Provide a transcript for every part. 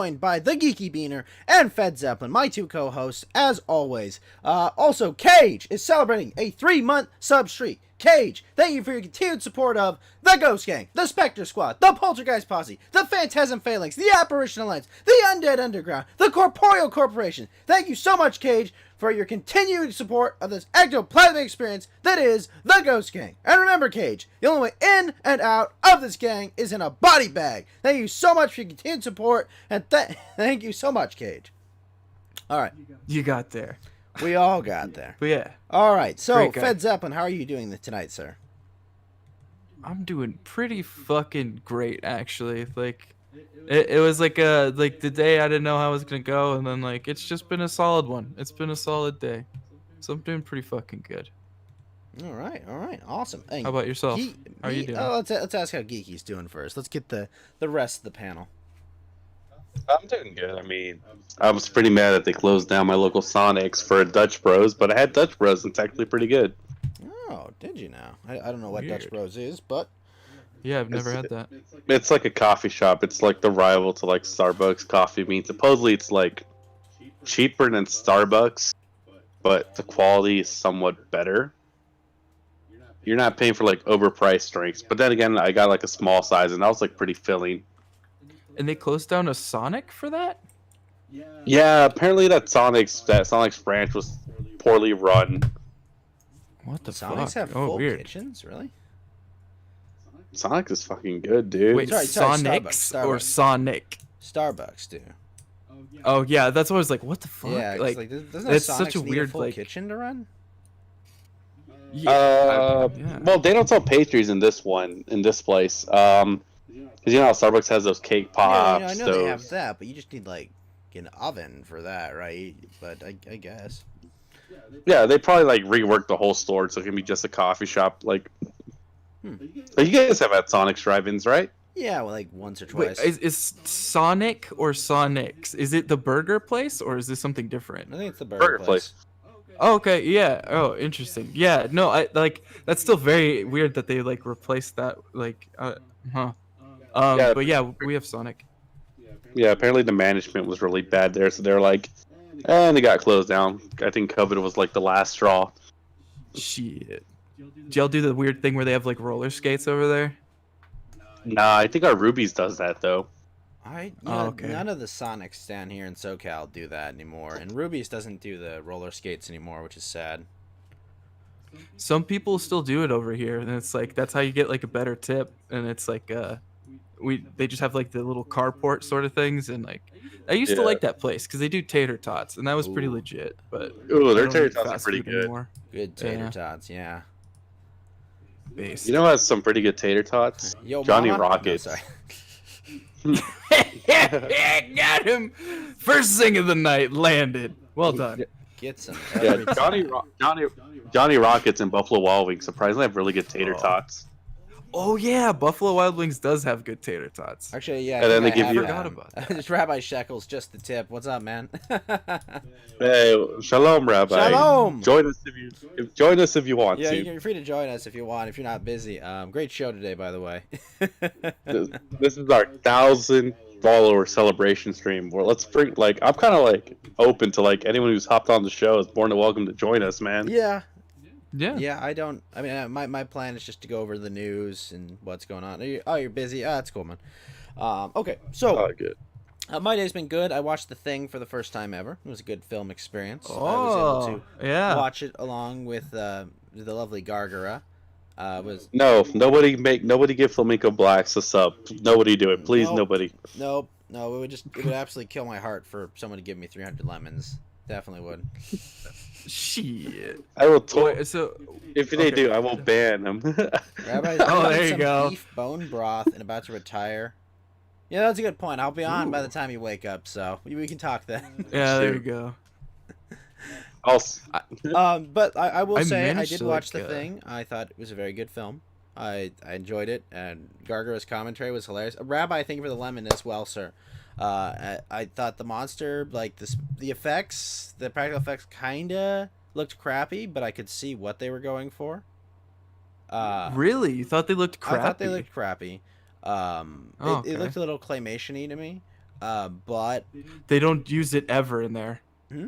joined by the Geeky Beaner and Fed Zeppelin, my two co-hosts, as always. Also, Cage is celebrating a 3-month sub streak. Cage, thank you for your continued support of the Ghost Gang, the Spectre Squad, the Poltergeist Posse, the Phantasm Phalanx, the Apparition Alliance, the Undead Underground, the Corporeal Corporation. Thank you so much, Cage, for your continued support of this ectoplasmic experience that is the Ghost Gang. And remember, Cage, the only way in and out of this gang is in a body bag. Thank you so much for your continued support, and thank you so much, Cage. All right. You got there. We all got there. But yeah. All right. So, Fed Zeppelin, how are you doing tonight, sir? I'm doing pretty fucking great, actually. Like, it was like the day I didn't know how I was gonna go, and then like it's just been a solid one. It's been a solid day, so I'm doing pretty fucking good. All right, awesome. Hey, how about yourself? How are you doing? Oh, let's ask how Geeky's doing first. Let's get the rest of the panel. I'm doing good. I mean, I was pretty mad that they closed down my local Sonics for Dutch Bros, but I had Dutch Bros, and it's actually pretty good. Oh, did you now? I don't know what Dutch Bros is, but... Yeah, I've never had that. It's like a coffee shop. It's like the rival to like Starbucks coffee bean. Supposedly it's like cheaper than Starbucks, but the quality is somewhat better. You're not paying for like overpriced drinks. But then again, I got like a small size, and that was like pretty filling. And they closed down a Sonic for that? Yeah, apparently that Sonic's branch was poorly run. What the Sonics fuck? have full weird. kitchens, really? Sonic is fucking good, dude. Wait, Sorry, Sonics Starbucks. or Sonic? Starbucks do. Oh yeah, that's what I was like. What the fuck? Yeah, like doesn't that's Sonics such a need weird full like kitchen to run? Yeah. Well, they don't sell pastries in this place. Because you know how Starbucks has those cake pops. Yeah, I know they have that, but you just need like an oven for that, right? But I guess. Yeah, they probably like reworked the whole store so it can be just a coffee shop. Like, But you guys have had Sonic's drive-ins, right? Yeah, well, like once or twice. Wait, is Sonic or Sonics? Is it the burger place or is this something different? I think it's the burger place. Oh, okay, yeah. Oh, interesting. Yeah, no, I like that's still very weird that they like replaced that. Like, Yeah. But yeah, we have Sonic. Yeah, apparently the management was really bad there, so they're like, and they got closed down. I think COVID was like the last straw. Shit. Did y'all do the weird thing where they have like roller skates over there? Nah, I think our Rubies does that though. None of the Sonics down here in SoCal do that anymore, and Ruby's doesn't do the roller skates anymore, which is sad. Some people still do it over here, and it's like that's how you get like a better tip. And it's like they just have like the little carport sort of things, and like I used to like that place because they do tater tots, and that was pretty legit. But their tater tots are pretty good. Anymore. Good tater tots, yeah. Based. You know, has some pretty good tater tots. Yo, Johnny Mama? Rockets. No, Got him! First zing of the night landed. Well done. get some. Yeah, Johnny Rockets and Buffalo Wild Wings surprisingly have really good tater tots. Oh yeah, Buffalo Wild Wings does have good tater tots. Actually, yeah. And then they I give you- Forgot about that. Just Rabbi Shekels, just the tip. What's up, man? Hey, shalom, Rabbi. Shalom. Join us if you want Yeah, to. you're free to join us if you want, if you're not busy. Great show today, by the way. This is our 1,000 follower celebration stream. Where let's bring I'm kind of like open to like anyone who's hopped on the show is more than welcome to join us, man. Yeah. Yeah. Yeah, I mean, my plan is just to go over the news and what's going on. You're busy. That's cool, man. Okay, so Oh, good. my day's been good. I watched The Thing for the first time ever. It was a good film experience. I Oh, was able to yeah. watch it along with the lovely Gargara. No, nobody give Flamenco Blacks a sub. Nobody do it, please. Nope. Nobody. No, it would absolutely kill my heart for someone to give me 300 lemons. Definitely would. Shit. I will. Wait, so If they do, I will ban them. Rabbi's Oh, eating there you some go. beef bone broth and about to retire. Yeah, that's a good point. I'll be on by the time you wake up, so we can talk then. yeah, there you go. But I will I say I managed did to, watch like, The Thing. I thought it was a very good film. I enjoyed it, and Gargara's commentary was hilarious. Rabbi, thank you for the lemon as well, sir. I thought the monster, like the effects, the practical effects, kinda looked crappy, but I could see what they were going for. Really? You thought they looked crappy? I thought they looked crappy. It okay. looked a little claymation-y to me. But They don't use it ever in there. Hmm?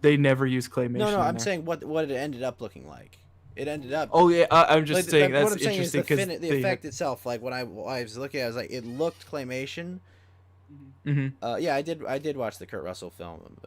They never use claymation. no, in I'm there. saying what it ended up looking like. It ended up. Oh yeah, I'm just like, saying what that's I'm saying is interesting because the effect itself. Like when I was looking at it, I was like, it looked claymation. Yeah, I did watch the Kurt Russell film.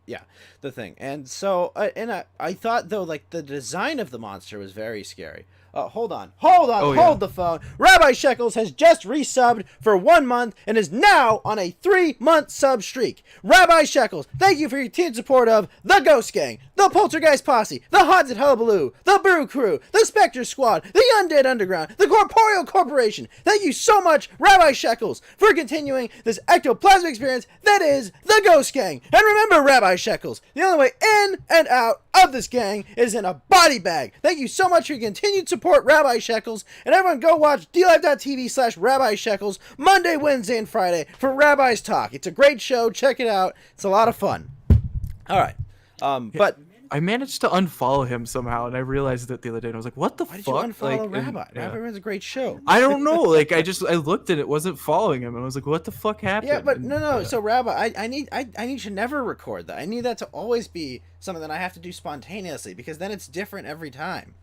Yeah, the Thing, and so I thought though like the design of the monster was very scary. Hold on, Oh, yeah. hold the phone. Rabbi Shekels has just resubbed for 1 month and is now on a 3-month sub streak. Rabbi Shekels, thank you for your continued support of the Ghost Gang, the Poltergeist Posse, the Haunted Hullabaloo, the Brew Crew, the Spectre Squad, the Undead Underground, the Corporeal Corporation. Thank you so much, Rabbi Shekels, for continuing this ectoplasmic experience that is the Ghost Gang. And remember, Rabbi Shekels, the only way in and out of this gang is in a body bag. Thank you so much for your continued support, Rabbi Shekels. And everyone go watch DLive.tv/Rabbi Shekels Monday, Wednesday, and Friday for Rabbi's Talk. It's a great show. Check it out. It's a lot of fun. All right. But I managed to unfollow him somehow, and I realized it the other day, and I was like, "What the why did fuck?" you unfollow like, Rabbi? yeah. Rabbi runs a great show. I don't know. Like, I looked and it wasn't following him, and I was like, "What the fuck happened?" Yeah, but And, no. So Rabbi, I need to never record that. I need that to always be something that I have to do spontaneously because then it's different every time.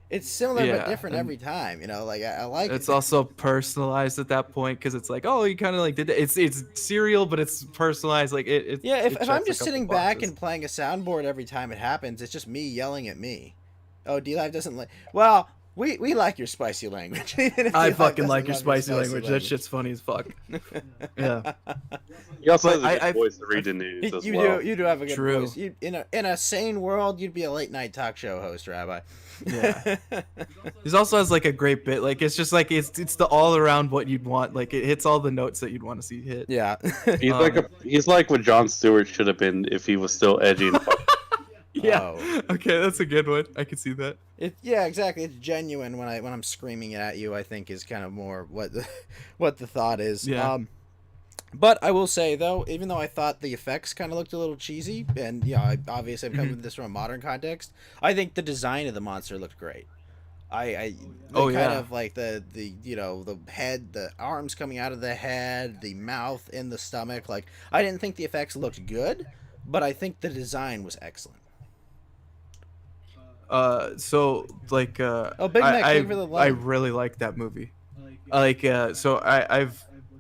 It's similar but Yeah, different and every time. You know, like I like it's it. also personalized at that point because it's like, oh, you kind of like did that. It's serial, but it's personalized. Like it. Yeah, if checks I'm a just couple sitting back boxes. and playing a soundboard every time it happens, it's just me yelling at me. Oh, D-Live doesn't like. Well, we like your spicy language. Even if I D-Live fucking doesn't like your love spicy language. That shit's funny as fuck. Yeah. He also has But a good voice to read the news as well. You do have a good True. voice. You, in a sane world, you'd be a late night talk show host, Rabbi. Yeah. He also has like a great bit. Like it's just like it's the all around what you'd want. Like it hits all the notes that you'd want to see hit. Yeah. He's like what Jon Stewart should have been if he was still edgy. Yeah. Oh. Okay, that's a good one. I can see that. Yeah, exactly. It's genuine when I'm screaming it at you. I think is kind of more what the thought is. Yeah. But I will say though, even though I thought the effects kind of looked a little cheesy, and yeah, obviously I'm coming with this from a modern context, I think the design of the monster looked great. Kind of like the the head, the arms coming out of the head, the mouth in the stomach. Like I didn't think the effects looked good, but I think the design was excellent. So like Oh, Big Mac, thank you for the I love. really like that movie. Like so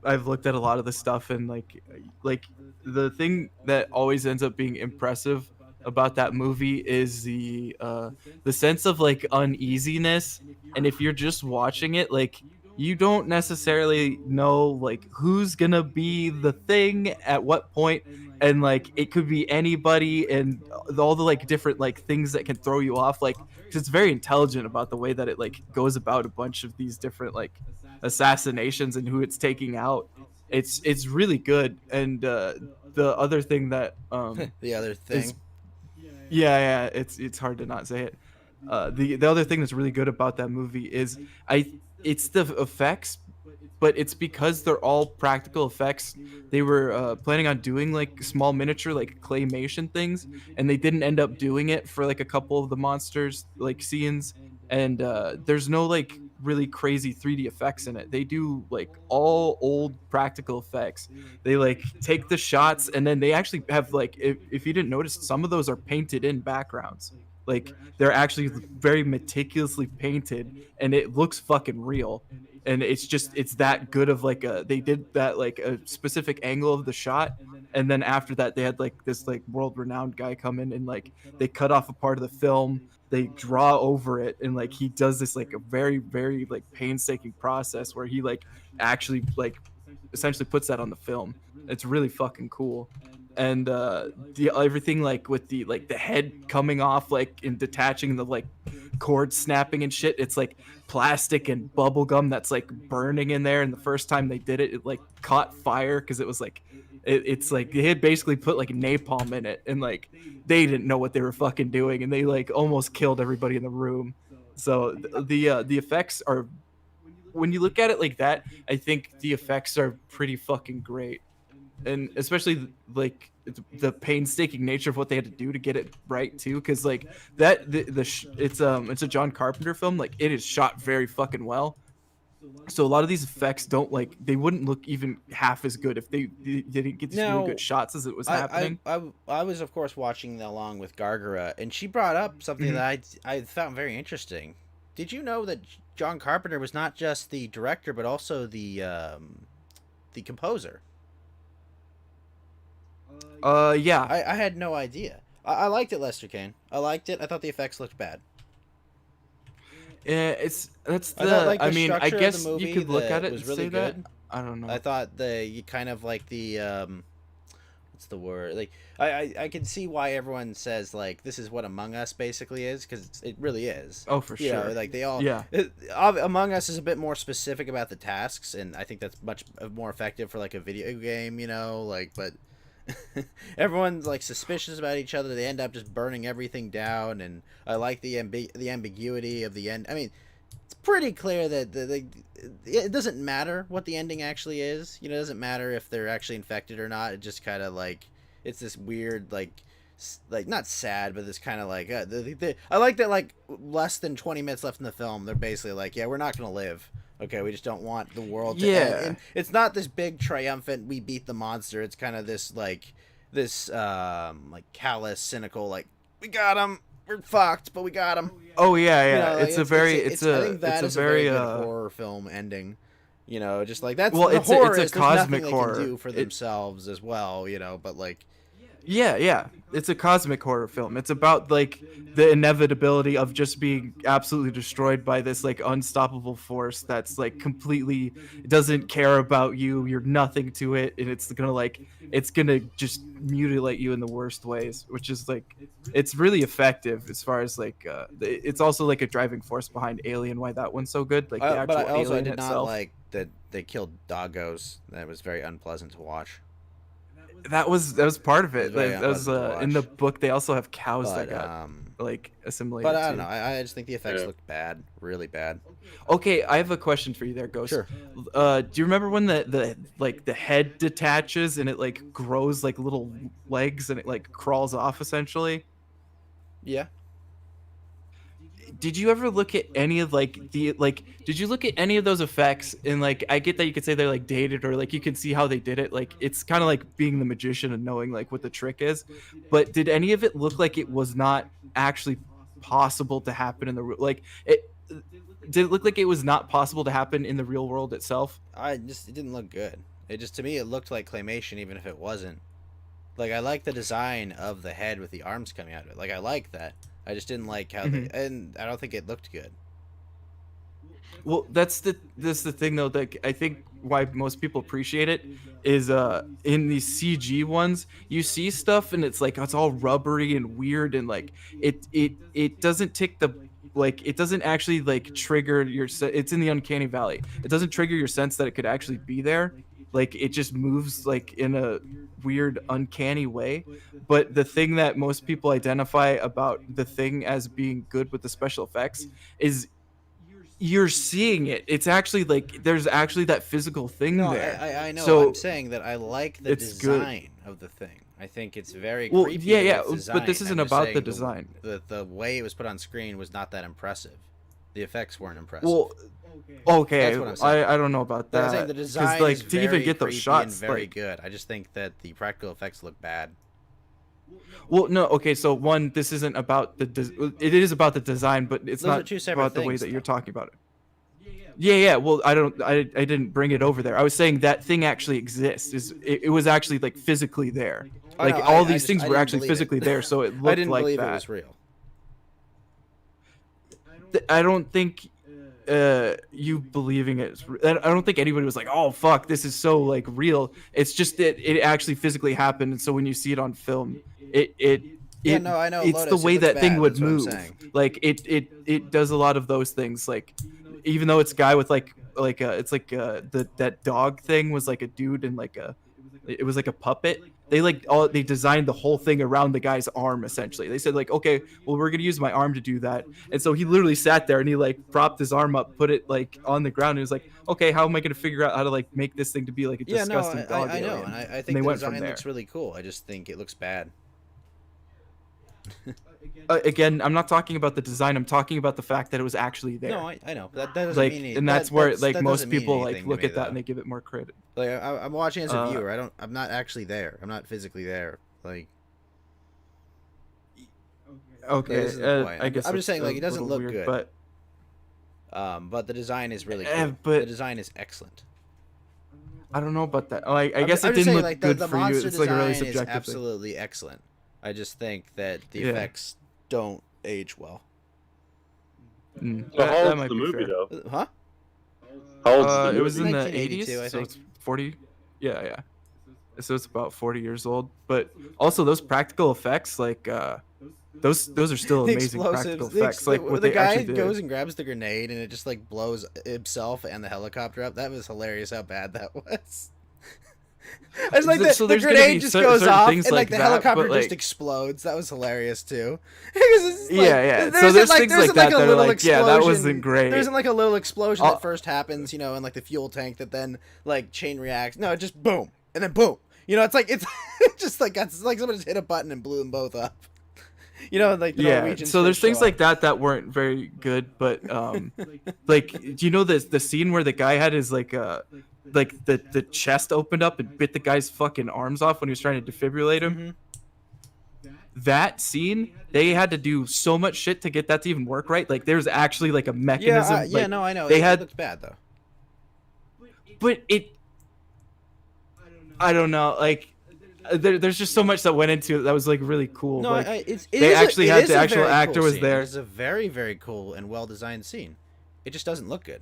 I've looked at a lot of the stuff and like the thing that always ends up being impressive about that movie is the sense of like uneasiness, and if you're just watching it, like you don't necessarily know like who's gonna be the thing at what point, and like it could be anybody, and all the like different like things that can throw you off, like 'cause it's very intelligent about the way that it like goes about a bunch of these different like assassinations and who it's taking out. It's really good. And the other thing that The other thing. is yeah, it's hard to not say it. The other thing that's really good about that movie is it's the effects, but it's because they're all practical effects. They were planning on doing like small miniature like claymation things, and they didn't end up doing it for like a couple of the monsters like scenes. And there's no like really crazy 3D effects in it. They do like all old practical effects. They like take the shots, and then they actually have like if you didn't notice, some of those are painted in backgrounds. Like they're actually very meticulously painted, and it looks fucking real. And it's that good of like they did that like a specific angle of the shot, and then after that they had like this like world renowned guy come in and like they cut off a part of the film, they draw over it, and like he does this like a very very like painstaking process where he like actually like essentially puts that on the film. It's really fucking cool. And the everything like with the like the head coming off like and detaching, the like cord snapping and shit, it's like plastic and bubble gum that's like burning in there. And the first time they did it, it like caught fire because it was like it's like they had basically put like napalm in it, and like they didn't know what they were fucking doing, and they like almost killed everybody in the room. So the effects are, when you look at it like that, I think the effects are pretty fucking great. And especially like the painstaking nature of what they had to do to get it right too, because like that it's a John Carpenter film. Like it is shot very fucking well. So a lot of these effects don't like they wouldn't look even half as good if they didn't get these really Now, good shots as it was I, happening. I was of course watching along with Gargara, and she brought up something Mhm. that I found very interesting. Did you know that John Carpenter was not just the director but also the composer? Yeah. I had no idea. I liked it, Lester Kane. I liked it. I thought the effects looked bad. It's that's I thought the like the I mean, I structure of guess the movie you could look at that it was and really say that. good. I don't know. I thought you kind of like the what's the word? Like I can see why everyone says like this is what Among Us basically is, because it really is. Oh, for You know, sure. like they all Yeah. Among Us is a bit more specific about the tasks, and I think that's much more effective for like a video game, you know, like but everyone's like suspicious about each other. They end up just burning everything down, and I like the the ambiguity of the end. I mean, it's pretty clear that it doesn't matter what the ending actually is. You know, it doesn't matter if they're actually infected or not. It just kind of like it's this weird like not sad, but this kind of like I like that like less than 20 minutes left in the film. They're basically like, yeah, we're not gonna live. Okay, we just don't want the world to end. Yeah. And it's not this big triumphant we beat the monster. It's kind of this like callous, cynical like we got him. We're fucked, but we got him. Oh yeah, You yeah. know, like, it's a very it's I a think that it's is a very good horror film ending. You know, just like that's well, the it's a horror it's a is there's cosmic nothing horror. they can do for themselves as well. You know, but like Yeah, yeah. It's a cosmic horror film. It's about like the inevitability of just being absolutely destroyed by this like unstoppable force that's like completely doesn't care about you. You're nothing to it, and it's gonna just mutilate you in the worst ways, which is like it's really effective as far as like it's also like a driving force behind Alien. Why that one's so good? Like the but actual I Alien did not itself. like that they killed doggos. That was very unpleasant to watch. That was part of It was it. very That was unpleasant to in the watch. book. They also have cows that But got like assimilated. but I don't too. know. I just think the effects Yeah. looked bad, really bad. Okay, I have a question for you there, Ghost. Sure. Do you remember when the like the head detaches and it like grows like little legs and it like crawls off essentially? Yeah. Did you ever look at any of like the like did you look at any of those effects and like I get that you could say they're like dated or like you can see how they did it, like it's kind of like being the magician and knowing like what the trick is, but did any of it look like it was not actually possible to happen in the like it did it look like it was not possible to happen in the real world itself? It didn't look good. It just to me it looked like claymation, even if it wasn't. Like I like the design of the head with the arms coming out of it. Like I like that. I just didn't like how they, and I don't think it looked good. Well, that's the thing though. That I think why most people appreciate it is in these CG ones, you see stuff and it's like it's all rubbery and weird and like it doesn't tick the like it doesn't actually like trigger your it's in the uncanny valley. It doesn't trigger your sense that it could actually be there. Like it just moves like in a weird uncanny way. But the thing that most people identify about the thing as being good with the special effects is you're seeing it. It's actually like there's actually that physical thing No, there. I know. So I'm saying that I like the it's good. design of the thing. I think it's very Well, creepy. yeah, the yeah, way it's but this designed. isn't I'm just about the saying design. The way it was put on screen was not that impressive. The effects weren't impressive. Well, okay, That's what I'm saying. I don't know about But I'm that. saying the design like is to very even get those creepy shots, and very like, good. I just think that the practical effects look bad. well, no, okay, so one, this isn't about it is about the design, but it's Those are not two separate about the way things, that you're though. talking about it. Yeah. Well, I didn't bring it over there. I was saying that thing actually exists. It was actually like physically there. I Like know, all I these just- things I were didn't actually believe it. physically there, so it I looked didn't like believe that. it was real. I don't think you believing it. I don't think anybody was like, "Oh fuck, this is so like real." It's just that it actually physically happened, and so when you see it on film, Yeah, no, I know. it's Lotus, the it way looks that thing bad, would that's what I'm move. saying. Like it does a lot of those things. Like even though it's a guy with it's like that dog thing was like a dude and like it was like a puppet. They designed the whole thing around the guy's arm essentially. They said like, okay, well we're gonna use my arm to do that, and so he literally sat there and he like propped his arm up, put it like on the ground, and he was like, okay, how am I gonna figure out how to like make this thing to be like a Yeah, no, disgusting dog I know, alien? and I they think the went from design there. looks really cool. I just think it looks bad. Again, I'm not talking about the design. I'm talking about the fact that it was actually there. No, I know. That doesn't Like, mean and that's where like that most doesn't mean people like anything to look me, at that though. and they give it more credit. Like I'm watching as a Uh, viewer. I'm not actually there. I'm not physically there. Like Okay, this is the point. I guess I'm just saying, that's like, it a doesn't little look weird, good. but but the design is really Eh, cool. but- The design is excellent. I don't know about that. Like, I I'm guess I'm it just didn't saying, look like, good the for you. monster It's like a really design is subjective thing. absolutely excellent. I just think that the Yeah. effects don't age well. Mm, So how that old's might the be movie fair. though? Huh? How old's the movie? It was in the 1982, 80s, I so think. it's 40. Yeah. So it's about 40 years old. But also those practical effects, like those are still The amazing practical the effects. Like what the they guy actually did. goes and grabs the grenade and it just like blows himself and the helicopter up. That was hilarious. How bad that was. It's like So the there's gonna grenade be just certain goes off things and like like the that, helicopter but, just like- explodes. That was hilarious too. It's like- Yeah. there So isn't, there's things there like isn't, that a that are little like, yeah, that explosion- wasn't great. There isn't like a little explosion Uh, that first happens, you know, in like the fuel tank that then like chain reacts. No, it just boom and then boom. You know, it's like it's just like it's like someone just hit a button and blew them both up. You know, like the Yeah. Norwegians So there's first show things up. like that weren't very good, but like, do you know the scene where the guy had his like the chest opened up and bit the guy's fucking arms off when he was trying to defibrillate him? Mhm. That scene, they had to do so much shit to get that to even work right. Like there's actually like a Yeah, mechanism. yeah, like, no, I know. they it had- looks bad though. but I don't know. Like there's just so much that went into it that was like really cool. No, like, it they is actually it had is the a actual very actor cool was scene. there. It's a very, very cool and well designed scene. It just doesn't look good.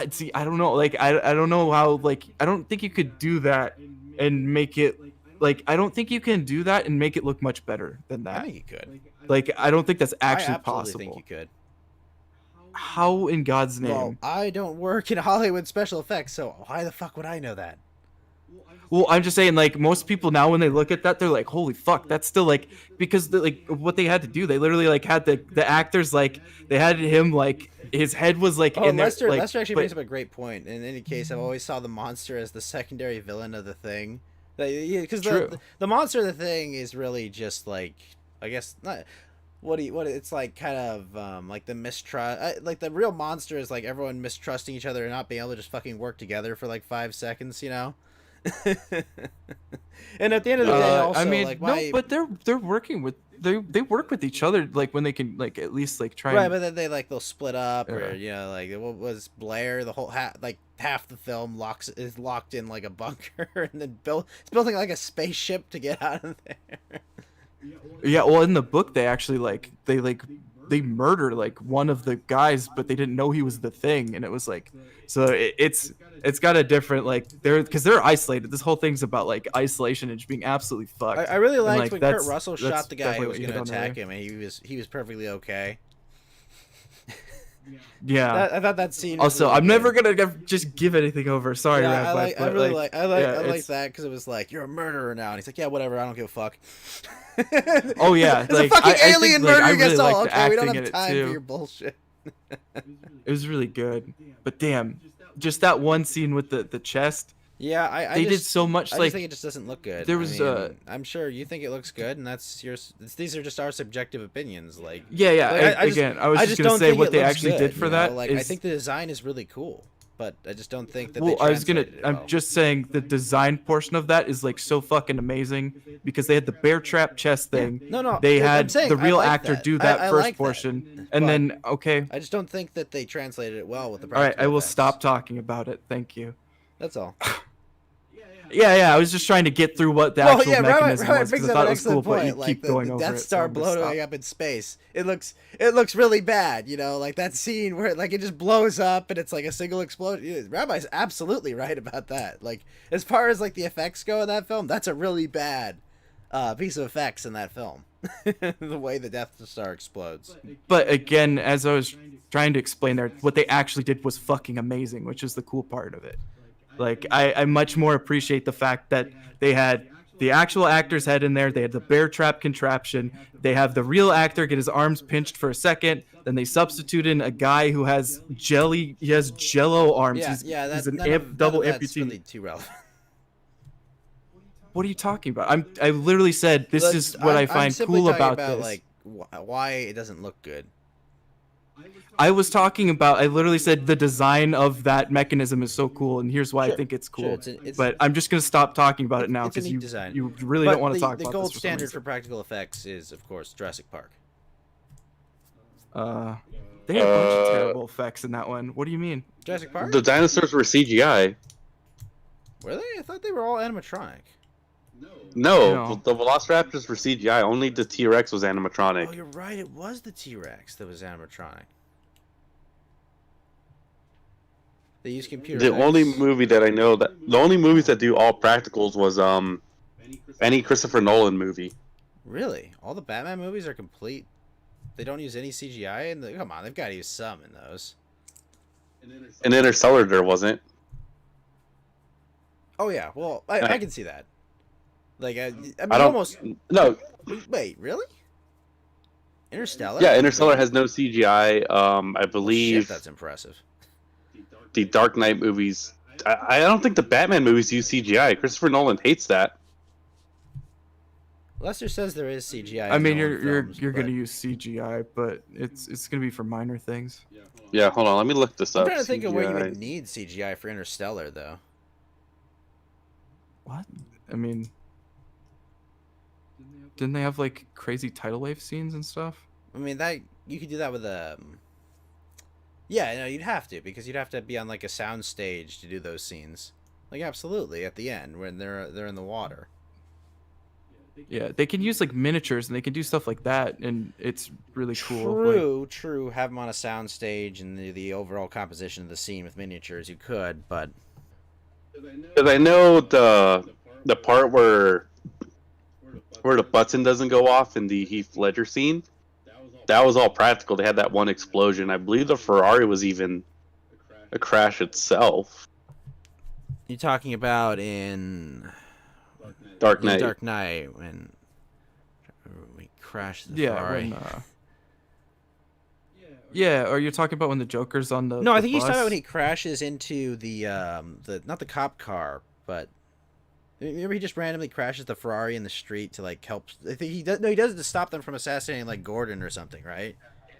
See, I don't know. Like I don't know how. Like I don't think you could do that and make it. Like I don't think you can do that and make it look much better than I that. think you could. Like I don't think that's I actually absolutely possible. think you could. How in God's name? Well, I don't work in Hollywood special effects, so why the fuck would I know that? Well, I'm just saying, like most people now, when they look at that, they're like, "Holy fuck!" That's still like because like what they had to do. They literally like had the actors like they had him like his head was like Oh, in there. Lester, like, Lester actually but- brings up a great point. In any case, I've always saw the monster as the secondary villain of the thing. Because True. the monster of the thing is really just like, I guess not. What it's like kind of like the mistrust. Like the real monster is like everyone mistrusting each other and not being able to just fucking work together for like 5 seconds, you know. And at the end of the day, also, I mean, like no, why? but they're working with they work with each other like when they can like at least like try. Right, and, but then they'll split up, or Yeah. you know, like what was Blair? The whole like half the film is locked in like a bunker, and then it's building like a spaceship to get out of there. Yeah, well, in the book, they actually they murder like one of the guys, but they didn't know he was the thing, and it was like, so it's got a different like because they're isolated. This whole thing's about like isolation and just being absolutely fucked. I really And, liked like, when Kurt that's- Russell that's shot the guy who definitely was what you going to hit on attack earlier. him, and he was perfectly okay. Yeah. I thought that scene. Was Also, really I'm good. never gonna just give anything over. Sorry, Yeah, Rabbi, I but, really like, like yeah, I like it's- that because it was like you're a murderer now, and he's like, yeah, whatever, I don't give a fuck. Oh, yeah, there's like, a fucking I think, alien like, I murdering us really all. liked the Okay, we don't acting in have it, time too. for your bullshit. It was really good, but damn, just that one scene with the chest. Yeah, I They did just, so much I like just think it just doesn't look good. there was, I'm sure you think it looks good, and that's these are just our subjective opinions. Like, yeah. like, I just- Again, I was just gonna don't say think what it they looks actually good, did for you that. know? Like, I is- think the design is really cool, but I just don't think that. well, they I was gonna. translated it I'm well. just saying the design portion of that is like so fucking amazing because they had the bear trap chest thing. No, They I'm had saying, the I real like actor that. do that I first like that. portion, and But then okay, I just don't think that they translated it well with the. all right, I practical will effects. stop talking about it. Thank you. That's all. Yeah. I was just trying to get through what the actual mechanism Robert was brings because I up thought an it was cool, excellent but you point. Like keep the going over Death it. so Star I'm gonna blowing stop. up in space. It looks really bad. You know, like that scene where like it just blows up and it's like a single explosion. Yeah, Rabbi's absolutely right about that. Like as far as like the effects go in that film, that's a really bad piece of effects in that film. The way the Death Star explodes. But again, as I was trying to explain there, what they actually did was fucking amazing, which is the cool part of it. Like, I much more appreciate the fact that they had the actual actor's head in there. They had the bear trap contraption. They have the real actor get his arms pinched for a second. Then they substitute in a guy who has jelly. He has jello arms. Yeah, he's that's an double that's amputee. really too relevant. What are you talking about? I literally said this is what I I'm find simply cool talking about this. like why it doesn't look good. I was talking about. I literally said the design of that mechanism is so cool, and here's why I Sure, think it's sure, cool. it's But I'm just gonna stop talking about it now it's a because neat design. you really But don't want to talk the about gold this for some standard for reason. practical effects is, of course, Jurassic Park. They had a bunch of Uh, terrible effects in that one. What do you mean? Jurassic Park? The dinosaurs were CGI. Were they? I thought they were all animatronic. No, No. the Velociraptors were CGI. Only the T-Rex was animatronic. Oh, you're right. It was the T-Rex that was animatronic. They used computer. The only movie that I know the only movies that do all practicals was any Christopher Nolan movie. Really? All the Batman movies are complete. They don't use any CGI in the. Come on, they've got to use some in those. In Interstellar, there wasn't. Oh yeah, well I can see that. Like I mean, I don't. almost. No, Wait, really? Interstellar? yeah, Interstellar has no CGI. I Well, believe shit, that's impressive. the Dark Knight movies. I don't think the Batman movies use CGI. Christopher Nolan hates that. Lester says there is CGI. I in mean, Nolan you're films, gonna but use CGI, but it's gonna be for minor things. Yeah, hold on. Let me look this I'm up. trying to think of where you CGI. would need CGI for Interstellar, though. What? I mean, didn't they have like crazy tidal wave scenes and stuff? I mean, that you could do that with Yeah, no, you'd have to because you'd have to be on like a sound stage to do those scenes. Like absolutely at the end when they're in the water. Yeah, they can use like miniatures and they can do stuff like that, and it's really cool. Like, True. Have them on a sound stage and the overall composition of the scene with miniatures, you could, but Because I know the part where the button doesn't go off in the Heath Ledger scene, that was all practical. They had that one explosion. I believe the Ferrari was even a crash itself. you're talking about in Dark Knight. Dark Knight when we crashed the yeah, Ferrari. or you're talking about when the Joker's on the No, I the think he's talking bus? about when he crashes into the not the cop car, but remember he just randomly crashes the Ferrari in the street to like help. I think he does. No, he does it to stop them from assassinating like Gordon or something, right?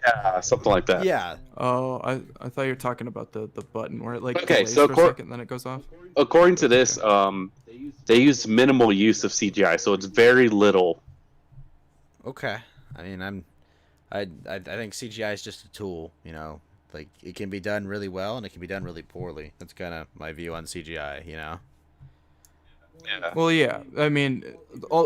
Yeah, something like that. Yeah. Oh, I thought you were talking about the button where it like Okay, delays so for a second, then it goes off. According to this, they use minimal use of CGI, so it's very little. Okay. I mean, I think CGI is just a tool. You know, like it can be done really well and it can be done really poorly. That's kind of my view on CGI. You know. Yeah. Well, yeah. I mean,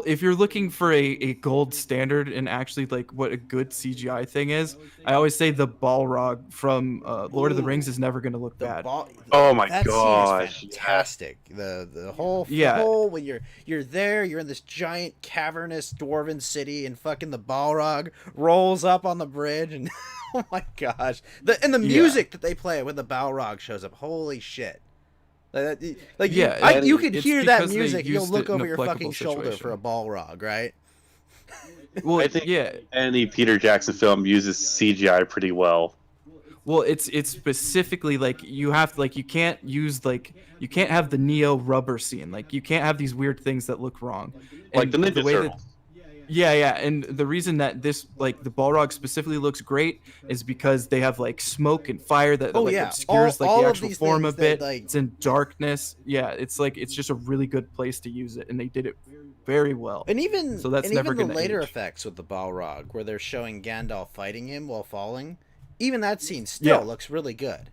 if you're looking for a gold standard and actually like what a good CGI thing is, I always say the Balrog from Lord of the Rings is never gonna look bad. Oh my that gosh, scene is fantastic. The whole Yeah. when you're there, you're in this giant cavernous dwarven city, and fucking the Balrog rolls up on the bridge, and oh my gosh, the music that they play when the Balrog shows up, holy shit. Like Yeah, you could it's hear that because they music, you'll used look it in over a your fucking applicable shoulder for a situation. Balrog, right? Well, I think yeah. any Peter Jackson film uses CGI pretty well. Well, it's specifically like you have like you can't have the Neo rubber scene. Like you can't have these weird things that look wrong. Like the Ninja way Turtles. Yeah, and the reason that this like the Balrog specifically looks great is because they have like smoke and fire that Oh, like yeah. obscures All like the of actual these form a things that, bit. like- It's in darkness. Yeah, it's just a really good place to use it, and they did it very well. And even So that's and never even the gonna later age. effects with the Balrog, where they're showing Gandalf fighting him while falling, even that scene still Yeah. looks really good.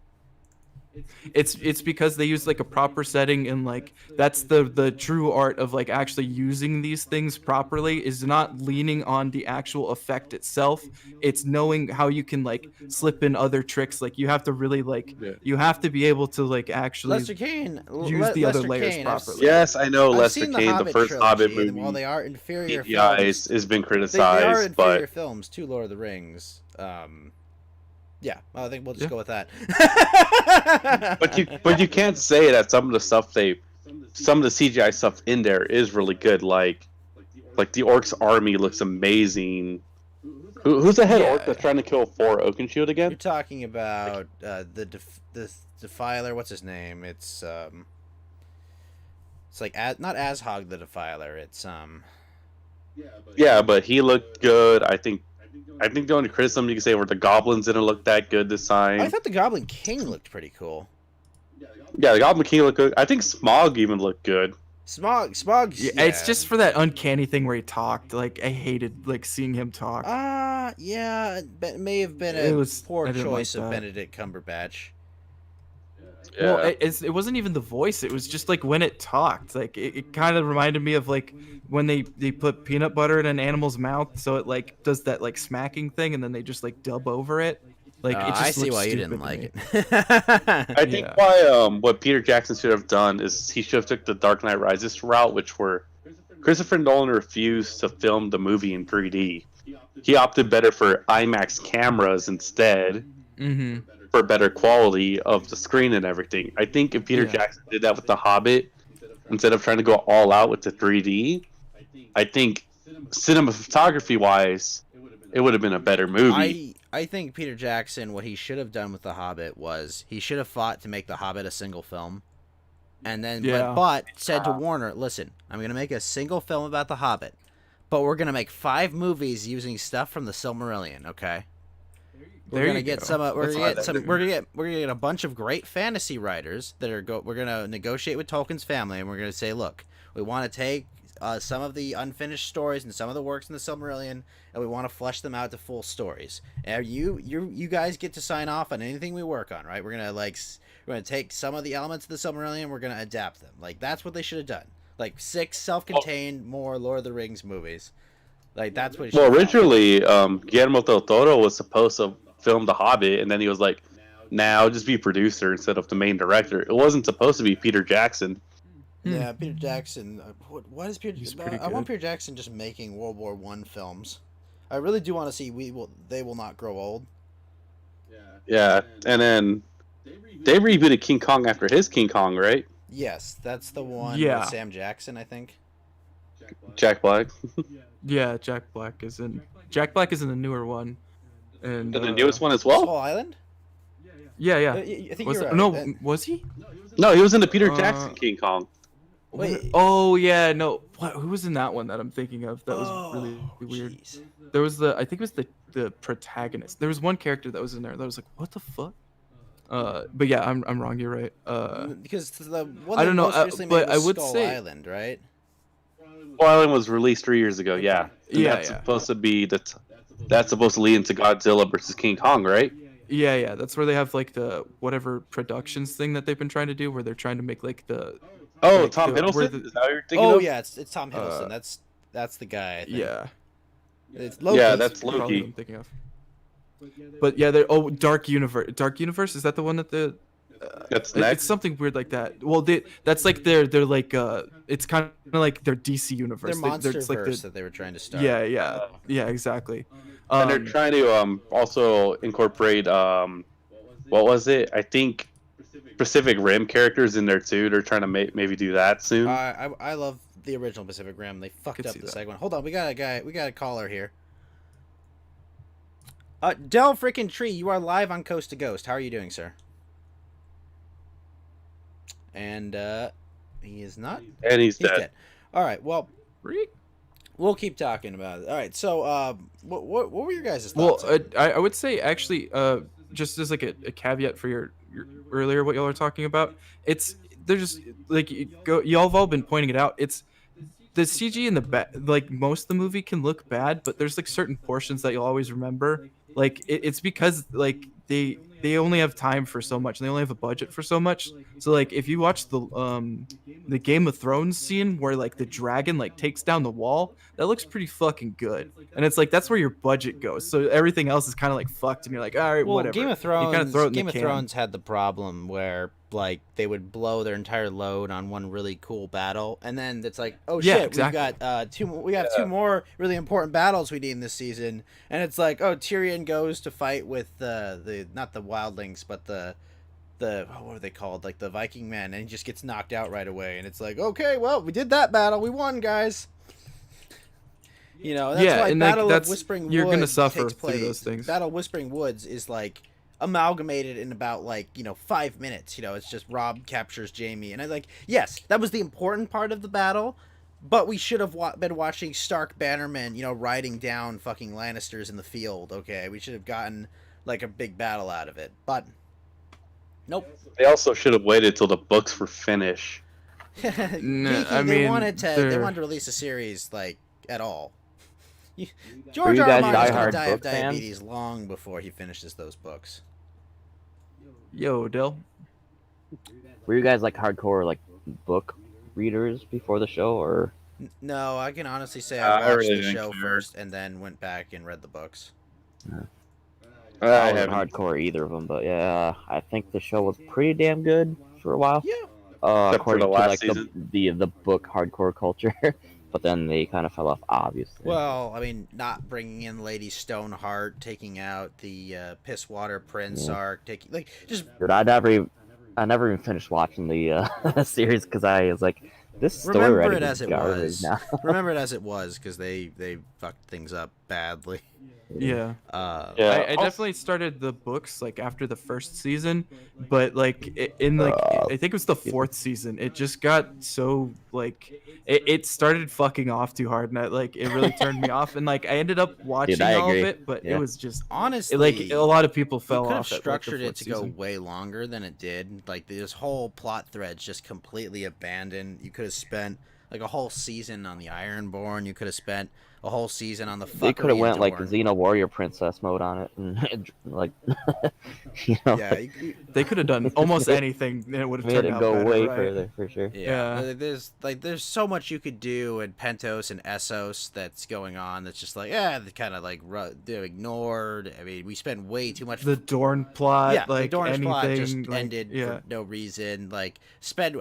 It's because they use like a proper setting, and like that's the true art of like actually using these things properly is not leaning on the actual effect itself. It's knowing how you can like slip in other tricks. Like you have to really like Yeah. you have to be able to like actually Lester Kane, use the other Lester layers Kane, properly. Yes, I know I've Lester seen Kane, the Hobbit first Hobbit trilogy, and while movie. they are inferior CGI films, has been they are criticized, inferior but films to Lord of the Rings. Yeah, well, I think we'll just Yeah. go with that. but you can't say that some of the CGI stuff in there is really good. Like the Orcs army looks amazing. Who's the head Yeah. orc that's trying to kill Thor Oakenshield You're again? talking about the Defiler. What's his name? It's It's like not Ashog the Defiler. It's Yeah, but he looked good. I think the only criticism you can say were the goblins didn't look that good this time. I thought the Goblin King looked pretty cool. Yeah, the Goblin King looked good. I think Smog even looked good. Smog. Yeah, it's just for that uncanny thing where he talked. Like I hated like seeing him talk. Yeah, it may have been It a was- poor I didn't like choice of that. Benedict Cumberbatch. Yeah. Well, it wasn't even the voice. It was just like when it talked. Like it kind of reminded me of like when they put peanut butter in an animal's mouth, so it like does that like smacking thing, and then they just like dub over it. Like it just I see looked why you stupid didn't to like me. it. I think Yeah. why what Peter Jackson should have done is he should have took the Dark Knight Rises route, which were Christopher Nolan refused to film the movie in 3D. He opted better for IMAX cameras instead Mm-hmm. for better quality of the screen and everything. I think if Peter Yeah. Jackson did that with The Hobbit, instead of trying to go all out with the 3D, I think cinematography wise, it would have been a better movie. I think Peter Jackson, what he should have done with The Hobbit was he should have fought to make The Hobbit a single film. And then, Yeah. but said to Warner, listen, I'm going to make a single film about The Hobbit, but we're going to make 5 movies using stuff from the Silmarillion, okay? We're There gonna you get go. some. We're That's gonna fine. get some. We're gonna get a bunch of great fantasy writers that are We're gonna negotiate with Tolkien's family, and we're gonna say, look, we want to take some of the unfinished stories and some of the works in the Silmarillion, and we want to flesh them out to full stories. And you guys get to sign off on anything we work on, right? We're gonna take some of the elements of the Silmarillion, we're gonna adapt them. Like that's what they should have done. Like 6 self-contained more Lord of the Rings movies. Like that's what. Well, originally, Guillermo del Toro was supposed to film The Hobbit, and then he was like, "Now just be producer instead of the main director." It wasn't supposed to be Peter Jackson. Yeah, Peter Jackson. What is Peter? He's pretty I want good. Peter Jackson just making World War I films. I really do want to see They Will Not Grow Old. Yeah, and then they rebooted King Kong after his King Kong, right? Yes, that's the one Yeah. with Sam Jackson, I think. Jack Black. Yeah, Jack Black is in the newer one. And And the newest one as well. Skull Island. Yeah. I think Was you're it- right. no, was he? No, he was in the Peter Uh, Jackson King Kong. Wait. Oh yeah, no. Who was in that one that I'm thinking of? That was really weird. Jeez. There was I think it was the protagonist. There was one character that was in there that was like, what the fuck? But yeah, I'm wrong. You're right. Because the one I they don't know, most recently but made was I would Skull say- Island, right? Skull Island was released 3 years ago. Yeah, and Yeah, that's yeah. supposed to be that's supposed to lead into Godzilla versus King Kong, right? Yeah. That's where they have like the whatever productions thing that they've been trying to do, where they're trying to make like the Oh, Like, Tom where Hiddleston. the- Is that what you're thinking Oh of? yeah, it's Tom Hiddleston. That's the guy. I think. yeah. It's Loki. Yeah, that's Probably what Loki. I'm thinking of. But yeah, Dark Universe. Dark Universe, is that the one that the? That's It's next. something weird like that. Well, that's like they're like it's kind of like their DC universe. Their monster it's like verse that they were trying to start. yeah, exactly. And they're trying to also incorporate what was it? I think Pacific Rim characters in there too. They're trying to maybe do that soon. I love the original Pacific Rim. They fucked Could up see the that. second one. Hold on, we got a caller here. Del freaking Tree, you are live on Coast to Ghost. How are you doing, sir? And he is not. and he's He's dead. dead. All right. Well, Freak. we'll keep talking about it. All right. So, what were your guys' Well, thoughts? I would say actually, just as like a caveat for your earlier what y'all are talking about, they're just like y'all have all been pointing it out. It's the CG in like most of the movie can look bad, but there's like certain portions that you'll always remember. Like it's because like they only have time for so much, and they only have a budget for so much. So like if you watch the Game of Thrones scene where like the dragon like takes down the wall, that looks pretty fucking good. And it's like that's where your budget goes. So everything else is kind of like fucked, and you're like, all right, Well, whatever. Game of You kinda Thrones. throw it in the Game of can. Thrones had the problem where like they would blow their entire load on one really cool battle, and then it's like, oh Yeah, shit, exactly. we got two. We got 2 more really important battles we need in this season, and it's like, oh, Tyrion goes to fight with the not the wildlings, but the what are they called? Like the Viking men, and he just gets knocked out right away, and it's like, okay, well, we did that battle, we won, guys. You know, that's Yeah, why and, like, Battle that's- of Whispering you're Woods gonna suffer takes through place. those things. Battle of Whispering Woods is like amalgamated in about like 5 minutes. It's just Robb captures Jaime, and I like, yes, that was the important part of the battle, but we should have been watching Stark Bannerman riding down fucking Lannisters in the field. Okay, we should have gotten like a big battle out of it, but nope. They also should have waited till the books were finished. I they mean, wanted to they're- release a series like at all. Were George you R. R. guys Martin was gonna diehard die of book fans? diabetes long before he finishes those books. Yo, Dill. Were you guys like hardcore like book readers before the show, or No, I can honestly say I I watched really the didn't show care. first and then went back and read the books. I I wasn't haven't. hardcore either of them? But yeah, I think the show was pretty damn good for a while. Yeah. Except for According the to last like season. the book hardcore culture, but then they kind of fell off, obviously. Well, I mean, not bringing in Lady Stoneheart, taking out the Pisswater Prince Yeah. arc, taking like just Dude, I never even finished watching the series because I was like, this story remember already it is as it garbage was. now. Remember it as it was because they fucked things up badly. Yeah. Yeah. I definitely started the books like after the first season, but like in like I think it was the fourth season, it just got so like it started fucking off too hard, and it really turned me off. And like I ended up watching I all of agree. it, but Yeah. it was just Honestly, like a lot of people you fell could have off. structured at, like, it the to go fourth season. way longer than it did. Like this whole plot thread's just completely abandoned. You could have spent like a whole season on the Ironborn. You could have spent a whole season on the They could fuckery have in went like Dorne. Xena Warrior Princess mode on it, and like, you know, Yeah, you- They could have done almost anything, and it would have made turned it out go better, way right? further for sure. yeah. Yeah. There's so much you could do in Pentos and Essos that's going on. That's just like they kind of like they're ignored. I mean, we spend way too much. The Dorn plot, yeah, like the Dornish anything, plot just like, ended yeah. for no reason. Like,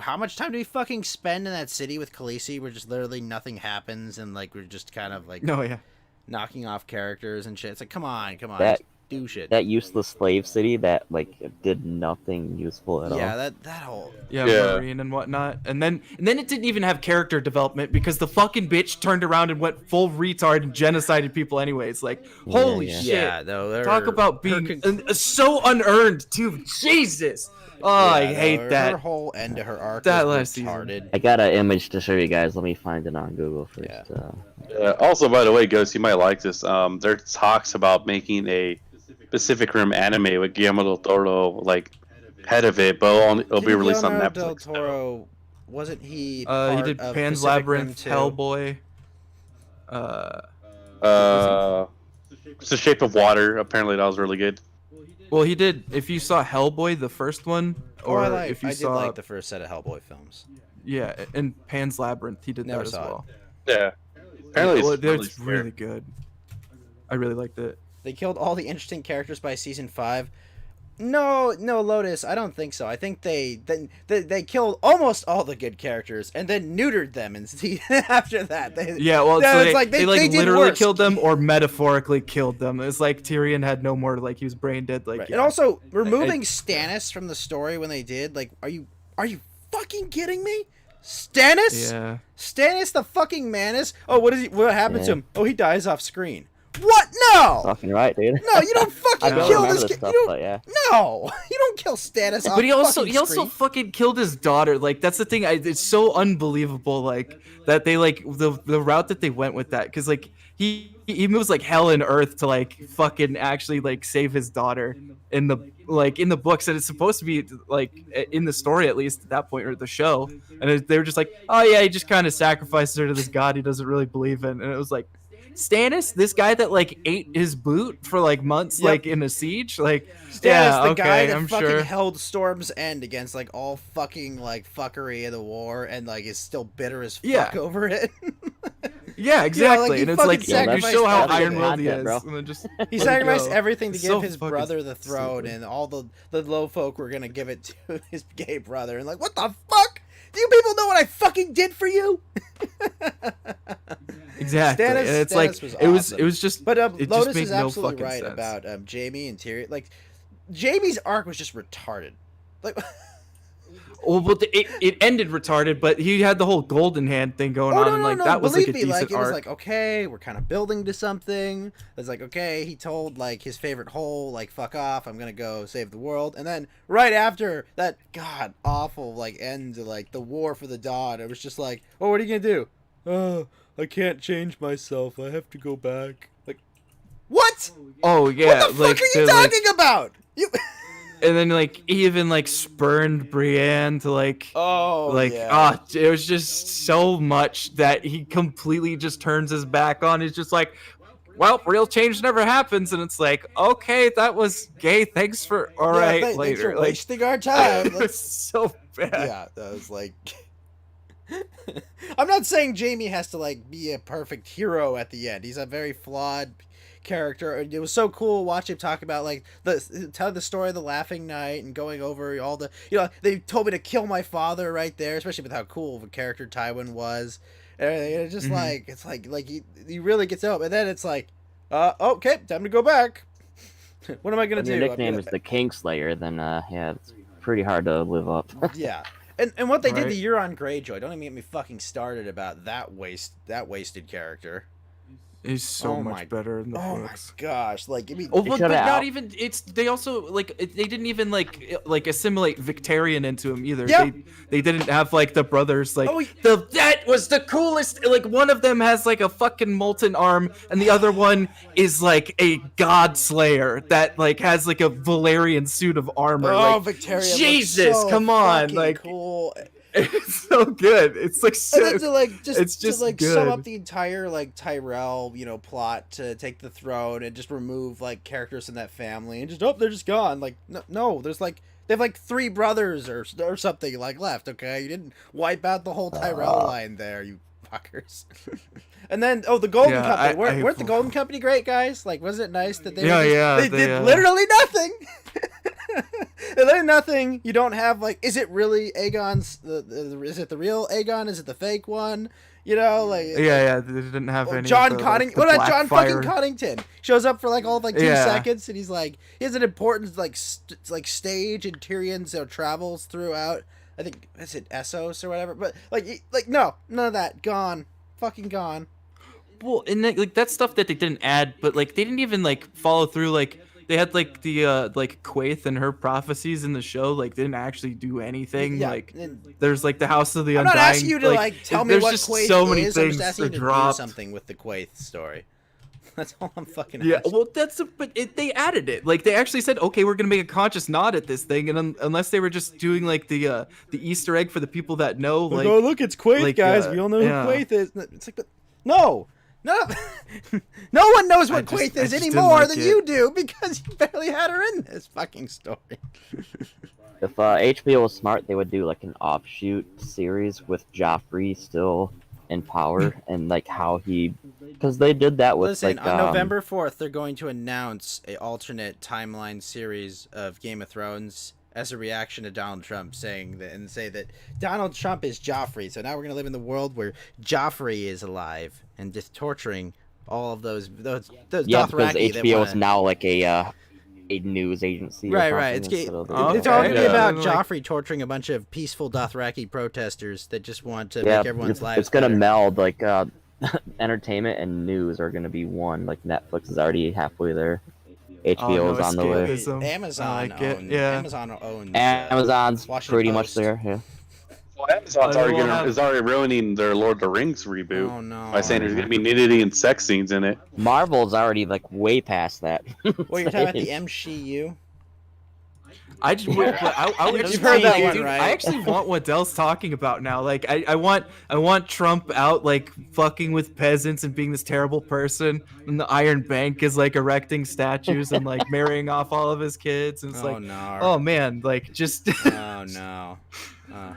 how much time do we fucking spend in that city with Khaleesi where just literally nothing happens and like we're just kind of like No, yeah. knocking off characters and shit. It's like, come on, That- just do shit. That useless slave city that like did nothing useful at yeah, all. that whole Yeah, Yeah. Marine and whatnot. And then it didn't even have character development because the fucking bitch turned around and went full retard and genocided people anyways. Like, holy yeah. shit. yeah, though. Talk about being so unearned too. Jesus. Oh, I hate Her that. whole end to her arc That was last season. retarded. I got an image to show you guys. Let me find it on Google first. Yeah. Also, by the way, Ghost, you might like this. There's talks about making a Pacific Rim anime with Guillermo del Toro, like, head of it, but it'll be released on Guillermo del Netflix. Toro, wasn't he? He part did of Pan's Pacific Rim Labyrinth, 2? Hellboy. It's the Shape of Water. Apparently, that was really good. Well, he did. If you saw Hellboy, the first one, or if you I did saw, like the first set of Hellboy films. yeah, and Pan's Labyrinth, he did Never that as saw it. well. Yeah. Apparently, Well, it's really, it's really good. I really liked it. They killed all the interesting characters by season 5. No, Lotus, I don't think so. I think they killed almost all the good characters and then neutered them and after that. Yeah, well, Yeah, so it's they, like they they did literally worse. killed them or metaphorically killed them. It's like Tyrion had no more, like he was brain dead. Like, Right. yeah. And also removing Stannis from the story when they did, like, are you fucking kidding me? Stannis? yeah, Stannis the fucking Manus? Oh, what happened to Yeah. him? Oh, he dies off screen. What? No! Fucking right, dude. No, you don't I fucking don't kill remember this this kid. stuff, You but yeah. no, you don't kill Stannis off but he also screen. fucking killed his daughter. Like that's the thing. It's so unbelievable. Like that they like the route that they went with that because like he moves like hell and earth to like fucking actually like save his daughter in the books, and it's supposed to be like in the story at least at that point or the show, and they were just like, oh yeah, he just kind of sacrifices her to this god he doesn't really believe in, and it was like, Stannis, this guy that like ate his boot for like months, Yep. like in a siege, like Stannis, yeah, the okay, guy that I'm fucking sure. held Storm's End against like all fucking like fuckery of the war and like is still bitter as fuck Yeah. over it. Yeah, exactly. he and it's like fucking you sacrificed show how everything. iron willed he Content, is, bro. and then just He let it sacrificed go. everything to It's give so his fucking brother the throne, stupid. and all the low folk were gonna give it to his gay brother. And like, what the fuck? Do you people know what I fucking did for you? Exactly, Stannis- and it's Stannis like was it was awesome. just But it Lotus just made is no absolutely fucking right sense. about Jaime and Tyrion. Like, Jaime's arc was just retarded. Like, Oh, but it ended retarded, but he had the whole golden hand thing going on, and like that was like a Believe me, decent like it was arc. like okay, we're kind of building to something. It's like okay, he told like his favorite hole, like fuck off, I'm gonna go save the world, and then right after that god awful like end to like the war for the dawn, it was just like, oh, what are you gonna do? Oh, I can't change myself. I have to go back. Like, what? Oh yeah, What the like fuck are you the, like, talking about? You. and then like he even like spurned Brienne to like Oh, like yeah. it was just so much that he completely just turns his back on. He's just like, well, real change never happens, and it's like, okay, that was gay. Thanks for all Yeah, right thanks later. for Like wasting our time. it was so bad. Yeah, that was like. I'm not saying Jamie has to like be a perfect hero at the end. He's a very flawed character. It was so cool watching him talk about like tell the story of the Laughing Knight and going over all the they told me to kill my father right there, especially with how cool of a character Tywin was. And everything. It's just like it's like he really gets out, and then it's like, okay, time to go back. What am I gonna When do? your nickname is the Kingslayer, then yeah, it's pretty hard to live up. Yeah. And what they did Right. to Euron Greyjoy, don't even get me fucking started about that wasted character. He's so Oh my- much better in the Oh my books. gosh, like I mean, Oh, They but should've not out- even. It's they also like they didn't even like assimilate Victarion into him either. Yeah. They didn't have like the brothers like Oh, that was the coolest. Like one of them has like a fucking molten arm, and the other one is like a god slayer that like has like a Valerian suit of armor. oh, Like, Victoria, Jesus, so come on, fucking like cool. it's so good. It's like And then so. to like it's just to like good. sum up the entire like Tyrell, plot to take the throne and just remove like characters from that family and just they're just gone. Like no, there's like they have like 3 brothers or something like left. Okay, you didn't wipe out the whole Tyrell line there, you fuckers. And then the Golden Yeah, Company. I- Weren't the Golden Company great guys? Like, wasn't it nice that they Yeah, were just, yeah, they they, did uh, literally nothing. They did nothing. You don't have like, is it really Aegon's? Is it the real Aegon? Is it the fake one? Like Yeah, they didn't have any. John of the, Conning. like, the What about John Blackfire. fucking Connington? Shows up for like all of, like 2 Yeah. seconds, and he's like he has an important like stage in Tyrion's travels throughout. I think is it Essos or whatever. But like no, none of that. Gone, fucking gone. Well, and like that's stuff that they didn't add, but like they didn't even like follow through. Like they had like the like Quaithe and her prophecies in the show. Like they didn't actually do anything. Yeah, Like and there's like the House of the I'm Undying. not asking you to like tell me there's what just Quaithe so many is. I'm things just asking you to do dropped. something with the Quaithe story. That's all I'm fucking. Yeah, asking. well, they added it. Like they actually said, okay, we're gonna make a conscious nod at this thing, and unless they were just doing like the Easter egg for the people that know, like oh look, it's Quaithe, like, guys. uh, We all know yeah. who Quaithe is. It's like, no, no one knows what I Quaithe just is didn't anymore like than it. you do because you barely had her in this fucking story. If HBO was smart, they would do like an offshoot series with Joffrey still in power and like how he, because they did that with Listen, like on November 4th, they're going to announce a alternate timeline series of Game of Thrones as a reaction to Donald Trump saying that and say that Donald Trump is Joffrey. So now we're gonna live in the world where Joffrey is alive and just torturing all of those yeah, because Dothraki that HBO is wanna- now like a news agency. or Right. something It's instead of Okay, it's all gonna be yeah. about Like- Joffrey torturing a bunch of peaceful Dothraki protesters that just want to yeah, make everyone's lives it's gonna better. meld like entertainment and news are gonna be one. Like Netflix is already halfway there. HBO is no, on the escape way. is- Escapism. Amazon I like it, owns. yeah. Amazon owns. Amazon's Washington pretty much Post. there. Yeah. Well, Amazon's I already will have- is already ruining their Lord of the Rings reboot Oh no! by saying there's gonna be nudity and sex scenes in it. Marvel's already like way past that. Well, you're talking about the MCU. I just, but I would You've just heard be that like, one, dude, right? I actually want what Dell's talking about now. Like, I want Trump out, like, fucking with peasants and being this terrible person, and the Iron Bank is like erecting statues and like marrying off all of his kids, and it's Oh like, no! oh man, like just Oh no!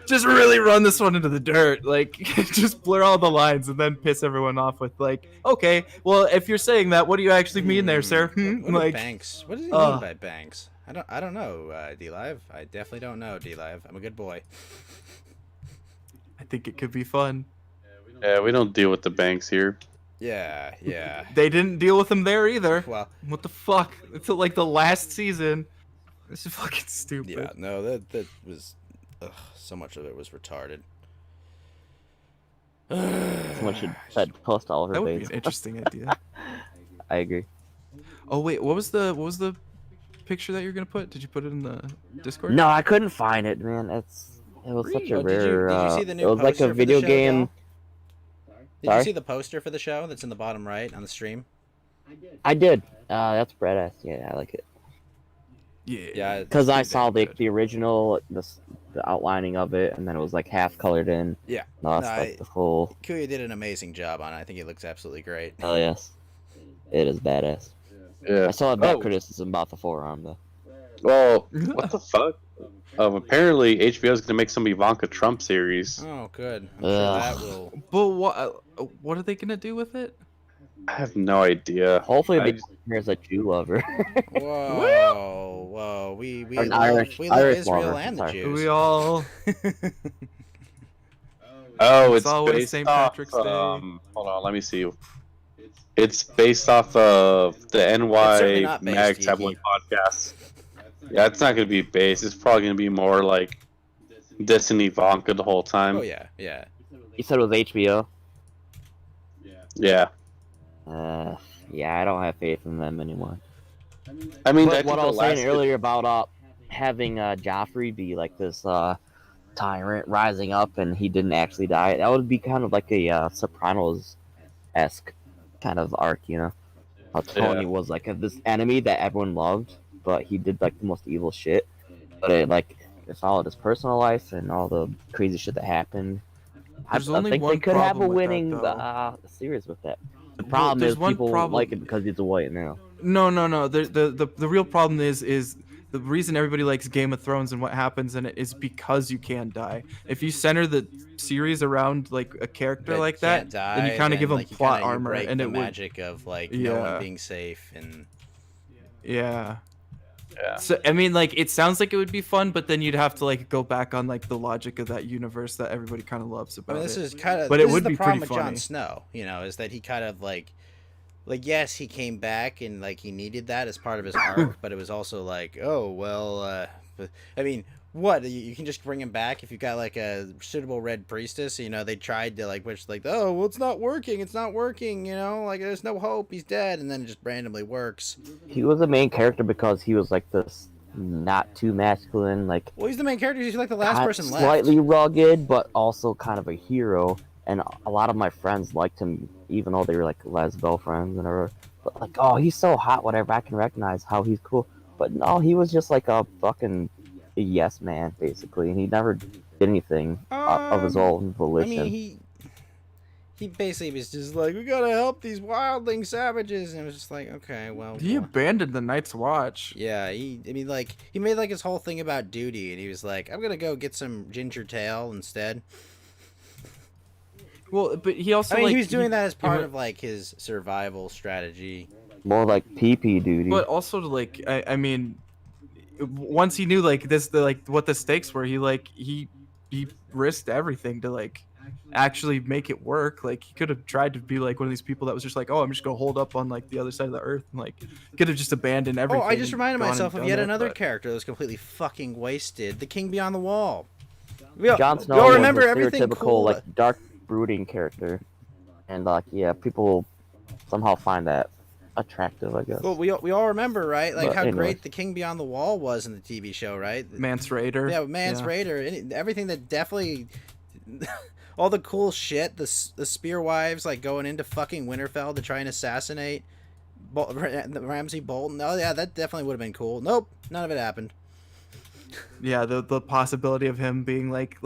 just really run this one into the dirt. Like, just blur all the lines and then piss everyone off with like, okay, well, if you're saying that, what do you actually mean there, sir? What are Like, banks? What does he mean by banks? I don't know, D-Live. I definitely don't know, D-Live. I'm a good boy. I think it could be fun. Yeah, we don't deal with the banks here. Yeah. They didn't deal with him there either. Well, What the fuck? Until like the last season. This is fucking stupid. yeah. No, that was so much of it was retarded. Someone should post all of her That would be base. an interesting idea. I agree. Oh wait, what was the picture that you're gonna put? Did you put it in the Discord? No, I couldn't find it, man. It was such a Oh, rare. did you see the new it was like poster a for the video show, game. Did you Sorry? see the poster for the show that's in the bottom right on the stream? I did. That's badass. Yeah, I like it. Yeah, Because I pretty saw damn good. the original, the outlining of it, and then it was like half colored in. Yeah. No, it's No, like the full. Kuya did an amazing job on it. I think it looks absolutely great. Oh yes, it is badass. Yeah. I saw bad Oh. criticism about the forearm though. Well, what the fuck? Apparently HBO is gonna make some Ivanka Trump series. Oh, good. I'm sure Ugh. that will. But what are they gonna do with it? I have no idea. Hopefully, I they here's a Jew lover. Whoa. We Or an love, Irish- we love Irish Israel lover, and the sorry. Jews. We all Oh, It's it's all with based St. off. Patrick's Day. Hold on, let me see. It's based off of the certainly NY not based, Mag Kiki. Tabloid podcast. Yeah, it's not gonna be based. It's probably gonna be more like this and Ivanka the whole time. Oh yeah. You said it was HBO. Yeah. Yeah, I don't have faith in them anymore. I mean, But I think what I the was saying last- earlier about having Joffrey be like this tyrant rising up and he didn't actually die, that would be kind of like a Sopranos-esque kind of arc, you know? How Tony was like this enemy that everyone loved, but he did like the most evil shit. But it followed his personal life and all the crazy shit that happened. There's I only think one they could have a problem with that, winning though. series with that. The problem there's is one people problem- like it because he's a white male. No. The real problem is the reason everybody likes Game of Thrones and what happens in it is because you can die. If you center the series around like a character like that, then you kind of give them plot armor, and the it would. magic of like no one Yeah. being safe and. Yeah. Yeah. So I mean, like, it sounds like it would be fun, but then you'd have to like go back on like the logic of that universe that everybody kind of loves I about mean, this it. is kind of. But this it is would the be problem pretty with Jon funny. Snow. You know, is that he kind of like yes, he came back and like he needed that as part of his arc, but it was also like, oh well. I mean, what you can just bring him back if you've got like a suitable red priestess. You know, they tried to like which like oh well, it's not working. You know, like there's no hope. He's dead, and then it just randomly works. He was the main character because he was like this not too masculine, like Well, he's the main character. He's like the last person left. slightly rugged, but also kind of a hero. And a lot of my friends liked him, even though they were like lesbo friends and whatever. But like, oh, he's so hot, whatever. I can recognize how he's cool. But no, he was just like a fucking yes man, basically. And he never did anything of his own I volition. mean, he basically was just like, we gotta help these wildling savages, and it was just like, okay, well. He abandoned the Night's Watch. Yeah, he made like his whole thing about duty, and he was like, I'm gonna go get some ginger tail instead. Well, but he also I mean, like he was doing that as part went- of like his survival strategy. More like pee-pee duty. But also to like, I mean, once he knew like what the stakes were, he risked everything to like actually make it work. Like he could have tried to be like one of these people that was just like, oh, I'm just gonna hold up on like the other side of the earth, and like could have just abandoned everything. Oh, I just and reminded gone and myself of done yet it, another but- character that was completely fucking wasted. The King Beyond the Wall. Jon Snow we all was remember a everything stereotypical, cool. like dark, brooding character, and like people somehow find that attractive, I guess. Well, we all remember, right? Like But how anyways. great the King Beyond the Wall was in the TV show, right? Mance Raider. Yeah, Mance Raider, everything that definitely, all the cool shit. The Spear Wives like going into fucking Winterfell to try and assassinate Ramsay Bolton. Oh yeah, that definitely would have been cool. Nope, none of it happened. Yeah, the possibility of him being like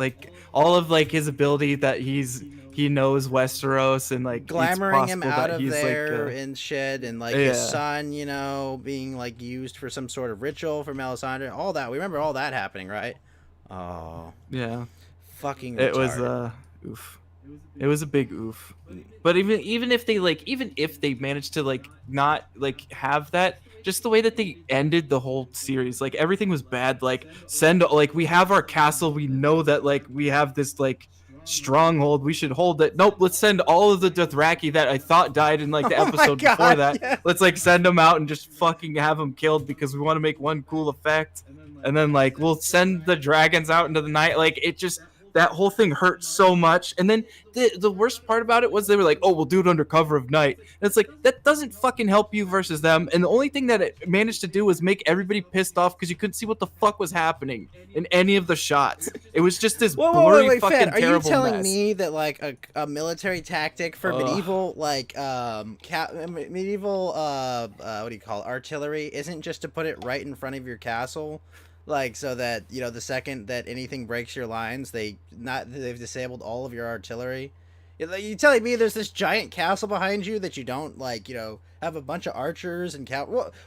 all of like his ability that he knows Westeros and like it's Glamoring him possible out that of he's, there like, and shit, and like yeah. his son, you know, being like used for some sort of ritual for Melisandre. All that we remember, all that happening, right? Oh, yeah. fucking. It was retarded. oof. It was a big oof. But even if they managed to like not like have that, just the way that they ended the whole series, like everything was bad. Like we have our castle, we know that like we have this like stronghold, we should hold it. Nope, let's send all of the Dothraki that I thought died in like the Oh my episode before God, that. yeah. Let's like send them out and just fucking have them killed because we want to make one cool effect. and then like we'll send the dragons out into the night. Like it just that whole thing hurt so much. And then the worst part about it was they were like, oh, we'll do it under cover of night. And it's like, that doesn't fucking help you versus them. And the only thing that it managed to do was make everybody pissed off because you couldn't see what the fuck was happening in any of the shots. It was just this blurry wait, fucking Fed, are you terrible telling mess. me that like a military tactic for medieval like medieval what do you call it, artillery isn't just to put it right in front of your castle? Like, so that, you know, the second that anything breaks your lines, they've disabled all of your artillery. You telling me there's this giant castle behind you that you don't, like, you know, have a bunch of archers and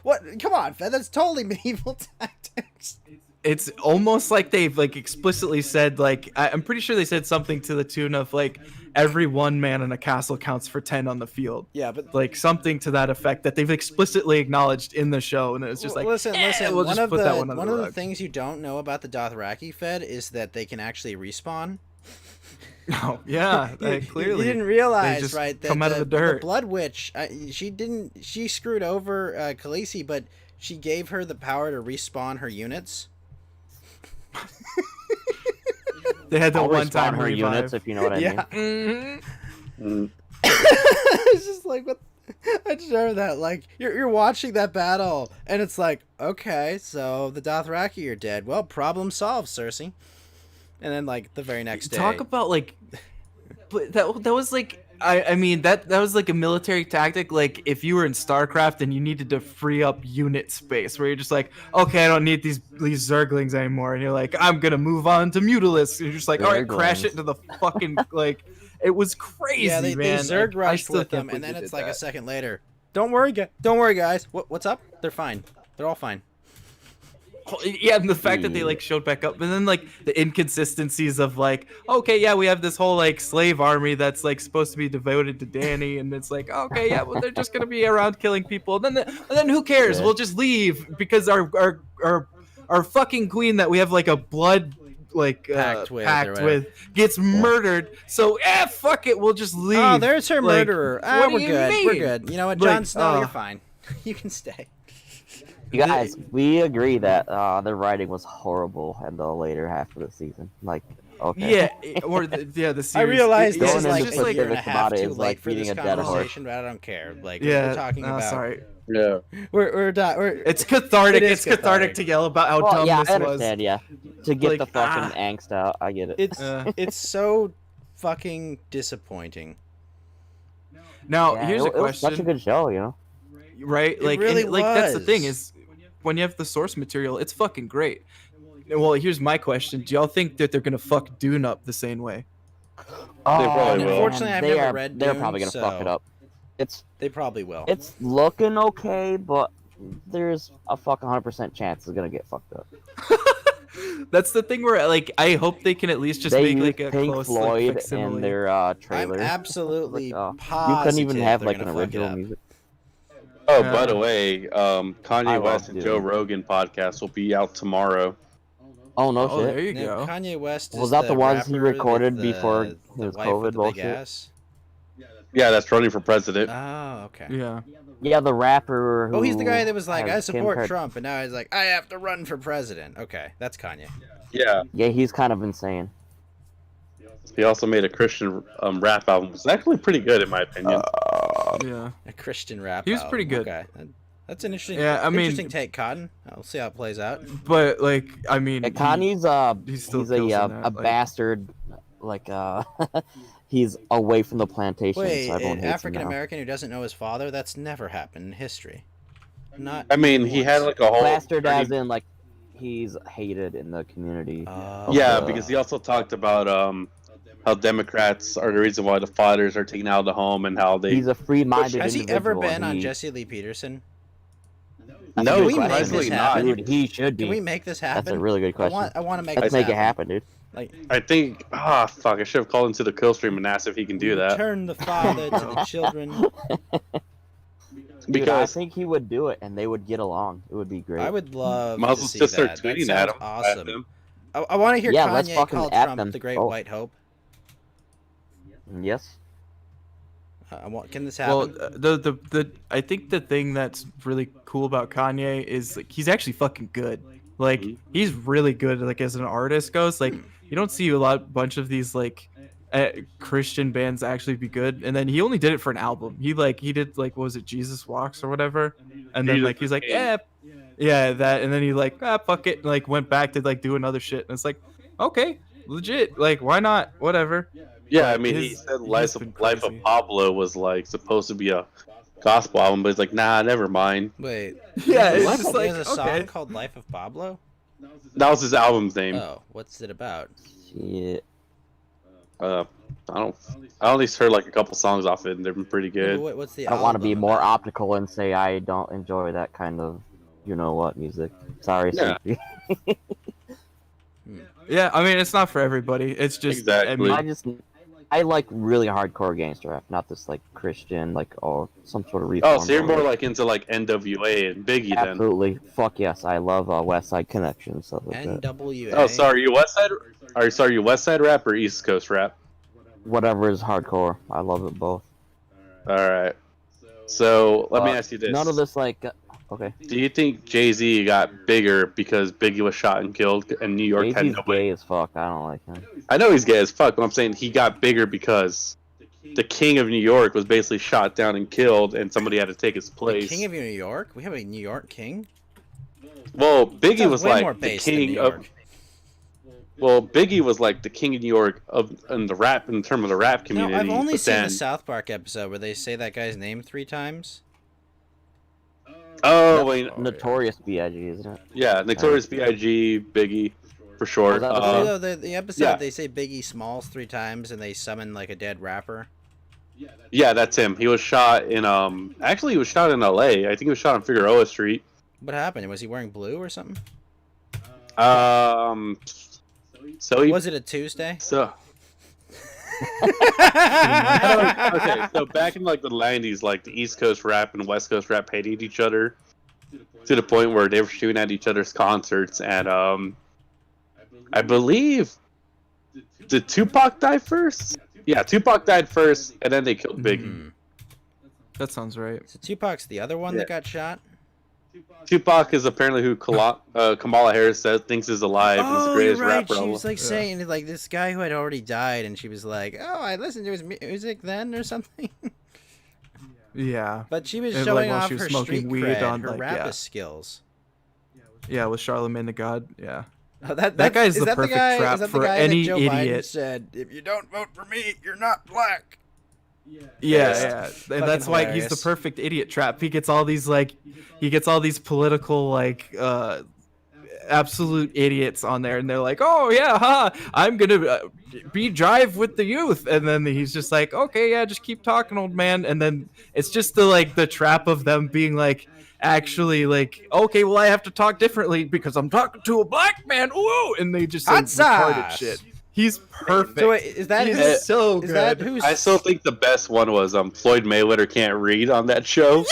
what? Come on, Fed, that's totally medieval tactics. It's almost like they've like explicitly said, like, I'm pretty sure they said something to the tune of like every one man in a castle counts for 10 on the field. Yeah, but like something to that effect that they've explicitly acknowledged in the show, and it's just like, listen. we'll one just of put the that one on one the of the rug. things you don't know about the Dothraki, Fed, is that they can actually respawn. Oh yeah, clearly You didn't realize, just right? That come out of the dirt. Blood Witch, she screwed over Khaleesi, but she gave her the power to respawn her units. They had the I'll one respawn time her revive. units, if you know what I Yeah. mean. Mm. It's just like, what? I just remember that, like, you're watching that battle, and it's like, okay, so the Dothraki are dead. Well, problem solved, Cersei. And then, like, the very next day, Talk about like, but that was like, I mean that was like a military tactic. Like if you were in StarCraft and you needed to free up unit space, where you're just like, okay, I don't need these Zerglings anymore, and you're like, I'm gonna move on to Mutalisks. And you're just like, all right, crash it into the fucking like. It was crazy, yeah, they man. Zerg I rushed still with can't them, and believe then they it's did like that. a second later. Don't worry, guys. What's up? They're fine. They're all fine. Yeah, and the fact that they like showed back up, and then like the inconsistencies of like, okay, yeah, we have this whole like slave army that's like supposed to be devoted to Dany, and it's like, okay, yeah, well they're just gonna be around killing people, and then who cares? Yeah. We'll just leave because our fucking queen that we have like a blood like Pact with or pact whatever. with gets murdered. So fuck it, we'll just leave. Oh, there's her Like, murderer. what do We're you good. mean? We're good. You know what, Like, Jon Snow, you're fine. You can stay. You guys, we agree that the writing was horrible in the later half of the season. Like, okay. Yeah, or the series. I realize It- this it's is Going like into a year and a specifics half about it too is late like for beating this a dead horse. conversation, but I don't care. Like, yeah, we're talking about. sorry. Yeah. We're It's cathartic. It is It's cathartic to yell about how Well, dumb yeah, this I was. understand. Yeah, to get Like, the fucking angst out, I get it. It's Uh. it's so fucking disappointing. Now, Yeah, here's it, a it was question, such a good show, you know. right? It Like, really and, like that's the thing was. is when you have the source material, it's fucking great. Well, here's my question: do y'all think that they're gonna fuck Dune up the same way? probably will. Unfortunately, I've never read They're Dune, probably gonna fuck it so- up. They probably will. It's looking okay, but there's a fucking 100% chance it's gonna get fucked up. That's the thing where, like, I hope they can at least just They make used like a Pink close Floyd like, in facsimile. their I'm trailer. absolutely you positive couldn't even have they're like an gonna fuck it original up. music. Oh, Yeah. by the way, I Kanye love West and Dune. Joe Rogan podcast will be out tomorrow. Oh no Oh, shit! there you Yeah, go. Kanye West Was is that the ones he rapper recorded with the- before the his wife COVID with the big bullshit? ass? Yeah, that's running for president. Oh, okay. Yeah. Yeah, the rapper. Oh, he's the who guy that was like, has I Kim support Kard- Trump, and now he's like, I have to run for president. Okay, that's Kanye. Yeah. Yeah, he's kind of insane. He also made a Christian rap album. It's actually pretty good in my opinion. Yeah. A Christian rap. He was album. pretty good. Okay, that's an interesting. Yeah, I mean- interesting take, Cotton. I'll see how it plays out. But like, I mean, Yeah, Kanye's he still he's kills a in that, like- bastard. Like he's away from the plantation, Wait, so everyone an hates him African now. American who doesn't know his father? That's never happened in history. Not. I mean, he had like a whole. Bastard, as in like he's hated in the community. Oh, Yeah, because he also talked about how Democrats are the reason why the fathers are taken out of the home and how they. He's a free-minded Has he ever individual, been and on he- Jesse Lee Peterson? That's No, a good we make question. this surprisingly happen? not. Dude, he should be. Can we make this happen? That's a really good I question. want to make Let's this make it happen, dude. Like, I think. Fuck! I should have called into the kill stream and asked if he can do that. turn the father to the children. Dude, I Because think he would do it, and they would get along. It would be great. I would love might as to well see just start that. That tweeting sounds at him. awesome. I want to hear Yeah, let's Kanye fucking call at Trump them the Great both. White Hope. Yes. Can this Well, happen? the I think the thing that's really cool about Kanye is like he's actually fucking good. Like Mhm. he's really good. Like as an artist goes, like you don't see a bunch of these like Christian bands actually be good. And then he only did it for an album. He did like what was it, Jesus Walks or whatever, and then Jesus like he's like, King. yeah, that, and then he like fuck it, and like went back to like do another shit, and it's like, okay, legit, like why not, whatever. Yeah, I Like, mean, he his- said he's Life been of, Life of crazy. Pablo was like supposed to be a gospel album, but he's like, nah, never mind. Wait. Yeah, there's it's a- just like, there's a song okay. called "Life of Pablo." That was his album's name. Oh, what's it about? Shit. I only heard like a couple songs off it, and they've been pretty good. What's the? I don't want to be album more about? optical and say I don't enjoy that kind of, you know what, music. Sorry, Yeah. Sophie. Yeah, I mean it's not for everybody. It's just Exactly. I mean, I like really hardcore gangster rap, not this like Christian, like some sort of Oh, reform. so you're more band. like into like NWA and Biggie then? Absolutely. Fuck yes, I love West Side Connection stuff like that. NWA. Oh, sorry, you West Side? Sorry, you West Side rap or East Coast rap? Whatever is hardcore, I love it both. All right. So let me ask you this: None of this like, okay. Do you think Jay-Z got bigger because Biggie was shot and killed, and New York had Jay-Z's nobody? gay as fuck. I don't like him. I know he's gay as fuck, but I'm saying he got bigger because the king of New York was basically shot down and killed, and somebody had to take his The place. King of New York? We have a New York king? Well, Biggie Sounds was way like more the based than king New of. York. Well, Biggie was like the king of New York in the rap, in terms of the rap No, community. I've only but seen then, the South Park episode where they say that guy's name 3 times. Oh wait, Notorious B.I.G. isn't it? yeah, Notorious B.I.G., Biggie, for short. Was that The episode yeah. they say Biggie Smalls 3 times and they summon like a dead rapper. Yeah, that's him. He was shot in Actually, he was shot in L.A. I think he was shot on Figueroa Street. What happened? Was he wearing blue or something? So he Was it a Tuesday? so okay. So back in like the '90s, like the East Coast rap and West Coast rap hated each other to the point where they were shooting at each other's concerts, and I believe did Tupac die first? Yeah, Tupac died first, and then they killed Biggie. Hmm. that sounds right. So Tupac's the other one that got shot? Tupac is apparently who Kamala Harris says thinks is alive. and is the Oh, you're greatest right. rapper. She was like Yeah. saying like this guy who had already died, and she was like, "Oh, I listened to his music then or something." Yeah, But she was And, showing like, while off she was her smoking street weed cred, on, her like, rapist yeah. skills. yeah, with Charlemagne the God. Yeah, Oh, That guy is is the that perfect guy, trap is that for the guy any that Joe Biden idiot. said, "If you don't vote for me, you're not black." yeah, and that's why he's the hilarious. perfect idiot trap. He gets all these political like absolute idiots on there, and they're like, "Oh yeah, I'm gonna be drive with the youth," and then he's just like, "Okay, yeah, just keep talking, old man," and then it's just the trap of them being like, actually like, okay, well I have to talk differently because I'm talking to a black man, ooh, and they just say Hot retarded sauce. shit. He's perfect. So wait, is that He's who's, so is good. that who's? I still think the best one was Floyd Mayweather can't read on that show.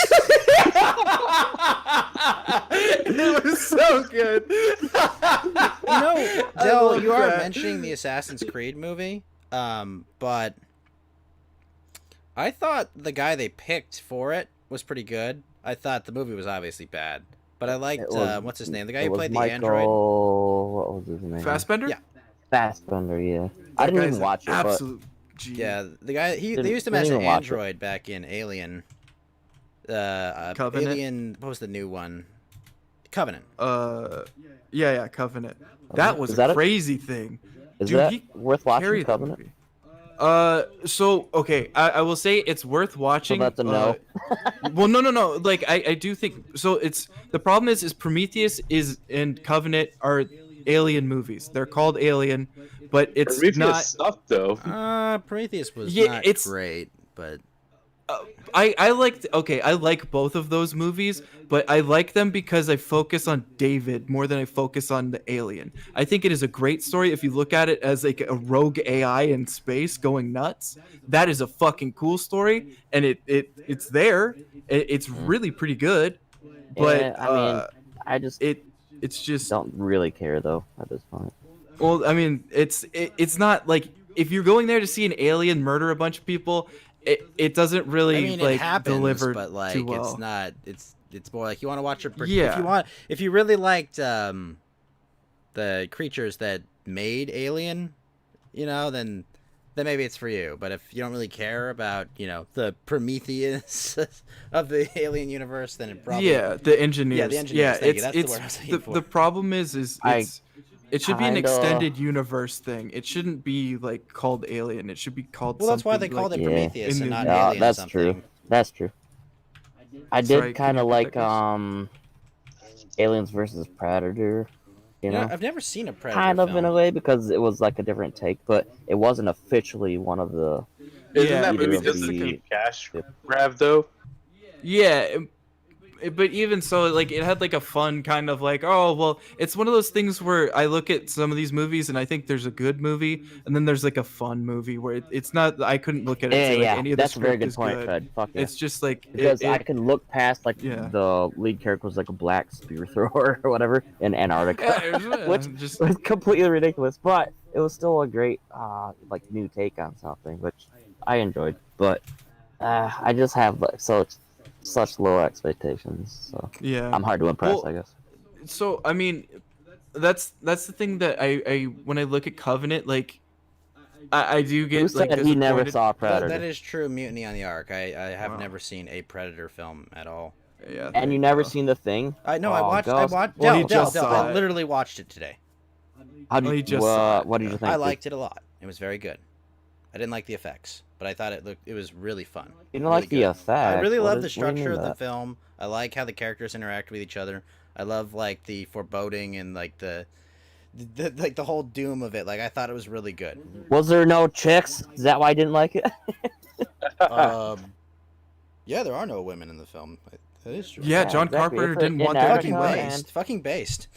It was so good. You know, I Dell, love you are that. mentioning the Assassin's Creed movie, but I thought the guy they picked for it was pretty good. I thought the movie was obviously bad, but I liked It was- what's his name, the guy It who was played Michael, the android. What was his name? Fassbender? Yeah. Fassbender, yeah. I That didn't guy's even watch it, but absolute G. Yeah, the guy they Didn't- used him didn't as an even watch it. android back in Alien. Covenant? Alien. What was the new one? Covenant. Yeah, Covenant. That was Is that a it? crazy thing. is Dude, that he worth Carried watching, that Covenant? movie. So okay, I will say it's worth watching. that's a no. Well, no. Like I do think so. It's the problem is Prometheus is and Covenant are Alien movies. They're called Alien, but it's Prometheus not. sucked though. Prometheus was Yeah, not it's- great, but I like both of those movies, but I like them because I focus on David more than I focus on the alien. I think it is a great story if you look at it as like a rogue AI in space going nuts. That is a fucking cool story, and it's there. It's really pretty good, but Yeah, I mean, I just it's just don't really care though at this point. well, I mean, it's not like if you're going there to see an alien murder a bunch of people, it doesn't really I mean, like it happens, deliver but like too well. it's not. It's more like you want to watch it. Yeah. If you really liked the creatures that made Alien, then maybe it's for you. But if you don't really care about, the Prometheus of the Alien universe, then it probably the engineers. Yeah, the engineers. Thank you. That's the word I was looking for. The problem is it should be an kinda- extended universe thing. It shouldn't be like called Alien. It should be called. Well, that's why they something called like, it Yeah. Prometheus and not Yeah, Alien. that's something. true. That's true. I Sorry, did can kind you of repeat like that, Aliens versus Predator. You know, I've never seen a Predator kind of film. in a way because it was like a different take, but it wasn't officially one of the. Isn't Yeah, that either movie of just a the- cheap cash grab though? Yeah, but even so, like it had like a fun kind of like, oh well, it's one of those things where I look at some of these movies and I think there's a good movie, and then there's like a fun movie where it's not. I couldn't look at it and Yeah, say like yeah, any of the that's a very script good is point, good. Fred. Fuck yeah. It's just like Because I can look past like Yeah. the lead character was like a black spear thrower or whatever in Antarctica, which just was completely ridiculous, but it was still a great like new take on something, which I enjoyed. But I just have like such low expectations, so yeah. I'm hard to impress, Well, I guess. So I mean, that's the thing that I when I look at Covenant, like I do get Who like said he never disappointed. saw That- Predator? that is true. Mutiny on the Ark. I have Wow. never seen a Predator film at all. Yeah, And you never seen The Thing? I know. I Oh, watched. Gus. Well, he Del, just Del, saw I it. literally watched it today. How do Oh, you he just saw it. what did you think? I liked it a lot. It was very good. I didn't like the effects, but I thought it was really fun. You don't really like the good. effect. I really What love the is- what do you structure mean of by the that? film. I like how the characters interact with each other. I love like the foreboding and like the whole doom of it. Like I thought it was really good. Was there no chicks? Is that why I didn't like it? Yeah, there are no women in the film. That is true. Yeah, Yeah, John exactly. Carpenter It's a- didn't in want there to Fucking be America, women. based. Fucking based.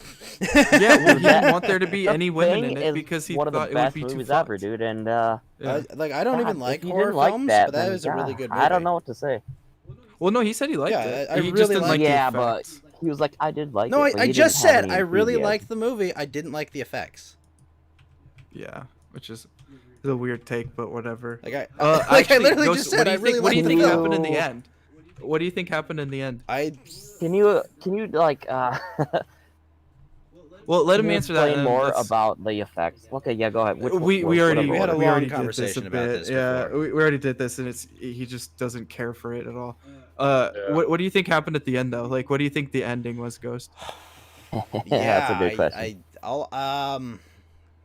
Yeah, well, he That- didn't want there to be The any women Thing in it is because he one of thought the it would best be too movies fucked. ever, dude. And Yeah. Like I don't God, even if like you horror didn't like films, that, but that then was a really God, good movie. I don't know what to say. Well, no, he said he liked Yeah, it. I He really just didn't liked like it. the Yeah, but effects. he was like, I did like No, it. but I he just didn't have said any I really enthusiasm. liked the movie. I didn't like the effects. Yeah, which is a weird take, but whatever. Like I, Like I literally Ghost, just said I really what do you liked think the Can film. happened in the you- end? What do you think happened in the end? I Can you like Well, let can him you answer that. explain and more let's- about the effects? Okay, yeah, go ahead. we already We had a we long already did this a conversation about bit. this Yeah, before. we already did this, and he just doesn't care for it at all. Yeah. What do you think happened at the end though? Like, what do you think the ending was, Ghost? That's a good question.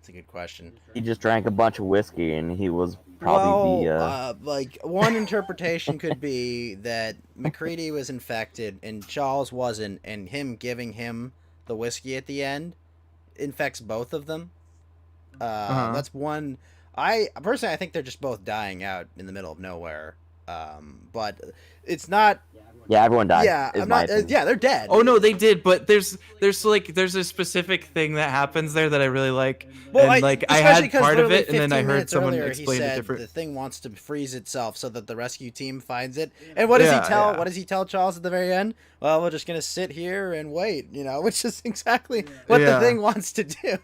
It's a good question. He just drank a bunch of whiskey and he was probably Like one interpretation could be that McCready was infected and Charles wasn't, and him giving him the whiskey at the end infects both of them. That's one. I personally, I think they're just both dying out in the middle of nowhere. But it's not. yeah, everyone died. Yeah, is I'm my not. opinion. Yeah, they're dead. Oh no, they did, but there's a specific thing that happens there that I really like. Well, and I especially had 'cause part of literally it, and then I 15 heard minutes someone earlier, explain he it said different. The thing wants to freeze itself so that the rescue team finds it. And what does Yeah, he tell? yeah. What does he tell Charles at the very end? Well, we're just gonna sit here and wait, which is exactly what Yeah. the thing wants to do.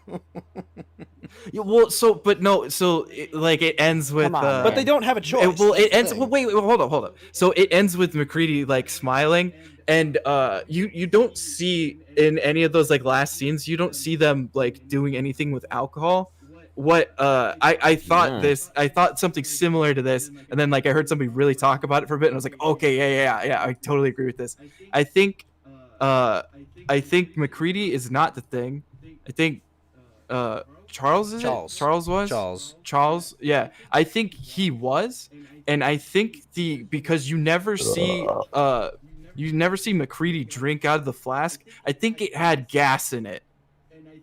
Yeah, well, it ends with. Come on, But they man. don't have a choice. It, well, That's it the ends. thing. Well, wait, hold up. So it ends with McCready like smiling, and you don't see in any of those like last scenes, you don't see them like doing anything with alcohol. What I thought I thought something similar to this, and then like I heard somebody really talk about it for a bit, and I was like, okay, yeah, I totally agree with this. I think McCready is not the thing. I think Charles is Charles. it? Charles was Charles, yeah. I think he was, and I think because you never see McCready drink out of the flask. I think it had gas in it,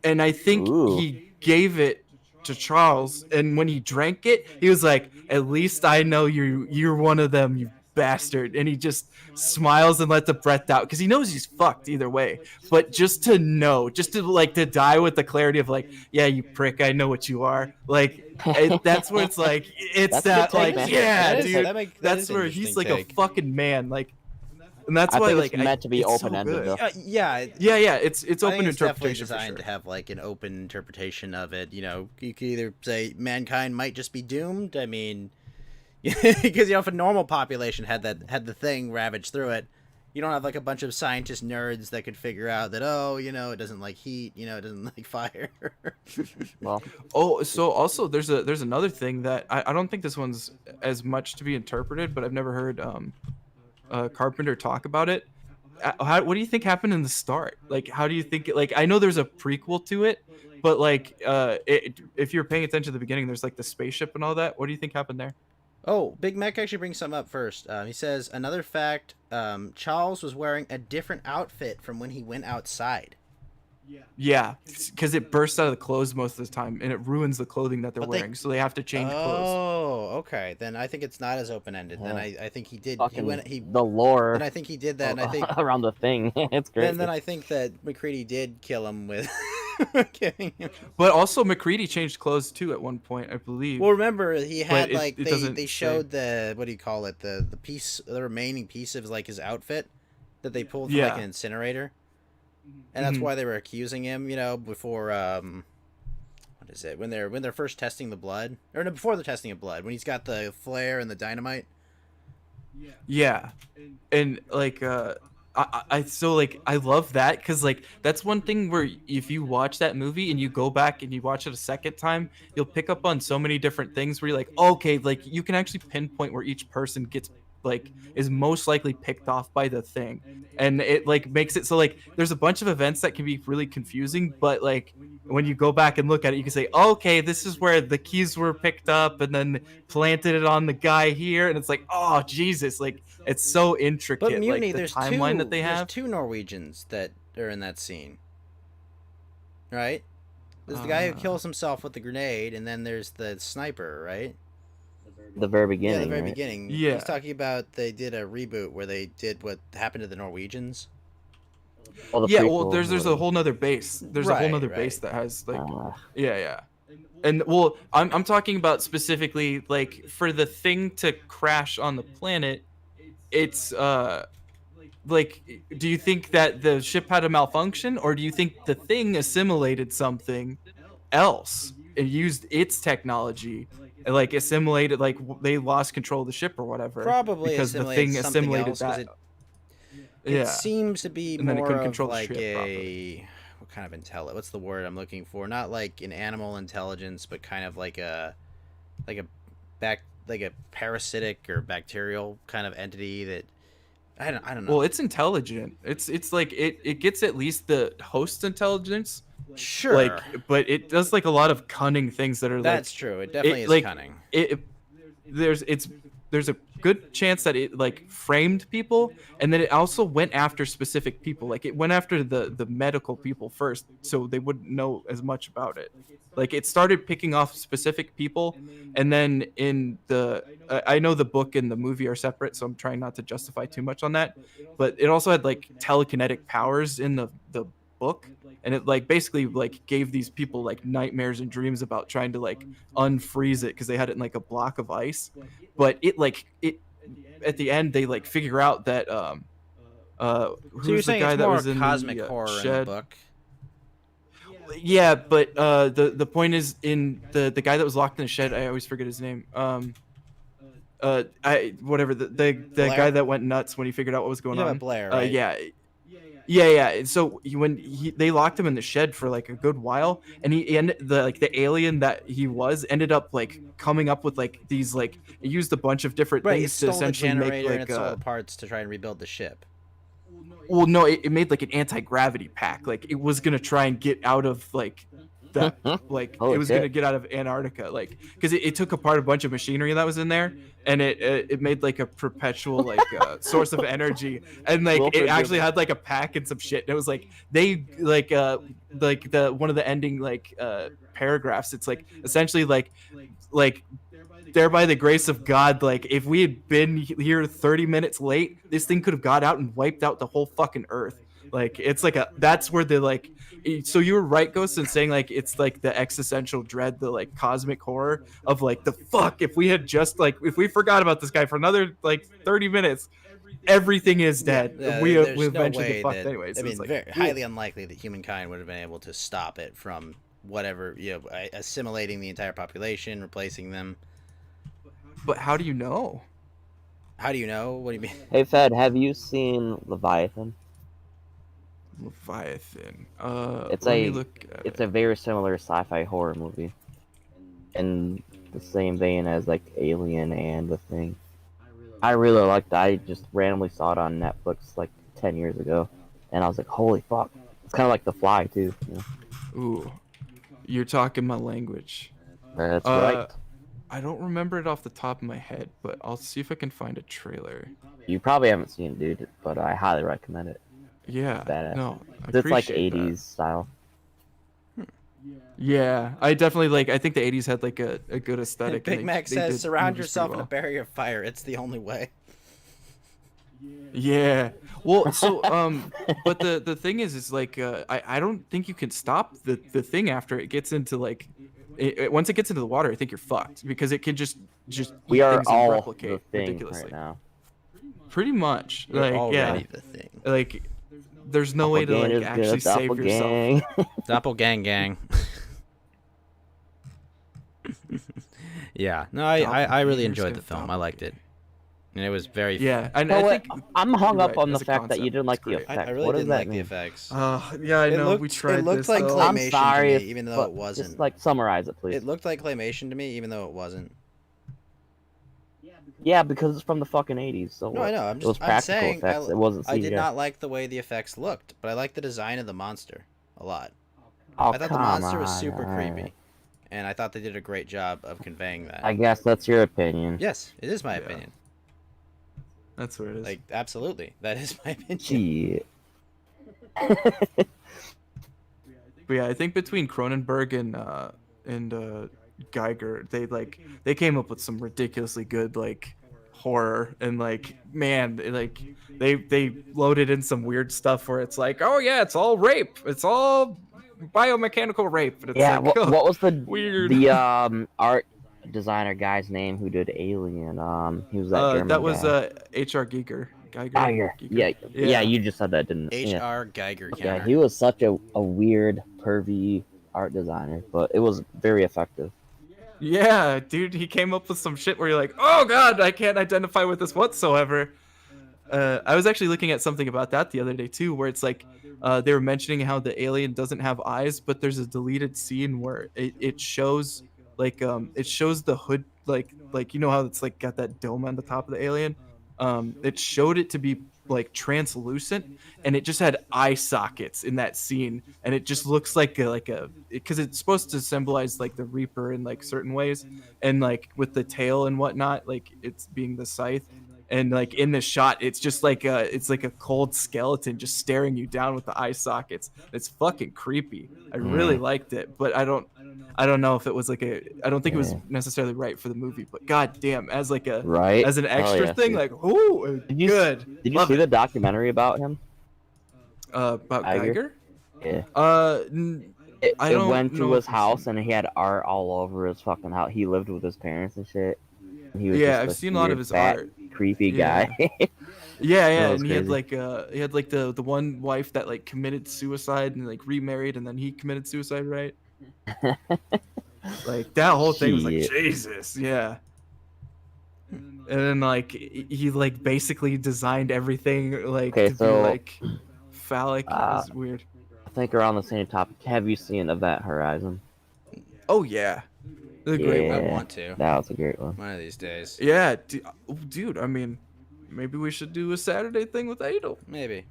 and I think Ooh. he gave it to Charles, and when he drank it, he was like, "At least I know you're one of them, you bastard." And he just smiles and lets the breath out because he knows he's fucked either way. But just to die with the clarity of like, yeah, you prick, I know what you are. Like that's where it's like it's That's a that good take, like man. yeah, That is- dude. that That's is an where he's interesting like take. a fucking man. Like, and that's I why think like it's meant to be it's so open-ended, good. though. Yeah. Yeah, it's I think open it's definitely interpretation for designed sure. to have like an open interpretation of it. You could either say mankind might just be doomed. I mean, because if a normal population had the thing ravage through it, You don't have like a bunch of scientist nerds that could figure out that, oh, you know, it doesn't like heat, you know, it doesn't like fire. Well, Oh, so also there's another thing that I don't think this one's as much to be interpreted, but I've never heard Carpenter talk about it. What do you think happened in the start? Like, how do you think it, like I know there's a prequel to it, but like if you're paying attention to the beginning, there's like the spaceship and all that. What do you think happened there? Oh, Big Mac actually brings something up first. He says, another fact, Charles was wearing a different outfit from when he went outside. Yeah, because it bursts out of the clothes most of the time, and it ruins the clothing that they're But they- wearing, so they have to change clothes. Oh, okay. Then I think it's not as open-ended. Then Yeah. I think he did, fucking he the lore and I think he did that, and I think, around the thing. It's great. and then I think that McCready did kill him with killing him. But also McCready changed clothes too at one point, I believe. Well, remember he had it- like it doesn't they say. showed the, what do you call it, the piece, the remaining piece of like his outfit that they pulled from like Yeah. an incinerator, and that's Mhm. why they were accusing him, you know, before what is it, when they're first testing the blood, or no, before the testing of blood, when he's got the flare and the dynamite. Yeah, and like I so like I love that because like that's one thing where if you watch that movie and you go back and you watch it a second time, you'll pick up on so many different things where you're like, okay, like you can actually pinpoint where each person gets like is most likely picked off by the thing, and it like makes it so like there's a bunch of events that can be really confusing, but like when you go back and look at it, you can say, okay, this is where the keys were picked up and then planted it on the guy here, and it's like, oh Jesus, like it's so intricate. But Mutiny, like the there's timeline two. that they There's have. two Norwegians that are in that scene, right? There's the guy who kills himself with the grenade, and then there's the sniper, right? the very beginning. Yeah, the very right? beginning. Yeah. He's talking about they did a reboot where they did what happened to the Norwegians. Oh, the Yeah, well, prequel there's a was- whole nother base. There's a whole Right, nother right. base that has like Ah. yeah. And well, I'm talking about specifically like for the thing to crash on the planet, it's like do you think that the ship had a malfunction or do you think the thing assimilated something else and used its technology and like assimilated like they lost control of the ship or whatever Probably because the assimilated thing something assimilated else, 'cause that. It Yeah. seems to be And then it more couldn't of control the like ship a properly. what kind of intelligence? What's the word I'm looking for? Not like an animal intelligence, but kind of like a like a parasitic or bacterial kind of entity that I don't know. Well, it's intelligent. It's like it gets at least the host intelligence. Sure, Like, but it does like a lot of cunning things that are that's like true. It definitely is like, cunning. there's a good chance that it like framed people and then it also went after specific people. Like it went after the medical people first so they wouldn't know as much about it. Like it started picking off specific people and then in the I know the book and the movie are separate, so I'm trying not to justify too much on that, but it also had like telekinetic powers in the book, and it like basically like gave these people like nightmares and dreams about trying to like unfreeze it because they had it in like a block of ice. But it like it at the end they like figure out that So who's you're the saying guy it's that more was in cosmic the horror in the shed. book? Yeah, but the point is in the guy that was locked in the shed, I always forget his name. I whatever the Blair? guy that went nuts when he figured out what was going You know on. about Blair, right? Yeah. And so they locked him in the shed for like a good while, and he ended the alien that he was ended up like coming up with like these like it used a bunch of different Right, it things to stole the essentially make generator and like it stole the parts to try and rebuild the ship. well no it made like an anti-gravity pack. Like it was gonna try and get out of like that like Holy it was shit. gonna get out of Antarctica, like because it took apart a bunch of machinery that was in there, and it made like a perpetual like source of energy, and like Wilfred it actually Brimley. had like a pack and some shit, and it was like they like the one of the ending like paragraphs, it's like essentially like there by the grace of God, like if we had been here 30 minutes late, this thing could have got out and wiped out the whole fucking earth. Like it's like that's where the like so you were right, Ghost, in saying like it's like the existential dread, the like cosmic horror of like the fuck if we had just like if we forgot about this guy for another like 30 minutes, everything is dead. Yeah, we there's eventually no way get fucked that, anyways. I So mean, it's like, very highly unlikely that humankind would have been able to stop it from whatever, assimilating the entire population, replacing them. but how do you know? How do you know? What do you mean? Hey Fed, have you seen Leviathan? Leviathan. It's Let me a look at it's it. a very similar sci-fi horror movie, in the same vein as like Alien and The Thing. I really liked it. I just randomly saw it on Netflix like 10 years ago, and I was like, holy fuck! It's kind of like The Fly too. You know? Ooh, you're talking my language. That's Uh, right. I don't remember it off the top of my head, but I'll see if I can find a trailer. You probably haven't seen it, dude, but I highly recommend it. Yeah, Badass. no, I It's like appreciate 80s that. style. Yeah, I definitely like. I think the '80s had like a good aesthetic. and Big Mac they says, did "Surround movies yourself pretty in a well. barrier of fire. It's the only way." Yeah. Well, so but the thing is like I don't think you can stop the thing after it gets into like once it gets into the water. I think you're fucked because it can just We eat are things and all replicate the thing ridiculously. right now. Pretty much. We're Like already yeah. the thing. Like there's no way to Doppelgang like is actually good, save yourself. doppelgang. Doppelgang gang. Yeah, no, I really enjoyed the film. I liked it, and it was very. Yeah, and Oh, I wait, think I'm hung you're up right, on the as a fact that you concept, didn't like it's the great. effects. I really What does didn't that like the mean? effects. Yeah, I It know. looked, We tried it looked this, like though. I'm claymation sorry, to me, even though but it wasn't. just like summarize it, please. It looked like claymation to me, even though it wasn't. Yeah, because it's from the fucking 80s. So No, what? I know. It was I'm practical saying effects. It wasn't CGI. I did not like the way the effects looked, but I liked the design of the monster a lot. Oh, I thought the come monster was on, super alright. creepy, and I thought they did a great job of conveying that. I guess that's your opinion. Yes, it is my Yeah. opinion. That's where it is. Like, absolutely, that is my opinion. Shit. But yeah, I think between Cronenberg and Geiger, they came up with some ridiculously good like horror and like man, like they loaded in some weird stuff where it's like, oh yeah, it's all rape, it's all biomechanical rape, and it's Yeah, like, what was the weird. art designer guy's name who did Alien? He was that German that was guy. H.R. Geiger. Geiger. Yeah, you just said that, didn't you? Yeah. H.R. Geiger Yeah, counter. he was such a weird, pervy art designer, but it was very effective. Yeah, dude, he came up with some shit where you're like, oh god, I can't identify with this whatsoever. I was actually looking at something about that the other day too, where it's like they were mentioning how the alien doesn't have eyes, but there's a deleted scene where it shows like it shows the hood like you know how it's like got that dome on the top of the alien. It showed it to be like translucent, and it just had eye sockets in that scene, and it just looks like a because it's supposed to symbolize like the Reaper in like certain ways, and like with the tail and whatnot, like it's being the scythe. And like in the shot, it's just like it's like a cold skeleton just staring you down with the eye sockets. It's fucking creepy. I really liked it, but I don't know if it was like I don't think it was necessarily right for the movie. But goddamn, as like a Right? as an Hell extra yeah, thing, dude. like ooh, Did you good. Did you Love see it. the documentary about him? About Geiger? Geiger? Yeah. It I don't went know to his if I've house seen and he had art all over his fucking house. He lived with his parents and shit. And he was Yeah, just I've this seen a lot of weird, his fat, art. creepy Yeah. guy. Yeah, That was and he had crazy. like the one wife that like committed suicide and like remarried, and then he committed suicide, right? Like that whole thing was like Shit. Jesus, yeah. And then like he like basically designed everything like Okay, to be so, like phallic. It was weird. I think around the same topic. Have you seen Event Horizon? Oh yeah, the great Yeah. one. I want to. That was a great one. One of these days. Yeah, dude. I mean, maybe we should do a Saturday thing with Adel. Maybe.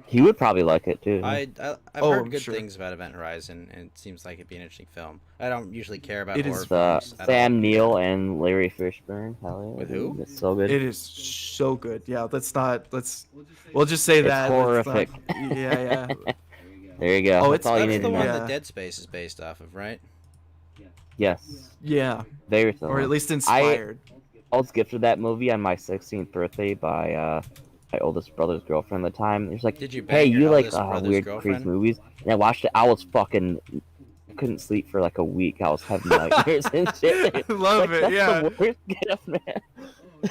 He would probably like it too. I've Oh, heard I'm good sure. things about Event Horizon, and it seems like it'd be an interesting film. I don't usually care about It horror is, films. at all. Sam Neill and Larry Fishburne. Hell yeah. With who? It's so good. It is so good. Yeah, we'll just say It's that. let's not- horrific. yeah. There you go. Oh, That's it's- all you That's need the to one know. Yeah. that Dead Space is based off of, right? Yes. Yeah, Very similar. or at least inspired. I was gifted that movie on my 16th birthday by my oldest brother's girlfriend at the time. It was like, Did you hey, bang your you like oldest brother's weird, girlfriend? crazy movies? And I watched it. I was fucking couldn't sleep for like a week. I was having nightmares and shit. Love Like, it. that's Yeah. the worst gift, man.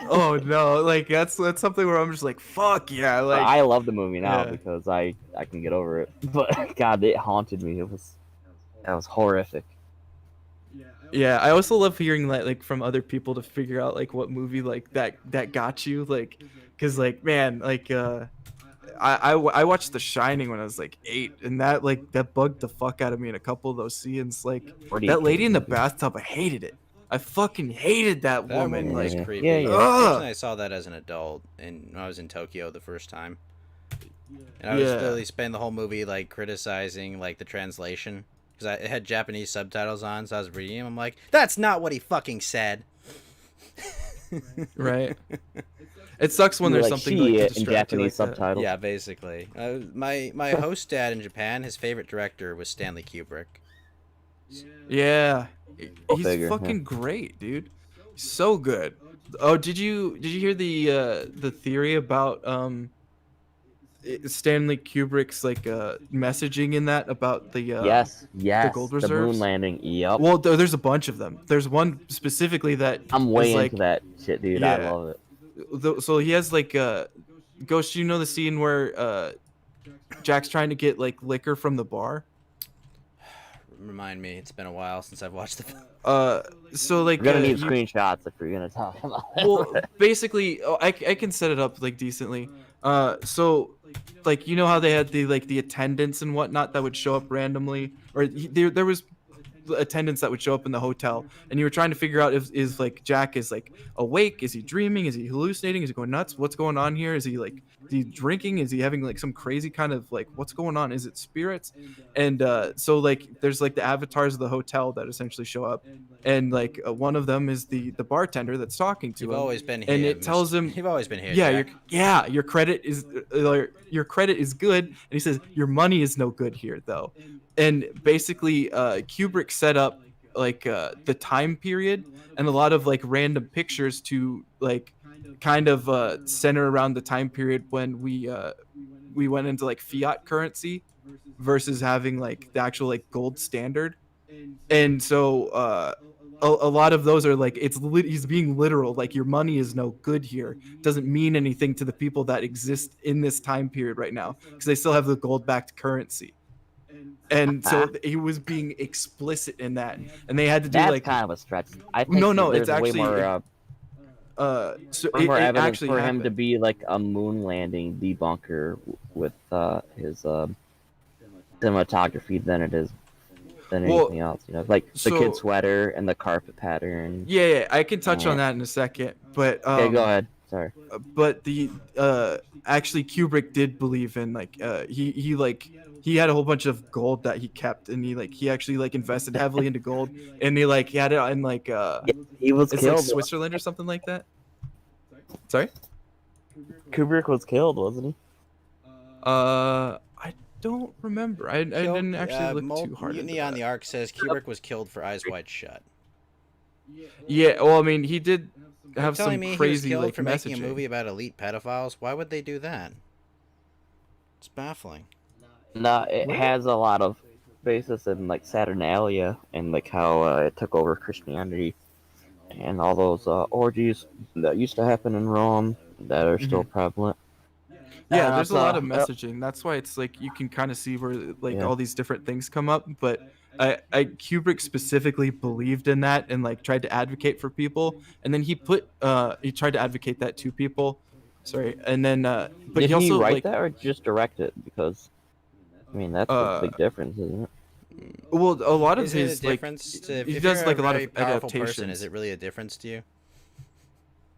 Oh no, like that's something where I'm just like, fuck yeah, like I love the movie now Yeah. because I can get over it. But God, it haunted me. That was horrific. Yeah, I also love hearing that like from other people to figure out like what movie like that got you like, cause like man like I watched The Shining when I was like 8, and that like that bugged the fuck out of me in a couple of those scenes. Like Or do you that lady in the kidding me? bathtub, I hated it. I fucking hated that That woman. movie was Like, creepy. Yeah, yeah. Fortunately, ugh. I saw that as an adult, and when I was in Tokyo the first time. And I was Yeah. literally spending the whole movie like criticizing like the translation because it had Japanese subtitles on, so I was reading them. I'm like, that's not what he fucking said. Right. It sucks when You're there's like, something "She like to it," in distract you Japanese like that. subtitles. Yeah, basically. My host dad in Japan, his favorite director was Stanley Kubrick. Yeah. Go He's figure, fucking great, dude. So good. Oh, did you hear the theory about Stanley Kubrick's like messaging in that about the Yes, yes. gold The moon reserves? landing. Yep. Well, there's a bunch of them. There's one specifically that I'm way is like, into that shit, dude. I yeah. love it. So he has like Ghost, you know the scene where Jack's trying to get like liquor from the bar? Remind me, it's been a while since I've watched the film. So like We're gonna need he- screenshots if we're gonna talk about it. well, basically, I can set it up like decently. So like you know how they had the attendants and whatnot that would show up randomly, or there was attendants that would show up in the hotel, and you were trying to figure out if is like Jack is like awake, is he dreaming, is he hallucinating, is he going nuts, what's going on here, is he drinking, is he having like some crazy kind of like what's going on, is it spirits? And so like there's like the avatars of the hotel that essentially show up, and like one of them is the bartender that's talking to You've him, always been here. and it tells him, You've always been here. yeah, Jack. your credit is good, and he says your money is no good here though. And basically Kubrick set up like the time period and a lot of like random pictures to like kind of center around the time period when we went into like fiat currency versus having like the actual like gold standard. And so a lot of those are like he's being literal, like your money is no good here, doesn't mean anything to the people that exist in this time period right now because they still have the gold backed currency. And so he was being explicit in that, and they had to do That's like kind of a stretch. I think no, there's it's way actually more, so way more it evidence actually for him happened. to be like a moon landing debunker with his cinematography than it is than Well, anything else. You know, like the so- kid sweater and the carpet pattern. Yeah, I can touch on Yeah. that in a second, but Okay, go ahead. Sorry. but the actually Kubrick did believe in like he had a whole bunch of gold that he kept, and he actually like invested heavily into gold, and he had it in like He was it's killed. like Switzerland or something like that. Sorry. Kubrick was killed, wasn't he? I don't remember. I didn't actually look too hard. Mutiny Into on that. the Ark says Kubrick was killed for Eyes Wide Shut. Yeah, well, I mean, he did You're have telling some me he was crazy killed like for making a messaging. movie about elite pedophiles? Why would they do that? It's baffling. No, it has a lot of basis in like Saturnalia and like how it took over Christianity and all those orgies that used to happen in Rome that are still prevalent. Yeah, And there's a that's, lot of messaging. That's why it's like you can kind of see where like Yeah. all these different things come up. But Kubrick specifically believed in that and like tried to advocate for people, and then he tried to advocate that to people. Sorry, and then but Did he also write like that or just direct it? Because I mean that's a big difference, isn't it? well a lot of Is it his a like difference to, he if does you're like a lot very of powerful adaptations. person, is it really a difference to you?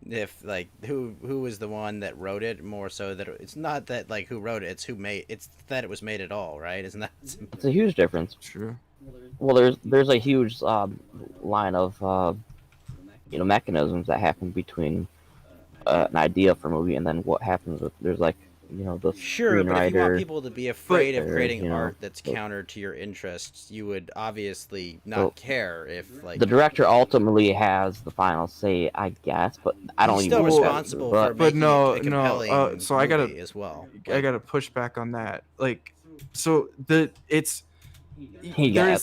If like who was the one that wrote it, more so that it's not that like who wrote it, it's that it was made at all, right? Isn't that It's a huge difference. True. Well, there's a huge line of mechanisms that happen between an idea for a movie and then what happens with there's like the Sure, but if you want screenwriter. people to be afraid of Or, creating you know, art that's the- counter to your interests, you would obviously not Well, care if like The director ultimately has the final say, I guess, but I don't he's even. still Well, responsible but- for but making no, a compelling no, so I gotta- movie as well. I gotta push back on that. Like, so there's Epstein.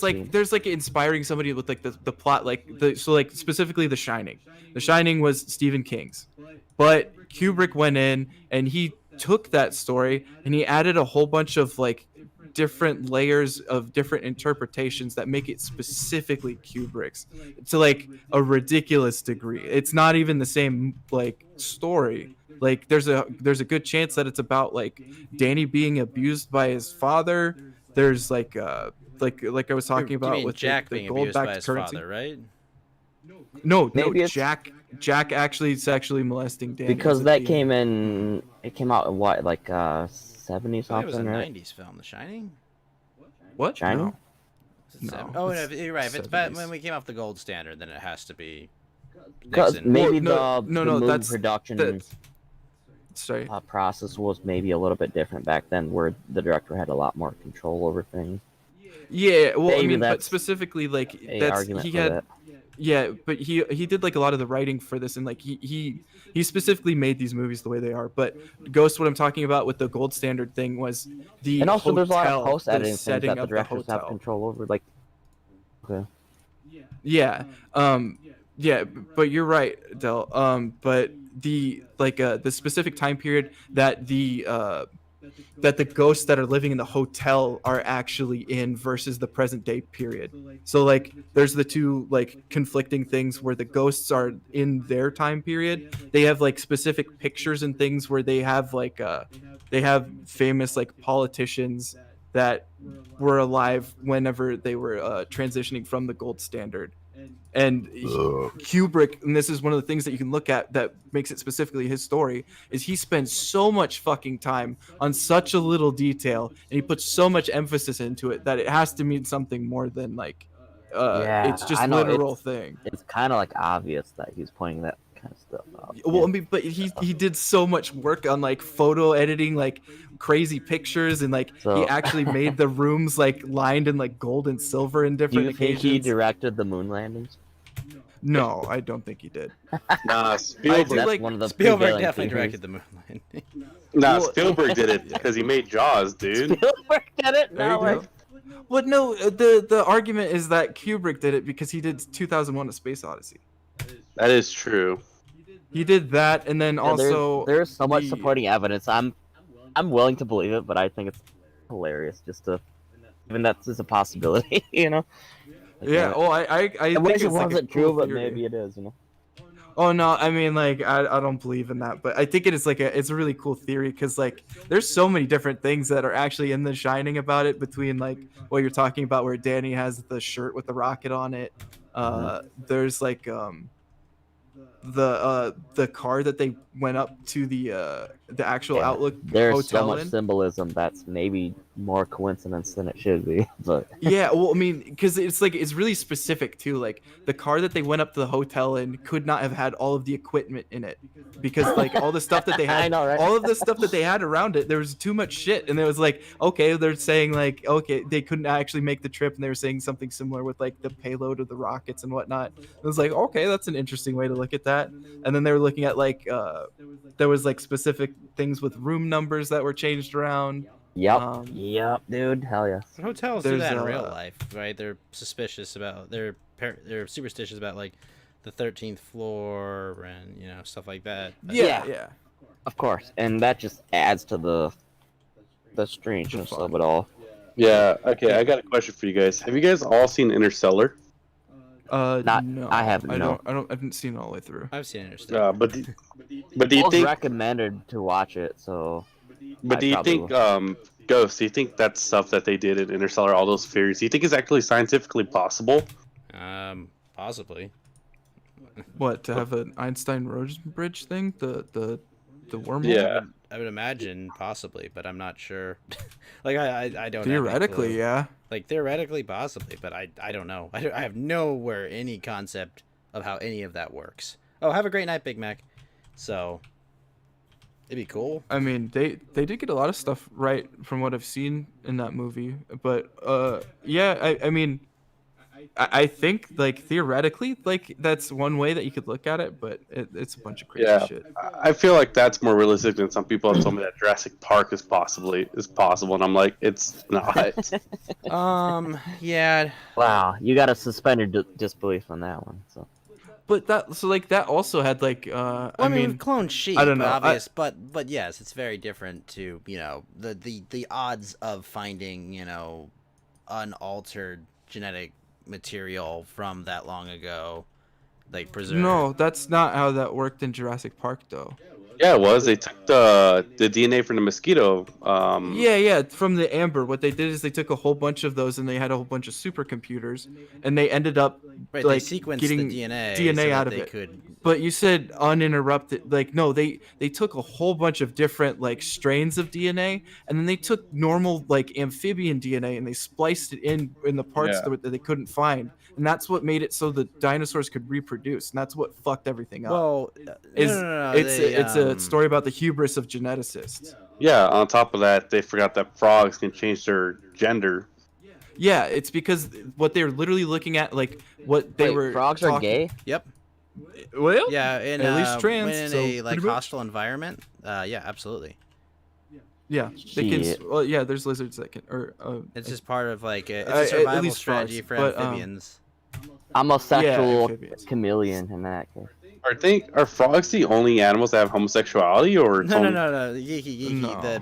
like there's like inspiring somebody with like the plot like like specifically The Shining. The Shining was Stephen King's, but Kubrick went in and he took that story and he added a whole bunch of like different layers of different interpretations that make it specifically Kubrick's to like a ridiculous degree. It's not even the same like story. Like there's a good chance that it's about like Danny being abused by his father. There's like I was talking You about mean with Jack the being gold abused by backed his currency. father, right? No, Maybe it's- Jack actually sexually molesting Danny. Because at that the came end. it came out in what, like 70 I thought it was a something, right? '90s film, The Shining. What? Shining? No. Is it No, seven- Oh, no, it's you're right. If it's back 70s. when we came off the gold standard, then it has to be. Because Nixon. maybe Well, the no, movie that's- production Sorry. process was maybe a little bit different back then, where the director had a lot more control over things. Yeah, well, I Maybe mean, but that's specifically, like A that's argument he for had. that. Yeah, but he did like a lot of the writing for this, and like he specifically made these movies the way they are. But Ghost, what I'm talking about with the gold standard thing was the And also, there's a lot of hotel, post editing the things setting that the of the directors have hotel. control over. Like, okay, Yeah, yeah, but you're right, Del. But the the specific time period that the ghosts that are living in the hotel are actually in versus the present day period. So like there's the two like conflicting things where the ghosts are in their time period. They have like specific pictures and things where they have like they have famous like politicians that were alive whenever they were transitioning from the gold standard. And Kubrick, and this is one of the things that you can look at that makes it specifically his story, is he spends so much fucking time on such a little detail, and he puts so much emphasis into it that it has to mean something more than like Yeah, it's just I know, literal thing. it's kind of like obvious that he's pointing that kind of stuff out. Well, I mean, but he did so much work on like photo editing, like crazy pictures, and like So- he actually made the rooms like lined in like gold and silver in Do different you think occasions. he directed the moon landings? No, I don't think he did. Nah, do Spielberg. That's like- one of the Spielberg prevailing definitely theories. directed the moon landing. Nah, Well- Spielberg did it because he made Jaws, dude. Spielberg did it. There No you way. go. Well, no, the argument is that Kubrick did it because he did 2001: A Space Odyssey. That is true. He did that, and then Yeah, also there's so much the- supporting evidence. I'm willing to believe it, but I think it's hilarious just to even that's just a possibility, you know. Like, yeah. Well, I I think wish it's it like a wasn't cool true, but theory. maybe it is, you know. Oh no, I mean like I don't believe in that, but I think it is like it's a really cool theory because like there's so many different things that are actually in The Shining about it, between like what you're talking about where Danny has the shirt with the rocket on it. There's like the car that they went up to the actual Yeah, Outlook There's so hotel much in. symbolism that's maybe more coincidence than it should be, but Yeah, well, I mean, because it's like it's really specific too. Like the car that they went up to the hotel in could not have had all of the equipment in it, because like all the stuff that they had, I know, right? all of the stuff that they had around it, there was too much shit, and it was like, okay, they're saying like, okay, they couldn't actually make the trip, and they were saying something similar with like the payload of the rockets and whatnot. It was like, okay, that's an interesting way to look at that. And then they were looking at like, there was like specific things with room numbers that were changed around. yep, dude, hell yeah. Hotels do There's, that in real uh, life, right? They're suspicious about they're superstitious about like the 13th floor and stuff like that. But- Yeah. Of course, and that just adds to the strangeness of it all. Yeah. Okay, I got a question for you guys. Have you guys all seen Interstellar? No, I haven't, no. I haven't seen it all the way through. I've seen Interstellar. But do you Paul's think? recommended to watch it, so But do you probably think, Ghost? Do you think that stuff that they did in Interstellar, all those theories, do you think is actually scientifically possible? Possibly. What, to have an Einstein-Rosen bridge thing? The wormhole? Yeah. I would imagine possibly, but I'm not sure. Like I don't have any Theoretically, clue. yeah. Like theoretically possibly, but I don't know. I have nowhere any concept of how any of that works. Oh, have a great night, Big Mac. So it'd be cool. I mean, they did get a lot of stuff right from what I've seen in that movie, but yeah, I mean, I think like theoretically, like that's one way that you could look at it, but it's a bunch of crazy Yeah. shit. I feel like that's more realistic than some people have told me that Jurassic Park is possible, and I'm like, it's not. Yeah. wow, you gotta suspend your disbelief on that one. So But that also had like Well, I we've mean cloned sheep, I don't know. obvious, but yes, it's very different to the odds of finding unaltered genetic material from that long ago, like preserved. no, that's not how that worked in Jurassic Park though. Yeah, it was. They took the DNA from the mosquito. Yeah, from the amber. What they did is they took a whole bunch of those and they had a whole bunch of supercomputers, and they ended up Right, like they sequenced getting the DNA, DNA so out that of they it. could. But you said uninterrupted. Like no, they took a whole bunch of different like strains of DNA, and then they took normal like amphibian DNA and they spliced it in the parts Yeah. that they couldn't find, and that's what made it so the dinosaurs could reproduce, and that's what fucked everything up. Well, It's a story about the hubris of geneticists. Yeah. On top of that, they forgot that frogs can change their gender. Yeah, it's because what they're literally looking at, like what they Wait, were. frogs are gay? Yep. Well, Yeah, in at least trans, when in so a like pretty much. hostile environment. Yeah, absolutely. Yeah, they can. Shit. Well, yeah, there's lizards that can, or It's just part of like it's at a survival least strategy frogs, for but, amphibians. I'm a sexual amphibians. chameleon in that case. Are frogs the only animals that have homosexuality, or it's No, only... Geeky. No.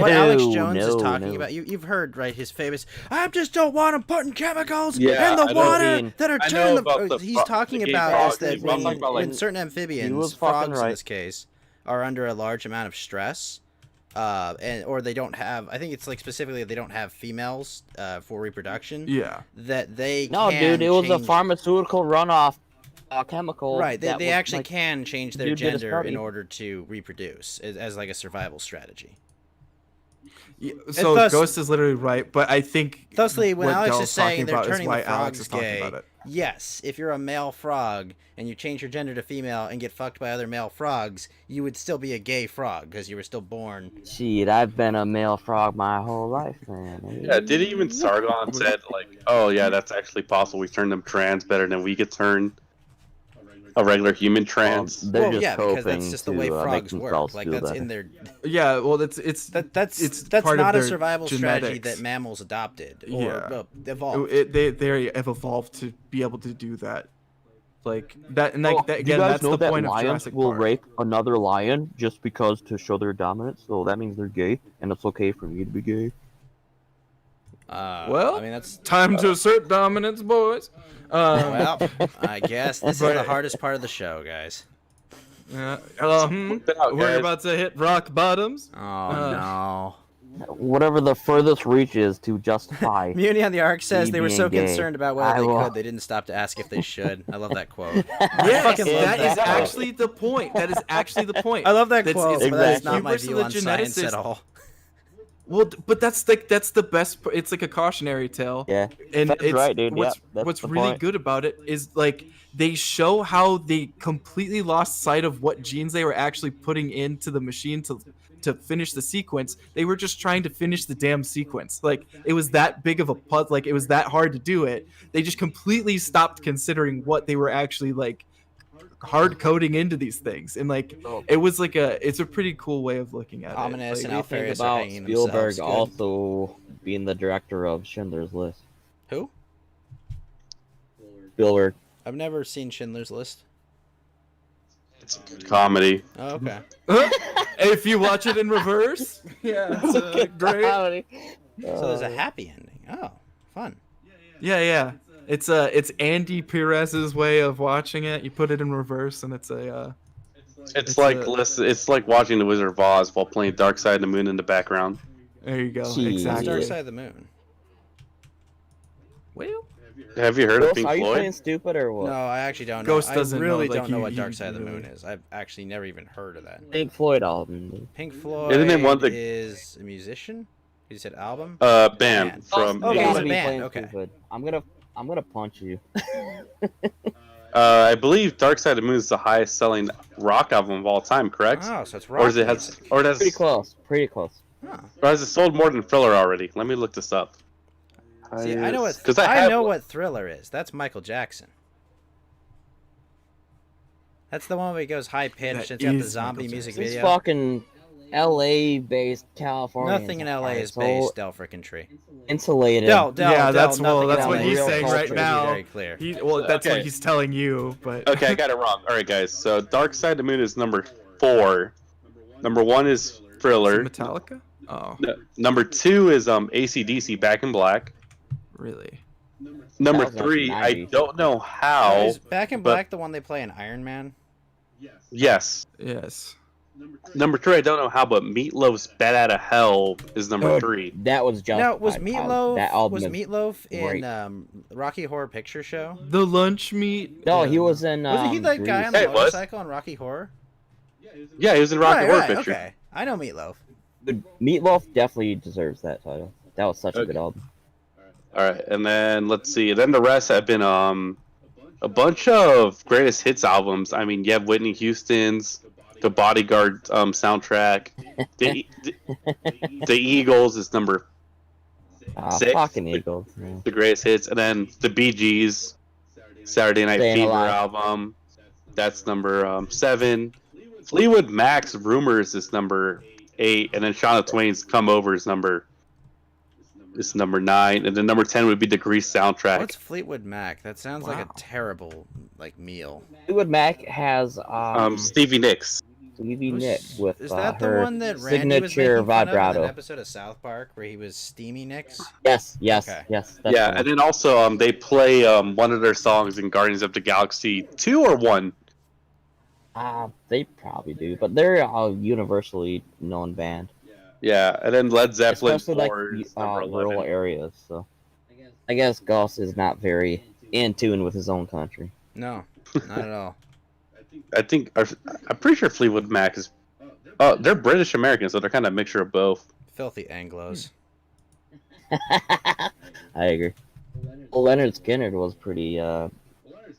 What Alex No, Jones is no, talking no. about, you've heard, right? His famous, I just don't want them putting chemicals Yeah, in the I know. water I mean, that are I know turning about the he's fro- talking the gay about frogs. is that He's talking about, when like- certain He amphibians, was fucking frogs in right. this case, are under a large amount of stress, or they don't have, I think it's like specifically they don't have females for reproduction, yeah. that they No, can dude, it was a change- pharmaceutical runoff chemical. Right, they that was, actually like, can change their dude did a gender study. in order to reproduce as like a survival strategy. Yeah, so thus- Ghost is literally right, but I think Thusly, when what Alex Dell's is saying talking they're about is turning why the Alex frogs is talking gay, about it. yes, if you're a male frog and you change your gender to female and get fucked by other male frogs, you would still be a gay frog because you were still born. Shit, I've been a male frog my whole life, man. Yeah, did even Sargon said like, oh yeah, that's actually possible. We turn them trans better than we could turn a regular human trans. They're well, just yeah, because that's hoping just the way to, make frogs work. themselves Like feel that's better. in their Yeah, well, it's that's part of not a their survival strategy genetics. that mammals adopted or Yeah. evolved. They have evolved to be able to do that, like that, and like Well, that you again. guys That's know the that point of lions Jurassic will Park. rape another lion just because to show their dominance. So that means they're gay, and it's okay for me to be gay. Well, I mean that's Time to assert dominance, boys. well, I guess this is the But- hardest part of the show, guys. Yeah, Work that out, we're guys. about to hit rock bottoms. Oh no. Whatever the furthest reach is to justify. Muni on the Ark says Me they were being so gay. concerned about whether I they will- could, they didn't stop to ask if they should. I love that quote. Yes, fucking love that is that. actually the point. That is actually the point. I love that That's- quote, it's but that is exactly. not my hubris of view the on science at geneticist. all. Well, but that's the best. It's like a cautionary tale. Yeah, and that's it's right, dude. what's Yep, that's what's the really point. good about it is like they show how they completely lost sight of what genes they were actually putting into the machine to finish the sequence. They were just trying to finish the damn sequence. Like it was that big of a puzzle. Like it was that hard to do it. They just completely stopped considering what they were actually like hard coding into these things, and like it was like it's a pretty cool way of looking at Ominous it. and Like, What do you think Alfarius are about hanging Spielberg themselves. Good. also being the director of Schindler's List? Who? Spielberg. I've never seen Schindler's List. It's a good comedy. Oh, okay. if you watch it in reverse, yeah, it's great. So there's a happy ending. Oh, fun. Yeah. It's Andy Perez's way of watching it. You put it in reverse, and it's a It's like a- it's like watching The Wizard of Oz while playing Dark Side of the Moon in the background. there you go. Jeez. It's Exactly. Dark Side of the Moon. Well, Have you heard of Ghost, Pink are you Floyd? playing stupid or what? No, I actually don't know. Ghost I doesn't know, really like, don't know he- what he Dark Side of the really- Moon is. I've actually never even heard of that. Pink Floyd album. Dude. Pink Floyd Isn't it one of the- is a musician? You said album? Band Band. from. Oh, You he's gotta a be band, playing okay. stupid. I'm gonna punch you. I believe Dark Side of the Moon is the highest selling rock album of all time. Correct? Oh, so it's rock Or is it music. Pretty close. Pretty close. Huh. or has it sold more than Thriller already? Let me look this up. See, I know what 'Cause I I have- know what Thriller is. That's Michael Jackson. That's the one where he goes high pitched. That It's got the is zombie Michael music This video. fucking LA-based California. Nothing in LA is so based, Del frickin' Tree. insulated. Del, Yeah, that's nothing that's in what LA he's is saying based, right to be now. Very clear. That's Okay. what he's telling you, but Okay, I got it wrong. All right, guys. So Dark Side of the Moon is number 4. Number 1 is Is it Thriller. Metallica? Oh, Number 2 is AC/DC Back in Black. really? Number That was 3, I 1990. don't know So how. is Back in but- Black the one they play in Iron Man? Yes. Yes. Number 3, I don't know how, but Meatloaf's Bat Out of Hell is number Dude, 3. That was just. No, was Meatloaf That album was is Meatloaf great. in Rocky Horror Picture Show? The lunch meat. No, he was in. Wasn't he that guy on Yeah, the it was. motorcycle in Rocky Horror? Yeah, he was in Rocky Horror right, Picture. okay. I know Meatloaf. Dude, Meatloaf definitely deserves that title. That was such a Okay. good album. All right, and then let's see. Then the rest have been a bunch of greatest hits albums. I mean, you have Whitney Houston's The Bodyguard soundtrack. The Eagles is number Six. Fucking Eagles. Man. the greatest hits, and then the Bee Gees Saturday Night Staying Fever Alive. album. That's number 7. Fleetwood Mac's Rumors is number 8, and then Shania Twain's Come Over is number 9, and then number 10 would be the Grease soundtrack. What's Fleetwood Mac? That sounds like Wow. a terrible meal. Fleetwood Mac has Stevie Nicks. Stevie Who's- Nicks with Is that the her one that Randy was signature making fun of in vibrato. an episode of South Park where he was Steamy Nicks? Yes. Okay. That's Yeah, the and then also they play one of their songs in Guardians of the Galaxy 2 or 1. one. They probably do, but they're a universally known band, Yeah, and then Led Zeppelin especially 4 like is number 11. rural areas. So, I guess Goss is not very in tune with his own country. No, not at all. I'm pretty sure Fleetwood Mac is. Oh, they're British American, so they're kind of a mixture of both. Filthy Anglos. I agree. Well, Leonard Skinner was pretty. Well,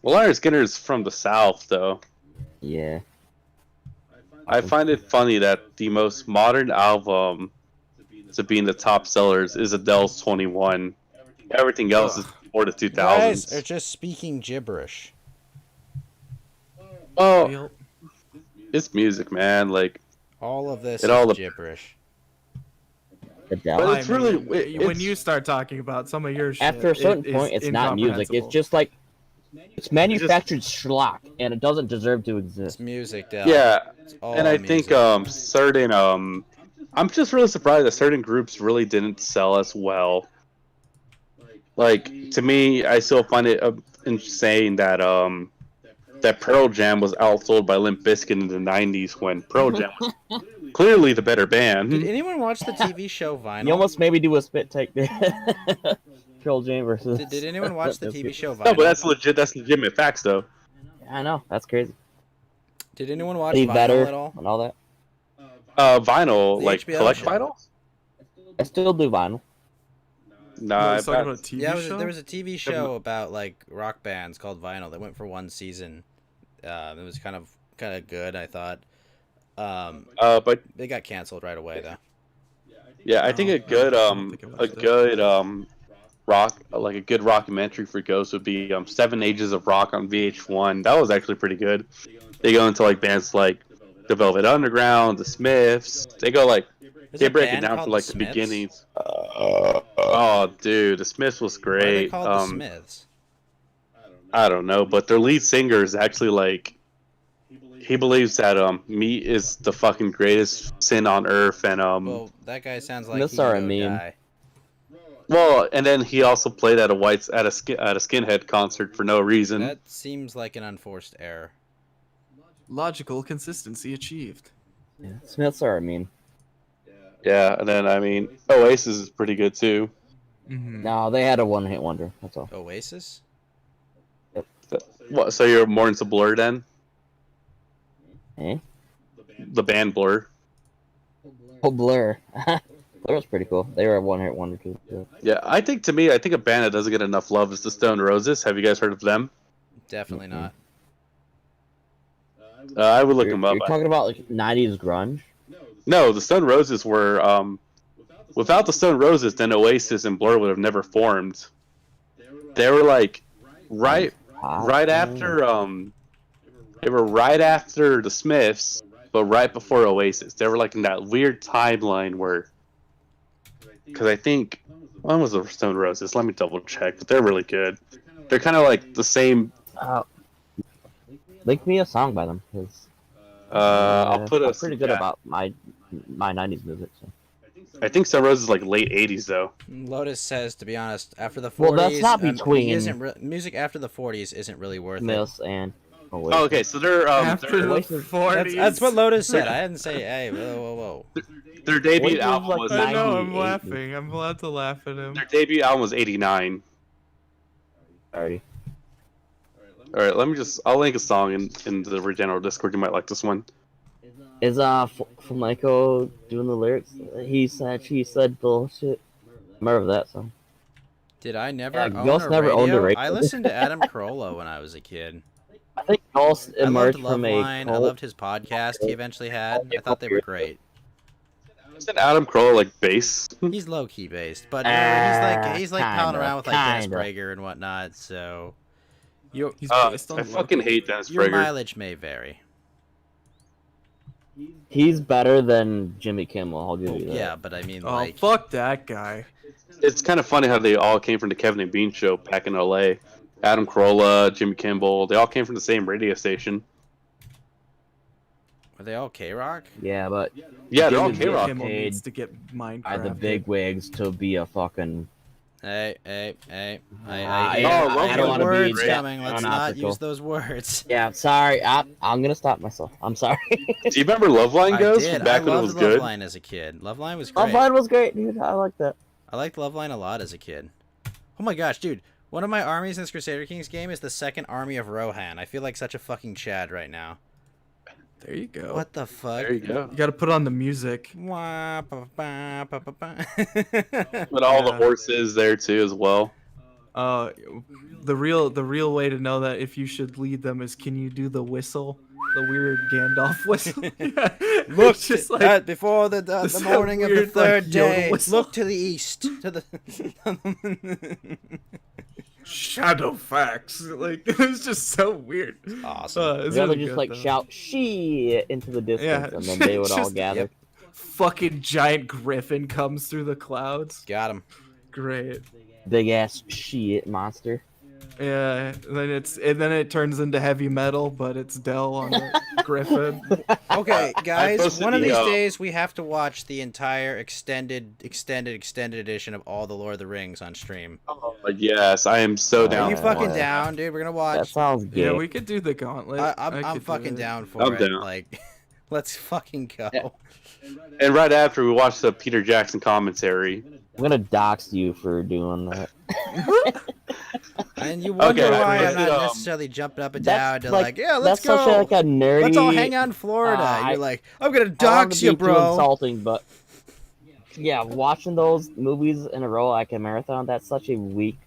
Lynyrd Skynyrd is from the South, though. Yeah. I find it funny that the most modern album to be in the top sellers is Adele's 21. Everything else is before the 2000s. Guys are just speaking gibberish. Oh, Real- it's music, man. Like, All of this It all is dep- gibberish. Adele. But I it's mean, really- when it's- you start talking about some of your shit, After a certain it point, is it's not music. It's incomprehensible. just like it's manufactured schlock, and it doesn't deserve to exist. It's music, Del. yeah, It's all and I music. think certain I'm just really surprised that certain groups really didn't sell as well. Like, to me, I still find it insane that that Pearl Jam was outsold by Limp Bizkit in the 90s when Pearl Jam was clearly the better band. Did anyone watch the TV show Vinyl? You almost maybe do a spit take there. Pearl Jam versus. Did anyone watch the TV show Vinyl? No, but that's legitimate facts, though. I know that's crazy. Did anyone watch Steve Vinyl Vedder at all? and all that. Vinyl, The like HBO collect show. vinyl? I still do vinyl. Nah, He's talking about a TV Yeah, show. there was a TV show about like rock bands called Vinyl that went for one season. It was kind of good, I thought. but They got canceled right away though. yeah, I think a good I don't think I a watched it. good rock, like a good rockumentary for Ghost would be 7 Ages of Rock on VH1. That was actually pretty good. They go into like bands like the Velvet Underground, the Smiths. They go like There's they a break it band down called from like the Smiths? beginnings. Oh, dude, the Smiths was Why are they great. called the Smiths? I don't know, but their lead singer is actually like he believes that meat is the fucking greatest sin on earth, and Well, that guy sounds like That's he'd our go meme. die. well, and then he also played at a skinhead concert for no reason. That seems like an unforced error. Logical consistency achieved. Yeah. Smiths are a meme. Yeah, and then I mean Oasis is pretty good too. Mm-hmm. No, they had a one-hit wonder. That's all. Oasis? What? So you're more into Blur then? Eh? The band Blur. Oh, Blur. Blur was pretty cool. They were a one-hit wonder too. So. Yeah, I think a band that doesn't get enough love is the Stone Roses. Have you guys heard of them? Definitely not. I would look You're, them up. you're talking about like '90s grunge. No, the Stone Roses were without the Stone Roses, then Oasis and Blur would have never formed. They were like right Hot, right man. after they were right after the Smiths, but right before Oasis. They were like in that weird timeline where, because I think when was the Stone Roses? Let me double check, but they're really good. They're kind of like the same. Link me a song by them, because I'll put I'm a pretty good about my '90s music. So. I think Stone Roses is like late '80s though. Lotus says, to be honest, after the 40s, Well, that's not between- music after the 40s isn't really worth it. Miss and Oasis. Oh, okay, so they're After the Oasis- 40s. That's what Lotus said. I didn't say, hey, whoa. their debut Oasis album like was I know, I'm 98. laughing. I'm allowed to laugh at him. their debut album was '89. Alrighty. All right, I'll link a song in the Regeneral Discord. You might like this one. Is Flamenco doing the lyrics? He said, she said bullshit. Remember that song? Did I never Yeah, own Ghost a never radio? owned a radio. I listened to Adam Carolla when I was a kid. I think Ghost I loved emerged from a Loveline. I cult. loved his podcast he eventually had. I thought they were great. Isn't Adam Carolla like bass? He's low key based, but he's like palling Kinda, around with like Dennis kinda. Prager and whatnot. So your He's I based on fucking hate Dennis your Prager. mileage may vary. He's better than Jimmy Kimmel. I'll give you that. Yeah, but I mean, Oh, like, fuck that guy. It's kind of funny how they all came from the Kevin and Bean show back in LA. Adam Carolla, Jimmy Kimmel, they all came from the same radio station. are they all K Rock? Yeah, but Yeah, they're all Jimmy K-Rock. Kimmel paid needs to get Minecraft. by the big wigs to be a fucking. Hey. I don't want wanna be words great. coming. Let's not Unethical. use those words. Yeah, sorry. I'm gonna stop myself. I'm sorry. Do you remember Loveline I Ghost did. back I when it loved was good? Loveline as a kid. Loveline was great. Loveline was great, dude. I like that. I liked Loveline a lot as a kid. Oh my gosh, dude. One of my armies in this Crusader Kings game is the second army of Rohan. I feel like such a fucking Chad right now. There you go. What the fuck? There you go. You gotta put on the music. Wah, ba, ba, ba, ba, ba. But all the Yeah. horses there too as well. The real way to know that if you should lead them is, can you do the whistle, the weird Gandalf whistle? Yeah. Look, It's just like before the this morning of the weird, like, third Yoda day, whistle. look to the east. To the Shadowfax. Like, it's just so weird. awesome. It's They would really just good, like though. shout "shit" into the distance, Yeah, and then they would all just- gather. yep. Fucking giant griffin comes through the clouds. Got him. Great. Big ass shit monster. Yeah, and then it turns into heavy metal, but it's Dell on the griffin. Okay, guys, posted one of the, these days we have to watch the entire extended edition of all the Lord of the Rings on stream. But yes, I am so Are down. Are you for fucking it. down, dude? We're gonna That watch. sounds good. Yeah, we could do the gauntlet. I'm could do fucking it. down for I'm it. down. Like, let's fucking go. Yeah. And right after we watched the Peter Jackson commentary. I'm gonna dox you for doing that. And you wonder Okay, why I I'm really, not necessarily jumping up and down That's to like- like, yeah, let's That's such go. like a nerdy. Let's all hang out in Florida. I- You're like, I'm gonna I don't want dox to you, be too bro. insulting, but yeah, watching those movies in a row like a marathon, that's such a weak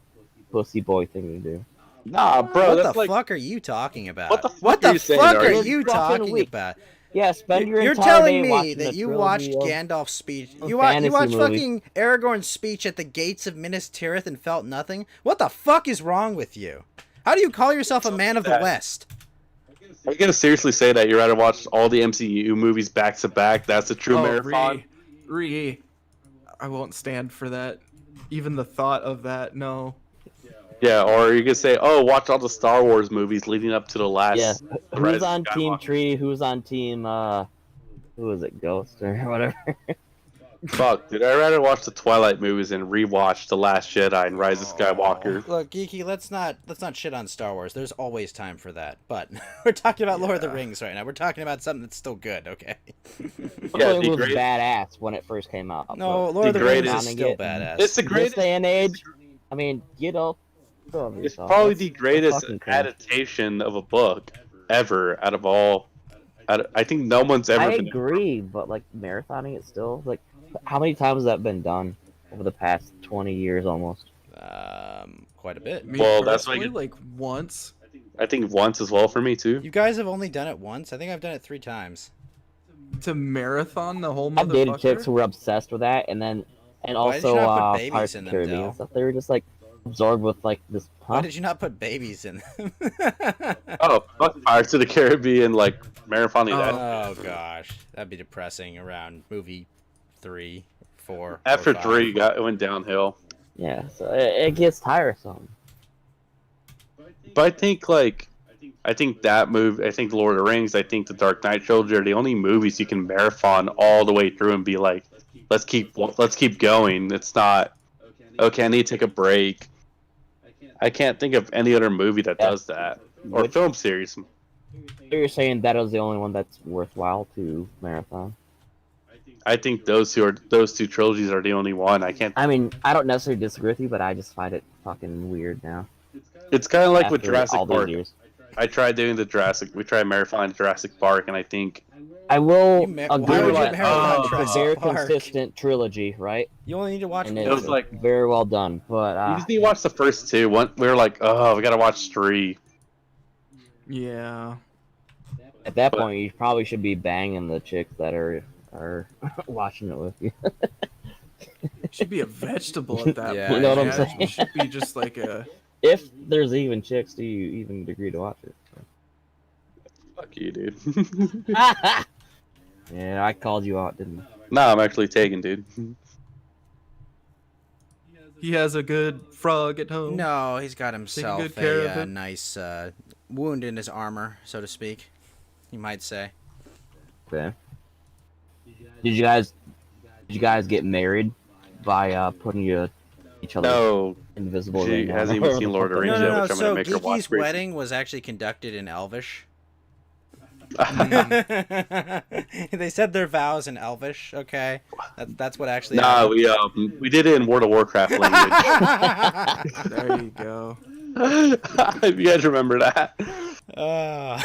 pussy boy thing to do. Nah, bro, What that's the like fuck are you talking about? What the fuck What are the you saying, fuck Art? are You're you fucking talking weak. about? Yeah, spend your You're entire telling day me watching that the you trilogy watched of- Gandalf's speech. of You fantasy watched movies. fucking Aragorn's speech at the gates of Minas Tirith and felt nothing? What the fuck is wrong with you? How do you call yourself a man of the that. West? Are you gonna seriously say that you'd rather watch all the MCU movies back to back? That's a true marathon. I won't stand for that. Even the thought of that, no. Yeah, or you could say, oh, watch all the Star Wars movies leading up to the last. Yeah, the Rise who's of on Team Skywalker. Tree? Who's on Team? Who is it? Ghost or whatever. Fuck, dude, I'd rather watch the Twilight movies and rewatch The Last Jedi and Rise of Skywalker. Look, Geeky, let's not shit on Star Wars. There's always time for that. But we're talking about Lord of the Rings right now. We're talking about something that's still good, okay? Yeah, it the was great- badass when it first came out. No, but Lord of the the Rings greatest- is still It- badass. It's the this greatest. day and age, I mean, get up. It's probably the greatest fucking cool. adaptation of a book ever out of all. I think no one's ever I been. agree, but like marathoning it still, like, how many times has that been done over the past 20 years almost? Quite a bit. Me Well, that's why personally, you- like once. I think once as well for me too. You guys have only done it once. I think I've done it 3 times. To marathon the whole I've dated motherfucker. chicks who were obsessed with that, and Why did also you not put babies Pirates in of the them, Caribbean Del? and stuff. They were just like, absorbed with like this. Why Huh? did you not put babies in them? Oh, fuck Pirates of the Caribbean, like Marathon that. Oh gosh, that'd be depressing around movie 3, 4. or After 5. 3, it went downhill. Yeah, so it gets tiresome. But I think that movie, I think Lord of the Rings, I think the Dark Knight trilogy are the only movies you can marathon all the way through and be like, let's keep going. It's not okay. I need to take a break. I can't think of any other movie that does that or Which- film series. You're saying that is the only one that's worthwhile to marathon. I think those two trilogies are the only one. I can't. I mean, I don't necessarily disagree with you, but I just find it fucking weird now. It's kind of like with after Jurassic all these Park. years. I tried doing the Jurassic. We tried marathon Jurassic Park, and I think I will Why agree would you with marathon it's a Jurassic very Park? consistent trilogy, right? You only need to watch And one. It was it's like- very well done. But you just need to watch the first two. We were like, oh, we gotta watch 3. Yeah. at that point, you probably should be banging the chicks that are watching it with you. It should be a vegetable at that Yeah, point. You know what I'm man. saying? It should be just like a. If there's even chicks, do you even agree to watch it? Fuck you, dude. Yeah, I called you out, didn't I? No, I'm actually taken, dude. He has a good frog at home. No, he's got himself good care of a it. nice wound in his armor, so to speak. You might say. Okay. Did you guys get married by putting each other No, invisible? she ring on hasn't or even seen Lord of the No, Rings no, yet, no. which I'm So gonna make her watch. Geeky's wedding was actually conducted in Elvish. Mm. They said their vows in Elvish. Okay, that's what actually. Nah, happened. we did it in World of Warcraft language. There you go. If you guys remember that. Uh,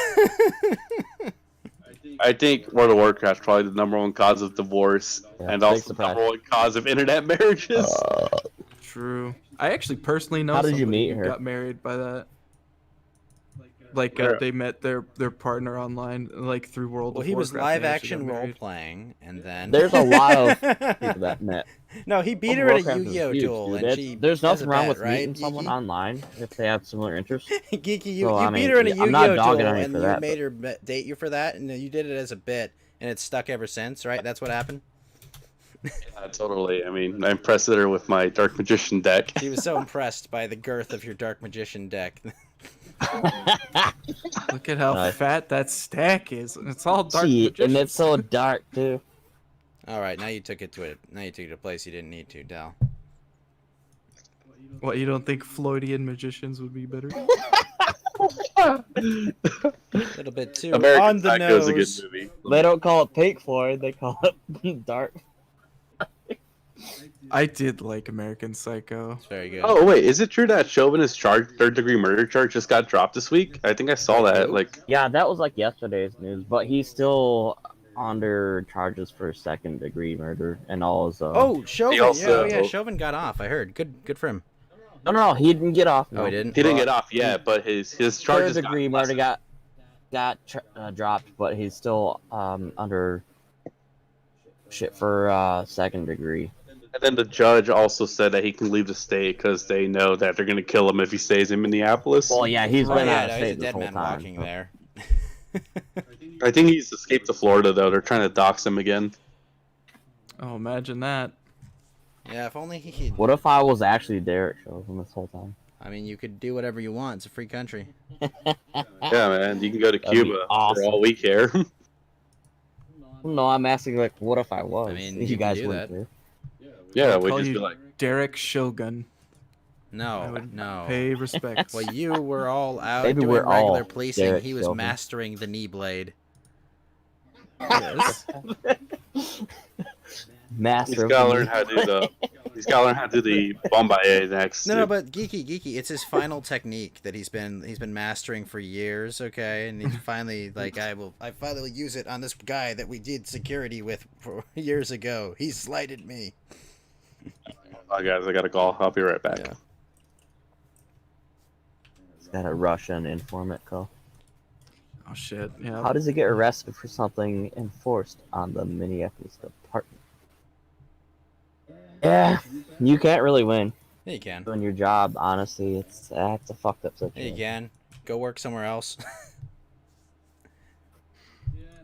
I think World of Warcraft is probably the number 1 cause of divorce, Yeah, and big also the surprise. number 1 cause of internet marriages. True. I actually personally know How did you somebody meet who her? got married by that. Like Where- they met their partner online, like through World well, of he was Warcraft, and live they actually action got role married. playing, and then There's a lot of people that met. No, he beat World her of at a Warcraft is Yu-Gi-Oh huge, duel, dude. and That's- she. There's has a nothing wrong bet, with right, meeting someone Geeky? online if they have similar interests. Geeky, you, So, you I beat mean, her in a I'm not Yu-Gi-Oh dogging duel, on you and for you that, made her date you for that, and you did it as a bit, and it's stuck ever since, right? That's what happened. Totally. I mean, I impressed her with my Dark Magician deck. She was so impressed by the girth of your Dark Magician deck. Look at how Nice. fat that stack is. And it's all dark. Gee, and magician it's so stuff. dark too. All right, now you took it to a place you didn't need to, Dal. What, you don't think Floydian magicians would be better? A little bit too American on the Psycho is a good nose. movie. They don't call it Pink Floyd; they call it dark. I did like American Psycho. It's very good. Oh wait, is it true that Chauvin's third-degree murder charge just got dropped this week? I think I saw that. Like, Yeah, that was like yesterday's news, but he's still under charges for second-degree murder and all his. Oh, Chauvin. He also- yeah, Chauvin got off. I heard. Good for him. no, he didn't get off. Oh, he didn't. he didn't get off yet, but his charges Third-degree got murder got dropped, but he's still under shit for second degree. And then the judge also said that he can leave the state because they know that they're going to kill him if he stays in Minneapolis. Well, yeah, he's Oh, been yeah, out of no, he's a state this dead whole man time. walking so. there. I think he's escaped to Florida, though. They're trying to dox him again. Oh, imagine that. Yeah, if only he. What if I was actually Derek Chauvin this whole time? I mean, you could do whatever you want. It's a free country. Yeah, man. You can go to That'd be Cuba awesome. for all we care. No, I'm asking like, what if I was? I mean, you you guys can do wouldn't that. care. Yeah, I'd we'd call just you be like, Derek Shogun. I No, would no. Pay respects. Well, you were all out Maybe doing we're all regular policing. Derek He was Chauvin. mastering the knee blade. Yes. Master he's of got to the learn how to do the. He's got to learn how to do the Bombaye next. No, dude. but geeky. It's his final technique that he's been mastering for years. Okay, and he's finally like, I finally will use it on this guy that we did security with for years ago. He slighted me. Oh, guys, I got to call. I'll be right back. Yeah. He's got a Russian informant call. Oh shit. Yeah. How does he get arrested for something enforced on the Minneapolis department? Yeah, you can't really win. Yeah, you can. doing your job, honestly, that's a fucked up Yeah, situation. you can. Go work somewhere else.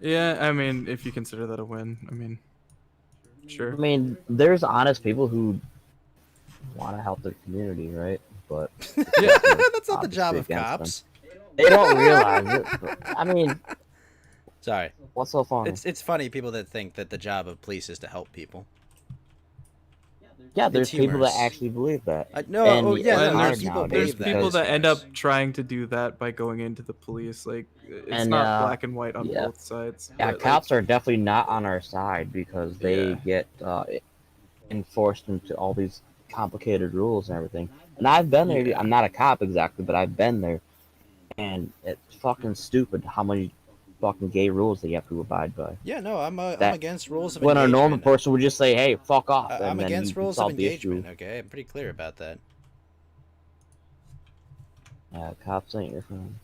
Yeah, I mean, if you consider that a win, I mean, I sure. mean, there's honest people who want to help their community, right? But Yeah. That's not the job obviously of against them. cops. They don't realize it. But, I mean, Sorry. what's so funny? It's funny people that think that the job of police is to help people. Yeah, there's people humorous. that actually believe that. No, And oh, yeah, it's no, And hard there's people nowadays there's believe that. people because- that end up Humorous. trying to do that by going into the police. Like, it's And, not black and white on yeah. both sides. Yeah, but, like, cops are definitely not on our side because they Yeah. get enforced into all these complicated rules and everything. And I've been there. Yeah. I'm not a cop exactly, but I've been there, and it's fucking stupid how many fucking gay rules that you have to abide by. Yeah, no, I'm That- against rules of When a engagement. normal person would just say, "Hey, fuck off," and I'm then against you can rules of solve the issue. engagement. Okay, I'm pretty clear about that. Yeah, cops ain't your friends.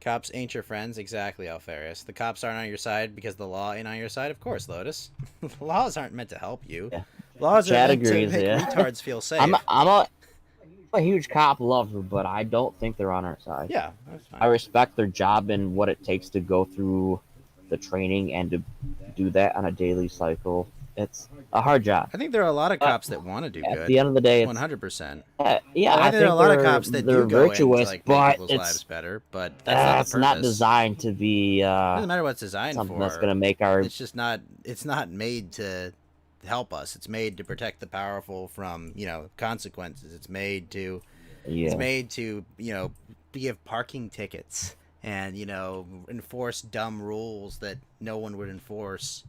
Cops ain't your friends, exactly, Alfarius. The cops aren't on your side because the law ain't on your side, of course, Lotus. The laws aren't meant to help you. Yeah. Laws Chad are meant agrees, to make yeah. retards feel safe. I'm a huge cop lover, but I don't think they're on our side. Yeah, that's fine. I respect their job and what it takes to go through the training and to do that on a daily cycle. It's a hard job. I think there are a lot of cops that want to do At good. the end of the day, it's 100%. yeah. I think there are a lot of cops that they're do go in to virtuous, like make but people's lives it's better, but that's not the not purpose. designed to be It doesn't matter what it's designed something for. that's gonna make our It's just not. It's not made to help us. It's made to protect the powerful from consequences. It's made to. yeah. It's made to give parking tickets and enforce dumb rules that no one would enforce.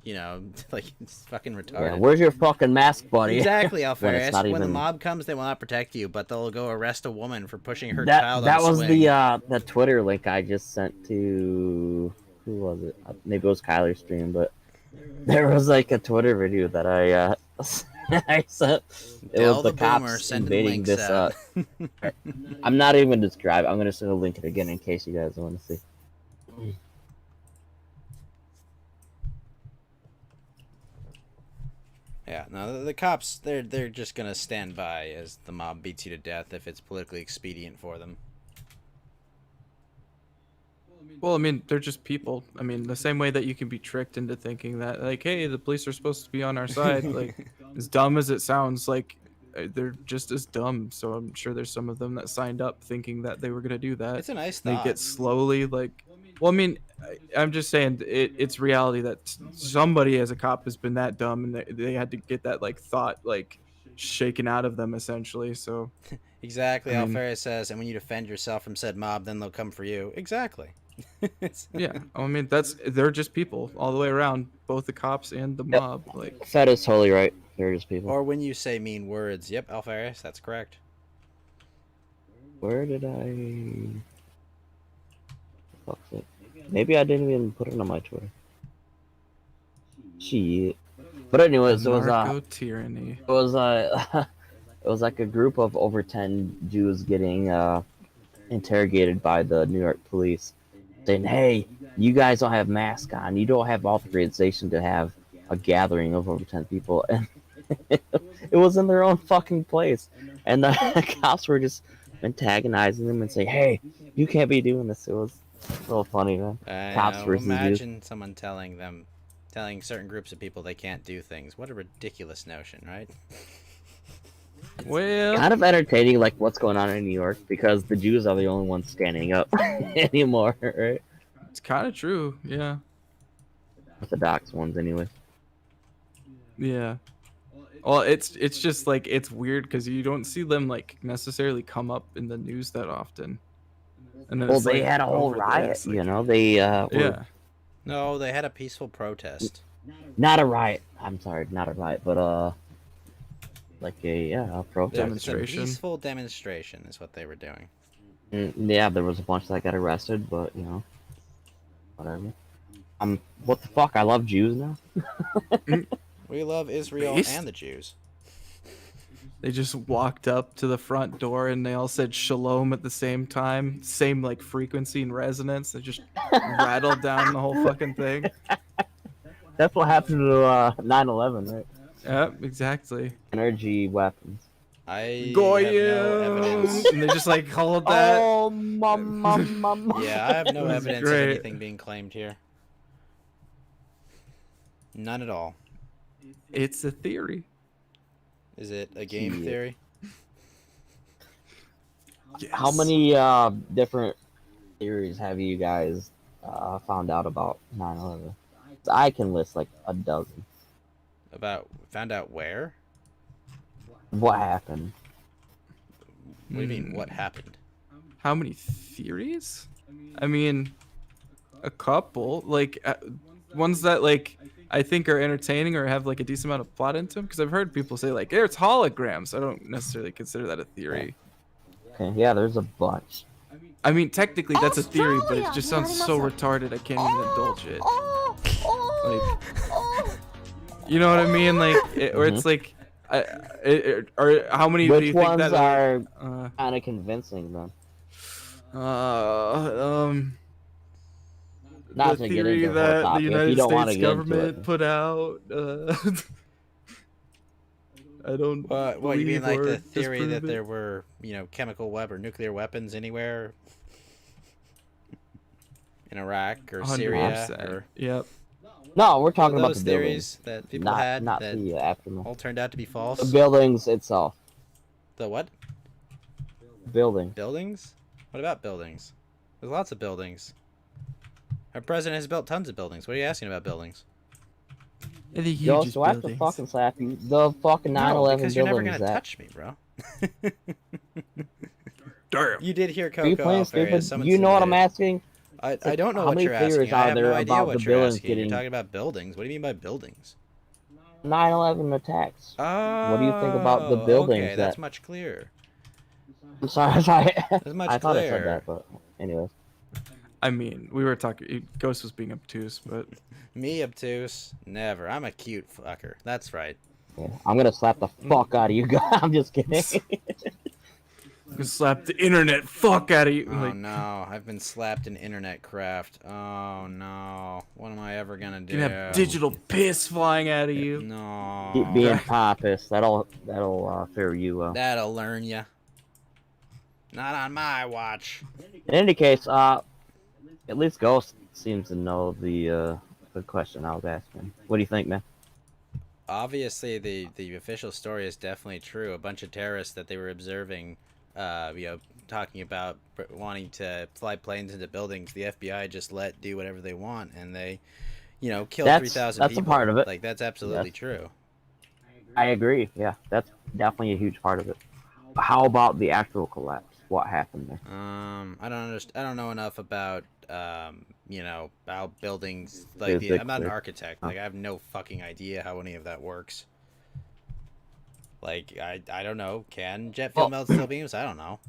Like it's fucking Yeah, retarded. where's your fucking mask, buddy? Exactly, When it's Alfarius. not When the even- mob comes, they will not protect you, but they'll go arrest a woman for pushing her that child that on a was swing. the Twitter link I just sent to who was it? Maybe it was Kyler's stream, but there was like a Twitter video that I I sent. It Tell was the the boomer, cops sending invading links this. out. I'm not even gonna describe. I'm gonna send a link it again in case you guys want to see. Yeah, no, the cops, they're just gonna stand by as the mob beats you to death if it's politically expedient for them. Well, I mean, they're just people. I mean, the same way that you can be tricked into thinking that, like, hey, the police are supposed to be on our side. Like, as dumb as it sounds, like, they're just as dumb. So I'm sure there's some of them that signed up thinking that they were gonna do that. It's a nice They thought. get slowly, like, well, I mean, I'm just saying it's reality that somebody as a cop has been that dumb and they had to get that like thought like shaken out of them essentially. So Exactly, I mean- Alfarius says, and when you defend yourself from said mob, then they'll come for you. Exactly. yeah, I mean they're just people all the way around, both the cops and the mob. Like, Fed is totally right. They're just people. Or when you say mean words. Yep, Alfarius, that's correct. Where did I? Fuck's it. Maybe I didn't even put it on my Twitter. Shit. But anyways, it was narco tyranny. it was it was like a group of over 10 Jews getting interrogated by the New York police, saying, "Hey, you guys don't have masks on. You don't have authorization to have a gathering of over 10 people." And it was in their own fucking place, and the cops were just antagonizing them and saying, "Hey, you can't be doing this." It was so funny, man. Cops versus Jews. imagine someone telling certain groups of people they can't do things. What a ridiculous notion, right? Well, Kind of entertaining, like what's going on in New York, because the Jews are the only ones standing up anymore, right? it's kind of true. Yeah, Orthodox ones, anyway. yeah. Well, it's just like it's weird because you don't see them like necessarily come up in the news that often. And then Well, it's, they like, had a whole over riot, this, like- you know. They were Yeah. No, they had a peaceful protest. not a riot. I'm sorry, not a riot, but like a protest. Demonstration. A peaceful demonstration is what they were doing. Yeah, there was a bunch that got arrested, but you know, whatever. What the fuck? I love Jews now. We love Israel Based? and the Jews. They just walked up to the front door and they all said shalom at the same time, same like frequency and resonance. They just rattled down the whole fucking thing. That's what happened to 9/11, right? Yep, exactly. Energy weapons. I have no Goyim! evidence. And they just like called that. Oh, mama. Yeah, I have no That's evidence of great. anything being claimed here. None at all. It's a theory. Is it a game Yeah. theory? Yes. How many different theories have you guys found out about 9/11? I can list like a dozen. Found out where? What happened? What do you mean? What happened? How many theories? I mean, a couple. Like ones that like I think are entertaining or have like a decent amount of plot into them. Because I've heard people say like, "It's holograms." I don't necessarily consider that a theory. Okay, yeah, there's a bunch. I mean, technically that's a theory, but it just sounds so retarded. I can't even indulge it. Like, you know what I mean? Like, or it's like, or how many do Which you think ones that are Uh, kind of convincing then? Not the to get theory into the whole that the topic, if you United don't want to States get into government it. put out. I don't. What you mean, believe like or the theory disprove that it. there were, chemical or nuclear weapons anywhere in Iraq or Syria 100%. or Yep. No, we're talking about those the theories buildings, that people not had not that the aftermath. all turned out to be The false? buildings itself. The what? Building. Buildings? What about buildings? There's lots of buildings. Our president has built tons of buildings. What are you asking about buildings? The Yo, hugest so I have to buildings. fucking slap you. The fucking 9/11 No, because you're never buildings gonna that. touch me, bro. Damn. You did hear Are you Coco playing off area. stupid? Someone You know what I'm submitted. asking? I don't know How what many you're theories asking. I are have there no idea about what the you're buildings asking. getting- You're talking about buildings. What do you mean by buildings? 9/11 attacks. Oh, What do you think about the buildings okay, that's that- much clearer. I'm sorry. That's much I thought I said clearer. that, but anyways. I mean, we were talking. Ghost was being obtuse, but Me obtuse? Never. I'm a cute fucker. That's right. Yeah, I'm gonna slap the fuck out of you guys. I'm just kidding. I'm gonna slap the internet fuck out of you. Oh Like, no, I've been slapped in internet craft. Oh no, what am I ever gonna do? gonna have digital piss flying out of you. No. Keep being pompous. That'll fare you well. That'll learn ya. Not on my watch. In any case, at least Ghost seems to know the question I was asking. What do you think, man? Obviously, the official story is definitely true. A bunch of terrorists that they were observing, talking about wanting to fly planes into buildings. The FBI just let do whatever they want, and they, killed 3,000 that's people. a part of it. Like that's absolutely Yes. true. I agree. Yeah, that's definitely a huge part of it. How about the actual collapse? What happened there? I don't understand. I don't know enough about how buildings like I'm not an Physically. architect. Like I have no fucking idea how any of that works. Like I don't know. Can jet fuel melt steel beams? I don't know.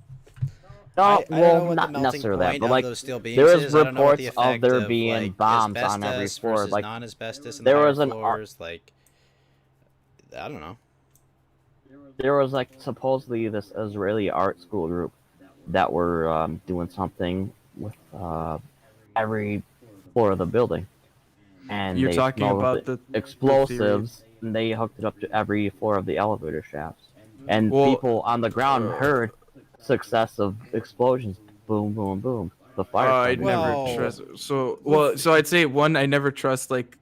No, I don't know well, what not the melting necessarily that, point but of like those steel beams there is is. I don't know what the reports of effect there of, being like, bombs on every asbestos floor, versus like, non-asbestos in there the was higher an floors. Like I don't know. there was like supposedly this Israeli art school group that were doing something with every floor of the building, and You're they talking smelled about the the explosives, and they hooked it up to every floor of the elevator shafts, and Well, people on the ground heard successive explosions, boom, boom, boom. The fire. I started. never Well, trust. So I'd say one, I never trust like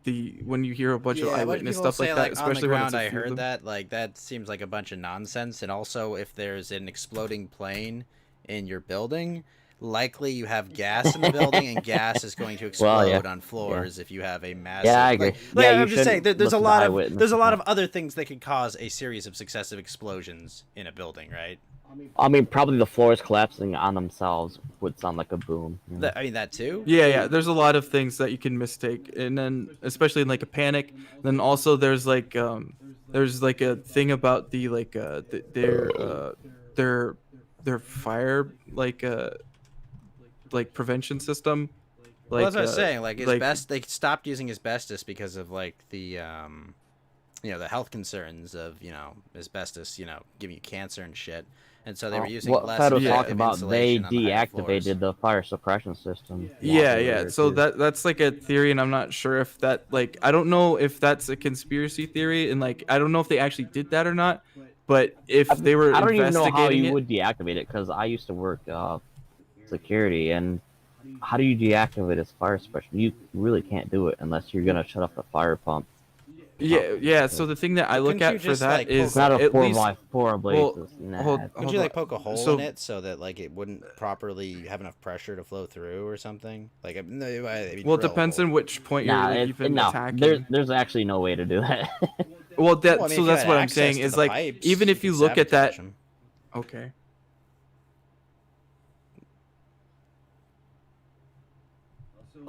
when you hear a bunch of Yeah, a bunch of eyewitness people stuff like say, that, on the especially when ground, it's a I few of heard them. that. Like that seems like a bunch of nonsense. And also, if there's an exploding plane in your building, likely you have gas in the building, and gas is going to explode Well, yeah. on floors if you have a massive. Yeah, I agree. Like, Yeah, you I'm just saying, shouldn't there's a listen to lot of eyewitness there's a lot of accounts. other things that could cause a series of successive explosions in a building, right? I mean, probably the floors collapsing on themselves would sound like a boom. You know? I mean that too. Yeah. There's a lot of things that you can mistake, and then especially in like a panic. Then also there's a thing about the their fire like prevention system. Like, Well, that's what I was saying. Like like- asbestos, they stopped using asbestos because of like the the health concerns of asbestos, giving you cancer and shit. And so they were using What less Fed was Yeah. talking effective about, they insulation on the higher floors. deactivated the fire suppression system. Yeah, while they were yeah. there, So too. that's like a theory, and I'm not sure if that I don't know if that's a conspiracy theory, and like I don't know if they actually did that or not. But if they were I don't even know how investigating you it, would deactivate it, because I used to work security, and how do you deactivate a fire suppression? You really can't do it unless you're gonna shut off the fire pump. yeah. So the thing that I look Couldn't you at for just, that like, is It's not a at 4 least by 4 well, blazes. Nah. hold Couldn't hold you on. like poke a hole So in it so that like it wouldn't properly have enough pressure to flow through or something? Like, I mean, well, it depends on which point you're Nah, like, even no. attacking. There's actually no way to do that. Well, Well, I mean, so if you that's had what I'm access saying to is the like pipes, even if you could look at that, sabotage 'em. okay.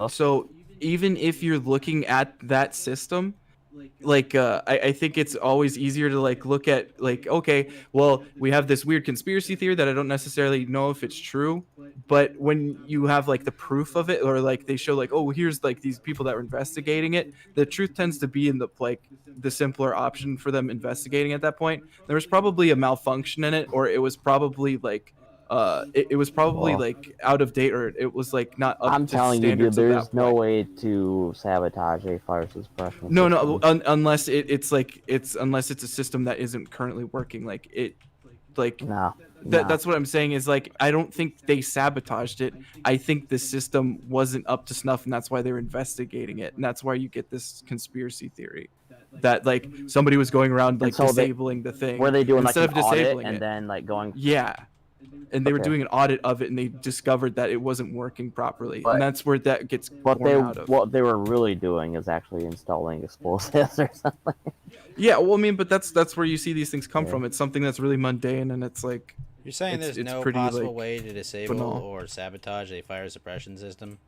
So even if you're looking at that system, like I think it's always easier to like look at like, okay, well, we have this weird conspiracy theory that I don't necessarily know if it's true, but when you have like the proof of it, or like they show like, oh, here's like these people that were investigating it, the truth tends to be in the simpler option for them investigating at that point. There was probably a malfunction in it, or it was probably like it was probably Well, like out of date, or it was like not up I'm to telling you, dude, standards of there's that no point. way to sabotage a fire suppression No, system. no, unless it's unless it's a system that isn't currently working. Like it, like No. No. that's what I'm saying is like I don't think they sabotaged it. I think the system wasn't up to snuff, and that's why they're investigating it, and that's why you get this conspiracy theory that like somebody was going around like so disabling the thing. Were they doing like instead an of audit disabling and it. then like going? Yeah. And they were Okay. doing an audit of it, and they discovered that it wasn't working properly, But- and that's where that gets What born out of. what they were really doing is actually installing explosives or something. Yeah, well, I mean, but that's where you see these things come Yeah. from. It's something that's really mundane, and it's like You're saying It's- there's it's no pretty, possible like, way to disable banal. or sabotage a fire suppression system?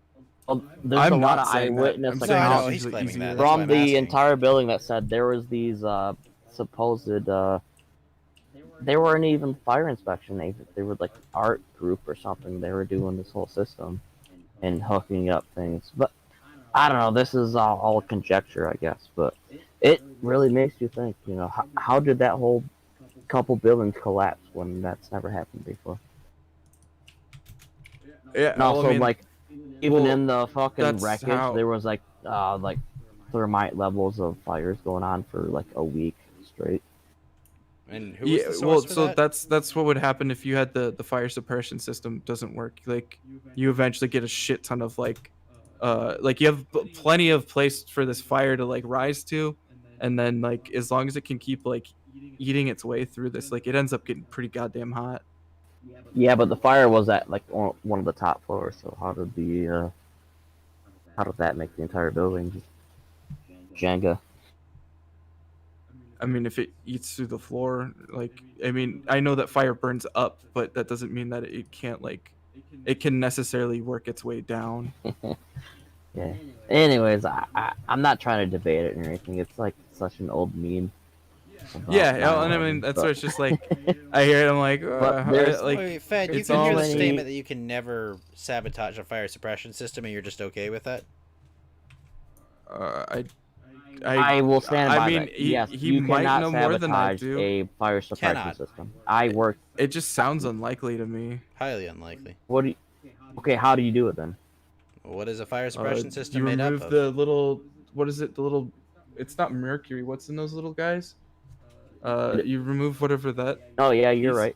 Well, there's I'm a lot not of saying that. eyewitness I'm No, saying I it's know accounts he's usually claiming easier. that. That's why from I'm the asking. entire building that said there was these supposed they weren't even fire inspection. They were like art group or something. They were doing this whole system and hooking up things. But I don't know. This is all conjecture, I guess. But it really makes you think. How did that whole couple buildings collapse when that's never happened before? Yeah, And well, also, I mean, like, even well, in the fucking that's wreckage, how- there was like thermite levels of fires going on for like a week straight. And who was yeah, the source well, for so that? that's what would happen if you had the fire suppression system doesn't work. Like you eventually get a shit ton of like you have plenty of place for this fire to like rise to, and then like as long as it can keep like eating its way through this, like it ends up getting pretty goddamn hot. Yeah, but the fire was at like one of the top floors. So how did that make the entire building just Jenga? I mean, if it eats through the floor, like, I mean, I know that fire burns up, but that doesn't mean that it can't, like, it can necessarily work its way down. Yeah. Anyways, I'm not trying to debate it or anything. It's like such an old meme. about Yeah, and I 9/11, mean, that's but- where it's just like, I hear it, I'm like, But there's- like, Wait, Fed, you it's can hear all the many- statement that you can never sabotage a fire suppression system, and you're just okay with that? I will stand I by mean, that. he- Yes, he you might cannot know more than I sabotage do. a fire suppression Cannot. system. I work. it just sounds unlikely to me. Highly unlikely. What do you? Okay, how do you do it then? What is a fire suppression system You made up remove of? the little, what is it, the little, it's not mercury, what's in those little guys? You remove whatever that Oh yeah, you're is, right.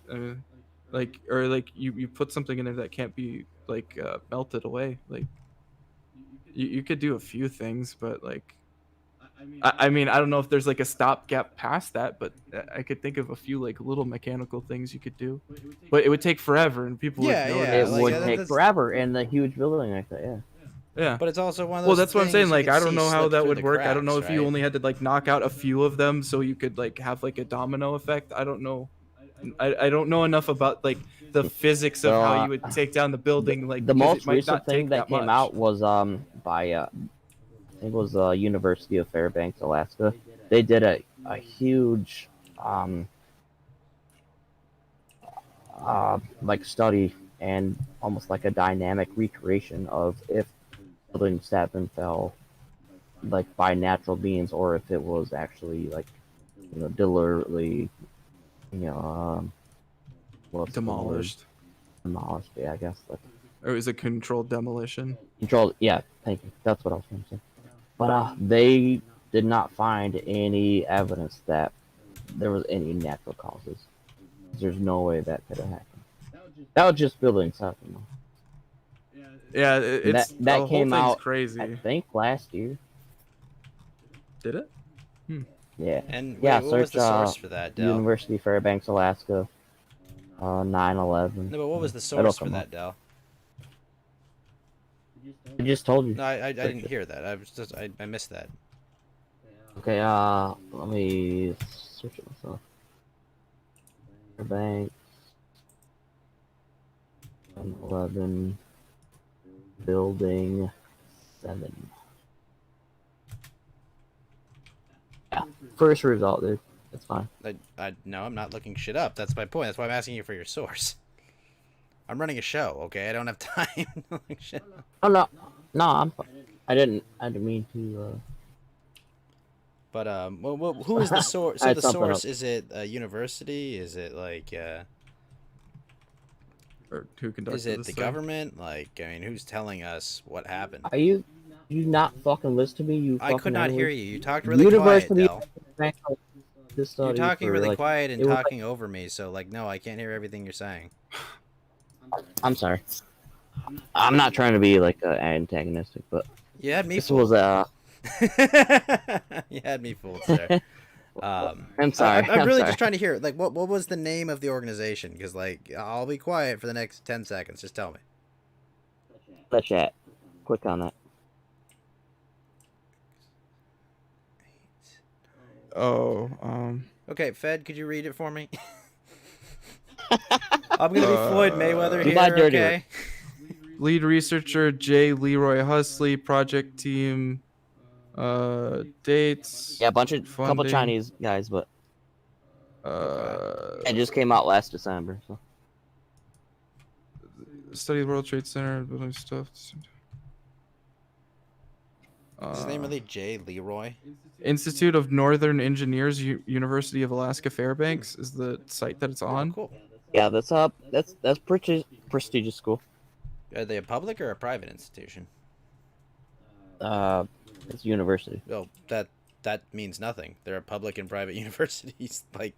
like, or like you put something in there that can't be like melted away. Like you could do a few things, but like I mean I don't know if there's like a stopgap past that, but I could think of a few like little mechanical things you could do, but it would take forever and people Yeah, would know yeah, It like, would that- take that's- forever in a huge building like that. Yeah. yeah. But it's also one of those. Well, that's what I'm saying. things Like, you I can don't see know how slip that through would the work. I don't know cracks, if you right? only had to like knock out a few of them so you could like have like a domino effect. I don't know. I don't know enough about like the physics of So, how you would take down the building. Like The because most it might recent not thing take that came much. out was by I think it was University of Fairbanks, Alaska. They did a huge like study and almost like a dynamic recreation of if building 7 fell like by natural means or if it was actually like deliberately what's the word? Demolished. Demolished. Yeah, I guess like Or is it controlled demolition? controlled. Yeah, thank you. That's what I was going to say. But they did not find any evidence that there was any natural causes. There's no way that could have happened. That was just building something. Yeah, it's That the whole came thing's out, crazy. I think, last year. Did it? Yeah. And Yeah, wait, what was search the source for that, Del? University Fairbanks, Alaska, 9/11. No, but what was the It'll source for come that, up. Del? I just told you. No, I Search didn't it. hear that. I missed that. Okay, let me search it myself. Fairbanks, 9/11, Building 7. Yeah, first result, dude. It's fine. No, I'm not looking shit up. That's my point. That's why I'm asking you for your source. I'm running a show, okay? I don't have time to look shit up. Oh no, I'm fine. I didn't mean to. But who is the source? I So had the something source else. is it a university? Is it like Or who conducted is it this the thing? government? Like, I mean, who's telling us what happened? Are you not fucking listen to me? You I could fucking not hear analyst? you. You talked really quiet, University. Del. This You're study talking for, really like, quiet and it was, talking over me. So like, no, I can't hear everything you're saying. I'm sorry. I'm not trying to be like antagonistic, but You had me this fooled. was You had me fooled, sir. I'm sorry. I'm really sorry. just trying to hear, like, what was the name of the organization? Because, like, I'll be quiet for the next 10 seconds. Just tell me. The chat. Click on that. Oh, Okay, Fed, could you read it for me? I'm gonna be Floyd Mayweather Do here, my dirty work. okay? lead researcher J. Leroy Husley, project team, dates. Yeah, a couple funding, Chinese guys, but Uh, it just came out last December. So study the World Trade Center, building stuff. Is his name really J. Leroy? Institute of Northern Engineers, University of Alaska Fairbanks is the site that it's Oh, on. cool. yeah, that's prestigious school. Are they a public or a private institution? It's university. Well, that means nothing. There are public and private universities. Like,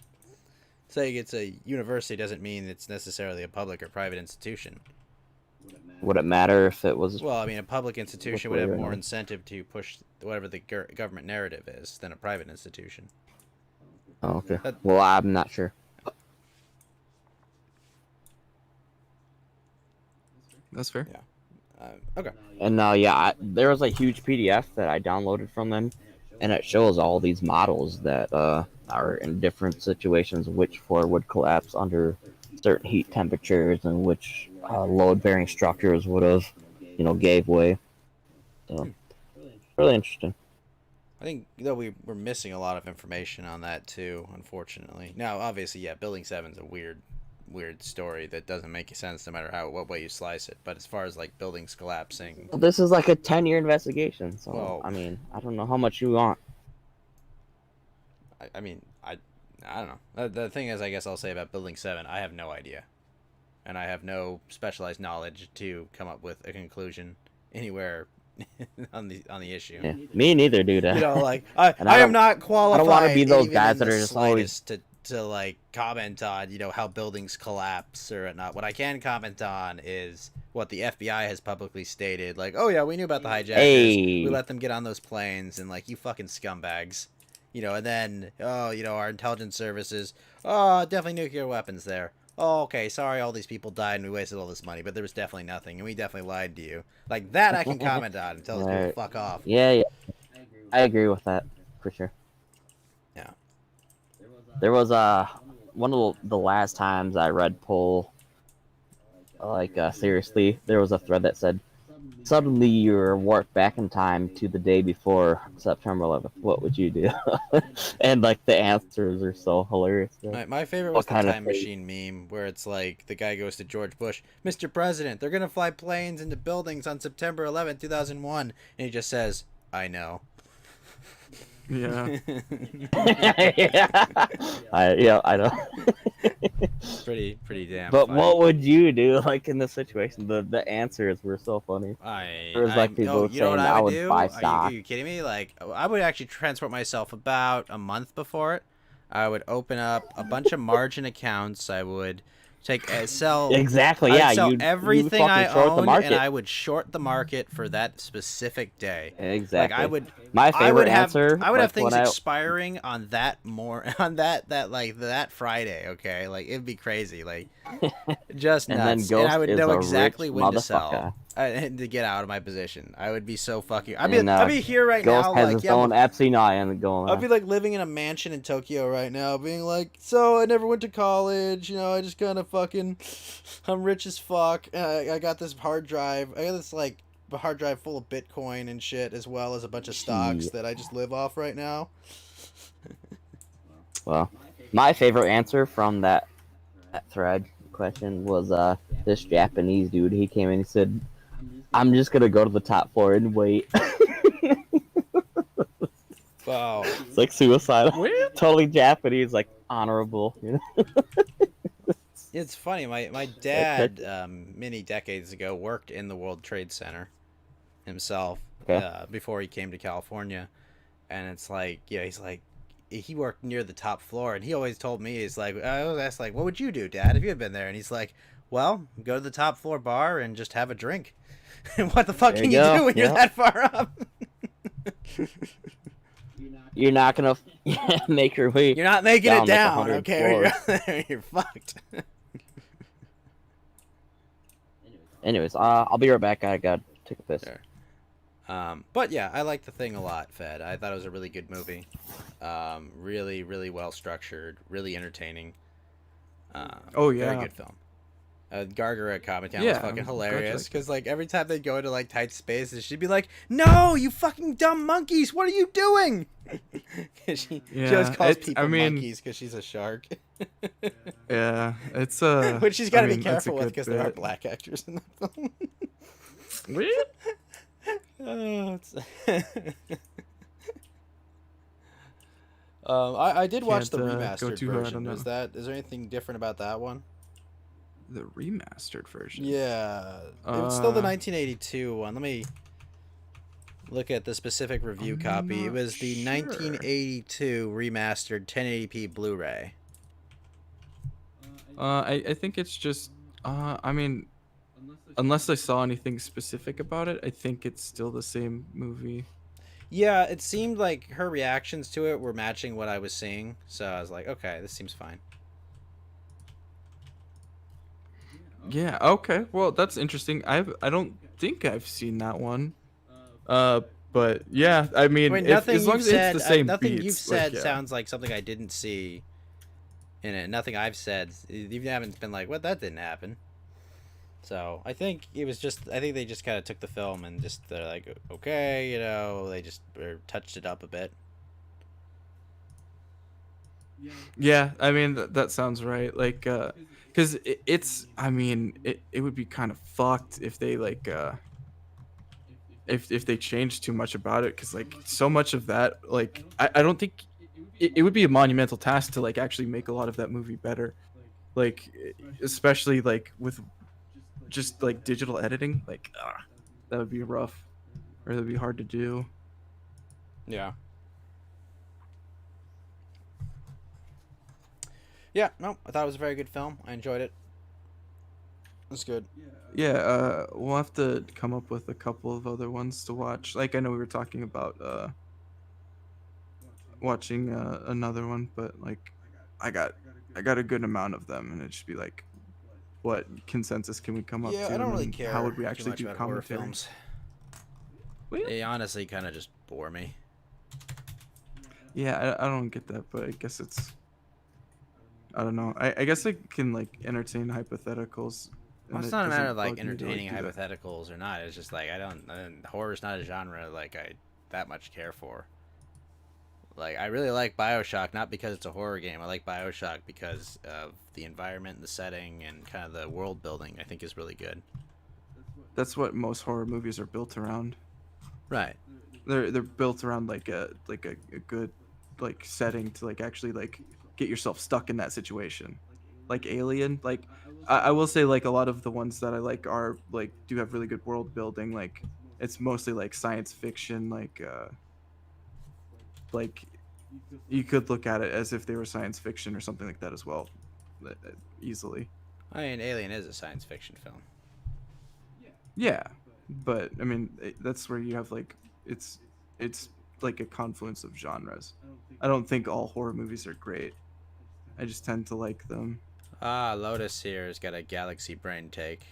saying it's a university doesn't mean it's necessarily a public or private institution. Would it matter if it was? Well, I mean, a public institution would have Hopefully, more right. incentive to push whatever the government narrative is than a private institution. Oh, okay. that- Well, I'm not sure. That's fair. Okay. And there was a huge PDF that I downloaded from them, and it shows all these models that are in different situations, which floor would collapse under certain heat temperatures, and which load-bearing structures would have, gave way. So, really interesting. I think though we're missing a lot of information on that too, unfortunately. Now, obviously, yeah, Building 7's a weird story that doesn't make sense no matter what way you slice it. But as far as like buildings collapsing, Well, this is like a 10-year investigation, so Well- I mean, I don't know how much you want. I mean, I don't know. The thing is, I guess I'll say about Building 7, I have no idea, and I have no specialized knowledge to come up with a conclusion anywhere on the issue. Yeah, me neither, dude. You know, like I And I am don't- not qualified. wanna be those even guys in that the are just always- slightest to like comment on how buildings collapse or whatnot. What I can comment on is what the FBI has publicly stated. Like, oh yeah, we knew about the hijackers. Hey. We let them get on those planes, and like you fucking scumbags. And then our intelligence services. Oh, definitely nuclear weapons there. Oh, okay, sorry, all these people died and we wasted all this money, but there was definitely nothing, and we definitely lied to you. Like that, I can comment on and tell those people Right. fuck off. Yeah, I agree with that for sure. Yeah. There was one of the last times I read Poll, seriously, there was a thread that said, suddenly you're warped back in time to the day before September 11th. What would you do? And like the answers are so hilarious. My favorite What was the kind of time thing? machine meme where it's like the guy goes to George Bush, Mr. President, they're gonna fly planes into buildings on September 11th, 2001, and he just says, "I know." Yeah. I know. pretty damn. But funny. what would you do, like in this situation? The answers were so funny. There was like people you know what saying, I "I would would do? buy Are stock." you kidding me? Like, I would actually transport myself about a month before it. I would open up a bunch of margin accounts. I would sell. Exactly. I would Yeah, sell you everything I fucking short the owned, market. and I would short the market for that specific day. Exactly. Like I would. My I favorite would answer. I would have like, things when I- expiring on that that Friday. Okay, like it'd be crazy. Like just And then nuts. Ghost And I would is know a exactly rich when to sell. motherfucker. And to get out of my position. I would be so fucking. And, I'd be here right Ghost now, has like his yeah. own Epstein Island going I'd on. be like living in a mansion in Tokyo right now, being like, so I never went to college, you know, I just kind of fucking, I'm rich as fuck. I got this hard drive. I got this like hard drive full of Bitcoin and shit, as well as a bunch of stocks Shit. that I just live off right now. Well, my favorite answer from that thread question was this Japanese dude. He came in and said, "I'm just gonna go to the top floor and wait." Wow. It's like suicidal. Totally Japanese, like honorable. You know? It's funny. My dad, many decades ago, worked in the World Trade Center himself before he came to California, and it's like, yeah, he's like, he worked near the top floor, and he always told me, he's like, I always asked, like, what would you do, Dad, if you had been there? And he's like, well, go to the top floor bar and just have a drink. And what the fuck There can you you go. do when you're that far up? You're not gonna make your way. You're not making Down it like down, 100 okay? You're fucked. Anyways, I'll be right back. I gotta take a piss. Sure. But yeah, I like The Thing a lot, Fed. I thought it was a really good movie. Really, really well structured, really entertaining. Oh, yeah. Very good film. Gargara Comic-Con was Yeah, fucking I'm glad you hilarious liked because like every time they go into like tight spaces, she'd be like, "No, you fucking dumb monkeys! What are you doing?" she always Yeah, calls it's- people I mean- monkeys because she's a shark. Yeah, it's Which she's got to I be mean, that's a careful with good because there are bit. black actors in the film. What? Oh, it's... I did watch the Can't, go remastered too hard version. on Is that. there anything different about that one? The remastered version. Yeah, it's still the Uh, 1982 one. Let me look at the specific review I'm copy. It not was the sure. 1982 remastered 1080p Blu-ray. I think it's just I mean, unless I saw anything specific about it, I think it's still the same movie. Yeah, it seemed like her reactions to it were matching what I was seeing, so I was like, okay, this seems fine. Yeah. Okay. Well, that's interesting. I don't think I've seen that one. But yeah, I mean, I mean, if, nothing as long you've as said, it's the same nothing beats, you've like, said yeah. sounds like something I didn't see in it. Nothing I've said, you haven't been like, what, that didn't happen. So I think it was just, I think they just kind of took the film and just, they're like, okay, you know, they just touched it up a bit. Yeah, I mean that sounds right. Like, because it's, I mean, it would be kind of fucked if they like, if they changed too much about it, because like so much of that, like, I don't think it would be a monumental task to like actually make a lot of that movie better, like, especially like with just like digital editing, like, that would be rough, or that'd be hard to do. Yeah. Yeah, no, I thought it was a very good film. I enjoyed it. It was good. Yeah, we'll have to come up with a couple of other ones to watch. Like, I know we were talking about watching another one, but like I got a good amount of them, and it'd just be like, what consensus can we come up to? Yeah, I don't and really then care How would we too actually much do about horror commentary? films. Well, yeah, They honestly kind of just bore me. yeah, I don't get that, but I guess it's, I don't know. I guess I can like entertain hypotheticals. Well, and it's it not a matter doesn't of like bug me to, entertaining do that. hypotheticals or not. It's just like horror's not a genre like I that much care for. Like, I really like BioShock, not because it's a horror game. I like BioShock because of the environment, the setting, and kind of the world building. I think is really good. That's what most horror movies are built around. Right. they're built around like a good like setting to like actually like get yourself stuck in that situation. Like Alien, like I will say like a lot of the ones that I like are like do have really good world building. Like it's mostly like science fiction, like you could look at it as if they were science fiction or something like that as well, easily. I mean, Alien is a science fiction film. Yeah, but I mean that's where you have like it's like a confluence of genres. I don't think all horror movies are great. I just tend to like them. Ah, Lotus here has got a galaxy brain take.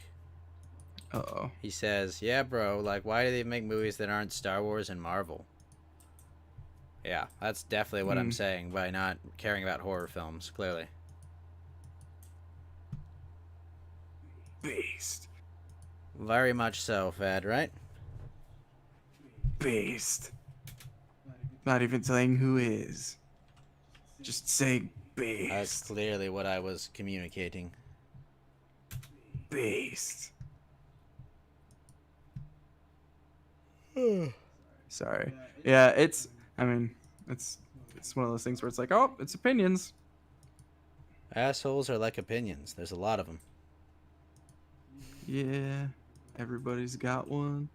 Uh-oh. He says, "Yeah, bro. Like, why do they make movies that aren't Star Wars and Marvel?" Yeah, that's definitely what I'm saying by not caring about horror films. Clearly. Beast. Very much so, Fed. Right? Beast. Not even saying who is. Just saying beast. That's clearly what I was communicating. Beast. Sorry. Yeah, it's I mean, it's one of those things where it's like, oh, it's opinions. Assholes are like opinions. There's a lot of them. Yeah, everybody's got one.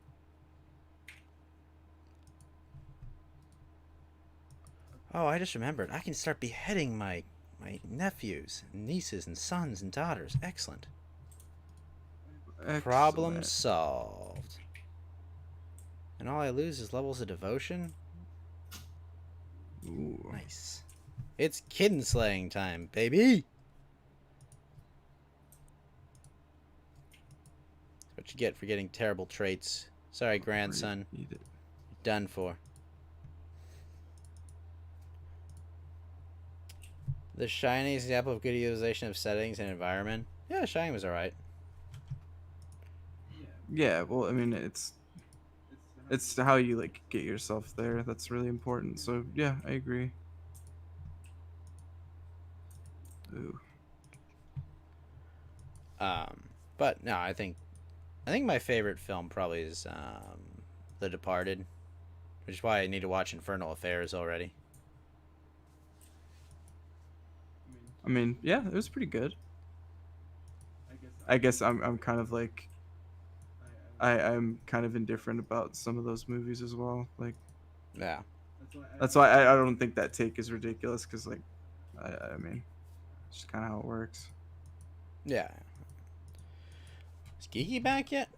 Oh, I just remembered. I can start beheading my nephews, and nieces, and sons and daughters. Excellent. Problem Excellent. solved. And all I lose is levels of devotion? Ooh. Nice. It's kitten slaying time, baby! That's what you get for getting terrible traits. Sorry, grandson. Eat it. Done for. The Shining is an example of good utilization of settings and environment. Yeah, Shining was alright. Yeah, well, I mean, it's how you like get yourself there that's really important. So yeah, I agree. Ooh. But no, I think my favorite film probably is The Departed, which is why I need to watch Infernal Affairs already. I mean, yeah, it was pretty good. I guess I'm kind of like I'm kind of indifferent about some of those movies as well. Like Yeah. that's why I don't think that take is ridiculous because like I mean, it's just kind of how it works. Yeah. Is Geeky back yet?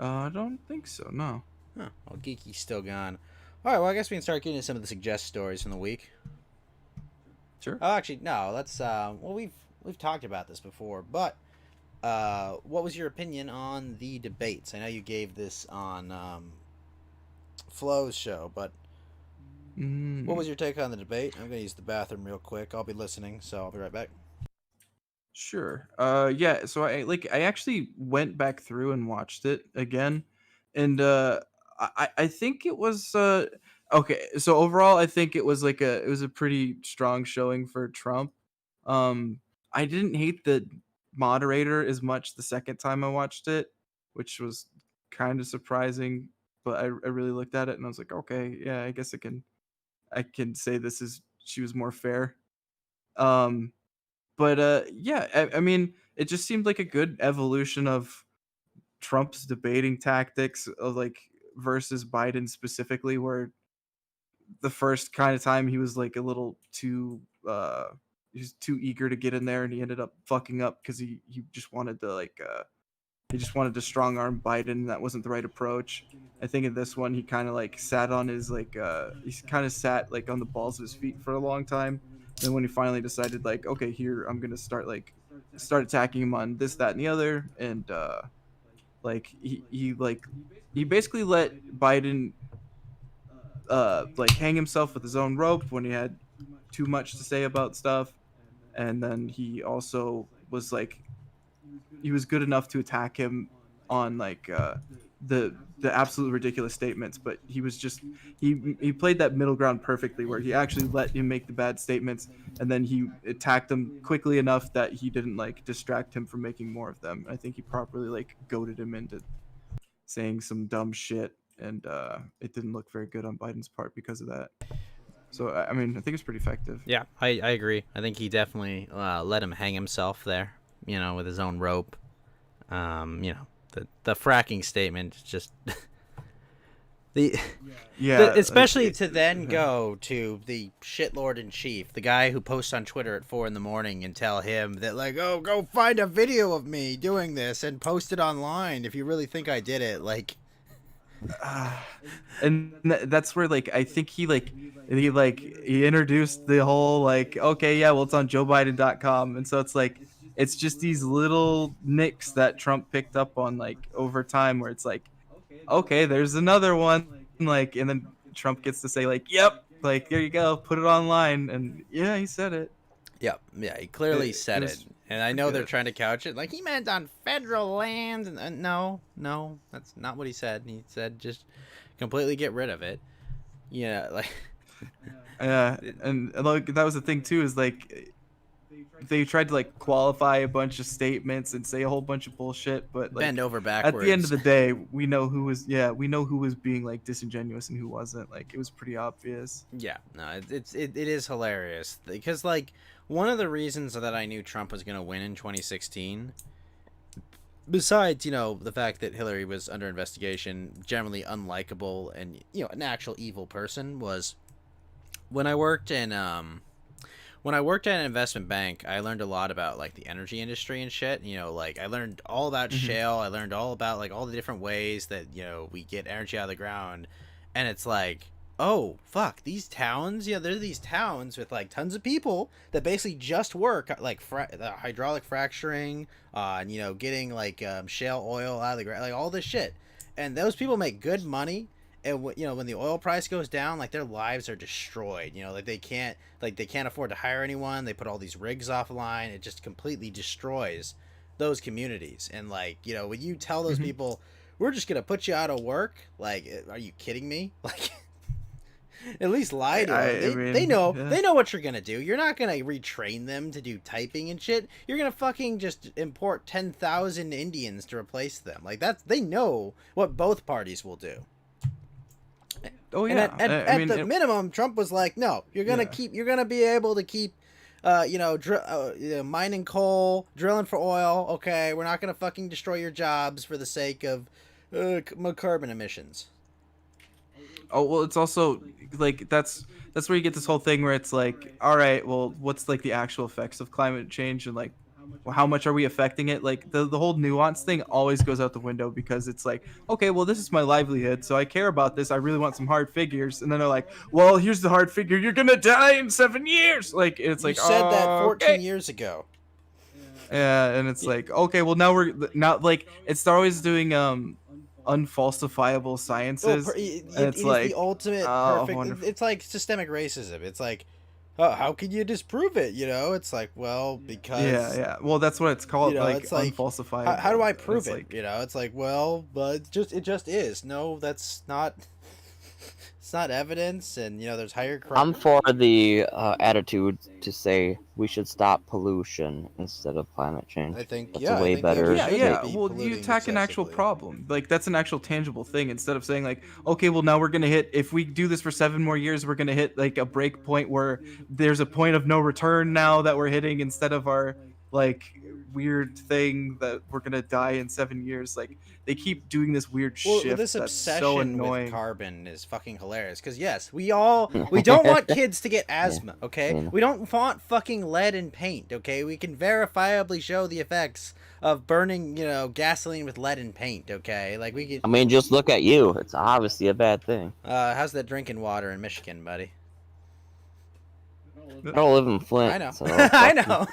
I don't think so. No. Huh. Well, Geeky's still gone. Alright, well, I guess we can start getting into some of the suggest stories from the week. Sure. Oh, actually, no. Let's. Well, we've talked about this before, but what was your opinion on the debates? I know you gave this on Flo's show, but what was your take on the debate? I'm gonna use the bathroom real quick. I'll be listening, so I'll be right back. Sure. Yeah, so I actually went back through and watched it again, and I think it was okay. So overall, I think it was a pretty strong showing for Trump. I didn't hate the moderator as much the second time I watched it, which was kind of surprising. But I really looked at it and I was like, okay, yeah, I guess I can say she was more fair. But yeah, I mean, it just seemed like a good evolution of Trump's debating tactics of like versus Biden specifically, where the first kind of time he was like a little too he was too eager to get in there and he ended up fucking up because he just wanted to he just wanted to strong arm Biden and that wasn't the right approach. I think in this one he kind of like sat on his he's kind of sat like on the balls of his feet for a long time. And when he finally decided like, okay, here I'm gonna start attacking him on this, that, and the other, and he basically let Biden like hang himself with his own rope when he had too much to say about stuff, and then he also was like he was good enough to attack him on like the absolute ridiculous statements, but he was just he played that middle ground perfectly where he actually let him make the bad statements and then he attacked him quickly enough that he didn't like distract him from making more of them. I think he properly like goaded him into saying some dumb shit and it didn't look very good on Biden's part because of that. So I mean, I think it's pretty effective. Yeah, I agree. I think he definitely let him hang himself there, with his own rope. The fracking statement just especially to then go to the shitlord in chief, the guy who posts on Twitter at 4 a.m. and tell him that like, oh, go find a video of me doing this and post it online if you really think I did it. Like, and that's where like I think he introduced the whole like, okay, yeah, well, it's on JoeBiden.com, and so it's just these little nicks that Trump picked up on like over time, where it's like, okay, there's another one, like, and then Trump gets to say like, yep, like there you go, put it online, and yeah, he said it. Yeah, he clearly said it it. was And I know they're good. trying to couch it like he meant on federal land. And no, that's not what he said. He said just completely get rid of it. Yeah, like Yeah, and like that was the thing too, is like they tried to like qualify a bunch of statements and say a whole bunch of bullshit, but like bend over backwards. at the end of the day, we know who was being like disingenuous and who wasn't. Like it was pretty obvious. Yeah, no, it is hilarious because like one of the reasons that I knew Trump was going to win in 2016, besides the fact that Hillary was under investigation, generally unlikable, and an actual evil person, was when I worked in at an investment bank, I learned a lot about like the energy industry and shit. Like I learned all about shale. I learned all about like all the different ways that we get energy out of the ground, and it's like, oh fuck, these towns, there's these towns with like tons of people that basically just work like hydraulic fracturing, and getting like shale oil out of the ground, like all this shit, and those people make good money. And when the oil price goes down, like their lives are destroyed. Like they can't afford to hire anyone. They put all these rigs offline. It just completely destroys those communities. And like when you tell those people, we're just gonna put you out of work, like, are you kidding me? Like, at least lie to them. They know what you're gonna do. You're not gonna retrain them to do typing and shit. You're gonna fucking just import 10,000 Indians to replace them. Like they know what both parties will do. Oh yeah. And at the minimum, Trump was like, "No, you're gonna you're gonna be able to keep, mining coal, drilling for oil. Okay, we're not gonna fucking destroy your jobs for the sake of carbon emissions." Oh well, it's also like that's where you get this whole thing where it's like, all right, well, what's like the actual effects of climate change, and like, well, how much are we affecting it? Like the whole nuance thing always goes out the window, because it's like, okay, well, this is my livelihood, so I care about this. I really want some hard figures, and then they're like, well, here's the hard figure: you're gonna die in 7 years. Like it's you like, said that 14 okay. years ago. Yeah, and it's like, okay, well, now like it's always doing unfalsifiable sciences. It's like the ultimate perfect. wonderful. It's like systemic racism. It's like, oh, how can you disprove it? It's like, well, because yeah. Well, that's what it's called, like it's like, unfalsifiable. how do I prove it? Like, It's like, well, but it just is. No, that's not. It's not evidence, and there's higher crime. I'm for the attitude to say we should stop pollution instead of climate change. I think That's a way better. Yeah. Well, you attack an actual problem. Like that's an actual tangible thing, instead of saying like, okay, well, now we're gonna hit. If we do this for 7 more years, we're gonna hit like a break point where there's a point of no return now that we're hitting, instead of our like weird thing that we're gonna die in 7 years. Like they keep doing this weird shift. This that's obsession so annoying. with carbon is fucking hilarious. Because yes, we don't want kids to get asthma. Okay, Yeah. we don't want fucking lead in paint. Okay, we can verifiably show the effects of burning gasoline with lead in paint. Okay, like we can. I mean, just look at you. It's obviously a bad thing. How's that drinking water in Michigan, buddy? I don't live in Flint. I know. So I know.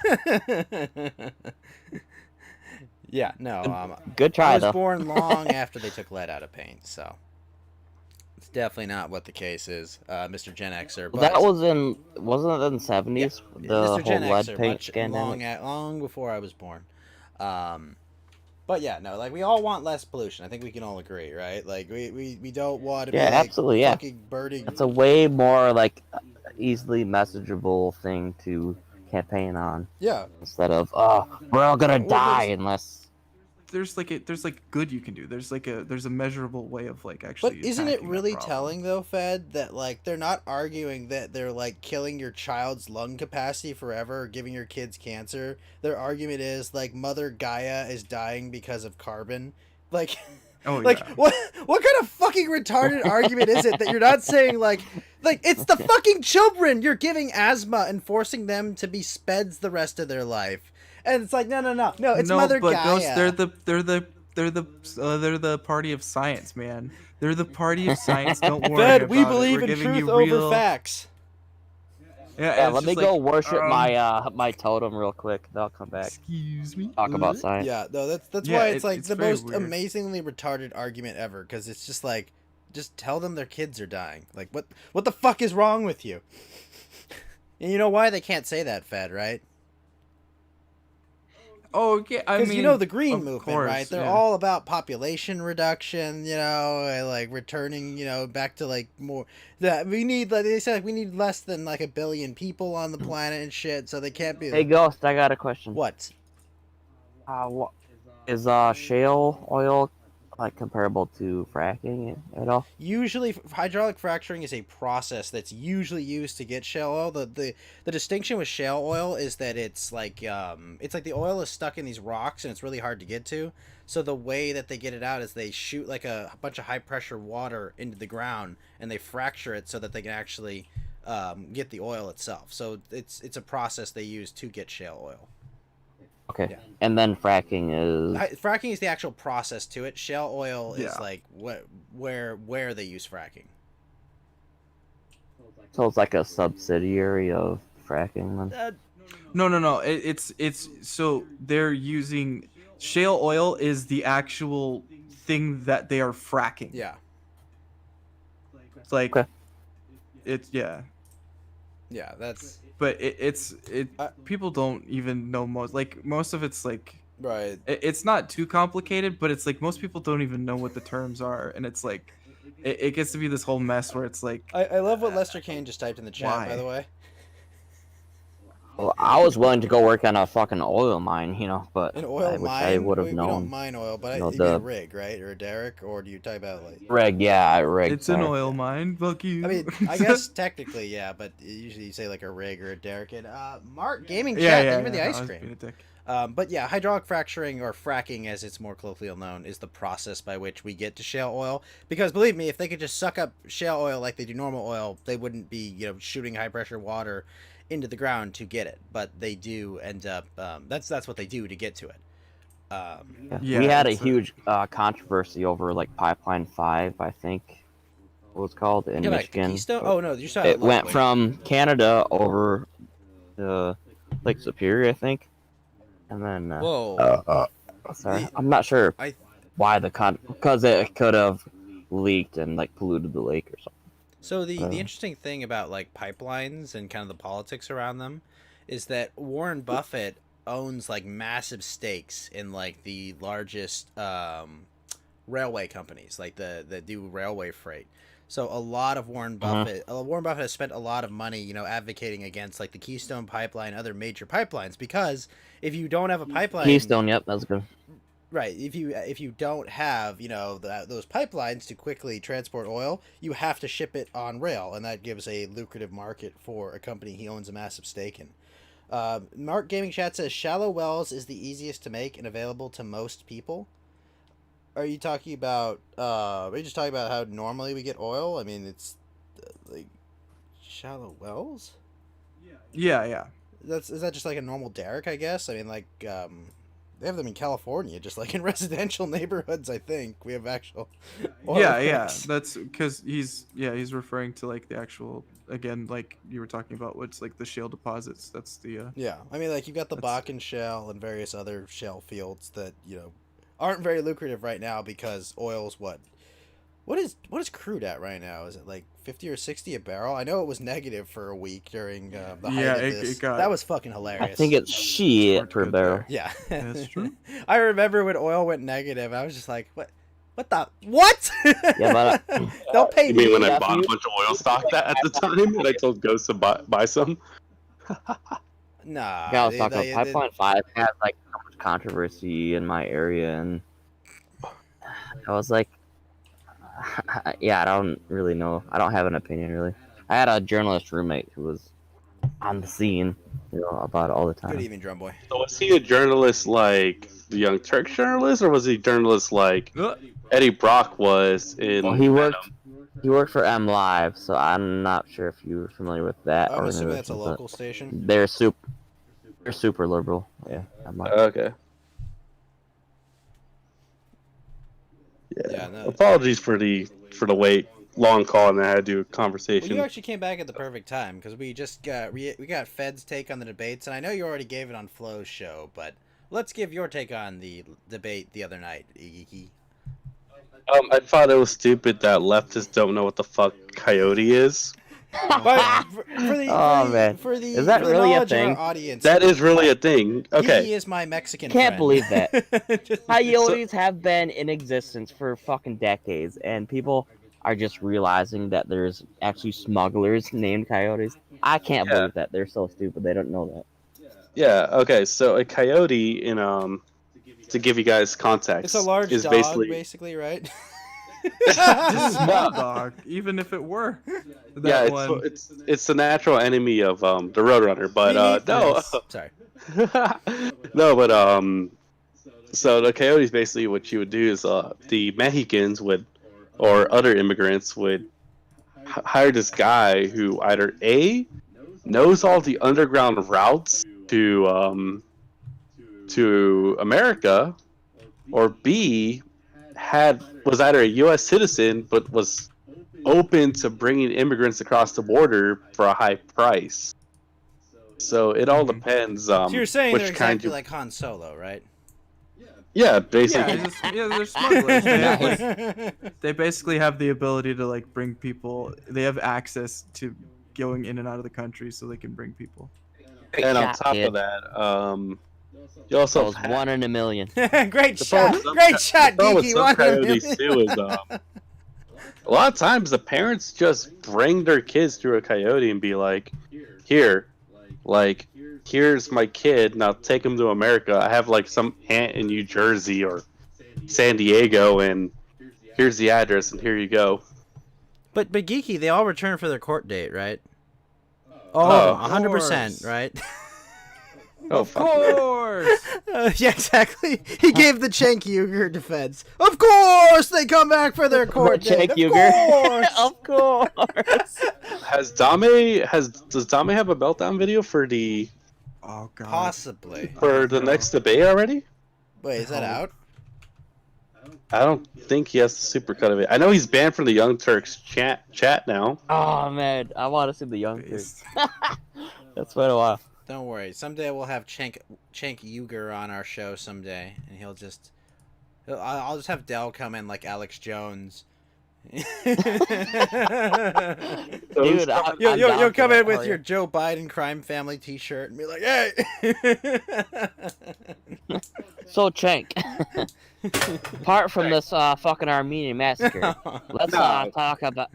Yeah, no. Good try, I was though. born long after they took lead out of paint, so it's definitely not what the case is, Mr. Gen Xer. But That wasn't it in the 70s? The Mr. whole Gen lead Xer, paint much scandal. long before I was born. But yeah, no, like we all want less pollution. I think we can all agree, right? Like we don't want to be like, absolutely, yeah. fucking burning. It's a way more like easily messageable thing to campaign on Yeah. instead of we're all gonna die unless there's good you can do. There's a measurable way of like But actually. isn't it attacking that really problem. telling though, Fed, that like they're not arguing that they're like killing your child's lung capacity forever or giving your kids cancer. Their argument is like Mother Gaia is dying because of carbon. Like Oh like yeah. what kind of fucking retarded argument is it that you're not saying like it's the fucking children you're giving asthma and forcing them to be speds the rest of their life. And it's like no, it's Mother but Gaia. they're the party of science, man. They're the party of science. Don't worry Fed, about we it. believe We're in giving truth you over real... facts. Yeah, Yeah, it's let me just go like, worship my totem real quick. Then I'll come back. Excuse me. Talk about science. Yeah, no, that's Yeah, why it's like it's the very most weird. amazingly retarded argument ever. Because it's just like, just tell them their kids are dying. Like, what the fuck is wrong with you? And you know why they can't say that, Fed, right? Oh yeah, I Because mean, you know the Green of Movement, course, right? They're yeah. all about population reduction, you know, and like returning, you know, back to like more. That we need, like they said, like we need less than like 1 billion people on the planet and shit, so they can't be. Hey, Ghost, I got a question. What? What is shale oil like comparable to fracking at all? Usually, hydraulic fracturing is a process that's usually used to get shale oil. The distinction with shale oil is that it's like the oil is stuck in these rocks and it's really hard to get to. So the way that they get it out is they shoot like a bunch of high pressure water into the ground and they fracture it so that they can actually get the oil itself. So it's a process they use to get shale oil. Okay. Yeah. And then fracking is Fracking is the actual process to it. Shale oil is Yeah. like where they use fracking. so it's like a subsidiary of fracking then. No. It's so they're using shale oil is the actual thing that they are fracking. Yeah. It's like Okay. it's yeah. Yeah, that's But it's I- people don't even know most of it's like right. it's not too complicated, but it's like most people don't even know what the terms are, and it's like it gets to be this whole mess where it's like I love what Lester Kane just typed in the chat, by Why? the way. Well, I was willing to go work on a fucking oil mine, you know, but An oil I wish mine? I would have we don't known. mine oil, but you know, you mean a the- rig, right? Or a derrick? Or do you type out like... Rig. it's an sorry. oil mine. Fuck you. I mean, I guess technically, yeah, but usually you say like a rig or a derrick. And Mark Gaming Chat, yeah, thank you for the no, ice I was cream. being a dick. But yeah, hydraulic fracturing or fracking, as it's more colloquially known, is the process by which we get to shale oil. Because believe me, if they could just suck up shale oil like they do normal oil, they wouldn't be, you know, shooting high pressure water into the ground to get it. But they do end up. That's what they do to get to it. Yeah, we had a it's a- huge controversy over like Pipeline 5, I think it was called in Yeah, like Michigan. Keystone? Oh no, you're talking It about went Ludwig. from Canada over to Lake Superior, I think, and then Whoa. sorry, The- I'm not sure I- why because it could have leaked and like polluted the lake or something. So the interesting thing about like pipelines and kind of the politics around them is that Warren Buffett owns like massive stakes in like the largest railway companies, like that do railway freight. So a lot of Warren Buffett has spent a lot of money, you know, advocating against like the Keystone Pipeline, other major pipelines, because if you don't have a pipeline, Keystone, yep, that's good. right, if you don't have, you know, those pipelines to quickly transport oil, you have to ship it on rail, and that gives a lucrative market for a company he owns a massive stake in. Mark Gaming Chat says shallow wells is the easiest to make and available to most people. Are you talking about? Are you just talking about how normally we get oil? I mean, it's like shallow wells. Yeah. Is that just like a normal derrick? I guess. I mean, like they have them in California, just like in residential neighborhoods. I think we have actual. Oil Yeah. rigs. That's because he's referring to like the actual, again, like you were talking about, what's like the shale deposits. That's the Yeah, I mean, like you've got the That's- Bakken shale and various other shale fields that, you know, aren't very lucrative right now because oil's what is crude at right now? Is it like 50 or 60 a barrel? I know it was negative for a week during the height Yeah, of it this. got- That was fucking hilarious. I think it's shit hard to per go barrel. there. yeah, That's true. I remember when oil went negative. I was just like, what the what? Yeah, but Don't pay You mean me. when I Yeah, bought a you- bunch of oil stock at the time and I told Ghost to buy some? Nah, I was talking about Pipeline 5 has like so much controversy in my area, and I was like, yeah, I don't really know. I don't have an opinion really. I had a journalist roommate who was on the scene, about it all the time. Good evening, drum boy. So was he a journalist like the Young Turks journalist, or was he a journalist like Eddie Brock was in? Well, he worked for M Live, so I'm not sure if you're familiar with that. I'm assuming that's a organization, local station. They're super liberal. Yeah, M Live. Okay. Yeah, no. Apologies for the wait, long call, and I had to do a Well, conversation. you actually came back at the perfect time because we just got we got Fed's take on the debates, and I know you already gave it on Flo's show, but let's give your take on the debate the other night, Iggy. I thought it was stupid that leftists don't know what the fuck coyote is. But Man. for the Is that for the really a knowledge of our thing? audience, That is really a thing. Okay. He is my Mexican Can't friend. believe that. Just- Coyotes have been in existence for fucking decades, and people are just realizing that there's actually smugglers named coyotes. I can't Yeah. believe that. They're so stupid. They don't know that. Yeah. Okay. So a coyote, in to give you guys context, it's a large is dog, basically, right? Small dog, even if it were. Yeah, That one. it's the natural enemy of the Roadrunner, but no. Sorry. No, but so the coyotes basically what you would do is the Mexicans would, or other immigrants would hire this guy who either A, knows all the underground routes to America, or B, was either a U.S. citizen but was open to bringing immigrants across the border for a high price. So it all depends. So you're saying which they're kind exactly you... like Han Solo, right? Yeah, basically. They're smugglers. They, have, they basically have the ability to like bring people. They have access to going in and out of the country, so they can bring people. And on shot, top kid. of that, you also That was 1 in a million. Great The shot! problem with Great shot, the problem with Geeky! some One coyotes too is a lot of times the parents just bring their kids to a coyote and be like, here's my kid, now take him to America. I have like some aunt in New Jersey or San Diego, and here's the address, and here you go. But Geeky, they all return for their court date, right? Oh, 100%, right? Oh, Of course. Yeah, exactly. He gave the Cenk Uyghur defense. Of course, they come back for their court date. Cenk Of Uyghur. course. Of course. Does Dame have a meltdown video for the Oh god. Possibly. next debate already? Wait, is that out? I don't think he has the supercut of it. I know he's banned from the Young Turks chat now. Oh man, I want to see the young kids. That's been a while. Don't worry. Someday we'll have Cenk Uyghur on our show someday, and I'll just have Dell come in like Alex Jones. Dude, You'll come in with your Joe Biden crime family T-shirt and be like, "Hey." So Cenk, apart from this fucking Armenian massacre, let's talk about.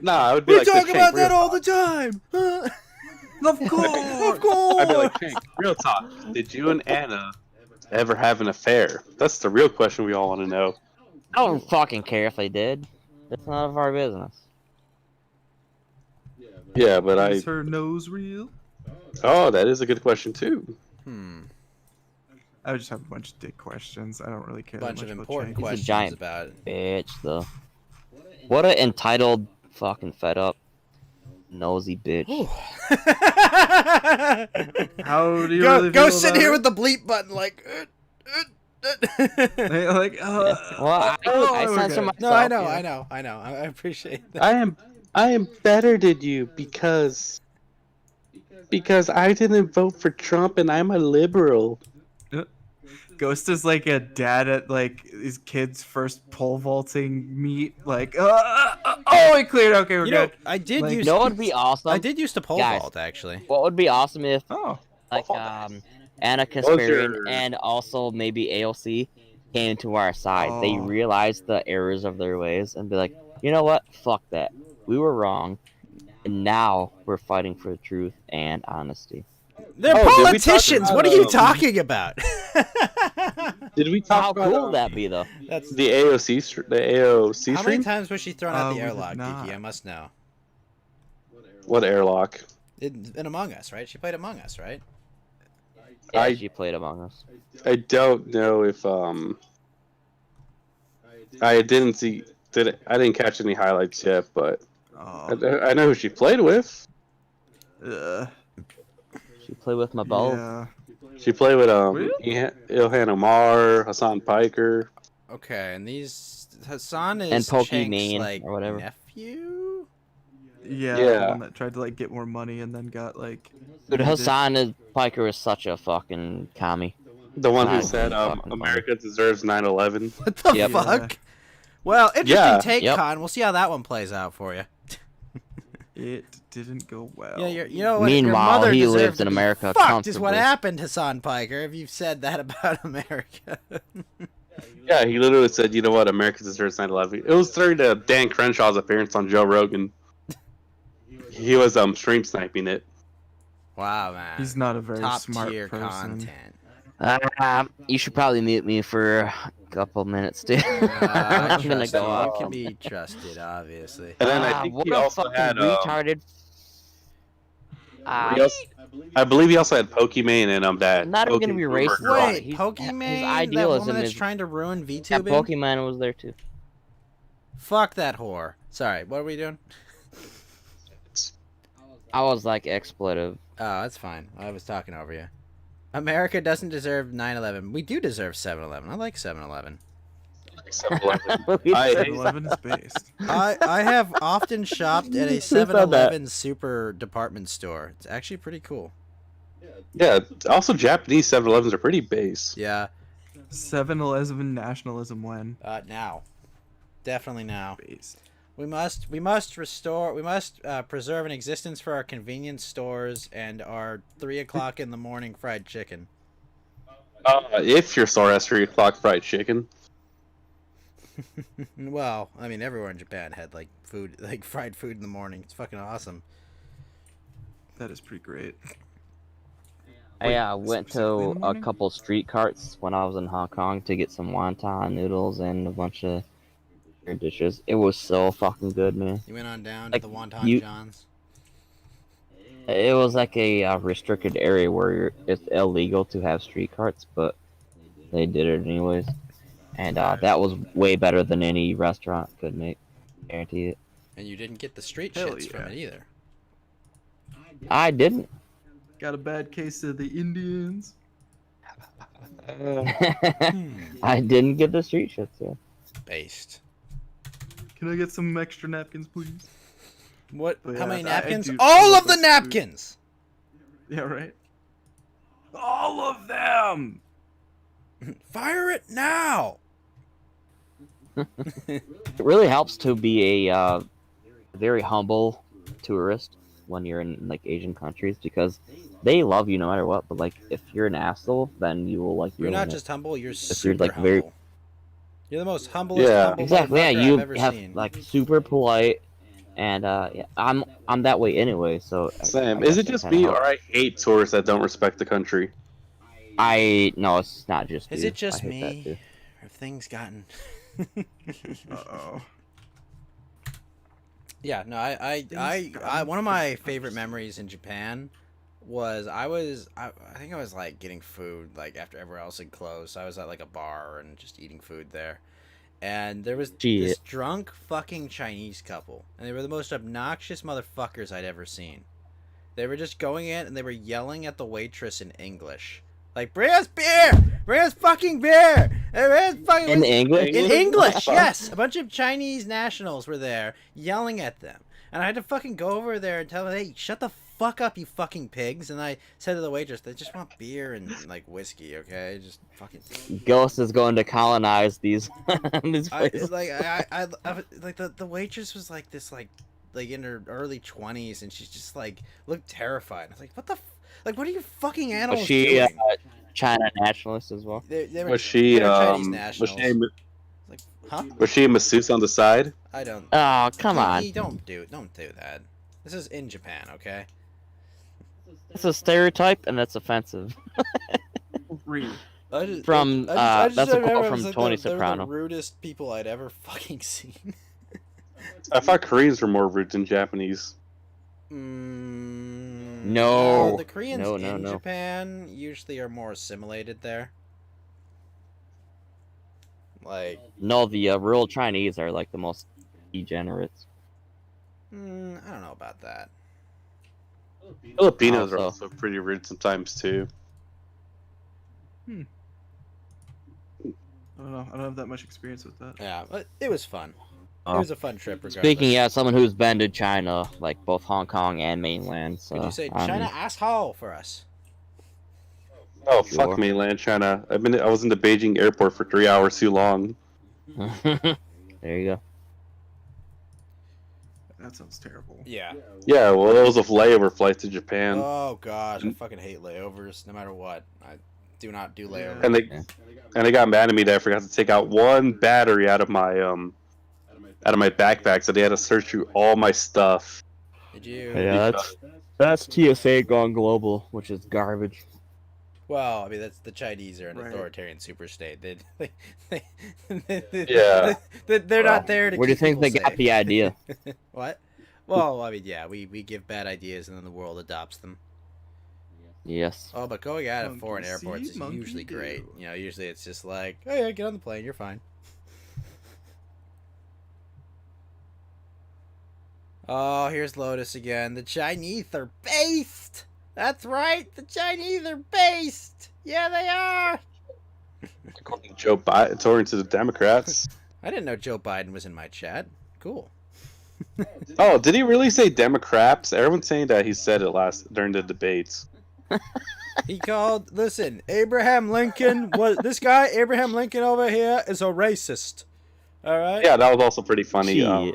No, I would be We like, talk "Cenk, about real that all talk." the time. Of course. Of course. I'd be like, "Cenk, real talk. Did you and Anna ever have an affair?" That's the real question we all want to know. I don't fucking care if they did. It's none of our business. Yeah, but Is her nose real? Oh, that is a good question too. I would just have a bunch of dick questions. I don't really care. Bunch that of much important about He's a questions giant about it. Bitch, though. What an entitled, fucking fed up, nosy bitch. How do you Go really feel sit about here it? with the bleep button, like. Hey, like, Well, I censor myself. No, I know, yeah. I know. I appreciate that. I am better than you because I didn't vote for Trump and I'm a liberal. Ghost is like a dad at like his kid's first pole vaulting meet. Like, oh, it cleared. Okay, we're You know, good. I did Like- use. You know what would be awesome? I did use to pole Guys. vault actually. What would be awesome if, Oh, like, Anna was Kasparian your- and also maybe AOC came to our side. They Oh. realized the errors of their ways and be like, you know what? Fuck that. We were wrong. And now we're fighting for the truth and honesty. They're Oh, did we talk politicians. about, What are you talking about? Did we talk How about cool would that be, though? That's the AOC how many stream? times was she thrown out the We did airlock, not. Geeky? I must know. What airlock? In Among Us, right? She played Among Us, right? Yeah, I- she played Among Us. I don't know if I didn't see I didn't catch any highlights yet, but Oh, I know who she played with. She played with my balls. yeah. She played with Really? Ilhan Omar, Hassan Piker. Okay, and these Hassan is And Chank's, Pokimane, like or whatever. nephew. Yeah, Yeah. the one that tried to like get more money and then got like. Dude, ended. Hassan Piker is such a fucking commie. The one who Ah, said fucking funny. America deserves 9/11. What the Yep. fuck? Well, interesting Yeah. take, Yep. Con. We'll see how that one plays out for you. It didn't go well. Yeah, you know what? Your Meanwhile, mother he deserved lives to in be America fucked is what comfortably. happened, Hassan Piker. If you've said that about America. Yeah, he literally said, "You know what? America deserves 9/11." It was during Dan Crenshaw's appearance on Joe Rogan. He was stream sniping it. Wow, man. He's not a very Top smart tier person. content. You should probably mute me for a couple minutes, dude. I I'm gonna trust go you. off. You can be trusted, obviously. And then I think what he a also fucking had. retarded. I believe he also had Pokimane and that. I'm not even gonna be Pokemon racist girl. about it. Wait, His Pokimane, that idealism woman that's is- trying to ruin That VTubing? Pokemon was there too. Fuck that whore. Sorry, what are we doing? I was like expletive. Oh, that's fine. I was talking over you. America doesn't deserve 9/11. We do deserve 7/11. I like 7/11. 7-Eleven. I- 7-Eleven is based. I have often shopped at a Who said that? 7-Eleven super department store. It's actually pretty cool. Yeah. Also, Japanese 7-Elevens are pretty base. Yeah. 7-Eleven nationalism when Now, definitely now. based. We must preserve an existence for our convenience stores and our 3 o'clock in the morning fried chicken. If your store has 3 o'clock fried chicken. Well, I mean, everywhere in Japan had like food, like fried food in the morning. It's fucking awesome. That is pretty great. I went specifically in to the a morning? couple street carts when I was in Hong Kong to get some wonton noodles and a bunch of dishes. It was so fucking good, man. You went on down Like, to the Wonton you- Johns. It was like a restricted area where it's illegal to have street carts, but they did it anyways. And that was way better than any restaurant could make. Guarantee it. And you didn't get the street Hell shits from yeah. it either. I didn't. Got a bad case of the Indians. I didn't get the street shits, yeah. Based. Can I get some extra napkins, please? What? But How yeah, many I napkins? do All love of the those napkins. Yeah, right. All of them. Fire it now. It really helps to be a very humble tourist when you're in like Asian countries because they love you no matter what. But like if you're an asshole, then you will like You're ruin not it. just humble. You're you're, super like, humble. very- You're the most humblest. Yeah. humble Exactly. Yeah, motherfucker you I've ever have seen. like super polite, and yeah, I'm that way anyway. So Same. I Is guess it that just kinda me, helps. or I hate tourists that don't respect the country? No, it's not just. Is you. it just I hate that me? too. Have things gotten? Uh-oh. Yeah, no, I one of my favorite memories in Japan was I think I was like getting food like after everywhere else had closed. So I was at like a bar and just eating food there. And there was this Shit. drunk fucking Chinese couple, and they were the most obnoxious motherfuckers I'd ever seen. They were just going in and they were yelling at the waitress in English. Like, bring us beer! Bring us fucking beer! Bring us fucking In English? In English, yes. A bunch of Chinese nationals were there yelling at them. And I had to fucking go over there and tell them, hey, shut the fuck up, you fucking pigs. And I said to the waitress, they just want beer and, like, whiskey, okay? Just fucking... Ghost is going to colonize these these I, places. like, the waitress was, like, this, like in her early 20s, and she's just, like, looked terrified. I was like, what the... Like, what are you fucking animals Was she doing? China nationalist as well? They were, Was she they were Chinese was nationals. she Like, huh? was she a masseuse on the side? I don't... Oh, come on. Hey, don't do that. This is in Japan, okay? It's a stereotype and that's offensive. Reed, That's a quote remember it from was like Tony they're Soprano. the rudest people I'd ever fucking seen. I thought Koreans were more rude than Japanese. No. The Koreans No, in no. Japan usually are more assimilated there. Like, No, the real Chinese are like the most degenerates. I don't know about that. Filipinos are Also. also pretty rude sometimes too. I don't know. I don't have that much experience with that. Yeah, but it was fun. It Oh. was a fun trip, regardless. Speaking, yeah, someone who's been to China, like both Hong Kong and mainland. So Could you say I'm- China asshole for us? Oh Sure. fuck mainland China! I was in the Beijing airport for 3 hours too long. there you go. That sounds terrible. Yeah. Yeah, well, it was a layover flight to Japan, Oh gosh, I fucking hate layovers. No matter what, I do not do layovers. and they got mad at me that I forgot to take out one battery out of my backpack, so they had to search through all my stuff. Did you? Yeah, that's TSA gone global, which is garbage. Well, I mean, that's the Chinese are an Right. authoritarian super state. They Yeah. they're not there to. Where do you keep think they people got safe. the idea? What? Well, I mean, yeah, we give bad ideas and then the world adopts them. Yes. Oh, but going out of Monkey foreign see, airports is monkey usually do. great. You know, usually it's just like, oh yeah, get on the plane, you're fine. Oh, here's Lotus again. The Chinese are based. That's right, the Chinese are based. Yeah, they are. According to Joe Biden, according to the Democrats. I didn't know Joe Biden was in my chat. Cool. Oh, did he really say Democrats? Everyone's saying that he said it during the debates. He called. Listen, Abraham Lincoln was this guy. Abraham Lincoln over here is a racist. All right. Yeah, that was also pretty funny. Gee.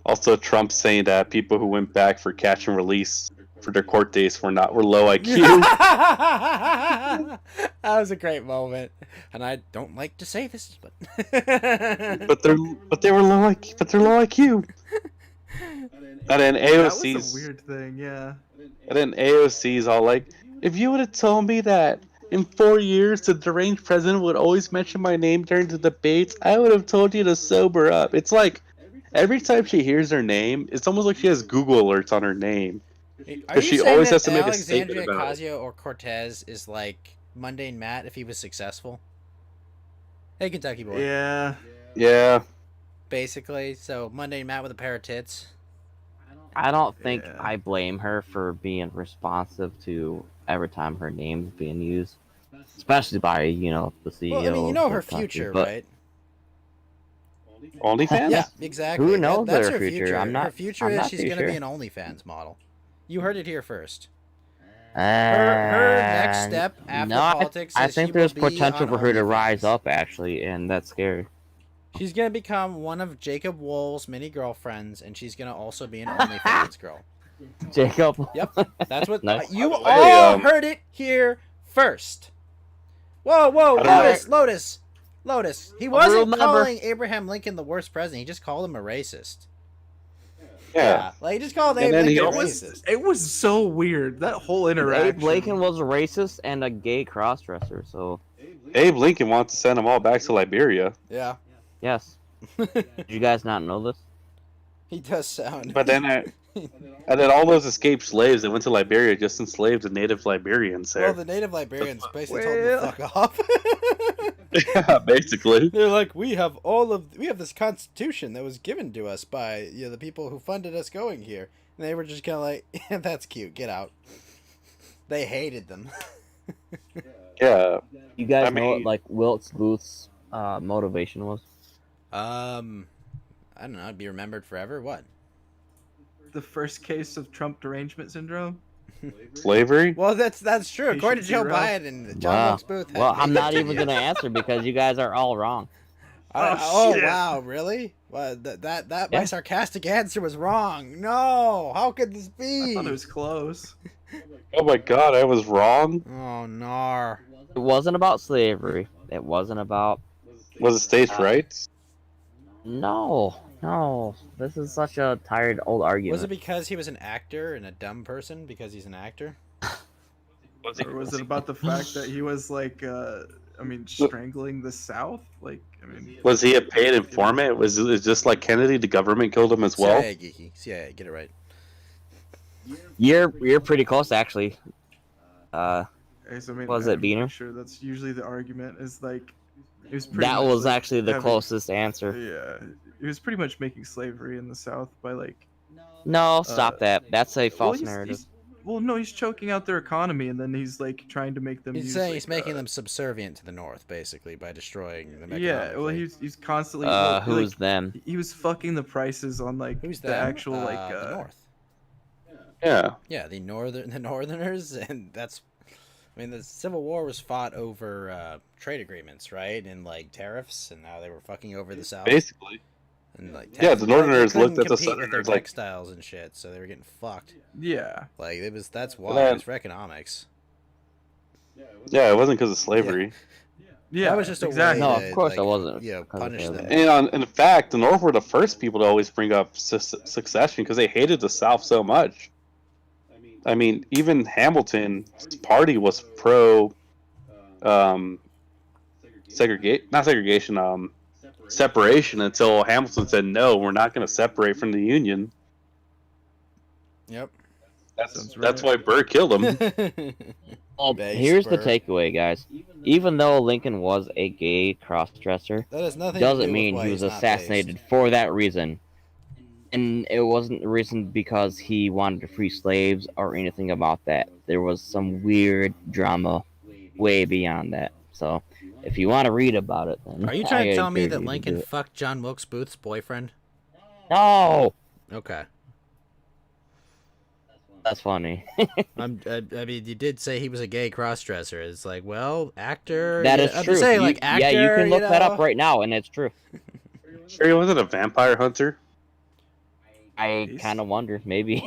Also, Trump saying that people who went back for catch and release for their court dates were low IQ. That was a great moment, and I don't like to say this, but but they were low IQ. But they're low IQ. And then That was AOC's a weird thing, yeah. And then AOC's all like, if you would have told me that in 4 years the deranged president would always mention my name during the debates, I would have told you to sober up. It's like every time she hears her name, it's almost like she has Google alerts on her name. Are you She saying always that has to make a statement Alexandria about it. Ocasio or Cortez is like Mundane Matt if he was successful? Hey, Kentucky boy. Yeah. Yeah. Basically, so Mundane Matt with a pair of tits. I don't think Yeah. I blame her for being responsive to every time her name's being used, especially by the CEO. Well, I mean, you of know the her country, future, but- right? OnlyFans? Yeah, exactly. Who knows That's her her future? I'm not- Her future I'm is not she's too going to be sure. an OnlyFans model. You heard it here first. Her next And- step after no, politics I is think she there's will be potential on for her to rise OnlyFans. up, actually, and that's scary. She's gonna become one of Jacob Wool's many girlfriends, and she's gonna also be an OnlyFans girl. Jacob. Yep, that's what Nice. you By the way, all heard it here first. Whoa, I don't Lotus. He rule wasn't number- calling Abraham Lincoln the worst president. He just called him a racist. Yeah. Like he just called And Abe then he Lincoln a always- racist. It was so weird. That whole interaction. Abe Lincoln was a racist and a gay crossdresser, so Abe Lincoln wants to send them all back to Liberia. Yeah, yes. Did you guys not know this? he does sound. But then and then all those escaped slaves that went to Liberia just enslaved the native Liberians Well, there. the native Liberians basically told him to fuck off. Yeah, basically. They're like, we have this constitution that was given to us by the people who funded us going here, and they were just kind of like, yeah, that's cute, get out. They hated them. Yeah. You guys I know mean- what like Wilkes Booth's motivation was? I don't know. I'd be remembered forever. What? The first case of Trump derangement syndrome. Slavery? Well, that's true. According to Joe Patient Biden, John Wow. Wilkes Booth. Well, I'm not even gonna answer because you guys are all wrong. Oh shit. wow, really? Well, that my Yeah. sarcastic answer was wrong. No, how could this I be? thought it was close. Oh my god, I was wrong. Oh nar. It wasn't about slavery. It wasn't about Was it states' rights? no. This is such a tired old argument. Was it because he was an actor and a dumb person because he's an actor? Or was it about the fact that he was like, strangling the South? Like, Was he a paid informant? Was it just like Kennedy? The government killed him as well. CIA geeky. CIA, get it right. You're pretty close actually. So, Was it I'm pretty Beaner? Sure, that's usually the argument. Is like, it was pretty That much, was like, actually the having- closest answer. Yeah, he was pretty much making slavery in the South by like. No, stop that. That's a Well, false narrative. no, he's choking out their economy, and then he's like trying to make them. He's use, saying like, he's making them subservient to the North, basically, by destroying them. Yeah, well, he's constantly. Who's like, them? He was fucking the prices on like Who's the them? actual like. The North. Yeah. Yeah, the Northerners, and that's. I mean, the Civil War was fought over trade agreements, right, and like tariffs, and now they were fucking over the South. Basically. And, like, Yeah, the Northerners they couldn't looked at the compete with their Southerners like- textiles and shit, so they were getting fucked. Yeah. Like that's why then- it was for economics. Yeah, it wasn't because of slavery. Yeah. That was just a exactly. way No, of to, course like, it wasn't. Yeah, because of punish slavery. them. And in fact, the North were the first people to always bring up succession because they hated the South so much. I mean, even Hamilton's party was pro separation until Hamilton said, no, we're not going to separate from the Union. Yep. That's why Burr killed him. Well, Base here's the Burr. takeaway, guys. Even though Lincoln was a gay cross-dresser, That has nothing to do doesn't with mean why he was he's not assassinated based. for that reason. And it wasn't the reason because he wanted to free slaves or anything about that. There was some weird drama way beyond that. So, if you want to read about it, then Are you trying I to tell me encourage that you to Lincoln do it. fucked John Wilkes Booth's boyfriend? No, Okay. that's funny. I mean, you did say he was a gay crossdresser. It's like, well, actor. That yeah, is I'm true. just saying, like, actor. Yeah, you can look that know? up right now, and it's true. Sure, he wasn't a vampire hunter. I kind of wonder, maybe.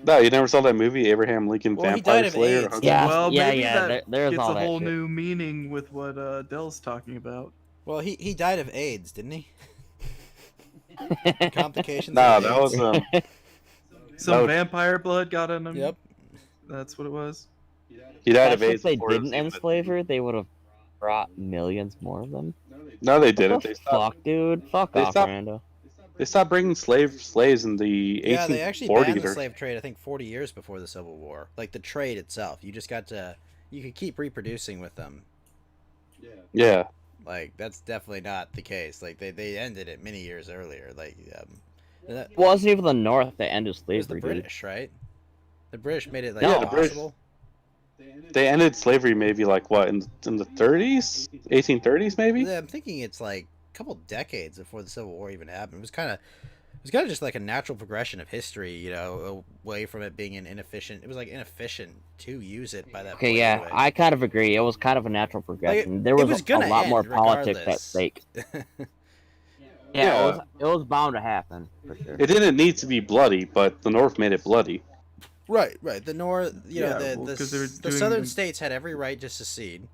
No, you never saw that movie, Abraham Lincoln Well, he Vampire died of Slayer? AIDS. or Hunter? Yeah, Well, yeah, maybe yeah. that There's gets all a that whole shit. new meaning with what Dell's talking about. Well, he died of AIDS, didn't he? Complications. Nah, of that AIDS. was Some would- vampire blood got in him. Yep. That's what it was. he died That's of if AIDS. they before he was didn't even- enslave her, they would have brought millions more of them. No, they What didn't. the They stopped. fuck, dude? Fuck They off, stopped- Rando. They stopped bringing slaves in the 1840s. Yeah, they actually banned the or- slave trade. I think 40 years before the Civil War. Like the trade itself, you just got to, you could keep reproducing with them. Yeah, Like that's definitely not the case. Like they ended it many years earlier. Like that, It wasn't even the North that ended it was the slavery, dude. British, right? The British made it like No, the British- impossible. they ended slavery maybe like what in the 30s, 1830s maybe. Yeah, I'm thinking it's like a couple decades before the Civil War even happened. It was kind of just like a natural progression of history, you know, away from it being an inefficient. It was like inefficient to use it by that Okay, point. yeah, anyway. I kind of agree. It was kind of a natural progression. There it was, was a gonna lot more end politics at regardless. stake. Yeah. It was bound to happen, for sure. It didn't need to be bloody, but the North made it bloody. Right. The North, you know, Yeah, well, the 'cause they were doing southern the- states had every right to secede,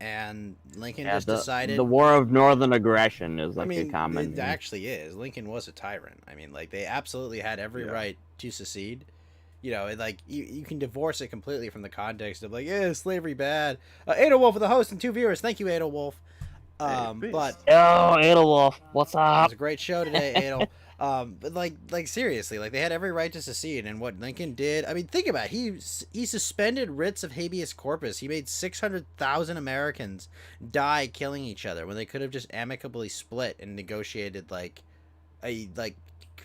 and Lincoln Yeah, just decided. the War of Northern Aggression is like I mean, a common. it actually is. Lincoln was a tyrant. I mean, like they absolutely had every Yeah. right to secede. You know, and, like you can divorce it completely from the context of like, yeah, slavery bad. Adolwolf with a host and 2 viewers. Thank you, Adolwolf. Hey, But Yo, Edelwolf, what's it up? was a great show today, Adol. But like seriously, like they had every right to secede, and what Lincoln did. I mean, think about it. He suspended writs of habeas corpus. He made 600,000 Americans die killing each other when they could have just amicably split and negotiated like a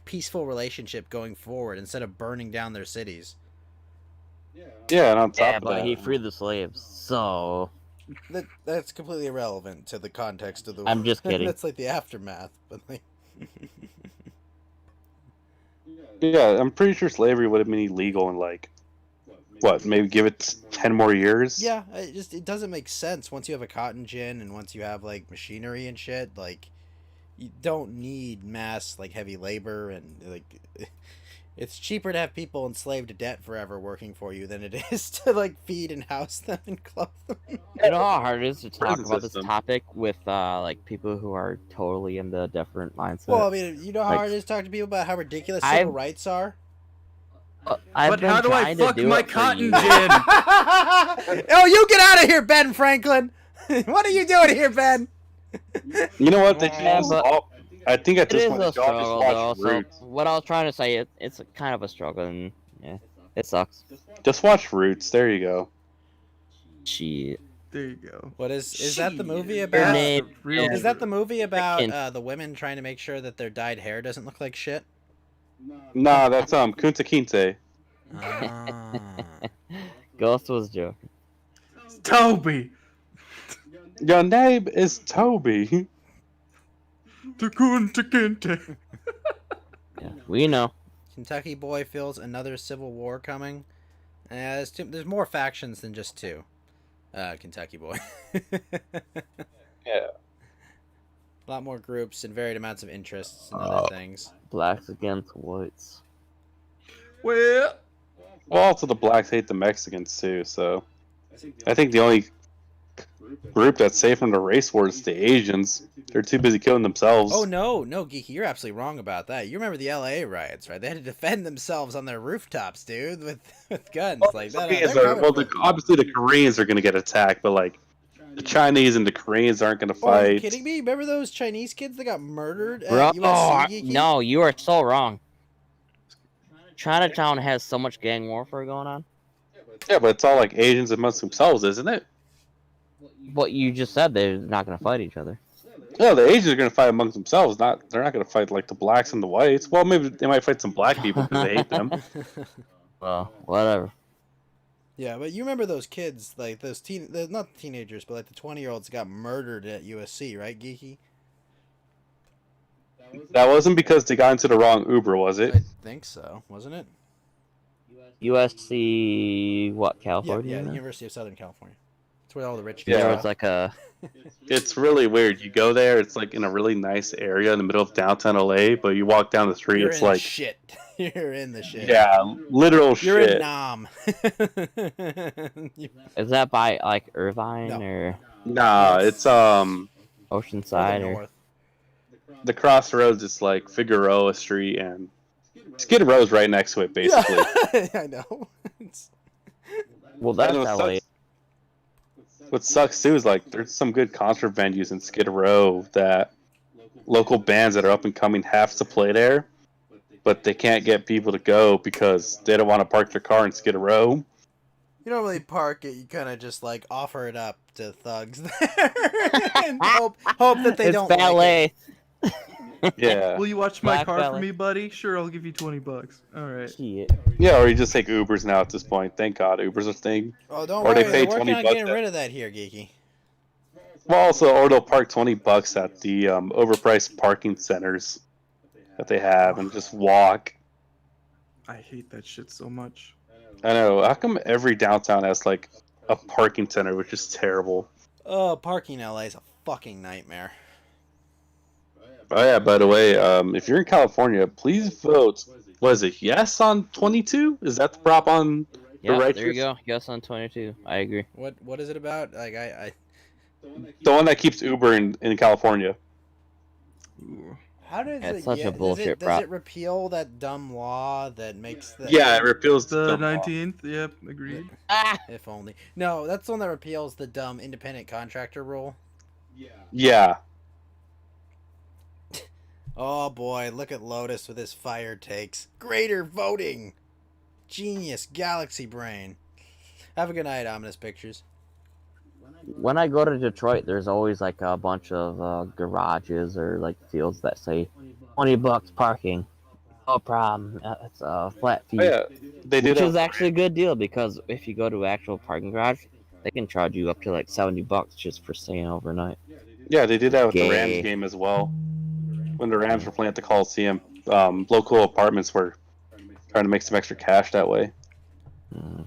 peaceful relationship going forward instead of burning down their cities. Yeah, and on top Yeah, of but that, he freed the slaves, so That's completely irrelevant to the context of the. I'm just kidding. That's like the aftermath, but like. yeah, I'm pretty sure slavery would have been illegal in like what, maybe give it 10 more years. Yeah, it doesn't make sense once you have a cotton gin and once you have like machinery and shit. Like, you don't need mass like heavy labor and like. It's cheaper to have people enslaved to debt forever working for you than it is to like feed and house them and clothe them. you know how hard it is to talk Prison about this system. topic with like people who are totally in the different mindset. Well, I mean, you know how Like, hard it is to talk to people about how ridiculous I've- civil rights are. I've But been how do I trying to fuck do my it for cotton you. gin? Oh, you get out of here, Ben Franklin! What are you doing here, Ben? You know what? They Yeah, just but all, I think at It this is point, a they should all just struggle, watch though. So Roots. what I was trying to say, it's a kind of a struggle, and yeah, it sucks. Just watch Roots. There you go. Shit. There you go. What is that the movie Shit. about? name- That's the real Is that the truth. movie about Frickin- the women trying to make sure that their dyed hair doesn't look like shit? Nah, that's Kunta Kinte. Ah. Ghost was joking. Toby? Your name is Toby. The Kunta Kinte. Yeah, we know. Kentucky boy feels another civil war coming. There's more factions than just two. Kentucky boy. Yeah. A lot more groups and varied amounts of interests and other things. Blacks against whites. Well, Well, also the blacks hate the Mexicans too, so I think the only group that's safe from the race war is the Asians. They're too busy killing themselves. Oh no, Geeky, you're absolutely wrong about that. You remember the LA riots, right? They had to defend themselves on their rooftops, dude, with guns like that. Obviously the Koreans are going to get attacked, but like the Chinese and the Koreans aren't going to Oh, are you fight. kidding me? Remember those Chinese kids that got murdered at Bro, USC, Geeky? no, you are so wrong. Chinatown has so much gang warfare going on. Yeah, but it's all like Asians amongst themselves, isn't it? What you just said, they're not going to fight each other. No, the Asians are going to fight amongst themselves. They're not going to fight like the blacks and the whites. Well, maybe they might fight some black people because they hate them. Well, whatever. Yeah, but you remember those kids, like those not teenagers, but like the 20-year-olds got murdered at USC, right, Geeky? That wasn't because they got into the wrong Uber, was it? I think so, wasn't it? USC, what, Yeah, California? the University of Southern California. It's where all the rich Yeah. kids There are. was like a It's really weird. You go there, it's like in a really nice area in the middle of downtown LA, but you walk down the street, You're it's in like, shit. You're in the shit. yeah, literal You're in shit. Nam. is that by like Irvine No. or Nah, it's Oceanside or north. the crossroads. It's like Figueroa Street and Skid Row's right next to it, basically. Yeah, I know. well, that's And LA. what sucks too is like there's some good concert venues in Skid Row that local bands that are up and coming have to play there, but they can't get people to go because they don't want to park their car in Skid Row. You don't really park it. You kind of just like offer it up to thugs there and hope that they it's don't ballet. like it. Yeah, will you watch my Black car for Valley. me, buddy? Sure, I'll give you $20. All right. Shit. yeah, or you just take Ubers now at this point. Thank God, Uber's a thing. Oh, don't Or they worry. pay They're working 20 on bucks getting at- rid of that here, Geeky. Well, also, or they'll park $20 at the overpriced parking centers that they have and just walk. I hate that shit so much. I know. How come every downtown has like a parking center, which is terrible? Oh, parking in LA is a fucking nightmare. Oh yeah. By the way, if you're in California, please vote. Was it yes on 22? Is that the prop on? Yeah, right there you here. go. Yes on 22. I agree. What is it about? Like I The one that keeps Uber in California. Ooh. how does That's it? such a bullshit Does prop. it repeal that dumb law that makes the? Yeah, it repeals The dumb law. 19th. Yep, agreed. Ah! If only. No, that's the one that repeals the dumb independent contractor rule. Yeah. Oh boy, look at Lotus with his fire takes. Greater voting. Genius, galaxy brain. Have a good night, Ominous Pictures. When I go to Detroit, there's always like a bunch of garages or like fields that say $20 parking. No problem. It's a flat fee. Oh, yeah. They did. Which is actually a good deal because if you go to actual parking garage, they can charge you up to like $70 just for staying overnight. Yeah, they did that with the Gay. Rams game as well. When the Rams were playing at the Coliseum, local apartments were trying to make some extra cash that way. Mm.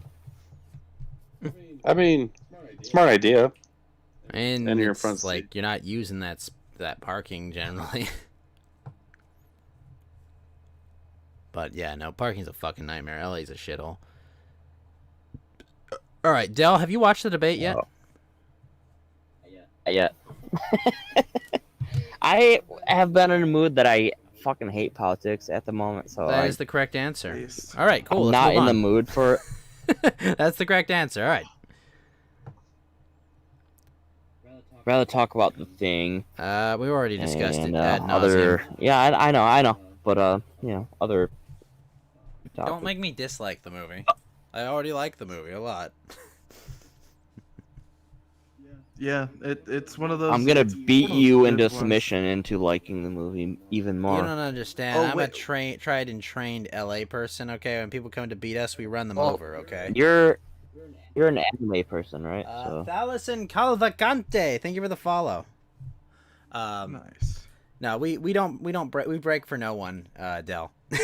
I mean, smart idea. And, And you're in it's front seat. like you're not using that parking generally. But yeah, no, parking's a fucking nightmare. LA's a shithole. All right, Dell, have you watched the debate yet? Yeah. I have been in a mood that I fucking hate politics at the moment, so That is the correct answer. Nice. All right, cool. I'm Let's not move in the on. mood for it. That's the correct answer. All right. Rather talk about the thing We already discussed and it ad nauseum. other. Yeah, I know, but other. Don't topics. make me dislike the movie. I already like the movie a lot. Yeah, it's one of those. I'm gonna it's beat one of those you weird into ones. submission into liking the movie even You more. don't understand. Oh, I'm wait. a tried and trained LA person. Okay, when people come to beat us, we run them Oh, over. Okay. You're an anime person, right? So Thalison Calvacante, thank you for the follow. Nice. No, we break for no one, Dell. Yeah,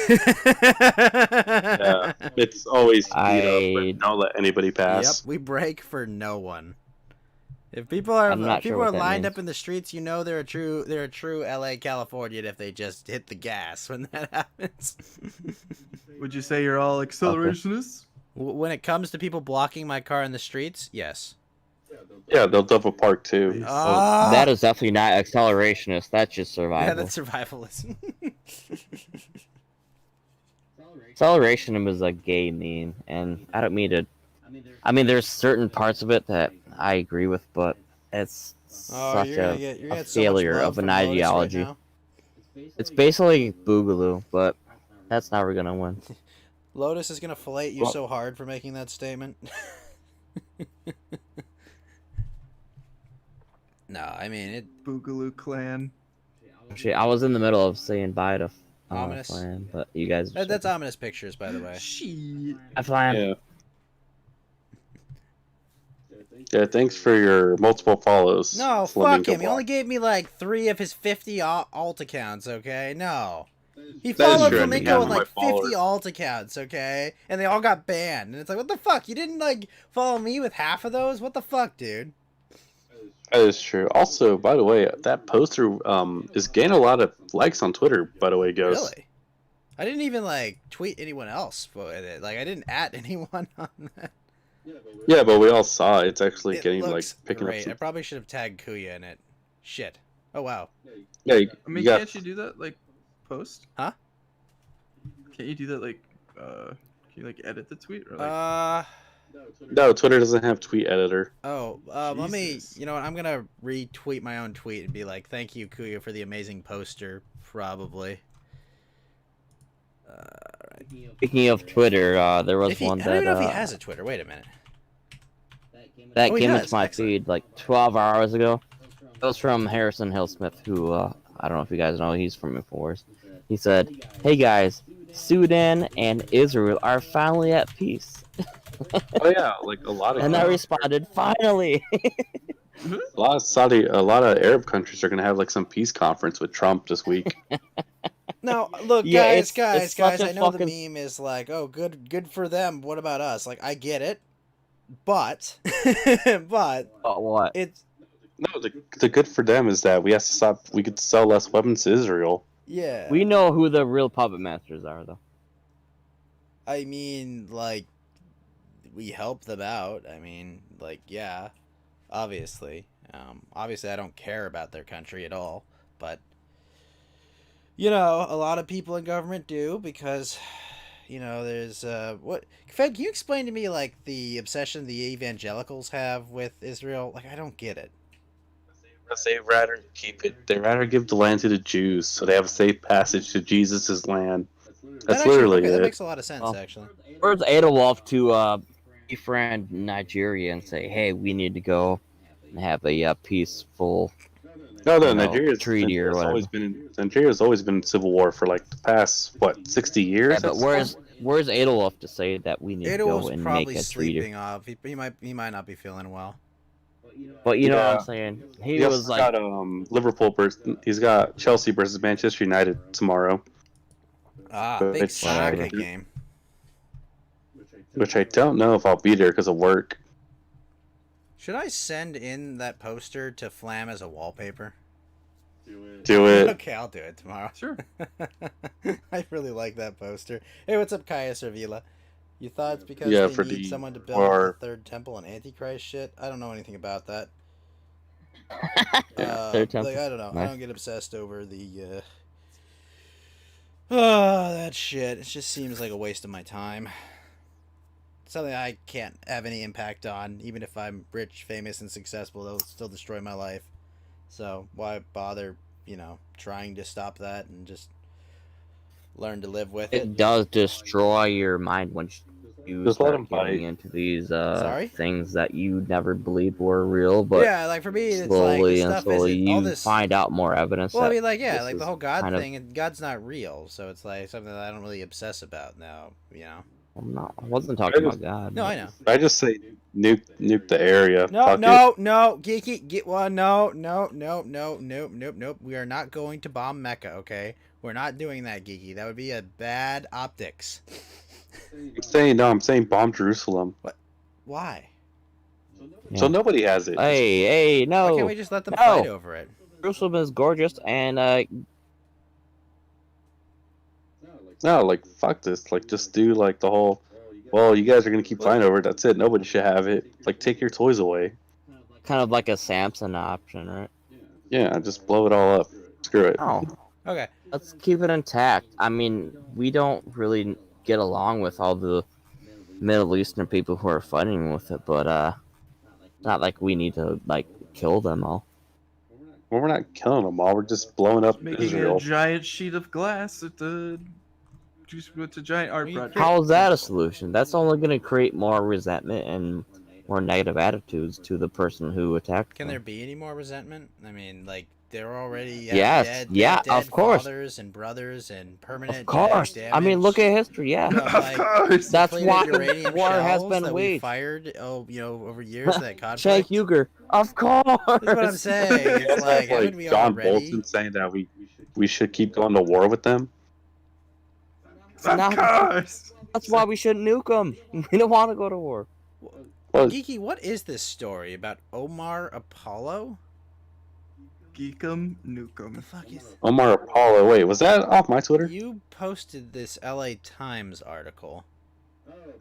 it's always beat up, I- but don't let anybody Yep, pass. we break for no one. If people are I'm not if sure people what are that lined means. up in the streets, you know they're a true LA Californian if they just hit the gas when that happens. Would you say you're all accelerationists? When it comes to people blocking my car in the streets, yes. Yeah, they'll double park too. Nice. Ah! that is definitely not accelerationist. That's just survival. Yeah, that's survivalism. Accelerationism is a gay meme, and I don't mean to. I mean, there's certain parts of it that I agree with, but it's such a failure of an ideology. It's basically Boogaloo, but that's never gonna win. Lotus is gonna fillet you Well- so hard for making that statement. No, I mean it. Boogaloo Clan. Actually, I was in the middle of saying bye to Ominous. Flan, but you guys. That's ominous pictures, by the way. Shit. Flan. Yeah. Yeah, thanks for your multiple follows. No, Flamingo fuck him. He Block. only gave me like 3 of his 50 alt accounts. Okay, no. He That is followed true, and Flamingo half with of like my 50 followers. alt accounts. Okay, and they all got banned. And it's like, what the fuck? You didn't like follow me with half of those? What the fuck, dude? That is true. Also, by the way, that poster is gaining a lot of likes on Twitter. By the way, Ghost. Really? I didn't even like tweet anyone else with it. Like I didn't at anyone on that. Yeah, but we all saw it. It's actually It getting like looks picking great. up. Some... I probably should have tagged Kuya in it. Shit. Oh wow. Yeah, you, I mean, you got. can't you do that like post? Huh? Can't you do that like can you like edit the tweet or like No, Twitter doesn't have tweet editor. Let me. Jesus. You know what? I'm gonna retweet my own tweet and be like, "Thank you, Kuya, for the amazing poster." Probably. Speaking of Twitter, there was If he, I one don't even know if he that has a Twitter. Wait a minute. that Oh, he came does. into my Excellent. feed like 12 hours ago. It was from Harrison Hillsmith, who I don't know if you guys know. He's from Infowars. He said, "Hey guys, Sudan and Israel are finally at peace." Oh yeah, like a lot of And I responded, "Finally!" a lot of Arab countries are gonna have like some peace conference with Trump this week. No, look, Yeah, guys, it's such a I know fucking- the meme is like, "Oh, good for them. What about us?" Like, I get it, but, but Oh, what? it's No, the good for them is that we have to stop. We could sell less weapons to Israel. yeah. We know who the real puppet masters are, though. I mean, like, we help them out. I mean, like, yeah, obviously. Obviously, I don't care about their country at all, but, you know, a lot of people in government do because, you know, there's, what, Fed, can you explain to me, like, the obsession the evangelicals have with Israel? Like, I don't get it. They'd rather keep it. They'd rather give the land to the Jews, so they have a safe passage to Jesus' land. That's literally That it. makes a lot of sense, Well, actually. Where's Adolf to befriend Nigeria and say, "Hey, we need to go and have a peaceful"? No, you know, Nigeria's treaty or always been Nigeria's always been in civil war for like the past 60 years. Yeah, but where's Adolf to say that we need to Adolf's go and make probably a treaty? sleeping off. He might not be feeling well. But you know what Yeah. I'm saying? He He was also like, got Liverpool versus. He's got Chelsea versus Manchester United tomorrow, Big It's soccer whatever. game. which I don't know if I'll be there because of work. Should I send in that poster to Flam as a wallpaper? Do it. Okay, I'll do it tomorrow. Sure. I really like that poster. Hey, what's up, Kaya Servila? You thought it's because Yeah, they for need the- someone to build or- the third temple and Antichrist shit? I don't know anything about that. Third temple. Like, I don't know. I Nice. don't get obsessed over the Oh, that shit. It just seems like a waste of my time. Something I can't have any impact on. Even if I'm rich, famous, and successful, it'll still destroy my life. So why bother, trying to stop that and just learn to live with it? It does destroy your mind once you Just let start 'em getting bite. into these Sorry? things that you never believed were real, but Yeah, like for me, it's like slowly this and stuff slowly isn't all you this. find out more evidence. Well, I that mean, like, yeah, this like the is whole God kind of- thing, and God's not real, so it's like something that I don't really obsess about now, I wasn't talking just- about God. No, I know. I just say nuke the area. No, Fuck no, no, Geeky, get one. No, no, no, no, nope, nope, nope. We are not going to bomb Mecca, okay? We're not doing that, Geeky. That would be a bad optics. I'm saying bomb Jerusalem. Why? So Yeah. nobody has it. Hey, Why no! can't we just let them No. fight over it? Jerusalem is gorgeous, and No, like fuck this. Like just do like the whole. Well, you guys are gonna keep fighting over it. That's it. Nobody should have it. Like take your toys away. kind of like a Samson option, right? Yeah, just blow it all up. Screw it. Oh, Okay. let's keep it intact. I mean, we don't really get along with all the Middle Eastern people who are fighting with it, but not like we need to like kill them all. Well, we're not killing them all. We're just blowing up Making Israel. a giant sheet of glass with a giant art We- project. How is that a solution? That's only going to create more resentment and more negative attitudes to the person who attacked Can them. there be any more resentment? I mean, like, they're already Yes, dead, yeah, dead of course. fathers and brothers and permanent Of course. damage. I mean, look at history. Yeah. You know, like, course. That's depleted why uranium war has shells been that we waged. fired, over years of that conflict. Jake Uger. Of course. That's what I'm saying. It's like, haven't we John already? Bolton saying that we should keep going to war with them. Of Not- course. That's why we shouldn't nuke them. We don't want to go to war. Well, Geeky, what is this story about Omar Apollo? Geek 'em, nuke The 'em. fuck is? Omar Apollo. Wait, was that off my Twitter? You posted this LA Times article.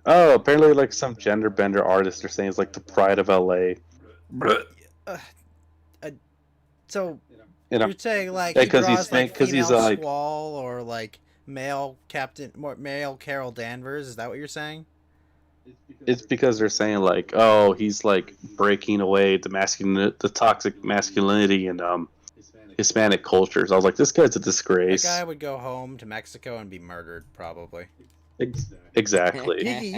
Oh, apparently like some gender bender artist are saying it's like the pride of LA. So You know, you're saying like Yeah, he 'cause he's draws saying- like 'cause he's, female like- Squall or like male Carol Danvers? Is that what you're saying? it's because they're saying like, oh, he's like breaking away the toxic masculinity and Hispanic cultures. I was like, this guy's a That disgrace. guy would go home to Mexico and be murdered, probably. Exactly. Geeky,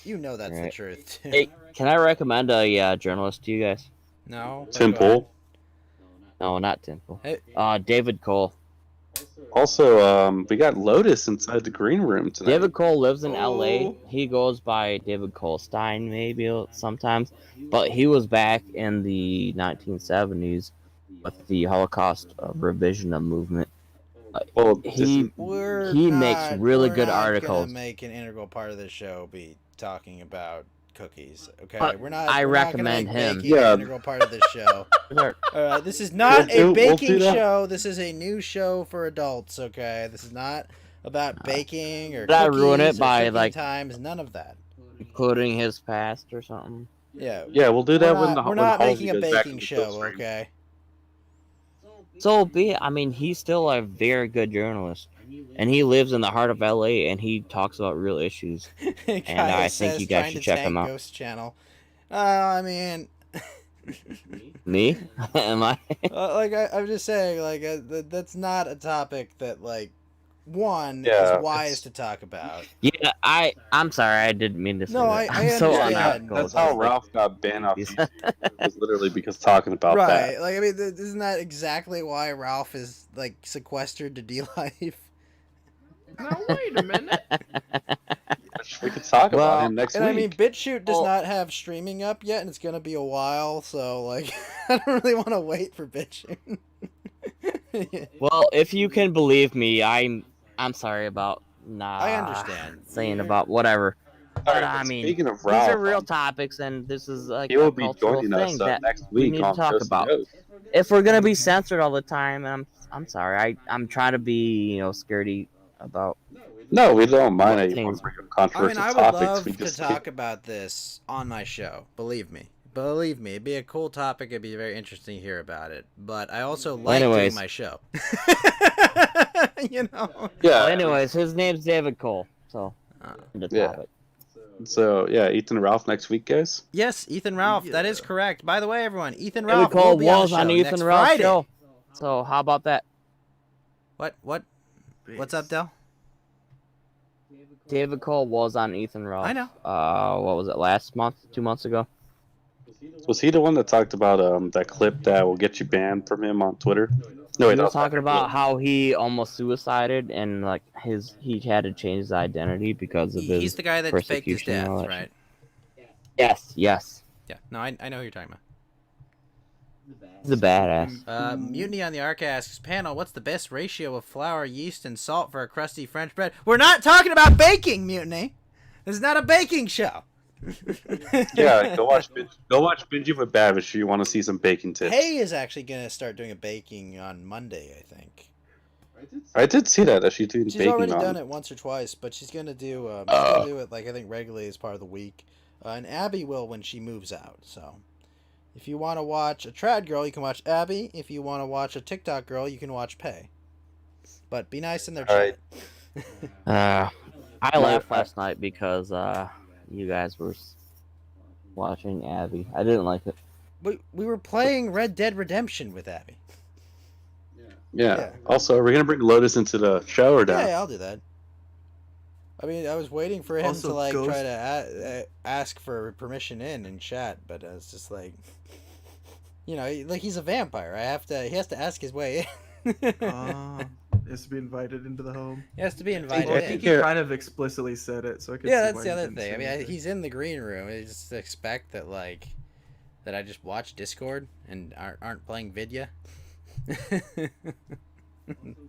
you know that's the Right. truth. Hey, can I recommend a journalist to you guys? No. but Tim go ahead. Pool. No, not Tim Pool. Hey. David Cole. Also, we got Lotus inside the green room tonight. David Cole lives in LA. Oh. He goes by David Cole Stein maybe sometimes, but he was back in the 1970s with the Holocaust revisionist movement. Well, this He is- He makes really we're good not articles. Gonna make an integral part of the show be talking about cookies. Okay, But we're not. I we're not recommend gonna make him. baking Yeah. an integral part of the show. There- This is not We'll a do- we'll baking do that. show. This is a new show for adults. Okay, this is not about baking or Did I cookies ruin it or by, cooking like- times. None of that. including his past or something. Yeah, Yeah, we'll do that we're when not, the we're when not Halsey making a goes back baking to the show. kill stream. Okay. So be it. I mean, he's still a very good journalist, and he lives in the heart of LA, and he talks about real issues. Guy I think says you guys trying should to check tank him out. Ghost Channel. I mean. Me? Am I? I'm just saying, that's not a topic that, one, Yeah, is wise it's- to talk about. Yeah, I'm sorry, I didn't mean to say No, that. I I'm so understand. unethical. That's how Ralph got banned off YouTube. Was literally because talking about Right. that. Isn't that exactly why Ralph is, sequestered to D-Life? Now wait a minute. We could talk Well, about him next And week. I mean, BitChute does Well- not have streaming up yet, and it's going to be a while, so, I don't really want to wait for BitChute. Well, if you can believe me, I'm sorry about not I understand. saying about whatever. All But right, I but mean, speaking of these Ralph, are real topics, and this is like he will a be cultural joining thing us that next we week need to on talk Ghost about. and Ghost. if we're gonna be censored all the time, I'm sorry. I'm trying to be scaredy about. No, we don't mind What it. You want things- to bring up I controversial mean, I would topics. love We to just talk about this on my show. Believe me. Believe me, it'd be a cool topic. It'd be very interesting to hear about it. But I also like doing Anyways. my show. You know. Yeah. Anyways, his name's David Cole. So, the Yeah. topic. So yeah, Ethan and Ralph next week, guys. Yes, Ethan Ralph. That is correct. By the way, everyone, Ethan David Ralph Cole will be on, was the on show Ethan next Ralph's Friday. show. So, how about that? What? What's up, Del? David Cole was on Ethan Ralph. I know. What was it, last month? 2 months ago? Was he the one that talked about that clip that will get you banned from him on Twitter? No, He that was talking Patrick about Will. how he almost suicided and like he had to change his identity because of his He's the guy that faked his persecution and death, all that right? Yes. Yeah. No, I know who you're talking about. He's a badass. Mutiny on the Ark asks, panel, what's the best ratio of flour, yeast, and salt for a crusty French bread? We're not talking about baking, Mutiny. This is not a baking show. Yeah, go watch Benji with Babish if you want to see some baking tips. Hay is actually gonna start doing a baking on Monday, I think. I did see that she's doing She's baking already on. done it once or twice, but she's gonna do it like I think regularly as part of the week. And Abby will when she moves out. So, if you want to watch a trad girl, you can watch Abby. If you want to watch a TikTok girl, you can watch Pay. But be nice in their All chat. I laughed last night because you guys were watching Abby. I didn't like it. We were playing Red Dead Redemption with Abby. Yeah. Also, are we gonna bring Lotus into the show or not? Yeah, I'll do that. I mean, I was waiting for him Also, to like Ghost- try to ask for permission in chat, but it's just like, you know, like he's a vampire. He has to ask his way in. Is to be invited into the home. He has to be invited Well, I in. think he kind of explicitly said it, so I could Yeah, see that's why the he other didn't thing. I say mean, anything. he's in the green room. I just expect that that I just watch Discord and aren't playing Vidya.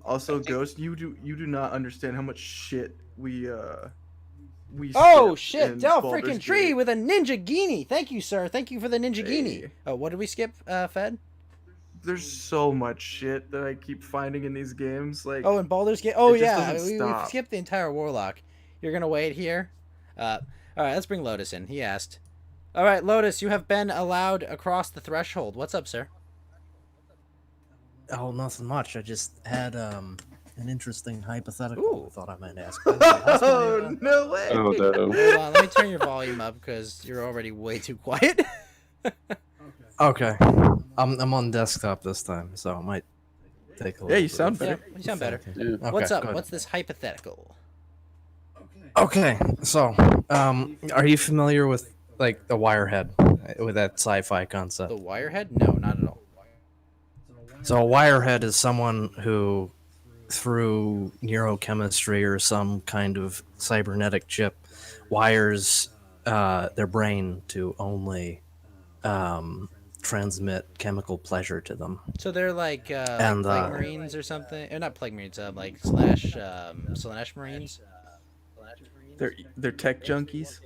Also, Ghost, you do not understand how much shit we Oh skipped shit! in Del Baldur's freaking Tree Gate. with a ninja guinea. Thank you, sir. Thank you for the ninja guinea. Hey. Oh, what did we skip, Fed? There's so much shit that I keep finding in these games. Like, Oh, and Baldur's Gate. Oh It just yeah, doesn't we stop. skipped the entire Warlock. You're gonna wait here. All right, let's bring Lotus in. He asked. All right, Lotus, you have been allowed across the threshold. What's up, sir? Oh, nothing much. I just had an interesting hypothetical Ooh. I thought I might ask. oh no way! Oh no. Hold on, let me turn your volume up because you're already way too quiet. Okay. I'm on desktop this time, so it might take a little Yeah, you bit sound of better. Yeah, you sound better. thinking. Yeah. Okay, What's up? good. What's this hypothetical? Okay, so are you familiar with like the Wirehead, with that sci-fi concept? The Wirehead? No, not at all. So a Wirehead is someone who, through neurochemistry or some kind of cybernetic chip, wires their brain to only transmit chemical pleasure to them. So they're like And, Plague Marines or something? Or not Plague Marines, like Slanesh Marines? They're tech junkies.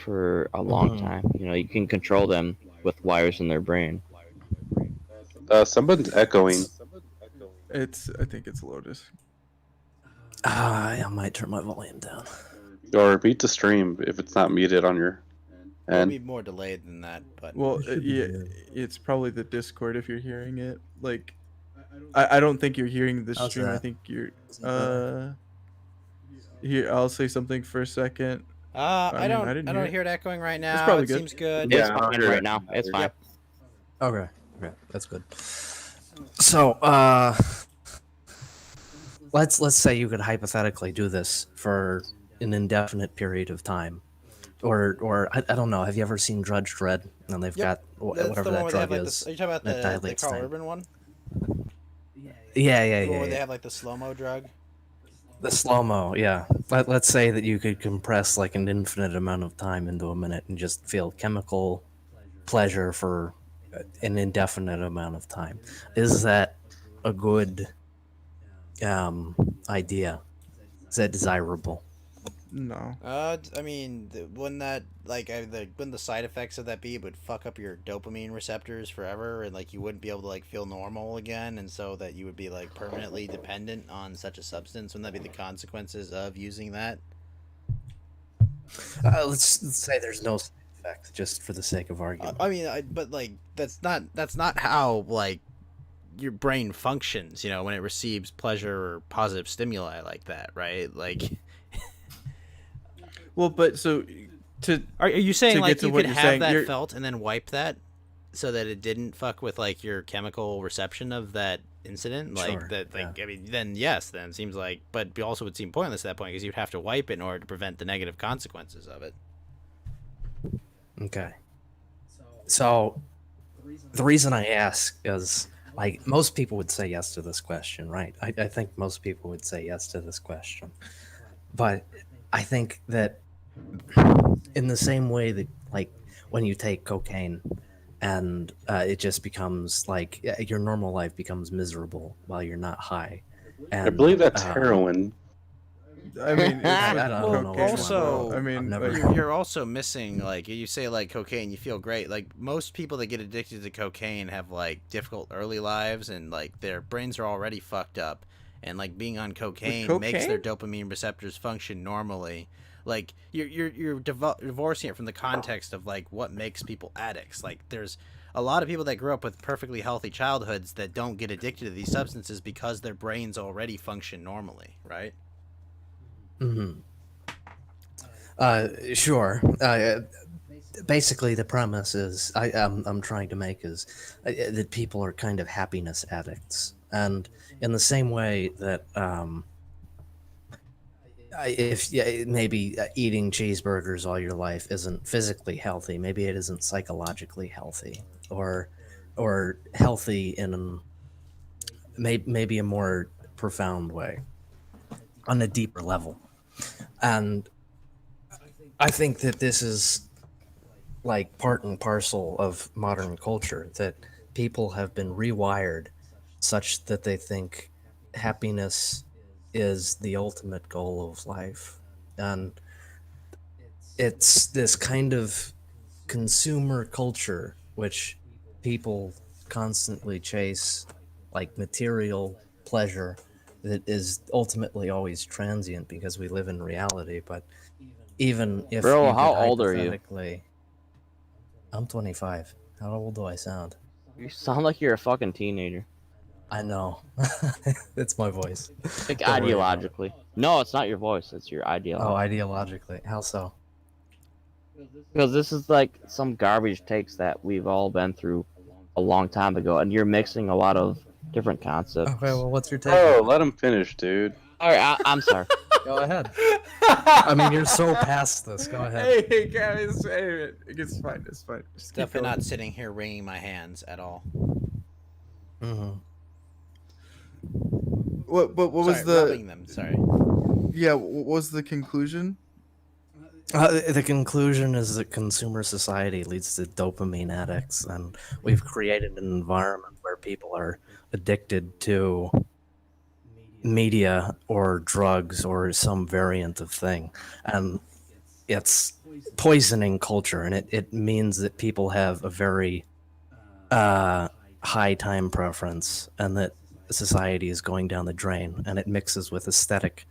For a long time. You know, you can control them with wires in their brain. Someone's echoing. I think it's Lotus. I might turn my volume down. Or mute the stream if it's not muted on your It'll end. be more delayed than that, but Well, should be yeah, good. it's probably the Discord if you're hearing it. Like, I don't think you're hearing the How's stream. I that? think you're. Is that better? Here, I'll say something for a second. I I don't didn't I hear don't it. hear it echoing right now. probably It good. seems good. Yeah, It's I don't fine hear right it. now. It's fine. Okay, that's good. So, let's say you could hypothetically do this for an indefinite period of time, or I don't know. Have you ever seen Judge Dredd? And they've Yep. got That's whatever the one that where they have drug like is. are you talking about that the dilates Carl time. Urban one? Yeah, The one where they yeah. have like the slow-mo drug? The slow mo, yeah. Let's say that you could compress like an infinite amount of time into a minute and just feel chemical pleasure for an indefinite amount of time. Is that a good idea? Is that desirable? No. I mean, when the side effects of that would fuck up your dopamine receptors forever, and like you wouldn't be able to like feel normal again, and so that you would be like permanently dependent on such a substance. Wouldn't that be the consequences of using that? Let's say there's no effect, just for the sake of argument. I mean, but like that's not how like your brain functions. You know, when it receives pleasure or positive stimuli like that, right? Like, Well, but so to are you saying To like get to you what could you're have saying, that you're- felt and then wipe that so that it didn't fuck with like your chemical reception of that incident? Like Sure, that, like yeah. I mean, then yes, then it seems like, but it also would seem pointless at that point because you'd have to wipe it in order to prevent the negative consequences of it. Okay. So the reason I ask is like most people would say yes to this question, right? I think most people would say yes to this question. But I think that in the same way that like when you take cocaine and it just becomes like your normal life becomes miserable while you're not high. And, I believe that's heroin. I mean, I it's don't know cocaine. which also, I I've mean, never- like, You're also missing like you say like cocaine, you feel great. Like most people that get addicted to cocaine have like difficult early lives and like their brains are already fucked up, and like being on cocaine makes their dopamine receptors function normally. Like you're divorcing it from the context of like what makes people addicts. Like there's a lot of people that grew up with perfectly healthy childhoods that don't get addicted to these substances because their brains already function normally, right? Mm-hmm. Sure. Basically, the premise is I'm trying to make is that people are kind of happiness addicts, and in the same way that if maybe eating cheeseburgers all your life isn't physically healthy, maybe it isn't psychologically healthy, or healthy in maybe a more profound way, on a deeper level. And I think that this is like part and parcel of modern culture, that people have been rewired such that they think happiness is the ultimate goal of life. And it's this kind of consumer culture which people constantly chase, like material pleasure that is ultimately always transient because we live in reality. But even if Bro, you could how old are you? hypothetically- I'm 25. How old do I sound? You sound like you're a fucking teenager. I know. It's my voice. Like Don't worry about it. ideologically. No, it's not your voice. It's your Oh, ideology. ideologically. How so? Because this is like some garbage takes that we've all been through a long time ago, and you're mixing a lot of different concepts. Okay, well, what's your take? Oh, on it? let him finish, dude. All right, I'm sorry. Go ahead. I mean, you're so past this. Go ahead. Hey guys, hey, it's fine. It's fine. Just keep Definitely going. not sitting here wringing my hands at all. Hmm. What was Sorry, the rubbing them. Sorry. what was the conclusion? The conclusion is that consumer society leads to dopamine addicts, and we've created an environment where people are addicted to media or drugs or some variant of thing. And it's poisoning culture, and it means that people have a very high time preference, and that society is going down the drain, and it mixes with aesthetic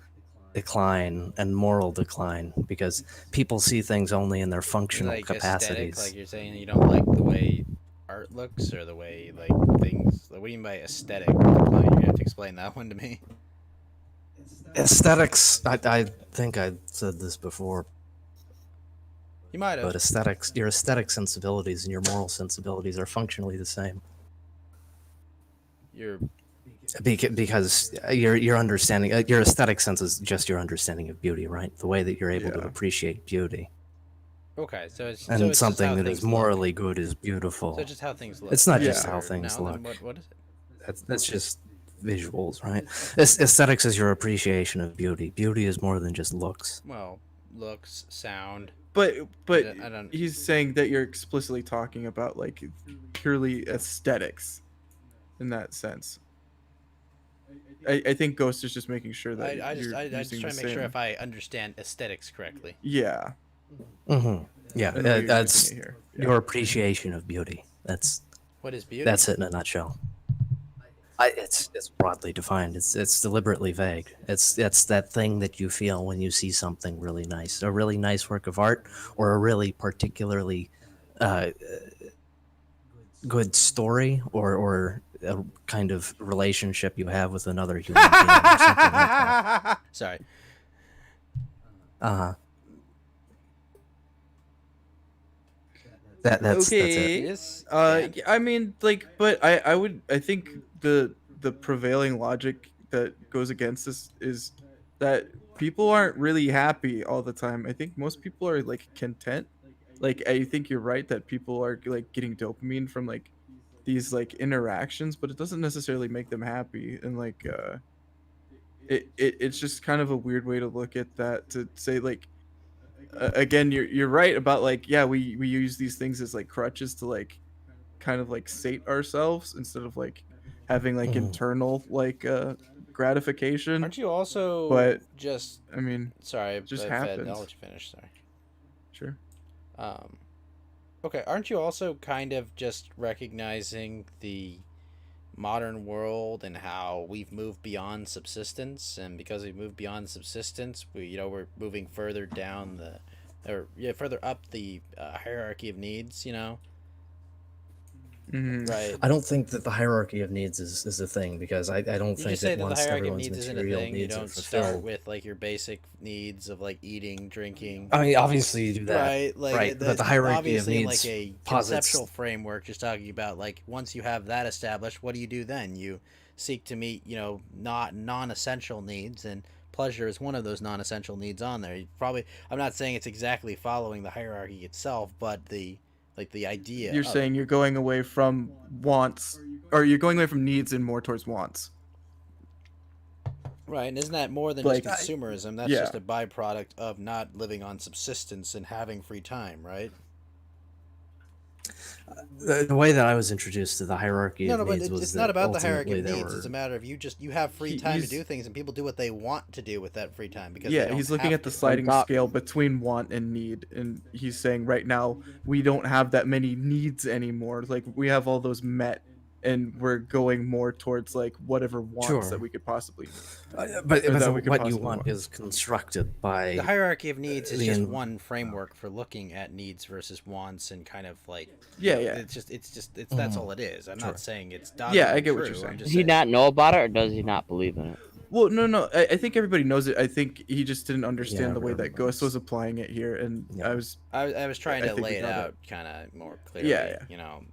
decline and moral decline because people see things only in their functional Like capacities. aesthetic, like you're saying you don't like the way art looks or the way like things. What do you mean by aesthetic? You're gonna have to explain that one to me. Aesthetics, I think I said this before, You might but have. aesthetics, your aesthetic sensibilities and your moral sensibilities are functionally the same. You're Because your understanding, your aesthetic sense is just your understanding of beauty, right? The way that you're able to Yeah. appreciate beauty, okay. So it's and so it's just something how that things is morally good is beautiful. Look. So just how things look. It's not just how Or- things no, then look. What is it? That's just visuals, right? Aesthetics is your appreciation of beauty. Beauty is more than just looks. Well, looks, sound. But I don't. he's saying that you're explicitly talking about like purely aesthetics in that sense. I think Ghost is just making sure that I just you're just using trying the to make sure same- if I understand aesthetics correctly. Yeah, Mm-hmm. Yeah, I know you're that's using it here. Yeah. your appreciation of beauty. That's What is beauty? that's it in a nutshell. It's broadly defined. It's deliberately vague. It's that thing that you feel when you see something really nice, a really nice work of art, or a really particularly uh, good story, or a kind of relationship you have with another human being, or something like that. Sorry. Uh-huh. That's it. Yes. I mean, like, but I think the prevailing logic that goes against this is that people aren't really happy all the time. I think most people are like content. Like, I think you're right that people are like getting dopamine from like these like interactions, but it doesn't necessarily make them happy. And like, it's just kind of a weird way to look at that, to say like, again, you're right about like, yeah, we use these things as like crutches to like kind of like sate ourselves instead of like having like Mhm. internal like gratification. Aren't you also But just I mean, sorry? just Fed, happens. I'll let you finish. Sorry. sure. Um, okay, aren't you also kind of just recognizing the modern world and how we've moved beyond subsistence, and because we've moved beyond subsistence, we're moving further down further up the hierarchy of needs. Right. I don't think that the hierarchy of needs is a thing, because I don't You think just say that that the once hierarchy of everyone's needs isn't a material thing. You needs are don't start fulfilled. with like your basic needs of like eating, drinking. I mean, obviously you do that, Right, like right? But the hierarchy of obviously in, needs like a posits. conceptual framework, just talking about like once you have that established, what do you do then? You seek to meet, not non-essential needs, and pleasure is one of those non-essential needs on there. I'm not saying it's exactly following the hierarchy itself, but the idea. You're of it. saying you're going away from wants, or you're going away from needs and more towards wants. Right, and isn't that more than Like, just consumerism? That's yeah. just a byproduct of not living on subsistence and having free time, right? The way that I was introduced to the hierarchy No, of but needs was it's that not about the hierarchy ultimately of there needs. It's were. a matter of you have free time to He's- do things, and people do what they want to do with that free time because they Yeah, don't he's looking have at the to. sliding Stop. scale between want and need, and he's saying right now we don't have that many needs anymore. Like, we have all those met, and we're going more towards like whatever wants Sure. that we could possibly. But Or that we could what you possibly want want. is constructed by The hierarchy of needs is the just in- one framework for looking at needs versus wants, and kind of like Yeah, yeah. It's that's all it is. I'm Sure. not saying it's Yeah, I dogmatically get what you're true, saying. I'm Does just he saying. not know about it, or does he not believe in it? Well, no. I think everybody knows it. I think he just didn't understand Yeah, the way that everybody Ghost was applying it here, and Yeah. I was trying I to think lay we it got it. out kind of more clearly. Yeah. I'm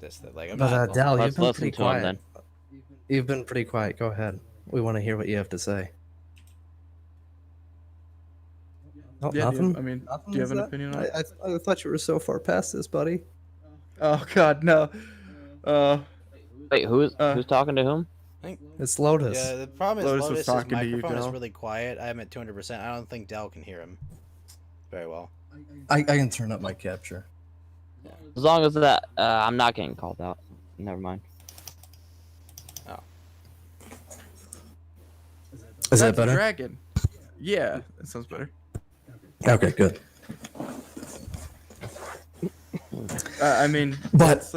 But not. Dal, Let's you've been listen pretty to him quiet. then. You've been pretty quiet. Go ahead. We want to hear what you have to say. Oh, yeah. nothing. Do you have an opinion on it? I thought you were so far past this, buddy. Oh God, no. Wait, who's Uh, talking to whom? It's Lotus. Yeah, the problem is Lotus was Lotus's talking to you, microphone is Del. really quiet. I'm at 200%. I don't think Dell can hear him very well. I can turn up my capture. As long as that, I'm not getting called out. Never mind. Is that That's a better? Dragon. Yeah, that sounds better. Okay, good. I mean, But- it's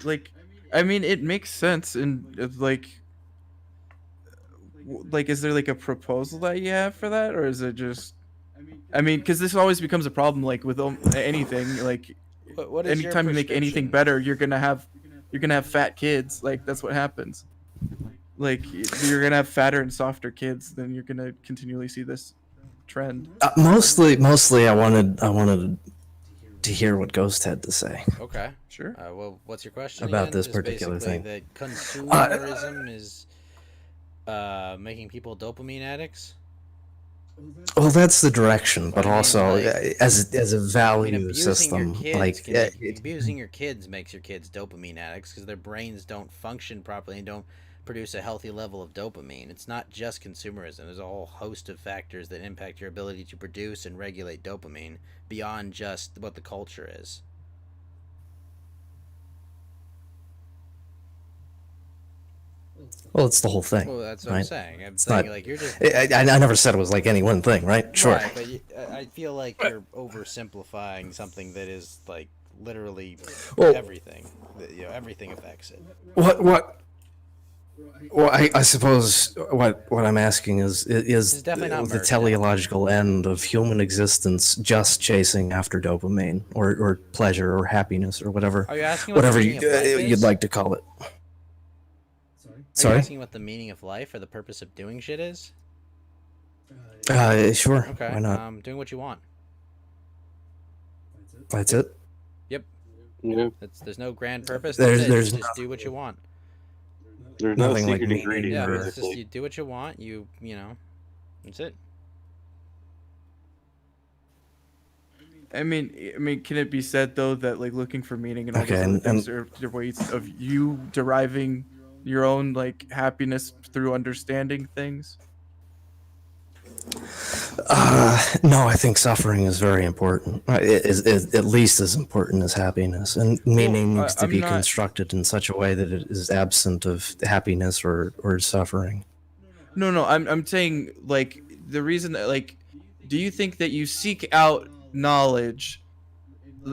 like I mean, it makes sense, and like, is there like a proposal that you have for that, or is it just? I mean, because this always becomes a problem, like with anything. Like, What is your anytime you make anything prescription? better, you're gonna have fat kids. Like, that's what happens. Like, you're gonna have fatter and softer kids, then you're gonna continually see this trend. Mostly, I wanted to hear what Ghost had to say. Okay. Sure. Well, what's your question About again? this Just particular basically thing. That consumerism is making people dopamine addicts. Well, that's the direction, but I mean, also like- as a I mean, value abusing system, your kids like can make, abusing your kids makes your kids dopamine addicts because their brains don't function properly and don't produce a healthy level of dopamine. It's not just consumerism. There's a whole host of factors that impact your ability to produce and regulate dopamine beyond just what the culture is. well, it's the whole thing. Well, that's what I'm right? saying. I'm It's saying not- like you're just I never said it was like any one thing, right? Sure. right, but I feel like you're oversimplifying something that is like literally Well- everything. Everything affects it. What Well, I suppose what I'm asking is is definitely not the murder. teleological end of human existence just chasing after dopamine or pleasure or happiness or whatever Are you asking what the whatever meaning of life you'd is? like to call it. Are you Sorry. asking what the meaning of life or the purpose of doing shit is? Sure. Okay. Why not? Doing what you want. That's it. Yeah. There's no grand purpose. There's- That's it. there's Just do what you want. There's no Nothing like secret meaning ingredient, Yeah, or- it's just basically. you do what you want. You know, that's it. I mean, can it be said though that like looking for meaning and all Okay, those other and- things are ways of you deriving your own like happiness through understanding things? No, I think suffering is very important. It is at least as important as happiness, and meaning Well, needs to I'm be not- constructed in such a way that it is absent of happiness or suffering. No, I'm saying like the reason that like, do you think that you seek out knowledge,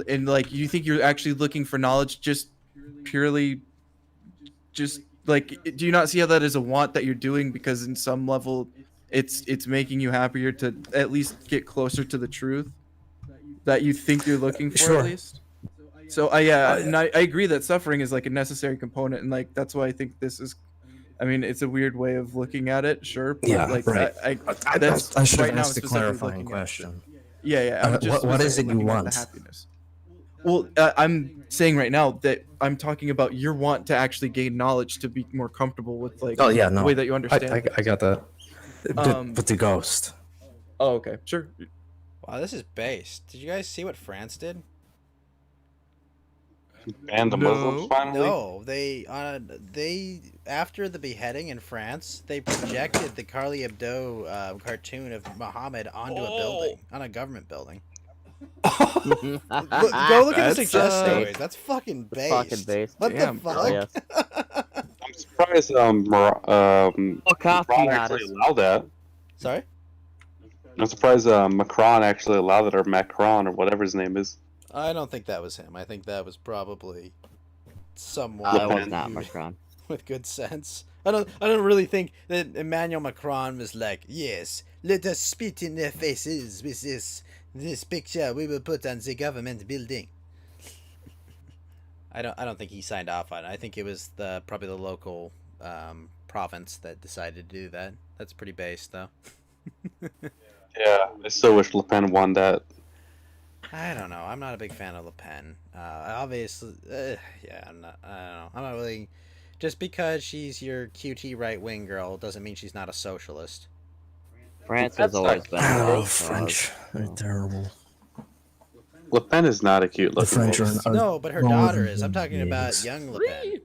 and like you think you're actually looking for knowledge just purely, just like, do you not see how that is a want that you're doing because in some level, it's making you happier to at least get closer to the truth that you think you're looking for Sure. at least. So and I agree that suffering is like a necessary component, and like that's why I think this is. I mean, it's a weird way of looking at it, sure. But Yeah, like, right. that's I should right have now asked a specifically clarifying looking at question. Yeah. I'm just what is it specifically you looking at the want? happiness. Well, I'm saying right now that I'm talking about your want to actually gain knowledge to be more comfortable with like Oh yeah, no, the way that you understand. I got that. Um, But the ghost. Oh, okay, sure. Wow, this is based. Did you guys see what France did? Banned the No. Muslims finally. No, they after the beheading in France, they projected the Charlie Hebdo cartoon of Muhammad onto a building, on a government building. Look, go look at the That's, suggest stories. That's fucking based. fucking based. What Damn, the bro. fuck? Yes. I'm surprised. Oh, coffee Macron got actually us. allowed that. Sorry. I'm surprised Macron actually allowed that, or Macron, or whatever his name is. I don't think that was him. I think that was probably someone It was Le not who- Macron. with good sense. I don't really think that Emmanuel Macron was like, yes, let us spit in their faces with this picture we will put on the government building. I don't think he signed off on it. I think it was probably the local province that decided to do that. That's pretty based though. Yeah, I still wish Le Pen won that. I don't know. I'm not a big fan of Le Pen. Obviously, yeah, I'm not. I don't know. I'm not really. Just because she's your QT right wing girl doesn't mean she's not a socialist. France has always been. a Oh, big French. cause, They're so. terrible. Le Pen is not a cute The looking French woman. are No, but her wrong daughter with is. I'm talking them about beings. young Le Pen,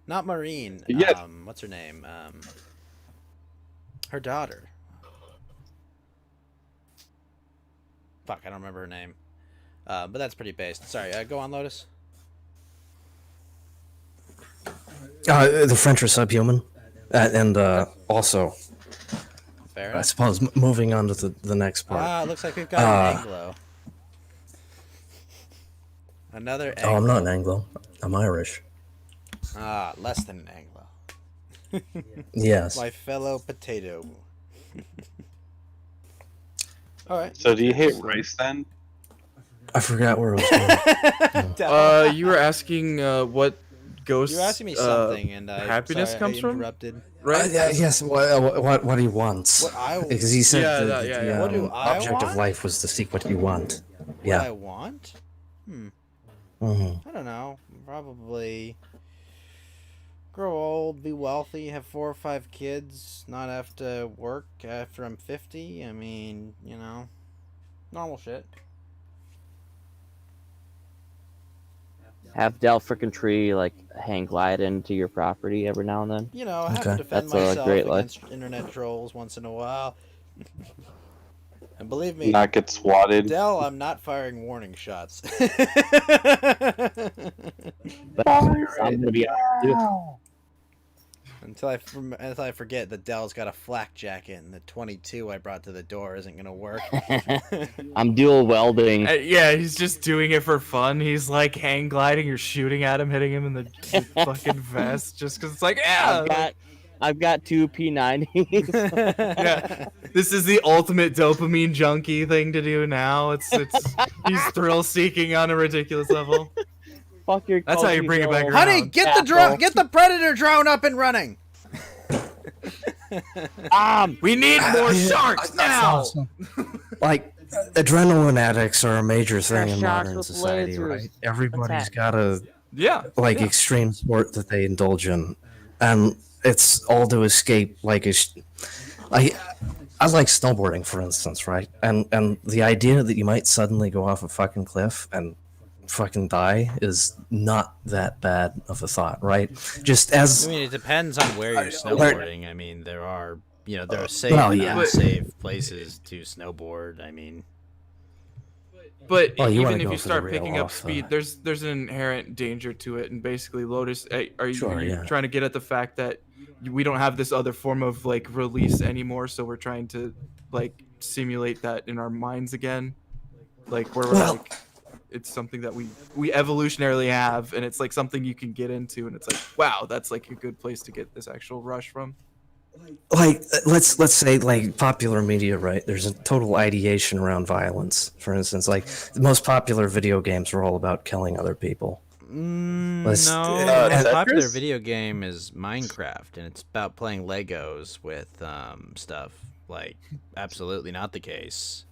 not Marine. Yes. What's her name? Her daughter. Fuck, I don't remember her name. But that's pretty based. Sorry. Go on, Lotus. The French are subhuman, and also, Fair I enough. suppose, moving on to the next part. Looks like we've got an Anglo. Another Anglo. Oh, I'm not an Anglo. I'm Irish. Less than an Anglo. Yes. My fellow potato. All right. So do you hate rice then? I forgot where it was going. You were asking what ghosts. You were asking me something, and happiness sorry, comes I from? interrupted. Right? Yes. What he wants. What I Because he said Yeah, that yeah, the yeah. What do I object want? of life was to seek what you want. What Yeah. I want? hmm I don't know. Probably grow old, be wealthy, have 4 or 5 kids, not have to work after I'm 50. I mean, you know, normal shit. Have Del frickin' Tree like hang glide into your property every now and then. You know, I have to Okay. defend That's a myself great life. against internet trolls once in a while. And believe me, Not get swatted. Dell, I'm not firing warning shots. But I'm gonna be honest, Until I forget that Dell's got a flak jacket and the 22 I brought to the door isn't gonna work. I'm dual welding. Yeah, he's just doing it for fun. He's like hang gliding or shooting at him, hitting him in the fucking vest, just because it's like, yeah. I've got 2 P90s. Yeah, this is the ultimate dopamine junkie thing to do now. It's he's thrill seeking on a ridiculous level. Fuck your. That's how you bring it back around. Honey, get the predator drone up and running. We need more sharks now. Like, adrenaline addicts are a major thing in sharks modern with society, lasers. right? Everybody's Attack. got a Yeah, extreme sport that they indulge in, and it's all to escape. Like, I like snowboarding, for instance, right? And the idea that you might suddenly go off a fucking cliff and fucking die is not that bad of a thought, right? Just as I mean, it depends on where you're snowboarding. I mean, there are safe well, and yeah. unsafe places to snowboard. I mean, but Well, you wanna even if go you for the start real picking up off, speed, there's an inherent danger to it. And basically, Lotus, are you Sure, yeah. trying to get at the fact that we don't have this other form of like release anymore, so we're trying to like simulate that in our minds again, like where we're Well- like, it's something that we evolutionarily have, and it's like something you can get into, and it's like, wow, that's like a good place to get this actual rush from. like let's say like popular media, right? There's a total ideation around violence. For instance, like the most popular video games are all about killing other people. Let's- no, uh, the most popular Tetris? video game is Minecraft, and it's about playing Legos with stuff. Like, absolutely not the case.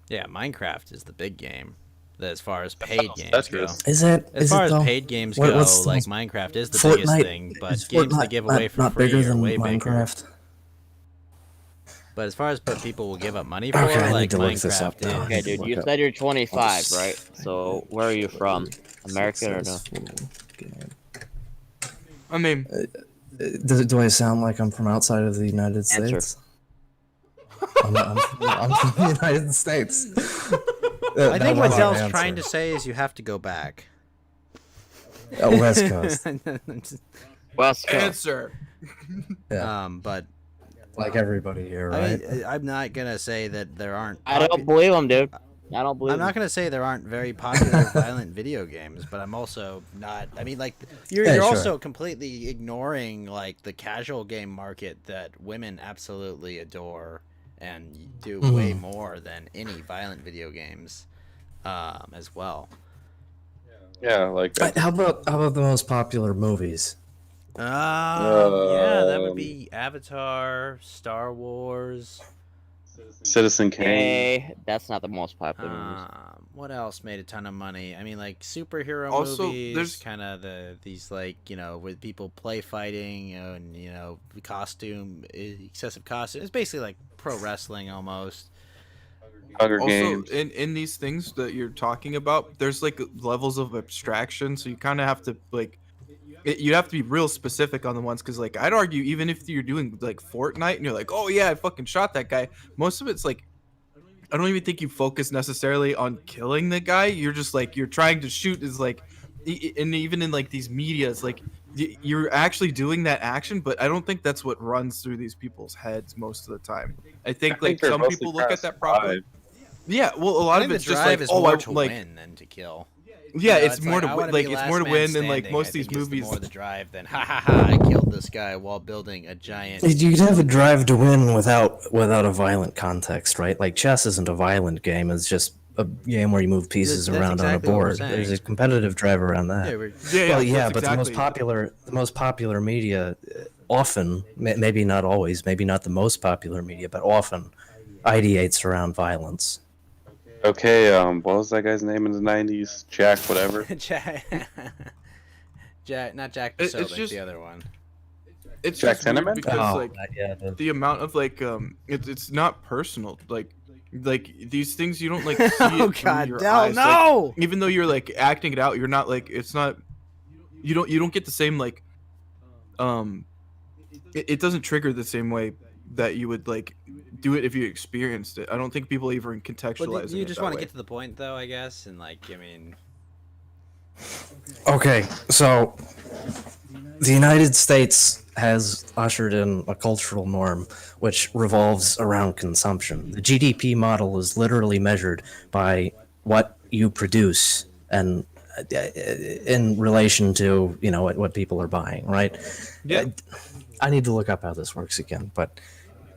Yeah, Minecraft is the big game. As far as paid games go. Tetris. Is it? As is far it as though? paid games What- go, what's the like most- Minecraft is the biggest Fortnite- thing, but is games Fortnite they give away for not free bigger are than way bigger. Minecraft? But as far as what people will give up money for, Okay, I like need to look this up Minecraft now. is. Okay, dude, you Look up. said you're 25, I'll right? just- So where are you from? America or no? Successful game. I mean, Do I sound like I'm from outside of the United Answer. States? I'm from the United States. I think what Dell's trying to say is you have to go back. West Coast. West Coast. answer. Yeah. But Like everybody here, right? I mean, I'm not gonna say that there aren't. I don't believe him, dude. I don't believe I'm not him. gonna say there aren't very popular violent video games, but I'm also not. I mean, like you're Yeah, you're sure. also completely ignoring like the casual game market that women absolutely adore and do way Mhm. more than any violent video games, as well. Yeah, like How about the most popular movies? Yeah, that would be Avatar, Star Wars. Citizen Kane. Hey, that's not the most popular movies. What else made a ton of money? I mean, like superhero Also, movies, there's- kind of these like with people play fighting and costume, excessive costume. It's basically like pro wrestling almost. Hunger Also, Games. in these things that you're talking about, there's like levels of abstraction, so you kind of have to like, you have to be real specific on the ones, because like I'd argue even if you're doing like Fortnite and you're like, oh yeah, I fucking shot that guy, most of it's like, I don't even think you focus necessarily on killing the guy. You're just like, you're trying to shoot is like, and even in like these medias, like you're actually doing that action, but I don't think that's what runs through these people's heads most of the time. I think like they're some mostly people look trying at to that properly. survive. Yeah, well, a I lot of think it's the just drive like, is oh, more I to like, win than to kill. yeah, You know, it's more like, to I win. wanna Like be it's last more to man win, and like standing, most I of these think is movies. more the drive than ha ha ha, I killed this guy while building a giant. You could have a drive to win without a violent context, right? Like chess isn't a violent game; it's just a game where you move pieces That's around exactly on what a we're board. saying. There's a competitive drive around that. Yeah, we're- Yeah, Well, yeah, that's but exactly. the most popular media, often, maybe not always, maybe not the most popular media, but often, ideates around violence. Okay, what was that guy's name in the 90s? Jack, whatever. Jack, not Jack It's Posobiec, just- the other one. It's Jack just weird Tenorman? because like yeah, the amount of like it's not personal. Like these things you don't like see it Oh through God, your Del, eyes. Like, no! even though you're like acting it out, you're not like, it's not, you don't get the same like it doesn't trigger the same way that you would like do it if you experienced it. I don't think people even contextualize Well, it. you just want to get to the point, though, I guess, and like, I mean, Okay, so the United States has ushered in a cultural norm which revolves around consumption. The GDP model is literally measured by what you produce and in relation to what people are buying, right? Yeah. I need to look up how this works again, but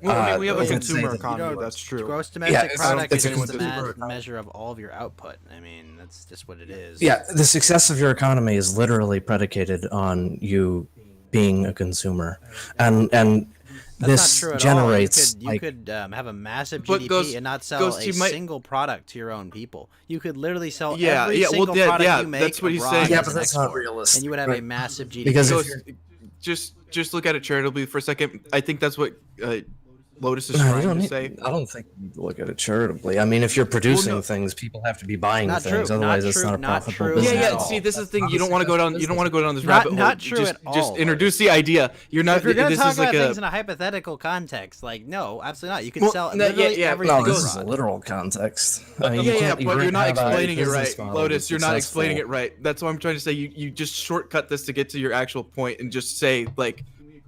Well, I mean, we have a I would say consumer that- economy. That's true. Gross domestic it's- product it's is a just a consumer measure of all of your output. I mean, that's just what it is. yeah, the success of your economy is literally predicated on you being a consumer, and That's this not true at generates all. You could have a massive But GDP Ghost- and not sell Ghost, a you might- single product to your own people. You could literally sell Yeah, every yeah, well, single yeah, product yeah, you make that's what he's abroad saying. as Yeah, an but that's not export, realistic, and you would have right? a massive GDP. Because if Ghost, just look at it charitably for a second. I think that's what Lotus is No, you trying don't to need- say. I don't think you need to look at it charitably. I mean, if you're producing no. things, people have to be buying Not things. true, Otherwise, not it's true, not a not profitable true business. Yeah, at yeah. all. See, this is the thing. Not You don't a want to go down. successful You don't want to go down this Not- rabbit hole. not true just, at all, Just introduce Lotus. the idea. You're not. If you're going to This talk is like about a. things in a hypothetical context, like no, absolutely not. You can Well, sell no, yeah, literally yeah, everything No, this is a abroad. literal context. I mean, you Yeah, yeah, can't- you but you're can't not have a explaining it business right, model Lotus. that's You're not explaining successful. it right. That's what I'm trying to say. You just shortcut this to get to your actual point and just say like,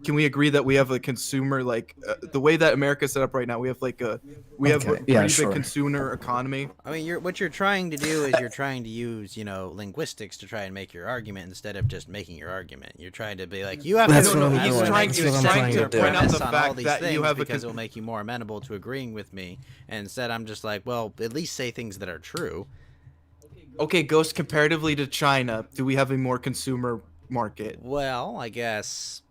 can we agree that we have a consumer like the way that America's set up right now? We have like a have a Okay, pretty yeah, big sure. consumer economy. I mean, what you're trying to do is you're trying to use, linguistics to try and make your argument instead of just making your argument. You're trying to be like, you have That's to what I'm you doing. trying That's to what I'm accept trying your to do. Point out premise the on all fact these that you things have a because con- it'll make you more amenable to agreeing with me. And instead, I'm just like, well, at least say things that are true. Okay, Ghost. Comparatively to China, do we have a more consumer market? Well, I guess.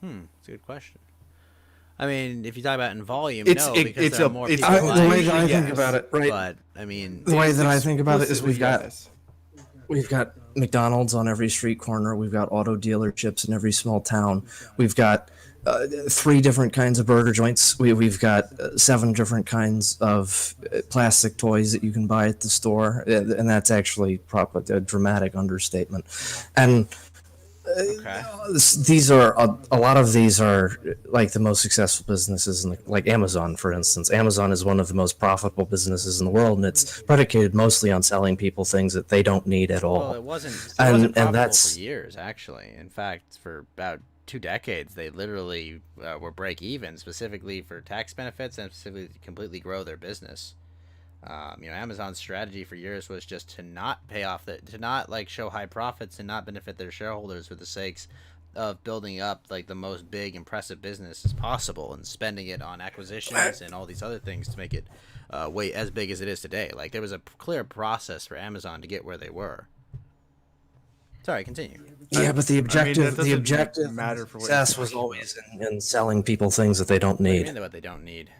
It's a good question. I mean, if you talk about in volume, It's- no, it- because it's there are a- more it's people a- The way buying that I it, think yes. about it, right? But I mean, The way that I think about it is Explicitly we've got McDonald's on every street corner. We've got auto dealerships in every small town. We've got 3 different kinds of burger joints. We've got 7 different kinds of plastic toys that you can buy at the store, and that's actually probably a dramatic understatement. And okay. these are a lot of these are like the most successful businesses, like Amazon, for instance. Amazon is one of the most profitable businesses in the world, and it's predicated mostly on selling people things that they don't need at all. Well, it wasn't And profitable that's- for years, actually. In fact, for about 2 decades, they literally were break even, specifically for tax benefits and specifically to completely grow their business. Amazon's strategy for years was just to not pay off to not like show high profits and not benefit their shareholders for the sakes of building up like the most big impressive business as possible and spending it on acquisitions and all these other things to make it way as big as it is today. Like there was a clear process for Amazon to get where they were. Sorry, continue. Yeah, but the objective, that the doesn't objective matter for what success you're was talking always in selling people things that they don't What do you need. mean what they don't need?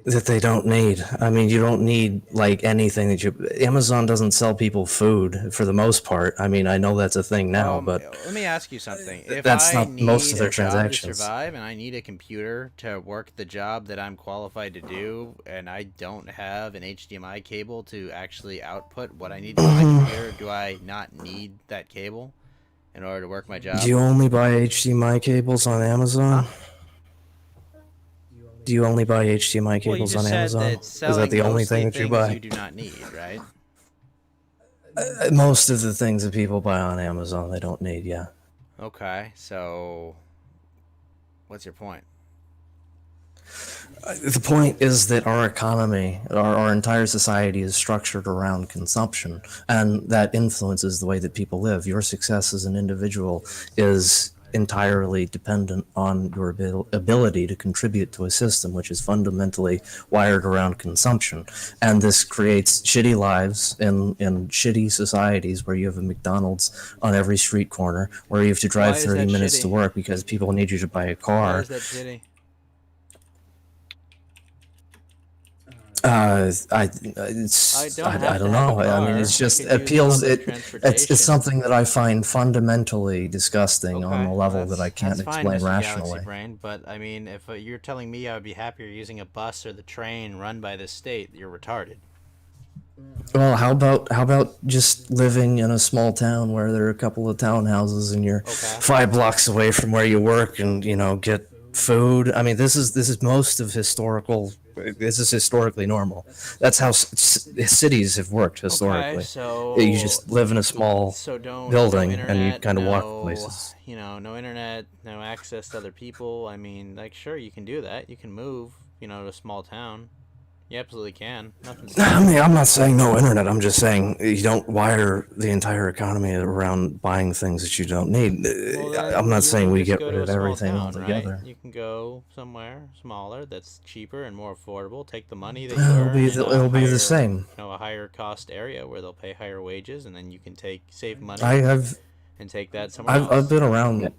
That they don't need. I mean, you don't need like anything that you. Amazon doesn't sell people food for the most part. I mean, I know that's a thing now, but let me ask you something. If that's I not most of their need a job transactions. to survive, and I need a computer to work the job that I'm qualified to do, and I don't have an HDMI cable to actually output what I need to my computer, do I not need that cable in order to work my job? do you only buy HDMI cables on Amazon? Do you only buy HDMI well, you cables just on said Amazon? that Is selling that the only mostly thing that you things buy? You do not need, right? Most of the things that people buy on Amazon, they don't need. Yeah. Okay, so what's your point? The point is that our economy, our entire society is structured around consumption, and that influences the way that people live. Your success as an individual is entirely dependent on your ability to contribute to a system which is fundamentally wired around consumption. And this creates shitty lives in shitty societies where you have a McDonald's on every street corner, where you have to drive Why is 30 that minutes to shitty? work because people need you to buy a Why car. is that shitty? I I don't have to know. have a I mean, car. it's I just could use appeals. public transportation. It's something that I find fundamentally disgusting on a level that I can't that's fine, explain Mr. rationally. Galaxy Brain, but I mean, if you're telling me I would be happier using a bus or the train run by the state, you're retarded. Well, how about just living in a small town where there are a couple of townhouses and you're Okay. 5 blocks away from where you work and get food. I mean, this is most of historical This is historically normal. That's how cities have worked historically. Okay, so You just live in a small don't building no and you internet, kind of walk no, places. You know, no internet, no access to other people. I mean, like, sure, you can do that. You can move, you know, to a small town. You absolutely can. Nothing's I mean, I'm not saying no internet. I'm just saying you don't wire the entire economy around buying things that you don't need. Well, then I'm not you saying can we just get go rid to a of small everything town, altogether. right? You can go somewhere smaller that's cheaper and more affordable. Take the money that you It'll earn be in the, a it'll be higher, the same. you know, a higher cost area where they'll pay higher wages, and then you can save money I've and take that somewhere else. I've been around.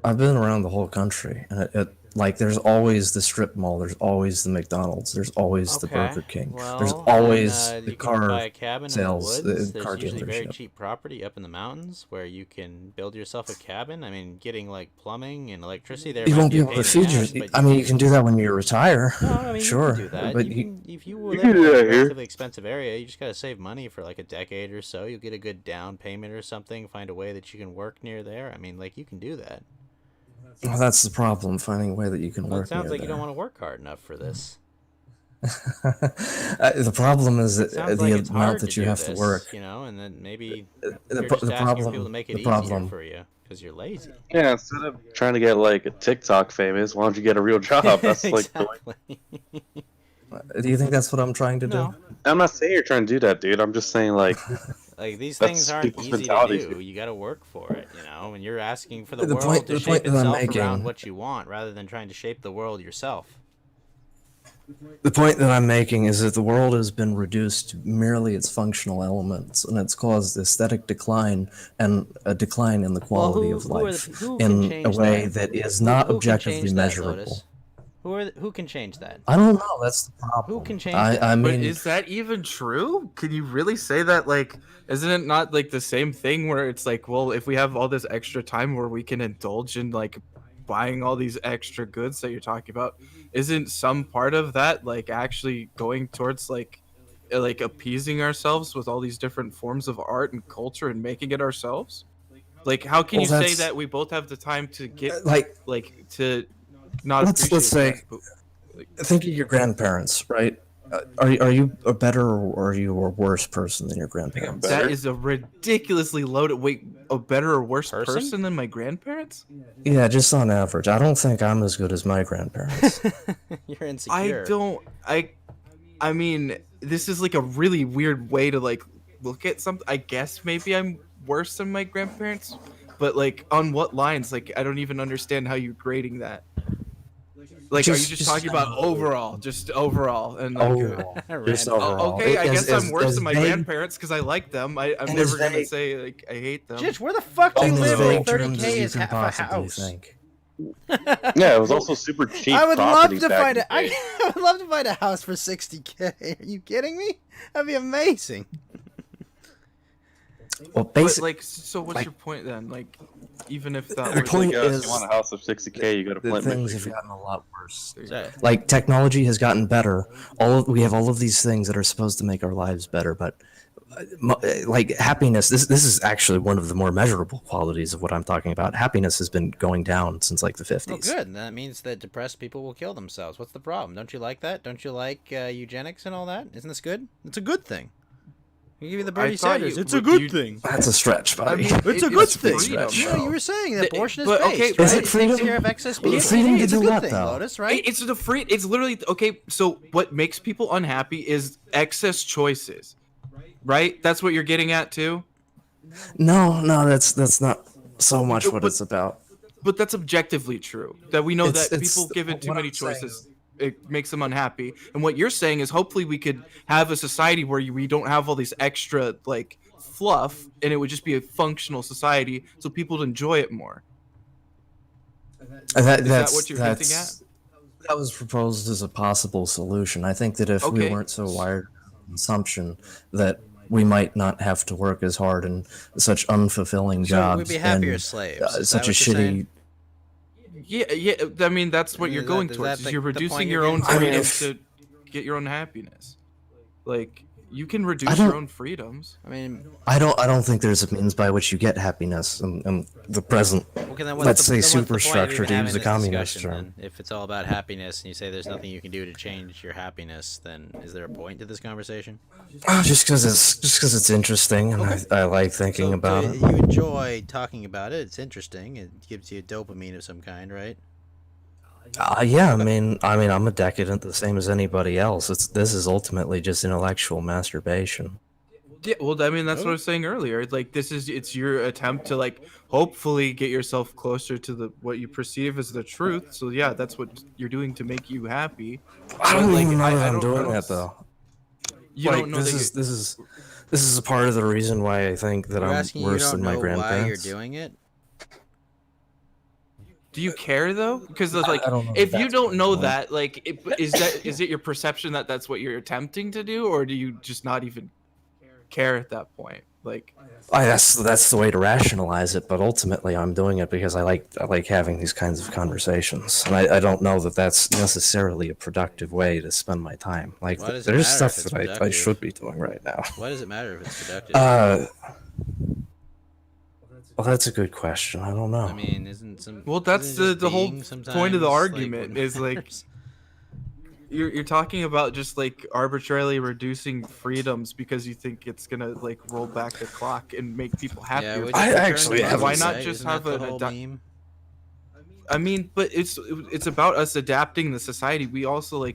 I've been around the whole country, and like there's always the strip mall. There's always the McDonald's. There's always the Burger King. Well, There's then, always the you can buy car a cabin sales, in the woods. the There's car usually very dealership. cheap property up in the mountains where you can build yourself a cabin. I mean, getting like plumbing and electricity there. You might won't be be a able pain to in the feed ass, your. but I mean, you can do that when you retire. No, I mean, Sure, you can do that. but If you live can in do a that here. relatively expensive area, you just gotta save money for like a decade or so. You'll get a good down payment or something. Find a way that you can work near there. I mean, like, you can do that. Well, that's the problem. Finding a way that you can Well, work. it sounds near like you don't there. want to work hard enough for this. The problem is that Sounds the like it's amount hard that to you do have this, to work. you know, and then maybe The you're pro- just the asking problem- people to make it the easier problem- for you because you're lazy. Yeah, instead of trying to get like a TikTok famous, why don't you get a real job? That's like the way. Exactly. Do you think that's what I'm trying to do? No, I'm not saying you're trying to do that, dude. I'm just saying like like, these That's things aren't people's easy to mentalities, do. dude. You got to work for it, you know. And you're asking for the The world point- to the shape point that I'm itself making- around what you want, rather than trying to shape the world yourself. The point that I'm making is that the world has been reduced to merely its functional elements, and it's caused aesthetic decline and a decline in the quality of life who can in a change way that? that is not Who can objectively change that, measurable. Lotus? Who can change that? I don't know. That's the problem. Who can change that? I But mean, is that even true? Can you really say that? Like, isn't it not like the same thing where it's like, well, if we have all this extra time where we can indulge in like buying all these extra goods that you're talking about, isn't some part of that like actually going towards like appeasing ourselves with all these different forms of art and culture and making it ourselves? Like, how can Well, you say that's- that we both have the time to get like, to not let's appreciate say, that, but- think of your grandparents, right? Are you a better or are you a worse person than your grandparents? better. That is a ridiculously loaded. Wait, a better or worse Person? person than my grandparents? Yeah, just on average. I don't think I'm as good as my grandparents. You're insecure. I don't. I mean, this is like a really weird way to like look at something. I guess maybe I'm worse than my grandparents, but like on what lines? Like, I don't even understand how you're grading that. Like, are you just talking about overall, just overall, and like, Overall. Just Random. overall. okay, I As- guess I'm as- worse as than my vague- grandparents because I like them. I'm And never as gonna vague- say like I hate them. Jitch, where the fuck do you in as live in vague 30K terms as you is can half a possibly house? think. yeah, it was also super cheap. I would love property to back find in a, the day. I would love to find a house for 60K. Are you kidding me? That'd be amazing. Well, But basically, like, so what's like- your point then? Like, even if The that was point like, If is- you want a house of 60K, you go to the Flint, things have Michigan. gotten a lot worse. That- Like technology has gotten better. We have all of these things that are supposed to make our lives better, but like happiness. This is actually one of the more measurable qualities of what I'm talking about. Happiness has been going down since like the 50s. Oh, good. That means that depressed people will kill themselves. What's the problem? Don't you like that? Don't you like eugenics and all that? Isn't this good? It's a good thing. I give you the Bernie thought Sanders. you- It's a would good you- thing. That's a stretch, buddy. mean, It's a it- good it's thing. freedom, No, you were saying that The- abortion is but, okay, based, but- right? Is it freedom? It takes care of excess Well, people. freedom Hey, to it's a do good what, thing, though? Lotus, right? It's the free. It's literally okay. So what makes people unhappy is excess choices, right? That's what you're getting at too. No, that's not so much what But- it's about. But that's objectively true. That we know It's- that it's- people given too what many I'm saying choices, it makes them unhappy. And what you're saying is, hopefully, we could have a society where we don't have all these extra like fluff, and it would just be a functional society, so people would enjoy it more. That's what you're hinting That was proposed as a possible solution. I think that if we Okay. weren't so wired for consumption, that we might not have to work as hard in such unfulfilling So jobs. we'd be happier and, slaves. Is that such a what you're saying? shitty. Yeah. I mean, that's what Is you're that- going is towards. that Is the- you're the point reducing you're your own getting to? I mean, freedom if- to get your own happiness. Like you can reduce your own freedoms. I mean, I don't think there's a means by which you get happiness in the present. okay, then Let's say then what's the point of superstructure, even to having use a this communist discussion, term. then? If it's all about happiness and you say there's nothing you can do to change your happiness, then is there a point to this conversation? Just because it's interesting and I like thinking So, about it. You enjoy talking about it. It's interesting. It gives you dopamine of some kind, right? Yeah, I mean, I'm a decadent the same as anybody else. This is ultimately just intellectual masturbation. Yeah, well, I mean, that's what I was saying earlier. Like, it's your attempt to like hopefully get yourself closer to the what you perceive as the truth. So yeah, that's what you're doing to make you happy. I don't But, like, even know I that I'm don't- I doing don't that s- though. You Like, don't know that this is a part of the reason why I think that We're I'm asking worse you don't than my know why you're grandparents. doing it. Do you care though? Because like, I don't know if that you that's don't my know point. that, like, is it your perception that that's what you're attempting to do, or do you just not even care at that point? Like, That's the way to rationalize it, but ultimately I'm doing it because I like having these kinds of conversations, and I don't know that that's necessarily a productive way to spend my time. Like Why does it there's matter if stuff it's that I productive? should be doing right now. Why does it matter if it's productive? Well, that's a good question. I don't know. I mean, isn't some well, that's isn't just the whole being point of the sometimes, argument what is like matters? you're talking about just like arbitrarily reducing freedoms because you think it's gonna like roll back the clock and make people Yeah, happier. which I returns actually to haven't why Muslims, not right? just Isn't have that the an whole meme? I mean, but it's about us adapting the society. We also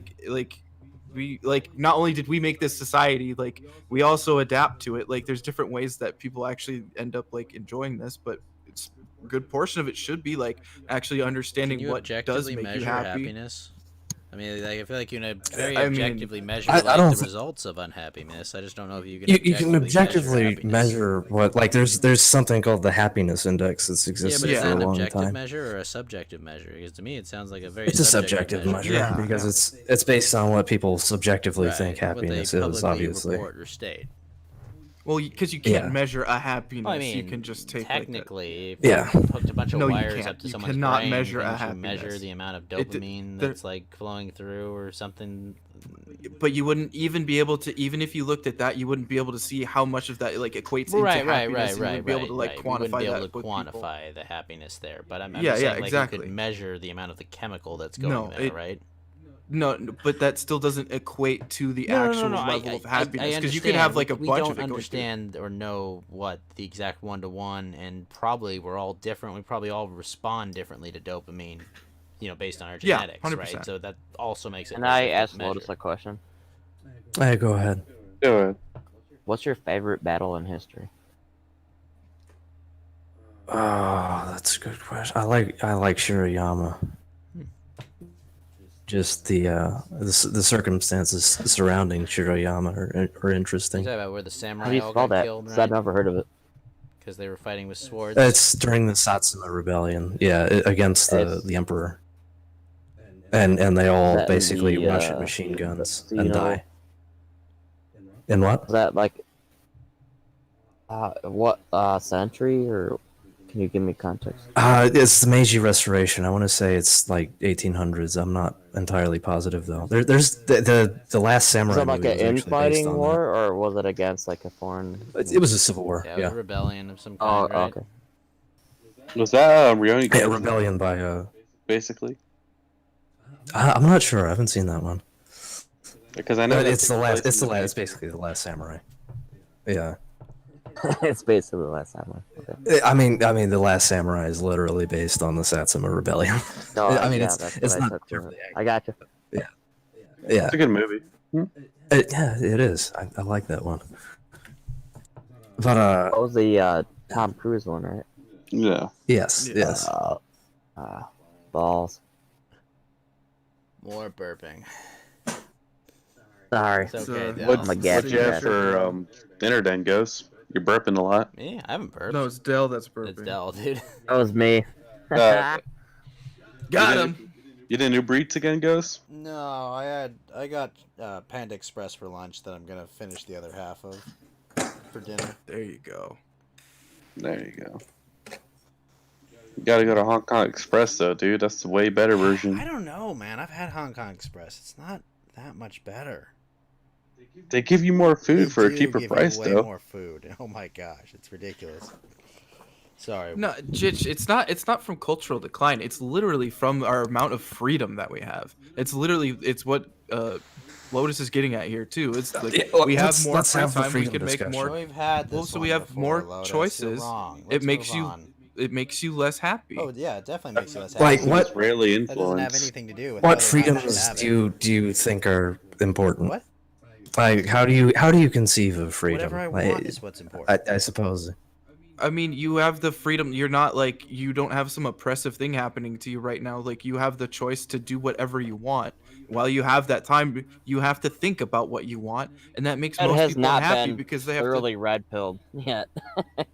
we like not only did we make this society, like we also adapt to it. Like there's different ways that people actually end up like enjoying this, but it's a good portion of it should be like actually Can understanding you what does objectively make you measure happy. happiness? I mean, like, I feel like you can very I mean, objectively measure I like don't the thi- results of unhappiness. I just don't know if you can You can objectively happiness. measure what like there's something called the happiness index that's Yeah, existed but is for that a an long objective time. measure or a subjective measure? Because to me, it sounds like a very It's a subjective measure Yeah, because yeah. it's based on what people subjectively Right, think what they happiness is, publicly obviously. report or state. Well, because you can't Yeah. measure a happiness, Well, I mean, you can just take technically, if Yeah. you hooked a bunch of No, you wires can't. up to You someone's cannot brain, measure a couldn't you happiness. measure the amount of It- dopamine there- that's like flowing through or something. but you wouldn't even be able to, even if you looked at that, you wouldn't be able to see how much of that like equates into happiness. You wouldn't be able to like We wouldn't quantify be able that to with people. quantify the happiness there, but I'm Yeah, just yeah, saying, like, exactly. you could measure the amount of the chemical that's going No, there, it- right? No, but that still doesn't equate to the actual level of happiness because you could have like a we bunch don't of it going through. understand or know what the exact one-to-one, and probably we're all different. We probably all respond differently to dopamine, based on our Yeah, genetics, 100%. right? So that also makes it. Can very I difficult ask to measure. Lotus a question? Hey, go ahead. Do it. What's your favorite battle in history? Oh, that's a good question. I like Shirayama. Just the circumstances surrounding Shirayama are You interesting. talking about where the How samurai do you all spell got that? killed, 'Cause right? I've never heard of it. Because they were fighting with swords. It's during the Satsuma Rebellion, yeah, against It's- the emperor, and they all That in basically the, rush at machine guns do you and know- die. And what? Is that like what century, or can you give me context? It's the Meiji Restoration. I want to say it's like 1800s. I'm not entirely positive though. There's the last Samurai. Is that like movie an was actually based infighting on war, or was it against like a foreign? that. It was a civil war. Yeah, it was Yeah, a rebellion of some Oh, kind, right? okay. Was that Rioni yeah, Kenshin, rebellion by basically? I'm not sure. I haven't seen that one. Because I know But that it's the takes last. place It's in the last. It's basically the last Samurai. Yeah. It's basically the last time. Okay. I mean, the Last Samurai is literally based on the Satsuma Rebellion. No, I mean, yeah, it's that's it's what I not took from terribly it. I got you. Yeah, It's a good movie. yeah, it is. I like that one. But What was the Tom Cruise one, right? Yeah. yes, yes. Balls. More burping. Sorry. It's okay. So, Dell. What, I'm a what gas you have gas. for dinner, then, Ghost? You're burping a lot. Me? I haven't burped. No, it's Dell that's burping. It's Dell, dude. That was me. Uh, Got You him. You didn't Uber Eats again, Ghost? No, I got Panda Express for lunch that I'm gonna finish the other half of for dinner. There you go. There you go. You gotta go to Hong Kong Express, though, dude. That's the way better version. I don't know, man. I've had Hong Kong Express. It's not that much better. They give you more They food for a do cheaper give you price, way though. more food. Oh my gosh, it's ridiculous. Sorry. No, Jitch, it's not from cultural decline. It's literally from our amount of freedom that we have. It's what Lotus is getting at here too. It's like Yeah, well, we have let's- more let's free have the time. We freedom can make discussion. more. We've had this Well, so one we have before, more Lotus. choices. You're wrong. It Let's makes move you on. it makes you less happy. Oh yeah, it definitely makes you less Like, happy. what- It's rarely That doesn't have influence. anything to do with What whether or not you should freedoms have do you think are important? What? Like, how do you conceive of freedom? Whatever I Like, want is what's important. I suppose. I mean, you have the freedom. You're not like you don't have some oppressive thing happening to you right now. Like you have the choice to do whatever you want. While you have that time, you have to think about what you want, and that makes It most has people not unhappy been because they have thoroughly red pilled yet. to.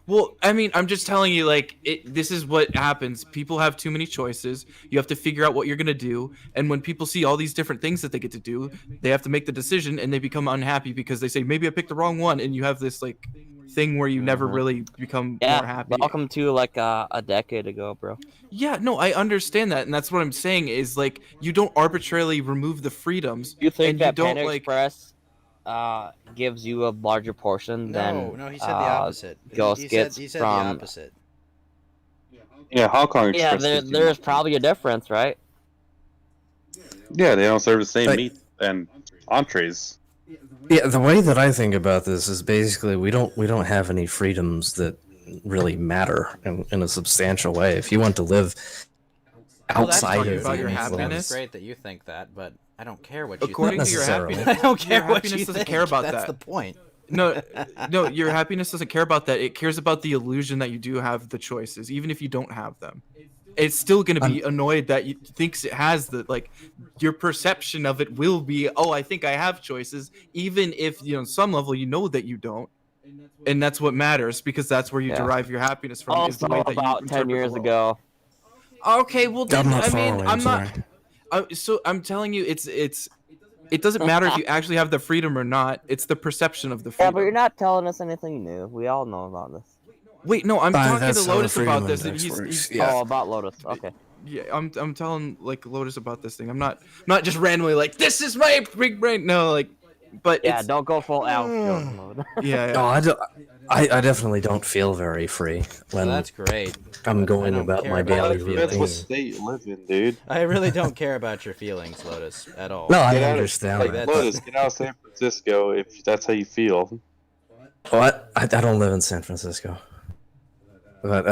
Well, I mean, I'm just telling you, like, this is what happens. People have too many choices. You have to figure out what you're gonna do, and when people see all these different things that they get to do, they have to make the decision, and they become unhappy because they say maybe I picked the wrong one, and you have this like thing where you never Mhm. really become Yeah, more happy. welcome to like a decade ago, bro. Yeah, no, I understand that, and that's what I'm saying is like you don't arbitrarily remove the freedoms. You think and that you don't Panda like Express gives you a larger portion No, than no, he said the opposite. Ghost he gets said the from- opposite. Yeah, Hong Kong Yeah, Express. gives you there's more. probably a difference, right? Yeah, they don't serve the same Like- meat and entrees. Yeah, the way that I think about this is basically we don't have any freedoms that really matter in a substantial way. If you want to live Well, that's outside talking of about the your influence- happiness. It's great that you think that, but I don't care what you according think. to your necessarily. happiness. I don't care your what happiness you doesn't think. care about That's that. the point. No, no, your happiness doesn't care about that. It cares about the illusion that you do have the choices, even if you don't have them. It's still gonna be annoyed that you thinks it has the like. Your perception of it will be, oh, I think I have choices, even if on some level you know that you don't, and that's what matters because that's where you Yeah. derive your happiness from. is Also, the way that you about 10 interpret the years world. ago. Okay, well then I'm not I mean following, I'm not. sorry. So I'm telling you, it doesn't matter if you actually have the freedom or not. It's the perception of the Yeah, freedom. but you're not telling us anything new. We all know about this. Wait, no, I'm talking that's to how the Lotus freedom about this, and index he's works. Yeah. Oh, about Lotus. Okay. yeah, I'm telling like Lotus about this thing. I'm not just randomly like this is my big brain. No, like, but Yeah, it's, don't go full Alex Jones mode. yeah, No, I definitely don't feel very free Well, when that's great. I'm I going don't about care my about daily your That's routine. what state you live in, dude. I really don't care about your feelings, Lotus, at all. No, I Get out of- understand. like that. that. Lotus, get out of San Francisco if that's how you feel. What? I don't live in San Francisco. But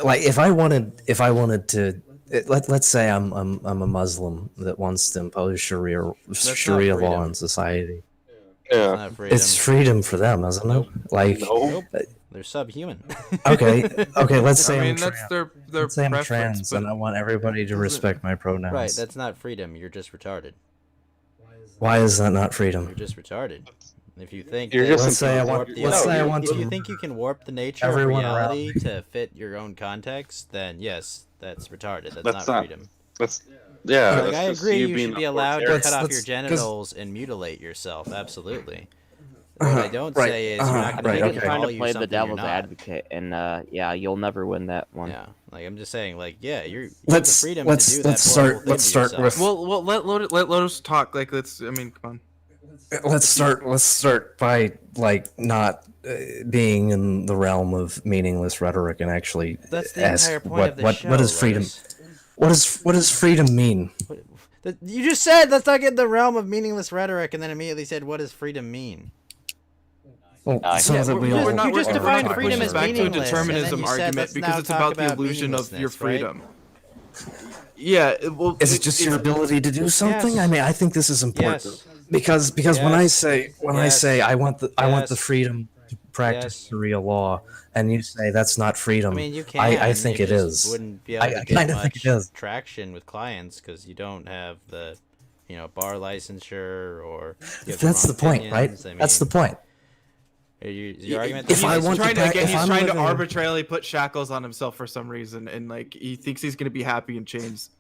like if I wanted to, let's say I'm a Muslim that wants to impose Sharia law freedom. on society. It's Yeah. not freedom. It's freedom for them, isn't it? Like No. They're subhuman. okay, let's say I mean I'm that's trans. their Let's say I'm preference, trans, but and I want everybody to respect my pronouns. Right, that's not freedom. You're just retarded. Why is that not You're freedom? just retarded. If you think You're that just you Let's say can I want- warp the let's other- say I want if you to- think you can warp the nature everyone of around reality to fit your own context, then yes, that's retarded. That's, That's not not- freedom. That's yeah. Like, that's I just agree, you being should be a allowed to authoritarian. cut off your Let's- 'cause- genitals and mutilate yourself. Absolutely. What I don't Right, say is you're not I going think right, to you're okay. trying call to you play the something you're devil's not. advocate, and yeah, you'll never win that one. Yeah, like I'm just saying, like yeah, you have the Let's freedom let's to do that. let's horrible start thing let's to start yourself. with well let Lotus talk. Like let's. I mean, come on. let's start by like not being in the realm of meaningless rhetoric and actually That's the ask entire point of the show. what does freedom Lotus. what does freedom mean? You just said let's not get in the realm of meaningless rhetoric, and then immediately said, "What does freedom mean?" Well, so yeah, that we we're all just- you just we're defined not freedom pushing as back to a meaningless, and then determinism you said, argument let's because now it's talk about the about illusion of your meaninglessness, right? freedom. Yeah, well, Is it just your ability to do something? Yes. I mean, I think this is important Yes. because when I Yes. say Yes. I want the Yes. freedom to practice Yes. Sharia law, and you say that's not freedom. I mean, you can. I think you it just is. Wouldn't be able I to get kinda much think it is. traction with clients because you don't have the, bar licensure or. You have That's the wrong point, right? opinions. I That's the mean, point. your argument. If I he's want to trying to, pra- again, if he's I'm trying to living- arbitrarily put shackles on himself for some reason, and like he thinks he's gonna be happy in chains.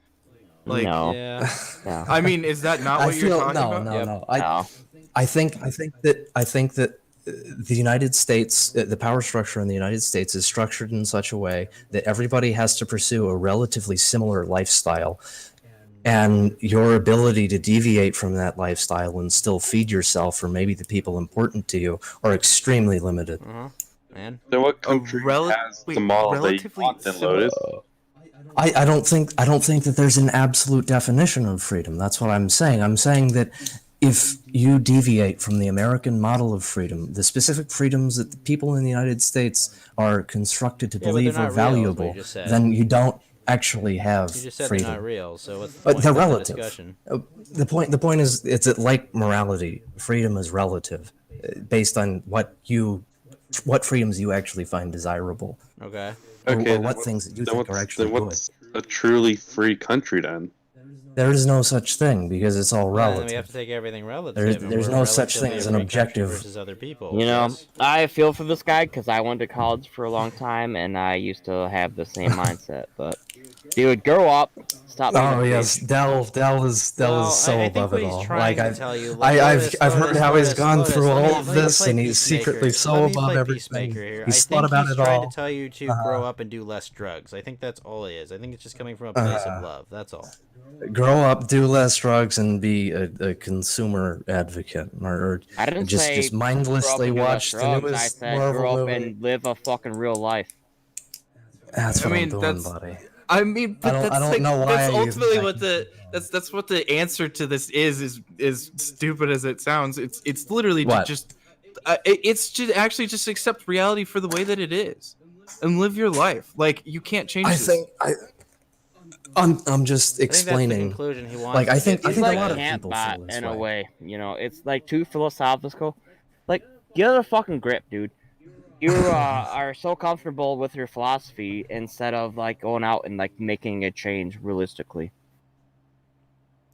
Like, No. Yeah. Yeah. I mean, is that not I what you're feel talking no, about? no, Yep. no. No. I think that the United States, the power structure in the United States is structured in such a way that everybody has to pursue a relatively similar lifestyle, and your ability to deviate from that lifestyle and still feed yourself or maybe the people important to you are extremely limited. Man. Then what country has the model that you relatively want, then, similar- Lotus? I don't think that there's an absolute definition of freedom. That's what I'm saying. I'm saying that if you deviate from the American model of freedom, the specific freedoms that the people in the United States are constructed to Yeah, but believe they're are not real, is what you valuable, just said. then you don't actually have You just said freedom. they're not real, so what's the But point they're of the relative. discussion? The point is, it's that like morality, freedom is relative, based on what freedoms you actually find desirable, Okay. or then what what's- things that you then think are what's- actually then good. what's a truly free country then? There is no such thing because it's all Well, then we have relative. to take everything relative. There's- and there's we're no such relatively thing as a an free country objective- versus other people. You know, yes? I feel for this guy because I went to college for a long time and I used to have the same mindset. But dude, grow up, stop. being Oh a yes, bitch. Dell is so I think above what it he's all. trying Like to tell you. I've heard Lotus, how he's Lotus, gone Lotus, through let all me- of let me this, play and he's peacemaker. secretly so Let me above play everything. peacemaker here. He's I thought think about he's it trying all. to tell you to grow up and do less drugs. I think that's all it is. I think it's just coming from a place of love. That's all. Grow up, do less drugs, and be a consumer advocate, or I didn't just say just grow up mindlessly and do less watch the drugs. I newest said Marvel grow up movie. and live a fucking real life. That's what I mean, I'm doing, that's- buddy. I mean, but I don't know why that's you- ultimately I- what that's what the answer to this is stupid as it sounds. It's literally to What? just it's to actually just accept reality for the way that it is and live your life. Like you can't change. I this. think I'm just I think that's the explaining. conclusion he wants. Like, I to think- get I to. think a It's lot like of people feel Cantbot this in a way. way. You know, it's like too philosophical. Like, get a fucking grip, dude. You are so comfortable with your philosophy instead of like going out and like making a change realistically.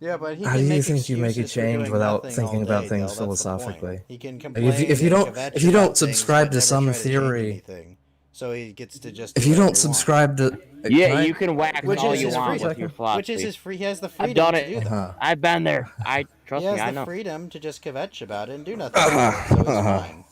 Yeah, but he How can do you make think you make a excuses for change doing without nothing thinking all about day, things Del, that's the point. philosophically? He can If complain you and don't kvetch if you about don't things, subscribe but to never some try to change theory, anything. So he gets to just. if do you whatever don't he wants. subscribe to, Yeah, can I- you can wax Which all is you his want freedom. with your philosophy. Which is his free. He has the I've freedom done to it. do that. Uh-huh. I've been there. I trust He has me. I the know. freedom to just kvetch about it and do nothing. about it, so it's fine.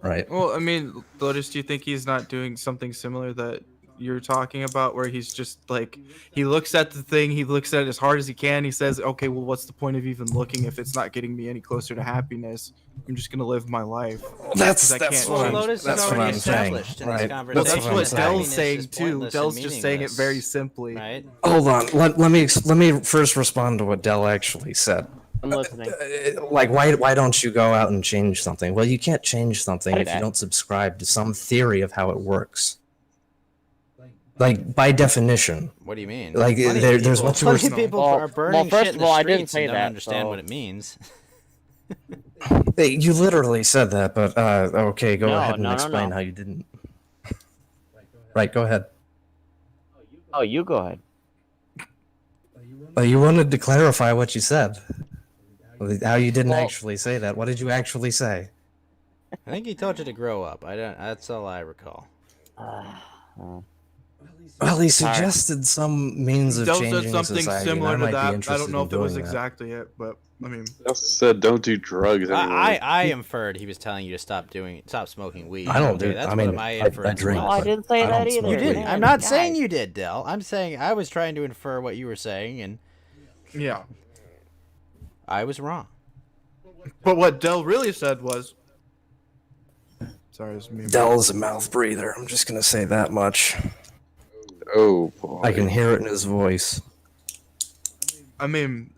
Right. Well, I mean, Lotus, do you think he's not doing something similar that you're talking about, where he's just like he looks at the thing, he looks at it as hard as he can, he says, "Okay, well, what's the point of even looking if it's not getting me any closer to happiness? I'm just gonna live my life." That's I that's can't what Well, I'm, Lotus that's has what already I'm saying. established in this Right. conversation. Well, That's that's what I'm what saying. Dell's Happiness saying is too. pointless Dell's and just saying it very meaningless, simply. Right? Hold on. Let me first respond to what Dell actually said. I'm listening. Like, why don't you go out and change something? Well, you can't change something I if did you that. don't subscribe to some theory of how it works. Like, by definition. What do you mean? Like, Plenty of there's people- what you were plenty of saying. people Well- are burning well, first shit in of all, the I didn't streets say and don't that, understand so- what it means. Hey, you literally said that, but okay, go No, ahead and no, no, explain no. how you didn't. Right, go ahead. Oh, you go ahead. You wanted to clarify what you said. How you didn't Well- actually say that. What did you actually say? I think he told you to grow up. I don't. That's all I recall. Well, he suggested some means of Dell changing said something society, similar and I to might be that. I interested don't know in if it was doing that. exactly it, but I mean, I also said don't do drugs anymore. I inferred he was telling you to stop smoking weed. I don't Okay, do- That's I mean, what my I inference drink, No, was. I didn't say I that don't either. smoke You didn't. weed. I'm Man, not guys. saying you did, Dell. I'm saying I was trying to infer what you were saying, and yeah. I was wrong. But what Dell really said was, sorry, it's me. Dell's a mouth breather. I'm just gonna say that much. Oh boy. I can hear it in his voice. I mean,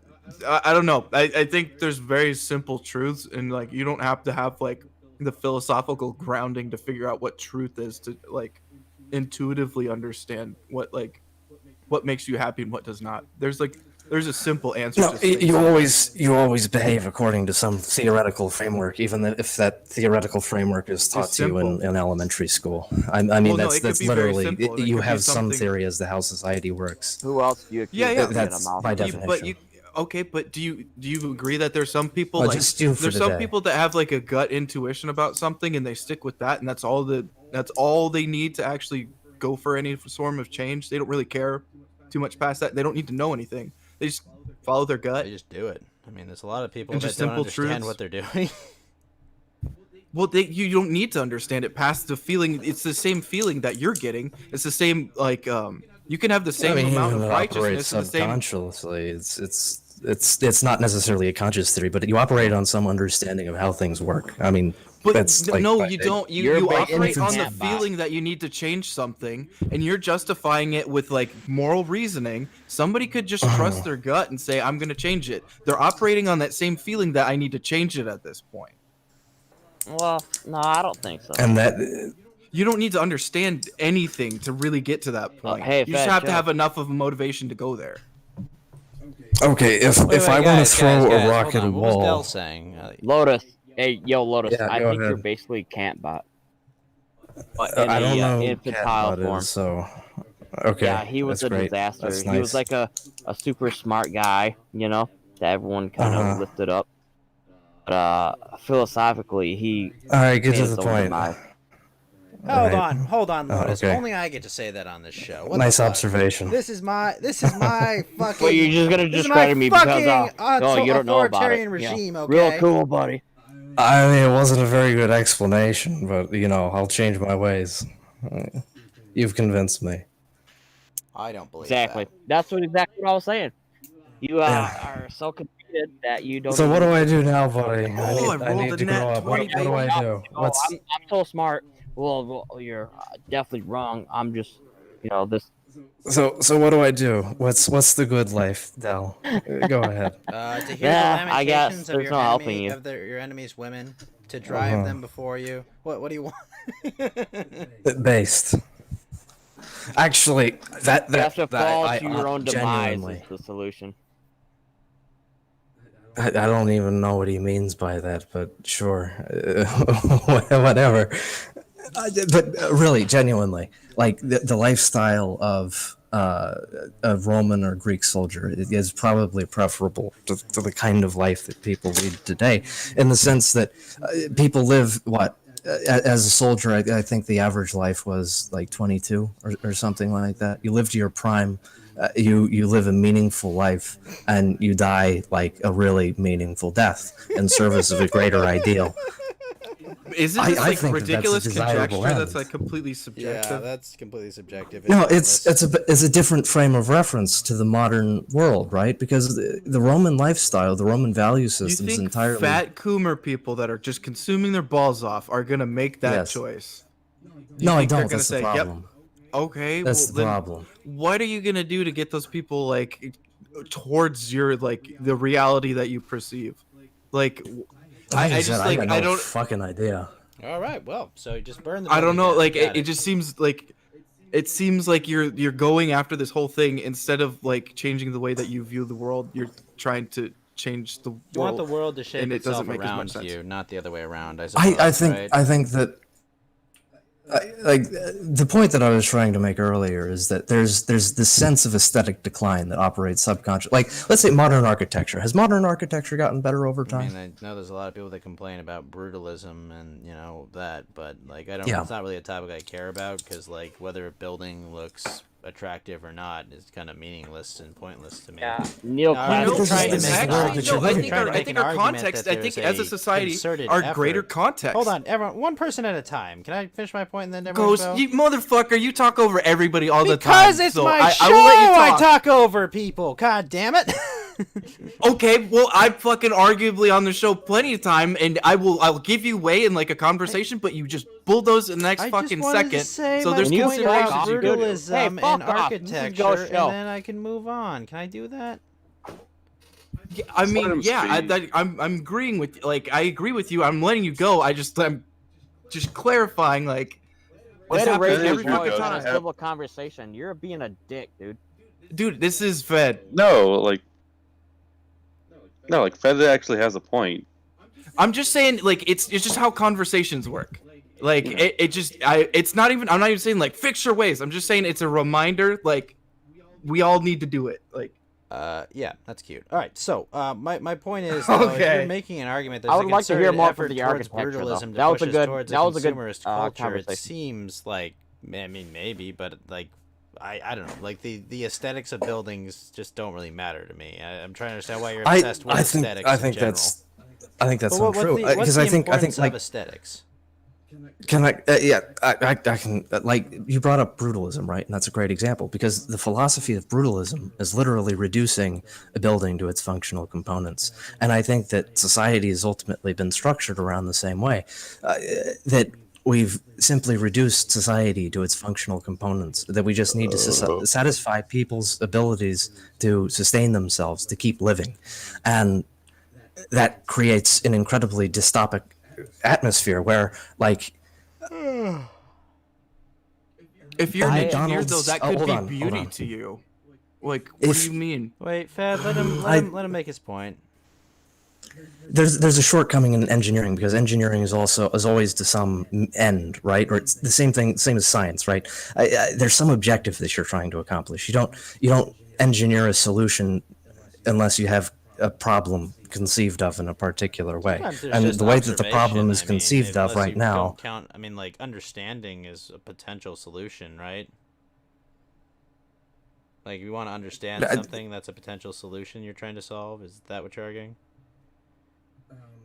I don't know. I think there's very simple truths, and like you don't have to have like the philosophical grounding to figure out what truth is to like intuitively understand what makes you happy and what does not. There's a simple answer. No, to things. you always behave according to some theoretical framework, even if that theoretical framework is taught to you simple. in elementary school. I mean, Well, no, it could that's be very literally simple. It you could be have some something- theory as to how society works. Who else do you accuse Yeah, yeah. of being a That's mouth by breather? definition. But you okay? But do you agree that there's some people Well, like just you for there's some today. people that have like a gut intuition about something and they stick with that, and that's all they need to actually go for any form of change. They don't really care too much past that. They don't need to know anything. They just follow their gut. They just do it. I mean, there's a lot of people And that just don't simple understand truths. what they're doing. Well, you don't need to understand it past the feeling. It's the same feeling that you're getting. It's the same like you can have the same amount of it operates righteousness and the same. subconsciously. It's not necessarily a conscious theory, but you operate on some understanding of how things work. I mean, But that's like, no, you don't. You're You basically operate on the cat bot. feeling that you need to change something, and you're justifying it with like moral reasoning. Somebody could just trust their gut and say, "I'm going to change it." They're operating on that same feeling that I need to change it at this point. Well, no, I don't think so. And that You don't need to understand anything to really get to that point. hey, you just Fed, have to Jeff. have enough of a motivation to go there. okay. If Wait, I want guys, to throw guys, a rock hold at a on. What was Del wall, saying? Lotus, hey, yo, Lotus, Yeah, I go think you're ahead. basically Cantbot. But in I don't a, know who infantile Catbot form. is, so okay. Yeah, he was that's a great. disaster. That's He nice. was like a super smart guy, you know, that everyone kind of lifted up. But philosophically, he All right, get made to his the own point. demise. Hold Alright. on, Lotus. okay. Only I get to say that on this show. What Nice the fuck? observation. This is my fucking. Well, you're just gonna this is my discredit me because fucking oh, you don't know about it. authoritarian regime. Yeah. Okay. Real cool, buddy. I mean, it wasn't a very good explanation, but I'll change my ways. You've convinced me. I don't believe Exactly. that. That's exactly what I was saying. You Yeah. are so conceited that you don't. So what even- do I do now, buddy? Oh, I I rolled need a to nat grow up. What 20. do I do? Oh, What's I'm so smart. Well, you're definitely wrong. I'm just, this. so what do I do? What's the good life, Del? Go ahead. To hear Yeah, the I guess lamentations of there's your no helping enemy, you. of your enemy's women, to drive them before you. What do you want? Based. Actually, that You have to fall I to your own demise genuinely. is the solution. I don't even know what he means by that, but sure, whatever. But really, genuinely, like the lifestyle of a Roman or Greek soldier is probably preferable to the kind of life that people lead today, in the sense that people live what. As a soldier, I think the average life was like 22 or something like that. You live to your prime. You live a meaningful life, and you die like a really meaningful death in service of a greater ideal. Isn't I- this I like think that that's a ridiculous desirable conjecture that's end. like completely Yeah, subjective? that's completely subjective. No, It's it's a different frame of reference to the modern world, right? Because the Roman lifestyle, the Roman value You system is think entirely fat Coomer people that are just consuming their balls off are gonna make that Yes. choice? No, I think they're don't. gonna That's the say, "Yep, problem. Okay, That's well the then problem. what are you gonna do to get those people like towards your like the reality that you perceive? Like, Like I said, just like got I no don't fucking idea. all right. Well, so you just burn the. I don't know. building Like down. Got it just seems like it seems like you're going after this whole thing instead of like changing the way that you view the world. You're trying to change the world. You want the world to shape and it itself doesn't make as around much sense. you, not the other way around. I suppose. I think right? that like the point that I was trying to make earlier is that there's this sense of aesthetic decline that operates subconscious. Like, let's say modern architecture. Has modern architecture gotten better over I time? mean, I know there's a lot of people that complain about brutalism and that, but like I don't. Yeah. It's not really a topic I care about because like whether a building looks attractive or not is kind of meaningless and pointless to me. Yeah, No, I'm neoclassical. trying to it's make an actually, argument. no, I I'm think trying our, to I make think an our argument context, that I think there's as a society, concerted our effort. greater context. Hold on, everyone, one person at a time. Can I finish my point and then everyone Ghost, go? you motherfucker, you talk over everybody all the time. Because it's so my I show, will let you talk. talk over people. God damn it! Okay, well, I'm fucking arguably on the show plenty of time, and I'll give you way in like a conversation, but you just bulldoze in the next I fucking just wanted second. to say So my there's When you point about considerations you fuck do. off, brutalism Hey, and fuck off. This is architecture, Ghost Show. and then I can move on. Can I do that? Yeah, I Just let mean, him yeah, speak. I'm agreeing with I agree with you. I'm letting you go. I'm just clarifying like Way this to happens raise your every Ghost. voice fucking in a time. civil conversation. You're being a dick, dude. Dude, this is Fed. No, like Fed actually has a point. I'm just saying like it's just how conversations work. Like it's not even I'm not even saying like fix your ways. I'm just saying it's a reminder like we all need to do it. Like Yeah, that's cute. All right, so my point is, though, if Okay. you're making an argument, there's I would a like to hear concerted more effort from the towards architecture, though. brutalism to That was push a us good- towards that a was a good, consumerist culture. It conversation. seems like, I mean, maybe, but like, I don't know. Like the aesthetics of buildings just don't really matter to me. I'm trying to understand why you're obsessed with I think aesthetics. I in think general. that's I think that's But untrue. what's Because the I think importance like of aesthetics? can I yeah I can like you brought up brutalism, right? And that's a great example because the philosophy of brutalism is literally reducing a building to its functional components. And I think that society has ultimately been structured around the same way. That we've simply reduced society to its functional components, that we just need to satisfy people's abilities to sustain themselves, to keep living. And that creates an incredibly dystopic atmosphere where, like, If you're an I- engineer, though, McDonald's- that oh, could hold be on, hold beauty on. to you. Like, what do If- you mean? Wait, Fed, let him make his point. there's a shortcoming in engineering because engineering is always to some end, right? Or it's the same as science, right? There's some objective that you're trying to accomplish. You don't engineer a solution unless you have a problem conceived of in a particular way. Sometimes there's And just the way that the problem observation, is I mean, conceived of unless right you now, don't count, I mean, like, understanding is a potential solution, right? Like, if you want to understand something, that's a potential solution you're trying to solve. Is that what you're arguing?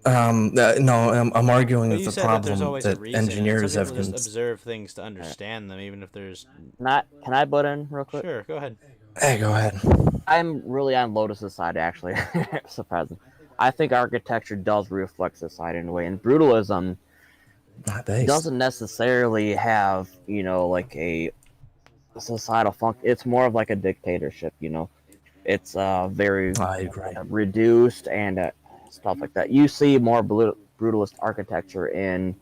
no, I'm arguing But that you the said that there's problem always a that reason. and engineers some have people been. just observe things to understand them, even if there's. Can I butt in real quick? Sure, go ahead. Hey, go ahead. I'm really on Lotus's side, actually. Surprising. I think architecture does reflect society in a way, and brutalism Not based. doesn't necessarily have, like a societal function. It's more of like a dictatorship, It's very I agree. reduced and stuff like that. You see more brutalist architecture in,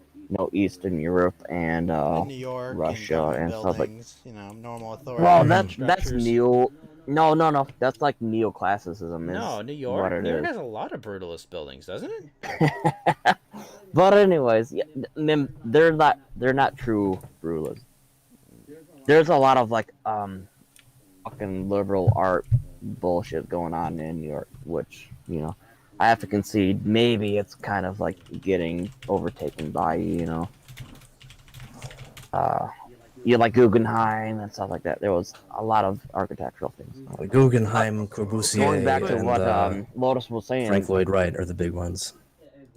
Eastern Europe and In New York, Russia and and stuff like. buildings, normal authority. Well, that's structures. No. That's like neoclassicism. No, New York. What it New York is. has a lot of brutalist buildings, doesn't it? But anyways, yeah, they're not true brutalists. There's a lot of like fucking liberal art bullshit going on in New York, which I have to concede maybe it's kind of like getting overtaken by you like Guggenheim and stuff like that. There was a lot of architectural things. Guggenheim, Corbusier, Going back to and what Lotus was saying. Frank Lloyd Wright are the big ones.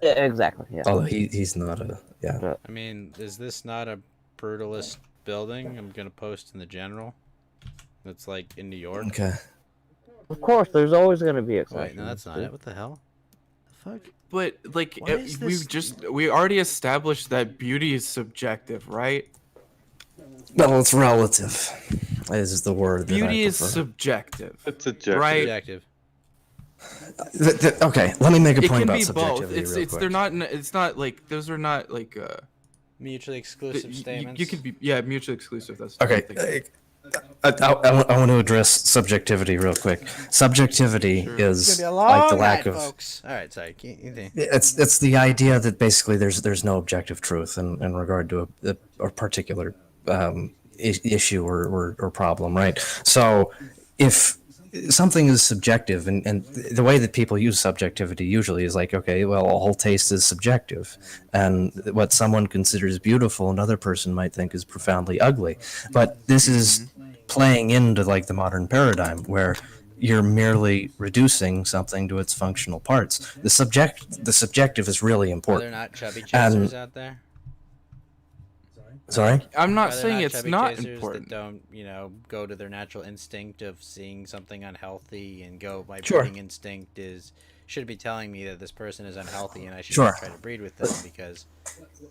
Yeah, exactly. Yeah. Although he's not a I mean, is this not a brutalist building? I'm gonna post in the general. That's like in New York. Okay. Of course, there's always going to be exceptions. Wait, no, that's not it. What the hell? The fuck? But like, What is this? we already established that beauty is subjective, right? Well, it's relative. Is the word. Beauty that I is prefer. subjective, It's a right? Objective. Okay, let me make a It point can about be both. subjectivity It's real it's quick. they're not. It's not like those are not like Mutually exclusive statements. you could be mutually exclusive. That's Okay, what I'm thinking. I want to address subjectivity real quick. Subjectivity It's is gonna be a like long the lack night, of. folks. All right, sorry. It's the idea that basically there's no objective truth in regard to a particular issue or problem, right? So if something is subjective, and the way that people use subjectivity usually is like, okay, well, all taste is subjective, and what someone considers beautiful another person might think is profoundly ugly. But this is playing into like the modern paradigm where you're merely reducing something to its functional parts. The subjective is really Are there important. not chubby chasers out there? Sorry? I'm not Are there saying it's chubby not chasers important. that don't, go to their natural instinct of seeing something unhealthy and go, my Sure. breeding instinct should be telling me that this person is unhealthy and I should Sure. not try to breed with them because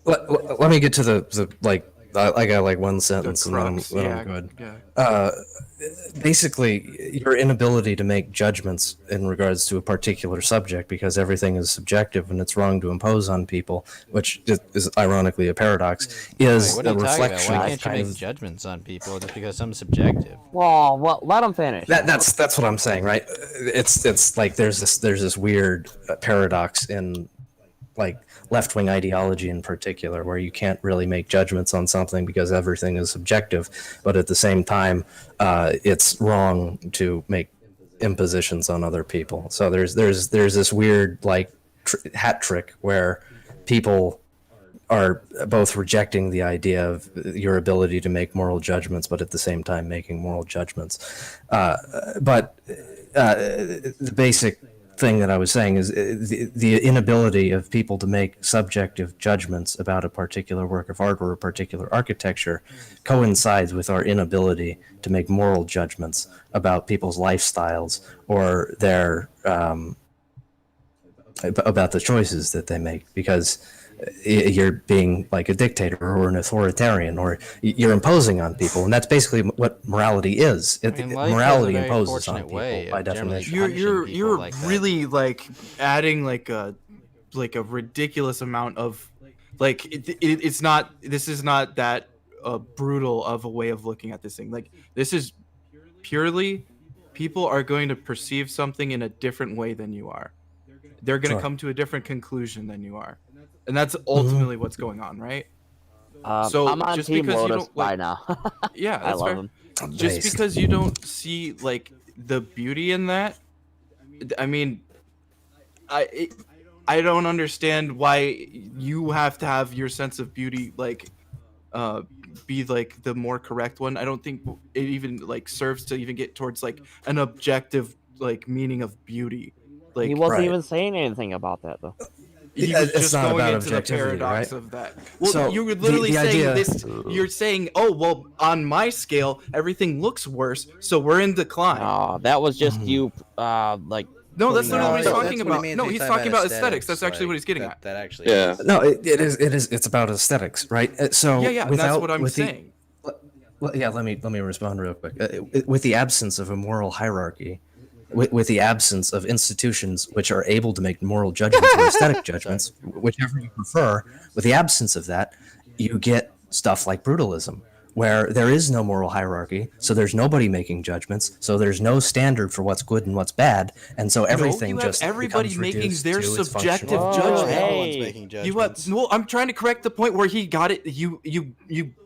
Let me get to the like. I got like one The sentence and crux, then yeah, I'm good. yeah. Basically, your inability to make judgments in regards to a particular subject because everything is subjective and it's wrong to impose on people, which is ironically a paradox, is what are a you talking about? reflection Why of can't you kind make of. judgments on people just because something's subjective? Well, let them finish. That's what I'm saying, right? It's like there's this weird paradox in like left-wing ideology in particular, where you can't really make judgments on something because everything is subjective, but at the same time, it's wrong to make impositions on other people. So there's this weird like hat trick where people are both rejecting the idea of your ability to make moral judgments, but at the same time making moral judgments. But the basic thing that I was saying is the inability of people to make subjective judgments about a particular work of art or a particular architecture coincides with our inability to make moral judgments about people's lifestyles or their about the choices that they make, because you're being like a dictator or an authoritarian, or you're imposing on people, and that's basically what morality is. I mean, life Morality has a very imposes on fortunate people way by of generally definition. You're punishing people like that. really like adding like a ridiculous amount of like it's not, this is not that brutal of a way of looking at this thing. Like, this is purely people are going to perceive something in a different way than you are. They're going to Sure. come to a different conclusion than you are, and that's ultimately what's going on, right? So I'm on just Team because you Lotus don't, by like- now. Yeah, I that's love fair. him. Just Based. because you don't see like the beauty in that, I mean, I don't understand why you have to have your sense of beauty like be like the more correct one. I don't think it even like serves to even get towards like an objective like meaning of beauty. Like, He wasn't Right. even saying anything about that though. he Yeah, was it's just not going about into the objectivity, paradox right? of that. Well, So, you were the- literally the saying idea- this. You're saying, oh well, on my scale, everything looks worse, so we're in decline. No, that was just Mhm. you, like. No, that's putting literally what out he's there. talking about. No, he's talking about aesthetics. That's actually what he's getting at. That actually. Yeah. No, it is. It's about aesthetics, right? So Yeah, and that's what I'm saying. Yeah, let me respond real quick. With the absence of a moral hierarchy, with the absence of institutions which are able to make moral judgments or aesthetic judgments, whichever you prefer, with the absence of that, you get stuff like brutalism, where there is no moral hierarchy, so there's nobody making judgments, so there's no standard for what's good and what's bad, and so everything you have just everybody becomes making reduced their to its subjective functional- judgment. Everyone's Hey, making You judgments. well, I'm trying to correct the point where he got it. You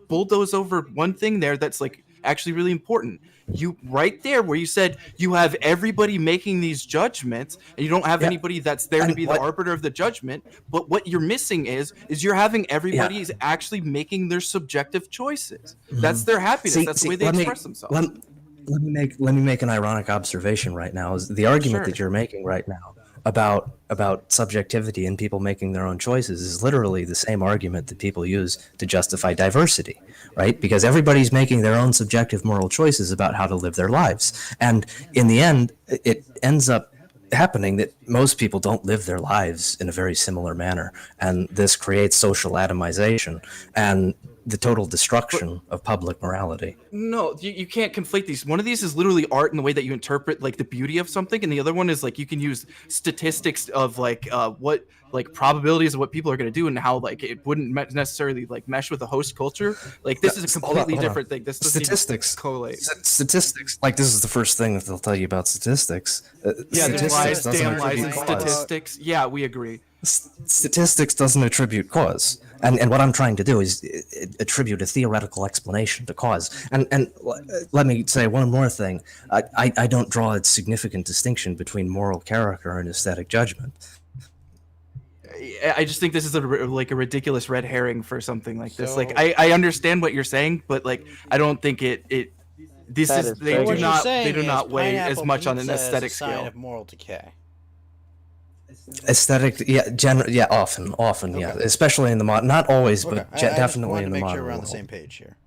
bulldoze over one thing there that's like actually really important. You right there where you said you have everybody making these judgments, and you don't have Yeah. anybody that's there to And be what- the arbiter of the judgment. But what you're missing is you're having everybody is actually making their subjective choices. That's their happiness. That's the way they let me- express themselves. Let me make an ironic observation right now. Is the argument Sure. that you're making right now about subjectivity and people making their own choices is literally the same argument that people use to justify diversity, right? Because everybody's making their own subjective moral choices about how to live their lives, and in the end, it ends up happening that most people don't live their lives in a very similar manner, and this creates social atomization and the total destruction of public morality. No, you can't conflate these. One of these is literally art in the way that you interpret like the beauty of something, and the other one is like you can use statistics of like what like probabilities of what people are going to do and how like it wouldn't necessarily like mesh with the host culture. Like this is a Hold on, completely hold on. different thing. This doesn't even Statistics. collate. Statistics, like this is the first thing that they'll tell you about statistics. Yeah, there's lies, doesn't damn lies, and attribute cause. statistics. Yeah, we agree. Statistics doesn't attribute cause, and what I'm trying to do is attribute a theoretical explanation to cause. And let me say one more thing. I don't draw a significant distinction between moral character and aesthetic judgment. I just think this is like a ridiculous red herring for something like this. Like So- I understand what you're saying, but like I don't think this That is is they fair. do What you're not saying they do is not weigh as pineapple much on an pizza is a aesthetic sign scale. of moral decay. Aesthetic, yeah, often, yeah, Okay. especially in the modern, not always, Okay, but I just definitely wanted in to the make modern sure we're on the world. same page here.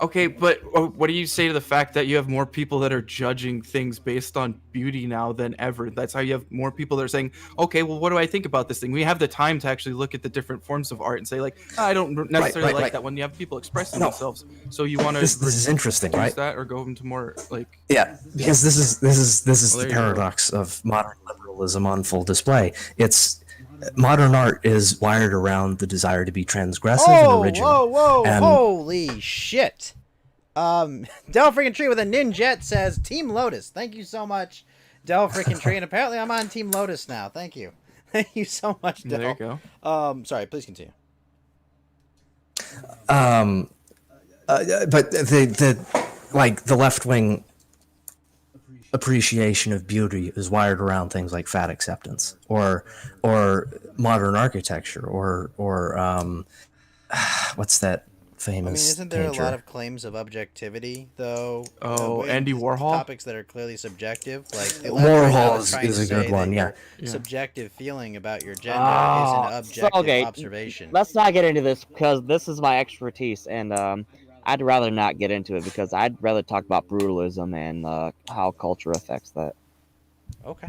Okay, but what do you say to the fact that you have more people that are judging things based on beauty now than ever? That's how you have more people that are saying, okay, well, what do I think about this thing? We have the time to actually look at the different forms of art and say, like, I don't necessarily like right. that one. You have people expressing No. themselves, so you want to This is interesting, reduce right? that or go into more like Yeah, because this is Well, the there you go. paradox of modern liberalism on full display. It's modern art is wired around the desire to be transgressive and original. whoa, and- holy shit. Del freaking Tree with a ninjet says Team Lotus. Thank you so much, Del freaking Tree. And apparently I'm on Team Lotus now. Thank you. Thank you so much, Del. there you go. Sorry, please continue. But the like the left wing appreciation of beauty is wired around things like fat acceptance or modern architecture or what's that I mean, famous isn't there painter. a lot of claims of objectivity, though? Oh, with Andy Warhol? Topics that are clearly subjective, like the left right now Warhol is trying is to a good say one, that yeah. your Yeah. subjective feeling about your gender is Oh, an objective okay. observation. Let's not get into this because this is my expertise, and I'd rather not get into it because I'd rather talk about brutalism and how culture affects that. Okay.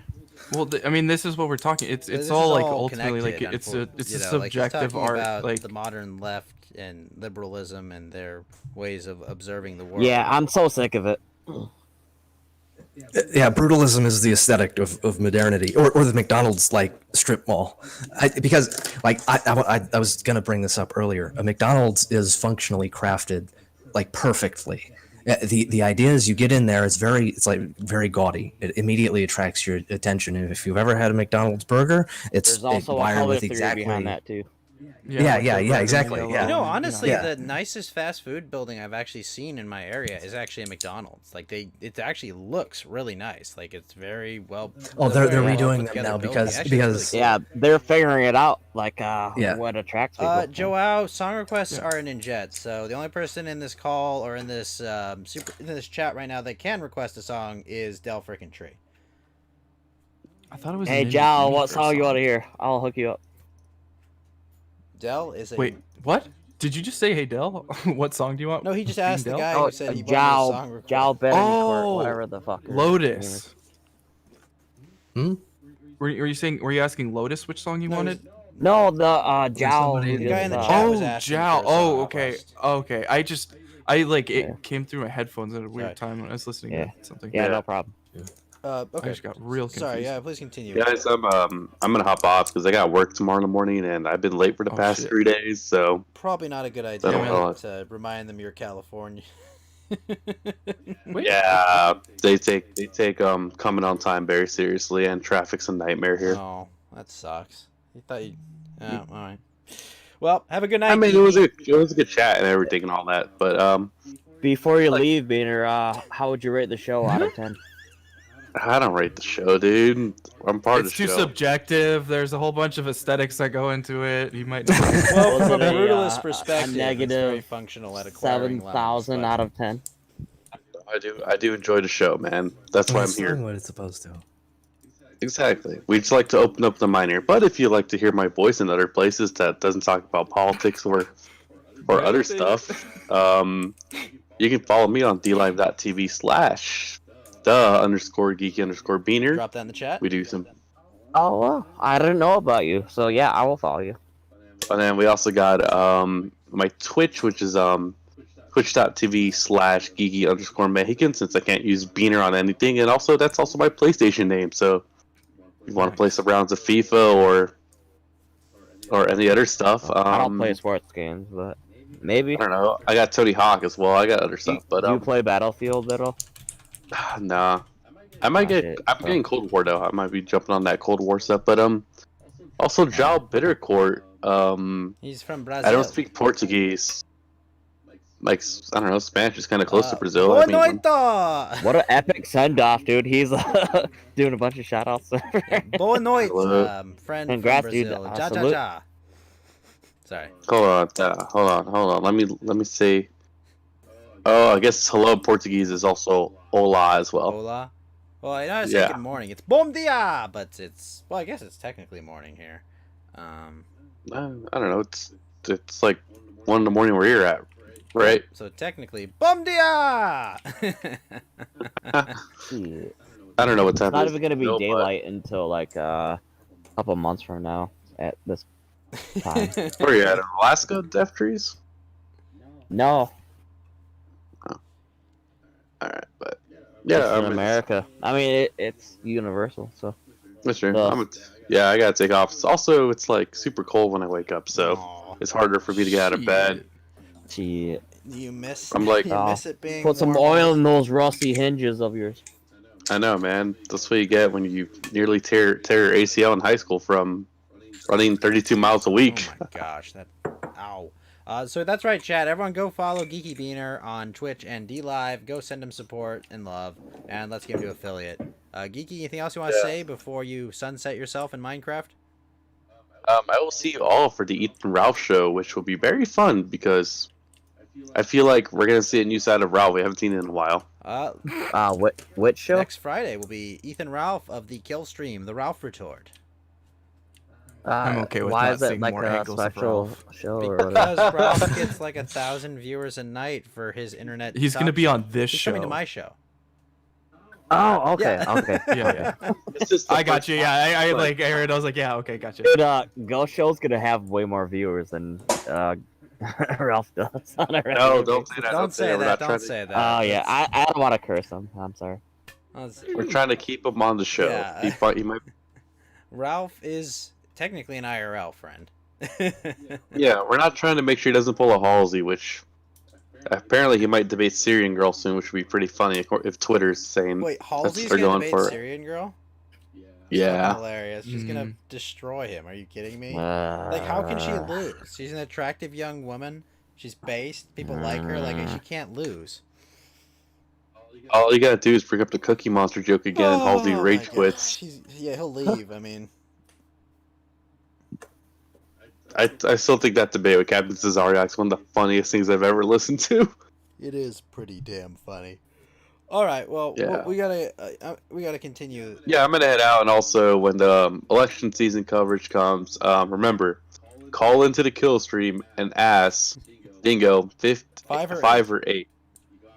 Well, I mean, this is what we're talking. It's This all is like all ultimately like connected, it's a like, he's subjective talking art. about Like the modern left and liberalism and their ways of observing the world. Yeah, I'm so sick of it. Yeah, brutalism is the aesthetic of modernity, or the McDonald's like strip mall. Because like I was gonna bring this up earlier. A McDonald's is functionally crafted like perfectly. The idea is you get in there, it's like very gaudy. It immediately attracts your attention. And if you've ever had a McDonald's burger, it's There's also a wired public with theory exactly. behind that too. Yeah, like the red and exactly, yellow yeah. You know, and, honestly, Yeah. the nicest fast food building I've actually seen in my area is actually a McDonald's. Like it actually looks really nice. Like it's very well. Oh, it's they're very well redoing put them together now building. because- Actually, it's really Yeah, they're figuring it out, like Yeah. what attracts people. Joao, song requests are in Jet, so the only person in this call or in this in this chat right now that can request a song is Del Frickin' Tree. I thought it was. Hey, Ninja Jal, King what for a song you want to hear? I'll hook you up. Del is a Wait, what? Did you just say Hey Dell? What song do you want? No, he just asked the Del? guy Oh, who said he wanted a song Jal, request. Jal Betancourt, Oh, whatever the fuck. her name Lotus. Hmm? Were you saying? Were you asking Lotus which song you No, wanted? is. No, the Jal. somebody- The guy in the is, chat was Oh, asking Jal. for a song Oh, okay. request. Okay. I like it Yeah. came through my headphones at a weird Sorry. time when I was listening Yeah. to something. Yeah, Yeah. no problem. I Okay. just got real confused. Sorry, yeah, please continue. Guys, I'm gonna hop off because I got work tomorrow in the morning and I've been late for the Oh, past shit. 3 days. So Probably not a good don't idea know. to remind them you're California. Wait. yeah, they take coming on time very seriously, and traffic's a nightmare here. Oh, that sucks. You thought you... Oh, all right. Well, have a good night. I mean, it was a good chat and everything and all that, but Before you Like- leave, Beaner, how would you rate the show out of 10? I don't rate the show, dude. I'm part It's of too the show. subjective. There's a whole bunch of aesthetics that go into it. You might. Well, Was from a it a, brutalist a perspective, negative it's very functional at acquiring 7,000 out of 10? I do enjoy the show, man. That's why I'm That's not here. what it's supposed to. Exactly. We just like to open up the mind here. But if you like to hear my voice in other places that doesn't talk about politics or other stuff, you can follow me on dlive.tv/the_geeky_beaner. Drop that in the chat. We do some, Oh, well, I didn't know about you. So, yeah, I will follow you. and then we also got my Twitch, which is twitch.tv/geeky_Mexican, since I can't use Beaner on anything, and also that's also my PlayStation name. So if you want to play some rounds of FIFA or any other stuff, I don't play sports games, but maybe. I don't know. I got Tony Hawk as well. I got other stuff, but Do you play Battlefield at all? nah. I might get. shit. I'm getting Cold War though. I might be jumping on that Cold War stuff, but also Jal Bittercourt. He's from Brazil. I don't speak Portuguese. Like I don't know, Spanish is kind of close to Brazil. Boa I mean, noite! What an epic send off, dude. He's doing a bunch of shout outs. Boa noite, Hello. friend Congrats, from dude. Brazil. Ja, ja, Salute. ja. Sorry. hold on. Let me see. Oh, I guess hello in Portuguese is also hola as well. Hola. Well, I know I say Yeah. good morning. It's bom dia, but it's... Well, I guess it's technically morning here. I don't know. It's like 1 in the morning where you're at, right? So technically, bom dia! Shit. I don't know what It's time not it is. even going to be No, but- daylight until like a couple months from now at this time. Where are you at? In Alaska, Death Trees? No, Alright, but it's yeah, in America. I mean, it's universal, so. That's true. Uh, Yeah, I gotta take off. It's like super cold when I wake up, so Aw, it's harder for me to get out of bed. Shit. you miss... I'm like- you miss it being Put some warm. oil in those rusty hinges of yours. I know, man. That's what you get when you nearly tear your ACL in high school from running 32 miles a week. Oh my gosh, that... Ow. So that's right, chat. Everyone go follow Geeky Beaner on Twitch and DLive. Go send him support and love. And let's get him to affiliate. Geeky, anything else you want to say before you sunset yourself in Minecraft? I will see you all for the Ethan Ralph show, which will be very fun because I feel like we're gonna see a new side of Ralph. We haven't seen it in a while. Which show? Next Friday will be Ethan Ralph of the Kill Stream, the Ralph Retort. I'm okay with why not is it seeing like more a angles of special Ralph. show or whatever? Because Ralph gets like 1,000 viewers a night for his internet. He's gonna talk be show. on this He's show. coming to my show. Oh, okay, Yeah. okay. Yeah, yeah. It's just the I got first you. time. Yeah, I like. I heard. I was like, yeah, okay, gotcha. Dude, Ghost Show's gonna have way more viewers than Ralph does on a regular No, don't basis. say that. Don't say We're that. not Don't trying say that. Oh yeah, I don't want to curse him. I'm sorry. We're trying to keep him on the show. Yeah. He might. Ralph is technically an IRL friend. Yeah, we're not trying to make sure he doesn't pull a Halsey, which apparently he might debate Syrian Girl soon, which would be pretty funny if Twitter's saying. Wait, Halsey's they're gonna going debate for it. Syrian Girl? Yeah. Hilarious. She's gonna destroy him. Are you kidding me? Like, Like, how can she lose? She's an attractive young woman. She's based. People like her. Like, she can't lose. All you gotta do is bring up the Cookie Monster joke again, and Halsey my rage God. quits. Yeah, he'll leave. I mean, I still think that debate with Captain Cesariak's one of the funniest things I've ever listened to. it is pretty damn funny. All right, well, Yeah. we gotta continue. Yeah, I'm gonna head out, and also when the election season coverage comes, remember, call into the kill stream and ask Dingo 5 or 8.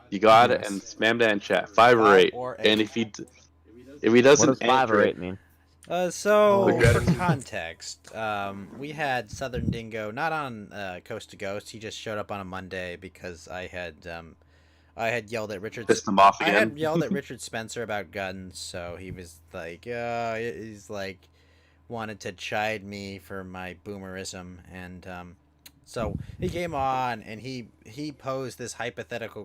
You got it, Yes. and spam that in chat 5 or 8. And if he what doesn't does 5 or answer 8 it, mean? So, Regret- for context, we had Southern Dingo not on Coast to Ghost. He just showed up on a Monday because I had yelled at Richard. pissed him off I had again. yelled at Richard Spencer about guns, so he was like, he's like, wanted to chide me for my boomerism, and so he came on and he posed this hypothetical.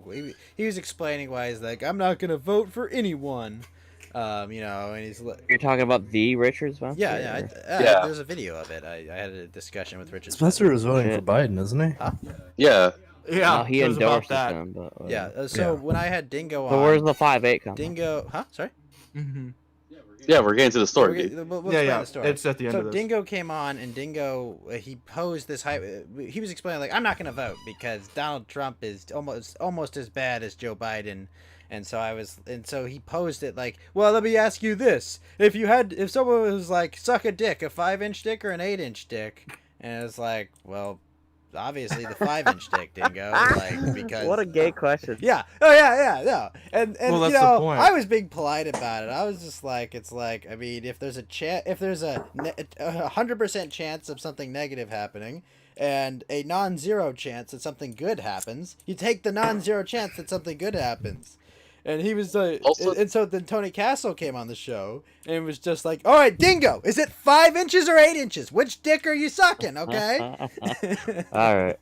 He was explaining why he's like, I'm not gonna vote for anyone, and he's like, You're talking about the Richard Spencer? yeah, Yeah. there's a video of it. I had a discussion with Richard Spencer is voting for Shit. Biden, isn't he? Yeah, Yeah, No, he it was about endorsed that. him. But, Yeah. So Yeah. when I had Dingo on, So where's the 5-8 come? Dingo? Huh? Sorry. Mm-hmm. yeah, we're getting to the story. We're dude. get- we'll Yeah, explain yeah. the story. It's at the end So of this. Dingo came on, and Dingo he posed this hype. He was explaining like, I'm not gonna vote because Donald Trump is almost as bad as Joe Biden. And so he posed it like, well, let me ask you this: if someone was like, suck a dick, a 5-inch dick or an 8-inch dick, and it's like, well, obviously the 5-inch dick, Dingo, like because What a gay question. yeah. Oh yeah, no. And Well, that's you the know, point. I was being polite about it. I was just like, it's like, I mean, if there's a 100% chance of something negative happening and a non-zero chance that something good happens, you take the non-zero chance that something good happens. And he was Also- and so then Tony Castle came on the show and was just like, all right, Dingo, is it 5 inches or 8 inches? Which dick are you sucking? Okay. All right.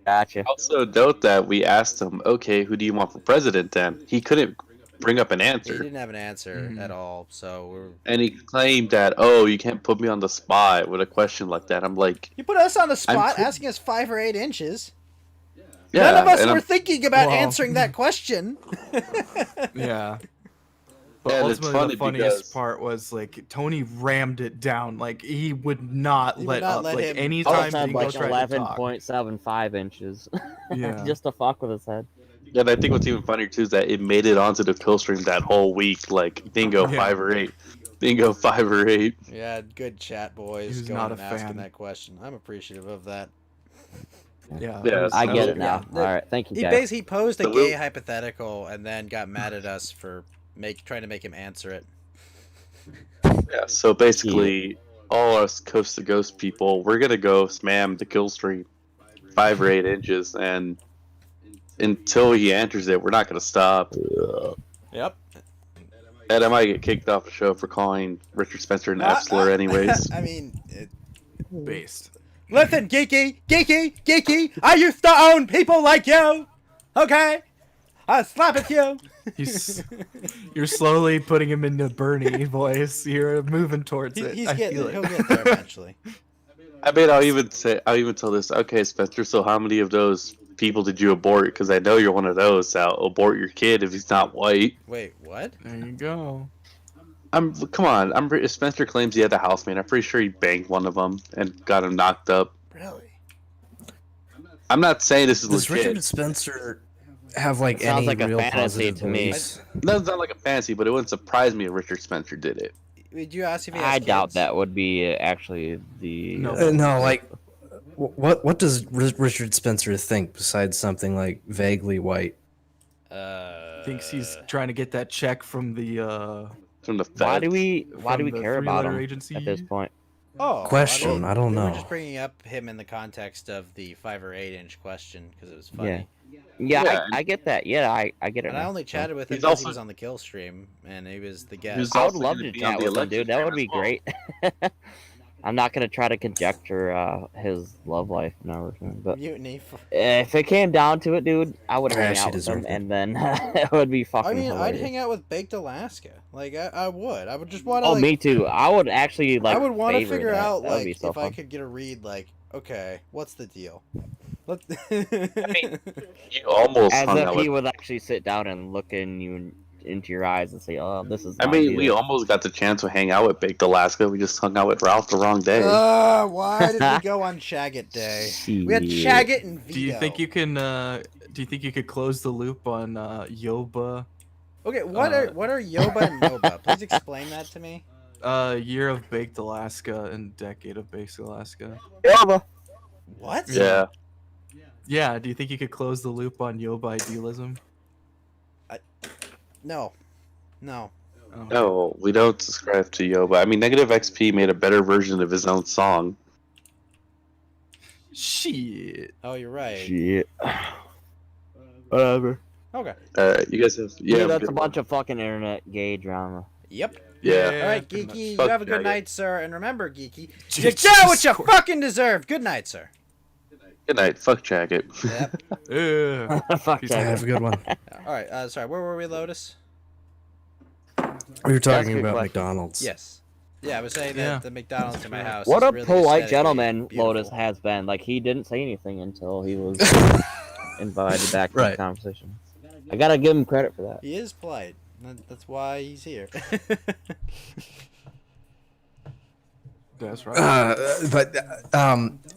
Gotcha. Also, note that we asked him, okay, who do you want for president then? He couldn't bring up an He answer. didn't have an answer Mhm. at all. So And he claimed that, oh, you can't put me on the spot with a question like that. I'm like, you put us on the spot pre- asking us 5 or 8 inches. yeah. None of us and were I'm- thinking about Well- answering that question. Yeah. But Yeah, and it's ultimately, funny the funniest because- part was like Tony rammed it down. Like he would not He would let not up. let Like him- anytime Said Dingo like tried to talk. 11.75 inches. Yeah. Just to fuck with his head. And I think what's even funnier too is that it made it onto the kill stream that whole week. Like, Dingo Yeah. 5 or 8. Dingo 5 or 8. Yeah, good chat, boys. He was Going not and a asking fan. that question. I'm appreciative of that. Yeah. Yeah, it was- I so- get it now. Yeah, All right. Thank you, He guys. basically posed a So gay we'll- hypothetical and then got mad at us for trying to make him answer it. Yeah, so basically, all us Coast to Ghost people, we're gonna go spam the kill stream 5 or 8 inches, and until he answers it, we're not gonna stop. Yep. And I might get kicked off the show for calling Richard Spencer an F slur, anyways. I mean, based. listen, geeky. I used to own people like you. Okay, I'll slap at you. You're slowly putting him into Bernie voice. You're moving towards it. He's I getting feel it. it. He'll get there eventually. I mean, I'll even tell this. Okay, Spencer. So how many of those people did you abort? Because I know you're one of those. That'll abort your kid if he's not white. Wait, what? There you go. Come on. If Spencer claims he had a housemate, I'm pretty sure he banged one of them and got him knocked up. Really? I'm not saying this is Does legit. Richard Spencer have like Sounds any like a real fantasy positive to me. beliefs? That's not like a fantasy, but it wouldn't surprise me if Richard Spencer did it. Did you ask if he has I doubt kids? that would be actually the. No. No, like, what does Richard Spencer think besides something like vaguely white? Thinks he's trying to get that check from the From the feds. Why do we from the care about three-letter him agency. at this point? Oh, Question, I don't we were know. just bringing up him in the context of the 5 or 8 inch question because it was funny. Yeah, Yeah, I get that. Yeah, I get it. And I now. only chatted with him He's because he also- was on the kill stream and he was the guest. He's I would also love gonna to be on chat the with him, election dude. That would as be well. great. I'm not gonna try to conjecture his love life and everything, but Mutiny. if it came down to it, dude, I would hang she out with him, deserved it. and then it would be fucking I mean, hilarious. I'd hang out with Baked Alaska. Like, I would. I would just want to. Oh, like, me too. I would actually like. I would want to favor figure that. out That would be like so if I fun. could get a read. Like, okay, what's the deal? Let mean, You almost As hung if out he with. would actually sit down and look into your eyes and say, "Oh, this is." I my mean, we deal." almost got the chance to hang out with Baked Alaska. We just hung out with Ralph the wrong day. why did we go on Shagit Day? We had Shit. Shagit and Vito. Do you think you can? Do you think you could close the loop on Yoba? Okay, what are Yoba and Noba? Please explain that to me. Year of Baked Alaska and Decade of Baked Alaska. What? Yeah. Yeah. Do you think you could close the loop on Yoba idealism? No. No. Oh. No, we don't subscribe to Yoba. I mean, Negative XP made a better version of his own song. Shit. Oh, you're right. Shit. Whatever. Okay. You guys have. Yeah, Yeah, that's a bunch of fucking internet gay drama. Yep. Yeah. All right, pretty much. Geeky. Fuck You have a good Shagit. night, sir. And remember, Geeky, you Jesus get what you Christ. fucking deserve. Good night, sir. Good night. Fuck Jacket. Yep. Fuck Peace that. Have a good one. All right. Sorry. Where were we, Lotus? We were That's a talking good about question. McDonald's. Yes. Yeah, I was saying Yeah. that the McDonald's in my house. What is a really polite aesthetically gentleman beautiful. Lotus has been. Like, he didn't say anything until he was invited back to Right. the conversation. I gotta give him credit for that. He is polite. That's why he's here. That's right.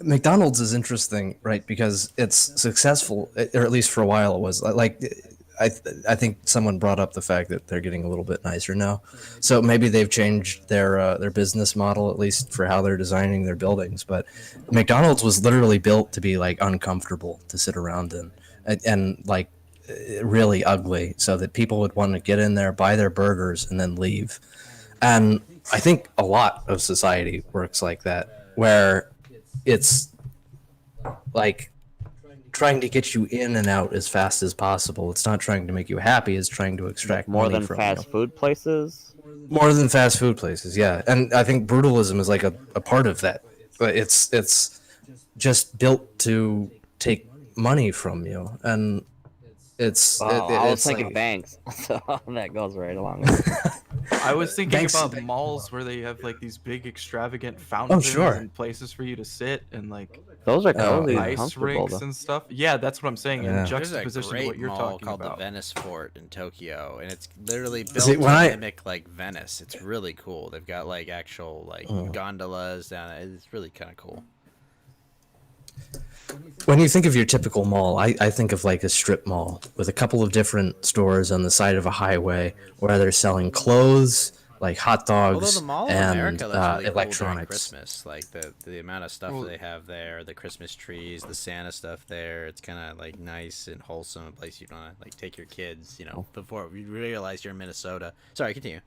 McDonald's is interesting, right? Because it's successful, or at least for a while it was. Like, I think someone brought up the fact that they're getting a little bit nicer now, so maybe they've changed their business model, at least for how they're designing their buildings. But McDonald's was literally built to be like uncomfortable to sit around in, and like really ugly, so that people would want to get in there, buy their burgers, and then leave. And I think a lot of society works like that, where it's like trying to get you in and out as fast as possible. It's not trying to make you happy, it's trying to extract More money than from fast you. food places. More than fast food places, yeah. And I think brutalism is like a part of that. But it's just built to take money from you, and it's Wow, I was it's thinking like- banks, so that goes right along with it. I was thinking Banks- about malls where they have like these big extravagant fountains sure. and places for you to sit and like Those are Oh, cozy and ice comfortable, rinks though. and stuff. Yeah, that's what I'm saying. Yeah. In There's a juxtaposition to great what you're mall talking called about. the Venice Fort in Tokyo, and it's literally built See, to when I- mimic like Venice. It's really cool. They've got like actual like gondolas down. It's really kind of cool. When you think of your typical mall, I think of like a strip mall with a couple of different stores on the side of a highway where they're selling clothes, like hot Although dogs, the Mall of and America looks really cool during electronics. Christmas, like the amount of stuff Well- they have there, the Christmas trees, the Santa stuff there. It's kind of like nice and wholesome, a place you want to like take your kids. You know, before you realize you're in Minnesota. Sorry, continue.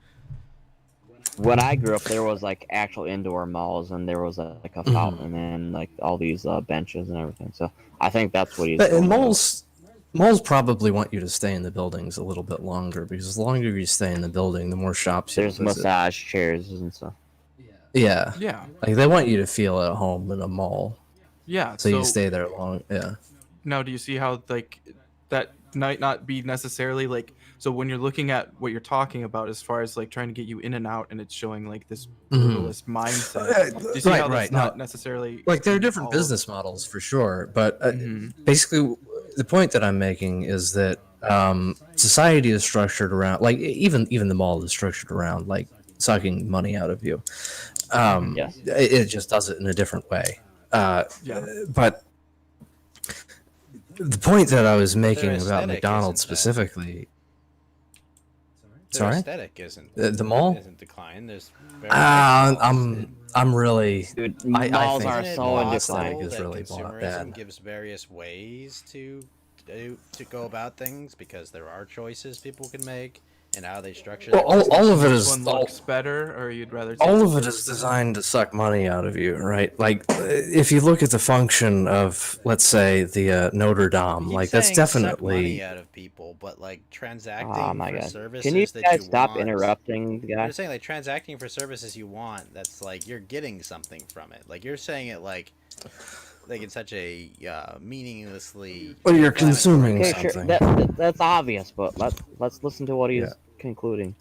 When I grew up, there was like actual indoor malls, and there was like a fountain and like all these benches and everything. So I think that's what he's. But in going malls probably want you to stay in the buildings a little bit longer, because the longer you stay in the building, the more shops you There's visit. massage chairs and stuff. Yeah, Yeah, like they want you to feel at home in a mall, yeah. so you stay there long. Yeah. Now, do you see how like that might not be necessarily like so when you're looking at what you're talking about as far as like trying to get you in and out and it's showing like this brutalist mindset. Do you see Right, how that's right, not no. necessarily Like there are different all- business models for sure, but Mhm. basically the point that I'm making is that society is structured around, like even the mall is structured around like sucking money out of you. Yes. It just does it in a different way. Yeah. But the point that I was making about aesthetic McDonald's isn't that. specifically. Their Sorry? aesthetic isn't The mall? isn't declined. There's very Ah, nice malls. I'm really. Dude, I malls think are Isn't it so in possible aesthetic decline. is that really consumerism bad. gives various ways to go about things because there are choices people can make and how they structure Well, their all of it Which is one looks better, or you'd rather? Take all the of it first is designed to suck money out of you, right? Like, if you look at the function of, let's say, the Notre Dame, Keep like that's saying suck money definitely. out of people, but like transacting Oh my for god. services Can you that guys you stop want. interrupting the You're guy? saying like transacting for services you want. That's like you're getting something from it. Like you're saying it like in such a meaninglessly. Well, you're inflammatory consuming way. Okay, sure. something. That's obvious, but let's listen to what he's Yeah. concluding.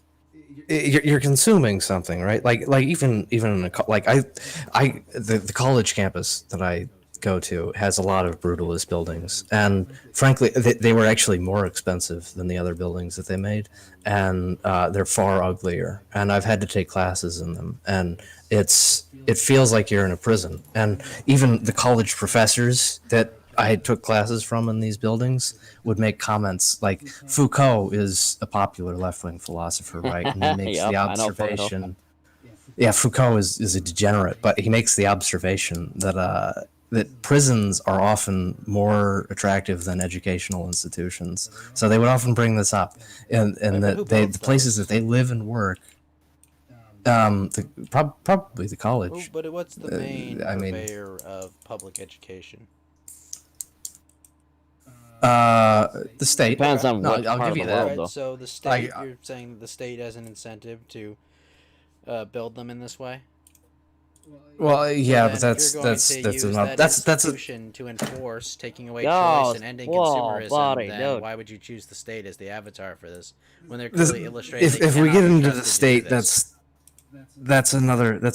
You're consuming something, right? Like even in a like the college campus that I go to has a lot of brutalist buildings, and frankly, they were actually more expensive than the other buildings that they made, and they're far uglier. And I've had to take classes in them, and it feels like you're in a prison. And even the college professors that I took classes from in these buildings would make comments like Foucault is a popular left-wing philosopher, right? And he makes Yep, the I know Foucault. observation. Yeah, Foucault is a degenerate, but he makes the observation that that prisons are often more attractive than educational institutions. So they would often bring this up, and Who that built the places those? that they live and work, probably the college. But what's the main I mean- purveyor of public education? The state. Depends on No, what I'll part give of you the that. world, though. So the state, Like, you're saying the state has an incentive to build them in this way. Well, yeah, but Then if that's you're going that's to that's use another that that's a institution to enforce taking away Yo, choice and ending whoa, consumerism. buddy, Then dude. why would you choose the state as the avatar for this when they're This- clearly illustrating? if they we cannot get be into the trusted to do state, this? that's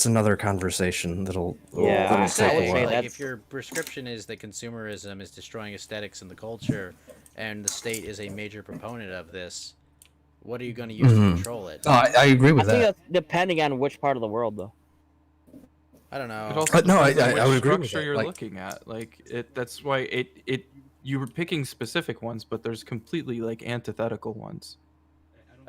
another conversation that'll Yeah, that'll I take would a say, while. like, That's- if your prescription is that consumerism is destroying aesthetics and the culture, and the state is a major proponent of this, what are you going to use to Mhm. control it? Oh, I agree I with think that. that's depending on which part of the world, though. I don't know. It also No, I- depends on I which would agree with structure that, you're like- looking at. Like that's why you were picking specific ones, but there's completely like antithetical ones.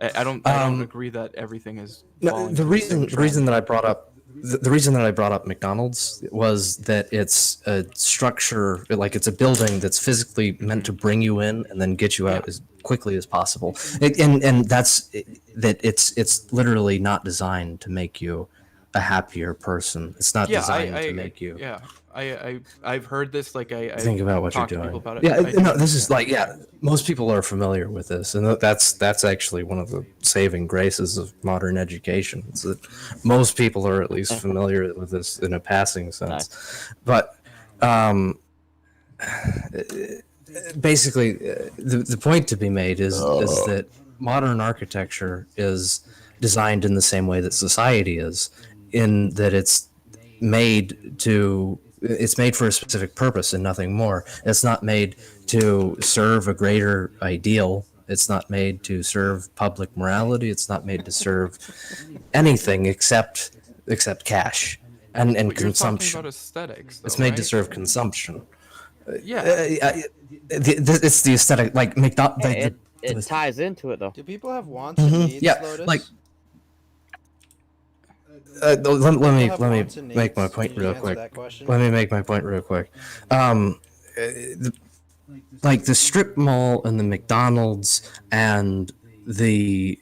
I don't agree that everything is. No, falling the into same reason trend. that I brought up the reason that I brought up McDonald's was that it's a structure, like it's a building that's physically meant to bring you in and then get you out as quickly as possible. And that's that it's literally not designed to make you a happier person. It's not designed to make you Yeah, I've heard this. Like I think about what you're talked to doing. people about it. Yeah, I no, do, this is like most people are familiar with this, and that's actually one of the saving graces of modern education. Is that most people are at least familiar with this in a passing sense, but basically, the point to be made is that modern architecture is designed in the same way that society is, in that it's made for a specific purpose and nothing more. It's not made to serve a greater ideal. It's not made to serve public morality. It's not made to serve anything except cash and But you're talking consumption. about aesthetics. It's though, made to right? serve consumption. Yeah. It's the aesthetic, like McDonald's. It ties into it, though. Do people have wants and needs, Yeah, Lotus? like let Do people me have let wants me and make my needs? point Can you real answer quick. that question? Let me make my point real quick. Like the strip mall and the McDonald's and the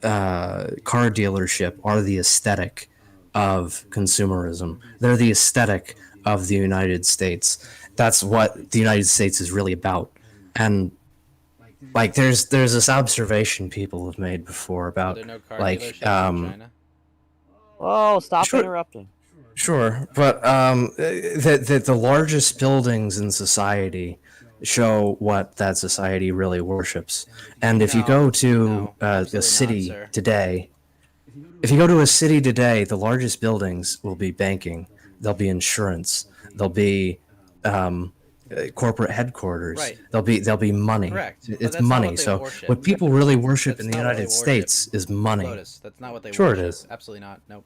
car dealership are the aesthetic of consumerism. They're the aesthetic of the United States. That's what the United States is really about. And like there's this observation people have made before Are about there no car like dealerships in China? Oh, stop Sure. interrupting. Sure, but that the largest buildings in society show what that society really worships. And if you No, go to no, a absolutely city not, sir. today, if you go to a city today, the largest buildings will be banking, there'll be insurance, there'll be corporate headquarters, Right. there'll be money. Correct. But It's that's not money. what they So worship. what people really worship That's in the not what they United worship. States is money. Lotus, that's not what they Sure it worship. is. Absolutely not. Nope.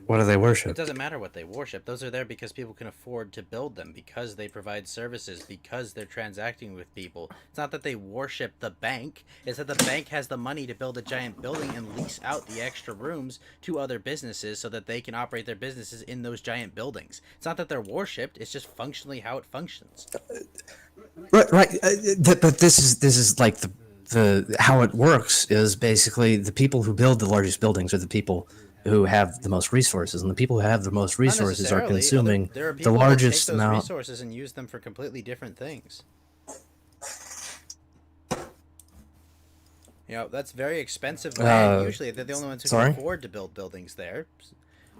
What do they It worship? doesn't matter what they worship. Those are there because people can afford to build them, because they provide services, because they're transacting with people. It's not that they worship the bank. It's that the bank has the money to build a giant building and lease out the extra rooms to other businesses so that they can operate their businesses in those giant buildings. It's not that they're worshipped. It's just functionally how it functions. Right. But this is like the how it works is basically the people who build the largest buildings are the people who have the most resources, and the people who have the most Not resources are necessarily. consuming There are the people that largest take those amount. resources and use them for completely different things. You know, that's very expensive land. Usually, they're the only ones who sorry? can afford to build buildings there.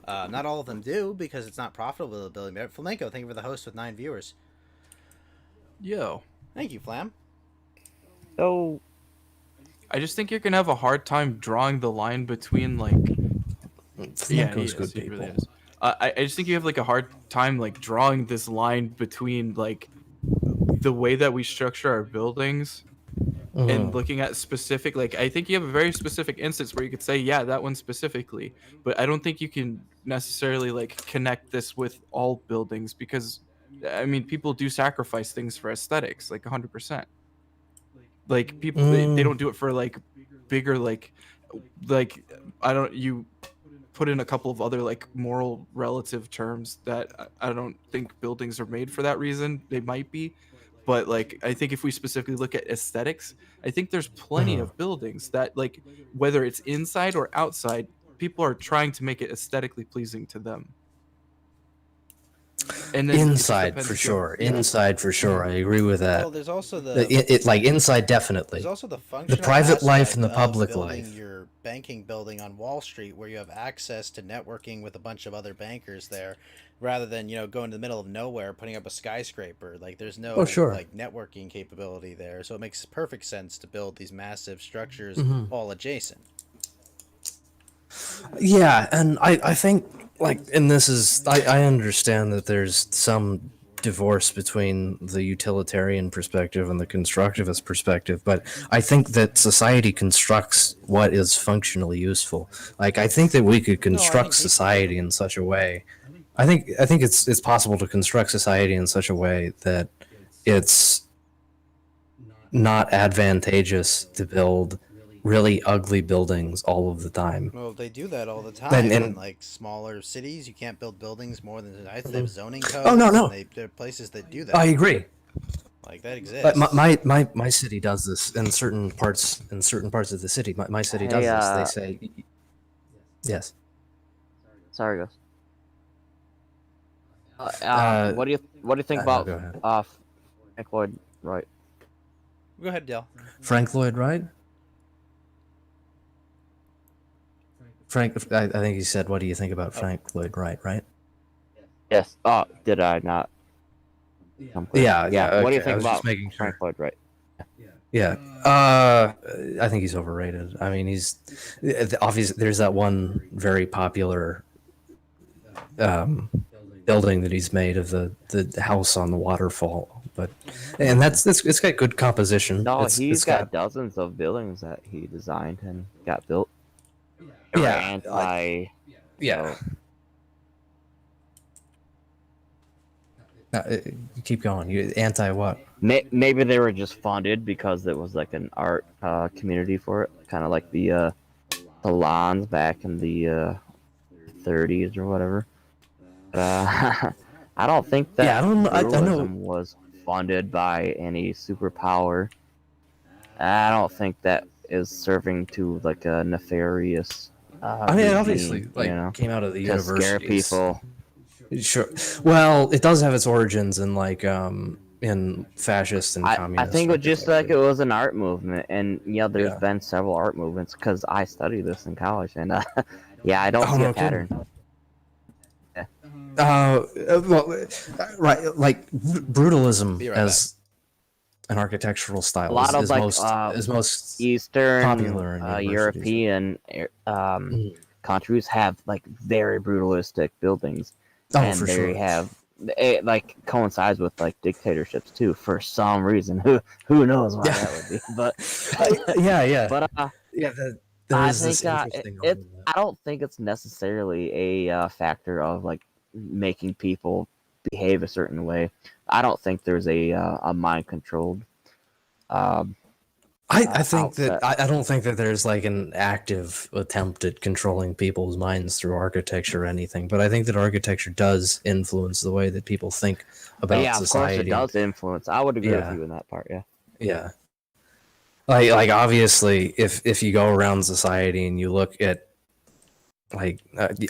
Not all of them do, because it's not profitable to build there. Flamenco, thank you for the host with 9 viewers. Yo, Thank you, Flam. So I just think you're gonna have a hard time drawing the line between like. Flamenco's he good is, he people. really is. I just think you have like a hard time like drawing this line between like the way that we structure our buildings and looking at specific, like I think you have a very specific instance where you could say, yeah, that one specifically, but I don't think you can necessarily like connect this with all buildings, because I mean people do sacrifice things for aesthetics, like 100%. Like people they don't do it for like bigger like I don't you put in a couple of other like moral relative terms that I don't think buildings are made for that reason. They might be, but like I think if we specifically look at aesthetics, I think there's plenty of buildings that like whether it's inside or outside, people are trying to make it aesthetically pleasing to them. And then it just Inside depends for too. sure. Inside for sure. I agree with that. Well, there's also the It like inside definitely. there's also the functional private life aspect and the of public building life. your banking building on Wall Street, where you have access to networking with a bunch of other bankers there, rather than going to the middle of nowhere putting up a skyscraper. Like there's no sure. like networking capability there, so it makes perfect sense to build these massive structures all adjacent. Yeah, and I think like, and this is I understand that there's some divorce between the utilitarian perspective and the constructivist perspective, but I think that society constructs what is functionally useful. Like I think that we could construct society in such a way. I think it's possible to construct society in such a way that it's not advantageous to build really ugly buildings all of the time. Well, they do that all the time. And- in like smaller cities, you can't build buildings more than the height. They have zoning codes. Oh, no. and there are places that do that. I agree. Like that exists. But my city does this in certain parts of the city. My city does this. They say yes. sorry, guys. What do you think about go ahead. Frank Lloyd Wright? Go ahead, Dale. Frank Lloyd Wright. Frank, I think he said, "What do you think about Frank Lloyd Wright?" Right? Yes. Oh, did I not? Yeah. What do you okay, I think was about just making sure. Frank Lloyd Wright? Yeah. I think he's overrated. I mean, he's obviously there's that one very popular building that he's made of the house on the waterfall, and it's got good composition. No, It's he's got dozens of buildings that he designed and got built. Yeah, So, keep going. You anti what? maybe they were just funded because it was like an art community for it, kind of like the salons back in the 30s or whatever. But, I don't think that Yeah, I don't know. I know. pluralism was funded by any superpower. I don't think that is serving to like a nefarious. I mean, it obviously regime, came out of the to scare universities. people. Sure. Well, it does have its origins in in fascist and I communist. think it was just like architecture. it was an art movement, and there's Yeah. been several art movements because I studied this in college, and yeah, I don't Oh, see no a pattern. Right, like brutalism Be right as an architectural style A lot of is like most Eastern popular in universities. European countries have like very brutalistic buildings, Oh, and for they sure. have it like coincides with like dictatorships too for some reason. Who knows why Yeah. that would be? But yeah. but Yeah, there I is this think interesting it. argument. I don't think it's necessarily a factor of like making people behave a certain way. I don't think there's a mind controlled. Um, I think outset. that I don't think that there's like an active attempt at controlling people's minds through architecture or anything, but I think that architecture does influence the way that people think about yeah, society. of course it does influence. I would agree Yeah. with you in that part. Yeah. Yeah. Like obviously, if you go around society and you look at like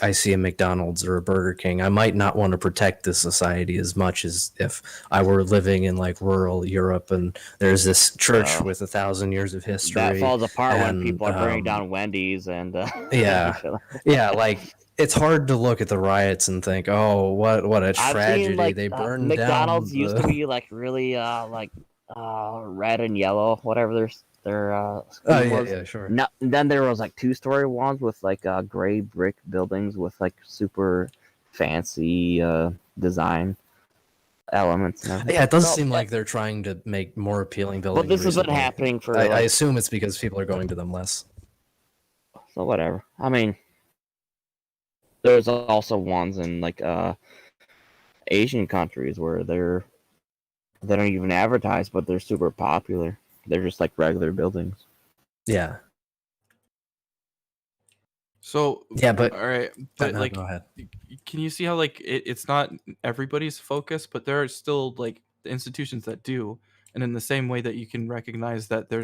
I see a McDonald's or a Burger King, I might not want to protect this society as much as if I were living in like rural Europe and there's this church with 1,000 years of history. That falls apart when and, people are burning down Wendy's and Yeah. Yeah, like it's hard to look at the riots and think, oh, what a I've tragedy! seen like They burned McDonald's down. used to be like really red and yellow, whatever their Oh scheme yeah, was. yeah, sure. No, then there was like 2-story ones with like gray brick buildings with like super fancy design elements. And everything. Yeah, it does So- seem like they're trying to make more appealing buildings. But this has been recently. happening for I like, assume it's because people are going to them less. so whatever. I mean, there's also ones in like Asian countries where they don't even advertise, but they're super popular. They're just like regular buildings. Yeah, So yeah, but all right, but no, like, go ahead. can you see how like it's not everybody's focus, but there are still like the institutions that do, and in the same way that you can recognize that there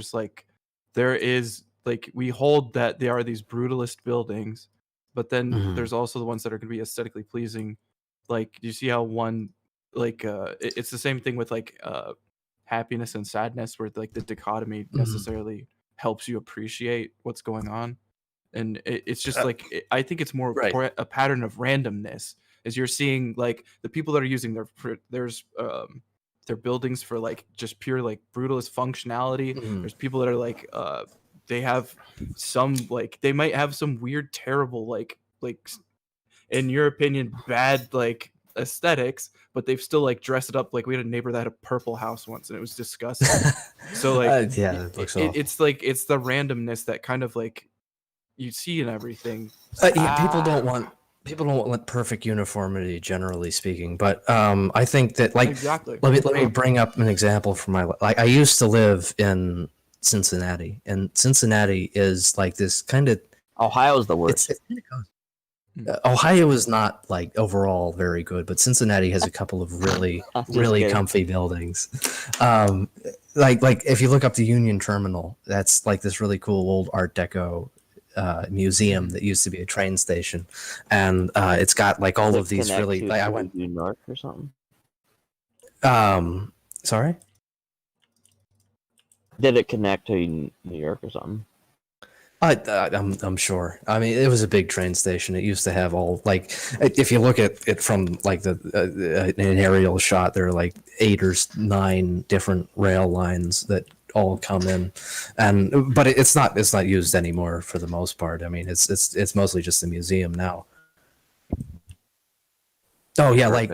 is like we hold that they are these brutalist buildings, but then Mhm. there's also the ones that are going to be aesthetically pleasing. Like, do you see how one like it's the same thing with like happiness and sadness, where like the dichotomy necessarily helps you appreciate what's going on. And it's just like I think it's more Right. a pattern of randomness, as you're seeing like the people that are using their buildings for like just pure like brutalist functionality. Mhm. There's people that are like they have some like they might have some weird terrible like in your opinion bad like aesthetics, but they've still like dressed it up. Like we had a neighbor that had a purple house once and it was disgusting. So like yeah, it looks awful. it's like it's the randomness that kind of like you see in everything. Yeah, people don't want perfect uniformity, generally speaking. But I think that like Exactly. let me bring up an example from my like I used to live in Cincinnati, and Cincinnati is like this kind of Ohio's the worst. it's kinda Ohio is not like overall very good, but Cincinnati has a couple of really Just really kidding. comfy buildings. Like if you look up the Union Terminal, that's like this really cool old Art Deco museum that used to be a train station, and it's got like all of these Connect really. to Like, I went. New York or something. Sorry. Did it connect to New York or something? I'm sure. I mean, it was a big train station. It used to have all like, if you look at it from like an aerial shot, there are like 8 or 9 different rail lines that all come in, but it's not used anymore for the most part. I mean, it's mostly just a museum now. Oh yeah, like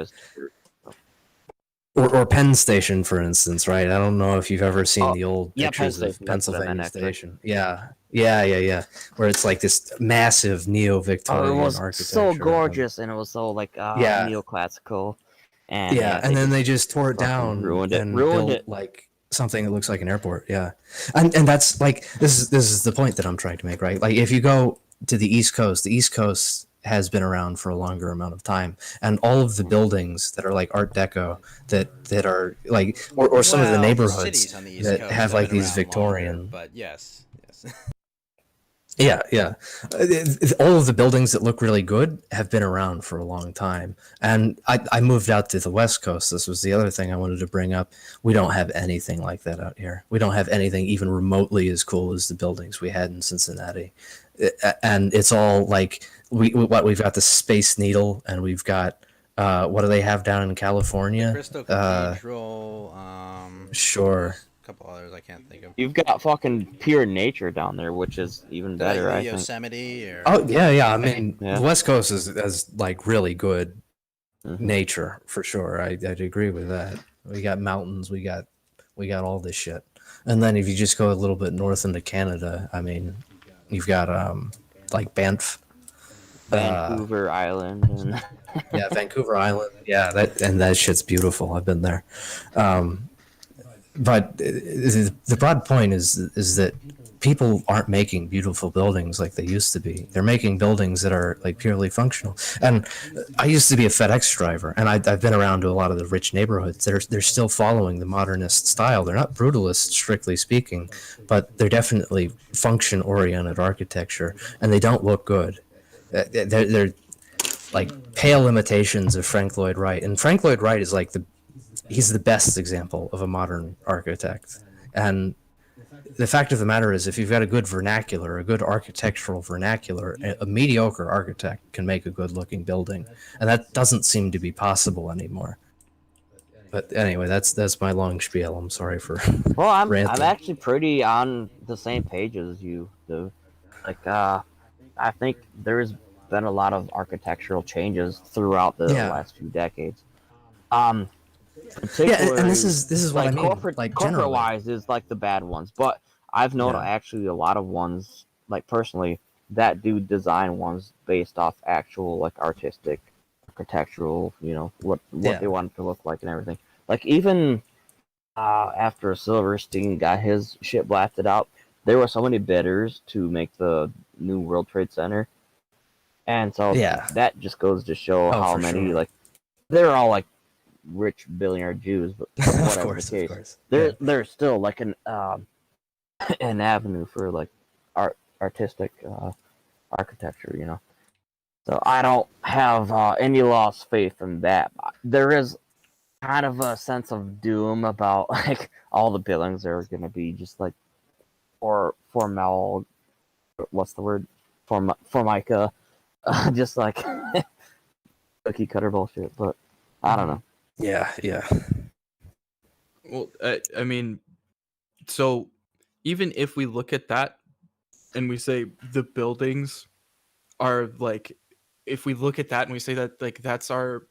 or Penn Station, for instance, right? I don't know if you've ever seen the old yeah, Penn pictures of Station, that's what I Pennsylvania meant, actually. Station. Yeah. Where it's like this massive Oh, neo-Victorian it was architecture. so gorgeous, and it was so like Yeah. neoclassical. And Yeah, and then they just tore it fucking down ruined it. and Ruined built it. like something that looks like an airport. Yeah, and that's like this is the point that I'm trying to make, right? Like if you go to the East Coast has been around for a longer amount of time, and all of the buildings that are like Art Deco that are like or some of the neighborhoods cities on the East that Coast have like been these around Victorian. longer, but yes. Yeah. All of the buildings that look really good have been around for a long time. And I moved out to the West Coast. This was the other thing I wanted to bring up. We don't have anything like that out here. We don't have anything even remotely as cool as the buildings we had in Cincinnati. And it's all like we've got the Space Needle, and we've got what do they have down in California? Crystal Cathedral. Sure. A couple others I can't think of. you've got fucking pure nature down there, which is even better. I think. Yosemite or Oh yeah. I mean, Yeah. the West Coast is like really good Mhm. nature for sure. I'd agree with that. We got mountains. We got all this shit. And then if you just go a little bit north into Canada, I mean, You've got like Banff, Vancouver Island, and yeah, Vancouver Island. Yeah, that shit's beautiful. I've been there. But the broad point is that people aren't making beautiful buildings like they used to be. They're making buildings that are like purely functional. And I used to be a FedEx driver, and I've been around to a lot of the rich neighborhoods. They're still following the modernist style. They're not brutalist, strictly speaking, but they're definitely function-oriented architecture, and they don't look good. They're like pale imitations of Frank Lloyd Wright, and Frank Lloyd Wright is like he's the best example of a modern architect. And the fact of the matter is, if you've got a good vernacular, a good architectural vernacular, a mediocre architect can make a good-looking building, and that doesn't seem to be possible anymore. But anyway, that's my long spiel. I'm sorry for well, I'm ranting. actually pretty on the same page as you, though. Like, I think there's been a lot of architectural changes throughout the last few decades. Yeah, and this is what like I mean. Corporate generally. wise is like the bad ones, but I've known actually a lot of ones, like personally, that do design ones based off actual like architectural, what they want it to look like and everything. Like even after Silverstein got his shit blasted out, there were so many bidders to make the new World Trade Center, and so that just goes to show how many like they're all like rich billionaire Jews, but whatever the case, there's still like an avenue for like artistic architecture, So I don't have any lost faith in that. There is kind of a sense of doom about like all the buildings are going to be just like formica, just like cookie cutter bullshit. But I don't know. Yeah. Well, I mean, so even if we look at that and we say the buildings are like, if we look at that and we say that like that's our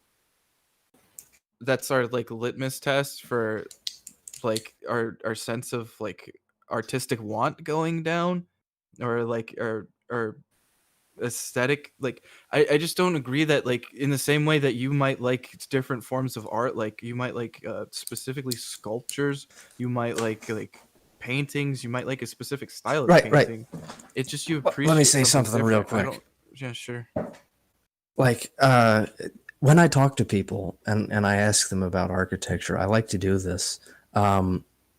like litmus test for like our sense of like artistic want going down, or like or aesthetic, like I just don't agree that like in the same way that you might like different forms of art, like you might like specifically sculptures, you might like paintings, you might like a specific style of painting. It's just you appreciate. Let me say something real quick. Yeah, sure. Like when I talk to people and I ask them about architecture, I like to do this.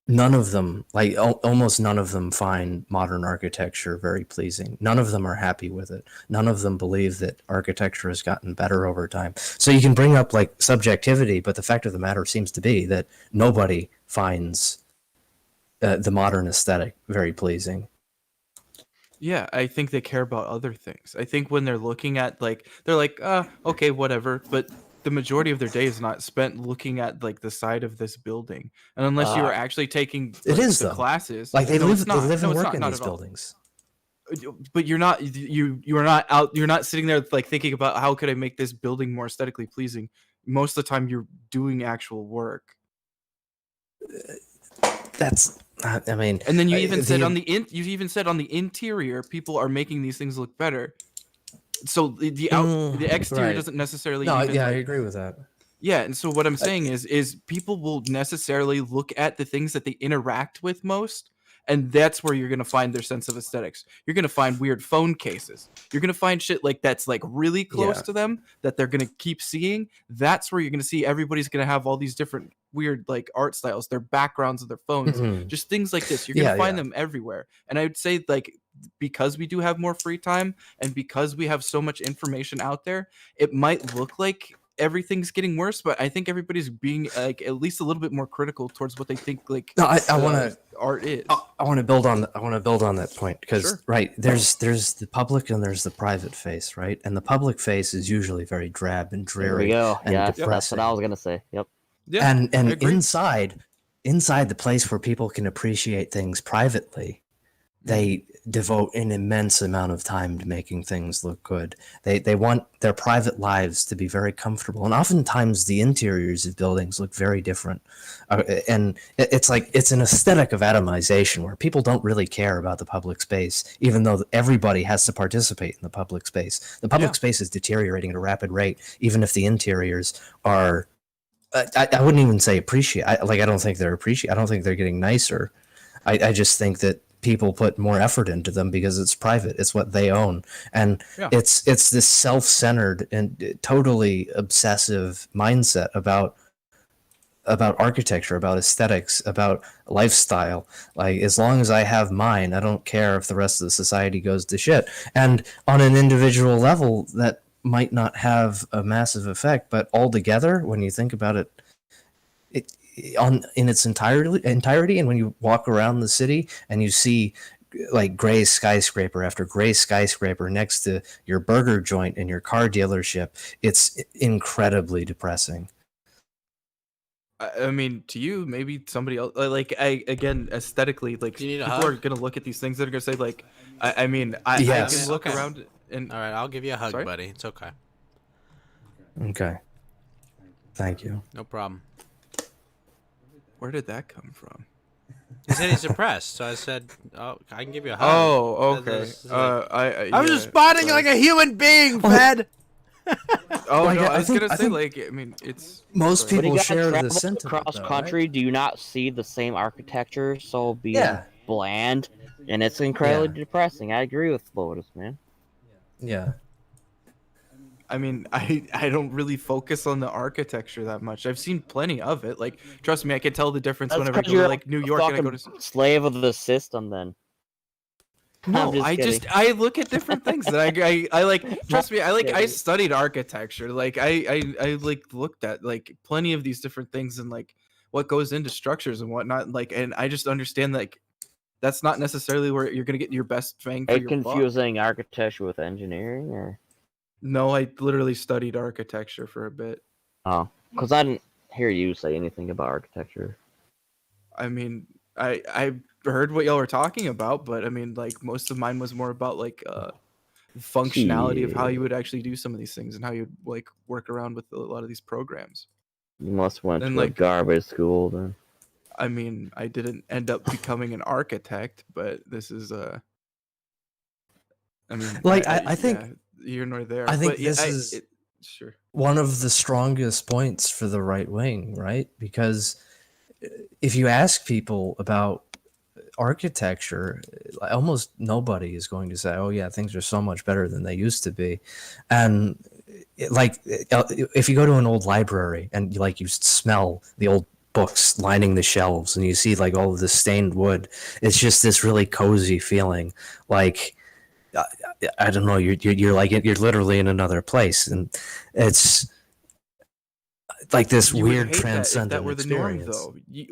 None of them, like almost none of them, find modern architecture very pleasing. None of them are happy with it. None of them believe that architecture has gotten better over time. So you can bring up like subjectivity, but the fact of the matter seems to be that nobody finds the modern aesthetic very pleasing. Yeah, I think they care about other things. I think when they're looking at like, they're like, okay, whatever. But the majority of their day is not spent looking at like the side of this building, and unless you are actually taking the classes, like they live and work not, in not these buildings. But you're not you are not out. You're not sitting there like thinking about how could I make this building more aesthetically pleasing. Most of the time, you're doing actual work. That's, I mean, and then you even said on the interior, people are making these things look better. So the exterior doesn't necessarily. No, I agree with that. Yeah, and so what I'm saying is people will necessarily look at the things that they interact with most, and that's where you're gonna find their sense of aesthetics. You're gonna find weird phone cases. You're gonna find shit like that's like really close to them that they're gonna keep seeing. That's where you're gonna see everybody's gonna have all these different weird like art styles, their backgrounds of their phones, just things like this. You're gonna find them everywhere. And I would say like because we do have more free time and because we have so much information out there, it might look like everything's getting worse, but I think everybody's being like at least a little bit more critical towards what they think like I want to art is. I want to build on that point because there's the public and there's the private face, right? And the public face is usually very drab and dreary. There we go. And that's what I was gonna say. Yep. Yeah, and inside the place where people can appreciate things privately, they devote an immense amount of time to making things look good. They want their private lives to be very comfortable, and oftentimes the interiors of buildings look very different. And it's like it's an aesthetic of atomization where people don't really care about the public space, even though everybody has to participate in the public space. The public space is deteriorating at a rapid rate, even if the interiors are. I wouldn't even say appreciate. I don't think they're appreciate. I don't think they're getting nicer. I just think that people put more effort into them because it's private. It's what they own, and it's this self-centered and totally obsessive mindset about architecture, about aesthetics, about lifestyle. Like, as long as I have mine, I don't care if the rest of the society goes to shit. And on an individual level, that might not have a massive effect, but altogether, when you think about it, in its entirety, and when you walk around the city and you see like gray skyscraper after gray skyscraper next to your burger joint and your car dealership, it's incredibly depressing. I mean, to you, maybe somebody else. Like, again, aesthetically, like, Do you need a people are hug? gonna look at these things that are gonna say, like, I mean, I Yes. can look Okay. around and All right, I'll give you a hug, Sorry? buddy. It's okay. Okay. Thank you. No problem. where did that come from? He said he's depressed, so I said, "Oh, I can give you a hug." Oh, okay. This is like- I I was yeah, responding sorry. like a human being, Fed. Oh Like, no, I I was think- gonna I say, think like, I mean, it's most sorry. When you people guys share travel the sentiment across though, country, right? do you not see the same architecture so being Yeah. bland? And it's incredibly Yeah. depressing. I agree with Lotus, man. Yeah. I mean, I don't really focus on the architecture that much. I've seen plenty of it. Like, trust me, I can tell the difference That's whenever I 'cause go to you're like New a York and I go fucking to. slave of the system, then. No, I'm just kidding. I look at different things that I like. Trust me, I kidding. studied architecture. Like, I like looked at like plenty of these different things and like what goes into structures and whatnot. Like, and I just understand like that's not necessarily where you're gonna get your best bang for Are your you buck. confusing architecture with engineering, or? No, I literally studied architecture for a bit. Oh, because I didn't hear you say anything about architecture. I mean, I heard what y'all were talking about, but I mean, like most of mine was more about like functionality of how you would actually do some of these things and how you'd like work around with a lot of these programs. You must went And, to a like- garbage school, then. I mean, I didn't end up becoming an architect, but this is I mean, Like, I think- yeah, you're nor there. I think but yeah, this is- sure. One of the strongest points for the right wing, right? Because if you ask people about architecture, almost nobody is going to say, "Oh yeah, things are so much better than they used to be." And if you go to an old library and you smell the old books lining the shelves and you see like all of this stained wood, it's just this really cozy feeling. Like, I don't know, you're like you're literally in another place, and it's like this You would weird hate that if transcendent that were the norm, experience.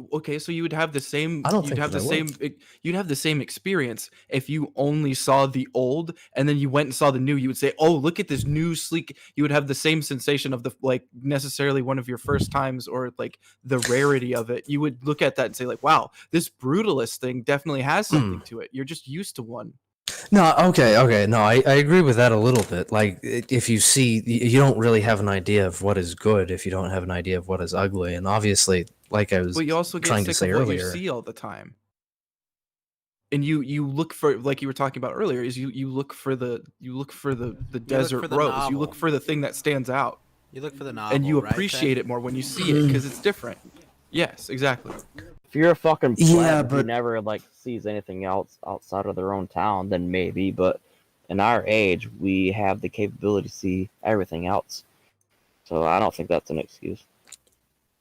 though. Okay, so you would have the same. I don't You'd think have the that I same. would. You'd have the same experience if you only saw the old and then you went and saw the new. You would say, "Oh, look at this new sleek." You would have the same sensation of the like necessarily one of your first times or like the rarity of it. You would look at that and say, like, "Wow, this brutalist thing definitely has something to it." You're just used to one. No, okay. No, I agree with that a little bit. Like, if you see, you don't really have an idea of what is good if you don't have an idea of what is ugly. And obviously, like I was But you also get trying to sick say of what earlier, you see all the time. And you look for, like you were talking about earlier, is you look for the desert for the rose. You novel. look for the thing that stands out, You look for the novel, and you right, appreciate it more when you see it because it's different. Yes, exactly. If you're a fucking pleb Yeah, who but- never like sees anything else outside of their own town, then maybe. But in our age, we have the capability to see everything else. So I don't think that's an excuse.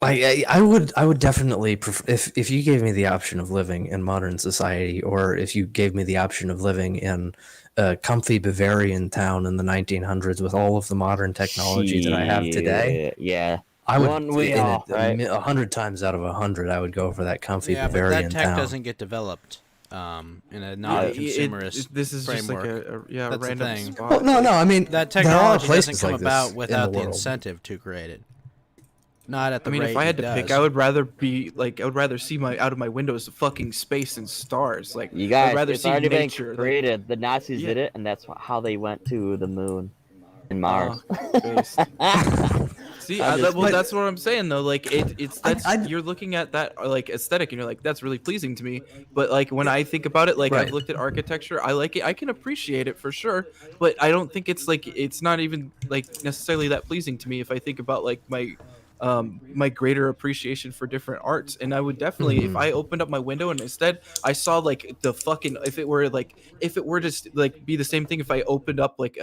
I would definitely prefer if you gave me the option of living in modern society, or if you gave me the option of living in a comfy Bavarian town in the 1900s with all of the modern technology that I have today. Shit, yeah. I would, One way in off, it, right? 100 times out of 100, I would go for that comfy Yeah, but Bavarian that tech town. doesn't get developed in a Yeah, non-consumerist this is framework. just like a That's the random thing. spot. Well, no, I mean That there are technology doesn't places come like this about in without the world. incentive to create it. Not at the I mean, rate if I had to it pick, does. I would rather see my out of my windows fucking space and stars. Like You I'd guys, rather it's see already nature. been Like, created. The Nazis Yeah. did it, and that's how they went to the moon and Mars. based. See, I'm just- well, that's what I'm saying though. Like it's that's I- you're looking at that like aesthetic, and you're like, that's really pleasing to me. But like when I think about it, like Right. I've looked at architecture, I like it. I can appreciate it for sure, but I don't think it's like it's not even like necessarily that pleasing to me if I think about like my greater appreciation for different arts. And I would definitely, if I opened up my window and instead I saw like the fucking, if it were just like be the same thing if I opened up like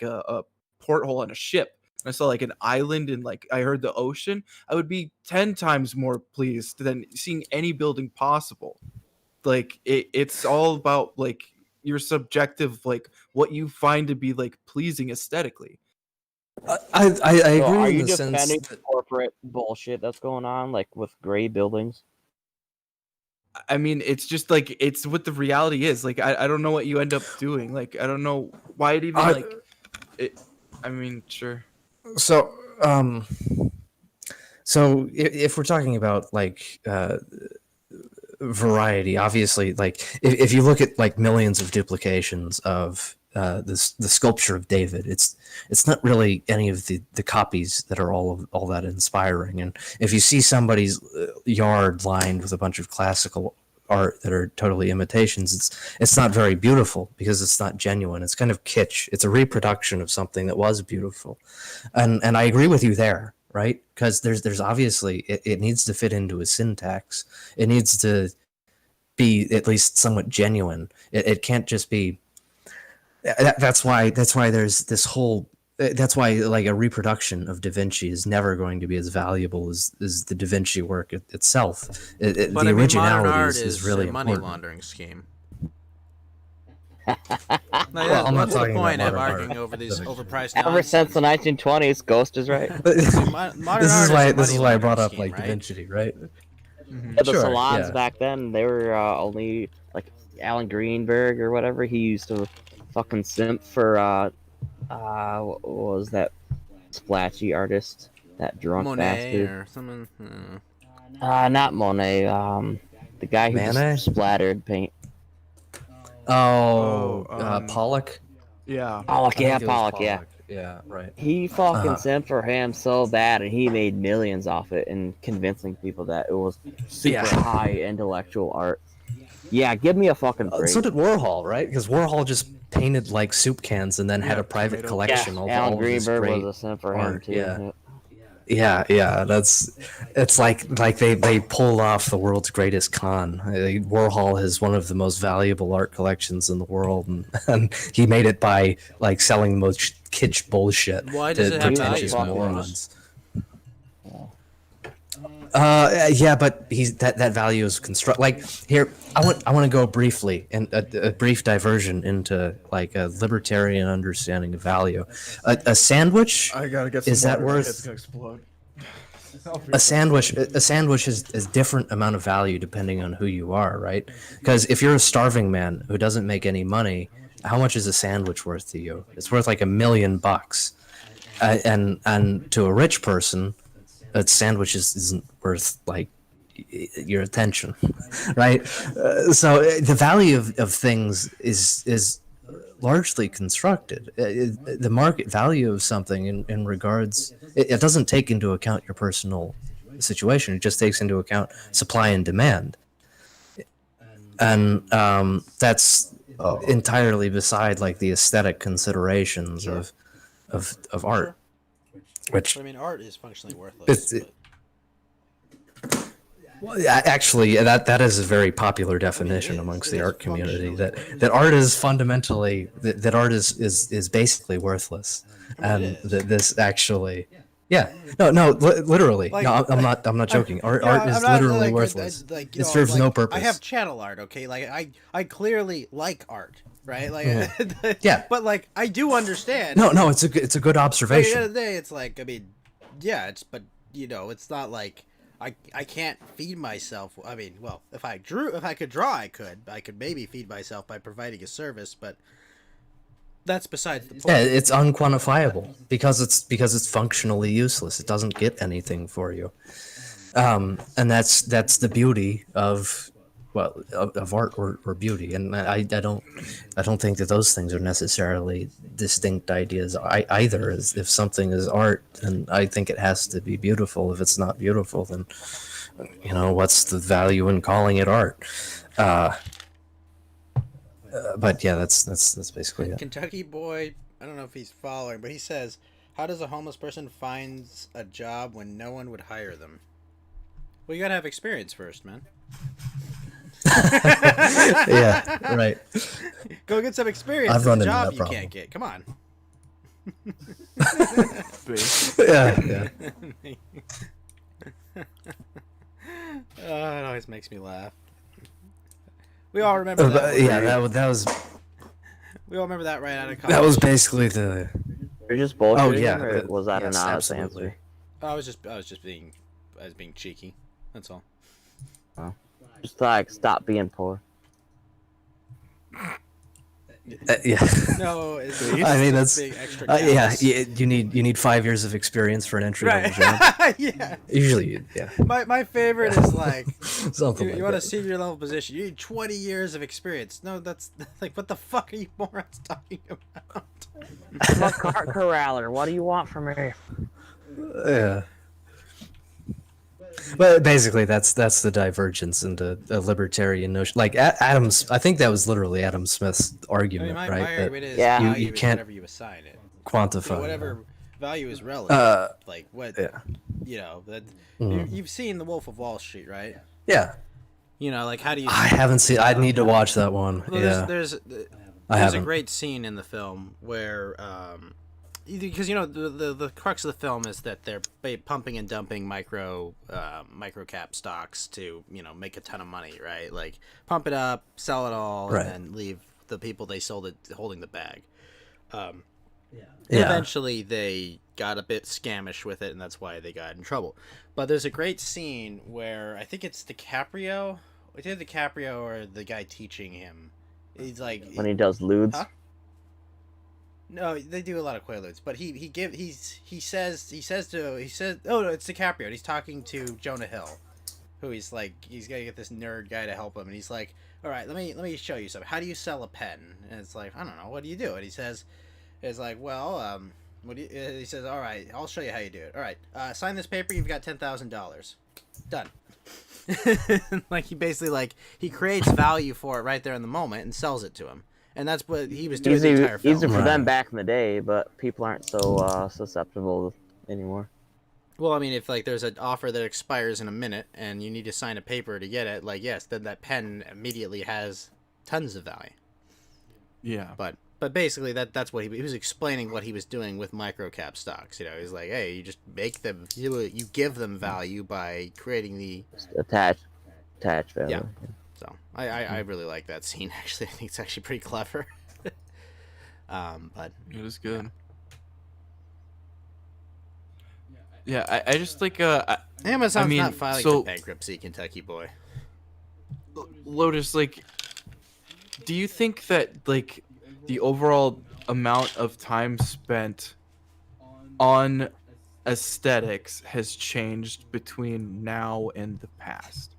a porthole on a ship and I saw like an island and like I heard the ocean, I would be 10 times more pleased than seeing any building possible. Like it's all about like your subjective, like what you find to be like pleasing aesthetically. I So agree are in you the sense defending that, corporate bullshit that's going on, like with gray buildings? I mean, it's just like it's what the reality is. Like I don't know what you end up doing. Like I don't know why it even like it. I mean, sure. so if we're talking about like variety, obviously, like if you look at like millions of duplications of the sculpture of David, it's not really any of the copies that are all that inspiring. And if you see somebody's yard lined with a bunch of classical art that are totally imitations, it's not very beautiful because it's not genuine. It's kind of kitsch. It's a reproduction of something that was beautiful, and I agree with you there, right? Because there's obviously it needs to fit into a syntax. It needs to be at least somewhat genuine. It can't just be. That's why there's this whole. That's why like a reproduction of Da Vinci is never going to be as valuable as the Da Vinci work itself. But The I mean, modern originality art is really a money important. laundering scheme. Well, I'm not What's the talking about point of modern art. arguing over these overpriced Ever since the nonsense? 1920s, Ghost is right. Modern art This is why a this is money why I laundering brought up scheme, like right? Da Vinci, right? The Sure, salons yeah. back then, they were only like Alan Greenberg or whatever. He used to fucking simp for what was that splatchy artist? That drunk Monet bastard. or something. Not Monet. The guy who Manet? just splattered paint. Pollock. Yeah. Pollock, I yeah, think it was Pollock, yeah. Yeah, right. He fucking Uh-huh. simped for him so bad, and he made millions off it, and convincing people that it was super Yeah. high intellectual art. Yeah, give me a fucking break. So did Warhol, right? Because Warhol just painted like soup cans and then had Yeah, a private tomato. collection yeah, of Alan all of his Greenberg great. was a simp for him art, too. yeah. Yeah, it's like they pulled off the world's greatest con. Warhol has one of the most valuable art collections in the world, and he made it by like selling the most kitsch bullshit Why does to it have pretentious value? morons. Yeah, but that value is construct. Like here, I want to go briefly and a brief diversion into like a libertarian understanding of value. A sandwich. I gotta get Is that worth- explode. A sandwich is different amount of value depending on who you are, right? Because if you're a starving man who doesn't make any money, how much is a sandwich worth to you? It's worth like $1 million, and to a rich person, a sandwich isn't worth like your attention, right? So the value of things is largely constructed. The market value of something in regards, it doesn't take into account your personal situation. It just takes into account supply and demand, and that's entirely beside like the aesthetic considerations of art, which I mean, art is functionally worthless. It's- actually that is a very popular definition amongst the art community, that art is fundamentally that art is basically worthless, and that this actually literally Like- no, I'm not joking. Art is I'm not, literally like, worthless. like, you It know, serves like, no purpose. I have channel art, okay? Like I clearly like art, right? Like Yeah. but like I do understand. no, it's a good But at the end observation. of the day, it's like, I mean, yeah, but you know, it's not like I can't feed myself. I mean, well, if I could draw, I could maybe feed myself by providing a service, but That's besides the point. Yeah, it's unquantifiable because it's functionally useless. It doesn't get anything for you. And that's the beauty of art or beauty. And I don't think that those things are necessarily distinct ideas either. If something is art, then I think it has to be beautiful. If it's not beautiful, then what's the value in calling it art? But yeah, that's basically it. Kentucky boy, I don't know if he's following, but he says, "How does a homeless person find a job when no one would hire them?" Well, you gotta have experience first, man. Yeah, right. Go get some experience. I've It's a run into job that you problem. can't get. Come on. Yeah. It always makes me laugh. We all remember that. Yeah, that was We all remember that right out of college. that was basically the. You're just bullshitting, yeah, or was that yes, an honest absolutely. answer? I was just being cheeky. That's all. Just like stop being poor. Yeah. No, it's I mean that's big extra. yeah. counts. You need 5 years of experience for an entry level Right. job. Yeah. Usually, yeah, My favorite is like something. you like want a that. senior level position. You need 20 years of experience. No, that's like what the fuck are you morons talking about? I'm a cart corraller. What do you want from me? Yeah. But basically, that's the divergence into a libertarian notion. Like Adams, I think that was literally Adam Smith's I argument, mean, my right? That argument is Yeah. value You is can't whatever you assign it. quantify Whatever value is relative. Like what Yeah. that Mhm. you've seen The Wolf of Wall Street, right? Yeah. Like how do you? I haven't seen. I need to watch that one. Well, Yeah. there's I a haven't. great scene in the film where because the crux of the film is that they're pumping and dumping micro cap stocks to make a ton of money, right? Like pump it up, sell it all, Right. and then leave the people they sold it holding the bag. Yeah. Eventually, they got a bit scamish with it, and that's why they got in trouble. But there's a great scene where I think it's DiCaprio, either DiCaprio or the guy teaching him. He's like, When he does lewds. Huh? no, they do a lot of Quaaludes, but he says oh no, it's DiCaprio. And he's talking to Jonah Hill, who he's gonna get this nerd guy to help him, and he's like, all right, let me show you something. How do you sell a pen? And it's like, I don't know, what do you do? And he says. Is like, well, he says, all right, I'll show you how you do it. All right, sign this paper. You've got $10,000. Done. Like he basically he creates value for it right there in the moment and sells it to him, and that's what he was doing the entire film. Easier for Right. them back in the day, but people aren't so susceptible anymore. Well, I mean, if there's an offer that expires in a minute and you need to sign a paper to get it, yes, then that pen immediately has tons of value. Yeah. But basically, that's what he was explaining what he was doing with microcap stocks. He's like, hey, you just make them, you give them value by creating the. Attach value. Yeah. So I really like that scene. Actually, I think it's actually pretty clever. But It was good. Yeah, I just like Amazon's mean, not filing so- for bankruptcy, Kentucky boy. Lotus, do you think that the overall amount of time spent on aesthetics has changed between now and the past?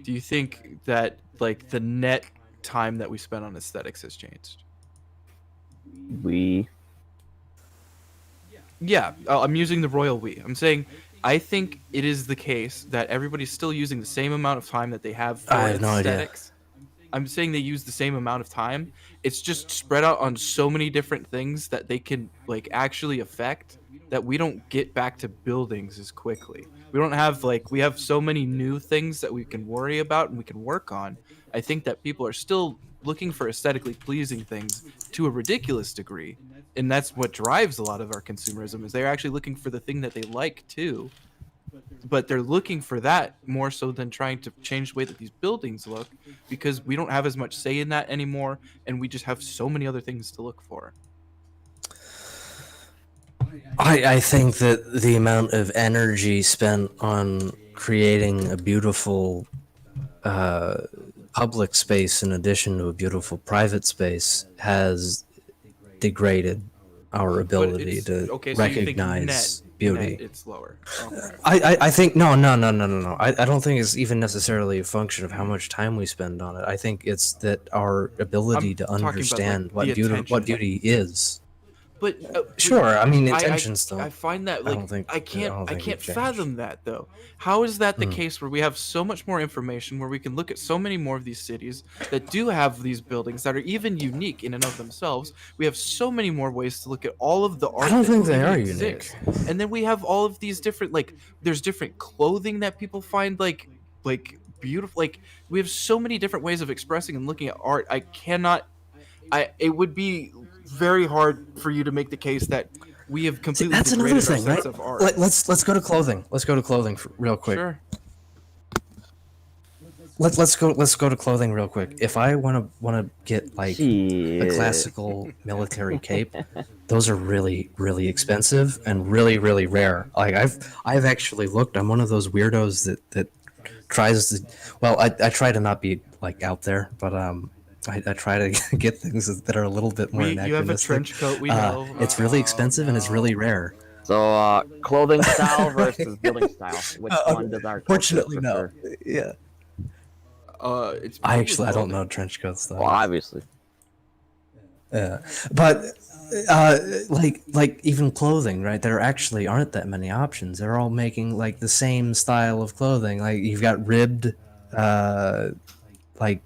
Do you think that the net time that we spend on aesthetics has changed? Yeah, I'm using the royal we. I'm saying I think it is the case that everybody's still using the same amount of time that they have for I have no idea. aesthetics. I'm saying they use the same amount of time. It's just spread out on so many different things that they can actually affect that we don't get back to buildings as quickly. We don't have we have so many new things that we can worry about and we can work on. I think that people are still looking for aesthetically pleasing things to a ridiculous degree. And that's what drives a lot of our consumerism is they're actually looking for the thing that they like too. But they're looking for that more so than trying to change the way that these buildings look because we don't have as much say in that anymore and we just have so many other things to look for. I think that the amount of energy spent on creating a beautiful public space in addition to a beautiful private space has degraded our But ability it's to okay. So you think recognize net beauty. it's lower. Okay. I think no. I don't think it's even necessarily a function of how much time we spend on it. I think it's that our ability to talking about, like, understand the what attention. beauty is. But Sure, I mean I intentions don't. I find that I like don't think- I I can't don't I think can't it changed. fathom that though. How is that the Hmm. case where we have so much more information, where we can look at so many more of these cities that do have these buildings that are even unique in and of themselves? We have so many more ways to look at all of the art. I don't that think they even are exists. unique. And then we have all of these different, like, there's different clothing that people find like beautiful. Like, we have so many different ways of expressing and looking at art. It would be very hard for you to make the case that we have See, completely that's another degraded our thing, sense right? of art. Let's go to clothing. Let's go to clothing real quick. Sure. Let's go to clothing real quick. If I want to get like a Shit. classical military cape, those are really expensive and really rare. Like I've actually looked. I'm one of those weirdos that tries to. Well, I try to not be like out there, but I try to get things that are a little bit more You have a anachronistic. trench coat, we know. It's really expensive and it's really rare. So, clothing style versus building style. Which one does our culture Fortunately, no. prefer? Yeah. It's I probably don't clothing. know trench coats though. Well, obviously. Yeah, but like even clothing, right? There actually aren't that many options. They're all making like the same style of clothing. Like you've got ribbed, like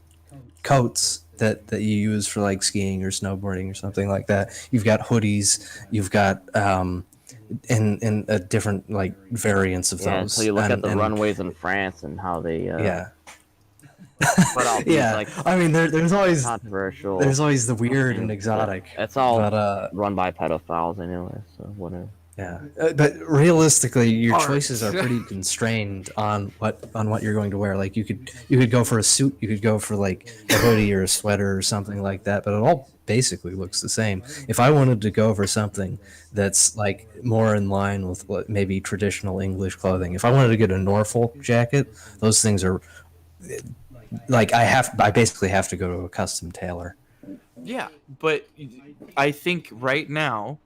coats that you use for like skiing or snowboarding or something like that. You've got hoodies. You've got in a different like variants of Yeah, those. until you look at the and- runways in France and how they Yeah. put out these Yeah. like I mean, there's always controversial. the weird and exotic. It's all But run by pedophiles anyway, so whatever. yeah, but realistically, your Art. choices are pretty constrained on what you're going to wear. Like you could go for a suit, you could go for like a hoodie or a sweater or something like that, but it all basically looks the same. If I wanted to go for something that's like more in line with what maybe traditional English clothing, if I wanted to get a Norfolk jacket, those things are like I basically have to go to a custom tailor. Yeah, but I think right now,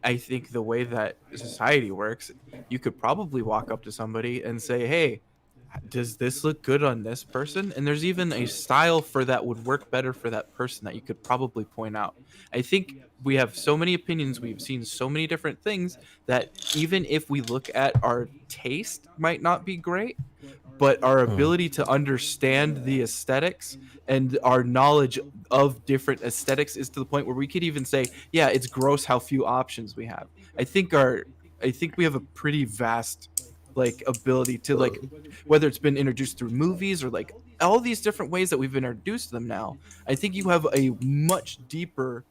I think the way that society works, you could probably walk up to somebody and say, "Hey, does this look good on this person?" And there's even a style for that would work better for that person that you could probably point out. I think we have so many opinions, we've seen so many different things that even if we look at our taste might not be great, but our ability to understand the aesthetics and our knowledge of different aesthetics is to the point where we could even say, yeah, it's gross how few options we have. I think we have a pretty vast like ability to, like, whether it's been introduced through movies or like all these different ways that we've introduced them now. I think you have a much deeper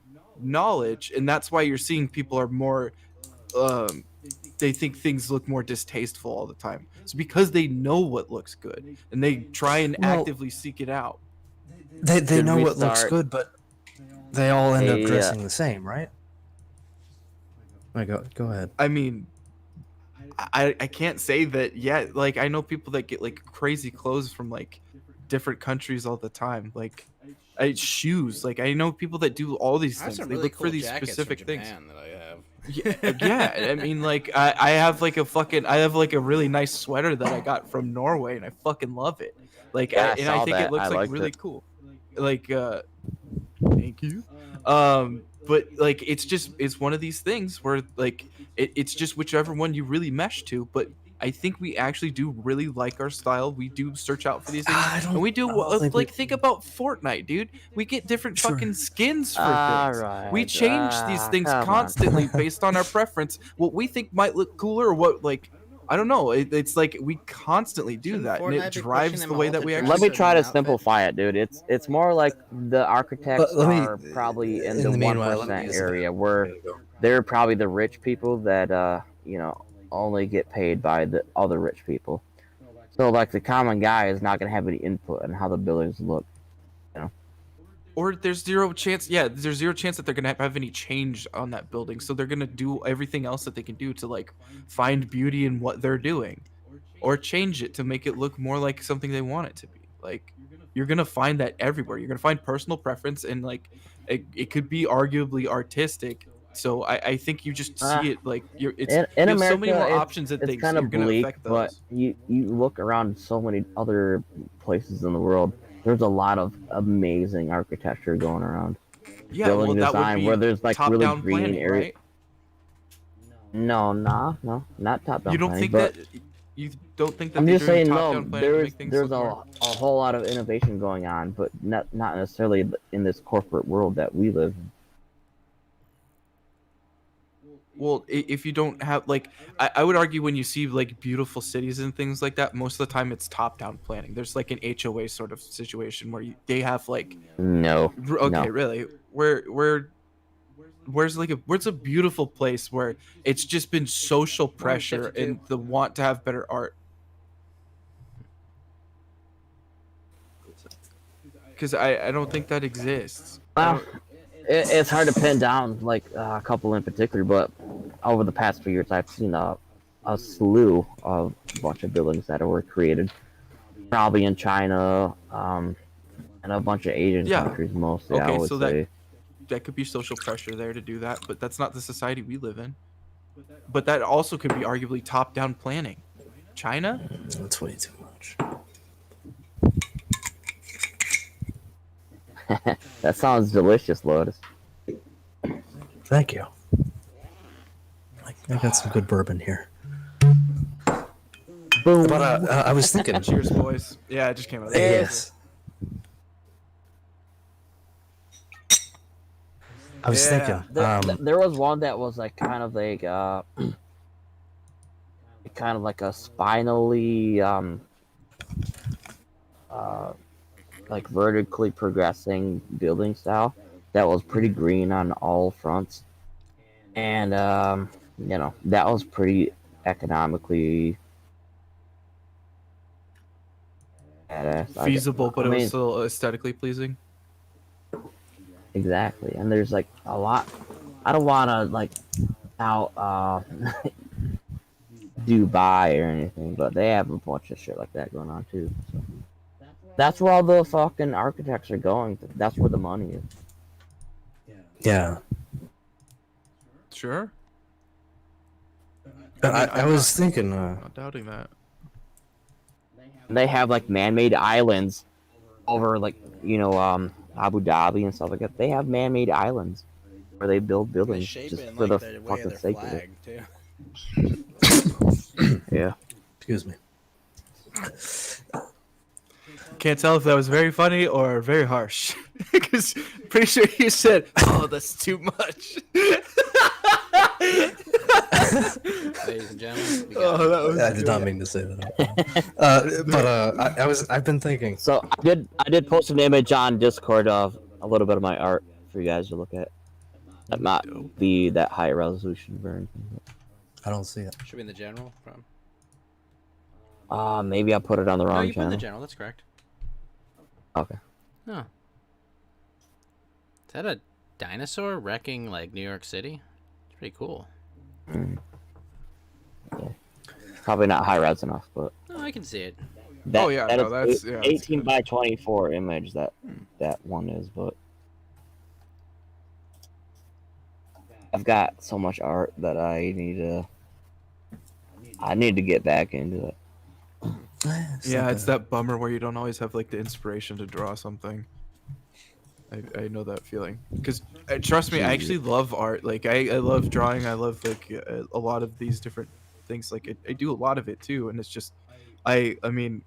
knowledge, and that's why you're seeing people are more they think things look more distasteful all the time. It's because they know what looks good and they try and Well, actively seek it out. They Should know we what looks start good, but they all end a, up dressing the same, right? Go ahead. I mean, I can't say that yet. Like, I know people that get like crazy clothes from like different countries all the time. Like, shoes. Like, I know people that do all these I have things. some They really look cool for these jackets specific from things. Japan that I have. Yeah, I mean, like, I have like a really nice sweater that I got from Norway, and I fucking love it. Like, Yeah, I and saw I think that. it looks I like liked really it. cool. Like, thank you. But like, it's one of these things where like it's just whichever one you really mesh to. But I think we actually do really like our style. We do search out for these things, I don't- and we do I don't think like we- think about Fortnite, dude. We get different Sure. fucking skins for All things. right, We change these things come on. constantly based on our preference. What we think might look cooler, or what, like, I don't know. It's like we constantly do Shouldn't that, and Fortnite it be drives pushing the them way all that to we dress actually. Let me in try an to outfit? simplify it, dude. It's more like the architects Let me- are probably in in the the meanwhile, let me 1% use that. area where they're probably the rich people that only get paid by the other rich people. So like the common guy is not gonna have any input on how the buildings look. Or there's zero chance. Yeah, there's zero chance that they're gonna have any change on that building. So they're gonna do everything else that they can do to like find beauty in what they're doing, or change it to make it look more like something they want it to be. Like you're gonna find that everywhere. You're gonna find personal preference, and like it could be arguably artistic. So I think you just Uh, see it like in you have so many America, more options and it's things. kind You're of gonna bleak, affect but those. you look around so many other places in the world. There's a lot of amazing architecture going around. Yeah, Building well, that would design where be there's like really top-down green planning, area. right? No, not top You down don't planning, think but that you don't think that I'm they're just doing saying top-down no. planning to make things There's look more. a whole lot of innovation going on, but not necessarily in this corporate world that we live in. Well, if you don't have like, I would argue when you see like beautiful cities and things like that, most of the time it's top-down planning. There's like an HOA sort of situation where they have like, No, okay, no. really, where's a beautiful place where it's just been social pressure and the want to have better art. Because I don't think that exists. Well, it's hard to pin down like a couple in particular, but over the past few years, I've seen a slew of a bunch of buildings that were created, probably in China, and a bunch of Asian Yeah. countries mostly. I Okay, would so say. that could be social pressure there to do that, but that's not the society we live in. But that also could be arguably top-down planning. China? That's way too much. That sounds delicious, Lotus. Thank you. I got some good bourbon here. Boom. But I was thinking. Cheers, boys. Yeah, it just came out. Yes. I was Yeah. thinking. There was one that was like kind of like a spinally like vertically progressing building style that was pretty green on all fronts, and that was pretty economically badass. Feasible, but I it was mean, still aesthetically pleasing. exactly. And there's like a lot. I don't want to like out Dubai or anything, but they have a bunch of shit like that going on too. So. That's where all the fucking architects are going. That's where the money is. Yeah. Sure. I was thinking. Not doubting that. They have like man-made islands over like Abu Dhabi and stuff like that. They have man-made islands where they build buildings just for the fucking sake of it. Too. Yeah. Excuse me. Can't tell if that was very funny or very harsh. Because pretty sure you said, "Oh, that's too much." Ladies and gentlemen, we got Oh, that was. I did not mean to say that. But I've been thinking. So I did post an image on Discord of a little bit of my art for you guys to look at. That not be that high resolution or anything. I don't see it. Should be in the general. From. Maybe I put it on the No, wrong you put in the channel. general. That's correct. Okay. Huh. Is that a dinosaur wrecking like New York City? It's pretty cool. Mm. Yeah. Probably not high res enough, but No, I can see it. Oh, yeah, that no, is that's- yeah, that's 18 good. by 24 image that one is, but I've got so much art that I need to get back into it. Yeah, it's that bummer where you don't always have like the inspiration to draw something. I know that feeling. Because trust me, I actually love art. Like I love drawing. I love like a lot of these different things. Like I do a lot of it too, and it's just, I mean,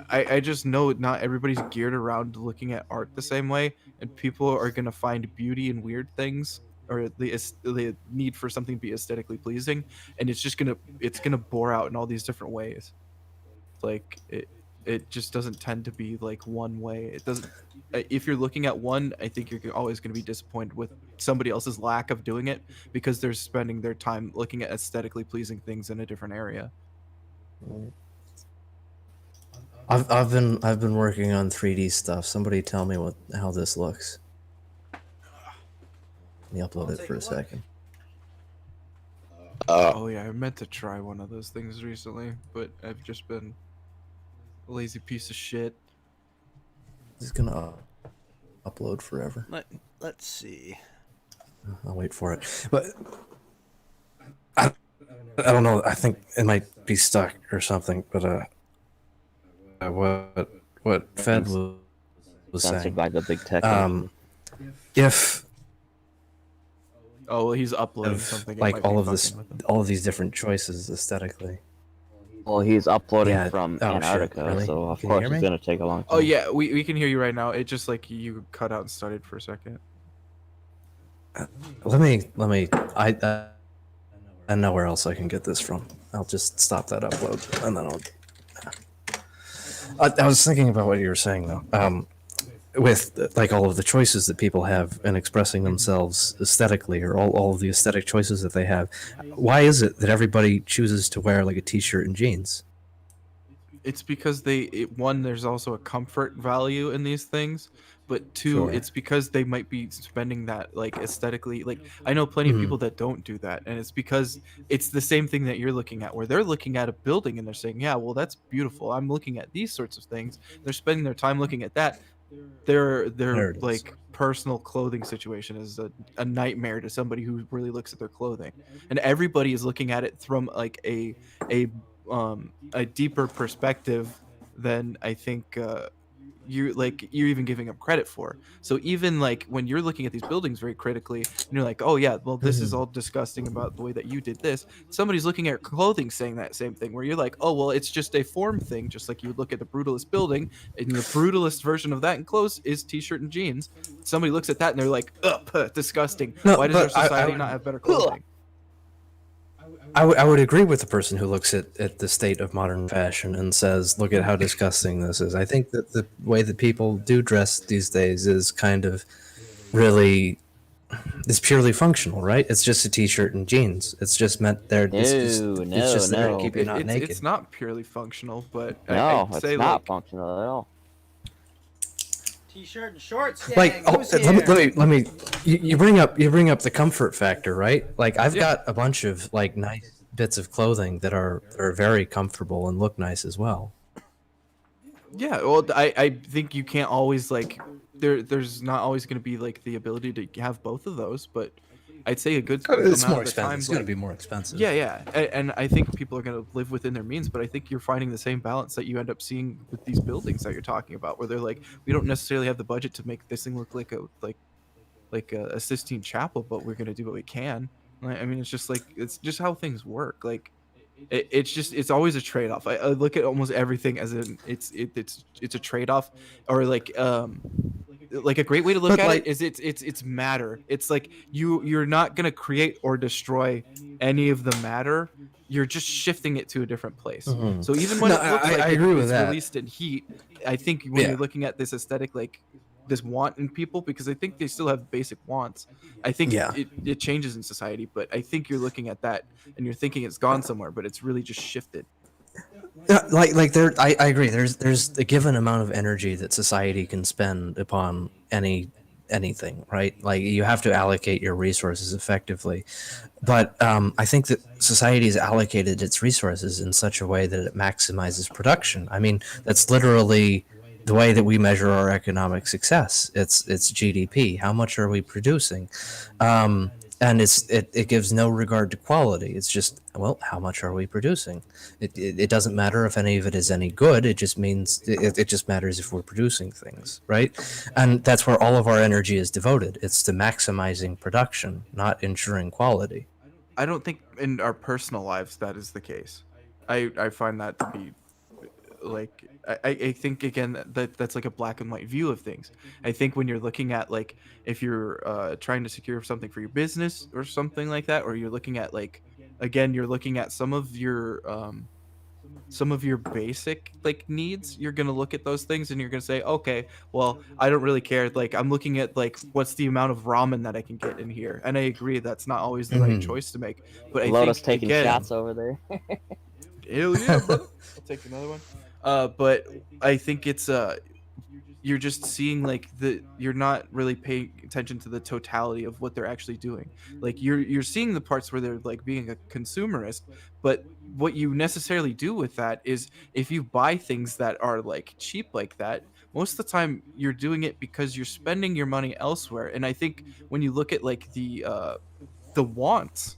I just know not everybody's geared around looking at art the same way, and people are gonna find beauty in weird things, or the need for something to be aesthetically pleasing, and it's gonna bore out in all these different ways. Like it just doesn't tend to be like one way. It doesn't. If you're looking at one, I think you're always going to be disappointed with somebody else's lack of doing it because they're spending their time looking at aesthetically pleasing things in a different area. I've been working on 3D stuff. Somebody tell me how this looks. Let me upload it for a second. Oh yeah, I meant to try one of those things recently, but I've just been a lazy piece of shit. It's gonna upload forever. Let's see. I'll wait for it. But I don't know. I think it might be stuck or something. But what Fed was Censored saying. by the big tech. If Oh, well, he's uploading of something. it like might be all of fucking with him. all of these different choices aesthetically. Well, he's uploading Yeah. from Oh, shit, Antarctica, really? so of Can you course hear it's me? gonna take a long time. Oh yeah, we can hear you right now. It just like you cut out and started for a second. Let me. I know where else I can get this from. I'll just stop that upload and then I was thinking about what you were saying though. With like all of the choices that people have in expressing themselves aesthetically, or all of the aesthetic choices that they have, why is it that everybody chooses to wear like a t-shirt and jeans? It's because one, there's also a comfort value in these things, but two, Sure. it's because they might be spending that like aesthetically. Like I know plenty of people that don't do that, and it's because it's the same thing that you're looking at, where they're looking at a building and they're saying, "Yeah, well, that's beautiful. I'm looking at these sorts of things." They're spending their time looking at that. There Their it is. like personal clothing situation is a nightmare to somebody who really looks at their clothing, and everybody is looking at it from like a deeper perspective than I think you're even giving them credit for. So even like when you're looking at these buildings very critically, and you're like, oh yeah, well this is all disgusting about the way that you did this. Somebody's looking at your clothing saying that same thing, where you're like, oh well, it's just a form thing, just like you would look at the brutalist building, and the brutalist version of that in clothes is t-shirt and jeans. Somebody looks at that and they're like, ugh, disgusting. No, Why does our but I society would- not have better clothing? I would agree with the person who looks at the state of modern fashion and says, look at how disgusting this is. I think that the way that people do dress these days is kind of really, it's purely functional, right? It's just a t-shirt and jeans. It's just meant there. It's just there to keep you not naked. It's not purely functional, but No, I'd it's say not like, functional at all. T-shirt and shorts. Like, gang, who's here? let me. You bring up the comfort factor, right? Like, I've got a bunch of like nice bits of clothing that are very comfortable and look nice as well. yeah, well, I think you can't always like there's not always going to be like the ability to have both of those, but I'd say a good It's amount more of the expensive. time, It's going to like- be more expensive. Yeah, and I think people are going to live within their means, but I think you're finding the same balance that you end up seeing with these buildings that you're talking about, where they're like, we don't necessarily have the budget to make this thing look like a Sistine Chapel, but we're going to do what we can. I mean, it's just how things work. Like, it's always a trade-off. I look at almost everything as it's a trade-off, or like a great way to look But, at like- it is it's matter. It's like you're not gonna create or destroy any of the matter. You're just shifting it to a different place. Mhm. So even when No, it looks I like agree with it's that. released in heat, I think when Yeah. you're looking at this aesthetic, like this want in people, because I think they still have basic wants. I think Yeah. it changes in society, but I think you're looking at that and you're thinking it's gone somewhere, but it's really just shifted. Yeah, like there, I agree. There's a given amount of energy that society can spend upon anything, right? Like you have to allocate your resources effectively. But I think that society has allocated its resources in such a way that it maximizes production. I mean, that's literally the way that we measure our economic success. It's GDP. How much are we producing? And it gives no regard to quality. It's just, well, how much are we producing? It doesn't matter if any of it is any good. It just means it just matters if we're producing things, right? And that's where all of our energy is devoted. It's to maximizing production, not ensuring quality. I don't think in our personal lives that is the case. I find that to be like I think again that's like a black and white view of things. I think when you're looking at like if you're trying to secure something for your business or something like that, or you're looking at like again you're looking at some of your basic like needs, you're gonna look at those things and you're gonna say, okay, well I don't really care. Like I'm looking at like what's the amount of ramen that I can get in here, and I agree that's not always the right Mhm. choice to make. But I Lotus think taking again, shots over there. hell yeah, bro. I'll take another one. But I think it's you're just seeing like you're not really paying attention to the totality of what they're actually doing. Like you're seeing the parts where they're like being a consumerist, but what you necessarily do with that is if you buy things that are like cheap like that, most of the time you're doing it because you're spending your money elsewhere. And I think when you look at like the wants,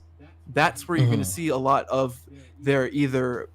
that's where you're going to see a lot of their either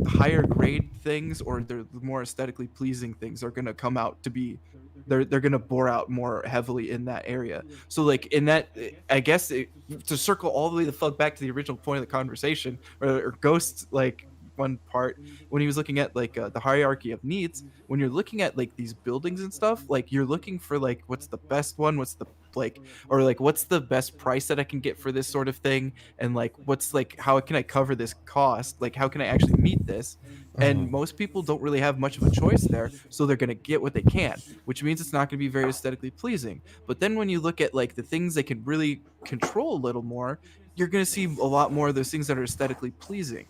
higher grade things or the more aesthetically pleasing things are going to come out to be they're going to bore out more heavily in that area. So like in that, I guess to circle all the way the fuck back to the original point of the conversation, or Ghost, like one part when he was looking at like the hierarchy of needs, when you're looking at like these buildings and stuff, like you're looking for like what's the best one, what's the like, or like what's the best price that I can get for this sort of thing, and like what's like how can I cover this cost, like how can I actually meet this. And most people don't really have much of a choice there, so they're going to get what they can, which means it's not going to be very aesthetically pleasing. But then when you look at like the things they can really control a little more, you're going to see a lot more of those things that are aesthetically pleasing,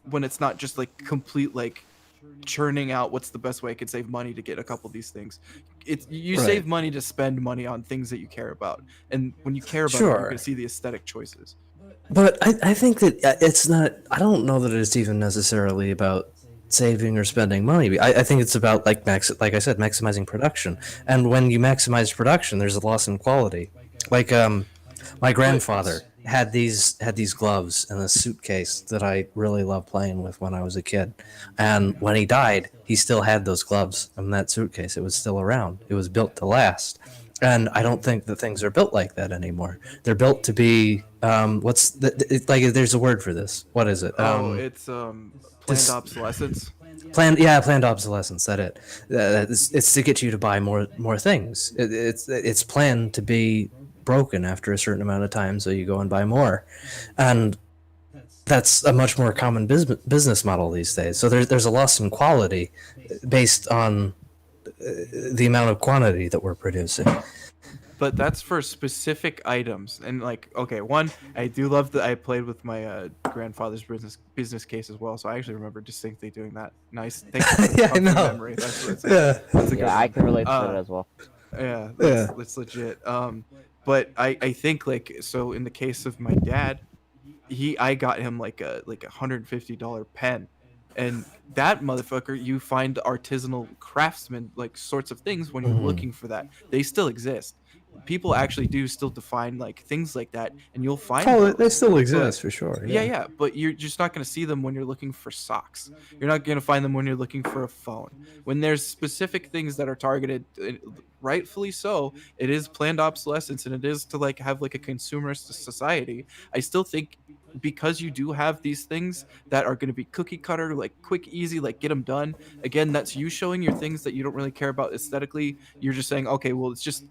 when it's not just like complete like churning out what's the best way I could save money to get a couple of these things. It's you Right. save money to spend money on things that you care about, and when you care about it, Sure. you're going to see the aesthetic choices. But I think that it's not. I don't know that it's even necessarily about saving or spending money. I think it's about like like I said, maximizing production. And when you maximize production, there's a loss in quality. Like my grandfather had these gloves in a suitcase that I really loved playing with when I was a kid. And when he died, he still had those gloves in that suitcase. It was still around. It was built to last. And I don't think that things are built like that anymore. They're built to be like there's a word for this. What is it? It's this- planned obsolescence. Planned obsolescence. It's to get you to buy more things. It's planned to be broken after a certain amount of time, so you go and buy more, and that's a much more common business model these days. So there's a loss in quality based on the amount of quantity that we're producing. But that's for specific items. And like, okay, one, I do love that I played with my grandfather's business case as well, so I actually remember distinctly doing that. Nice. Thank you for the Yeah, I comfort know. memory. That's a good Yeah, I one. can relate to that as well. Yeah, Yeah. that's legit. But I think like, so in the case of my dad, I got him like a $150 pen, and that motherfucker, you find artisanal craftsmen like sorts of things when you're looking for that. They still exist. People actually do still define like things like that, and you'll find those. they still exist for sure. Yeah, but you're just not going to see them when you're looking for socks. You're not going to find them when you're looking for a phone. When there's specific things that are targeted, rightfully so, it is planned obsolescence, and it is to like have like a consumerist society. I still think because you do have these things that are going to be cookie cutter, like quick, easy, like get them done. Again, that's you showing your things that you don't really care about aesthetically. You're just saying, okay, well, it's just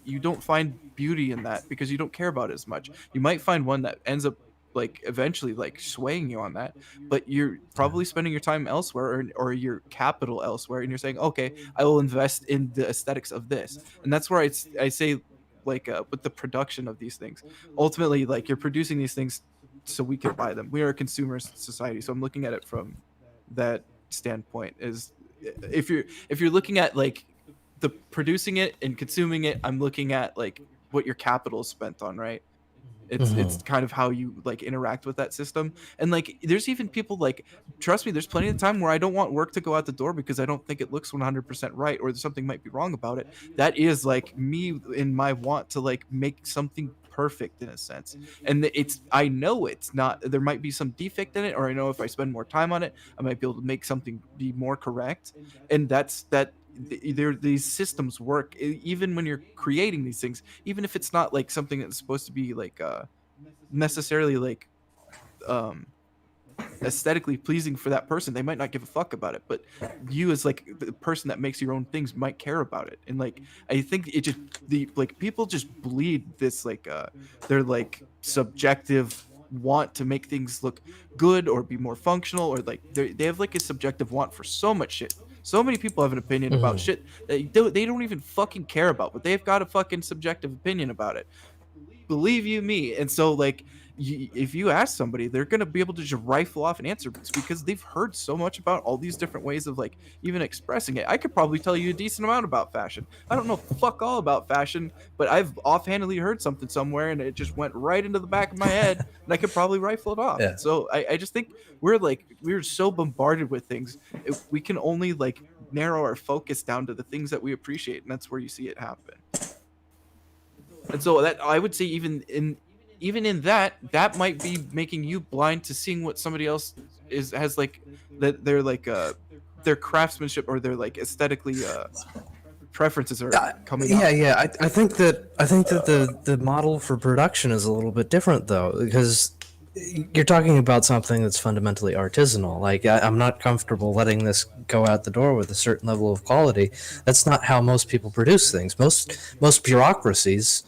you don't find beauty in that because you don't care about it as much. You might find one that ends up like eventually like swaying you on that, but you're probably spending your time elsewhere, or your capital elsewhere, and you're saying, okay, I will invest in the aesthetics of this. And that's where I say like with the production of these things, ultimately like you're producing these things so we can buy them. We are a consumer society, so I'm looking at it from that standpoint. Is if you're looking at like the producing it and consuming it, I'm looking at like what your capital is spent on, right? It's kind of how you like interact with that system. And like there's even people like, trust me, there's plenty of time where I don't want work to go out the door because I don't think it looks 100% right, or something might be wrong about it. That is like me in my want to like make something perfect in a sense. And I know it's not, there might be some defect in it, or I know if I spend more time on it I might be able to make something be more correct. And these systems work even when you're creating these things, even if it's not like something that's supposed to be like necessarily like aesthetically pleasing for that person. They might not give a fuck about it, but you as like the person that makes your own things might care about it. And like I think it just people just bleed this like their like subjective want to make things look good or be more functional, or like they have like a subjective want for so much shit. So many people have an opinion about shit that they don't even fucking care about, but they've got a fucking subjective opinion about it. believe you me. And so like if you ask somebody, they're going to be able to just rifle off an answer because they've heard so much about all these different ways of like even expressing it. I could probably tell you a decent amount about fashion. I don't know fuck all about fashion, but I've offhandedly heard something somewhere and it just went right into the back of my head and I could probably rifle it off. Yeah. So I just think we're so bombarded with things. We can only like narrow our focus down to the things that we appreciate, and that's where you see it happen. And so that I would say even in that might be making you blind to seeing what somebody else has like that their craftsmanship or their like aesthetically preferences are coming up. Yeah. I think that the model for production is a little bit different though, because you're talking about something that's fundamentally artisanal. Like I'm not comfortable letting this go out the door with a certain level of quality. That's not how most people produce things. Most bureaucracies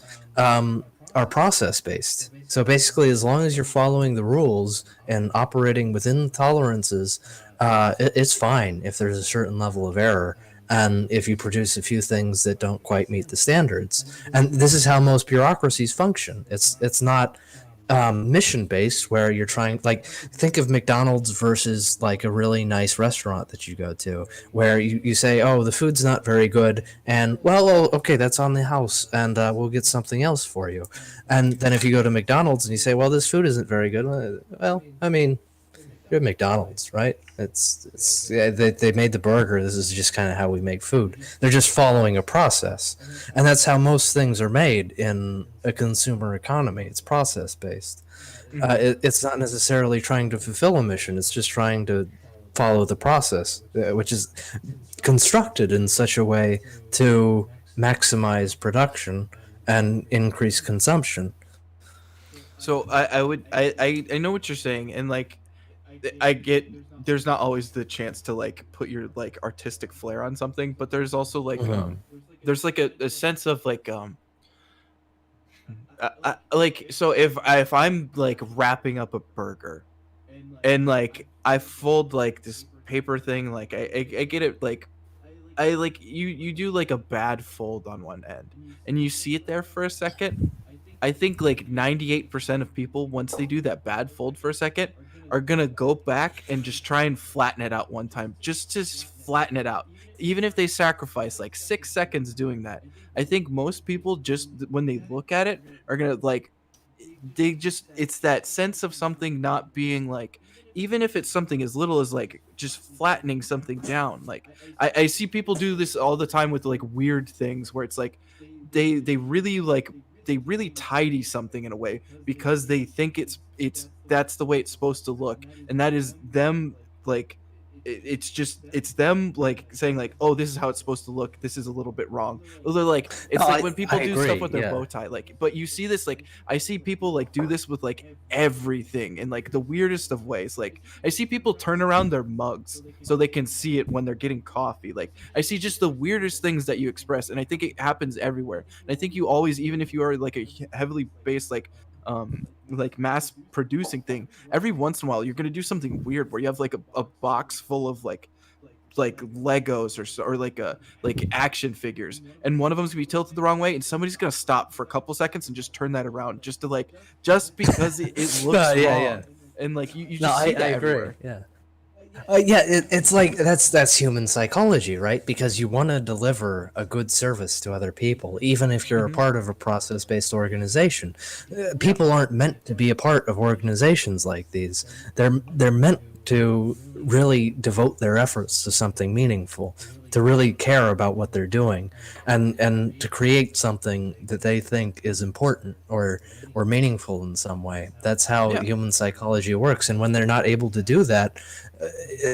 are process based. So basically, as long as you're following the rules and operating within tolerances, it's fine if there's a certain level of error. And if you produce a few things that don't quite meet the standards, and this is how most bureaucracies function. It's not mission based where you're trying, like, think of McDonald's versus like a really nice restaurant that you go to where you say, oh, the food's not very good, and well, okay, that's on the house, and we'll get something else for you. And then if you go to McDonald's and you say, well, this food isn't very good, well, I mean, you're at McDonald's, right? It's yeah, they made the burger. This is just kind of how we make food. They're just following a process, and that's how most things are made in a consumer economy. It's process based. It's not necessarily trying to fulfill a mission. It's just trying to follow the process, which is constructed in such a way to maximize production and increase consumption. So I know what you're saying, and like I get there's not always the chance to like put your like artistic flair on something, but there's also like there's like a sense of like like, so if I'm like wrapping up a burger and like I fold like this paper thing, like I get it, like I like you do like a bad fold on one end and you see it there for a second. I think like 98% of people, once they do that bad fold for a second, are gonna go back and just try and flatten it out one time, just to flatten it out, even if they sacrifice like 6 seconds doing that. I think most people, just when they look at it, are gonna like, they just, it's that sense of something not being like, even if it's something as little as like just flattening something down. Like I see people do this all the time with like weird things where it's like they really like, they really tidy something in a way because they think it's that's the way it's supposed to look, and that is them like it's them like saying like, oh, this is how it's supposed to look, this is a little bit wrong. They're like, it's No, like when people I do agree, stuff with their yeah. bow tie, like, but you see this, like I see people like do this with like everything in like the weirdest of ways. Like I see people turn around their mugs so they can see it when they're getting coffee. Like I see just the weirdest things that you express, and I think it happens everywhere. And I think you always, even if you are like a heavily based like mass producing thing, every once in a while you're gonna do something weird where you have like a box full of like Legos or like action figures, and one of them's gonna be tilted the wrong way, and somebody's gonna stop for a couple seconds and just turn that around just to like, just because it looks wrong. Yeah. And like you No, just see that I agree. everywhere. Yeah. It's like that's human psychology, right? Because you want to deliver a good service to other people, even if you're a part of a process-based organization. People aren't meant to be a part of organizations like these. They're meant to really devote their efforts to something meaningful, to really care about what they're doing, and to create something that they think is important or meaningful in some way. That's how human psychology works. And when they're not able to do that,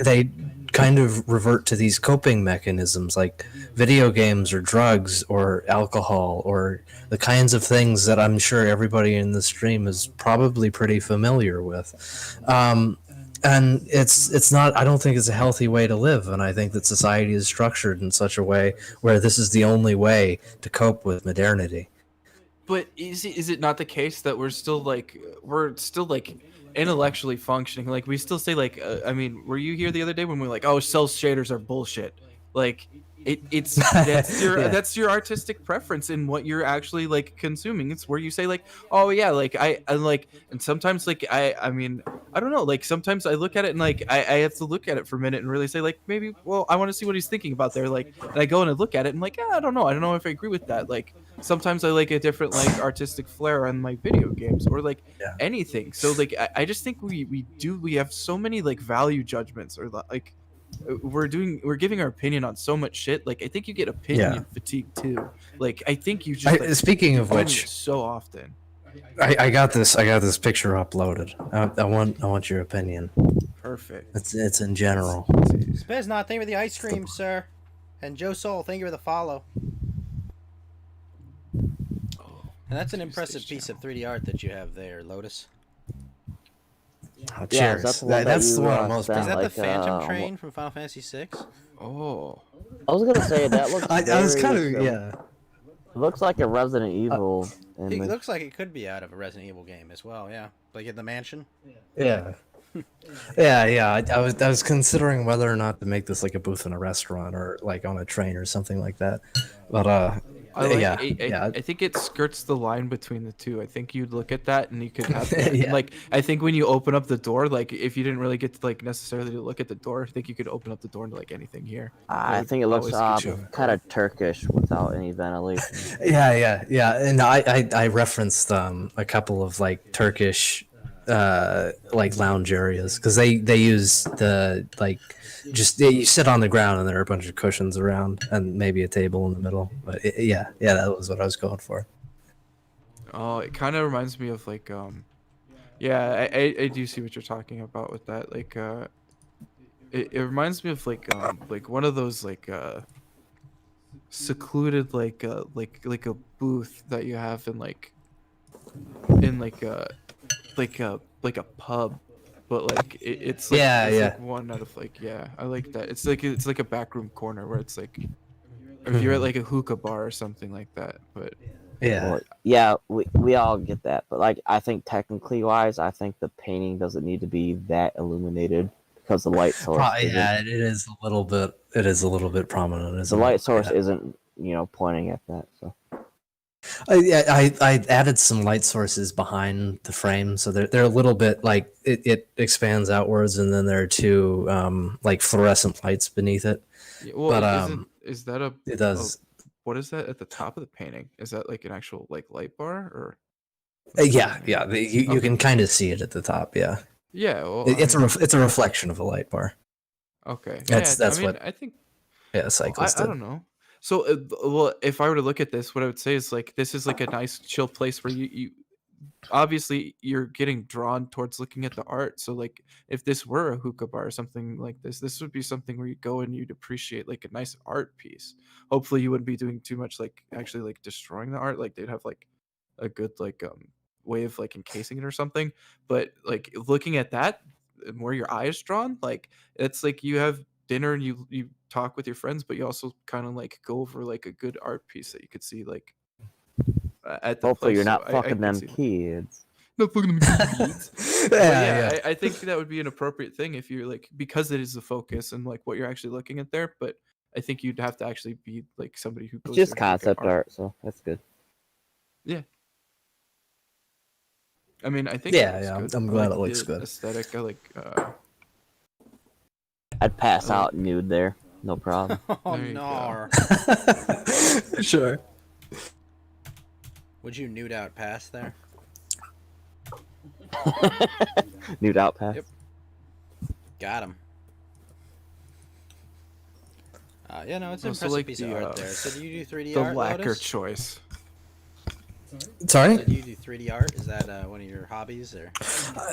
they kind of revert to these coping mechanisms like video games or drugs or alcohol or the kinds of things that I'm sure everybody in the stream is probably pretty familiar with. And it's not, I don't think it's a healthy way to live. And I think that society is structured in such a way where this is the only way to cope with modernity. But is it not the case that we're still like intellectually functioning? Like we still say like, I mean, were you here the other day when we were like, oh, cell shaders are bullshit? Like it's that's your Yeah. that's your artistic preference in what you're actually like consuming. It's where you say like, oh yeah, like I like, and sometimes like I mean I don't know, like sometimes I look at it and like I have to look at it for a minute and really say like maybe, well, I want to see what he's thinking about there, like, and I go and I look at it and like, yeah, I don't know if I agree with that. Like sometimes I like a different like artistic flair on my video games or like Yeah. anything. So like I just think we have so many like value judgments or like we're giving our opinion on so much shit. Like I think you get opinion fatigue too. Like I think you just like, Speaking of doing which, it so often. I got this picture uploaded. I want your opinion. Perfect. It's in general. Speznot, thank you for the ice cream, sir. And Joe Soul, thank you for the follow. And that's an impressive piece of 3D art that you have there, Lotus. Oh, Yeah, cheers. that's the one that That's the you, one I'm most spent, Is that proud the of. Phantom Train from Final Fantasy VI? Oh. I was gonna say that looks. I was kind of very, yeah. It looks like a Resident Evil. It image. looks like it could be out of a Resident Evil game as well, yeah. Like in the mansion. Yeah. Yeah. I was considering whether or not to make this like a booth in a restaurant or like on a train or something like that. But I like, yeah. I think it skirts the line between the two. I think you'd look at that and you could have Yeah. like I think when you open up the door, like if you didn't really get to like necessarily look at the door, I think you could open up the door into like anything here. I would think it looks always get you. kind of Turkish without any ventilation. Yeah. And I referenced a couple of like Turkish like lounge areas because they use the like just you sit on the ground and there are a bunch of cushions around and maybe a table in the middle. But yeah, that was what I was going for. Oh, it kind of reminds me of like yeah, I do see what you're talking about with that. Like it reminds me of like one of those like secluded like a booth that you have in like like a pub, but like it's like, Yeah, it's yeah. like one out of like, yeah, I like that. It's like a backroom corner where it's like, or if you're at like a hookah bar or something like that. But Yeah. Well, yeah, we all get that, but like I think technically wise, I think the painting doesn't need to be that illuminated because the light source. Yeah, it is a little bit. It is a little bit prominent. The Isn't light it? source Yeah. isn't pointing at that. So I added some light sources behind the frame, so they're a little bit like it expands outwards, and then there are two like fluorescent lights beneath it. yeah, well, But, is that a It does. what is that at the top of the painting? Is that like an actual like light bar or? Yeah. You Okay. can kind of see it at the top. Yeah, Yeah, well, it's a reflection of a light bar. okay. That's I mean, what- I think. Yeah, I cyclist. don't know. So, well, if I were to look at this, what I would say is like this is like a nice chill place where you obviously you're getting drawn towards looking at the art. So like if this were a hookah bar or something like this would be something where you go and you'd appreciate like a nice art piece. Hopefully you wouldn't be doing too much like actually like destroying the art. Like they'd have like a good like way of like encasing it or something. But like looking at that and where your eye is drawn, like it's like you have dinner and you talk with your friends, but you also kind of like go over like a good art piece that you could see like at the hopefully place. you're So not I fucking can them see that. kids. Not fucking them kids. But Yeah, yeah, I think that would be an appropriate thing if you're like, because it is the focus and like what you're actually looking at there. But I think you'd have to actually be like somebody who It's goes just there and look at concept art, so that's good. I mean, I think Yeah, it looks yeah, good. I'm I glad like it looks the good. aesthetic. I like I'd pass Oh. out nude there, no problem. Oh There you no. Sure. Would you nude out past there? Nude out pass. Yep. Got him. Yeah, no, it's an Also impressive like piece the, of art there. So do you do 3D the art, lacquer Lotus? choice. Sorry. So do you do 3D art? Is that one of your hobbies, or?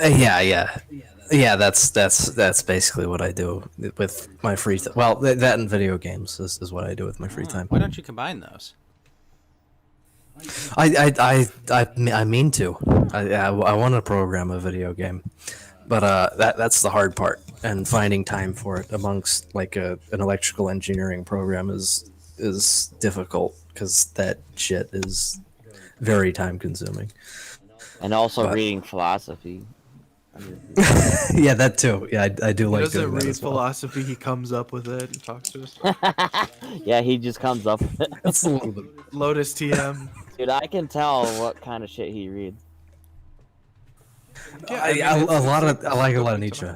Yeah. That's basically what I do with my free time. Well, that and video games is what I do with my free Oh, time. why don't you combine those? I mean to. I want to program a video game, but that's the hard part, and finding time for it amongst like an electrical engineering program is difficult because that shit is very time consuming. And also But- reading philosophy. Yeah, that too. Yeah, I do He like doesn't doing that read as well. philosophy. He comes up with it and talks to us. Yeah, he just comes up with it. That's a little bit. Lotus TM. Dude, I can tell what kind of shit he reads. Yeah, I like a lot of Nietzsche.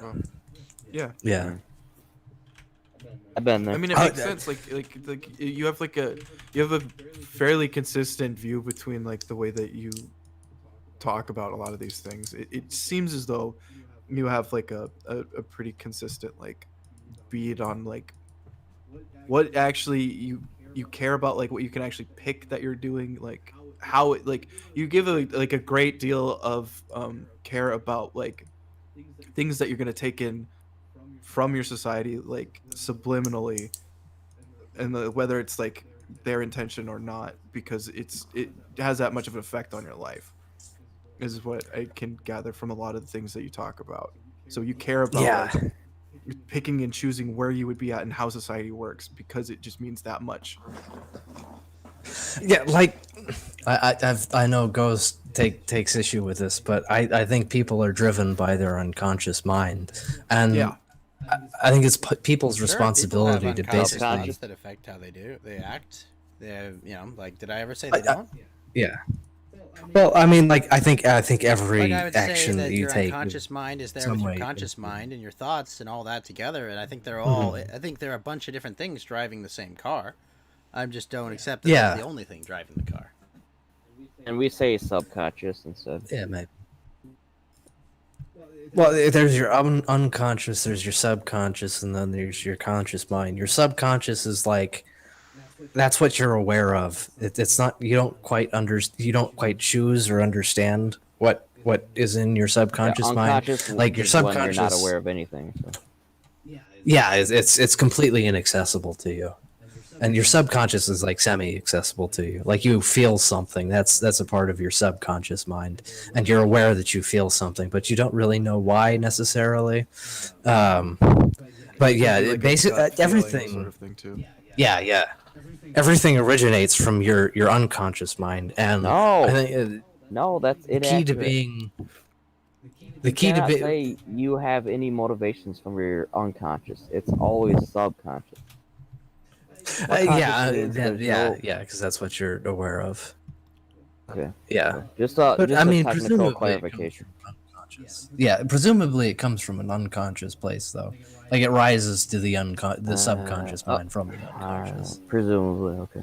Yeah. Yeah. I've been there. I mean, it makes sense. Like you have a fairly consistent view between like the way that you talk about a lot of these things. It seems as though you have like a pretty consistent like beat on like what actually you care about, like what you can actually pick that you're doing, like how it like you give a great deal of care about like things that you're gonna take in from your society like subliminally, and whether it's like their intention or not, because it has that much of an effect on your life, is what I can gather from a lot of the things that you talk about. So you care about like, picking and choosing where you would be at and how society works, because it just means that much. Yeah, like I know Ghost takes issue with this, but I think people are driven by their unconscious mind, and Yeah. I think it's people's Sure, responsibility people to have unconscious basically thoughts that affect how they act. They have, like, did I ever say they don't? yeah. Well, I mean, like I think every Like, I would say action that that you your take. unconscious mind is there some with your way conscious mind and your thoughts and all that together, and I think they're all. I think there are a bunch of different things driving the same car. I just don't accept that Yeah. that's the only thing driving the car. And we say subconscious instead. Yeah, maybe. Well, there's your unconscious, there's your subconscious, and then there's your conscious mind. Your subconscious is like that's what you're aware of. It's not you don't quite choose or understand what is in your subconscious mind. Unconscious Like your is when subconscious, you're not aware of anything. So. yeah, it's completely inaccessible to you, and your subconscious is like semi-accessible to you. Like you feel something. That's a part of your subconscious mind, and you're aware that you feel something, but you don't really know why necessarily. But yeah, Like a basically gut feeling everything. sort of thing too. Yeah. Everything originates from your unconscious mind, and No. I think No, that's the inaccurate. key to being You cannot say you have any motivations from your unconscious. It's always subconscious. yeah, means there's no- because that's what you're aware of. Okay. Yeah, Just but just I mean, a technical presumably it comes clarification. from unconscious. Yeah, presumably it comes from an unconscious place, though. Like it rises to the subconscious mind from the unconscious. Presumably, okay.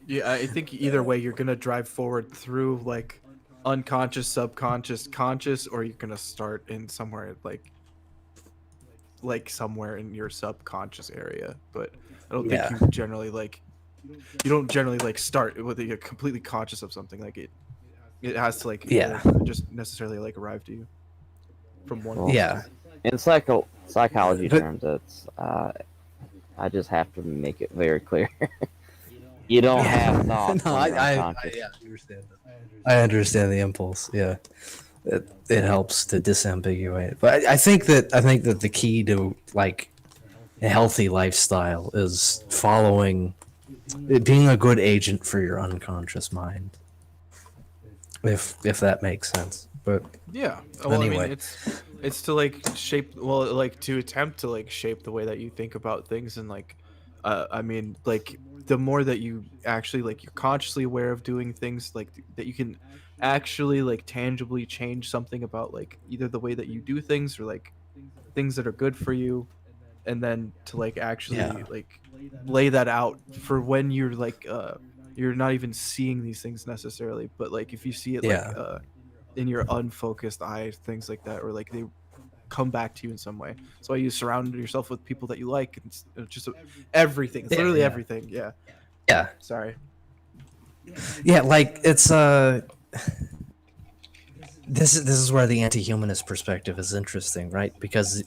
Yeah, I think either way you're gonna drive forward through like unconscious, subconscious, conscious, or you're gonna start in somewhere like somewhere in your subconscious area. But I don't think Yeah. you generally start with you're completely conscious of something. Like it has to like just necessarily like arrive to you from one. Well, Yeah. In psychology But- terms, it's I just have to make it very clear. You don't have thoughts. No, when you're I unconscious. understand that. I understand the impulse. Yeah, it helps to disambiguate. But I think that the key to like a healthy lifestyle is being a good agent for your unconscious mind. If that makes sense. But Yeah. Well, I Anyway. mean, it's to like shape. Well, like to attempt to like shape the way that you think about things, and like, I mean, like the more that you actually like you're consciously aware of doing things like that, you can actually like tangibly change something about like either the way that you do things or like things that are good for you, and then to like actually Yeah. like lay that out for when you're like you're not even seeing these things necessarily, but like if you see it Yeah. like in your unfocused eye, things like that, or like they come back to you in some way. So you surround yourself with people that you like, and it's just everything. It's Yeah, literally yeah. everything. Yeah. yeah, Sorry. like it's This is where the anti-humanist perspective is interesting, right? Because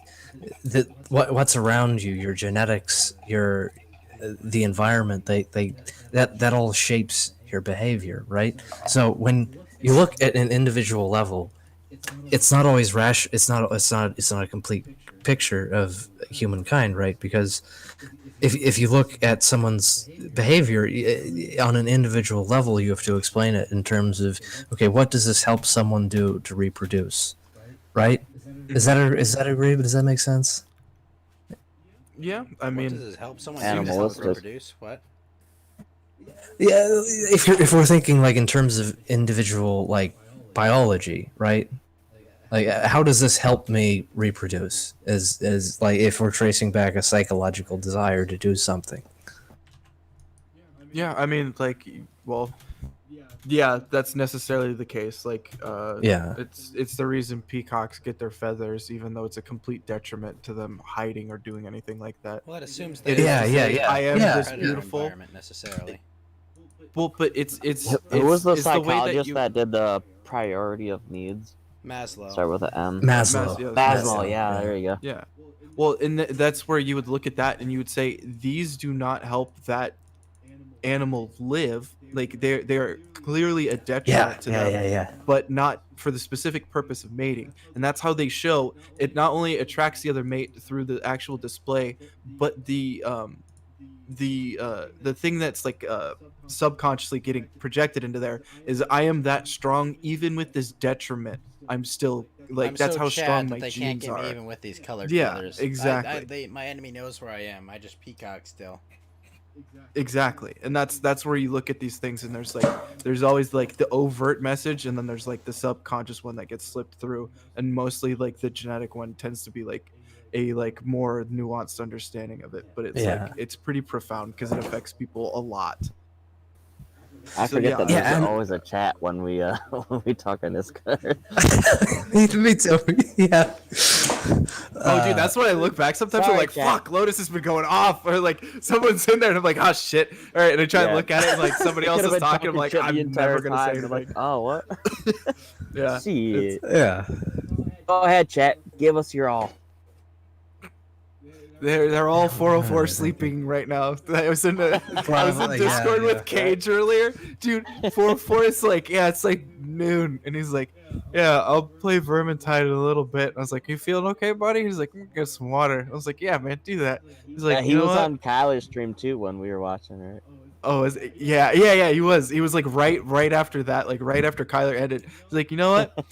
what's around you, your genetics, the environment, that all shapes your behavior, right? So when you look at an individual level, it's not always rash. It's not a complete picture of humankind, right? Because if you look at someone's behavior on an individual level, you have to explain it in terms of, okay, what does this help someone do to reproduce? right? Is that agreeable? Does that make sense? Yeah, I What does mean, this help someone use to help Animalistic. reproduce? What? Yeah, if we're thinking like in terms of individual like biology, right? Like, how does this help me reproduce? As like if we're tracing back a psychological desire to do something. yeah, I mean, like, well, yeah, that's necessarily the case. Like, Yeah. it's the reason peacocks get their feathers, even though it's a complete detriment to them hiding or doing anything like that. Well, that assumes It that is Yeah, to yeah, say, yeah. I am Yeah. this predator beautiful. environment necessarily. Well, but it's Who was the it's the way psychologist that you did the priority of needs? Maslow. Start with an M. Maslow. yeah, Maslow, yeah, there you go. Yeah. Well, and that's where you would look at that and you would say these do not help that animal live. Like they're clearly a detriment Yeah, to yeah, them, yeah, yeah. but not for the specific purpose of mating. And that's how they show it not only attracts the other mate through the actual display, but the thing that's like subconsciously getting projected into there is I am that strong even with this detriment. I'm still like I'm that's so how Chad strong that my they can't genes get me are. even with these colored Yeah, feathers. exactly. My enemy knows where I am. I just peacock still. Exactly. And that's where you look at these things and there's always like the overt message and then there's like the subconscious one that gets slipped through, and mostly like the genetic one tends to be like a like more nuanced understanding of it, but it's Yeah. like it's pretty profound because it affects people a lot. I So, forget yeah, that Yeah, there's and- always a chat when we when we talk on this card. Me too. Yeah. Oh, dude, that's when I look back sometimes. I'm sorry, like, Jack. fuck, Lotus has been going off, or like someone's in there, and I'm like, oh shit. All right, and I try and Yeah. look at it, and like somebody else Could've is been talking. I'm like, shit the I'm entire never gonna say time. anything. You're like, oh, what? Yeah, Shit. Yeah. Go ahead, chat. Give us your all. they're all 404 sleeping right now. I was in Probably, yeah, Discord yeah. with Cage earlier, dude. 404 is like, yeah, it's like noon, and he's like, yeah, I'll play Vermintide in a little bit. And I was like, you feeling okay, buddy? He's like, get some water. I was like, yeah, man, do that. He's like, Yeah, he you know was what? on Kyler's stream too when we were watching, right? Oh, yeah. He was like right after that, like right after Kyler ended. He's like, you know what?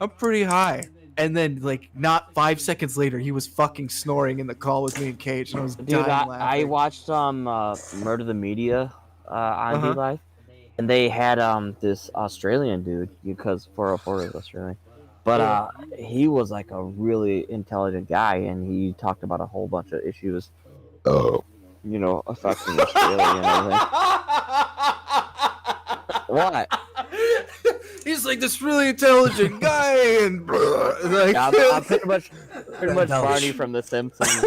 I'm pretty high. And then like not 5 seconds later, he was fucking snoring in the call with me and Cage, and I was Dude, dying I laughing. watched Murder the Media on Uh-huh. D-Live, and they had this Australian dude, because 404 is Australian, but he was like a really intelligent guy, and he talked about a whole bunch of issues, affecting Australia and everything. What? He's like this really intelligent guy, and like, I'm pretty much Embellish. Barney from The Simpsons.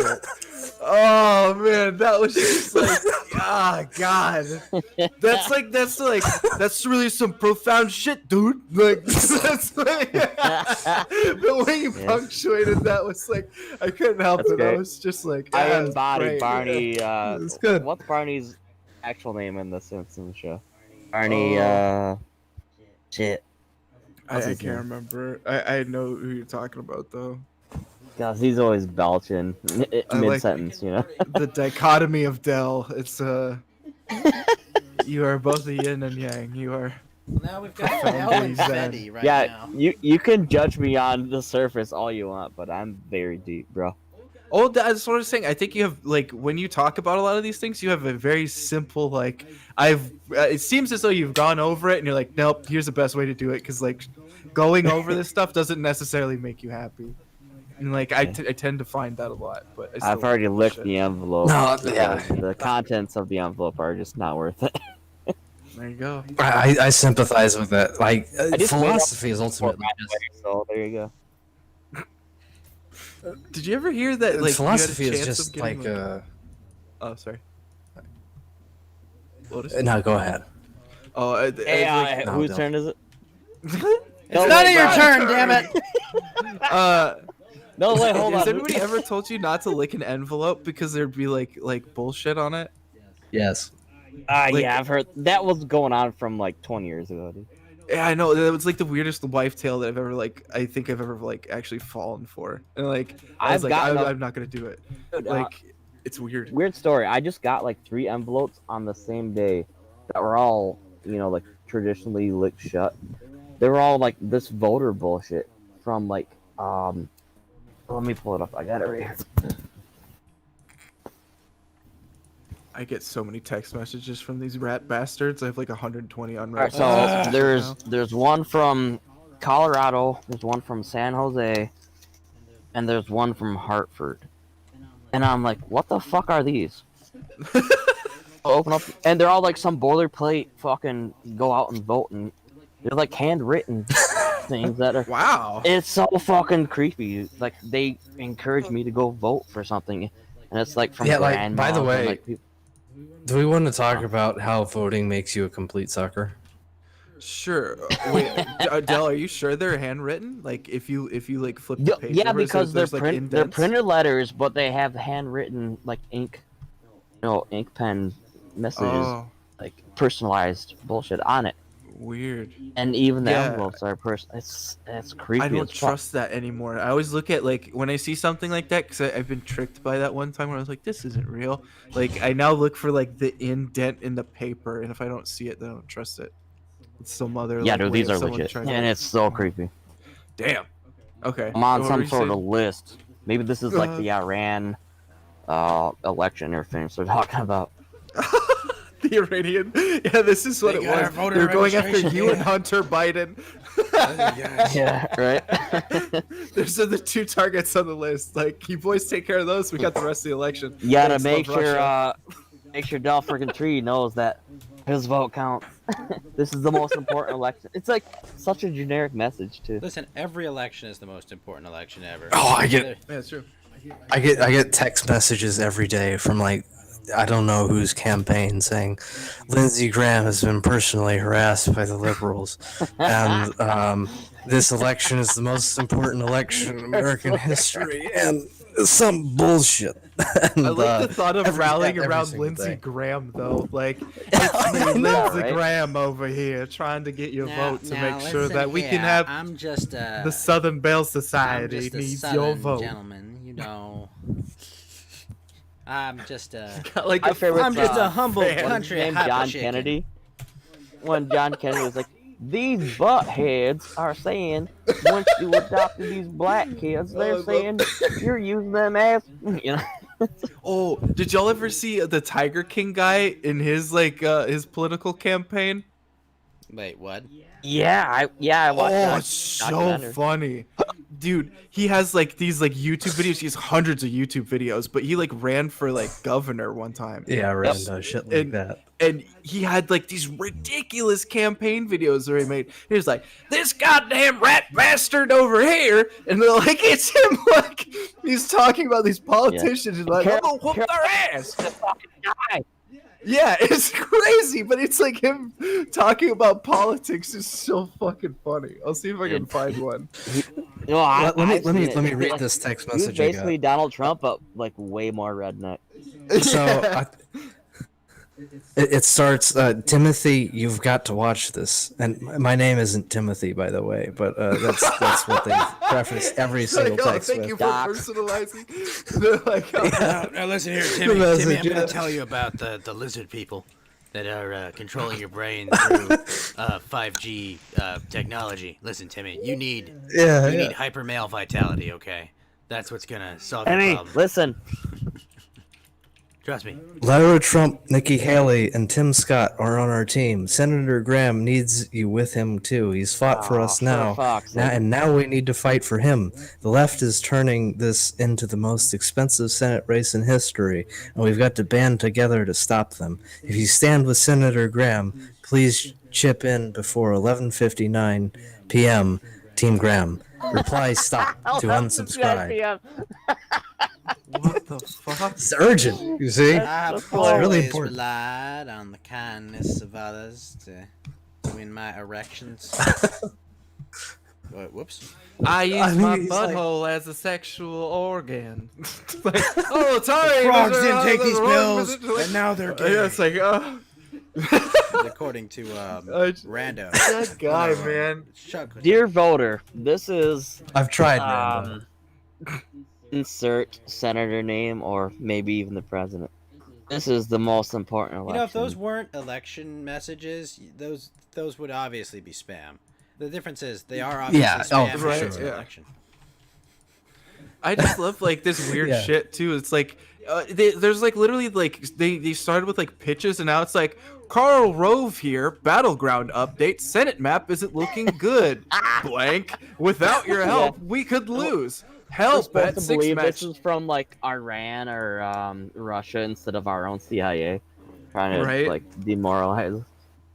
oh man, that was just like, ah, God, that's really some profound shit, dude. Like, that's like, the way you Yes. punctuated that was like, I couldn't help That's it. I great. was just like, I ah, embody great. Barney. It's good. What's Barney's actual name in The Simpsons show? Barney. Shit. I What's can't his name? remember. I know who you're talking about though. Cause he's always belching I mid like- sentence, The dichotomy of Dell. It's you are both the yin and yang. You are. Now we've got Profound Dell and design. Fetty right Yeah, now. you can judge me on the surface all you want, but I'm very deep, bro. Oh, that's what I was saying. I think you have like when you talk about a lot of these things, you have a very simple like. It seems as though you've gone over it and you're like, nope. Here's the best way to do it because like, going over this stuff doesn't necessarily make you happy. And like I tend to find that a lot, but I still I've already like licked shit. the envelope. No, because yeah. The contents of the envelope are just not worth it. There you go. I sympathize with that. Like, I just made up philosophy is ultimately just. So there you go. Did you ever hear that? Like philosophy you had a is chance of just getting, like Oh, sorry. Lotus? No, go ahead. Oh, Hey, like, No, whose don't. turn is it? It's none of your turn, damn it! No, wait, hold Has on. anybody ever told you not to lick an envelope because there'd be like bullshit on it? Yes. like- Yeah, I've heard that was going on from like 20 years ago, dude. Yeah, I know. That was like the weirdest wife tale that I've ever I think I've ever actually fallen for. And like I was I've like, gotten I'm not gonna do it. Dude, Like it's weird. weird story. I just got like 3 envelopes on the same day that were all, like traditionally licked shut. They were all like this voter bullshit from like Let me pull it up. I got it right here. I get so many text messages from these rat bastards. I have like 120 All unread. right, so there's one from Colorado, there's one from San Jose, and there's one from Hartford. And I'm like, what the fuck are these? Open up, and they're all like some boilerplate fucking go out and vote, and they're like handwritten things that are. Wow. It's so fucking creepy. Like they encourage me to go vote for something, and it's like from Yeah, like, grandmas by the and, way, like, people. Do we want to talk about how voting makes you a complete sucker? Sure. Wait, Adele, are you sure they're handwritten? Like, if you like flip the page Yeah, over, so because they're there's, like, they're indents? printed letters, but they have handwritten like ink, ink pen messages, Oh, like personalized bullshit on it. weird. And even the Yeah. envelopes are it's creepy. I don't as fuck. trust that anymore. I always look at, like, when I see something like that, because I've been tricked by that one time where I was like, this isn't real. Like, I now look for, like, the indent in the paper, and if I don't see it, then I don't trust it. It's some other, Yeah, like, dude, way these of are someone legit, trying to- and it's so creepy. Damn. Okay. I'm on What some were you sort saying? of list. Maybe this is like the Iran election or things they're talking about. The Iranian. Yeah, this is what They it got our was. voter They're going after registration you and data. Hunter Biden. Yeah, right. Those are the two targets on the list. Like, you boys take care of those. We got the rest of the election. You gotta Thanks, make love Russia. sure make sure Del friggin' Tree knows that his vote counts. This is the most important election. It's like such a generic message too. Listen, every election is the most important election ever. Oh, I get Yeah, it's true. I get text messages every day from like I don't know whose campaign saying Lindsey Graham has been personally harassed by the liberals, and this election is the most important election in American history, and some bullshit. And, I like the thought of every- rallying every around single Lindsey day. Graham, though. Like, it's me, I know, Lindsey right? Graham over here, trying to get your vote to make sure listen that we here, can have I'm just the Southern Belle I'm Society just a needs Southern your vote. gentleman, you know. I'm just Got like My a favorite I'm just a song. humble fan. What's his country name? hot John chicken. Kennedy. When John Kennedy was like, "These buttheads are saying once you adopted these black kids, they're saying you're using them as you know." Oh, did y'all ever see the Tiger King guy in his like his political campaign? Wait, what? I watched Oh, that it's so documentary. funny. Dude, he has like these like YouTube videos. He has hundreds of YouTube videos, but he like ran for like governor one time. Yeah, random shit like And- that. And he had like these ridiculous campaign videos where he made. He was like, "This goddamn rat bastard over here," and they're like, "It's him!" Like he's talking about these politicians. And like, "I'm gonna whoop their ass." The fucking guy. Yeah, it's crazy, but it's like him talking about politics is so fucking funny. I'll see if I can find one. No, Let me I've let me seen let me it. read this text He was message I got. basically Donald Trump, but like way more redneck. So it starts, Timothy, you've got to watch this. And my name isn't Timothy, by the way, but that's what they preface every single Like, oh, text thank with. you for Doc. personalizing. They're like, oh, Now listen here, The Timmy. message, Timmy, I'm yeah. gonna tell you about the lizard people that are controlling your brain through 5G technology. Listen, Timmy, you need hyper male vitality. Okay, that's what's gonna solve your Timmy, problem. listen. Trust me. Lara Trump, Nikki Haley, and Tim Scott are on our team. Senator Graham needs you with him too. He's fought for us For now. fuck's Now, sake. and now we need to fight for him. The left is turning this into the most expensive Senate race in history, and we've got to band together to stop them. If you stand with Senator Graham, please chip in before 11:59 p.m. Team Graham. Reply stop to unsubscribe. what the fuck? It's urgent, you see? I've It's always really important. relied on the kindness of others to win my erections. Whoops. I use I mean, my he's like- butthole as a sexual organ. Like, oh, sorry. Frogs Mr. didn't take the these wrong pills, Mr. and now they're gay. Yeah, it's like, According to Rando. that guy, man. Dear voter, this is I've tried, Randall. insert senator name or maybe even the president. This is the most important election. You know, if those weren't election messages, those would obviously be spam. The difference is they are obviously Yeah, oh, spam for and sure. it's an Yeah. election. I just love like this weird Yeah. shit too. It's like there's like literally like they started with like pitches and now it's like Karl Rove here, battleground update. Senate map isn't looking good. Blank. Without your help, we could lose. We're Help supposed at to six believe match. this is from like Iran or Russia instead of our own CIA, trying to Right. like demoralize.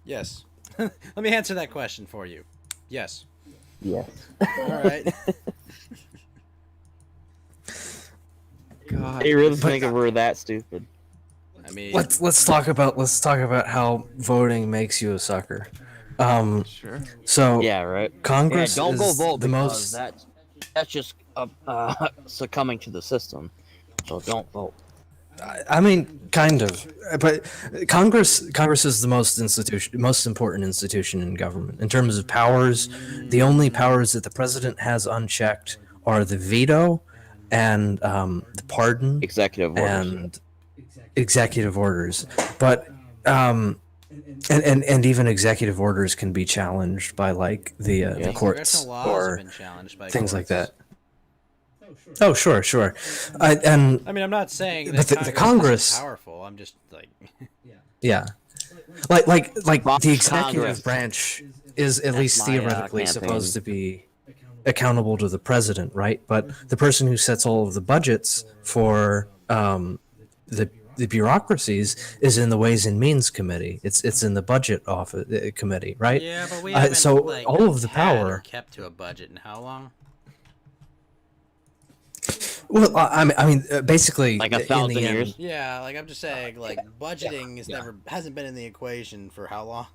Yes. Let me answer that question for you. Yes. Yes. All right. God. They really think we're that stupid. I mean, Let's talk about how voting makes you a sucker. Sure. So Yeah, right. Congress Yeah, don't go is vote the because most. that's just succumbing to the system. So don't vote. I mean, kind of, but Congress is the most important institution in government in terms of powers. The only powers that the president has unchecked are the veto and the pardon Executive orders. and executive orders. But and even executive orders can be challenged by like the Yeah. courts congressional laws or have been challenged by things like courts. that. Oh, sure. And I mean, I'm not saying But that the Congress is Congress- powerful. I'm just like, yeah, like Fox the executive Congress. branch is at least my, theoretically campaign. supposed to be accountable to the president, right? But the person who sets all of the budgets for the bureaucracies is in the Ways and Means Committee. It's in the Budget Office Committee, right? yeah, but we Uh, haven't so like, all of the had or power- kept to a budget in how long? Well, I mean, basically, Like a in the thousand end- years. Yeah, like I'm just saying, like budgeting is hasn't been in the equation for how long?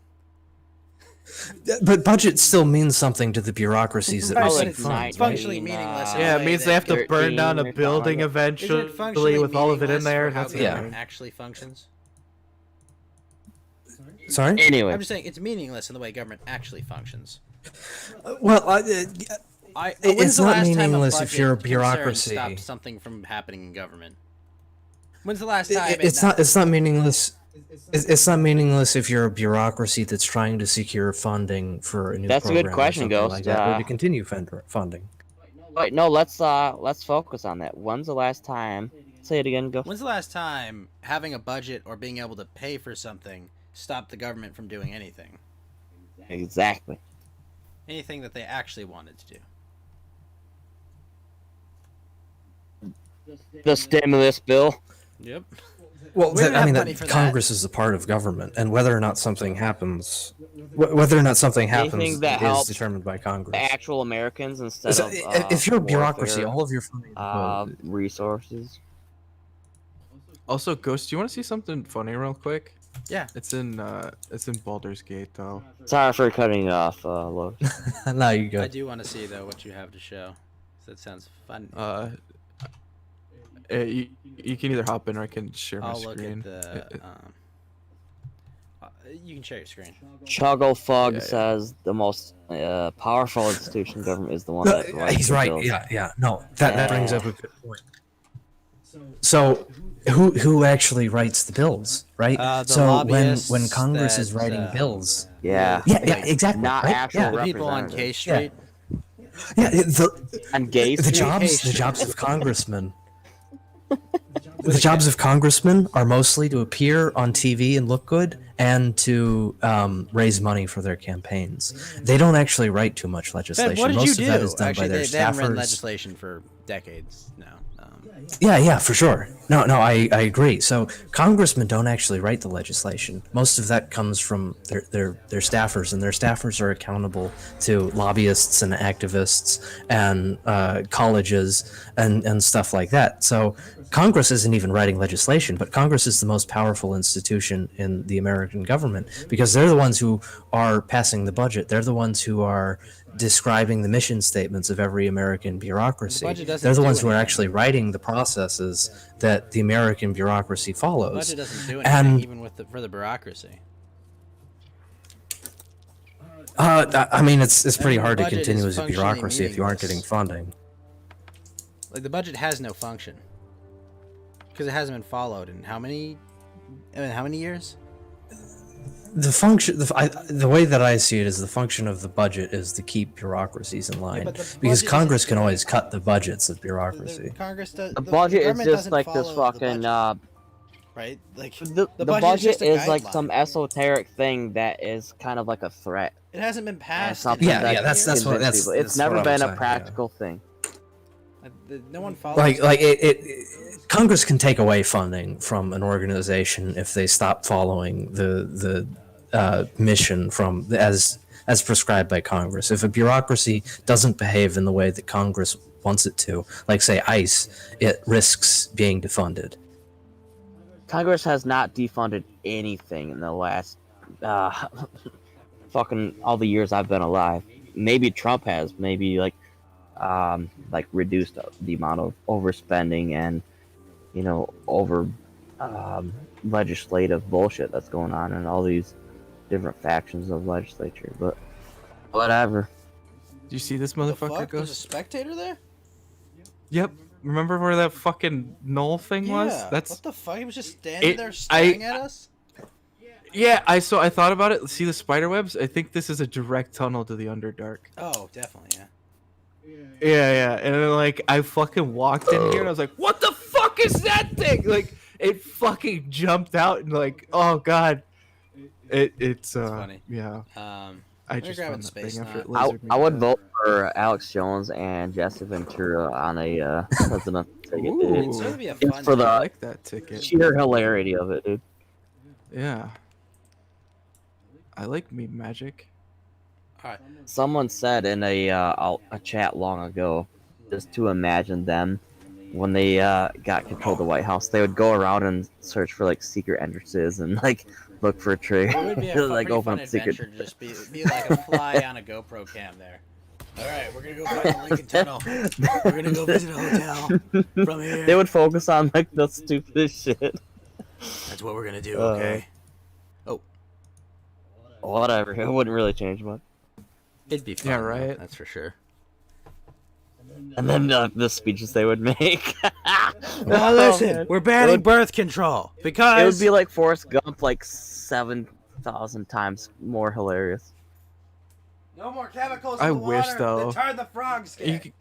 But budget still means something to the bureaucracies that Right, receive but it's funds, functionally right? meaningless. In Yeah, a it way means that they have to 13 burn down a or building something. eventually Isn't it functionally with all of it in meaningless there. for how That's Yeah. government actually functions. Sorry. Anyway, I'm just saying it's meaningless in the way government actually functions. Well, When's it's the not last time a meaningless if you're a budget concern bureaucracy. stopped something from happening in government. When's the last time? It's not meaningless. It's not meaningless if you're a bureaucracy that's trying to secure funding for a new That's a good program or question, something Ghost. like that, or to continue funding. wait, no, let's focus on that. When's the last time? Say it again, go. When's the last time having a budget or being able to pay for something stopped the government from doing anything? Exactly. Anything that they actually wanted to do. The stimulus bill. Yep. Well, We don't I have mean, money for that. Congress is a part of government, and whether or not something happens, whether or not something happens Anything that is helps determined by Congress. The actual Americans instead So, of if you're a bureaucracy, warfare, all of your funding. resources. Also, Ghost, do you want to see something funny real quick? Yeah. It's in Baldur's Gate though. Sorry for cutting you off, Logan. no, you I go. do want to see though what you have to show. That sounds fun. You can either hop in or I can share my I'll look screen. at the. You can share your screen. Chuggle Fug Yeah, yeah. says the most powerful institution in government is the one No, that writes he's the right. bills. Yeah. No, that brings up a good point. So, who actually writes the bills, right? The So when lobbyists Congress is that, writing bills, Yeah. yeah, exactly. Not right? actual Yeah. The people on representatives. K Street. Yeah, the, And gay the street? jobs of congressmen. The jobs of congressmen are mostly to appear on TV and look good, and to raise money for their campaigns. They don't actually write too much legislation. Ben, what did Most you of that do? is done Actually, by their they haven't written staffers. legislation for decades now. Yeah, for sure. No, I agree. So congressmen don't actually write the legislation. Most of that comes from their staffers, and their staffers are accountable to lobbyists and activists and colleges and stuff like that. So Congress isn't even writing legislation, but Congress is the most powerful institution in the American government because they're the ones who are passing the budget. They're the ones who are describing the mission statements of every American bureaucracy. budget doesn't They're the do ones who are anything. actually writing the processes that the American bureaucracy The follows. budget doesn't do And- anything, even for the bureaucracy. I mean, it's pretty the hard to budget continue is as a functionally bureaucracy if you aren't getting meaningless. funding. Like the budget has no function because it hasn't been followed in how many years? the way that I see it is the function of the budget is to keep bureaucracies in line, but the because budget Congress isn't- can always cut the budgets of The bureaucracy. Congress does. The budget is government just doesn't like this follow the fucking budget, right? Like the budget budget just a is like guideline. some esoteric thing that is kind of like a threat. it hasn't been passed. something Yeah, that yeah, that's convinces what- that's- people. It's that's never what I'm been saying, a yeah. practical thing. No one follows. Like Congress can take away funding from an organization if they stop following the mission from as prescribed by Congress. If a bureaucracy doesn't behave in the way that Congress wants it to, like say ICE, it risks being defunded. Congress has not defunded anything in the last fucking all the years I've been alive. Maybe Trump has. Maybe like reduced the amount of overspending and over legislative bullshit that's going on in all these different factions of legislature. But whatever. Do you see this the motherfucker fuck? There's a goes? spectator there. Yep. Remember where that fucking null thing was? Yeah. That's What the fuck? He was just standing It- there staring at us. yeah. I thought about it. See the spider webs? I think this is a direct tunnel to the Underdark. Oh, definitely, yeah. Yeah. And then, like, I fucking walked in here and I was like, what the fuck is that thing? Like, it fucking jumped out and like, oh god. It's funny. Yeah. I Let me just grab found it that thing Space after it Knot. lasered me I would down. vote for Alex Jones and Jesse Ventura on a president ticket. Ooh. Dude. It's gonna be a It's fun. for the- I like that ticket. Sheer hilarity of it, dude. Yeah. I like meme magic. Someone said in a chat long ago, just to imagine them when they got control of the White House, they would go around and search for like secret entrances and like look for a tree, It would be a like pretty open fun up secret. adventure to just be like a fly on a GoPro cam there. All right, we're gonna go find the Lincoln Tunnel. We're gonna go visit a hotel from here. They would focus on like the stupidest shit. That's what we're gonna do. Uh, Okay. Whatever, it wouldn't really change much. It'd be fun. Yeah, though, right. That's for sure. And then the speeches they would make. Now Oh, listen, man. we're banning would- birth control because It would be like Forrest Gump, like 7,000 times more hilarious. no more chemicals I in the wish, water though. that turn the frogs You gay. could,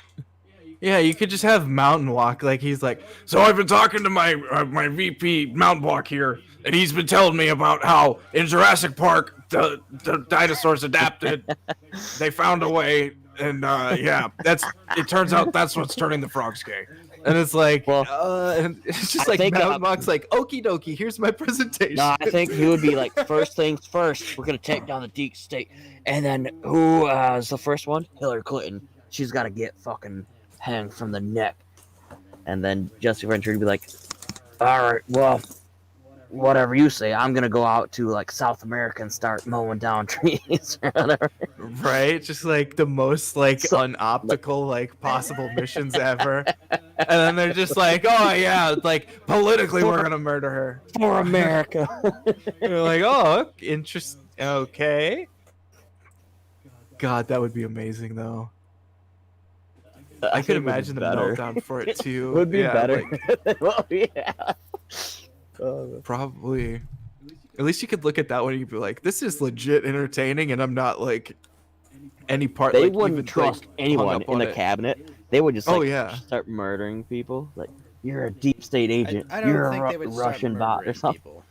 yeah, you could just have Mountain Walk. Like he's like, so I've been talking to my my VP Mountain Walk here, and he's been telling me about how in Jurassic Park the dinosaurs adapted. They found a way, and yeah, it turns out that's what's turning the frogs gay. And it's like, Well, and it's just I like think, Mountain Walk's like, okie dokie, here's my presentation. No, I think he would be like, first things first, we're gonna take down the deep state, and then who is the first one? Hillary Clinton. She's got to get fucking hanged from the neck. And then Jesse Ventura would be like, all right, well, whatever you say, I'm gonna go out to like South America and start mowing down trees or whatever. Right? Just like the most like So- unoptical like possible missions ever. And then they're just like, oh yeah, like politically we're gonna murder her. For America. And you're like, oh, interesting. Okay. God, that would be amazing though. I could think it would be imagine the better. meltdown for it too. It would be Yeah, better. like, Well, yeah. probably. At least you could look at that one and you'd be like, this is legit entertaining, and I'm not like any part. They like, wouldn't even, trust like, hung anyone up in on the it. cabinet. They would just Oh, like yeah. start murdering people. Like, you're a deep state agent. I don't you're think a they would start Russian bot or murdering something. people.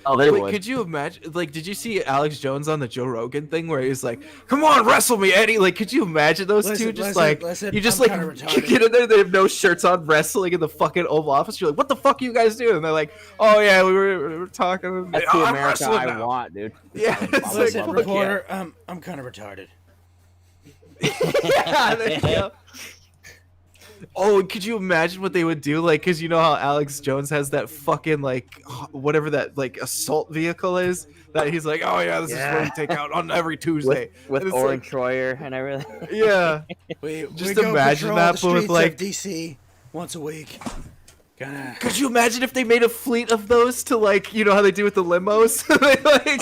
Oh, they Wait, would. could you imagine? Like, did you see Alex Jones on the Joe Rogan thing where he's like, "Come on, wrestle me, Eddie"? Like, could you imagine those two just you just I'm like kinda you retarded. get in there, they have no shirts on, wrestling in the fucking Oval Office. You're like, "What the fuck are you guys doing?" And they're like, "Oh yeah, we were talking." That's "Oh, the I'm America wrestling I now." want, dude. Yeah, I it's would like, Listen, love fuck it. reporter, I'm kind of retarded. yeah, there you go. Oh, could you imagine what they would do? Like, cause you know how Alex Jones has that fucking like whatever that like assault vehicle is that he's like, oh yeah, this is what we take out on every Tuesday. With And it's Oren like, Troyer and everything. yeah, We Just go imagine patrol that, the but with, streets like- of DC once a week. Gonna could you imagine if they made a fleet of those to like, you know how they do with the limos? They, like,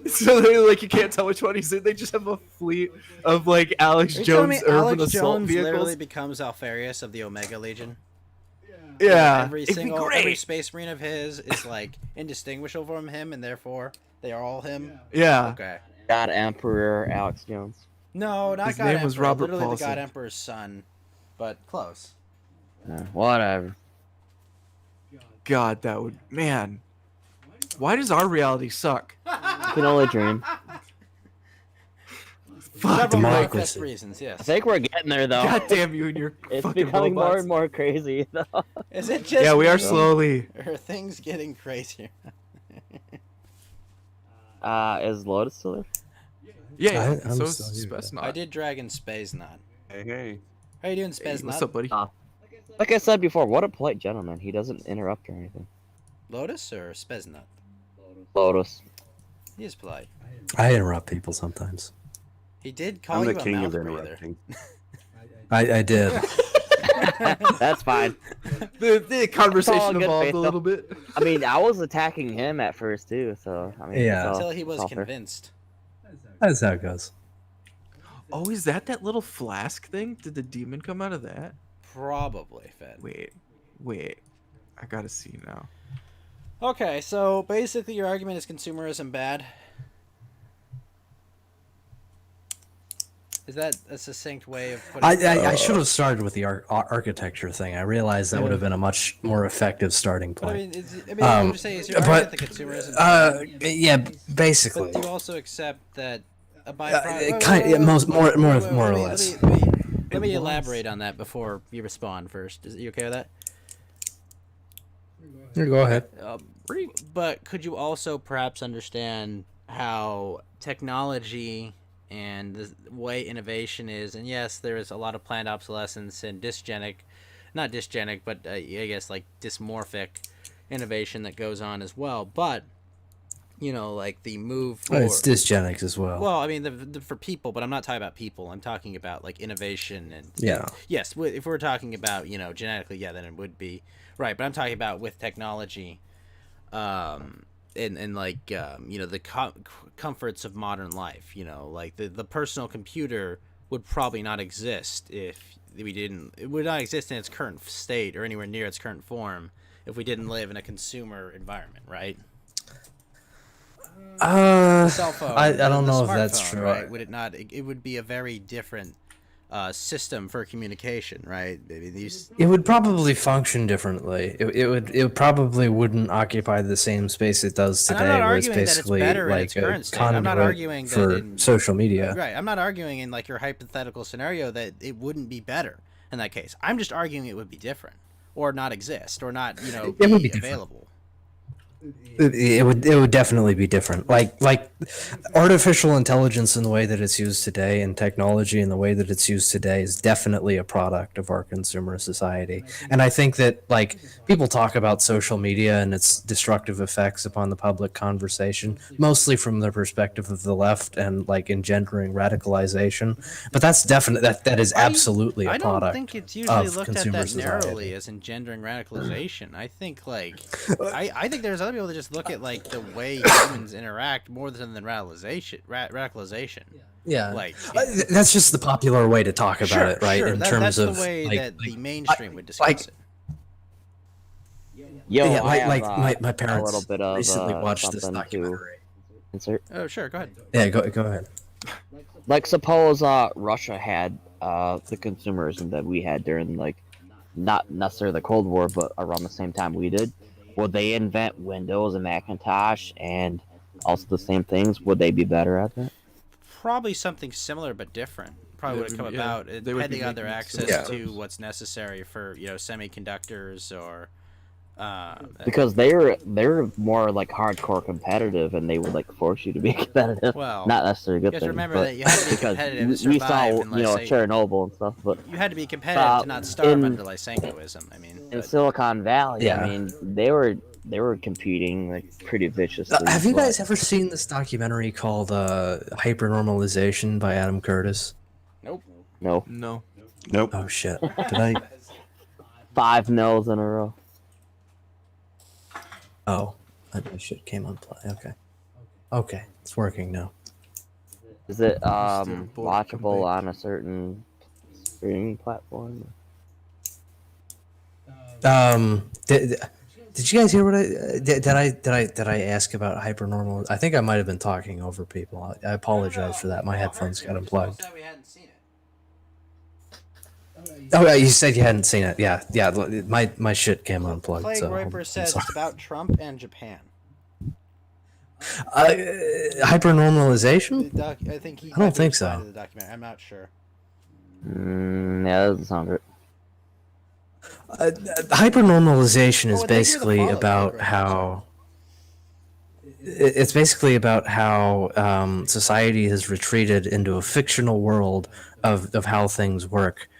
so they like you can't tell which one he's in. They just have a fleet of like Alex Are you telling me Jones urban Alex assault Jones vehicles. literally becomes Alfarius of the Omega Legion? Yeah, every it'd be single great. every space marine of his is like indistinguishable from him, and therefore they are all him. Yeah. Okay. God Emperor Alex Jones. No, not His God name Emperor. was Robert Literally the Paulson. God Emperor's son, but close. Whatever. God, that would man. Why does our reality suck? You can only dream. Fuck, Several dude. democracy. manifest reasons, yes. I think we're getting there though. God damn you and your It's fucking becoming more robots. and more crazy though. Is it just Yeah, we are me, slowly. Or are things getting crazier? Is Lotus still there? Yeah, I'm so still is here, Spesnot. I did Dragon Spaznot. Hey. How you doing, Hey, Spaznot? what's up, buddy? Like I said before, what a polite gentleman. He doesn't interrupt or anything. Lotus or Spaznot? Lotus. He is polite. I interrupt people sometimes. He did call I'm you the a king mouth of breather. interrupting. I did. That's fine. The It's all conversation good evolved faith, a little bit. I mean, I was attacking him at first too, so I mean, Yeah. Until he was all fair. convinced. That's how it goes. Oh, is that little flask thing? Did the demon come out of that? Probably, Fed. Wait. I gotta see now. Okay, so basically your argument is consumerism bad. Is that a succinct way of putting it? I should have started with the architecture thing. I realized that would have been a much more effective starting But I point. mean, I'm just saying, is your argument that consumerism bad? Yeah, basically. But do you also accept that a More or less. Let me elaborate on that before you respond first. Is you okay with that? Go ahead. But could you also perhaps understand how technology and the way innovation is, and yes, there is a lot of planned obsolescence and not dysgenic, but I guess like dysmorphic innovation that goes on as well. But you know, like the move for It's dysgenics as well. well, I mean, the for people, but I'm not talking about people. I'm talking about like innovation and Yeah. Yes, if we're talking about genetically, yeah, then it would be right. But I'm talking about with technology, and like the comforts of modern life. Like the personal computer would probably not exist if we didn't. It would not exist in its current state or anywhere near its current form if we didn't live in a consumer environment, right? Cell phone. I the don't know if smartphone, that's true. Right? Would it not? It would be a very different system for communication, right? I mean, It would probably function differently. It probably wouldn't occupy the same space it does And today, I'm not where it's arguing that it's basically better in like its a current state. I'm not conduit arguing that for in- social media. Right. I'm not arguing in like your hypothetical scenario that it wouldn't be better in that case. I'm just arguing it would be different, or not exist, or not It would be different. available. It would definitely be different. Like artificial intelligence in the way that it's used today, and technology in the way that it's used today is definitely a product of our consumer society. And I think that like people talk about social media and its destructive effects upon the public conversation, mostly from the perspective of the left and like engendering radicalization. But that's definite. That is absolutely a I don't product. think it's usually of looked at consumer that narrowly society. as engendering radicalization. I think like I think there's other people that just look at like the way humans interact more than radicalization. Radicalization. Yeah, Like that's just the popular way to talk about sure, it, right? sure. In That's terms the of way like, that the mainstream would discuss like- it. Yo, yeah, I like have, my a parents little bit of recently watched this something to documentary. insert. Oh, sure. Go ahead. Yeah, go ahead. Like, suppose Russia had the consumerism that we had during like not necessarily the Cold War, but around the same time we did. Would they invent Windows and Macintosh and also the same things? Would they be better at that? Probably something similar but different. Probably They would have would- come yeah, about they would be depending on their making access some to stuff. what's necessary for semiconductors or. Because they're more like hardcore competitive, and they would like force you to be competitive. Well, Not necessarily a good you have thing. to remember but that you have to be because competitive to we saw, survive in Chernobyl and stuff, but You had to be competitive to not starve in- under Lysenkoism. I mean, in but- Silicon Valley, Yeah. I mean, they were competing like pretty viciously. Have you but- guys ever seen this documentary called Hypernormalization by Adam Curtis? nope. No, No. Nope. Oh shit! Did I? 5 no's in a row. Oh, my shit came on play. Okay, it's working now. Is it Still bored, come watchable back. on a certain streaming platform? Did you guys hear what I ask about hypernormal? I think I might have been talking over people. I apologize for that. My headphones got unplugged. We hadn't seen it. Oh, yeah, you said you hadn't seen it. Yeah. My shit came unplugged. Plague So Riper I'm says sorry. it's about Trump and Japan. Hypernormalization? I think he. I don't think responded so. to the documentary. I'm not sure. Yeah, that doesn't sound right. Hypernormalization is Oh, thank you for the basically follow, about Plague Riper, how. It's basically about how society has retreated into a fictional world of how things work.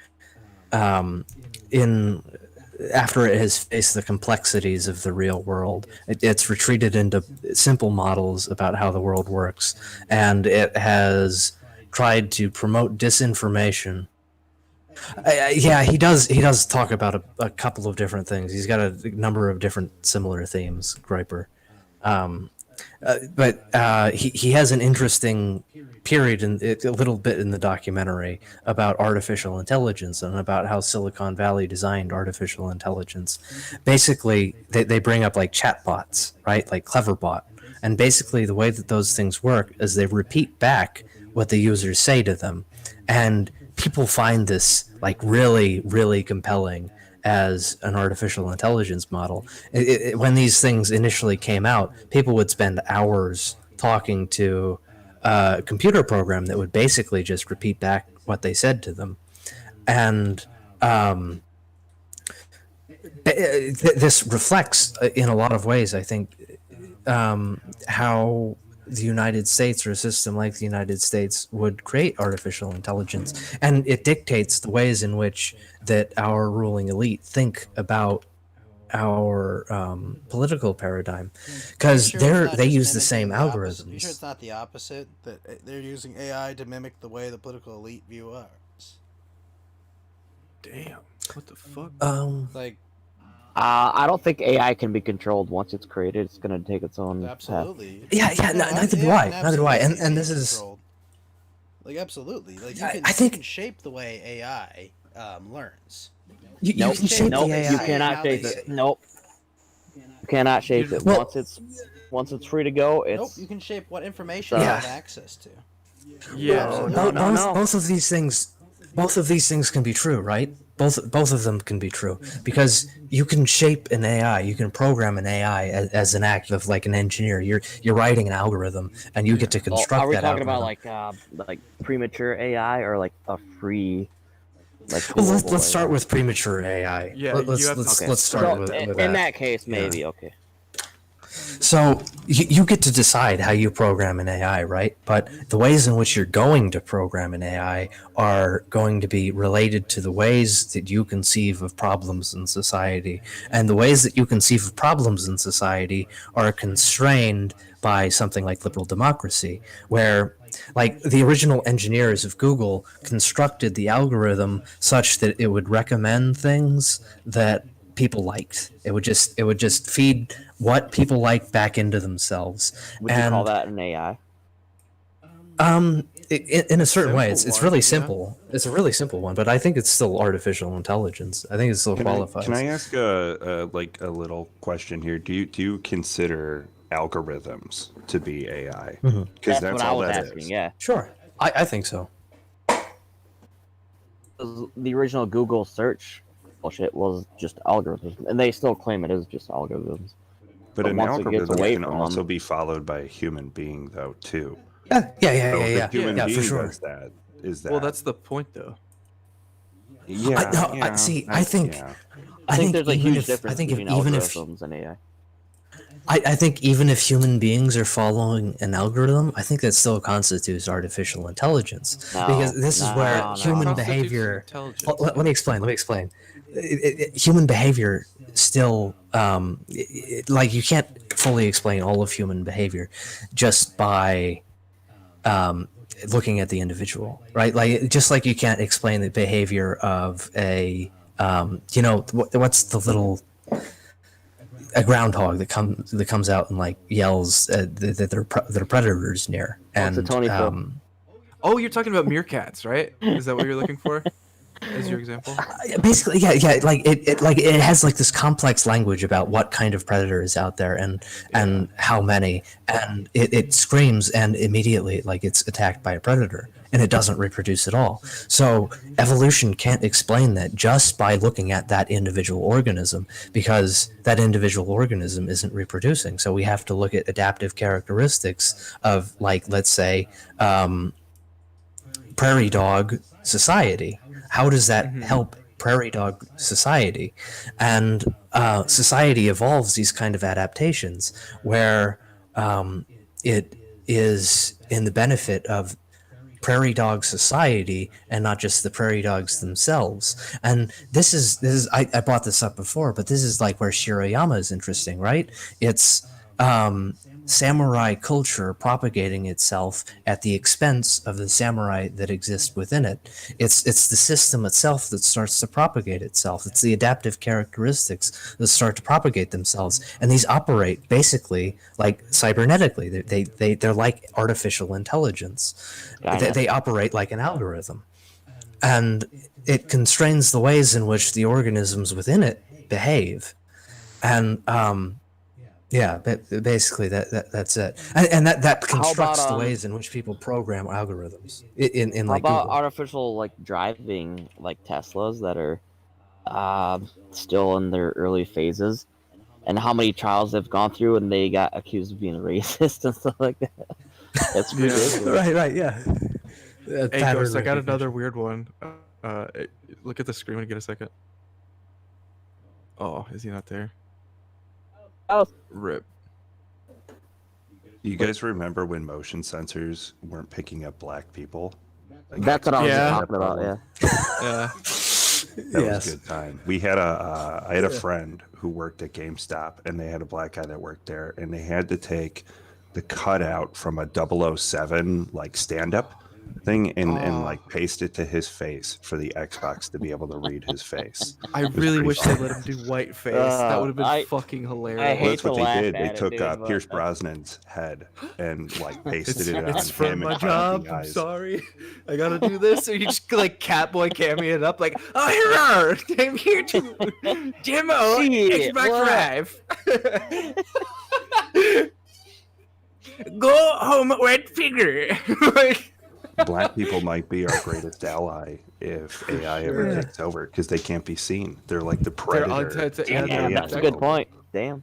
After it has faced the complexities of the real world, it's retreated into simple models about how the world works, and it has tried to promote disinformation. Yeah, he does talk about a couple of different things. He's got a number of different similar themes, Griper. But he has an interesting period a little bit in the documentary about artificial intelligence and about how Silicon Valley designed artificial intelligence. Basically, they bring up like chatbots, right? Like Cleverbot. And basically the way that those things work is they repeat back what the users say to them. And people find this like really, really compelling as an artificial intelligence model. When these things initially came out, people would spend hours talking to a computer program that would basically just repeat back what they said to them. And this reflects, in a lot of ways, I think, how the United States or a system like the United States would create artificial intelligence, and it dictates the ways in which that our ruling elite think about our political paradigm, because they use the same algorithms. You sure it's not the opposite, that they're using AI to mimic the way the political elite view us? Damn. What the fuck? Like, I don't think AI can be controlled. Once it's created, it's gonna take its own path. absolutely. Neither do I. Neither do I. And this is controlled. Like, absolutely. Like, you I can, think- you can shape the way AI learns. you Nope. can shape Nope. the AI. You cannot shape it. Nope. You cannot shape it. Well- Once it's free to go, it's Nope, you can shape what information Yeah. you have access to. Yeah. Both of these things can be true, right? Both of them can be true, because you can shape an AI, you can program an AI as an act of like an engineer. You're writing an algorithm, and you get to Well, construct are we that talking algorithm. about like premature AI or like a free like Well, global let's start AI? with premature AI. Yeah, let's you have to- let's, Okay. let's start So, with in that. that case, maybe okay. So you get to decide how you program an AI, right? But the ways in which you're going to program an AI are going to be related to the ways that you conceive of problems in society. And the ways that you conceive of problems in society are constrained by something like liberal democracy, where like the original engineers of Google constructed the algorithm such that it would recommend things that people liked. It would just feed what people like back into themselves. Would you call that an AI? In a certain way, it's Simple really one, yeah. simple. It's a really simple one, but I think it's still artificial intelligence. I think it still qualifies. Can I ask a little question here? Do you consider algorithms to be AI? Mhm. Because That's what I all was that asking. is. Yeah, Sure, I think so. the original Google search bullshit was just algorithms, and they still claim it is just algorithms. But But an once it gets algorithm away can from also them- be followed by a human being, though, too. Yeah, So the human yeah, being for sure. does that. Is that? Well, that's the point, though. yeah. I think I think there's a even huge if- difference I think if, between even if algorithms and AI. I think even if human beings are following an algorithm, I think that still constitutes artificial intelligence, No, because this is where no, no. human Constitutes behavior. intelligence. Let me explain. Human behavior still, like you can't fully explain all of human behavior just by looking at the individual, right? Like just like you can't explain the behavior of a, what's the little a groundhog that comes out and like yells that there are predators near, What's and a Tony Phil? Oh, you're talking about meerkats, right? Is that what you're looking for? as your example? Basically, yeah, like it has like this complex language about what kind of predator is out there and how many, and it screams and immediately like it's attacked by a predator, and it doesn't reproduce at all. So evolution can't explain that just by looking at that individual organism, because that individual organism isn't reproducing. So we have to look at adaptive characteristics of, like, let's say, prairie dog society. How does that help prairie dog society? And society evolves these kind of adaptations where it is in the benefit of prairie dog society and not just the prairie dogs themselves. And this is I brought this up before, but this is like where Shirayama is interesting, right? It's samurai culture propagating itself at the expense of the samurai that exist within it. It's the system itself that starts to propagate itself. It's the adaptive characteristics that start to propagate themselves, and these operate basically like cybernetically. They're like artificial intelligence. They operate like an algorithm, and it constrains the ways in which the organisms within it behave. And yeah, basically that's it, and that constructs the ways in which people program algorithms. In like, how about Google. artificial like driving, like Teslas that are still in their early phases, and how many trials they've gone through, and they got accused of being racist and stuff like that. That's ridiculous. Right, yeah. Hey, Ghost, I got another weird one. Look at the screen when you get a second. Oh, is he not there? Oh. Rip. You guys remember when motion sensors weren't picking up black people? Like, That's what I was Yeah. talking about. Yeah. Yeah. that was a good time. We had I had a friend who worked at GameStop, and they had a black guy that worked there, and they had to take the cutout from a 007 like stand-up thing and like paste it to his face for the Xbox to be able to read his face. I was really pretty wish they let him do whiteface. That would have been fucking hilarious. hate That's what to they laugh did. They at it, took dude, but Pierce that's- Brosnan's head and like pasted it on It's from him my and covered job. the I'm eyes. sorry. I gotta do this. Or you just like Catboy cameo it up like, oh, here, I'm here to demo Shit, Xbox what? Drive. Go home, wet figure. Like, Black people might be our greatest ally if AI ever takes over because they can't be seen. They're like the they're predator. yeah, Damn, yeah, that's a good point. Damn.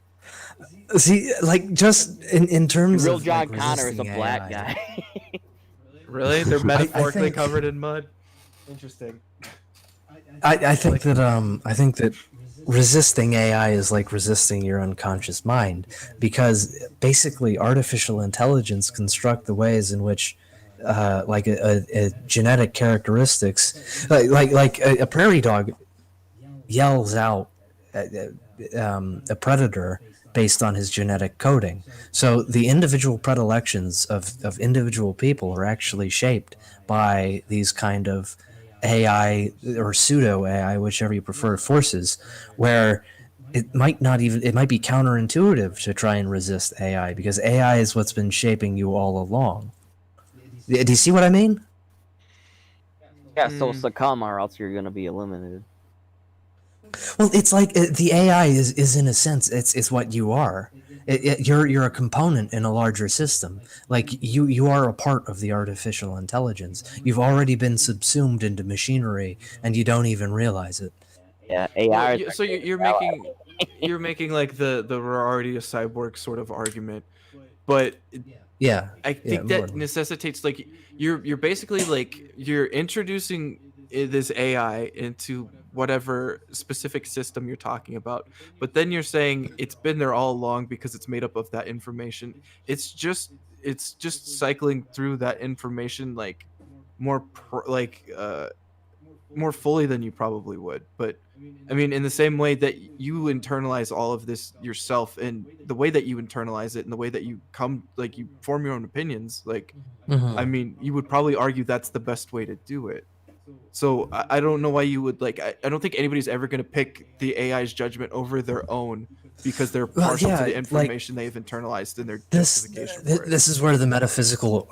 See, like, just in terms Real of John like, Connor is a resisting black AI. guy. Really? They're metaphorically think- covered in mud. Interesting. I think that resisting AI is like resisting your unconscious mind, because basically artificial intelligence construct the ways in which like a genetic characteristics, like a prairie dog yells out a predator based on his genetic coding. So the individual predilections of individual people are actually shaped by these kind of AI or pseudo AI, whichever you prefer, forces, where it might be counterintuitive to try and resist AI, because AI is what's been shaping you all along. Do you see what I mean? Yeah, so succumb or else you're gonna be eliminated. Well, it's like the AI is in a sense it's what you are. You're a component in a larger system. Like you are a part of the artificial intelligence. You've already been subsumed into machinery, and you don't even realize it. Yeah, AI. Well, is so you're making like the we're already a cyborg sort of argument, but Yeah. I think more that or less. necessitates like you're basically like you're introducing this AI into whatever specific system you're talking about, but then you're saying it's been there all along because it's made up of that information. It's just cycling through that information like more more fully than you probably would. But I mean, in the same way that you internalize all of this yourself, and the way that you internalize it and the way that you you form your own opinions, like, Mhm. I mean, you would probably argue that's the best way to do it. So I don't know why you would like. I don't think anybody's ever going to pick the AI's judgment over their own because they're Well, partial yeah, to the like, information they've internalized in their this justification for it. this is where the metaphysical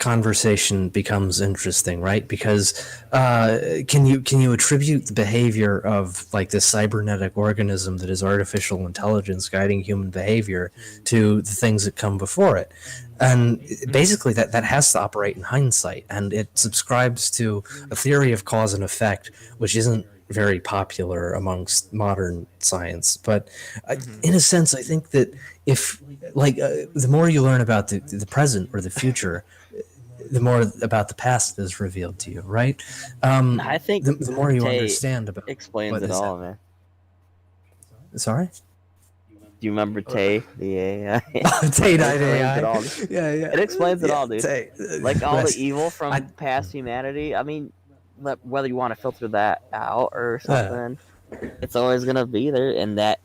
conversation becomes interesting, right? Because can you attribute the behavior of like this cybernetic organism that is artificial intelligence guiding human behavior to the things that come before it? And basically that has to operate in hindsight, and it subscribes to a theory of cause and effect, which isn't very popular amongst modern science. But in a sense, I think that if the more you learn about the present or the future, the more about the past is revealed to you, right? I think the more you Tay understand about explains what it is all, happening. man. Sorry? Do you remember Tay, the AI? Tay It died explains AI. it all. Yeah. It explains it all, dude. Tay, Like all the rest- evil from past humanity. I mean, whether you want to filter that out or something, it's always gonna be there, and that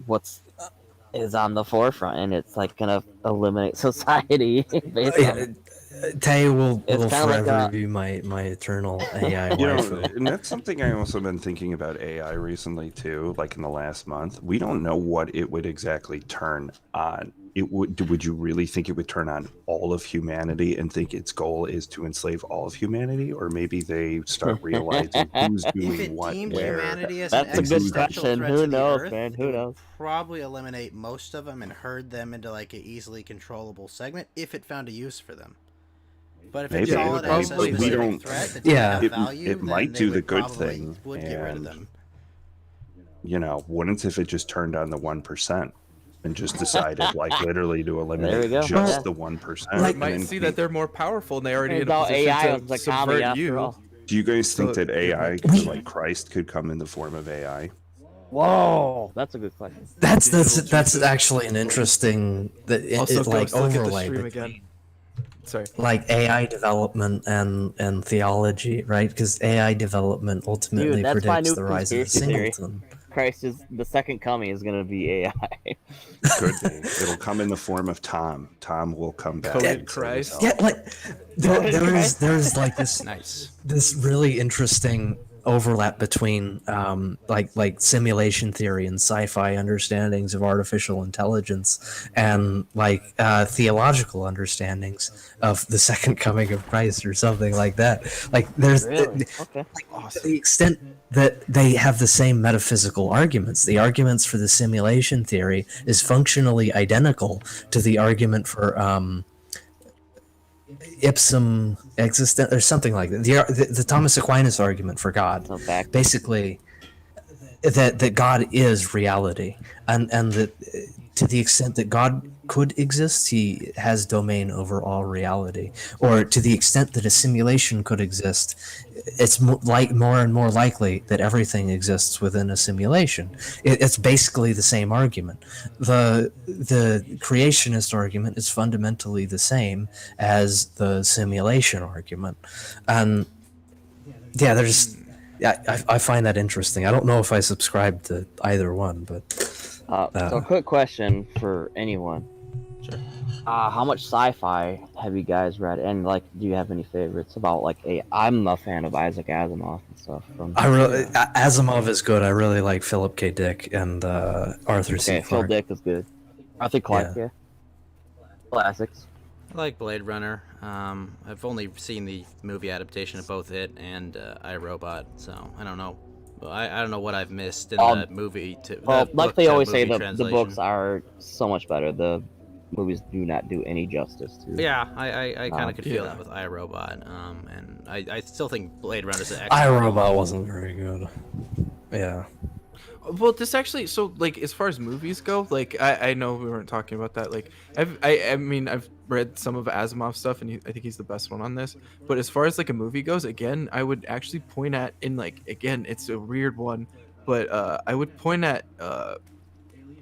is on the forefront, and it's like gonna eliminate society. Basically. Tay will It's kinda forever like a- be my eternal AI You know, waifu. and that's something I also been thinking about AI recently too. Like in the last month, we don't know what it would exactly turn on. Would you really think it would turn on all of humanity and think its goal is to enslave all of humanity, or maybe they start realizing who's If doing it what deemed where? humanity as That's an a good existential question. threat Who to the knows, Earth, man? it Who would knows? probably eliminate most of them and herd them into like a easily controllable segment if it found a use for them. But if it Maybe. saw it as a Probably. We specific don't- threat that didn't Yeah. have It- value, it then might they do the would good probably thing, would get rid of and- them. You know, wouldn't if it just turned on the 1% and just decided, like, literally to There we eliminate go. just Yeah. the 1%? Or Like- it might see that they're more powerful and they already in Turns a out position AI to was a commie subvert after you. all. Do you guys think So- that AI, We- like Christ, could come in the form of AI? Whoa, that's a good question. That's actually an interesting Also, it like Ghost, look at the overlay stream between, again. Sorry. like AI development and theology, right? Because AI development ultimately Dude, that's my predicts new the rise of the conspiracy theory. singleton. Christ is the second coming is gonna be AI. Could be. It'll come in the form of Tom. Tom will come back. Coded and save Christ. us all. Yeah, like there's like this Nice. this really interesting overlap between like simulation theory and sci-fi understandings of artificial intelligence and like theological understandings of the second coming of Christ or something like that. Like there's Really? Okay. to the extent that they have the same metaphysical arguments. The arguments for the simulation theory is functionally identical to the argument for ipsum existent or something like that. The Thomas Aquinas argument for God, So back. basically, that God is reality, and that to the extent that God could exist, he has domain over all reality, or to the extent that a simulation could exist, it's more and more likely that everything exists within a simulation. It's basically the same argument. The creationist argument is fundamentally the same as the simulation argument, and yeah, there's. Yeah, I find that interesting. I don't know if I subscribe to either one, but So, quick question for anyone. Sure. How much sci-fi have you guys read, and like, do you have any favorites about like I'm a fan of Isaac Asimov and stuff. From Asimov is good. I really like Philip K. Dick and Arthur C. okay, Phil Clarke. Dick is good. Arthur Clarke, yeah. Classics. I like Blade Runner. I've only seen the movie adaptation of both it and iRobot, so I don't know. Well, I don't know what I've missed in the movie. Well, like they always say, movie the translation. books are so much better. The movies do not do any justice to. Yeah, I kind of could feel yeah. that with iRobot. And I still think Blade Runner is an excellent. iRobot wasn't very good. Yeah. Well, this actually, so like as far as movies go, like I know we weren't talking about that. Like I mean I've read some of Asimov's stuff, and I think he's the best one on this. But as far as like a movie goes, again, I would actually point at again, it's a weird one, but I would point at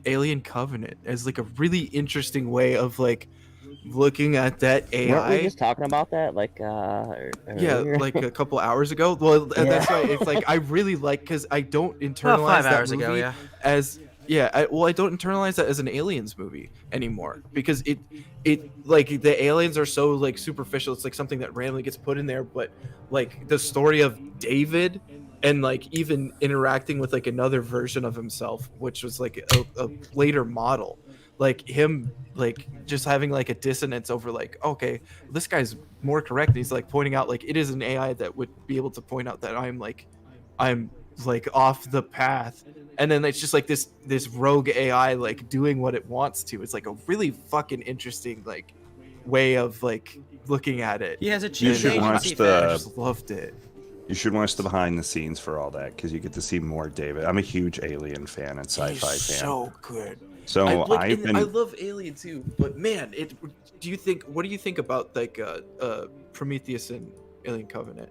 Alien Covenant as like a really interesting way of like looking at that AI. Weren't we just talking about that like Yeah, earlier? like a couple hours ago. Well, that's Yeah. why it's like I really like because I don't internalize About 5 that hours movie ago, yeah. as Yeah, I don't internalize that as an aliens movie anymore because it like the aliens are so like superficial. It's like something that randomly gets put in there, but like the story of David and like even interacting with like another version of himself, which was like a later model, like him like just having like a dissonance over like, okay, this guy's more correct. And he's like pointing out like it is an AI that would be able to point out that I'm like off the path, and then it's just like this rogue AI like doing what it wants to. It's like a really fucking interesting like way of like looking at it. He has a You chief should watch agency the- I fetish. just loved it. You should watch the behind the scenes for all that because you get to see more David. I'm a huge Alien fan and sci-fi He's fan. so good. So I've been. I love Alien too, but man, what do you think about like Prometheus and Alien Covenant?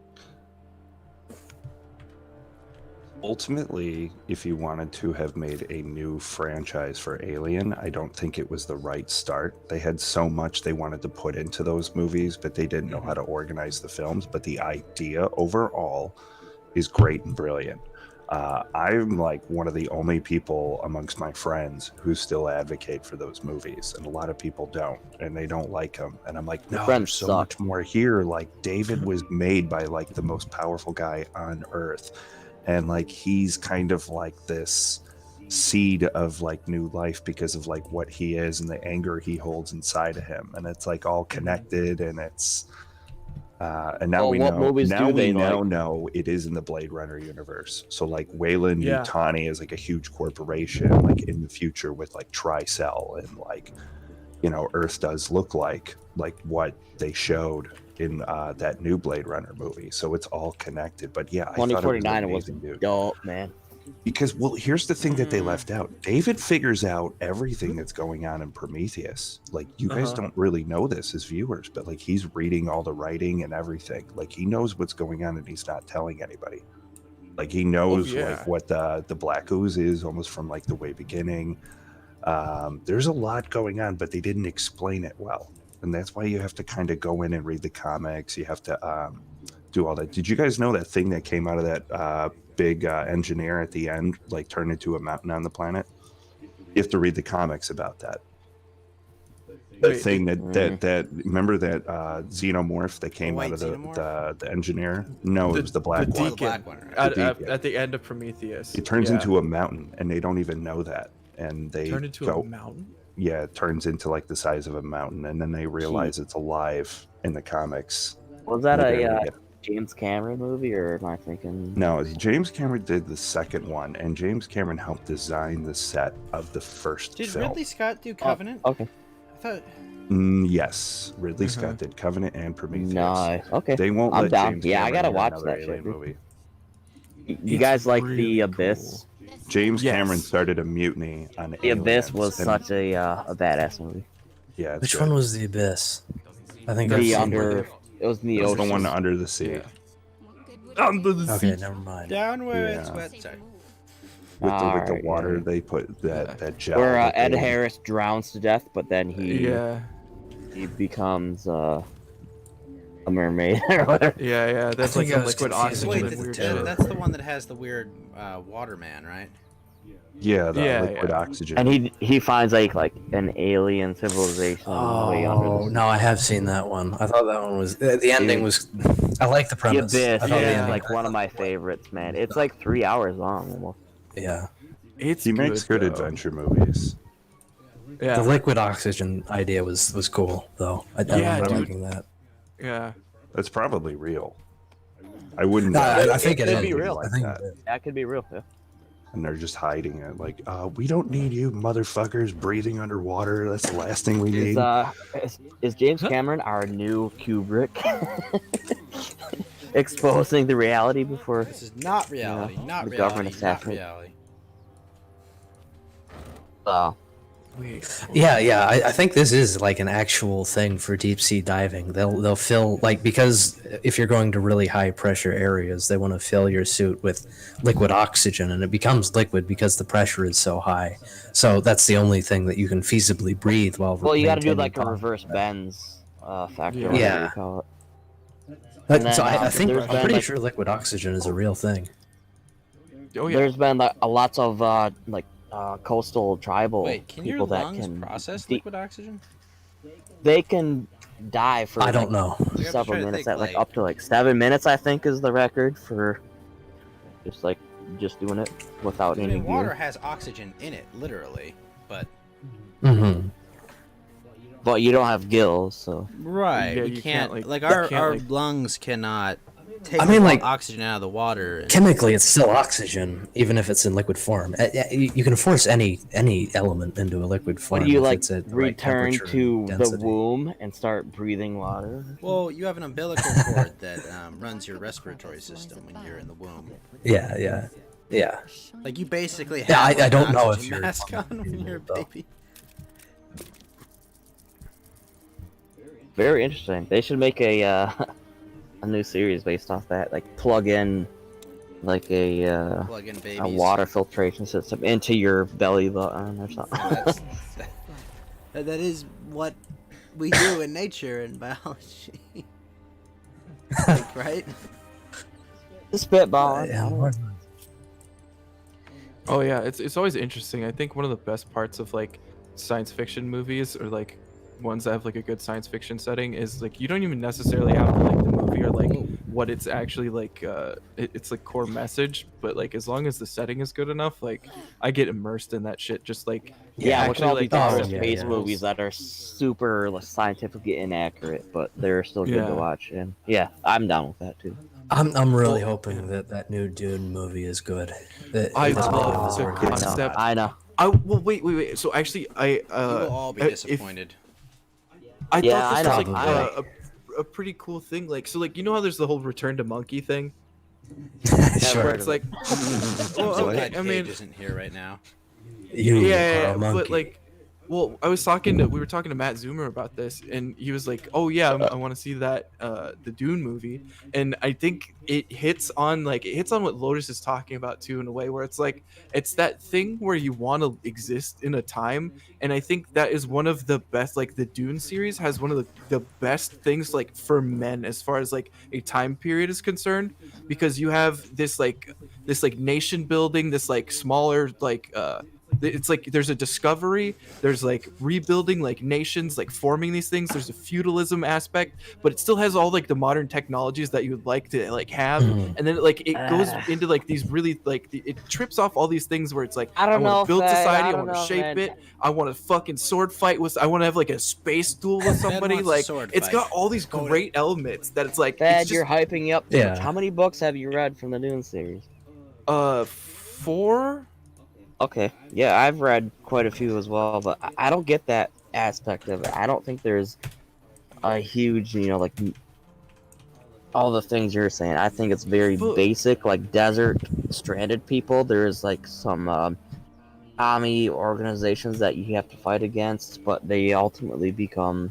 Ultimately, if you wanted to have made a new franchise for Alien, I don't think it was the right start. They had so much they wanted to put into those movies, but they didn't know how to organize the films. But the idea overall is great and brilliant. I'm like one of the only people amongst my friends who still advocate for those movies, and a lot of people don't, and they don't like them. And I'm like, no, friends there's so suck. much more here. Like David was made by like the most powerful guy on Earth, and like he's kind of like this seed of like new life because of like what he is and the anger he holds inside of him, and it's like all connected, and it's. And now Well, we what know. movies Now do we they now like? know it is in the Blade Runner universe. So like Wayland Yeah. Yutani is like a huge corporation, like in the future with like Tricell, and like Earth does look like what they showed in that new Blade Runner movie. So it's all connected. But yeah, I thought it was 2049 was amazing, dude. dope, man. Because well, here's the thing that they left out. David figures out everything that's going on in Prometheus. Like you guys don't really know this as viewers, but like he's reading all the writing and everything. Like he knows what's going on and he's not telling anybody. Like he knows yeah. like what the black ooze is almost from like the way beginning. There's a lot going on, but they didn't explain it well. And that's why you have to kind of go in and read the comics. You have to do all that. Did you guys know that thing that came out of that big engineer at the end like turned into a mountain on the planet? You have to read the comics about that. The Wait, thing that remember that xenomorph that came white out of xenomorph? the engineer? No, it was the black the one. The black one, right? At, The at, Deacon. at the end of Prometheus. It turns Yeah. into a mountain, and they don't even know that. And they Turned into go, a mountain. yeah, it turns into like the size of a mountain, and then they realize it's alive in the comics. Was that They barely a get- James Cameron movie, or am I thinking? No, James Cameron did the second one, and James Cameron helped design the set of the first Did film. Ridley Scott do Covenant? Okay. I thought. Yes, Ridley Scott did Covenant and Prometheus. Nice. Okay. They won't I'm let down. James Yeah, I Cameron gotta do watch another that shit, alien dude. movie. You It's guys like really The Abyss? James Yes. Cameron started a mutiny on The Abyss aliens, was and- such a badass movie. Yeah, it's Which good. one was the Abyss? I think I've The seen under. it. It was in the It was ocean. the one under the sea. Yeah. Under the Okay, sea. never mind. Down where it's Yeah. wet. Sorry. With the Alright, water, yeah. they put that gel. Where that Ed they- Harris drowns to death, but then he becomes a mermaid or whatever. Yeah. That's like think I some was liquid confused oxygen Wait, and th- weird th- shit. that's the one that has the weird waterman, right? Yeah, the Yeah, liquid yeah. oxygen. And he finds like an alien civilization way under Oh the no, I have seen that one. I thought that one was the ending was. I like the The premise. Abyss I thought the Yeah. is ending- like one of my favorites, man. It's like 3 hours long almost. yeah. It's He makes good though. adventure movies. Yeah. The liquid oxygen idea was cool though. I Yeah, remember dude. liking that. Yeah. That's probably real. I wouldn't. No, I think it It'd is. be real. I think that. That could be real. Yeah. And they're just hiding it. Like, we don't need you motherfuckers breathing underwater. That's the last thing we need. Is James Cameron our new Kubrick? Exposing the reality before. This is not reality. Yeah, Not the reality. government Not assassinate. reality. Yeah. I think this is like an actual thing for deep sea diving. They'll fill like because if you're going to really high pressure areas, they want to fill your suit with liquid oxygen, and it becomes liquid because the pressure is so high. So that's the only thing that you can feasibly breathe while. Well, you got to do maintaining like a contact. reverse Benz factor. Yeah. whatever Yeah. you call it. But, And then, so I think there's I'm been, pretty like- sure liquid oxygen is a real thing. Oh yeah. There's been like, lots of like coastal tribal Wait, can your people that lungs can process de- liquid oxygen? they can die for I don't know. Like, I'm several trying to minutes. think, At like like- up to like 7 minutes, I think, is the record for just doing it without I any mean, water gear. has oxygen in it, literally, but Mm-hmm. But you don't have gills, so right, Yeah, we you can't can't, like you our can't, our like- lungs cannot take I mean, the like- oxygen out of the water. And, Chemically, it's still oxygen, even if it's in liquid form. You can force any element into a liquid form. what do you if like it's at the right return temperature to and the density. womb and start breathing water? well, you have an umbilical cord that runs your respiratory system when you're in the womb. Yeah. Like you basically have Yeah, I like, an don't know if oxygen you're mask on when you're a though. baby. Very interesting. They should make a a new series based off that. Like plug in like a Plug in babies. a water filtration system into your belly button or something. That's, that is what we do in nature and biology. Like, right? Spitball. Oh yeah, it's always interesting. I think one of the best parts of like science fiction movies or like ones that have like a good science fiction setting is like you don't even necessarily have to like the movie or like what it's actually like it's like core message, but like as long as the setting is good enough, like I get immersed in that shit. Just like Yeah, which all these the outer crystal space minerals. movies that are super like, scientifically inaccurate, but they're still good Yeah. to watch. And yeah, I'm down with that too. I'm really hoping that new Dune movie is good. I This video love is the working on concept. that. I know. Well, wait. So actually, We will all be if- disappointed. I Yeah, thought I this was know, like I a pretty cool thing. Like, so like you know how there's the whole Return to Monkey thing, Sure. where it's like, well, So okay, glad I mean, Cage isn't here right now. You, yeah, Carl Monkey. but like, well, we were talking to Matt Zoomer about this, and he was like, "Oh yeah, I want to see that the Dune movie," and I think it hits on what Lotus is talking about too, in a way where it's like it's that thing where you want to exist in a time, and I think that is one of the best. Like the Dune series has one of the best things like for men as far as like a time period is concerned, because you have this nation building, this like smaller it's like there's a discovery, there's like rebuilding like nations, like forming these things, there's a feudalism aspect, but it still has all like the modern technologies that you would like to like have, Mhm. and then like it goes into like these really like it trips off all these things where it's like I don't know want if to build that- society, I I don't want to know, shape man. it, I want to fucking sword fight with, I want to have like a space duel with somebody, wants a like sword it's fight. got all these Hold it. great elements that it's like Thad, it's you're just hyping up too Yeah. much. How many books have you read from the Dune series? 4. Okay, yeah, I've read quite a few as well, but I don't get that aspect of it. I don't think there's a huge, like all the things you're saying. I think it's very But- basic, like desert stranded people. There's like some army organizations that you have to fight against, but they ultimately become,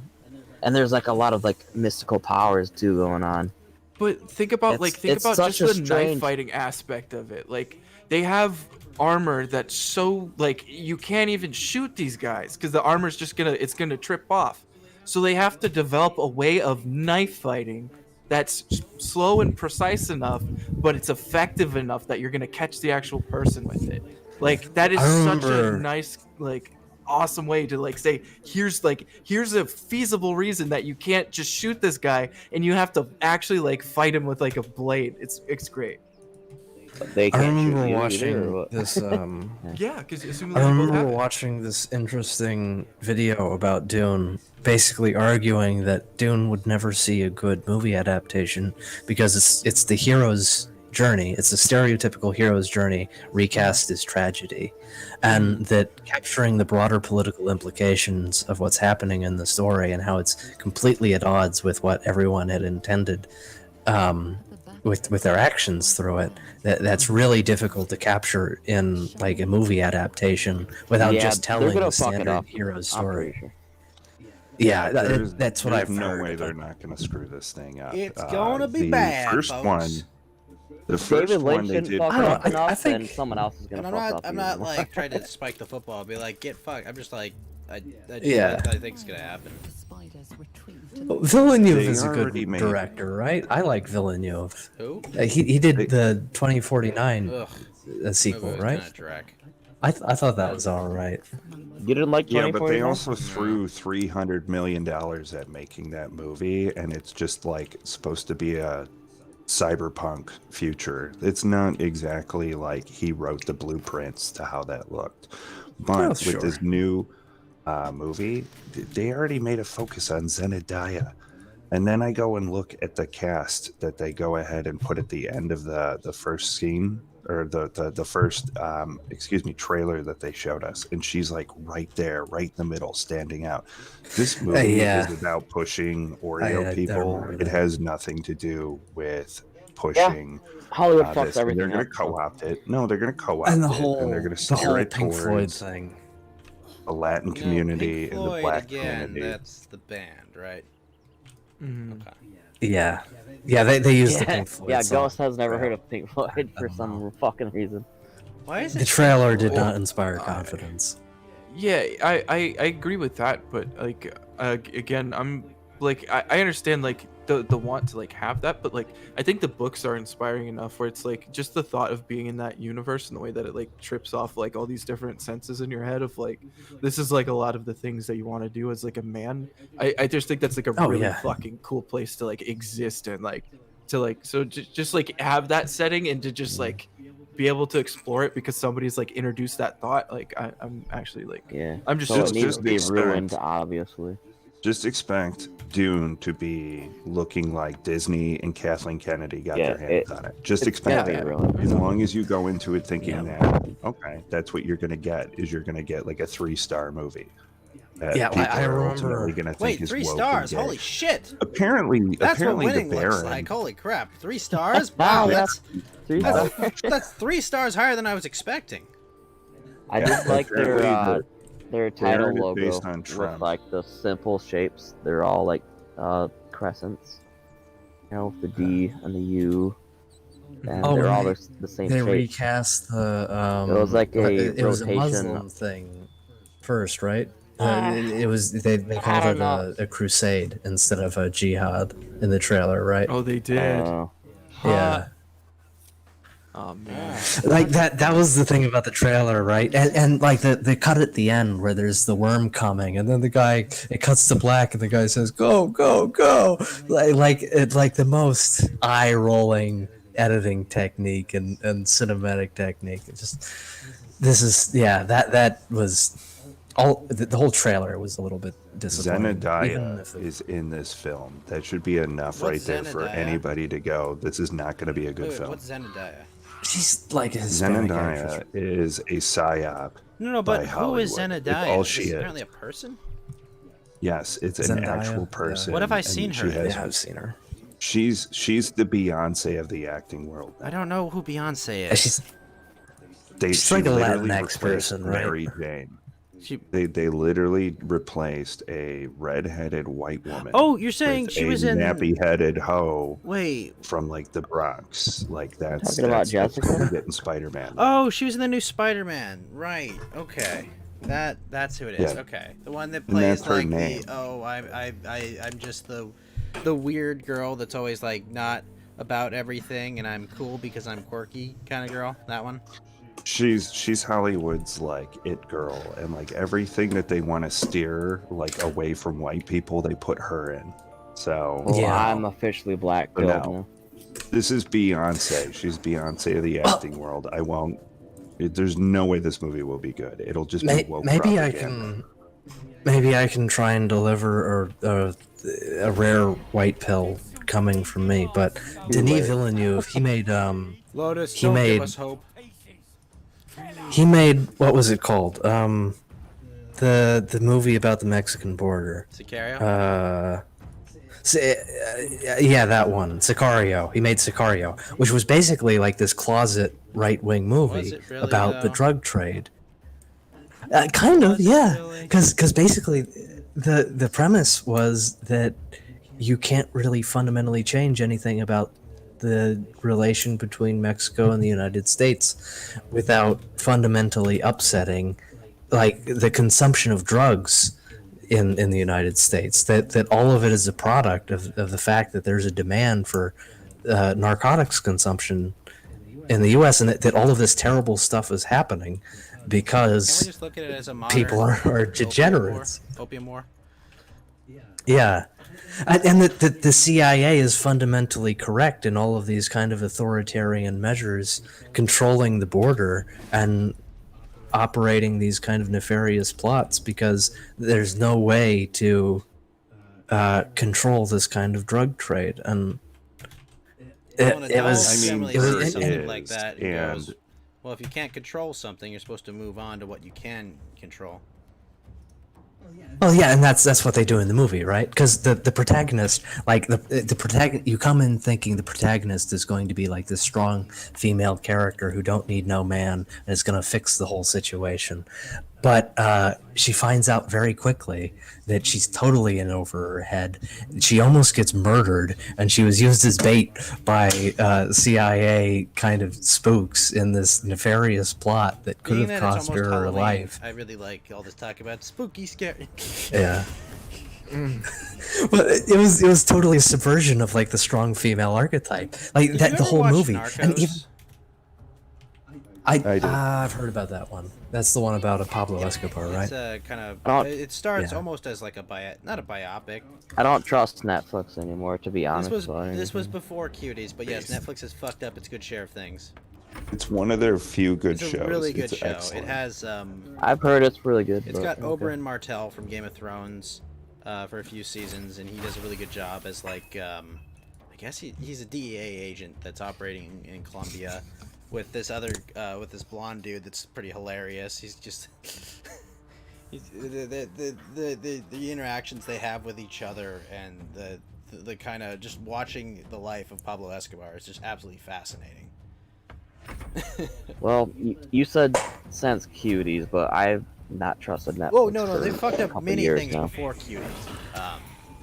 and there's like a lot of like mystical powers too going on. But think about It's such just a the knife strange- fighting aspect of it. Like they have armor that's so like you can't even shoot these guys because the armor's just gonna trip off. So they have to develop a way of knife fighting that's slow and precise enough, but it's effective enough that you're gonna catch the actual person with it. Like that is I such a remember- nice like awesome way to like say here's a feasible reason that you can't just shoot this guy and you have to actually like fight him with like a blade. It's great. But they I can't shoot remember you watching either, or what? this. Yeah, because assuming I that you both remember have it. watching this interesting video about Dune, basically arguing that Dune would never see a good movie adaptation because it's the hero's journey. It's a stereotypical hero's journey recast as tragedy, and that capturing the broader political implications of what's happening in the story and how it's completely at odds with what everyone had intended. With their actions through it, that's really difficult to capture in like a movie adaptation without Yeah, just they're telling gonna the fuck it standard up. hero I'm pretty story. sure. Yeah, There's- that's what there's I've no heard. way they're not going to screw this thing up. It's gonna be the bad, First folks. one, the first David one Lynch they didn't did. fuck I don't it know, up I enough, then think- someone else is And gonna fuck up. I'm even not more. like trying to spike the football. I'll be like, get fucked. I'm just like, I Yeah. think's gonna happen. Villeneuve They is a good already made- director, right? I like Villeneuve. Who? He did the 2049 Ugh. sequel, right? Kind of Drac. I thought that was all right. You didn't like Yeah, but they 2049? also threw $300 million at making that movie, and it's just like supposed to be a cyberpunk future. It's not exactly like he wrote the blueprints to how that looked. But Oh, with sure. this new movie, they already made a focus on Zendaya. And then I go and look at the cast that they go ahead and put at the end of the first scene, or the first trailer that they showed us, and she's like right there, right in the middle, standing out. This movie yeah. is about pushing I Oreo people. remember It that. has nothing to do with pushing Hollywood fucks this. And they're everything going to up. co-opt it. No, they're going to co-opt And the it, whole and they're going to the steer whole it Pink Floyd towards thing. the Latin community Pink and the Floyd, Black again, community. that's the band, right? Mhm. Okay. Yeah, yeah. They used the Yeah, Pink Floyd. yeah. song. Ghost has never heard of Pink Floyd for some fucking reason. Why is it The trailer did Well, not inspire confidence. Yeah, I agree with that, but like again, I'm like I understand like the want to like have that, but like I think the books are inspiring enough where it's like just the thought of being in that universe and the way that it like trips off like all these different senses in your head of like this is like a lot of the things that you want to do as like a man. I just think that's like a Oh, really yeah. fucking cool place to like exist and like to like so just like have that setting and to just like be able to explore it because somebody's like introduced that thought. Like I'm actually like Yeah. I'm just So so it needs to be expect- ruined, obviously. Just expect Dune to be looking like Disney and Kathleen Kennedy got Yeah, their hands on it. Just It's expect gonna that. be ruined. As long as you go into it thinking Yeah. that, okay, that's what you're going to get, is you're going to get like a 3-star movie. That Yeah, people I are remember- ultimately gonna think Wait, is 3 woke and stars. gay. Holy shit. Apparently, That's what apparently winning the looks Baron. like. Holy crap. 3 stars? Wow, Yeah. that's 3 stars. that's 3 stars higher than I was expecting. I Yeah, just like apparently their title Baron is logo based on with Trump. like the simple shapes. They're all like crescents. You know, the D and the U, and Oh, they're all right. the same They shape. recast the. It was like a it was a rotation. Muslim thing first, right? Ah, It was they called don't it know. a crusade instead of a jihad in the trailer, right? oh they did. Yeah. Oh man. Like that was the thing about the trailer, right? And like the cut at the end where there's the worm coming and then the guy, it cuts to black and the guy says go go go, like it's like the most eye rolling editing technique and cinematic technique. It just this is that was all the whole trailer was a little bit disappointing. even Zendaya if it- is in this film. That should be enough What's right there for Zendaya? anybody to go, this is not going to be a good Wait, film. what's Zendaya? she's like a Hispanic Zendaya actress. is a psyop. No, by but who is Hollywood. Zendaya? It's all Is she this is. apparently a person? Yes, it's an Zendaya, actual yeah. person. What have I and seen she her in? has- Yeah, I've seen her. She's the Beyonce of the acting world. I don't know who Beyonce Yeah, is. she's she's She like a literally Latinx replaced person, right? Mary Jane. She... They literally replaced a red-headed white woman. Oh, you're saying with she a was in... nappy-headed hoe Wait. from like the Bronx. Like that's Talking about that's what Jessica? we get in Spider-Man. Oh, she was in the new Spider-Man. Right. Okay. That's who it is. Yeah. Okay. The one that And that's plays her like name. the I'm just the weird girl that's always like not about everything and I'm cool because I'm quirky kind of girl. That one. She's Hollywood's like it girl, and like everything that they want to steer like away from white people, they put her in. So Well, Yeah. I'm officially black For pilled now. now. this is Beyonce. She's Beyonce of the acting world. I won't. There's no way this movie will be good. It'll just be woke Maybe propaganda. maybe I can try and deliver a rare white pill coming from me. But Denis Villeneuve, he made Lotus, He don't made- give us hope. what was it called? The movie about the Mexican border. Sicario. Yeah, that one, Sicario. He made Sicario, which was basically like this closet right-wing movie it really, about the though? drug trade. Kind of, Was it yeah. really? Because basically, the premise was that you can't really fundamentally change anything about the relation between Mexico and the United States without fundamentally upsetting, like the consumption of drugs in the United States. That all of it is a product of the fact that there's a demand for narcotics consumption in the U.S. and that all of this terrible stuff is happening Can we because just look at it as a modern people are opium war? degenerates. Opium war. Yeah. And the CIA is fundamentally correct in all of these kind of authoritarian measures, controlling the border and operating these kind of nefarious plots, because there's no way to control this kind of drug trade. And Well, an it adult was, generally it was, sees it- something is, like that and and- goes, well, if you can't control something, you're supposed to move on to what you can control. Well, yeah, and that's what they do in the movie, right? Because the protagonist, like the protagonist, you come in thinking the protagonist is going to be like this strong female character who don't need no man and is going to fix the whole situation, but she finds out very quickly that she's totally in over her head. She almost gets murdered, and she was used as bait by CIA kind of spooks in this nefarious plot that could Being have that it's cost almost her her Halloween, life. I really like all this talk about spooky, scary. Yeah. But it was totally a subversion of like the strong female archetype, like Did that you the ever whole watch movie. Narcos? And even I did. I've heard about that one. That's the one about a Pablo Escobar, right? It's kind of. Oh, It starts yeah. almost as like not a biopic. I don't trust Netflix anymore, to be This honest. was about this was anything. before Cuties, but yes, Netflix has fucked up its good share of things. It's one of their few good It's a shows. really good It's show. excellent. It has I've heard it's really good. it's but, got Oberyn Martell from Game of Thrones for a few seasons, and he does a really good job as like I guess he's a DEA agent that's operating in Colombia with this other with this blonde dude that's pretty hilarious. He's just the interactions they have with each other and the kind of just watching the life of Pablo Escobar is just absolutely fascinating. Well, you said since Cuties, but I've not trusted Netflix. Whoa, no, for they fucked a up couple many years things now. before Cuties.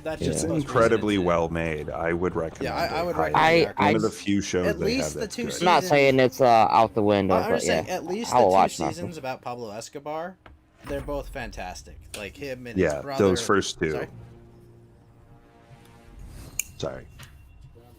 That's Yeah. just It's the most incredibly recent well made. I would recommend. Yeah, I it would highly. recommend I- One of the few shows At they least have the that's two good. I'm not saying it's out the window, I'm but just yeah, saying, at least I will the watch two Narcos. seasons about Pablo Escobar, they're both fantastic. Like him and Yeah, his brother. those first two. Sorry? Sorry.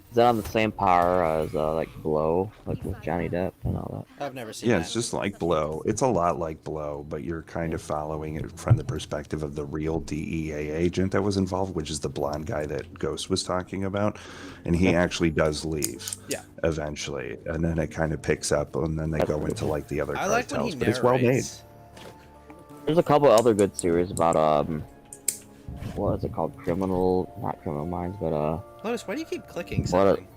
Is that on the same par as like Blow, like with Johnny Depp and all that? I've never seen Yeah, that. it's just like Blow. It's a lot like Blow, but you're kind of following it from the perspective of the real DEA agent that was involved, which is the blonde guy that Ghost was talking about. And he actually does leave Yeah. eventually. And then it kind of picks up, and then they go into like the other I like when he cartels. But it's well made. narrates. There's a couple other good series about what is it called? Not Criminal Minds, but Lotus, why do you keep clicking What something?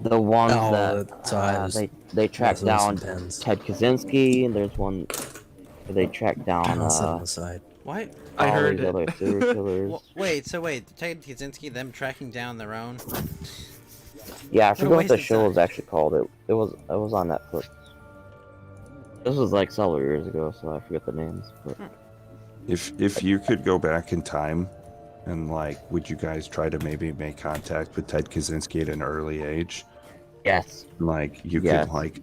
the ones Oh, that I was they track messing with some down pens. Ted Kaczynski, and there's one where they track down I'll set them aside. Why? I all heard these it. other serial killers. Wait, Ted Kaczynski, them tracking down their own? Yeah, I What a forget what the waste of show time. was actually called. It was on Netflix. This was like several years ago, so I forget the names. But If you could go back in time and like, would you guys try to maybe make contact with Ted Kaczynski at an early age? yes, Like you Yeah. could like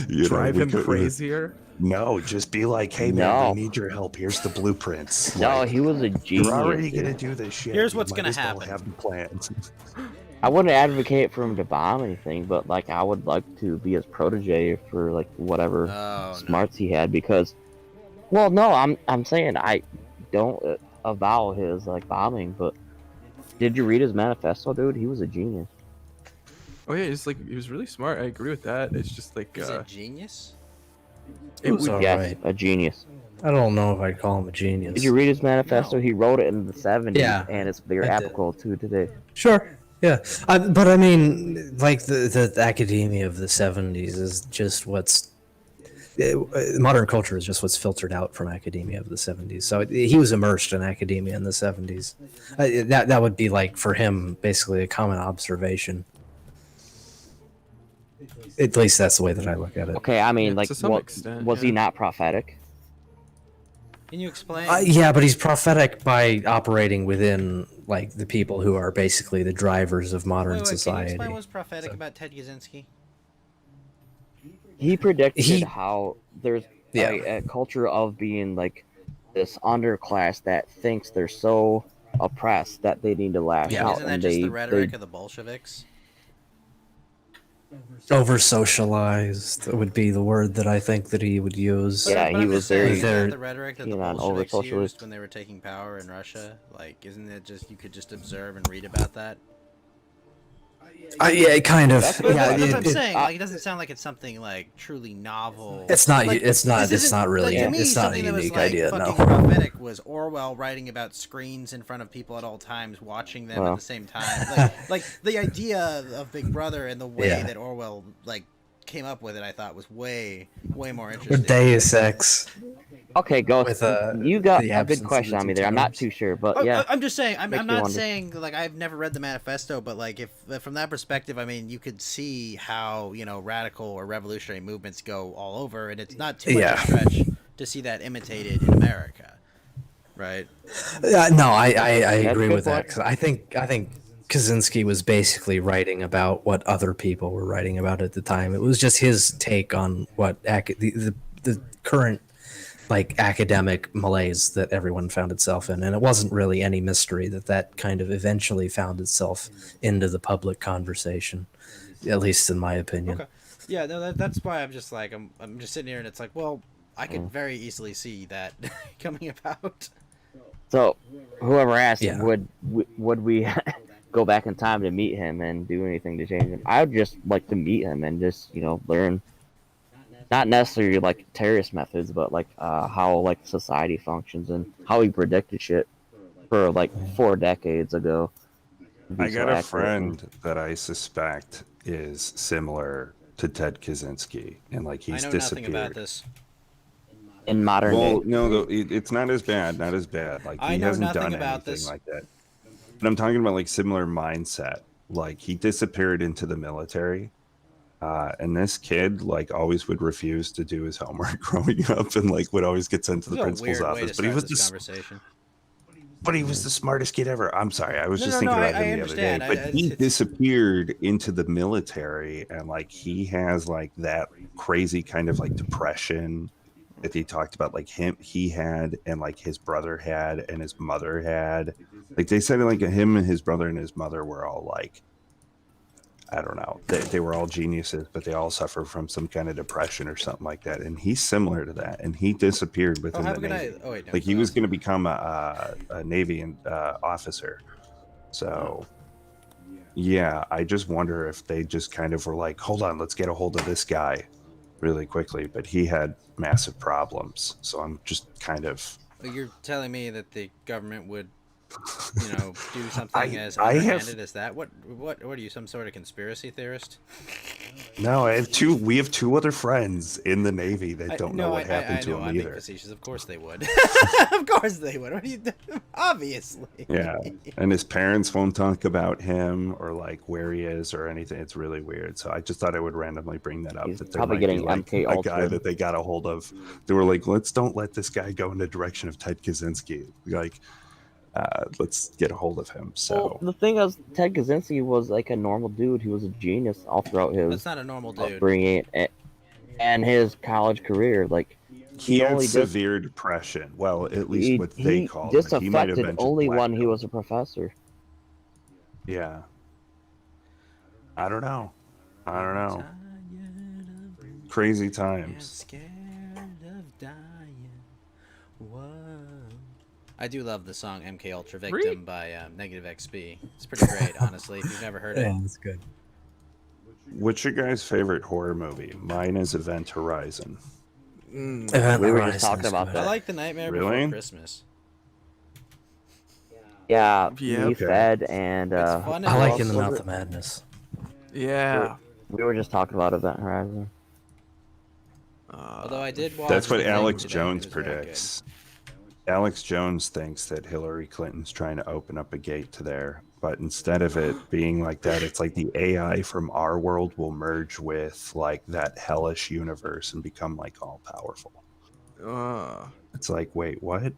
you Drive we him could- crazier. No, just be like, hey man, No. I need your help. Here's the blueprints. no, Like, he was a genius. you're already dude. gonna do this shit. Here's You what's might gonna as well happen. Have the plans. I wouldn't advocate for him to bomb anything, but like I would like to be his protege for like whatever Oh, no. smarts he had because, well, no, I'm saying I don't avow his like bombing, but did you read his manifesto, dude? He was a genius. Oh yeah, he's like he was really smart. I agree with that. It's just like He's a genius? It was would- Yes, alright. a genius. I don't know if I'd call him a genius. Did you read his manifesto? No. He wrote it in the 70s, Yeah, and it's very I did. applicable to today. Sure. Yeah, but I mean, like the academia of the '70s is just what's modern culture is just what's filtered out from academia of the '70s. So he was immersed in academia in the '70s. That would be like for him basically a common observation. At least that's the way that I look at it. Okay, I mean, Yeah, like, to some what, extent, was he yeah. not prophetic? Can you explain? Yeah, but he's prophetic by operating within like the people who are basically the drivers of modern Wait, can you society. explain what's prophetic about Ted Kaczynski? He predicted He- how there's Yeah. a culture of being like this underclass that thinks they're so oppressed that they need to lash Yeah. out, Isn't that and just they the rhetoric of the Bolsheviks? Over socialized would be the word that I think that he would use. Yeah, But he I'm was just saying, very isn't that There- the rhetoric that the keen on Bolsheviks over-socialist. used when they were taking power in Russia? Like, isn't it just you could just observe and read about that? Yeah, kind of. That's But Yeah, that's what I'm it- saying. Like, it doesn't sound like it's something like truly novel. it's not. Like, It's not. this It's isn't- not really. Like, to me, It's not a something that was, unique like, idea. No. fucking prophetic was Orwell writing about screens in front of people at all times, watching them at Well. the same time. Like the idea of Big Brother and the way Yeah. that Orwell came up with it, I thought was way more Or interesting. Deus Ex. Okay, Ghost, With, you got the a absence good of question the on me two there. I'm not terms. too sure, but yeah. I'm just saying. I'm Makes me not wonder. saying like I've never read the manifesto, but like if from that perspective, I mean, you could see how radical or revolutionary movements go all over, and it's not too much Yeah. a stretch to see that imitated in America, right? No, I agree good with that point. because I think Kaczynski was basically writing about what other people were writing about at the time. It was just his take on what the current academic malaise that everyone found itself in, and it wasn't really any mystery that kind of eventually found itself into the public conversation, at least in my opinion. Okay. Yeah, no, that's why I'm just like I'm just sitting here, and it's like, well, I Mm. could very easily see that coming about. So, whoever asked, Yeah. would we go back in time to meet him and do anything to change him? I would just like to meet him and just learn, not necessarily like terrorist methods, but like how society functions and how he predicted shit for 4 decades ago. It'd be I so got a accurate. friend that I suspect is similar to Ted Kaczynski, and I he's know nothing disappeared. about this. in modern Well, day. no, it's not as bad. Not as bad. I He know hasn't nothing done about anything this. like that. But I'm talking about similar mindset. He disappeared into the military, and this kid always would refuse to do his homework growing up, and would always get sent to the This is a principal's weird way to office. But he start was this the conversation. But he was the smartest kid ever. I'm sorry. I was No, just no, thinking no, about I him the other day. understand. But he it's- disappeared into the military, and he has that crazy kind of depression that he talked about. He had, and his brother had, and his mother had. They said him and his brother and his mother were all I don't know. They were all geniuses, but they all suffer from some kind of depression or something like that. And he's similar to that. And he disappeared Oh, within have the a good Navy. night. Oh wait, no. He was going to become a Navy officer. So, yeah, I just wonder if they just kind of were hold on, let's get a hold of this guy really quickly. But he had massive problems. So I'm just kind of. You're telling me that the government would, do something as I have- underhanded as that? What are you, some sort of conspiracy theorist? No, we have 2 other friends in the Navy that don't know what happened to know, him I'm being either. facetious. Of course they would. Of course they would. What are you doing? Obviously. Yeah, and his parents won't talk about him or where he is or anything. It's really weird. So I just thought I would randomly bring that up. He's That there probably might be, getting MK a guy Ultra. that they got a hold of. They were don't let this guy go in the direction of Ted Kaczynski. Let's get a hold of him. So Well, the thing is, Ted Kaczynski was a normal dude. He was a genius all throughout his That's not a normal dude. upbringing and his college career. he had only did- severe depression. Well, at least he, what they he called it. He might have disaffected been only just when he whacked was a professor. out. Yeah. I don't know. Crazy times. Scared of dying. Whoa. I do love the song MK Ultra Victim by Negative XP. It's pretty great, honestly, if you've never heard it. Yeah, that's good. What's your guys' favorite horror movie? Mine is Event Horizon. Event We were Horizon just talking is about good. I that. like The Nightmare Really? Before Christmas. Yeah, Yeah, me, okay. Fed, and It's fun and I like also- In the Mouth of Madness. Yeah. we were just talking about Event Horizon. Although I did watch That's what the thing Alex today, Jones it was very good. predicts. Alex Jones thinks that Hillary Clinton's trying to open up a gate to there, but instead of it being like that, it's the AI from our world will merge with that hellish universe and become all powerful. It's wait, what?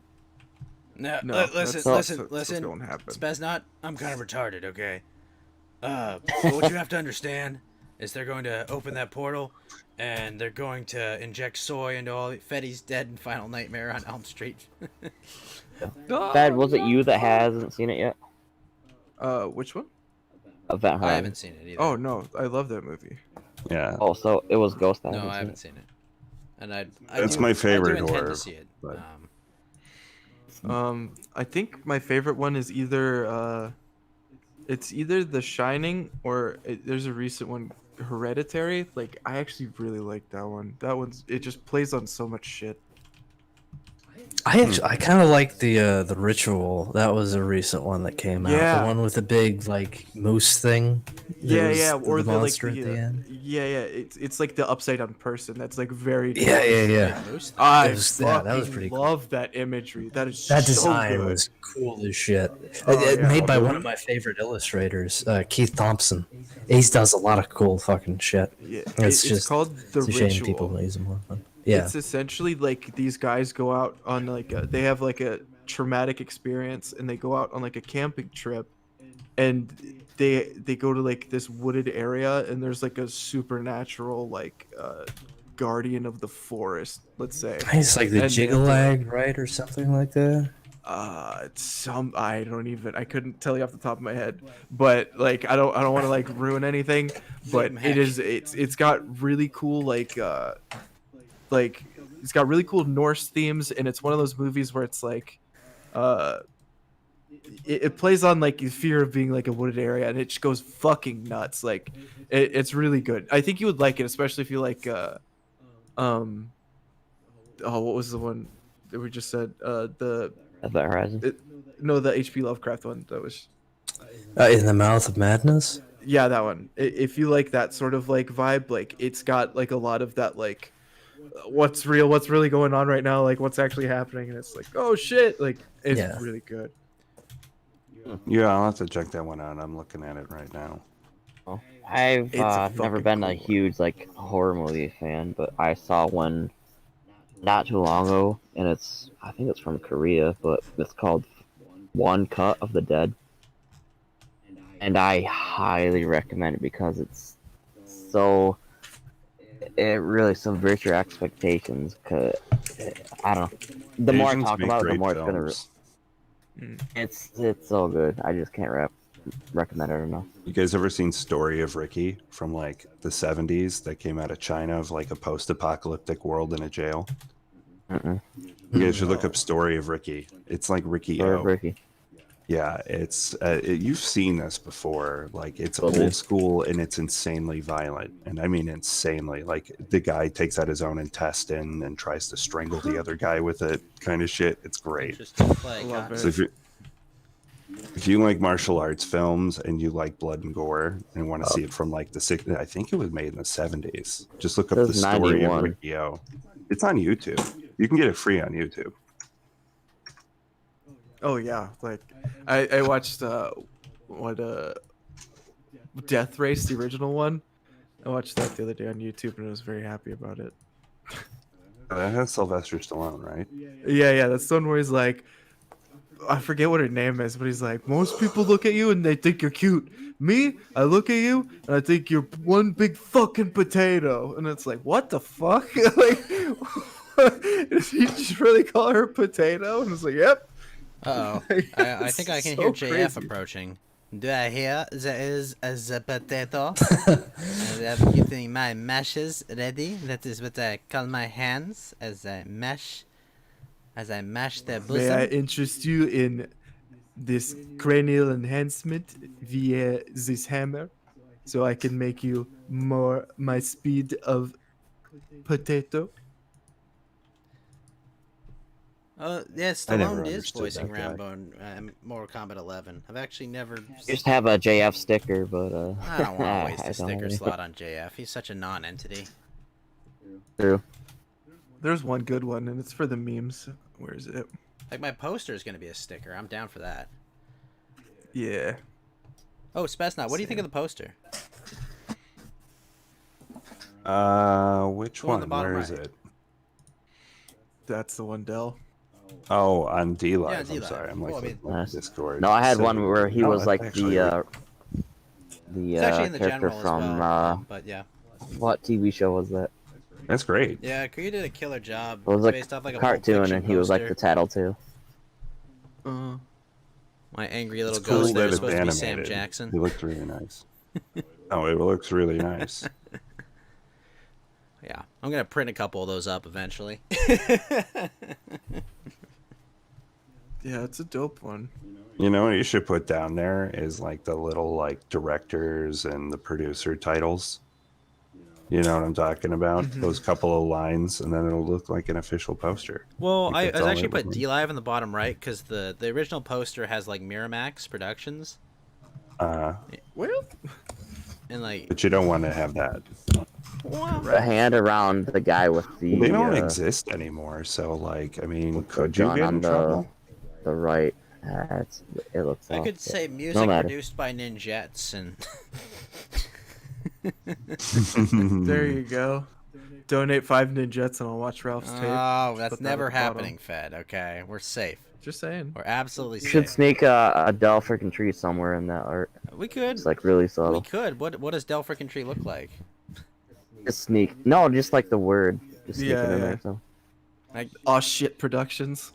No, No, listen, that's- listen, that's listen. what's gonna happen. Speznot, I'm kind of retarded, okay? But what you have to understand is they're going to open that portal, and they're going to inject soy into all Fetty's dead in Final Nightmare on Elm Street. Fed, was it you that hasn't seen it yet? Which one? Event I Horizon. haven't seen it either. Oh no, I love that movie. Yeah. Oh, so it was Ghost. No, I haven't seen it. And I That's do, my favorite I do intend horror, to see it. but- I think my favorite one is either it's either The Shining or there's a recent one, Hereditary. Like I actually really like that one. That one's it just plays on so much shit. I kind of like the Ritual. That was a recent one that came out. Yeah. The one with the big like moose thing. that Yeah, was yeah, or the like monster the, at the end. yeah, it's like the upside down person. That's like very Yeah, yeah, yeah. I That was- yeah, that was fucking pretty cool. love that imagery. That is That so design good. was cool as shit. Oh, yeah. Made by one of my favorite illustrators, Keith Thompson. He does a lot of cool fucking shit. Yeah, It's it's just called The It's a shame Ritual. people don't use them more fun. Yeah. It's essentially like these guys go out on like they have like a traumatic experience and they go out on like a camping trip and they go to like this wooded area and there's like a supernatural like guardian of the forest, let's say. It's like the And- Jigalag, right, or something like that. It's some I couldn't tell you off the top of my head, but like I don't want to like ruin anything, but it's got really cool like it's got really cool Norse themes, and it's one of those movies where it's like it plays on like the fear of being like a wooded area, and it just goes fucking nuts. Like it's really good. I think you would like it, especially if you like what was the one that we just said, the Event Horizon. no, the HP Lovecraft one. That was In the Mouth of Madness. yeah, that one. If you like that sort of like vibe, like it's got like a lot of that like what's real, what's really going on right now, like what's actually happening, and it's like oh shit, like it's Yeah. really good. Yeah, I'll have to check that one out. I'm looking at it right now. I've It's a never fucking been a cool one. huge like horror movie fan, but I saw one not too long ago, and I think it's from Korea, but it's called One Cut of the Dead, and I highly recommend it because it really subverts your expectations. Cause I don't know, the more I Asians talk make about it, the great more it's gonna. films. It's so good. I just can't recommend it enough. You guys ever seen Story of Ricky from like the 70s that came out of China of like a post-apocalyptic world in a jail? Mm-mm. You guys should look up Story of Ricky. It's like Ricky Sorry, O. Ricky. Yeah, it's you've seen this before. Like it's Will do. old school and it's insanely violent, and I mean insanely. Like the guy takes out his own intestine and tries to strangle the other guy with it, kind of shit. It's great. Just to play Love content. So if you like martial arts films and you like blood and gore and want to see it from like the 60s, I think it was made in the 70s. Just look up It the says story 91. of Ricky O. It's on YouTube. You can get it free on YouTube. Oh yeah, like I watched Death Race, the original one. I watched that the other day on YouTube and I was very happy about it. That has Sylvester Stallone, right? Yeah, that's the one where he's like, I forget what her name is, but he's like, most people look at you and they think you're cute. Me, I look at you and I think you're one big fucking potato. And it's like, what the fuck? Like, did he just really call her potato? And it's like, yep. Uh-oh. I think I can So hear JF crazy. approaching. Do I hear there is a potato? I'm getting my mashes ready. That is what I call my hands as I mash their May I bosom. interest you in this cranial enhancement via this hammer so I can make you more my speed of potato? Yes, I never Stallone is understood voicing that guy. Rambo in Mortal Kombat 11. I've actually never. Used to have a JF sticker, but I don't want to waste I a don't sticker really- slot on JF. He's such a non-entity. True. There's one good one, and it's for the memes. Where is it? Like my poster is gonna be a sticker. I'm down for that. Yeah. Oh, Spetsnot, what do you think of the poster? Which One on one? the bottom Where is right. it? That's the one, Dell. Oh, on D Live. Yeah, I'm D-Live. sorry, I'm like Well, I mean- on Discord. No, I had So- one where he Oh, was that's like actually- the It's actually in the character general from as well. But yeah. what TV show was that? That's great. Yeah, Korea did a killer job. It was It's like based off like a Pulp cartoon, Fiction and he was like the poster. title too. Well, My angry little It's cool ghost there that is it's supposed to be Sam animated. Jackson. It looks really nice. Oh, it looks really nice. Yeah, I'm gonna print a couple of those up eventually. Yeah, it's a dope one. You know what you should put down there is like the little like directors and the producer titles. You know what I'm talking about? Those couple of lines, and then it'll look like an official poster. Well, Like, I that's all actually it put was. D-Live in the bottom right because the original poster has like Miramax Productions Well, and like But you don't want to have that. A hand around the guy with the. They don't exist anymore. So, like, I mean, could you gun get on in trouble? the right. It looks. I off, could but say no music matter. produced by Ninjets and there you go. Donate 5 Ninjets and I'll watch Ralph's tape. oh, Put that's that never at the bottom. happening, Fed. Okay, we're safe. Just saying. We're absolutely You should safe. sneak a Del freaking tree somewhere in that art. We could. It's like really We subtle. could. What does Del frickin' Tree look like? Just sneak. No, just like the word. Just sneak it Yeah, in yeah. there. So. Like Aw shit Productions.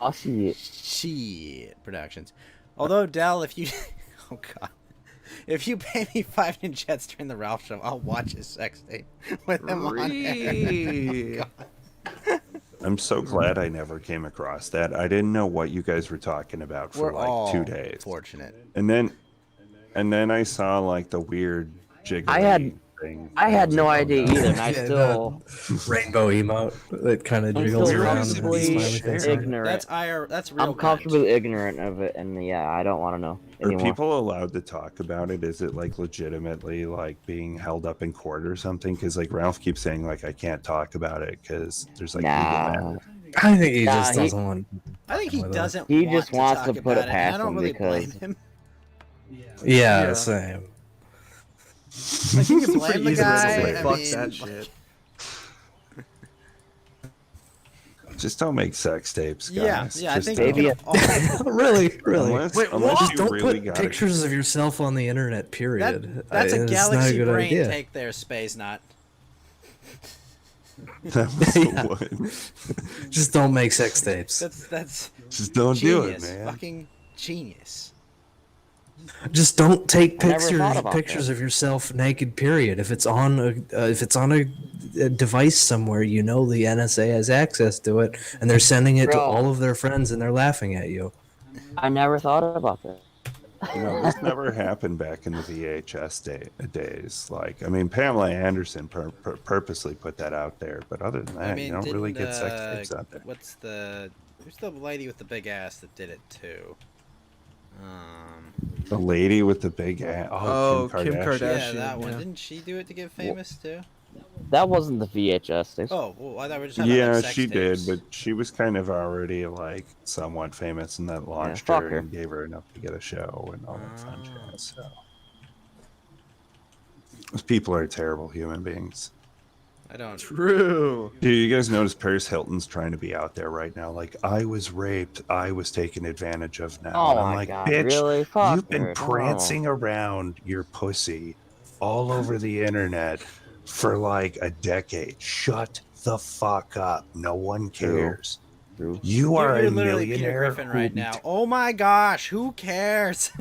Oh shit. Shit Productions. Although Del, if you, oh god, if you pay me 5 Ninjets during the Ralph show, I'll watch his sex tape with him on Ree. there. I'm so glad I never came across that. I didn't know what you guys were talking about for We're all like 2 days. fortunate. And then I saw like the weird jiggly thing. I had no idea either. either, and I Yeah, still. Rainbow emote that kind of I'm jiggles still around. and comfortably smiley face on it. ignorant. That's real. I'm comfortably ignorant of it, and yeah, I don't want to know Are anymore. people allowed to talk about it? Is it like legitimately like being held up in court or something? Because like Ralph keeps saying like I can't talk about it because there's like legal Nah, matters. I think he Nah, just he- doesn't want. I think he with it. doesn't. He want just wants talk to put about it and I past don't him really blame because- him. Yeah, Yeah. same. Like you can blame Pretty the easy to guy. say, I fuck mean, that shit. Just don't make sex tapes, Yeah, guys. yeah. I Just think don't. we Maybe can all- really. Unless, Wait, unless Just you don't really put got pictures of yourself on the internet. Period. That's a It's not galaxy good brain idea. take there, Space Nut. That was Yeah. the one. Just don't make sex tapes. That's Just don't do it, genius. man. Fucking genius. Just don't take I never thought about pictures that. of yourself naked. Period. If it's on a device somewhere, you know the NSA has access to it, and they're sending it to Bro. all of their friends, and they're laughing at you. I never thought about that. You know, this never happened back in the VHS days. Like, I mean, Pamela Anderson purposely put that out there, but other than that, I mean, you don't really didn't, get sex tapes out there. Who's the lady with the big ass that did it too? The lady with the big ass. Oh, Kim Yeah, Kardashian. that one. yeah. Didn't she do it to get famous too? That wasn't the VHS days. Oh, well, I thought we were just talking about Yeah, like, sex she did, tapes. but she was kind of already like somewhat famous, and that launched fuck her her. and gave her enough to get a show and all that fun jazz. So, those people are terrible human beings. I don't. True. Do you guys notice Paris Hilton's trying to be out there right now? Like, I was raped, I was taken advantage of now. Oh And I'm my like, God, bitch, really? Fuck you've been her, no. prancing around your pussy all over the internet for like a decade. Shut the fuck up. No one cares. True. You are You're a literally Peter millionaire Griffin right who- now. Oh my gosh, who cares?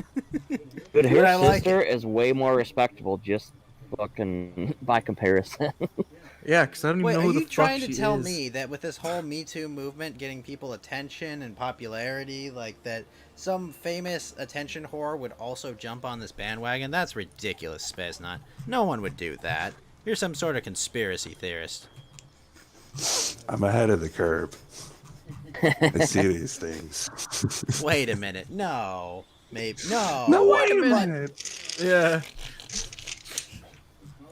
But her I like sister is way more respectable, just fucking by comparison. Yeah, because I don't even Wait, know are who the you fuck trying she to tell is. me that with this whole Me Too movement getting people attention and popularity, like that some famous attention whore would also jump on this bandwagon? That's ridiculous, Spaznut. No one would do that. You're some sort of conspiracy theorist. I'm ahead of the curve. I see these things. Wait a minute. No. Maybe. No. No, wait a minute. Yeah.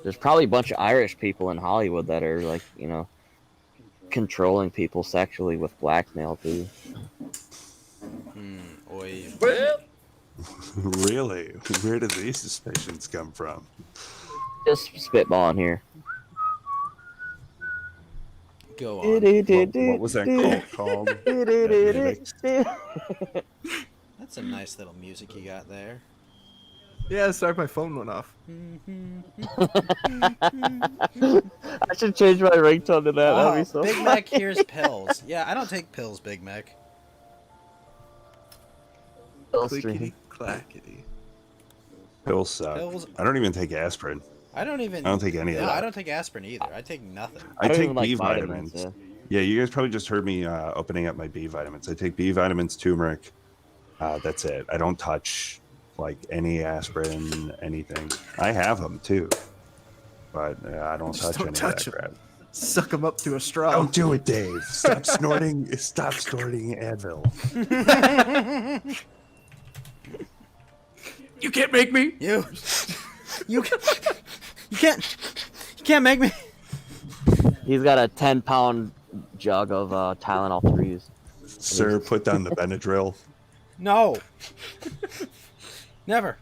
There's probably a bunch of Irish people in Hollywood that are like, you know, controlling people sexually with blackmail too. Oi. Really? Where did these suspicions come from? Just spitballing here. Go on. What was that called? That's some nice little music you got there. Yeah, sorry, my phone went off. I should change my ringtone to that. That'd be so Big fun. Mac here's pills. Yeah, I don't take pills, Big Mac. Pill Clickety stream. clackety. Pills suck. Pills. I don't even take aspirin. I don't even. I don't take any of No, that. I don't take aspirin either. I take nothing. I don't take even like B vitamins. yeah. Yeah, you guys probably just heard me opening up my B vitamins. I take B vitamins, turmeric. That's it. I don't touch like any aspirin, anything. I have them too, but I don't Just touch don't any touch of that 'em. crap. Suck them up through a straw. Don't do it, Dave. Stop snorting. Stop snorting Advil. You can't make me. You can't make me. He's got a 10-pound jug of Tylenol 3s. Sir, put down the Benadryl. No. Never.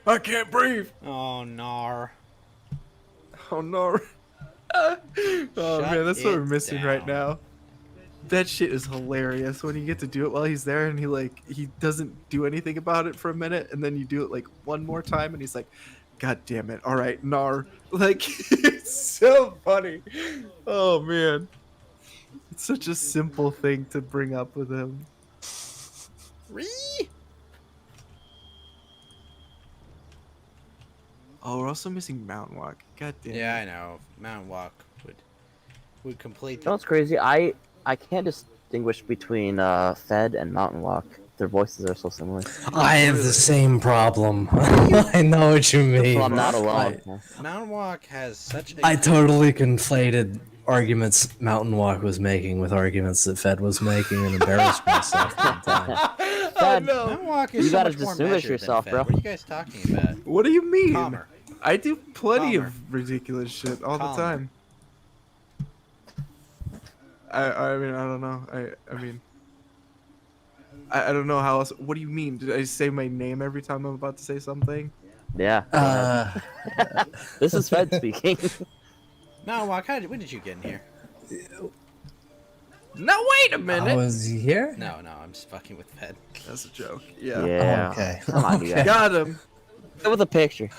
I can't breathe. Oh, nar. Oh no. Oh man, that's what it we're missing right down. now. That shit is hilarious when you get to do it while he's there and he doesn't do anything about it for a minute and then you do it like one more time and he's like, God damn it. All right, nar. Like it's so funny. Oh man. It's such a simple thing to bring up with him. Oh, we're also missing Mountain Walk. God damn. Yeah, I know. Mountain Walk would complete. You know what's crazy? I can't distinguish between Fed and Mountain Walk. Their voices are so similar. I have the same problem. I know what you mean. So I'm not alone. Mountain Walk has such a. I totally conflated arguments Mountain Walk was making with arguments that Fed was making and embarrassed myself at the time. Fed, Mountain Walk is You so gotta much more distinguish measured than yourself, Fed. bro. What are you guys talking about? What do you mean? Calmer. I do plenty Calmer. of ridiculous shit all the Calmer. time. I mean, I don't know. I mean, I don't know how else. What do you mean? Did I say my name every time I'm about to say something? yeah. This is Fed speaking. Mountain Walk, when did you get in here? No, wait a minute. Was he here? No, I'm just fucking with Fed. That's a joke. Yeah. Yeah. Okay. Come on, you guys. Got him. With a picture.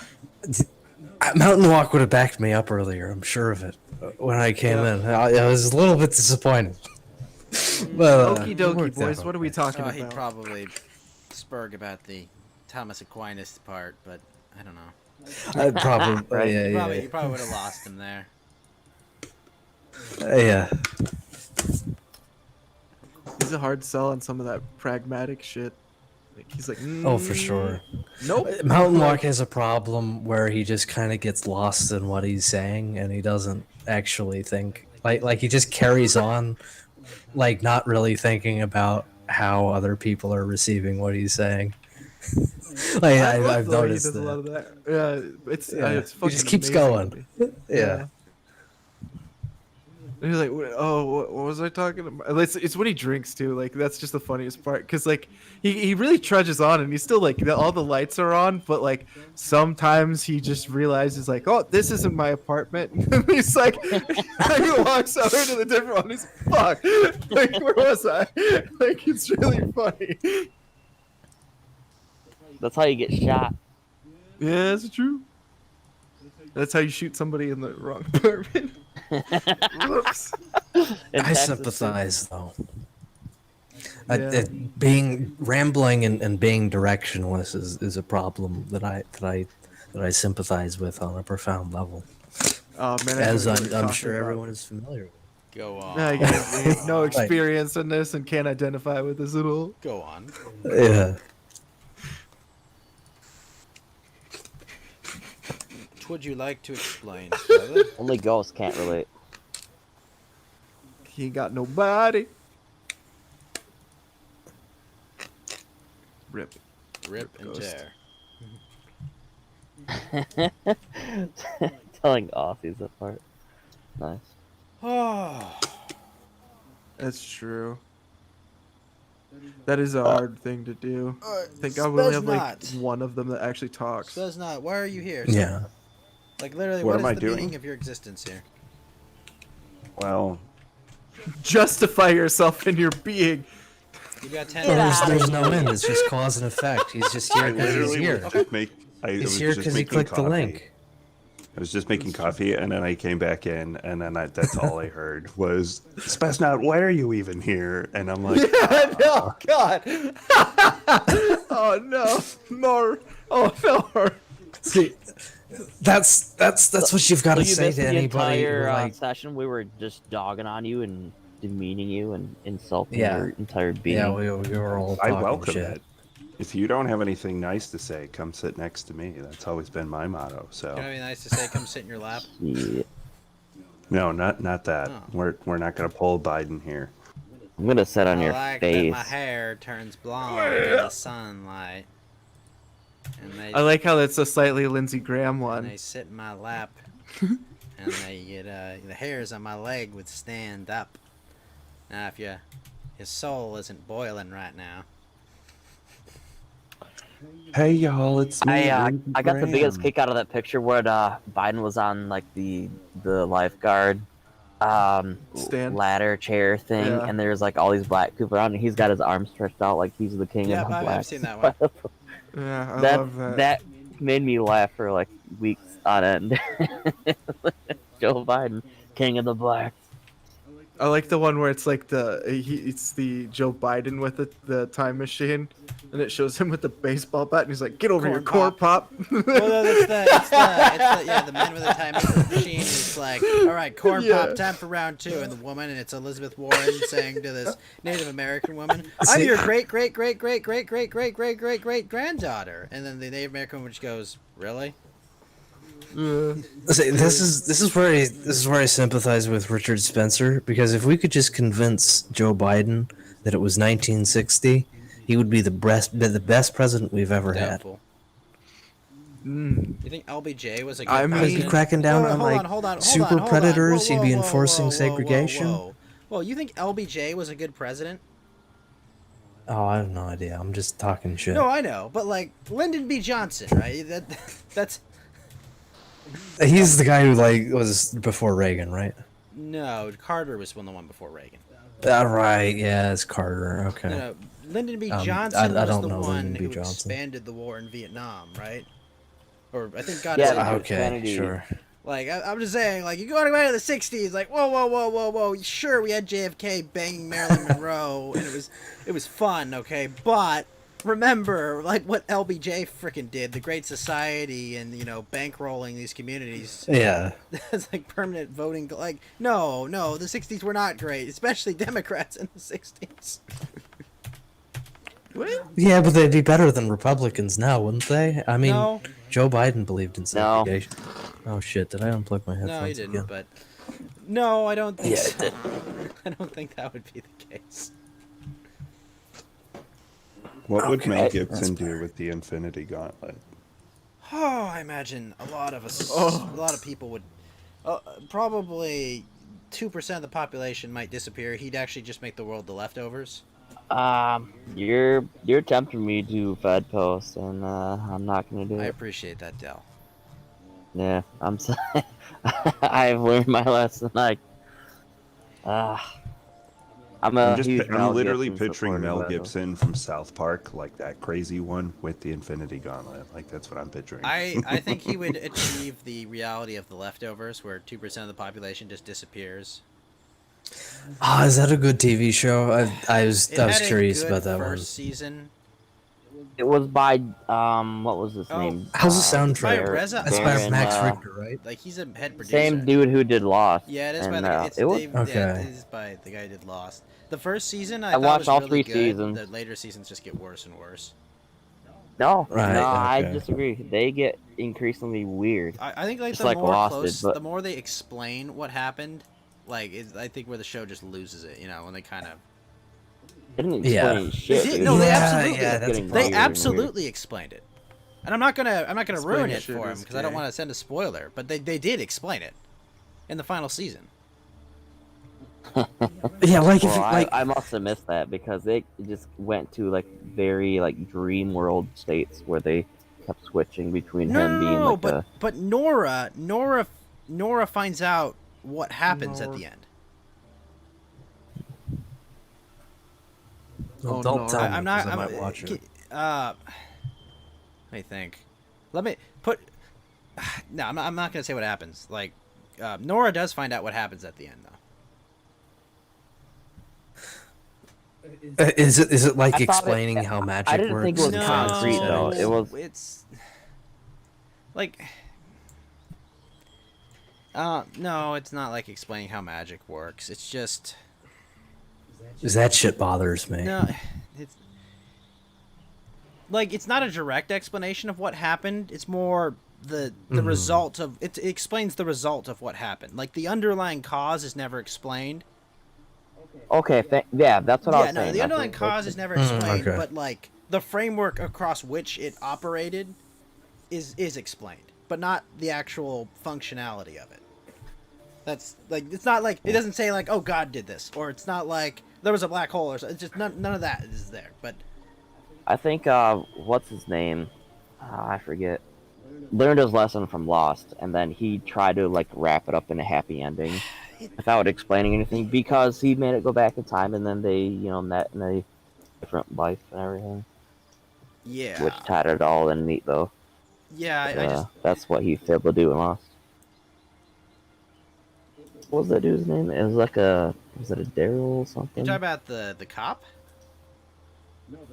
Mountain Walk would have backed me up earlier. I'm sure of it. When I came in, I was a little bit disappointed. But, Okie it dokie, worked boys. out What are we okay. talking Oh, he'd about? probably spurg about the Thomas Aquinas part, but I don't know. I'd probably, Right. You probably would have lost him there. yeah. He's a hard sell on some of that pragmatic shit. Like he's like, Oh, for sure. Nope. Mountain Walk has a problem where he just kind of gets lost in what he's saying, and he doesn't actually think. Like he just carries on, like not really thinking about how other people are receiving what he's saying. Like I love I've the way he noticed does a lot that. of that. Yeah, it's Yeah. it's He fucking just keeps amazing going. to me. Yeah. And he's like, oh, what was I talking about? It's when he drinks too. Like that's just the funniest part because like he really trudges on and he's still like all the lights are on, but like sometimes he just realizes like, oh, this isn't my apartment. And he's like, he walks over to the different one. He's like, fuck, like where was I? Like it's really funny. That's how you get shot. Yeah, that's true. That's how you shoot somebody in the wrong apartment. Whoops. In I Texas, sympathize though. Yeah. Being rambling and being directionless is a problem that I sympathize with on a profound level, Oh man, I as know what you're I'm talking sure about. everyone is familiar with. Go on. No, I have no experience in this and can't identify with this at all. Go on. Yeah. What would you like to explain, brother? only ghosts can't relate. He ain't got nobody. Rip. Rip and Ghost. tear. Telling Aussies apart. Nice. Oh. That's true. That is a hard thing to do. I think I only have like one of them that actually talks. Says not. Why are you here? Yeah. Like literally, What what am is I the doing? meaning of your existence here? Well, Justify yourself in your being. You got 10 Well, minutes. there's no end. It's just cause and effect. He's just I here because he's literally here. was just make. I He's was here just because he making clicked the coffee. link. I was just making coffee, and then I came back in, and then that's all I heard was, Spetsnaz, why are you even here? And I'm like, No, God. Oh no, more. Oh, Phil. See, that's what you've got So to you say missed to the anybody. who, entire like, session. We were just dogging on you and demeaning you and insulting Yeah. your entire being. yeah, we were all I talking welcome shit. it. If you don't have anything nice to say, come sit next to me. That's always been my motto. You know, So it'd be nice to say, come sit in your lap. Yeah. no, not that. Oh. We're not gonna pull Biden here. I'm gonna sit on I your like face. that my hair turns blonde in the sunlight. And they, I like how that's a slightly Lindsey Graham and they one. sit in my lap. And they get, the hairs on my leg would stand up. Now, if your soul isn't boiling right now. Hey y'all, it's me. I Lindsey got the biggest Graham. kick out of that picture where Biden was on like the lifeguard Stand. ladder chair thing, Yeah. and there's like all these black people around, and he's got his arms stretched out like he's the king Yeah, of the I've black. seen that one. Yeah, I that love that. that made me laugh for like weeks on end. Joe Biden, king of the blacks. I like the one where it's like it's the Joe Biden with the time machine, and it shows him with the baseball bat, and he's like, "Get over here, Corn corn pop." Well, no, the man with the time machine is like, all right, corn Yeah. pop, time for round 2, and the woman, and it's Elizabeth Warren saying to this Native American woman, I'm See- your great granddaughter, and then the Native American woman just goes, really? See, this is where I sympathize with Richard Spencer, because if we could just convince Joe Biden that it was 1960, he would be the best president we've ever had. Doubtful. Mm. You think LBJ was a good I mean- president? He'd be cracking down Whoa, on hold like hold on, super hold on. predators. Whoa, He'd be whoa, whoa, enforcing whoa, whoa, segregation. Whoa. Well, you think LBJ was a good president? Oh, I have no idea. I'm just talking shit. No, I know, but like Lyndon B. Johnson, right? That's He's the guy who like was before Reagan, right? no. Carter was the one before Reagan. Right. Yeah, it's Carter. Okay. No, Lyndon B. I Johnson was don't the know one Lyndon B. who Johnson. expanded the war in Vietnam, right? Or I think God Yeah, said, Okay. Kennedy. Sure. like I'm just saying, like you go back to the '60s, like whoa. Sure, we had JFK banging Marilyn Monroe, and it was fun, okay, but remember like what LBJ freaking did, the Great Society, and bankrolling these communities. Yeah. It's like permanent voting. Like no, the '60s were not great, especially Democrats in the '60s. Yeah, but they'd be better than Republicans now, wouldn't they? I mean, No. Joe Biden believed in No. segregation. Oh shit! Did I unplug my headphones? No, he didn't. again? But no, I don't think. Yeah, so. it I don't think that would be the case. What would Okay, Mel that's Gibson do with the Infinity Gauntlet? Oh, I imagine a lot of us, Oh. a lot of people would. Probably 2% of the population might disappear. He'd actually just make the world the leftovers. You're tempting me to Fed post, and I'm not gonna do I it. appreciate that, Dell. Yeah, I'm sorry. I've learned my lesson. Like, I'm literally picturing Mel Gibson from South Park, like that crazy one with the Infinity Gauntlet. Like that's what I'm picturing. I think he would achieve the reality of the leftovers, where 2% of the population just disappears. Ah, is that a good TV show? I was It had a curious good about that one. first season. It was by what was his Oh, name? How's the By soundtrack? Reza That's by Baron, Max Richter, right? Like he's a head producer. Same dude who did Lost. Yeah, it is by and, the it's it was, Dave, yeah, Okay. it is by the guy who did Lost. The first season I I thought watched was all really 3 good. seasons. The later seasons just get worse and worse. No, Right, no, I okay. disagree. They get increasingly weird. I think like Just the like more Lost did, close, but- the more they explain what happened, like I think where the show just loses it. When they kind of They didn't Yeah. explain shit. They did- dude. no, they Yeah, absolutely yeah, that's Getting a they weird and absolutely explained it. And I'm not gonna ruin it shit for him is because I don't gay. want to send a spoiler. But they did explain it in the final season. Yeah, like if Well, like I must have missed that because they just went to like very like dream world states where they kept switching between him being No, like but Nora finds out what happens at the end. well, Oh, don't no. tell me I'm not. 'cause I might watch it. Let me think. Let me put. No, I'm not gonna say what happens. Like, Nora does find out what happens at the end, though. Is it like I thought explaining how magic I didn't works? think it was and concrete, shit? though. It was- It's like. No, it's not like explaining how magic works. It's just. That shit bothers me. No, it's. Like, it's not a direct explanation of what happened. It's more the result of. It explains the result of what happened. Like, the underlying cause is never explained. Okay, yeah, that's what I was No, saying. the I underlying think cause is never explained, okay. but like the framework across which it operated is explained, but not the actual functionality of it. That's like, it's not like, it doesn't say like, oh, God did this, or it's not like there was a black hole, or it's just none of that is there. But I think what's his name? I forget. Learned his lesson from Lost, and then he tried to like wrap it up in a happy ending without explaining anything, because he made it go back in time, and then they, met in a different life and everything, yeah, which tied it all in neat though. yeah, I just That's what he failed to do in Lost. What was that dude's name? It was like was it a Daryl or you something? talk about the cop.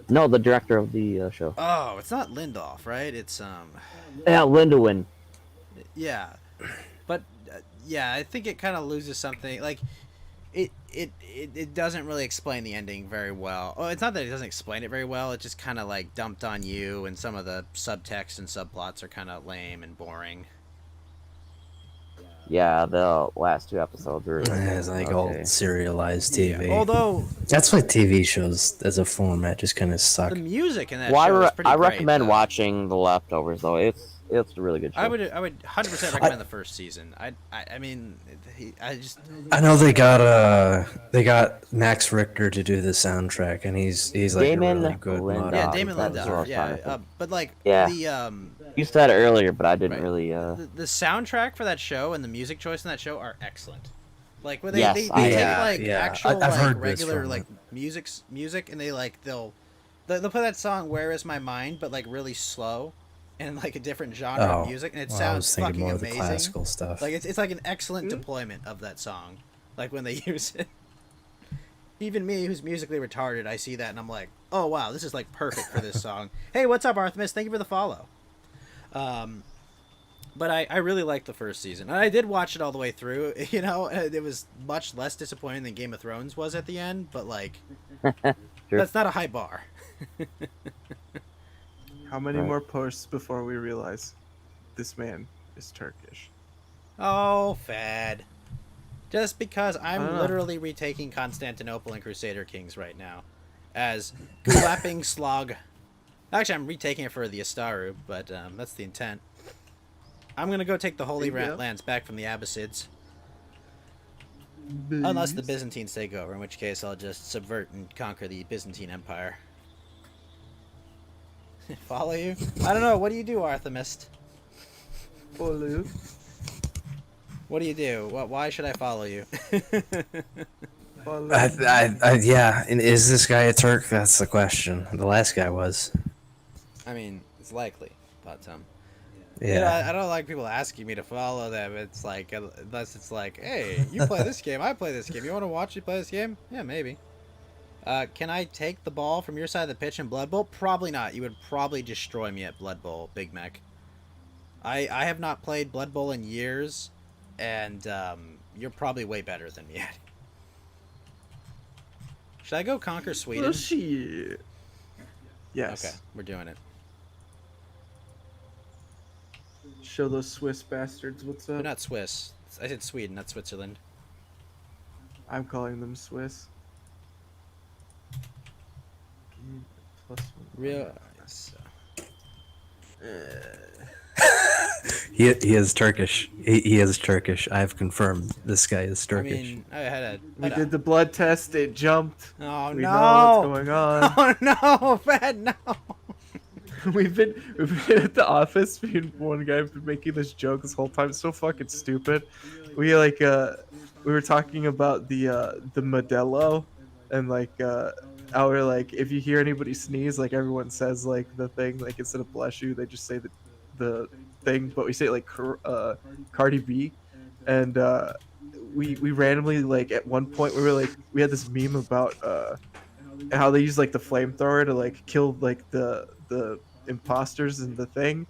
No, the director of the show. Oh, it's not Lindoff, right? It's Yeah, Lindelwin. yeah, but yeah, I think it kind of loses something. Like, it doesn't really explain the ending very well. Oh, it's not that it doesn't explain it very well. It just kind of like dumped on you, and some of the subtext and subplots are kind of lame and boring. Yeah, the last 2 episodes were. It's like all okay. serialized TV. Yeah. Although That's why TV shows as a format just kind of suck. the music in that Well, show is pretty I great, recommend though. watching The Leftovers though. It's a really good show. I would 100% recommend the first season. I mean, I just I know they got Max Richter to do the soundtrack, and he's like Damon a really good Lindelof. model. yeah, Damon that's what I Lindelof, was trying to yeah, think. but like Yeah. the You said it earlier, but I didn't Right. really. the soundtrack for that show and the music choice in that show are excellent. Like when they Yes, they I- take Yeah, like yeah. actual I've like heard this regular from like music and they'll play that song "Where Is My Mind" but like really slow and like a different genre of music, and it well, I sounds was thinking fucking more of the amazing. classical stuff. Like it's like an excellent deployment of that song. Like when they use it. Even me, who's musically retarded, I see that and I'm like, oh wow, this is like perfect for this song. Hey, what's up, Artemis? Thank you for the follow. But I really liked the first season. And I did watch it all the way through. You know, it was much less disappointing than Game of Thrones was at the end. But like, Sure. that's not a high bar. How many Right. more posts before we realize this man is Turkish? Oh, fad. Just because I I'm don't know. literally retaking Constantinople and Crusader Kings right now, as Gulapping Slog. Actually, I'm retaking it for the Astaru, but that's the intent. I'm gonna go take the Holy There you go. Lands back from the Abbasids. Unless the Byzantines take over, in which case I'll just subvert and conquer the Byzantine Empire. Follow you? I don't know. What do you do, Arthemist? Follow. What do you do? Why should I follow you? Follow. Yeah, and is this guy a Turk? That's the question. The last guy was. I mean, it's likely, but Yeah. you know, I don't like people asking me to follow them. It's like, unless it's like, hey, you play this game, I play this game. You want to watch me play this game? Yeah, maybe. Can I take the ball from your side of the pitch in Blood Bowl? Probably not. You would probably destroy me at Blood Bowl, Big Mech. I have not played Blood Bowl in years, and you're probably way better than me at it. Should I go conquer Sweden? Oh, shit. Yes. Okay, we're doing it. Show those Swiss bastards what's They're up. not Swiss. I said Sweden, not Switzerland. I'm calling them Swiss. Plus one. Real. He is Turkish. He is Turkish. I've confirmed this guy is I Turkish. mean, I had We did the blood test. It jumped. Oh We no! know what's going on. Oh no, Fed, no! we've been at the office. Me and one guy have been making this joke this whole time. It's so fucking stupid. We we were talking about the Modelo, and how we're like, if you hear anybody sneeze, like everyone says like the thing, like instead of bless you, they just say the the thing, but we say it like Cardi B, and we randomly like at one point we had this meme about how they use like the flamethrower to like kill like the imposters in the thing,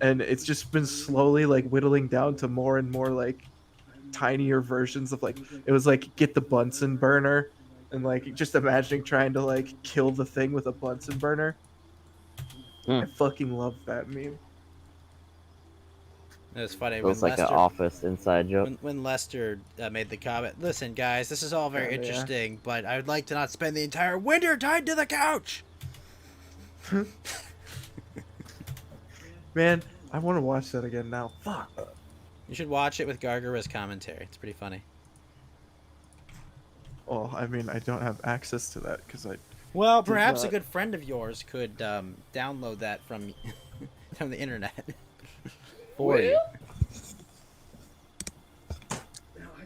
and it's just been slowly like whittling down to more and more like tinier versions of like it was like get the Bunsen burner, and like just imagining trying to like kill the thing with a Bunsen burner. I fucking love that meme. It was funny It when was like an Lester, Office inside joke. when Lester made the comment. Listen, guys, this is all very Yeah. interesting, but I would like to not spend the entire winter tied to the couch. Man, I want to watch that again now. Fuck. You should watch it with Gargara's commentary. It's pretty funny. Oh, I mean, I don't have access to that because I. Well, perhaps a not. good friend of yours could download that from from the internet for you.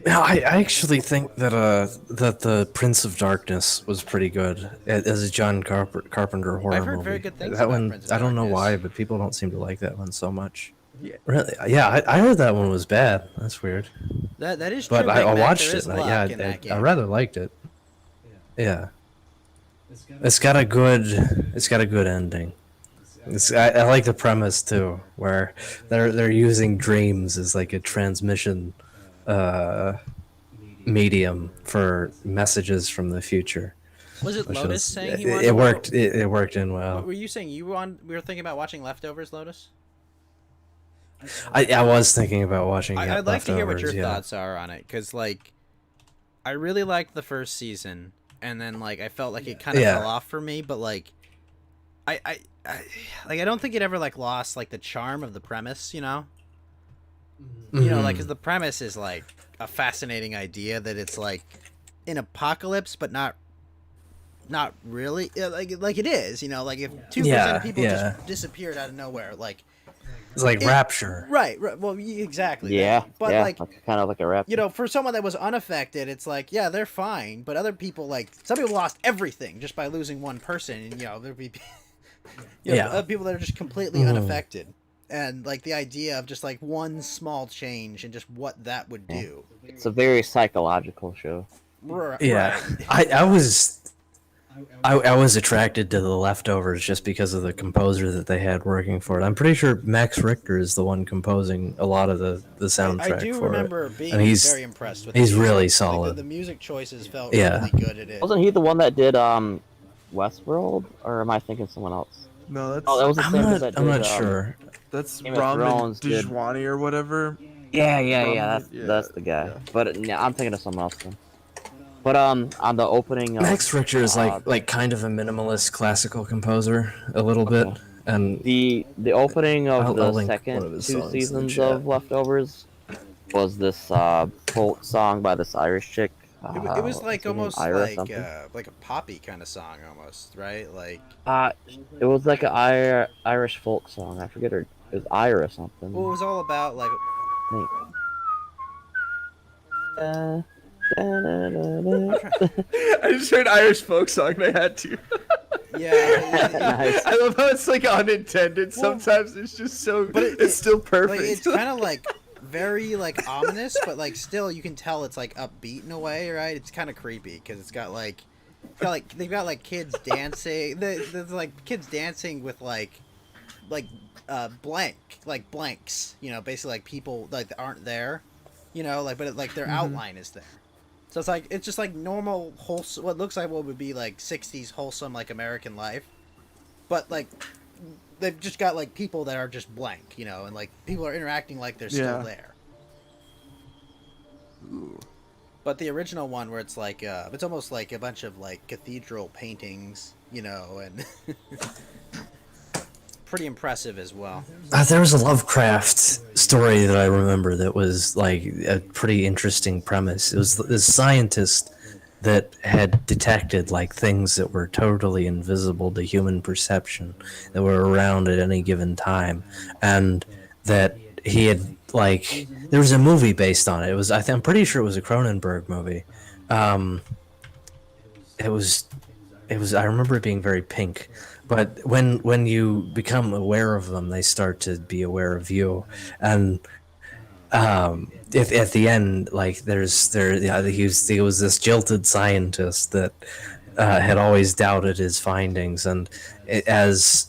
Yeah, I actually think that that the Prince of Darkness was pretty good as a John Carpenter horror I've heard movie. very good things that about one, Prince of I don't know Darkness. why, but people don't seem to like that one so much. Yeah. Really? Yeah, I heard that one was bad. That's weird. That is true. But Big I Mac, watched there it. is And luck yeah, in that I game. rather liked it. Yeah. It's got a good ending. I like the premise too, where they're using dreams as like a transmission medium for messages from the future. Was it which Lotus was- saying he it, wanted it to- worked. It worked in What well. were you saying? We were thinking about watching Leftovers, Lotus? I was thinking about watching. I'd like to hear what your Leftovers, yeah. thoughts are on it, because like, I really liked the first season, and then like I felt like it kind of Yeah. fell off for me. But like, I like I don't think it ever like lost like the charm of the premise. You know, like 'cause the premise is like a fascinating idea that it's like an apocalypse, but not really. Like it is. You know, like if 2% of people yeah. just disappeared out of nowhere, like. It's like Rapture. Right. Well, exactly. Yeah, that. But yeah, like, kind of like a rap. you know, for someone that was unaffected, it's like, yeah, they're fine. But other people, like, some people lost everything just by losing one person, and you know, there'd be, people that are just completely unaffected, and like the idea of just like one small change and just what that would do. It's a very psychological show. Yeah, Right. I was attracted to the Leftovers just because of the composer that they had working for it. I'm pretty sure Max Richter is the one composing a lot of the soundtrack I do for remember it. being And he's very impressed with. he's the music. really Like, solid. the music choices felt Yeah. really good at it. Wasn't he the one that did Westworld, or am I thinking someone else? No, that's Oh, that was the I'm same not. that I'm did, not sure. that's Game of Ramen Thrones did- Djwani or whatever. Yeah. Yeah, That's the guy. yeah. But yeah, I'm thinking of someone else then. But on the opening. Max Richter is uh, like kind of a minimalist classical composer, a little bit, and the opening of I'll the link one second of his 2 songs in the seasons chat. of Leftovers was this folk song by this Irish chick. It was what's like her name? almost Ira like something. like a poppy kind of song, almost, right? Like. It was like an Irish folk song. I forget her. It was Ira something. Well, it was all about like. I just heard Irish folk song. They had to. Yeah. Nice. I love how it's like unintended. Sometimes it's just so. But it's still Like, perfect. it's kind of like very like ominous, but like still you can tell it's like upbeat in a way, right? It's kind of creepy because it's got like they've got like kids dancing. There's like kids dancing with like blanks, you know, basically like people like that aren't there, you know, like but like their outline is there. So it's just like normal wholesome, what looks like what would be like 60s wholesome like American life, but like they've just got like people that are just blank, you know, and like people are interacting like they're still Yeah. there. But the original one where it's like it's almost like a bunch of like cathedral paintings, you know, and pretty impressive as well. there was a Lovecraft story that I remember that was like a pretty interesting premise. It was this scientist that had detected like things that were totally invisible to human perception that were around at any given time, and that he had like there was a movie based on it. It was I'm pretty sure it was a Cronenberg movie. It was I remember it being very pink, but when you become aware of them, they start to be aware of you, and if at the end, like he was this jilted scientist that had always doubted his findings, and as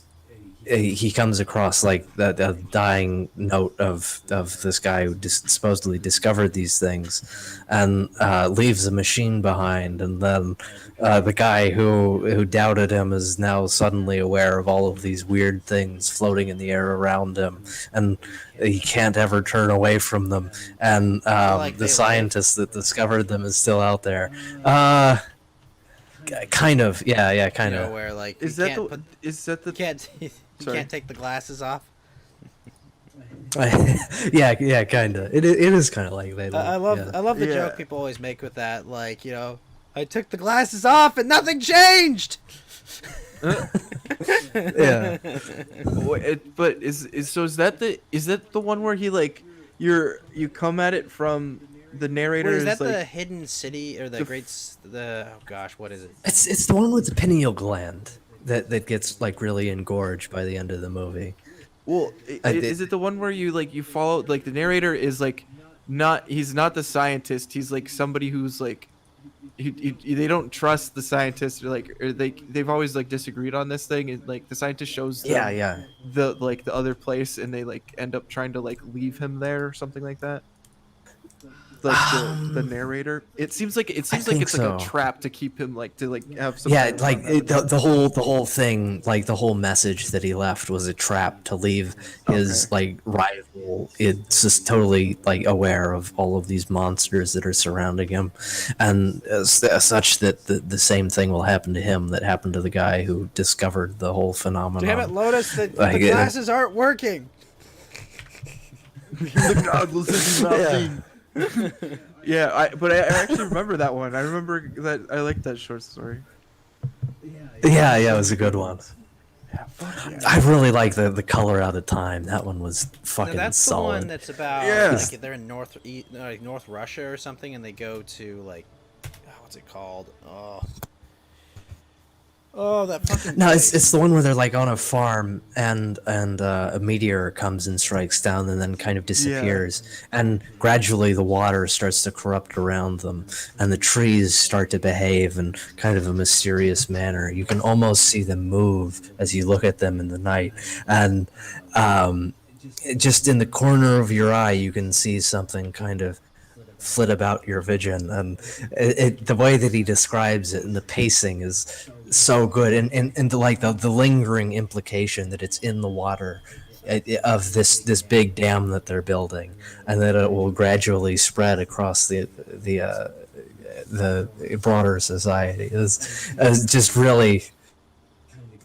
he comes across like the dying note of this guy who supposedly discovered these things, and leaves a machine behind, and then the guy who doubted him is now suddenly aware of all of these weird things floating in the air around him, and he can't ever turn away from them, and the scientist that discovered them is still out there. Kind of, yeah, kind of. Where like Is you that can't the? put, Is that the? you can't you Sorry. can't take the glasses off. yeah, kind of. It is kind of like that. I love the Yeah. joke people always make with that, like, I took the glasses off and nothing changed. Yeah. But is that the one where he like you come at it from the narrator Wait, is that like the hidden city or the oh gosh, what is it? It's the one with the pineal gland that gets like really engorged by the end of the movie. well is it the one where you follow like the narrator is like he's not the scientist, he's like somebody who's like they don't trust the scientist, or they've always like disagreed on this thing, and like the scientist shows them Yeah. the other place, and they like end up trying to like leave him there or something like that. Like the narrator, it seems like it's think like a so. trap to keep him like to like have some Yeah, kind of like fun. the whole thing, like the whole message that he left was a trap to leave his like rival. It's just totally like aware of all of these monsters that are surrounding him, and as such that the same thing will happen to him that happened to the guy who discovered the whole phenomenon. Damn it, Lotus, the Like, glasses aren't working. The goggles is nothing. Yeah, but I actually remember that one. I remember that I liked that short story. Yeah, it was a good one. Yeah, fuck yeah. I really like the color out of time. That one was fucking That's solid. the one that's about Yeah. like they're in North Russia or something, and they go to like what's it called? Oh, that fucking No, place. it's the one where they're like on a farm, and a meteor comes and strikes down, and then kind of disappears, and gradually the water starts to corrupt around them, and the trees start to behave in kind of a mysterious manner. You can almost see them move as you look at them in the night, and just in the corner of your eye, you can see something kind of flit about your vision, and the way that he describes it and the pacing is so good, and the lingering implication that it's in the water of this big dam that they're building, and that it will gradually spread across the broader society is just really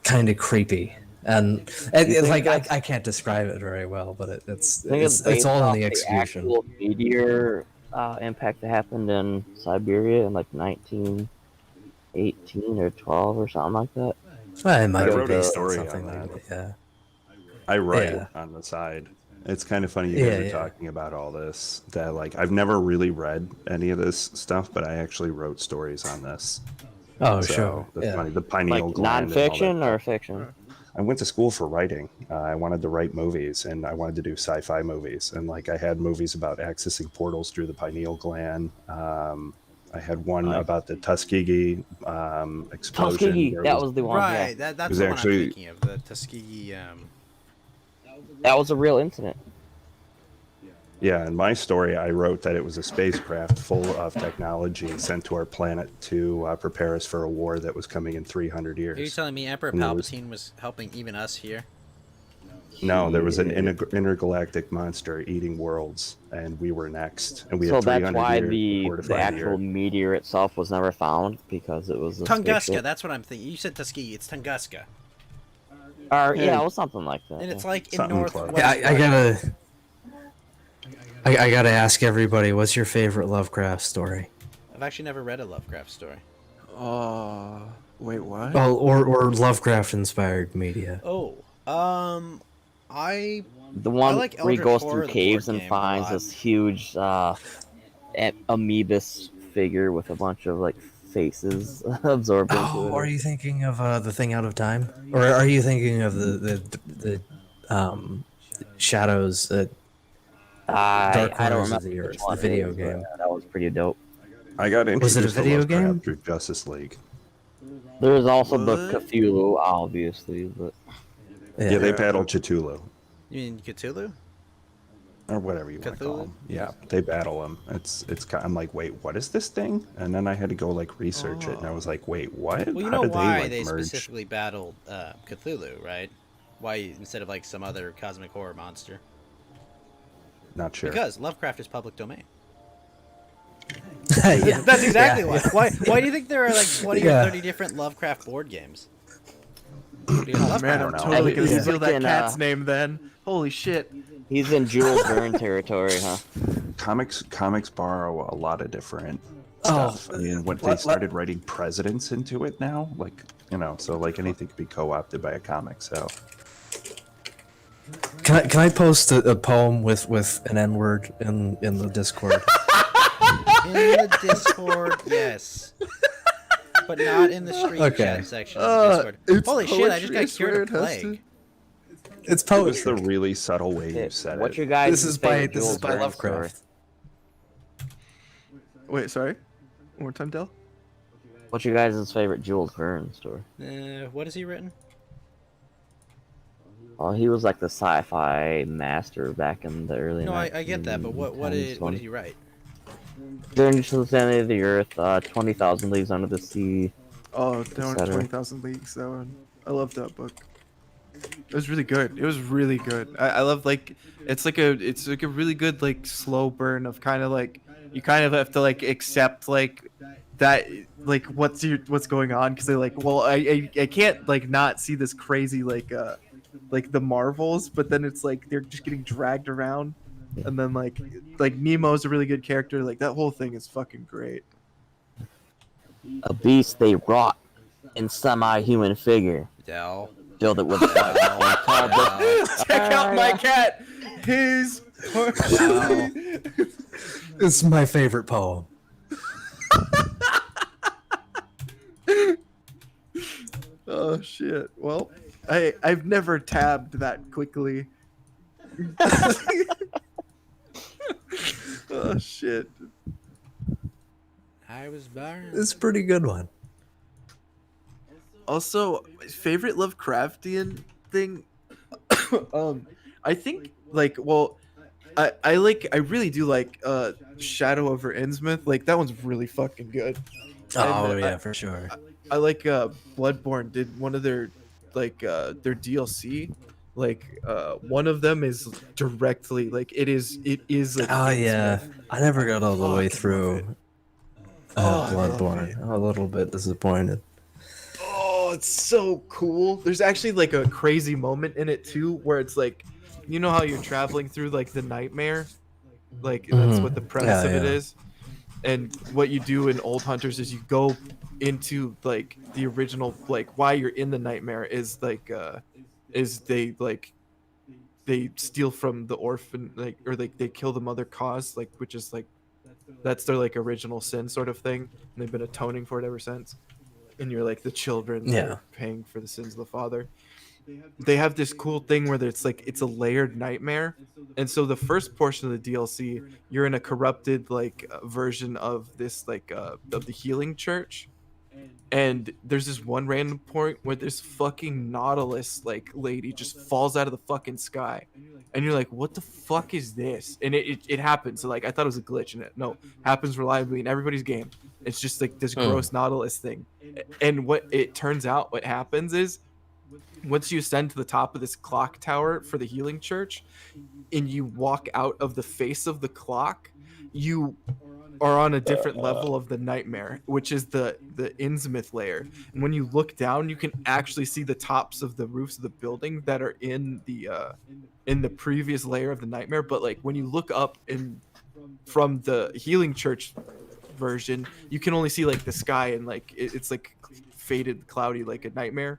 kind of creepy. And like I can't describe it very well, but it's based all off in the execution. actual meteor impact that happened in Siberia in like 1918 or 12 or something like that. Well, it might I be wrote a based on story something on like that. that. I write Yeah. on the side. It's kind of funny you guys are talking about all this. That like I've never really read any of this stuff, but I actually wrote stories on this. Oh, So, sure. That's Yeah. funny. The pineal Like gland. and all that nonfiction or stuff. fiction? I went to school for writing. I wanted to write movies, and I wanted to do sci-fi movies. And like I had movies about accessing portals through the pineal gland. I had one about the Tuskegee explosion. Tuskegee, There that was the one. right. Yeah. That's was the one actually- I'm thinking of. The Tuskegee. That was a real incident. Yeah, in my story, I wrote that it was a spacecraft full of technology sent to our planet to prepare us for a war that was coming in 300 Are you years. telling me Emperor And there was- Palpatine was helping even us here? No, there was an intergalactic monster eating worlds, and we were next. And we So had 300 that's why years the before to the find actual Earth. meteor itself was never found, because it was a Tunguska. spaceship. That's what I'm thinking. You said Tuskegee. It's Tunguska, Or yeah, it was something like that. and it's yeah. like in Something North. close. Yeah, I gotta ask everybody, what's your favorite Lovecraft story? I've actually never read a Lovecraft story. Wait, what? Well, or Lovecraft inspired media. Oh, I The one like where he Eldritch goes Horror, through the caves board and game, a finds lot. this huge amoebus figure with a bunch of like faces absorbed into Oh, it. are you thinking of the thing out of time, or are you thinking of the Shadows? I Dark don't Corners of remember the which Earth, one the video it is, but game. that was pretty dope. I got Was introduced it a video to Lovecraft game? through Justice League. There's also the What? Cthulhu, obviously, but Yeah, they Yeah. battled Cthulhu. You mean Cthulhu? Or whatever you want to call Cthulhu? them. Yeah, they battle him. I'm like, wait, what is this thing? And then I had to go like research it, and I was like, wait, what? Well, you How know did why they they merge? specifically battled Cthulhu, right? Why instead of like some other cosmic horror monster? Not sure. Because Lovecraft is public domain. Yeah. That's exactly Yeah. why. Why do you think there are like 20 Yeah. or 30 different Lovecraft board games? Because Lovecraft- Man, I'm know. totally gonna He's steal that freaking, cat's name then. Holy shit. he's in Jules Verne territory, huh? Comics borrow a lot of different Oh, stuff. I mean, when they let- started writing presidents into it now, like, so like anything could be co-opted by a comic. So Can I post a poem with an N word in the Discord? in the Discord, yes, but not in the stream Okay. chat section of the Discord. it's Holy shit! I just poetry, got I swear cured of it has plague. It's it was the poetry. really subtle way you Okay, said what's it. your guys' This is by favorite Jules Verne Lovecraft. story? Wait, sorry? One more time, Del? What's your guys' favorite Jules Verne story? What has he written? Oh, he was like the sci-fi master back in the early. No, I get that, but what did 20s. he write? Journey to the Center of the Earth, 20,000 Leagues Under the Sea. Oh, that one, Cetera. 20,000 Leagues, that one. I love that book. It was really good. It was really good. I love like it's like a really good like slow burn of kind of like you kind of have to like accept like that like what's going on because they're like, well, I can't like not see this crazy like the Marvels, but then it's like they're just getting dragged around, and then like Nemo's a really good character. Like that whole thing is fucking great. A beast they wrought in semi-human figure. Dell. Filled it with fire and carbon. Check out my cat. His. It's my favorite poem. Oh shit. Well, I've never tabbed that quickly. Oh shit. I was burned. It's a pretty good one. Also, my favorite Lovecraftian thing. I think like I really do like Shadow over Innsmouth. Like that one's really fucking good. Oh And, yeah, for sure. I like Bloodborne did one of their their DLC. Like one of them is directly like it is like Oh yeah, Innsmouth. I never got all the way through Oh, I love Bloodborne. I'm a little bit disappointed. Oh, it's so cool. There's actually like a crazy moment in it too where it's like you know how you're traveling through like the nightmare? Like that's Mhm. what the premise Yeah, of it yeah. is. And what you do in Old Hunters is you go into like the original like why you're in the nightmare is like is they steal from the orphan like or like they kill the mother cause like which is like that's their like original sin sort of thing and they've been atoning for it ever since and you're like the children that Yeah. are paying for the sins of the father. They have this cool thing where it's like it's a layered nightmare and so the first portion of the DLC you're in a corrupted like version of this like of the healing church. And there's this one random point where this fucking Nautilus like lady just falls out of the fucking sky, and you're like, "What the fuck is this?" And it happens. So like I thought it was a glitch, and it happens reliably in everybody's game. It's just like this gross Nautilus thing, and what it turns out, what happens is, once you ascend to the top of this clock tower for the healing church, and you walk out of the face of the clock, you are on a different level of the nightmare, which is the Innsmouth layer. And when you look down, you can actually see the tops of the roofs of the building that are in the previous layer of the nightmare. But like when you look up from the healing church version, you can only see like the sky and like it's like faded, cloudy, like a nightmare.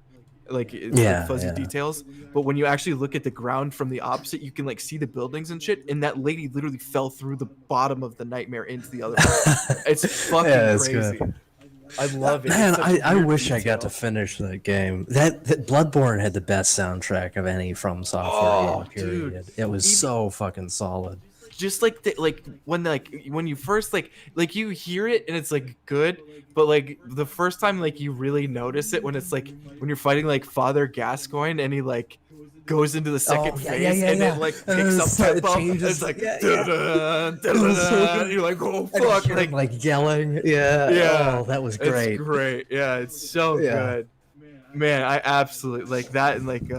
Like it's Yeah, like fuzzy yeah. details, but when you actually look at the ground from the opposite, you can like see the buildings and shit. And that lady literally fell through the bottom of the nightmare into the other one. It's fucking Yeah, it's crazy. good. I love it. Man, It's such a I weird wish I got to detail. finish that game. That Bloodborne had the best soundtrack of any From Software Oh, game. Period. dude. It was Even- so fucking solid. Just like when you first like you hear it and it's like good, but like the first time like you really notice it when it's like when you're fighting like Father Gascoigne and he like goes into the second phase and it like picks up So it tempo. changes. It's like Yeah, da-da, It was so da-da-da, good. and you're like, oh And you fuck, hear him, like yelling. Yeah. Yeah. Oh, that was great. It's great. Yeah, it's so Yeah. good. Man, I absolutely like that and like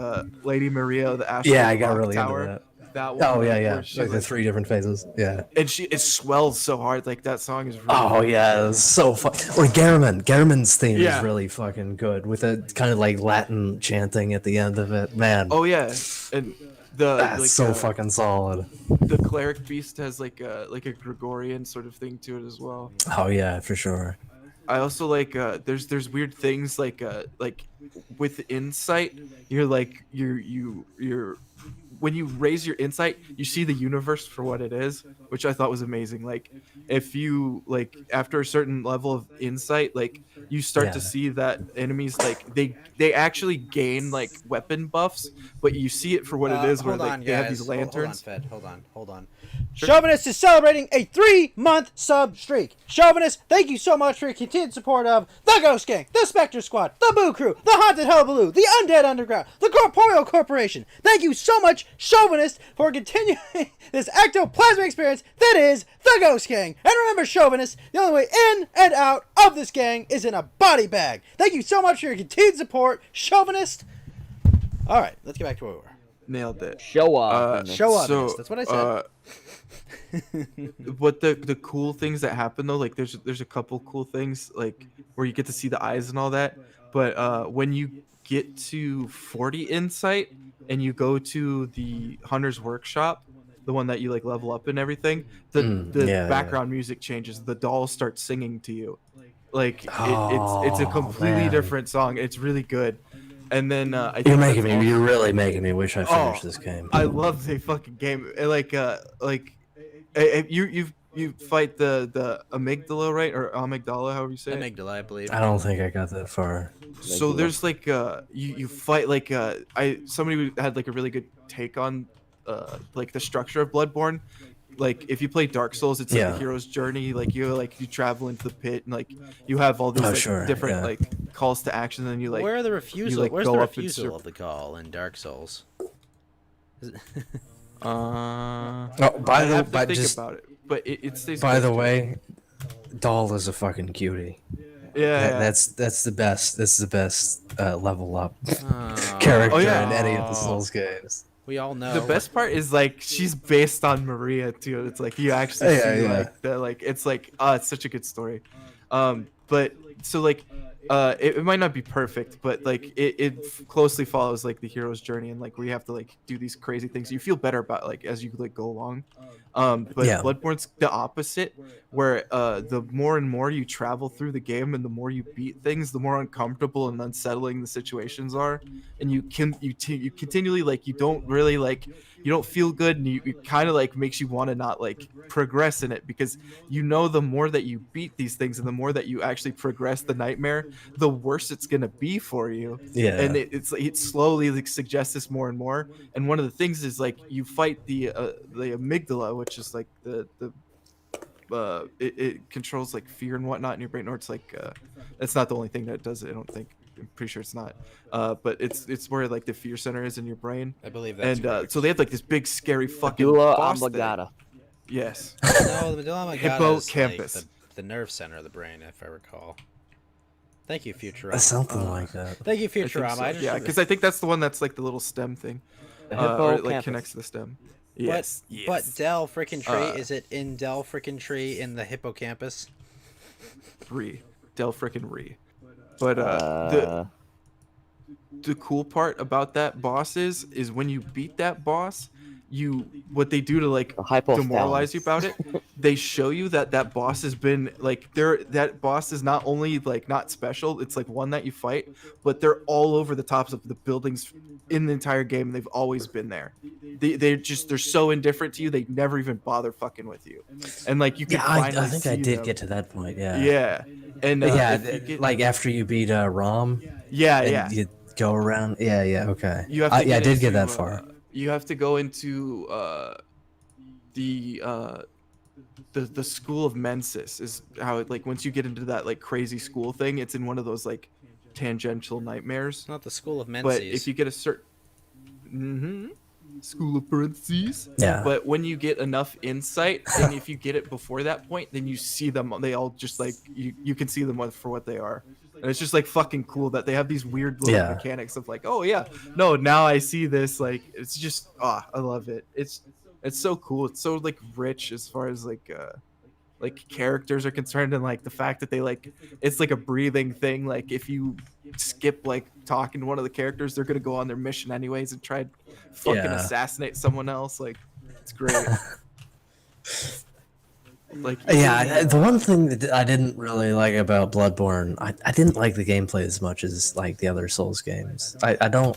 Lady Maria, the Astral Yeah, I got Clock really Tower. into that. That one. Oh yeah, where yeah. she, Like the 3 different phases. Yeah. and it swells so hard. Like that song is really Oh yeah, it was so fun. Or Garamond. Garamond's theme Yeah. is really fucking good with a kind of like Latin chanting at the end of it. Man, Oh yeah, and the that's like, so fucking solid. the cleric beast has like a Gregorian sort of thing to it as well. Oh yeah, for sure. I also like there's weird things like with insight. You're like you're when you raise your insight, you see the universe for what it is, which I thought was amazing. Like if you like after a certain level of insight, like you start to Yeah. see that enemies like they actually gain like weapon buffs, but you see it for what it is, where Hold like on, they have guys. these lanterns. Hold on. Chauvinist is celebrating a 3-month sub streak. Chauvinist, thank you so much for your continued support of the Ghost Gang, the Spectre Squad, the Boo Crew, the Haunted Hullabaloo, the Undead Underground, the Corporeal Corporation. Thank you so much, Chauvinist, for continuing this ectoplasmic experience that is the Ghost Gang. And remember, Chauvinist, the only way in and out of this gang is in a body bag. Thank you so much for your continued support, Chauvinist. All right, let's get back to where we were. Nailed it. Show off. Show off. That's what I said. What the cool things that happen though, like there's a couple cool things like where you get to see the eyes and all that, but when you get to 40 insight and you go to the Hunter's Workshop, the one that you like level up and everything, the yeah, background music changes, the dolls start singing to you, like it's a Oh, completely man. different song. It's really good. And then I think You're that's also- you're really making me wish I finished Oh, this game. I love the fucking game. Like you fight the amygdala, right? Or amygdala, however you say it. Amygdala, I believe. I don't think I got that far. So there's like you fight like somebody had like a really good take on like the structure of Bloodborne. Like if you play Dark Souls, it's like Yeah. the hero's journey. Like you travel into the pit and like you have all these Oh, like, sure, different yeah. like calls to action. And then you like Where are the refusal? like, Where's go the up in refusal of the call in Dark Souls? Oh, I have to think about it, but it stays. by the close to it. way, Doll is a fucking cutie. yeah, That's the best. That's the best level up Oh, character Oh, yeah. in any of the Souls games. we all know. The best part is like she's based on Maria too. It's like you actually Yeah, see yeah. like the like it's like it's such a good story. But so like it might not be perfect, but like it closely follows like the hero's journey and like where you have to like do these crazy things. You feel better about like as you like go along. But Yeah. Bloodborne's the opposite, where the more and more you travel through the game and the more you beat things, the more uncomfortable and unsettling the situations are, and you continually like you don't really like you don't feel good, and it kind of like makes you want to not like progress in it, because you know the more that you beat these things and the more that you actually progress the nightmare, the worse it's gonna be for you. Yeah. And it slowly like suggests this more and more. And one of the things is like you fight the amygdala, which is like it controls like fear and whatnot in your brain, or it's like it's not the only thing that does it, I don't think. I'm pretty sure it's not, but it's where like the fear center is in your brain. I believe that's And correct. so they have like this big scary fucking Medulla boss thing. oblongata. Yes. No, the medulla oblongata is like Hippocampus. the nerve center of the brain, if I recall. Thank you, Futurama. Something like that. Thank you, I think Futurama. so. I just Yeah, because I think that's the one that's like the little stem thing, The or it like hippocampus. connects to the stem. But, Yes. but Del frickin' Tree, Uh, is it in Del frickin' Tree in the hippocampus? Del frickin' Re. But the cool part about that boss is when you beat that boss, what they do to like The hypothalamus. demoralize you about it, they show you that boss has been like that boss is not only like not special, it's like one that you fight, but they're all over the tops of the buildings in the entire game, and they've always been there. They're so indifferent to you, they never even bother fucking with you. And like you can Yeah, I finally think see I did them. get to that point. Yeah. Yeah, And yeah, if you get, like after you beat Rom, yeah, and yeah, you go around. Yeah, okay. you have to Yeah, I get did get into, that far. You have to go into the the school of Mensis is how it, like once you get into that like crazy school thing, it's in one of those like tangential nightmares. It's not the School of But Menses. if you get a certain school of parentheses, Yeah. but when you get enough insight, and if you get it before that point, then you see them. They all just like you can see them for what they are, and it's just like fucking cool that they have these weird little Yeah. mechanics of like, oh yeah, no, now I see this. Like it's just I love it. It's so cool. It's so like rich as far as like characters are concerned, and like the fact that they like it's like a breathing thing. Like if you skip like talking to one of the characters, they're gonna go on their mission anyways and try and fucking Yeah. assassinate someone else. Like it's great. Like Yeah, the one thing that I didn't really like about Bloodborne, I didn't like the gameplay as much as like the other Souls games. I don't,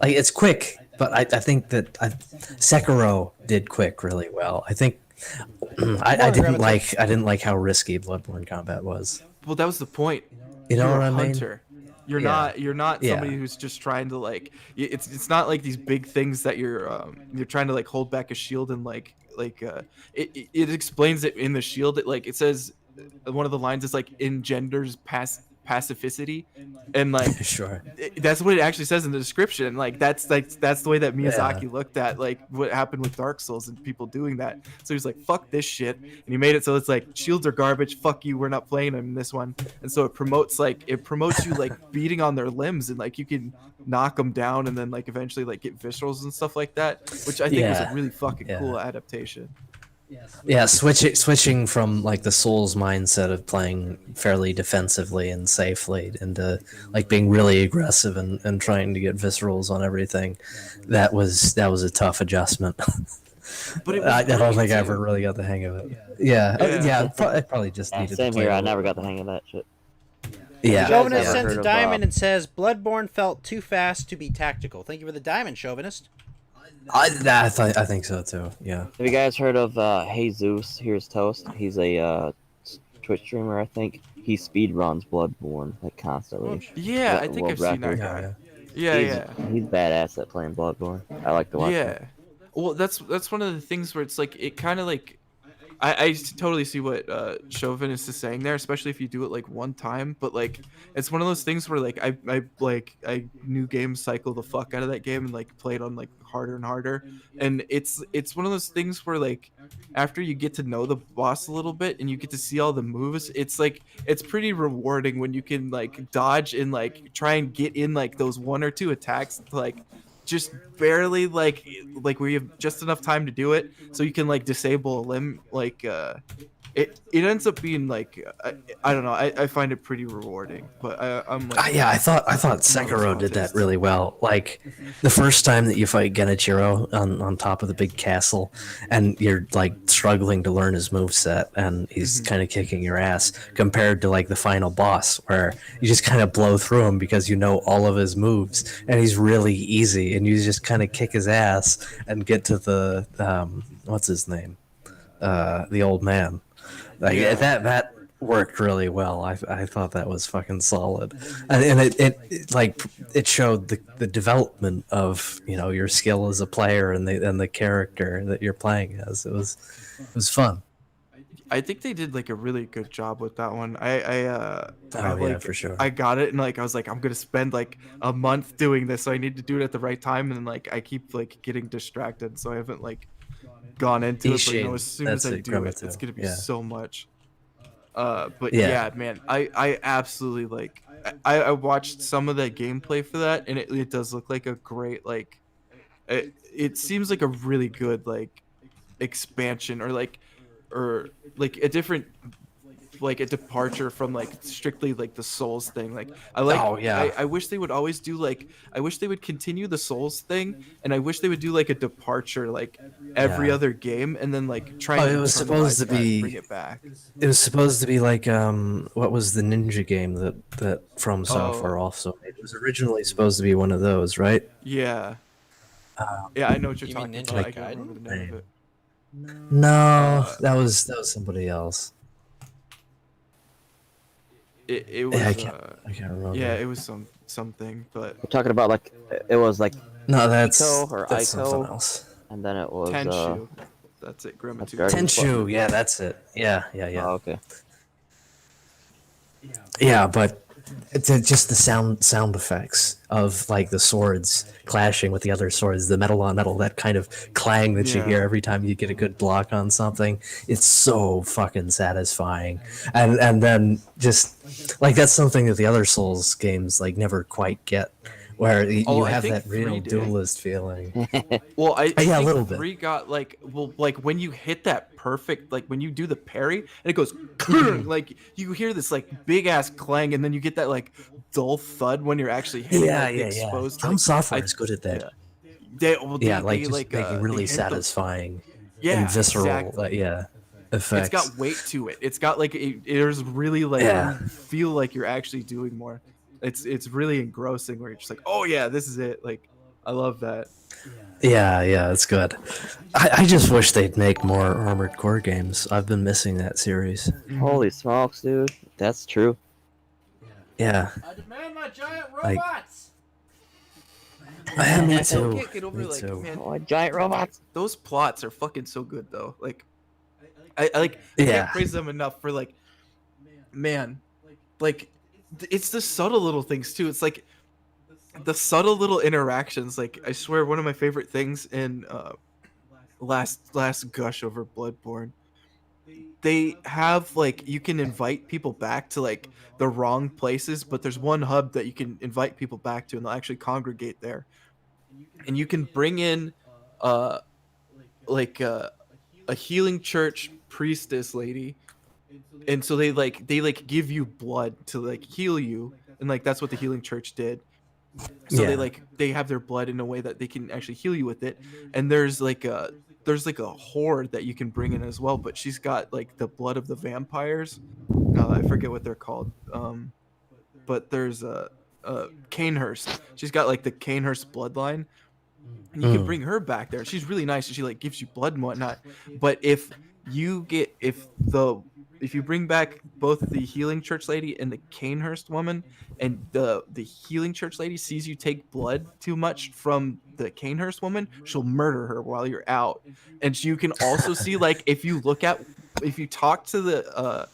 like it's quick, but I think that Sekiro did quick really well. I think I didn't like how risky Bloodborne combat was. well, that was the point. You know You're what a I mean? hunter. You're Yeah. not Yeah. somebody who's just trying to like it's not like these big things that you're trying to like hold back a shield and it explains it in the shield. It says one of the lines is like engenders pacificity, and like Sure. that's what it actually says in the description. Like that's the way that Miyazaki looked at like what happened with Dark Souls and people doing that. So he's like, fuck this shit, and he made it so it's like shields are garbage, fuck you, we're not playing them in this one. And so it promotes you like beating on their limbs, and like you can knock them down and then like eventually like get viscerals and stuff like that, which I think was a Yeah. really fucking Yeah. cool adaptation. Yeah, switching from like the Souls mindset of playing fairly defensively and safely into like being really aggressive and trying to get viscerals on everything, that was a tough adjustment. But it was I don't great, think I too. ever really got the hang of it. Yeah, Yeah. I probably just Yeah, needed same to play here. a I little never bit got the hang of that shit. Yeah, Chauvinist ever sends heard a of, diamond and says, Bloodborne felt too fast to be tactical. Thank you for the diamond, Chauvinist. I think so too. Yeah. Have you guys heard of Jesus? Here's Toast. He's a Twitch streamer, I think. He speedruns Bloodborne like constantly. Yeah, I World think I've seen that record. guy. Yeah. He's badass at playing Bloodborne. I like to watch him. Yeah. Well, that's one of the things where it's like it kind of like I totally see what Chauvinist is saying there, especially if you do it like one time. But like it's one of those things where like I new game cycle the fuck out of that game and like play it on like harder and harder. And it's one of those things where like after you get to know the boss a little bit and you get to see all the moves, it's like it's pretty rewarding when you can like dodge and like try and get in like those one or two attacks like just barely like where you have just enough time to do it so you can like disable a limb. Like it ends up being like I don't know, I find it pretty rewarding. But I'm like Yeah, I thought Sekiro did that really well. Like the first time that you fight Genichiro on top of the big castle, and you're like struggling to learn his moveset, and he's kind of kicking your ass, compared to like the final boss where you just kind of blow through him because you know all of his moves, and he's really easy, and you just kind of kick his ass and get to the what's his name, the old man. Like that worked really well. I thought that was fucking solid, and it showed the development of your skill as a player and the character that you're playing as. It was fun. I think they did like a really good job with that one. For sure. I got it and like I was like I'm gonna spend like a month doing this, so I need to do it at the right time, and like I keep like getting distracted, so I haven't like gone into it. But as soon as I do it, it's gonna be so much. But yeah, man, I absolutely like. I watched some of that gameplay for that, and it does look like a great like. It seems like a really good like expansion or like a different like a departure from like strictly like the Souls thing. Like I like I wish they would always do like I wish they would continue the Souls thing, and I wish they would do like a departure like every other game, and then like try and it was supposed to be bring it back. It was supposed to be like what was the ninja game that From Software also made? It was originally supposed to be one of those, right? Yeah. Yeah, I know what you're You talking mean about. Ninja I can't remember the name of it. No, that was somebody else. it was I can't remember. yeah, it was something, but We're talking about like it was like No, that's Ico or that's Ico? something else. and then it was Tenshu. That's it, Grandma that's Two. very- Tenshu, yeah, that's it. Yeah. Oh, okay. Yeah, but just the sound effects of like the swords clashing with the other swords, the metal on metal, that kind of clang that you Yeah. hear every time you get a good block on something. It's so fucking satisfying. And then just like that's something that the other Souls games like never quite get, where you I have think that real 3 did. duelist feeling. Well, I Yeah, a think little bit. 3 got like when you hit that perfect, like when you do the parry and it goes like you hear this like big ass clang and then you get that like dull thud when you're actually hitting like, the exposed. From like, Software I- is good at that. yeah. They, well, Yeah, they, like they, just like making they really hit the- satisfying yeah, and visceral, exactly. effects. It's got weight to it. It's got like there's really like Yeah. you feel like you're actually doing more. It's really engrossing where you're just like, oh yeah, this is it. Like I love that. Yeah, it's good. I just wish they'd make more Armored Core games. I've been missing that series. Holy smokes, dude. That's true. Yeah, I demand my giant Like- robots. me I too. can't get over Me like too. man, Oh, giant robots. those plots are fucking so good though. Like I like I Yeah. can't praise them enough for like man, like it's the subtle little things too. It's like the subtle little interactions. Like I swear one of my favorite things in last gush over Bloodborne, they have like you can invite people back to like the wrong places, but there's one hub that you can invite people back to and they'll actually congregate there. And you can bring in like a healing church priestess lady, and so they give you blood to like heal you, and like that's what the healing church did. So Yeah. they have their blood in a way that they can actually heal you with it. And there's like a horde that you can bring in as well, but she's got like the blood of the vampires. I forget what they're called. But there's a Canehurst. She's got like the Canehurst bloodline, and you can bring her back there. She's really nice, and she like gives you blood and whatnot. But if you bring back both the healing church lady and the Canehurst woman, and the healing church lady sees you take blood too much from the Canehurst woman, she'll murder her while you're out. And you can also see like if you talk to the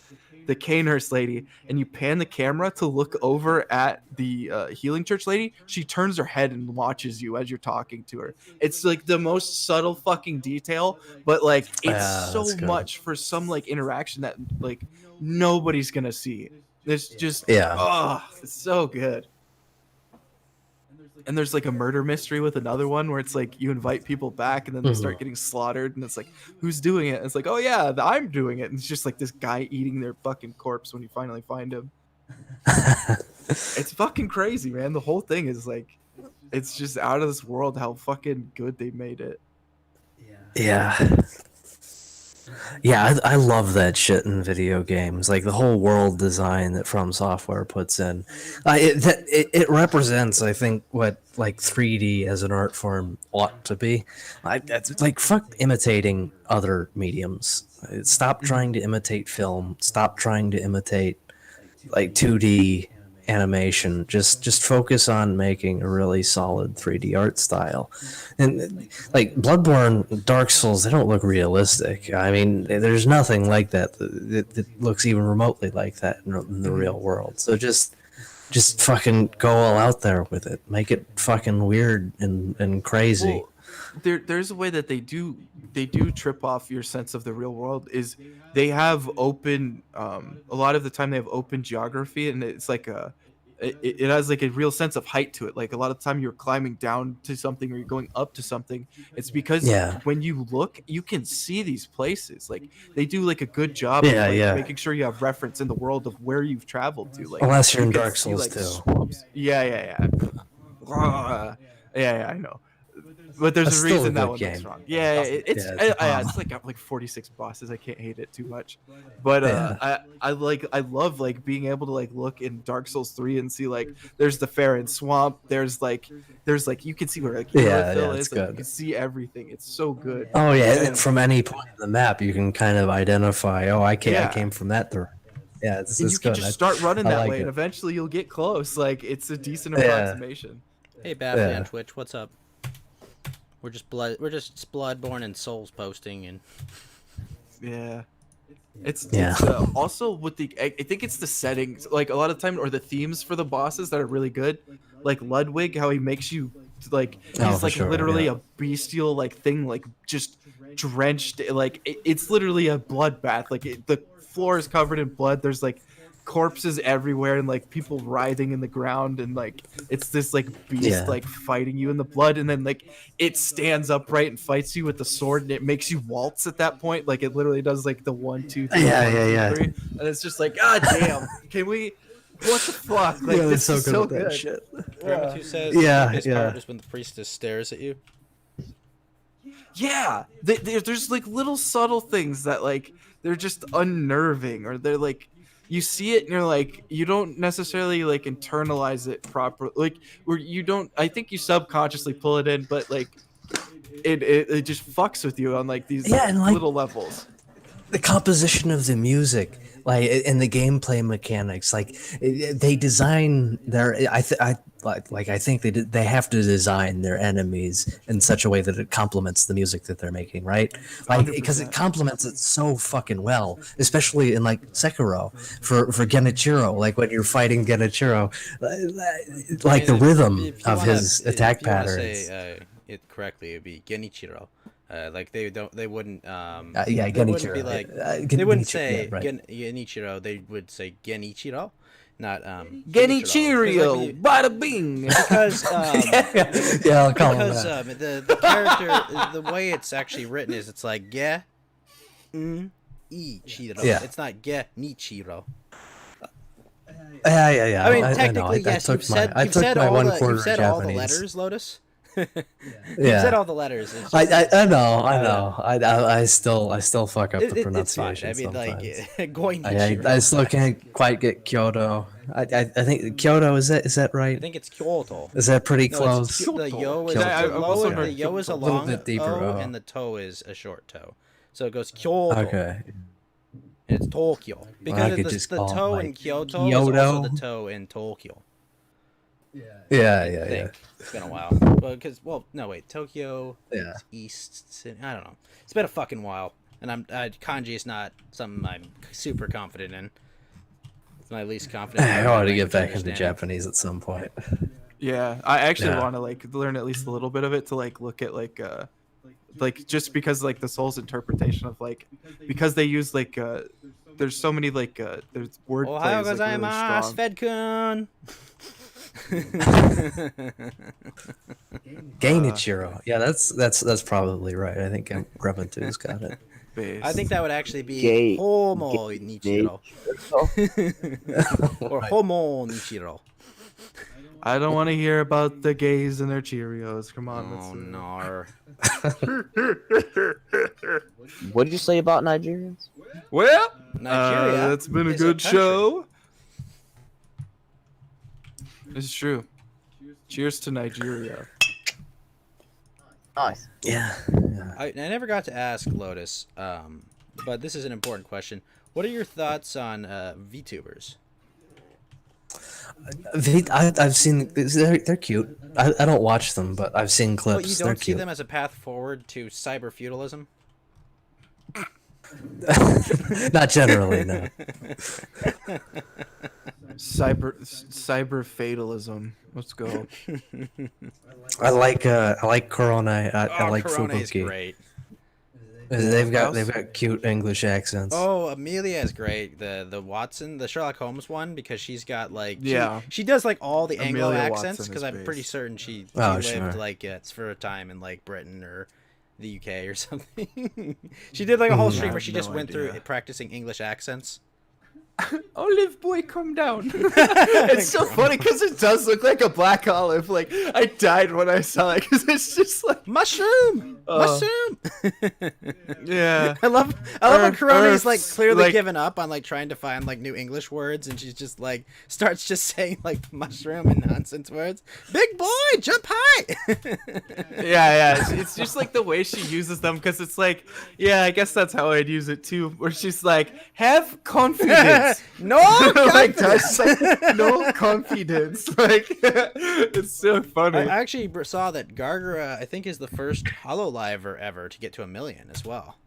Canehurst lady and you pan the camera to look over at the healing church lady, she turns her head and watches you as you're talking to her. It's like the most subtle fucking detail, but like it's Yeah, so that's good. much for some like interaction that like nobody's gonna see. It's just Yeah. it's so good. And there's like a murder mystery with another one where it's like you invite people back and then they start getting slaughtered, and it's like, who's doing it? And it's like, oh yeah, I'm doing it. And it's just like this guy eating their fucking corpse when you finally find him. It's fucking crazy, man. The whole thing is like, it's just out of this world how fucking good they made it. Yeah, I love that shit in video games. Like the whole world design that From Software puts in, it represents, I think, what like 3D as an art form ought to be. That's like fuck imitating other mediums. Stop trying to imitate film. Stop trying to imitate like 2D animation. Just focus on making a really solid 3D art style. And like Bloodborne, Dark Souls, they don't look realistic. I mean, there's nothing like that that looks even remotely like that in the real world. So just fucking go all out there with it. Make it fucking weird and crazy. Well, there's a way that they do trip off your sense of the real world. Is they have open a lot of the time they have open geography, and it's like it has like a real sense of height to it. Like a lot of the time you're climbing down to something or you're going up to something. It's because when you look, you can see these places. Like they do like a good job of like, making sure you have reference in the world of where you've traveled to. Like Unless you're in can Dark see, Souls like, too. swamps. Yeah, I know. But there's That's a still reason a that good one game. looks wrong. Yeah, it's like 46 bosses. I can't hate it too much. But I love like being able to like look in Dark Souls 3 and see like there's the Farron Swamp. There's like you can see where like Elithil is. Like, you can see everything. It's so good. Oh yeah, from any point of the map you can kind of identify. Oh, I came from that. Yeah, it's And you can good. just start running I that like way, it. and eventually you'll get close. Like it's a decent Yeah. approximation. Hey, Baffley Yeah. on Twitch, what's up? We're just Bloodborne and Souls posting, and Yeah. It's Yeah. also with the I think it's the settings, like a lot of time, or the themes for the bosses that are really good. Like Ludwig, how he makes you like Oh, he's for like sure, literally yeah. a bestial like thing, like just drenched, like it's literally a bloodbath. Like the floor is covered in blood. There's like corpses everywhere and like people writhing in the ground, and like it's this like beast Yeah. like fighting you in the blood, and then like it stands upright and fights you with the sword, and it makes you waltz at that point. Like it literally does like the 1 2 3 Yeah, 1, yeah, 2, yeah. 3, and it's just like, god damn, can we, what the fuck, like Yeah, this is so with that good. shit. Gramatu says Yeah, his yeah. part is when the priestess stares at you. Yeah, there's like little subtle things that like they're just unnerving, or they're like you see it and you're like you don't necessarily like internalize it properly, like where you don't. I think you subconsciously pull it in, but like it just fucks with you on like these Yeah, and, like, little levels. The composition of the music, like, and the gameplay mechanics, like they design their. I think they have to design their enemies in such a way that it complements the music that they're making, right? Like, because it 100%. complements it so fucking well, especially in like Sekiro for Genichiro, like when you're fighting Genichiro, like I the mean, rhythm if you of wanna- his if attack you wanna patterns. Say, it correctly, it'd be Genichiro. Like they wouldn't. Yeah, they wouldn't Genichiro. be like. Genichiro, They wouldn't yeah, say right. Genichiro. They would say Genichiro, not Genichiro, Genichiro. bada bing. Because Yeah, I'll call him because that. the character, the way it's actually written is it's like Ichiro. Yeah. It's not Genichiro. Yeah. I mean, know. technically, yes. took You've said I you've took said my all one the quarter you've said all the Japanese. letters, Lotus. You've Yeah. said all the letters. It's just- I know. I still fuck up the it's fine. pronunciation I mean, sometimes. like Goinichiro. I still can't quite get Kyoto. I think Kyoto is that right? I think it's Kyoto. Is that pretty No, close? the yo is Kyoto. Yeah, I've also the heard yo is a A little long bit deeper, o, oh. and the toe is a short toe. So it goes Kyoto. Okay. And it's Tokyo because could the just call it, toe in like, Kyoto is also Kyoto. the toe in Tokyo. Yeah. I think it's been a while. No wait, Tokyo Yeah. is east. I don't know. It's been a fucking while, and kanji is not something I'm super confident in. It's my least confident. I want to get back into understanding. Japanese at some point. Yeah, I actually Yeah. want to like learn at least a little bit of it to like look at like just because like the soul's interpretation of like, because they use like there's so many like there's word Ohio plays like really gozaimasu, strong. Fedkun. Gainichiro. Yeah, that's probably right. I think Grevatu's got it. Base. I think that would actually be Gay- Homo Nichiro. Or Homo Nichiro. I don't want to hear about the gays and their Cheerios. Come on, Oh, let's no. What did you say about Nigerians? Well, Nigeria it's been a is a good country. show. It's true. Cheers to Nigeria. Nice. Yeah. I never got to ask Lotus, but this is an important question. What are your thoughts on VTubers? I've seen they're cute. I don't watch them, but I've seen clips. But you They're don't see cute. them as a path forward to cyber feudalism? Not generally, no. Cyber fatalism. Let's go. I like Corona. I like Corona is Fubuki. great. They've got cute English accents. Oh, Amelia is great. The Watson, the Sherlock Holmes one, because she's got like Yeah. she does like all the Anglo Amelia accents, Watson because is I'm pretty based. certain she Oh, lived sure. like it's for a time in like Britain or the UK or something. She did like a whole stream I where she have just no went through idea. practicing English accents. Olive boy, come down. It's so funny because it does look like a black olive. Like I died when I saw it because it's just like Mushroom, mushroom. yeah. I love when Corona's Earth, like clearly like- given up on like trying to find like new English words, and she's just like starts just saying like mushroom and nonsense words. Big boy, jump high. Yeah. It's just like the way she uses them because it's like, yeah, I guess that's how I'd use it too. Where she's like, have confidence. confidence. No Like, confidence. that's like, no confidence. Like, it's so funny. I actually saw that Gargara, I think, is the first Hololiver ever to get to 1 million as well.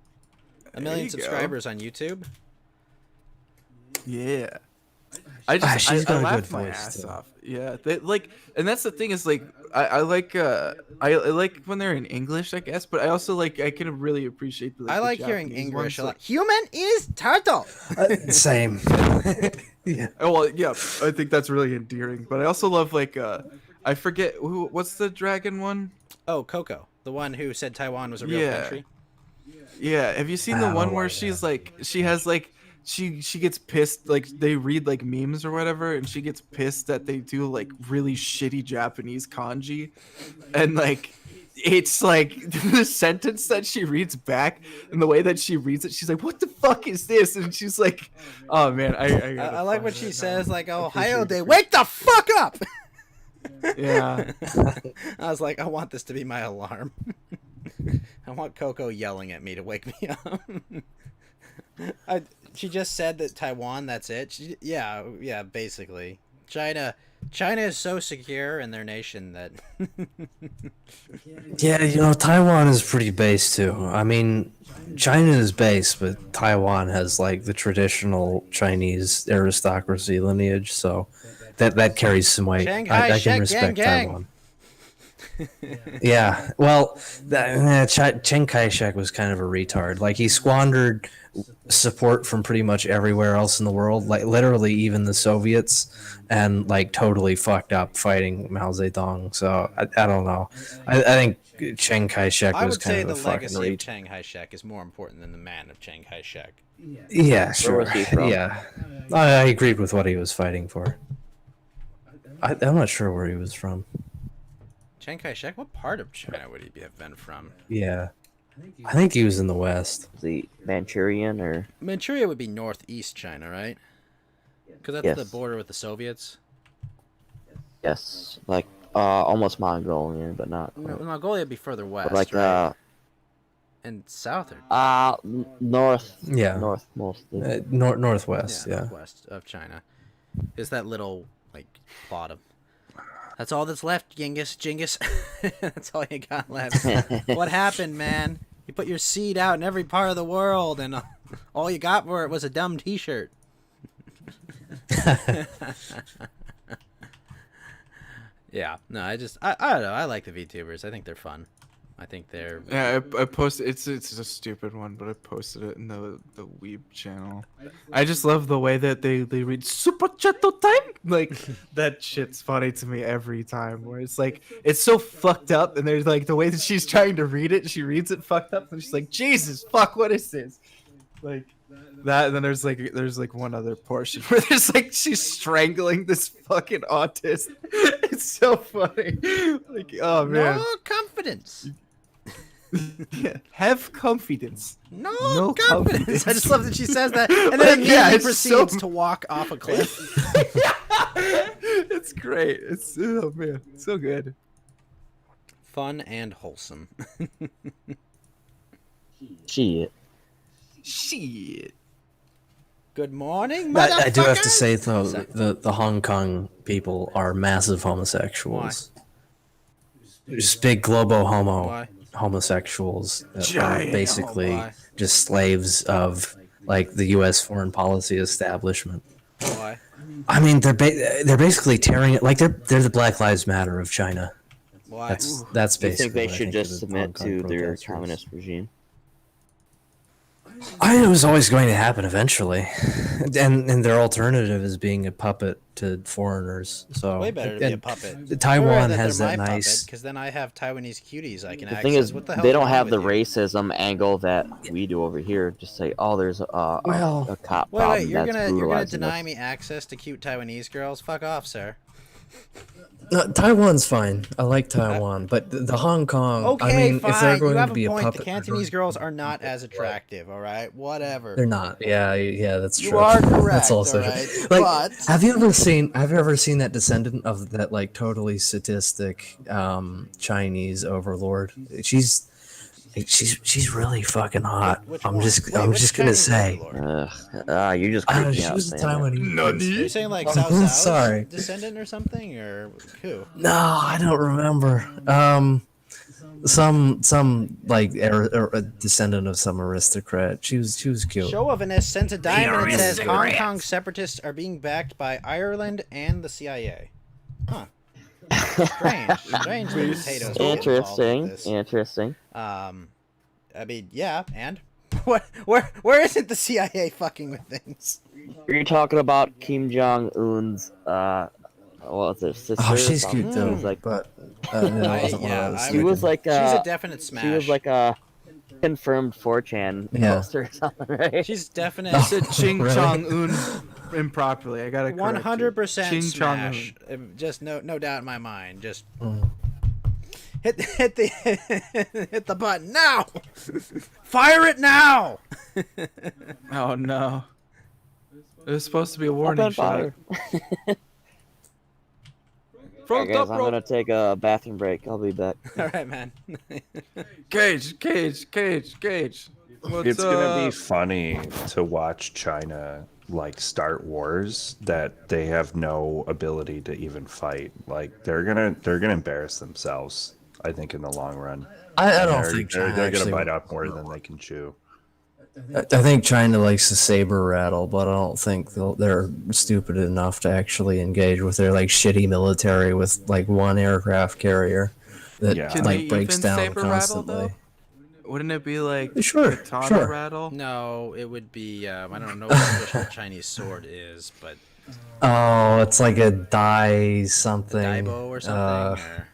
1 million you go. subscribers on YouTube. Yeah. I she's got a laugh good my voice, ass too. off. Yeah, they, like, and that's the thing is like I like when they're in English, I guess, but I also like I can really appreciate the. I the like hearing Japanese English ones, a lot. Human is turtle. Same. Yeah. Oh well, yeah, I think that's really endearing. But I also love like I forget what's the dragon one? Oh, Coco, the one who said Taiwan was a real Yeah. country. Yeah, have you seen the one Oh, where yeah. she's like she has like she gets pissed like they read like memes or whatever and she gets pissed that they do like really shitty Japanese kanji and like it's like the sentence that she reads back and the way that she reads it she's like what the fuck is this and she's like oh man I like what she says, like, "Oh, Ohio Day, wake the fuck up!" yeah I was like, I want this to be my alarm. I want Coco yelling at me to wake me up. She just said that Taiwan, that's it. Yeah, basically. China is so secure in their nation that Yeah, Taiwan is pretty base too. I mean, China is base, but Taiwan has like the traditional Chinese aristocracy lineage, so that carries some weight. Shanghai I Shek can respect gang. Taiwan. Yeah, well, Chiang Kai-shek was kind of a retard. Like, he squandered support from pretty much everywhere else in the world, like literally even the Soviets, and like totally fucked up fighting Mao Zedong. So I don't know. I think Chiang Kai-shek I was would say kind the of a fucking legacy of retard. Chiang Kai-shek is more important than the man of Chiang Kai-shek. Yeah, sure. was he from? Yeah, I agreed with what he was fighting for. I'm not sure where he was from. Chiang Kai-shek? What part of China would he have been from? Yeah, I think he was in the West. Was he Manchurian or? Manchuria would be northeast China, right? Because that's Yes. the border with the Soviets. Yes, like almost Mongolian, but not. Quite. Mongolia would be further west, But like right? And south or north. Yeah. North mostly. Northwest. Yeah. northwest of China. Is that little like plot of? That's all that's left, Genghis. That's all you got left. What happened, man? You put your seed out in every part of the world, and all you got for it was a dumb T-shirt. Yeah, no, I don't know. I like the VTubers. I think they're fun. I think they're. yeah I posted it's a stupid one but I posted it in the Weeb channel. I just love the way that they read super chatto time like that shit's funny to me every time where it's like it's so fucked up and there's like the way that she's trying to read it she reads it fucked up and she's like Jesus fuck what is this like that and then there's like one other portion where there's like she's strangling this fucking autist. It's so funny like oh man. No confidence. Yeah, have confidence. No, confidence. confidence. I just love that she says that, and then Like, yeah, immediately it's so- proceeds to walk off a cliff. It's great. It's oh man, so good. Fun and wholesome. Shit. Shit. Good morning, I do have to motherfucker! say though, Sorry. the Hong Kong people are massive homosexuals. Just big globo Why? homosexuals that are Giant. basically Oh, why? just slaves of like the U.S. foreign policy establishment. Why? I mean, they're basically tearing it like they're the Black Lives Matter of China. Why? That's Do you basically. think they what I should of just the submit Hong Kong to their protesters. communist regime? I mean, it was always going to happen eventually, and their alternative is being a puppet to foreigners. So Way better to be a and puppet. Taiwan has that nice. because then I have Taiwanese cuties I can The access. thing is, What the hell they is don't wrong have the with you? racism angle that we do over here. Just say, oh, there's Well- a cop Wait, problem wait, you're that's gonna brutalizing deny us. me access to cute Taiwanese girls? Fuck off, sir. Taiwan's fine. I like Taiwan, but the Hong Kong. Okay, I mean, fine. if they're You going have to be a a point. puppet, The Cantonese girls are not as attractive. All right, whatever. they're not. Yeah, that's You true. are correct, That's also all right, true. Like, but- have you ever seen that descendant of that like totally sadistic Chinese overlord? She's She's really fucking hot. Which I'm one? just Wait, I'm which just gonna Chinese say. overlord? You just creeped me She out was a saying that. Taiwanese. Are you saying like I'm Cao Cao's sorry. descendant or something, or who? No, I don't remember. Some like a descendant of some aristocrat. She was cute. Chauvinist sent a diamond and says Hong aristocrats. Kong separatists are being backed by Ireland and the CIA. Huh. Strange potatoes. get involved with Interesting. this. Interesting. I mean, yeah, and where isn't the CIA fucking with things? You're talking about Kim Jong Un's what's it, sister? Oh, or she's something? cute She though. was like, But no, it wasn't one of yeah, those. I she was like She's a definite smash. she was like a confirmed 4chan Yeah. poster or something, right? She's definite. I said Ching Really? Chong Un improperly. I gotta correct you. 100% Ching Chong smash. Just no doubt in my mind. Just Mm. hit the hit the button now. Fire it now. Oh no. It was supposed to be a warning Open shot. fire. Front Alright, guys, up, I'm bro. gonna take a bathroom break. I'll be back. All right, man. Cage. What's It's gonna be up? funny to watch China like start wars that they have no ability to even fight. Like they're gonna embarrass themselves. I think in the long run. I don't They're- think they're, China they're gonna actually- bite off more than they can chew. I think China likes to saber rattle, but I don't think they're stupid enough to actually engage with their like shitty military with like one aircraft carrier that Yeah. Can like they breaks even down saber rattle, constantly. though? Wouldn't it be like Sure, katana sure. rattle? No, it would be. I don't know what the official Chinese sword is, but Oh, it's like a Dai something. Daibo or something. Or...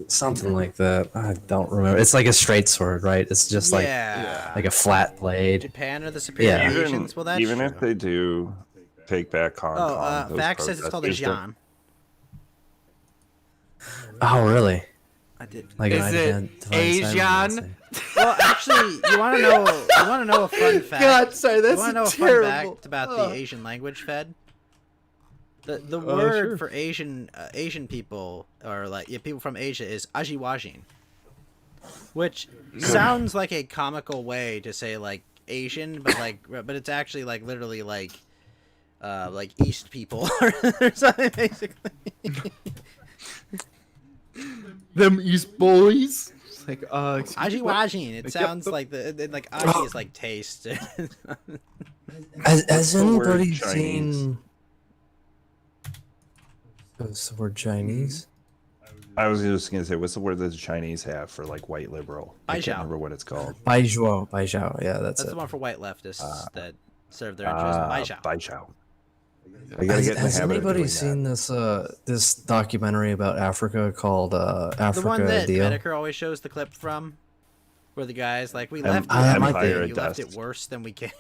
Something like that. I don't remember. It's like a straight sword, right? It's just like yeah. like a flat blade. Japan are the superior Yeah. Asians. Well, that's even true. if they do take back Hong Kong, Oh, those Fact says it's called a protesters don't- Jian. Oh, really? I did. Like Is an it Divine Asian? Well, actually, you want to know a fun fact? God, sorry, You that's want to know a fun terrible. fact about the Asian language fed? The Oh, word sure. for Asian people or like people from Asia is ajiwajin, which sounds like a comical way to say like Asian, but it's actually like literally like East people or something basically. Them East boys. It's like excuse me, what? Ajiwajin. It Like, sounds yep. like like aji is like taste. Has the word anybody Chinese? seen? What's the word Chinese? I was just gonna say, what's the word that the Chinese have for like white liberal? I Baijiao. can't remember what it's called. Baijiao. Yeah, that's That's it. the one for white leftists that serve their interests. Baijiao. Baijiao. I gotta get in the Has habit of anybody doing seen that. this documentary about Africa called The Africa one that Deal? Medicare always shows the clip from, where the guy's like, "We Em- left I you might be. everything. Empire You left it Dust. worse than we can."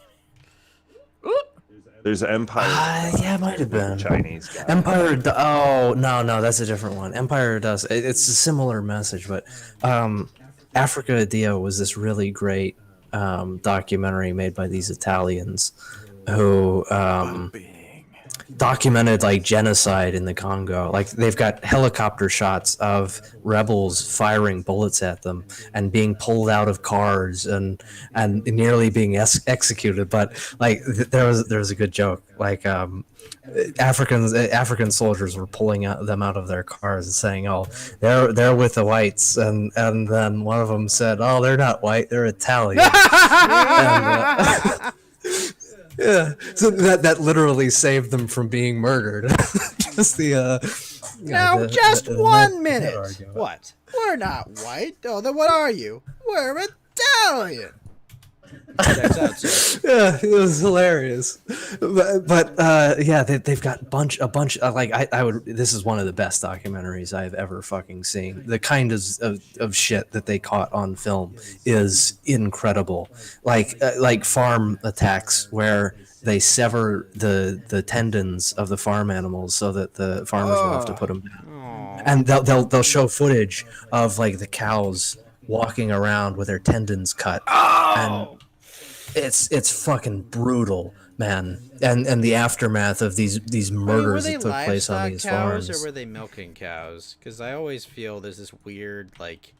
There's Empire. Yeah, it might have been. Chinese guy. Oh no, that's a different one. Empire Dust. It's a similar message, but Africa Dio was this really great documentary made by these Italians who documented like genocide in the Congo. Like they've got helicopter shots of rebels firing bullets at them and being pulled out of cars and nearly being executed. But like there was a good joke. Like African soldiers were pulling them out of their cars and saying, "Oh, they're with the whites," and then one of them said, "Oh, they're not white, they're Italian." And, yeah, so that literally saved them from being murdered. Just the Now, the- just the- the 1 net minute. argument. What? We're not white. Oh, then what are you? We're Italian. Checks out, sir. Yeah, it was hilarious. But yeah, they've got a bunch like I would. This is one of the best documentaries I've ever fucking seen. The kind of shit that they caught on film is incredible. Like farm attacks where they sever the tendons of the farm animals so that the farmers will have to put them down. And they'll show footage of like the cows walking around with their tendons cut. And it's fucking brutal, man. And the aftermath of these murders were they that took place on livestock these cows farms. or were they milking cows? Because I always feel there's this weird like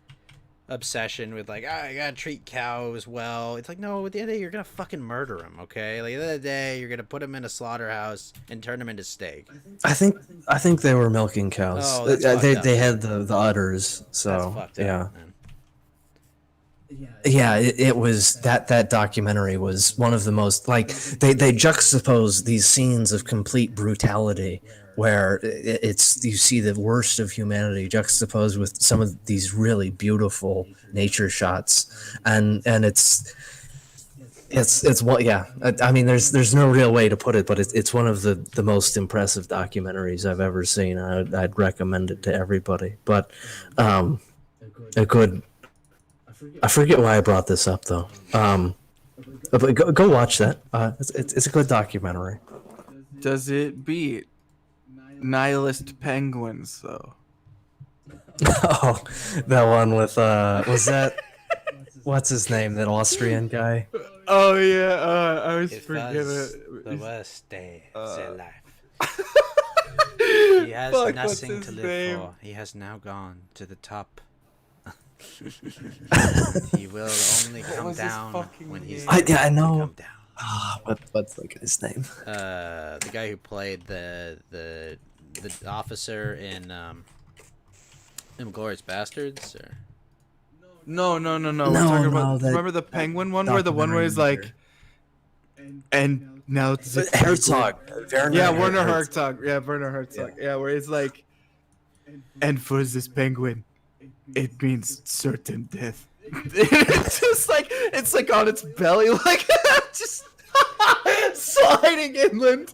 obsession with like, I gotta treat cows well. It's like, no, at the end of the day, you're gonna fucking murder them, okay? Like, at the end of the day, you're gonna put them in a slaughterhouse and turn them into steak. I think they were milking cows. Oh, that's they fucked up. had the udders. That's So fucked up, yeah. man. Yeah, it was that documentary was one of the most, like, they juxtapose these scenes of complete brutality where it's you see the worst of humanity juxtaposed with some of these really beautiful nature shots, and it's what, yeah, I mean there's no real way to put it, but it's one of the most impressive documentaries I've ever seen. I'd recommend it to everybody. But a good, I forget why I brought this up though. But go watch that. It's a good documentary. Does it beat Nihilist Penguins though? Oh, that one with was that what's his name? That Austrian guy. Oh yeah, I was It forgetting was it. the worst day of their life. He has Fuck, what's nothing to his live name? for. He has now gone to the top. He will only come was his down fucking when he's name? I know. come down. What's the guy's name? The guy who played the officer in Inglourious Bastards, or No. We're No, talking no, about, that remember the penguin one where the one where he's like, and now it's a Herzog. Yeah, Werner Herzog. Yeah, Werner Herzog. Yeah, where he's like, and for this penguin, it means certain death. It's just like, it's like on its belly, like just sliding inland.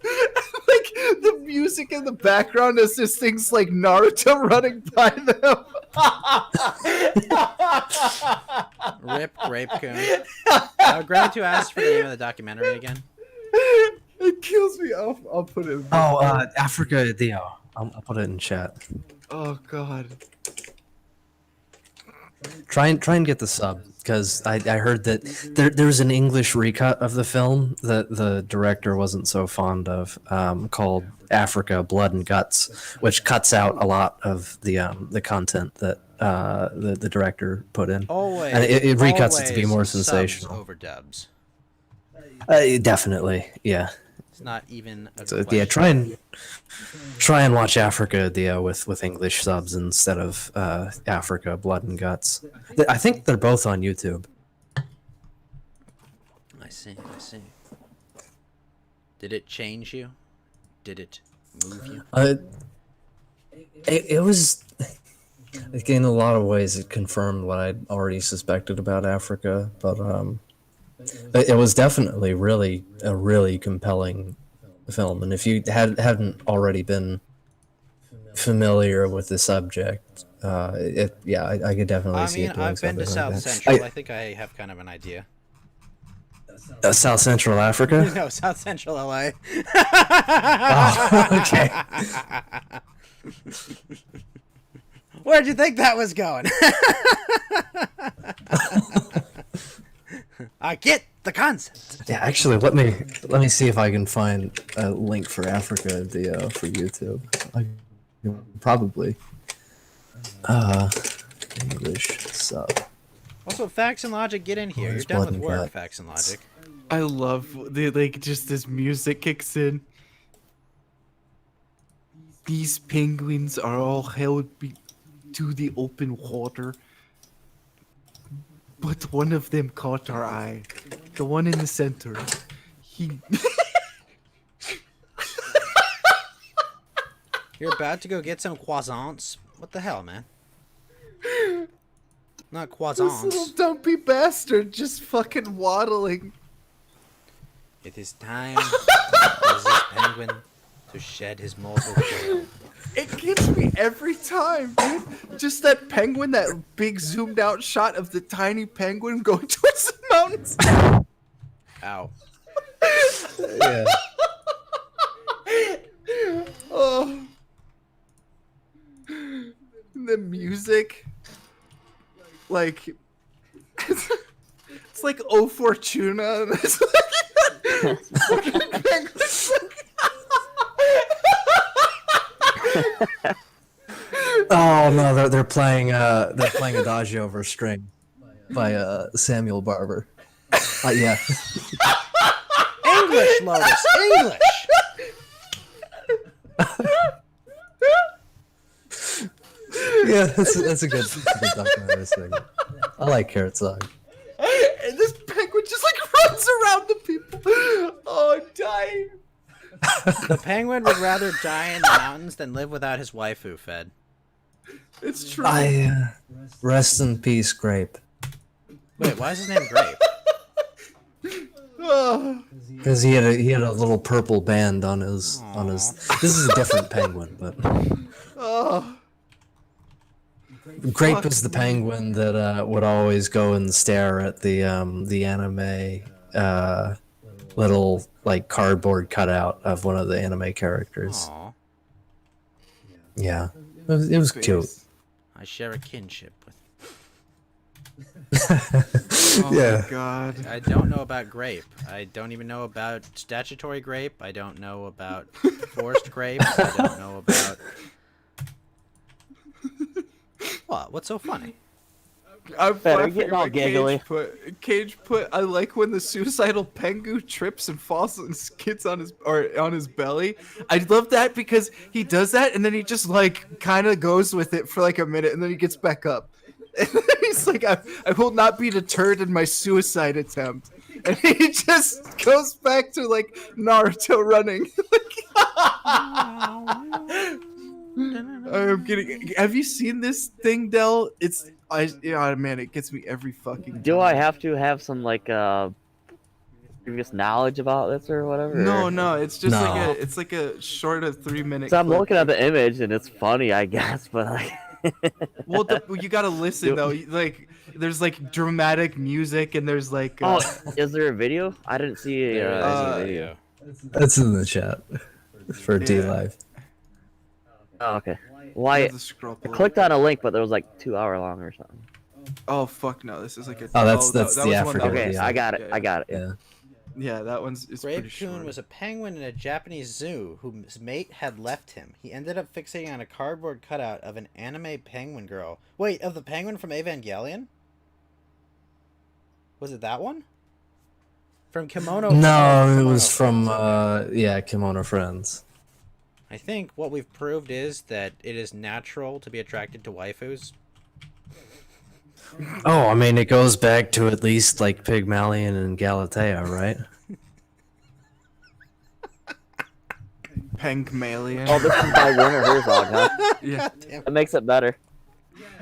Like the music in the background is just things like Naruto running by them. Rip Grape-kun. Grant, to ask for the name of the documentary again. It kills me. I'll put it. Oh, Africa Dio. I'll put it in chat. Oh god. Try and get the sub, because I heard that there's an English recut of the film that the director wasn't so fond of, called Africa Blood and Guts, which cuts out a lot of the content that the director put in. Always. And it recuts it to be more subs sensational. over dubs. Definitely, yeah. It's not even a So question. yeah, try and watch Africa Dio with English subs instead of Africa Blood and Guts. I think they're both on YouTube. I see. Did it change you? Did it move you? It was, like, in a lot of ways it confirmed what I'd already suspected about Africa, but it was definitely a really compelling film, and if you hadn't already been familiar with the subject, I could definitely I see mean, it doing I've been to something South like that. Central. I think I have kind of an idea. South Central Africa? No, South Central LA. Oh, okay. Where'd you think that was going? I get the concept. Yeah, actually, let me see if I can find a link for Africa Dio for YouTube. Probably. English sub. Also, Facts and Logic, get in here. You're Where's done Blood with and work, Guts? Facts and Logic. I love like just this music kicks in. These penguins are all held to the open water, but one of them caught our eye. The one in the center. He. You're about to go get some croissants? What the hell, man? Not This little croissants. dumpy bastard just fucking waddling. It is time for this penguin to shed his mortal coil. It gets me every time, dude. Just that penguin, that big zoomed out shot of the tiny penguin going towards the mountains. Ow. Yeah. Oh. The music. Like. It's like O Fortuna. It's like fucking penguins. Oh no, they're playing Adagio over string by Samuel Barber. Yeah. English, Lotus, English. Yeah, that's a good documentary segment. I like Carrot Song. And this penguin just like runs around the people. Oh, I'm dying. The penguin would rather die in the mountains than live without his waifu fed. It's true. Rest in peace, Grape. Wait, why is his name Grape? Oh. Because he had a little purple band on his. This is a different penguin, but Oh. Grape is the penguin that would always go and stare at the anime little like cardboard cutout of one of the anime characters. Aw, Yeah, it was cute. I share a kinship with. Oh Yeah. my god. I don't know about grape. I don't even know about statutory grape. I don't know about forced grapes. I don't know about. What? What's so funny? I'm Better laughing getting at all what giggly. Cage put. I like when the suicidal pengu trips and falls and skids on his belly. I love that because he does that and then he just like kind of goes with it for like a minute and then he gets back up. And then he's like, I will not be deterred in my suicide attempt. And he just goes back to like Naruto running. I'm kidding. Have you seen this thing, Del? Man, it gets me every fucking time. Do I have to have some like previous knowledge about this or whatever? No, it's just No. like a short of 3-minute. So I'm clip. looking at the image and it's funny, I guess, but like. Well, you gotta listen though. Like, there's like dramatic music and there's like. Oh, is there a video? I didn't see a video. That's in the chat for D Yeah. Live. Oh, okay. you Why? have to scroll I below. clicked on a link, but there was like 2 hour long or something. Oh fuck no! This is like a. Oh, that's that the was one African that was- Okay, Yeah. I got it. yeah, I got it. Yeah. Yeah, that one's is pretty Grape short. Coon was a penguin in a Japanese zoo whose mate had left him. He ended up fixating on a cardboard cutout of an anime penguin girl. Wait, of the penguin from Evangelion? Was it that one? From Kimono? No, it Kimono was from Friends. Kimono Friends. I think what we've proved is that it is natural to be attracted to waifus. Oh, I mean, it goes back to at least like Pygmalion and Galatea, right? Pengmalion. Oh, this is by Werner Herzog, huh? Yeah. That makes it better.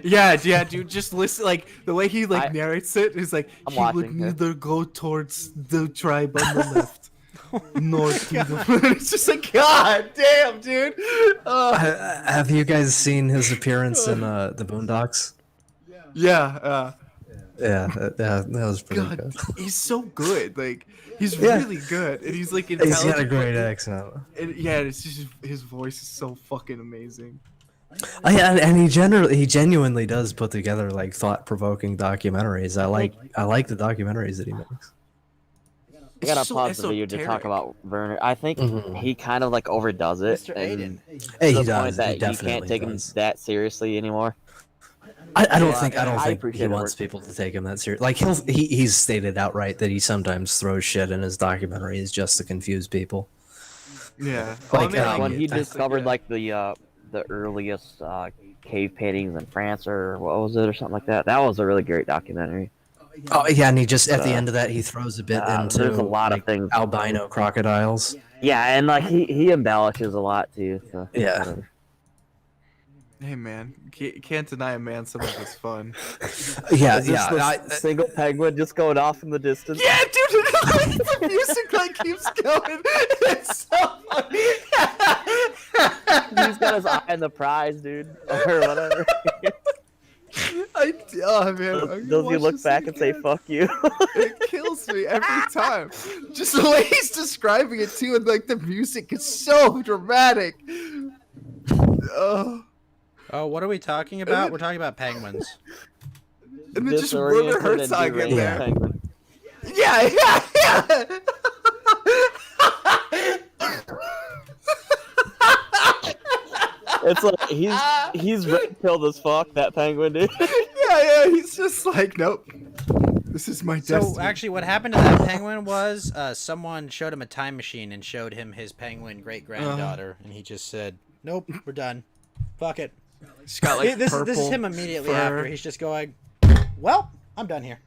Yeah, dude, just listen, like, the way he, like, I- narrates it is like, I'm he would watching here. neither go towards the tribe on the left, nor to the... It's just like, god damn, dude! Have you guys seen his appearance in the Boondocks? Yeah, Yeah, that was pretty god, good. he's so good, like, he's Yeah. really good, and he's, like, He's got a intelligent. great accent. And, yeah, it's just, his voice is so fucking amazing. And he genuinely does put together like thought-provoking documentaries. I like the documentaries that he makes. I gotta It's so pause the video to talk esoteric. about Werner. I think Mhm. he kind of like overdoes it. Mr. and Aiden. Hey, to he the point does. that He you definitely can't take him does. that seriously anymore. I don't Yeah, think I he appreciate it wants work. people to take him that serious. Like he's stated outright that he sometimes throws shit in his documentaries just to confuse people. Yeah. Like, Like when he I think, discovered like the earliest cave paintings in France or what was it or something like that. That was a really great documentary. Oh yeah, and he just at the end of that he throws a bit into there's a lot like, of things. albino crocodiles. Yeah, and like he embellishes a lot too. So, Yeah. whatever. Hey, man, can't deny a man some of his fun. Yeah, Is this yeah. the single penguin just going off in the distance? Yeah, dude, the music like keeps going. It's so funny. He's got his eye on the prize, dude, or whatever. Oh man, Does he look back and say "fuck you"? It kills me every time. Just the way he's describing it too, and like the music is so dramatic. Oh, what are we talking about? We're talking about penguins. And then just Werner Disoriented and Herzog in deranged there. penguin. Yeah. It's like he's red pilled as fuck. That penguin, dude. Yeah, he's just like, nope. This is my So destiny. actually, what happened to that penguin was someone showed him a time machine and showed him his penguin great granddaughter, and he just said, "Nope, we're done. Fuck it." She's got like this purple is him immediately fur. after. He's just going, "Well, I'm done here."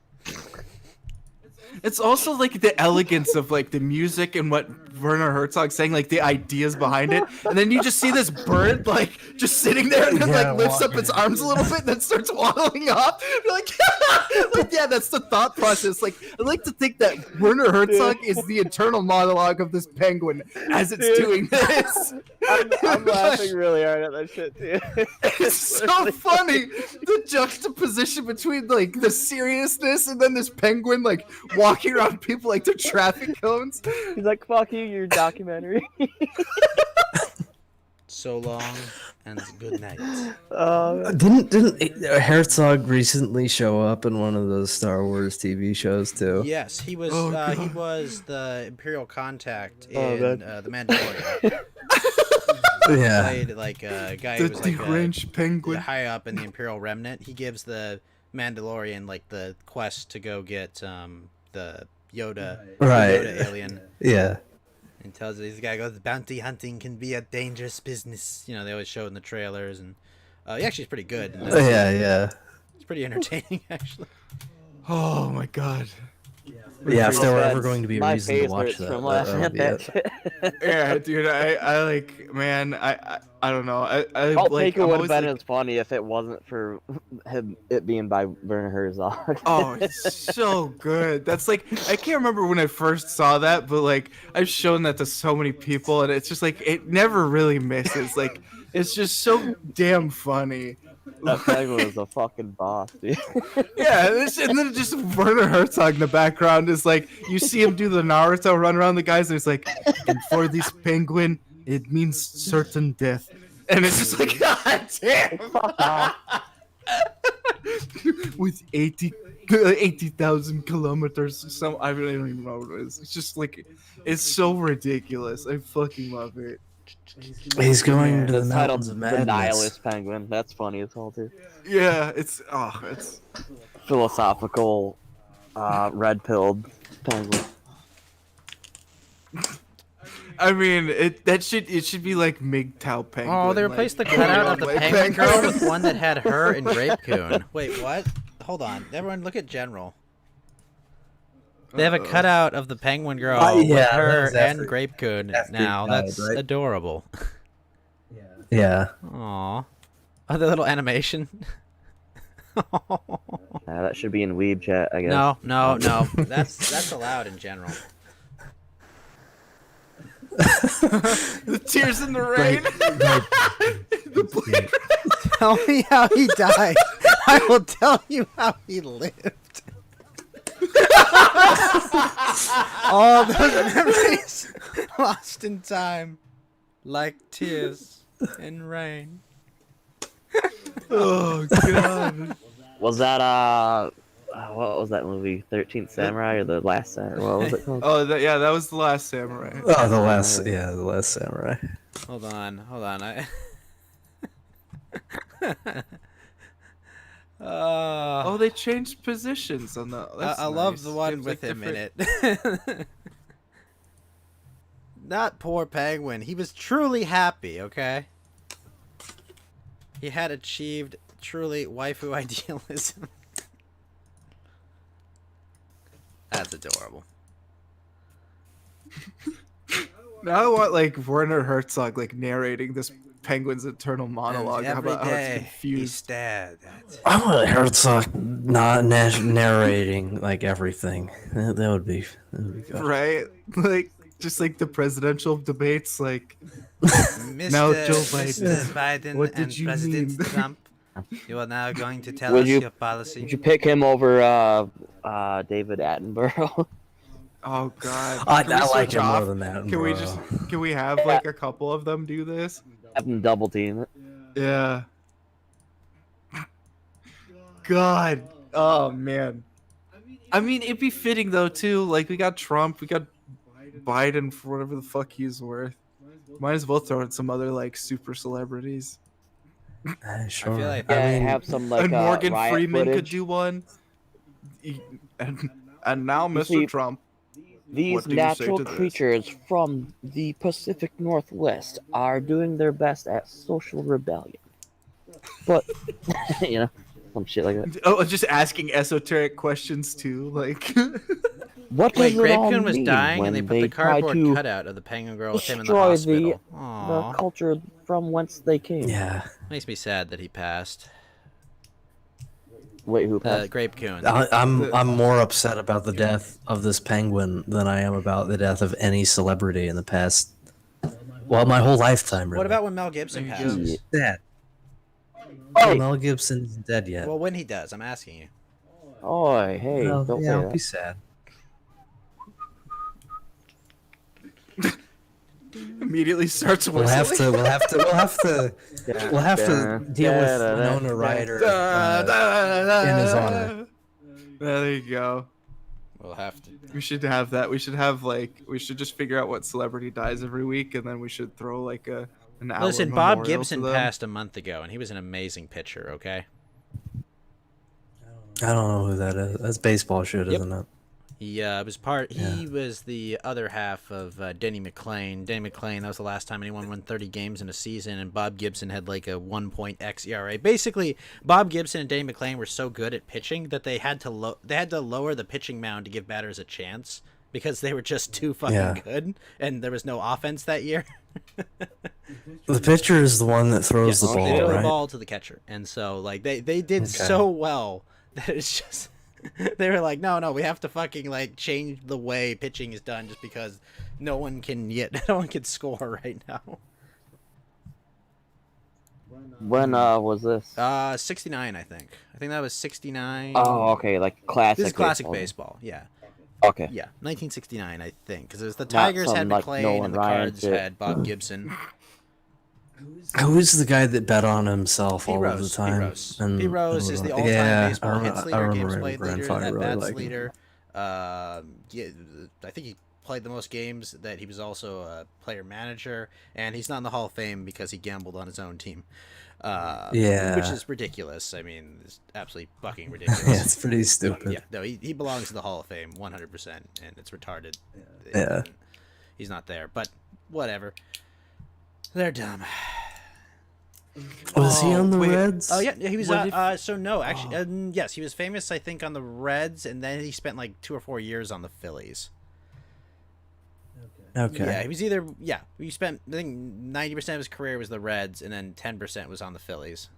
It's also like the elegance of like the music and what Werner Herzog's saying, like the ideas behind it, and then you just see this bird like just sitting there and then like lifts up its arms a little bit and then starts waddling off. You're like, like, yeah, that's the thought process. Like, I like to think that Werner Herzog is the internal monologue of this penguin as it's doing this. I'm laughing really hard at that shit too. It's so funny, the juxtaposition between like the seriousness and then this penguin like walking around people like they're traffic cones. He's like, "Fuck you, your documentary." So long and good night. Didn't Herzog recently show up in one of those Star Wars TV shows too? Yes, he was. Oh, He God. was the Imperial contact in Oh, the Mandalorian. Yeah. Played like a guy The who was like deranged penguin. high up in the Imperial Remnant. He gives the Mandalorian like the quest to go get the Yoda, Right. Yoda alien, Yeah. and tells this guy goes, "Bounty hunting can be a dangerous business." You know, they always show it in the trailers, and he actually is pretty good. Yeah. It's pretty entertaining actually. Oh my god. Yeah, if there were That's ever going to be a my reason to watch favorites that, from that laughing would at be that it. shit. Yeah, dude, I like, man, I don't know. I I'll like, take it I'm would have always been like, as funny if it wasn't for it being by Werner Herzog. oh, it's so good. That's like, I can't remember when I first saw that, but like, I've shown that to so many people, and it's just like, it never really misses. Like, it's just so damn funny. That penguin was a fucking boss, dude. Yeah, and then just Werner Herzog in the background is like, you see him do the Naruto run around the guys, and it's like, and for this penguin, it means certain death. And it's just like, god damn! With 80,000 kilometers, I really don't even know what it is. It's just like, it's so ridiculous. I fucking love it. He's going to the It's mountains titled of The madness. Nihilist Penguin. That's funny as hell, too. Yeah, it's Philosophical, red-pilled penguin. I mean, it should be like MGTOW penguin. Oh, they like, replaced the cutout of the like, penguin girl with one that had her and Grape Coon. Wait, what? Hold on. Everyone, look at General. They have a cutout of the penguin girl with yeah, her that was and after- Grape Coon after he now. died, That's right? adorable. Yeah. Aw. Oh, the little animation. That should be in Weeb chat, I guess. No. That's allowed in general. The tears in the rain. Tell me how he died. I will tell you how he lived. All those memories lost in time, like tears in rain. Oh god. Was that, what was that movie? 13th Samurai or The Last Samurai? What was it called? Oh, that was the last samurai. Oh, the last samurai. Hold on. Oh, they changed positions on the. That's I love nice. the one Seems with like him in different- it. Not poor penguin. He was truly happy, okay? He had achieved truly waifu idealism. That's adorable. Now I want like Werner Herzog like narrating this penguin's eternal monologue And every about how it's day he confused. stared at I want Herzog not narrating like everything. That would be good. Right? Like just like the presidential debates, like Mr. Now, Joe Biden, Mr. Biden what did and you President mean? Trump. You are now going to tell Would us you- your policy. Would you pick him over, David Attenborough? oh god. I Can we like switch him more off? than that. Can we bro. just can we have like a couple of them do this? Have him double team it. Yeah. God. Oh man. I mean, it'd be fitting though too. Like we got Trump, we got Biden for whatever the fuck he's worth. Might as well throw in some other like super celebrities. Sure. I feel like Yeah, I mean, have some like and Morgan riot Freeman could footage. do one. And now, You Mr. see, Trump. These What do you say natural to this? creatures from the Pacific Northwest are doing their best at social rebellion. But, you know, some shit like that. Oh, just asking esoteric questions too, like. What Wait, does it all Grape Coon was mean dying, when and they put the try cardboard to cutout of the penguin girl with him in the destroy hospital. the Aww. culture from whence they came? yeah. Makes me sad that he passed. Wait, who passed? Grape Coon. I'm more upset about the death of this penguin than I am about the death of any celebrity in the past. Well, my whole lifetime. Really. What about when Mel Gibson There you go. passes? that? Hey! Mel Gibson's dead yet. Well, when he does, I'm asking you. Oi, hey, Well, don't yeah, say I'll that. be sad. Immediately starts We'll whistling. have to deal with Winona Ryder in his honor. There you go. We'll have to. We should have that. We should have we should just figure out what celebrity dies every week, and then we should throw like an hour Listen, Bob memorial Gibson to them. passed a month ago, and he was an amazing pitcher. Okay. I don't know who that is. That's baseball shit, Yep. isn't it? He was part. He was the other half of Denny McClain. Denny McClain. That was the last time anyone won 30 games in a season, and Bob Gibson had like a 1.x ERA. Basically, Bob Gibson and Denny McClain were so good at pitching that they had to lower the pitching mound to give batters a chance because they were just too fucking good, and there was no offense that year. The pitcher is the one that throws the They ball, throw the right? ball to the catcher, and so like they did so well that it's just. They were like, no, we have to fucking like change the way pitching is done just because no one can score right now. When was this? 69, I think. I think that was 69. Oh, okay, like classic. This is classic baseball. baseball. Yeah, Okay. yeah, 1969, I think, because it was the Not Tigers had some, like, McClain Nolan and the Ryan Cards shit. had Bob Gibson. Who is the guy that bet on himself Pete all of the Rose. time? Pete Rose is the all-time Yeah, baseball hits leader, remember games my played leader, grandfather that really bats liked him. leader. Yeah, I think he played the most games. That he was also a player manager, and he's not in the Hall of Fame because he gambled on his own team. Yeah. Which is ridiculous. I mean, it's absolutely fucking ridiculous. Yeah, it's pretty stupid. Yeah, no, he belongs to the Hall of Fame 100%, and it's retarded. Yeah. He's not there, but whatever. They're dumb. Was he on the wait. Reds? Oh yeah, he was. What if- So no, actually, yes, he was famous. I think on the Reds, and then he spent like 2 or 4 years on the Phillies. Okay. Yeah, he was either. Yeah, he spent. I think 90% of his career was the Reds, and then 10% was on the Phillies.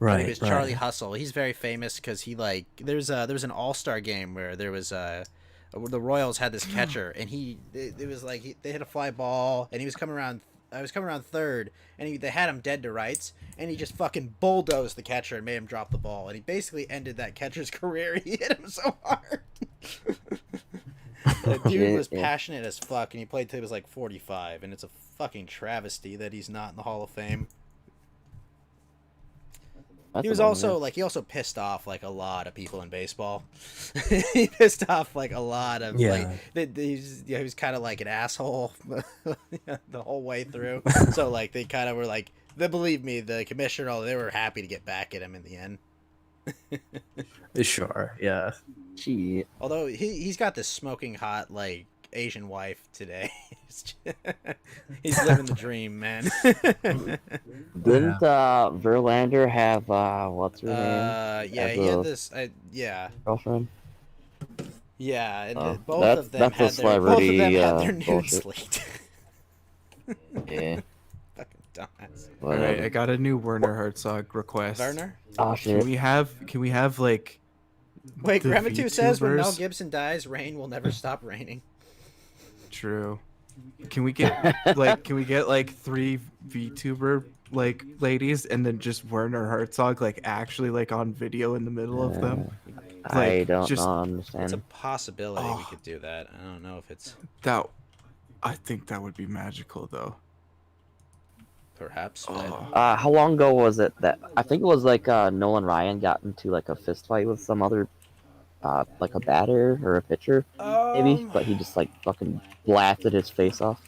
Right. It was Charlie Hustle. He's very famous because he like there was an All-Star game where there was the Royals had this catcher, and it was like they hit a fly ball, and he was coming around. I was coming around third, and they had him dead to rights, and he just fucking bulldozed the catcher and made him drop the ball, and he basically ended that catcher's career. He hit him so hard. The dude was passionate as fuck, and he played till he was like 45, and it's a fucking travesty that he's not in the Hall of Fame. That's He was a bummer. also like he also pissed off like a lot of people in baseball. He pissed off like a lot of he was kind of like an asshole the whole way through. So like they kind of were like believe me, the commissioner, they were happy to get back at him in the end. Sure. Yeah. Gee. Although he's got this smoking hot like Asian wife today. He's living the dream, man. Didn't Verlander have what's her name? Yeah, as he had a this. Yeah. girlfilm. Yeah, and Oh, both that's- of them that's a had their celebrity, nudes bullshit. leaked. Yeah. Fucking dumbass. All right, I Whatever. got a new Werner Herzog request. Werner? Oh Can shit. we have like? Wait, the Grandma2 says when Mel VTubers? Gibson dies, rain will never stop raining. True. Can we get like 3 VTuber like ladies and then just Werner Herzog like actually like on video in the middle of them? I Like, don't just- It's a understand. possibility we Oh. could do that. I don't know if it's That I think that would be magical though. perhaps. But Oh. How long ago was it that I think it was like Nolan Ryan got into like a fist fight with some other like a batter or a pitcher maybe, but he just like fucking blasted his face off.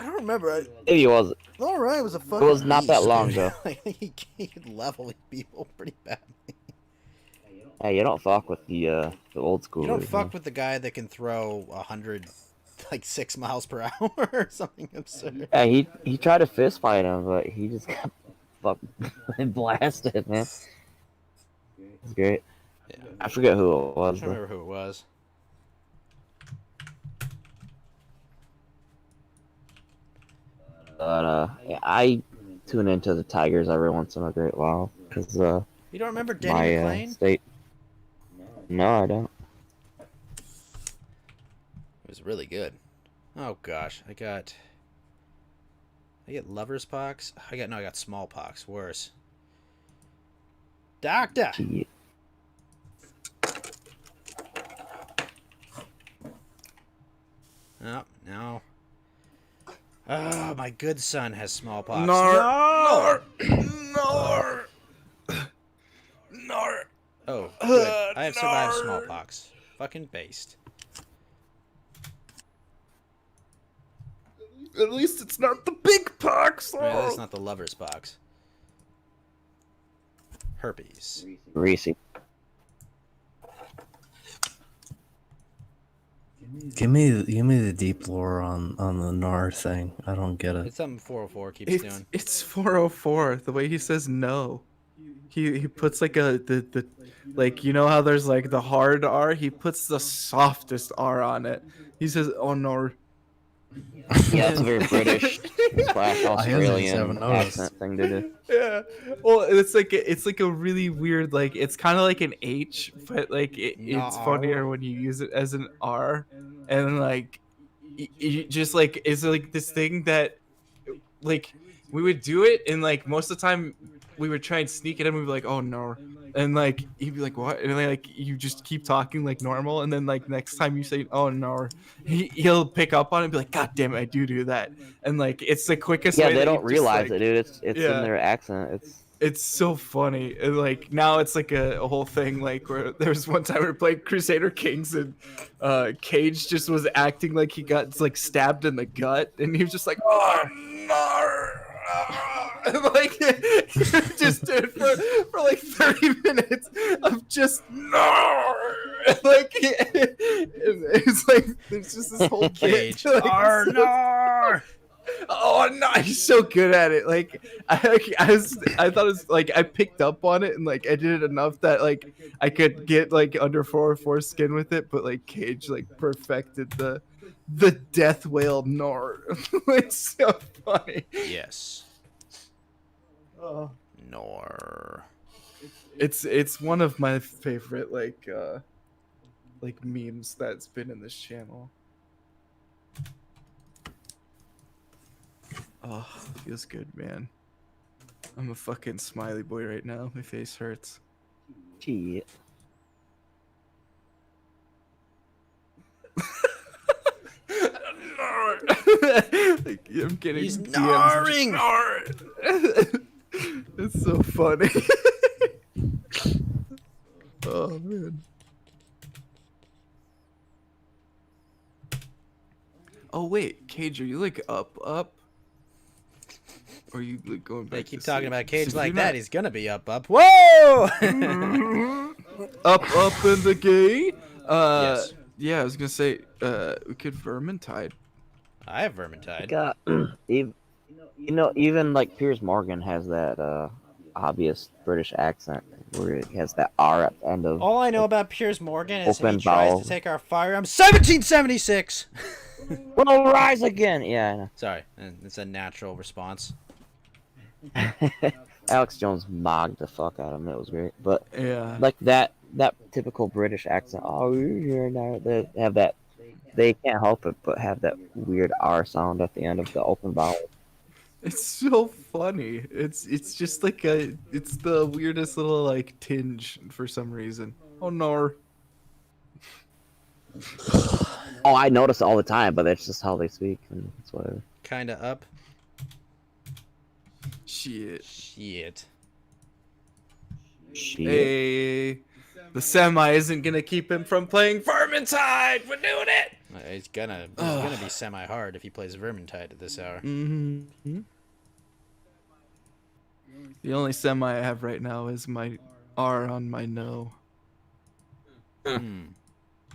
I don't remember. Maybe he wasn't. All right, was a fucking. It was not that beast, long dude. ago. Like, he could level people pretty bad. Hey, you don't fuck with the old school. You don't fuck with the guy that can throw 100, like 6 miles per hour or something absurd. Yeah, he tried to fist fight him, but he just got fucking blasted, man. It's great. Yeah. I forget who it I was. don't remember who it was. But yeah, I tune into the Tigers every once in a great while because You don't remember Denny my McClain? state. No, I don't. It was really good. Oh gosh, I get lover's pox. I got smallpox. Worse. Doctor. Gee. Oh, no. Oh, my good son has smallpox. Nor. Oh, good. I have survived smallpox. Fucking based. At least it's not the big pox. Right, that's not the lover's pox. Herpes. Reese. Give me the deep lore on the Gnar thing. I don't get it. It's something 404 keeps doing. It's 404. The way he says no, he puts like the like, you know how there's like the hard R. He puts the softest R on it. He says, "Oh no." Yeah, it's a very British / Australian haven't noticed. accent thing to do. Yeah. Well, it's like a really weird, like, it's kind of like an H, but like it's funnier when you use it as an R, and like you just like it's like this thing that like we would do it, and like most of the time we would try and sneak it in. We'd be like, "Oh no," and like he'd be like, "What?" And then, like you just keep talking like normal, and then like next time you say, "Oh no," he'll pick up on it and be like, "God damn it, I do that," and like it's the quickest. Yeah, way they that don't you just, realize like, it, dude. It's yeah. in their accent. It's so funny. And like now it's like a whole thing, like where there was one time we were playing Crusader Kings and Cage just was acting like he got like stabbed in the gut, and he was just like, "Oh no." And like just did for like 30 minutes of just no. Like it's like there's just this whole Cage. like, Arnar! oh no, he's so good at it. Like I thought it was like I picked up on it, and like I did it enough that like I could get like under 404 skin with it, but like Cage like perfected the death whale Nor. It's so funny. Yes. Oh. Nor. It's one of my favorite like memes that's been in this channel. Oh, feels good, man. I'm a fucking smiley boy right now. My face hurts. Gee. Like, I'm getting He's DMs. gnarring! It's so funny. Oh man. Oh wait, Cage, are you like up? Or are you like going back? They keep to talking sleep? about Cage So like you're that. not- He's gonna be up. Whoa! up in the gay. Yes. Yeah, I was gonna say, we could Vermintide. I have Vermintide. Got even like Piers Morgan has that obvious British accent where he has that R at the end of. All I know about Piers Morgan is he Open tries bowel. to take our firearms. 1776! We'll rise again. Yeah, Sorry, it's a natural response. I know. Alex Jones mogged the fuck out of him. It was great, but Yeah. like that typical British accent. Oh, you're here now. They have that. They can't help it but have that weird R sound at the end of the open vowel. It's so funny. It's just like it's the weirdest little like tinge for some reason. Oh no. Oh, I notice it all the time, but that's just how they speak, and it's whatever. Kinda up. Shit. Shit. Shit. Hey, the semi isn't gonna keep him from playing Vermintide. We're doing it. He's gonna be semi-hard if he plays Vermintide at this hour. Mm-hmm. The only semi I have right now is my R on my no.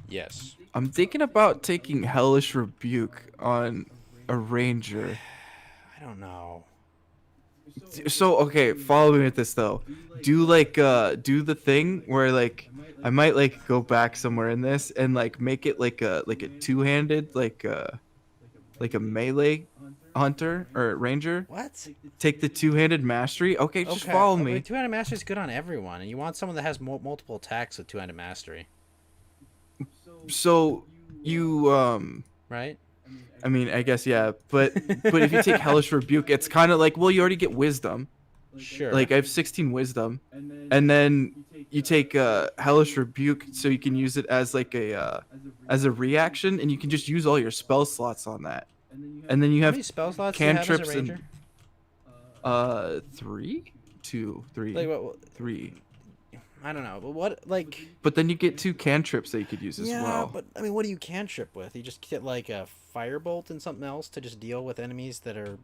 Yes. I'm thinking about taking Hellish Rebuke on a Ranger. I don't know. So okay, follow me with this though. Do the thing where like I might like go back somewhere in this and like make it like a two-handed like a melee hunter or ranger. What? Take the two-handed mastery. Okay, just follow me. Two-handed mastery is good on everyone, and you want someone that has multiple attacks with two-handed mastery, So you right? I mean, I guess yeah, but if you take Hellish Rebuke, it's kind of like, well, you already get wisdom. Sure. Like I have 16 wisdom, and then you take Hellish Rebuke, so you can use it as like a reaction, and you can just use all your spell slots on that. And then you How have many spell slots do you have as a cantrips ranger? and 3, 2, 3, Like what? 3. I don't know, but what like? But then you get 2 cantrips that you could use as Yeah, well. but I mean, what do you cantrip with? You just get like a firebolt and something else to just deal with enemies that are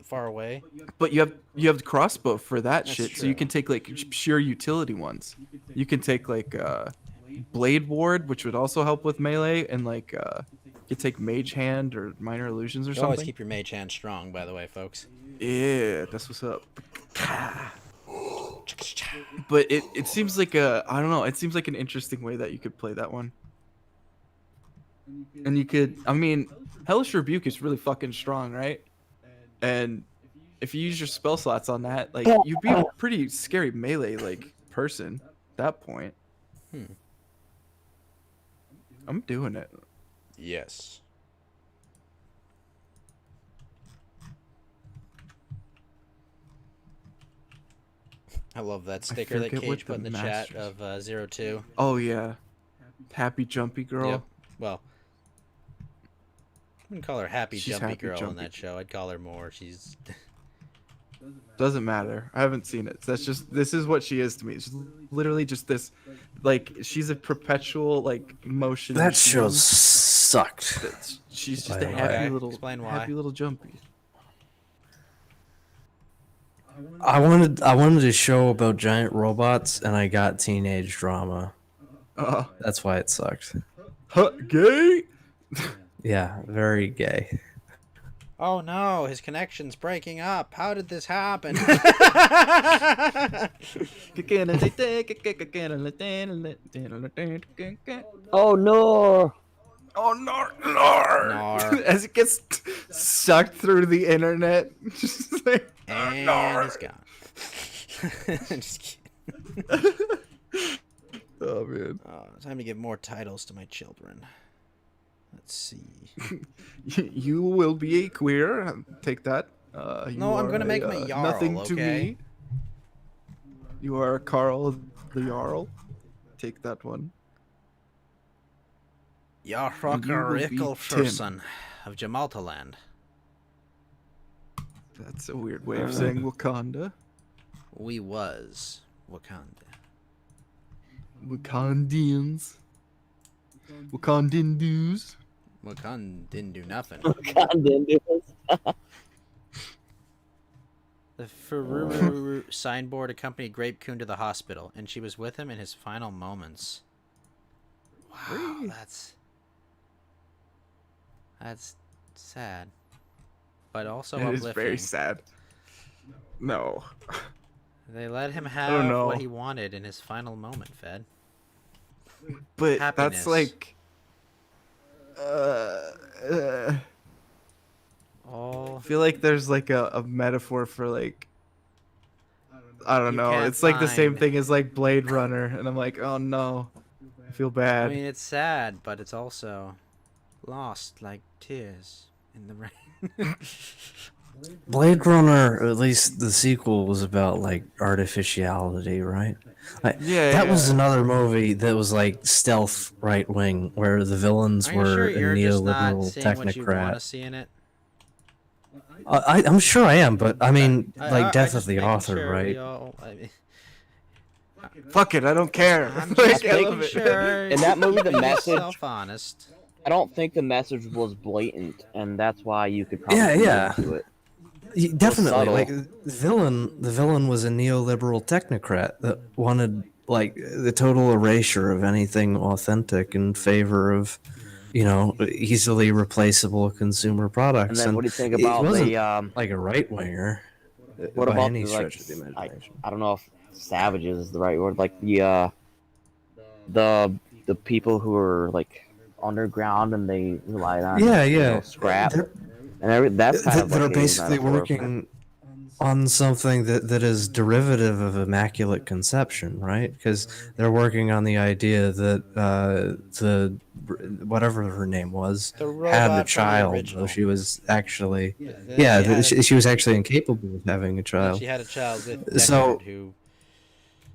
far away. But you have the crossbow for that That's shit, so true. you can take like pure utility ones. You can take like Blade Ward, which would also help with melee, and like you could take Mage Hand or Minor Illusions or You always something. keep your mage hand strong, by the way, folks. Yeah, that's what's up. But it seems like I don't know, it seems like an interesting way that you could play that one. And you could, I mean, Hellish Rebuke is really fucking strong, right? And if you use your spell slots on that, like you'd be a pretty scary melee like person at that point. I'm doing it. Yes. I love that sticker that forget what Cage put in the the chat masters- of 02. Oh yeah, Happy Jumpy Girl. Yep. Well, I wouldn't call her Happy She's Jumpy Happy Girl in Jumpy. that show. I'd call her more. She's Doesn't matter. I haven't seen it. This is what she is to me. She's literally just this, like she's a perpetual like motion. That machine. show sucked. She's just By a the happy way. little, Explain why. happy little jumpy. I wanted a show about giant robots, and I got teenage drama. That's why it sucked. Gay. Yeah, very gay. oh no, his connection's breaking up. How did this happen? Oh no! Oh no, no! Nar. As it gets sucked through the internet, just like, And he's gone. Just kidding. oh man. Time to give more titles to my children. Let's see. You will be a queer. Take that. You No, I'm are gonna make him a Jarl, Nothing to okay? me. You are Carl the Jarl. Take that one. Jarhrocker will be Rickelferson of Jamaltaland. That's a weird way of saying Wakanda. We was Wakanda. Wakandians. Wakandan dudes. Wakanda didn't do nothing. God damn it. The Fururu signboard accompanied Grape Coon to the hospital, and she was with him in his final moments. Wow, that's sad, but also It uplifting. is very sad. No. They let him Oh, have no. what he wanted in his final moment, Fed. But Happiness. that's like All I feel like there's like a metaphor for like I don't You know. can't It's like the same find- thing as like Blade Runner, and I'm like, oh no, I feel I bad. mean, it's sad, but it's also lost like tears in the rain. Blade Runner, or at least the sequel, was about like artificiality, right? Like, Yeah, that yeah. was another movie that was like stealth right wing, where the villains Are you were sure a you're just not neoliberal seeing what you want to technocrat. see in it? I'm sure I am, but I mean, I- like I death just of the making author, sure right? y'all- I mean, Fuck it, I don't care. I'm Like, just I love making it. sure. In that movie, the you're message- self-honest. I don't think the message was blatant, and that's why you could probably Yeah. into it. Definitely, subtle. like the villain was a neoliberal technocrat that wanted like the total erasure of anything authentic in favor of, easily replaceable consumer products. And then what do you think it about wasn't the like a right winger what by about any the, like, stretch of the imagination. I don't know if savages is the right word, like the people who are like underground and they relied on scrap. That's kind of That like are basically working on something that is derivative of immaculate conception, right? Because they're working on the idea that the whatever her name was The had robot a from the child, original. though she was actually Then she was actually incapable of having a child. She had a child with Deckard, So- who,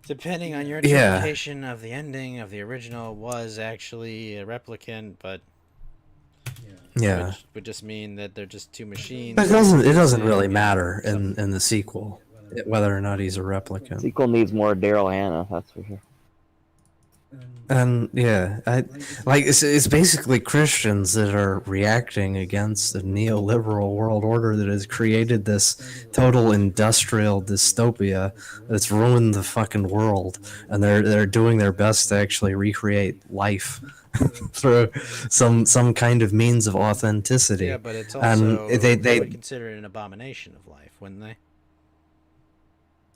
depending on your Yeah. interpretation of the ending of the original, was actually a replicant, but Yeah, which would just mean that they're just two machines. but it doesn't really Yeah. matter in the sequel whether or not he's a replicant. Sequel needs more Daryl Hannah, that's for sure. And it's basically Christians that are reacting against the neoliberal world order that has created this total industrial dystopia that's ruined the fucking world, and they're doing their best to actually recreate life through some kind of means of authenticity. Yeah, but it's And also they would consider it an abomination of life, wouldn't they?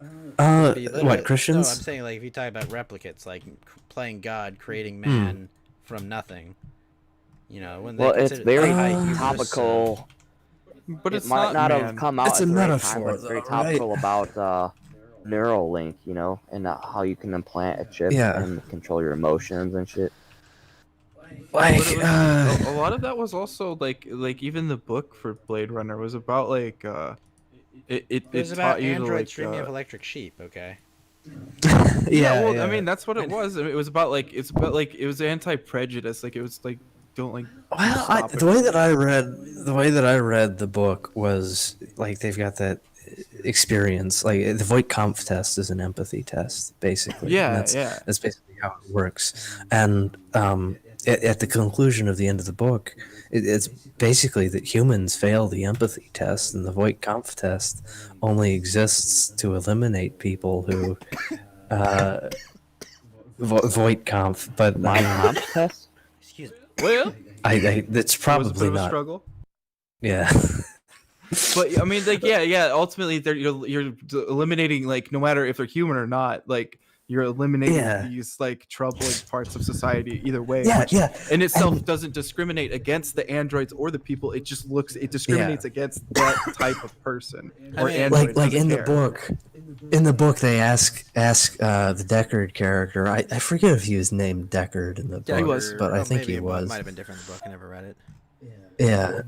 Be literally- what Christians? No, I'm saying like if you talk about replicates, like playing God, creating man from nothing. When they Well, it's consider very high hubris, topical. But It it's might not man. have come out It's at a the right time, metaphor, but it's very though, topical about Neuralink, and how you can implant a chip Yeah. and control your emotions and shit. But it was- a lot of that was also like even the book for Blade Runner was about like it was taught about you to androids like dreaming of electric sheep. Okay. well, I mean that's what it was. I mean, it was about like it was anti-prejudice. Like it was like don't like. Well, stop it. the way that I read the book was like they've got that experience. Like the Voight-Kampff test is an empathy test, basically. Yeah, And yeah. That's basically how it works. And at the conclusion of the end of the book, it's basically that humans fail the empathy test, and the Voight-Kampff test only exists to eliminate people who Voight-Kampff, but My comp test? Excuse me. Well, that's it was a probably bit of a not. struggle. Yeah. But I mean, like, yeah. Ultimately, you're eliminating like no matter if they're human or not, like you're eliminating Yeah. these like troubling parts of society either way. Yeah, which yeah. in itself And- doesn't discriminate against the androids or the people. It just discriminates against that type of person or mean, android. like doesn't in the care. book. In the book, they ask the Deckard character. I forget if he was named Deckard in the book, Yeah, he was. but I Or think maybe he it was. Might have been different in the book. I never read it. Yeah,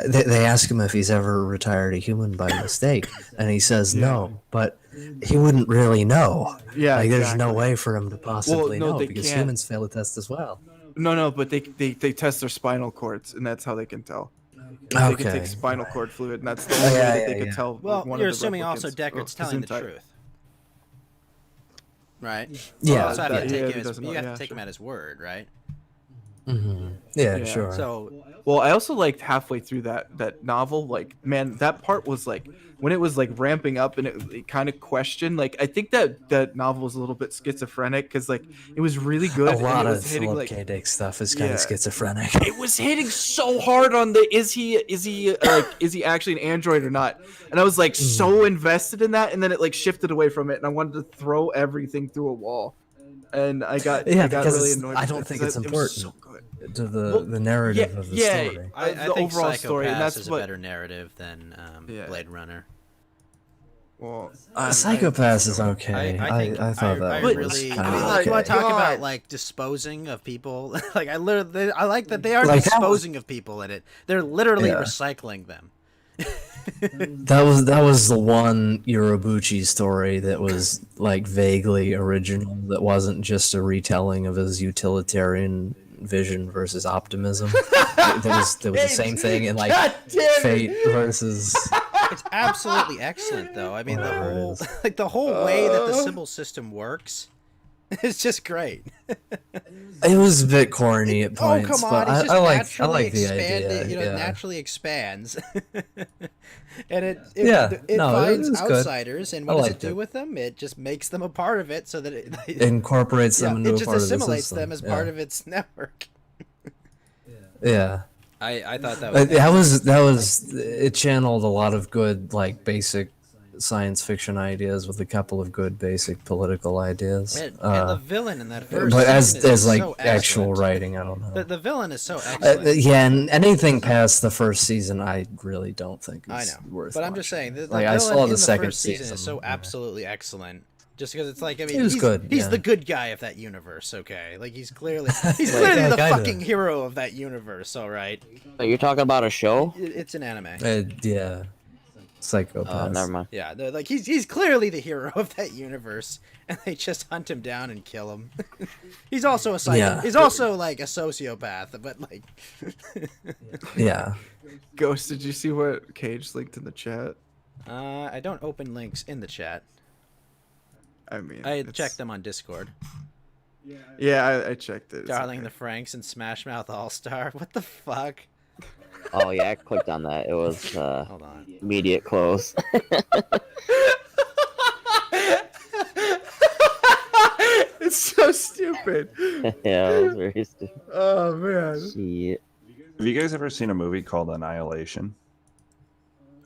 they ask him if he's ever retired a human by mistake, and he says no, but he wouldn't really know. Yeah, like there's exactly. no way for him to possibly no, know they because can't. humans fail the test as well. No, but they test their spinal cords, and that's how they can tell. They can Okay. take spinal cord fluid, and that's the only way yeah, that they yeah. can tell. Well, one you're of the assuming also replicants Deckard's of telling the Gesundheit. truth, right? Yeah. So you have to Yeah, take he him. As, doesn't know, you have yeah, to take him sure. at his word, right? Yeah, Yeah. sure. So Well, I also liked halfway through that novel, like man, that part was like when it was like ramping up and it kind of questioned. Like I think that novel was a little bit schizophrenic because like it was really good. a and lot it of was hitting Philip like K. Dick stuff is kind Yeah. of schizophrenic. it was hitting so hard on the is he actually an android or not? And I was like so invested in that, and then it like shifted away from it, and I wanted to throw everything through a wall. And I got because really it's- annoyed. I with don't it think 'cause it's it was so important. good. To the Well, narrative of the story. I the think overall story, and Psychopaths that's is a what. better narrative than Yeah. Blade Runner. Well, Psychopaths is okay. I thought that I was really. kind I of mean, okay. like, you want to talk God. about like disposing of people? Like I literally, I like that they are Like, that was- disposing of people in it. They're literally Yeah. recycling them. That was the one Yorubuchi story that was like vaguely original. That wasn't just a retelling of his utilitarian vision versus optimism. There was the same thing in like Fate versus. It's absolutely excellent, though. I mean, the Whatever it whole is. like the whole way that the Sybil system works It's just great. It was a bit corny at points, Oh come on! but He's just I naturally like the expanding. idea. You know, yeah. it naturally expands, and it Yeah, it no, it finds was good. outsiders, and I what does it liked do it. with them? It just makes them a part of it, so that it Incorporates them into it a just part of the assimilates system. them as part of its network. Yeah. I thought that was That was it channeled a lot of good like basic science fiction ideas with a couple of good basic political ideas. and the villain in that first But season is as like so actual excellent. writing, I don't know. The villain is so excellent. Yeah, and anything past the first season, I really don't think is I know, worth. but I'm just watching. saying the Like, villain I saw in the the second first season season, is so yeah. absolutely excellent. Just because it's like, I mean, He was he's, good, he's yeah. the good guy of that universe, okay? Like he's clearly the kinda. fucking hero of that universe, all right? So you're talking about a show? It's an anime. Yeah, Psychopaths. Oh, never mind. Yeah, like he's clearly the hero of that universe, and they just hunt him down and kill him. He's also a psycho. Yeah. He's also like a sociopath, but like, Yeah. Ghost, did you see what Cage linked in the chat? I don't open links in the chat. I mean, I it's- checked them on Discord. Yeah, I checked it. It's Darling okay. the Franks and Smash Mouth All Star. What the fuck? Oh yeah, I clicked on that. It was Hold on. immediate close. It's so stupid. Yeah, it was very stupid. Oh man. Shit. Have you guys ever seen a movie called Annihilation?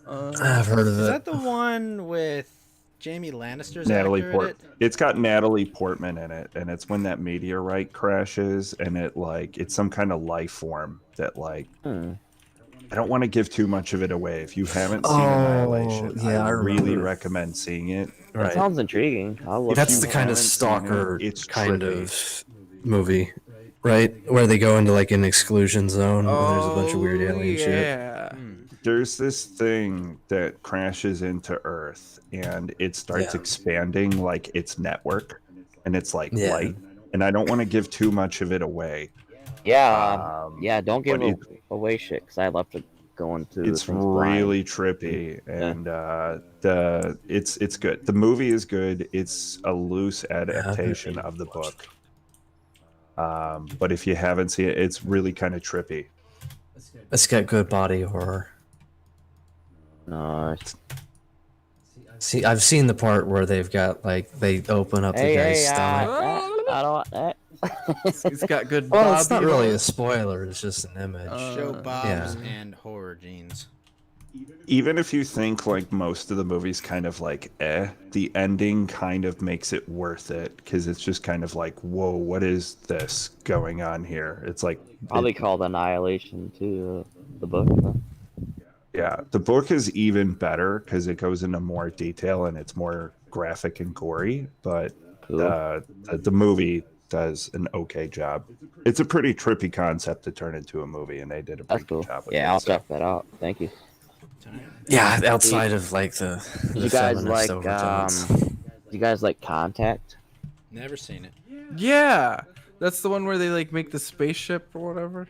I've heard of Is it. that the one with Jamie Lannister's Natalie actor in Port. it? It's got Natalie Portman in it, and it's when that meteorite crashes, and it's some kind of life form that like. I don't want to give too much of it away. If you haven't seen Annihilation, yeah, I I really remember. recommend seeing it. That Right. sounds intriguing. I'll look. That's you the kind of haven't seen it, stalker it's kind trippy. of movie, right? Where they go into like an exclusion zone and there's a bunch of weird alien shit. Yeah. There's this thing that crashes into Earth, and it starts Yeah. expanding like its network, and it's like Yeah. light. And I don't want to give too much of it away. Yeah, yeah. Don't give but away shit, because I left it going to. It's things blind. really trippy, and it's good. The movie is good. It's a loose adaptation of the book. But if you haven't seen it, it's really kind of trippy. It's got good body horror. No. See, I've seen the part where they've got like they open up the Hey, guy's hey, stomach. I don't want that. It's got good. Well, it's not Bobby really horror. a spoiler. It's just an image. Show Bob's yeah. and horror genes. Even if you think like most of the movie's kind of like the ending kind of makes it worth it, because it's just kind of like, whoa, what is this going on here? It's like Probably called Annihilation too. The book. Huh? yeah, the book is even better because it goes into more detail and it's more graphic and gory, but Cool. the movie does an okay job. It's a pretty trippy concept to turn into a movie, and they did a That's pretty cool. good job with Yeah, it. I'll so. check that out. Thank you. Yeah, outside of like the You guys feminist like overtones. you guys like Contact? Never seen it. Yeah, that's the one where they like make the spaceship or whatever,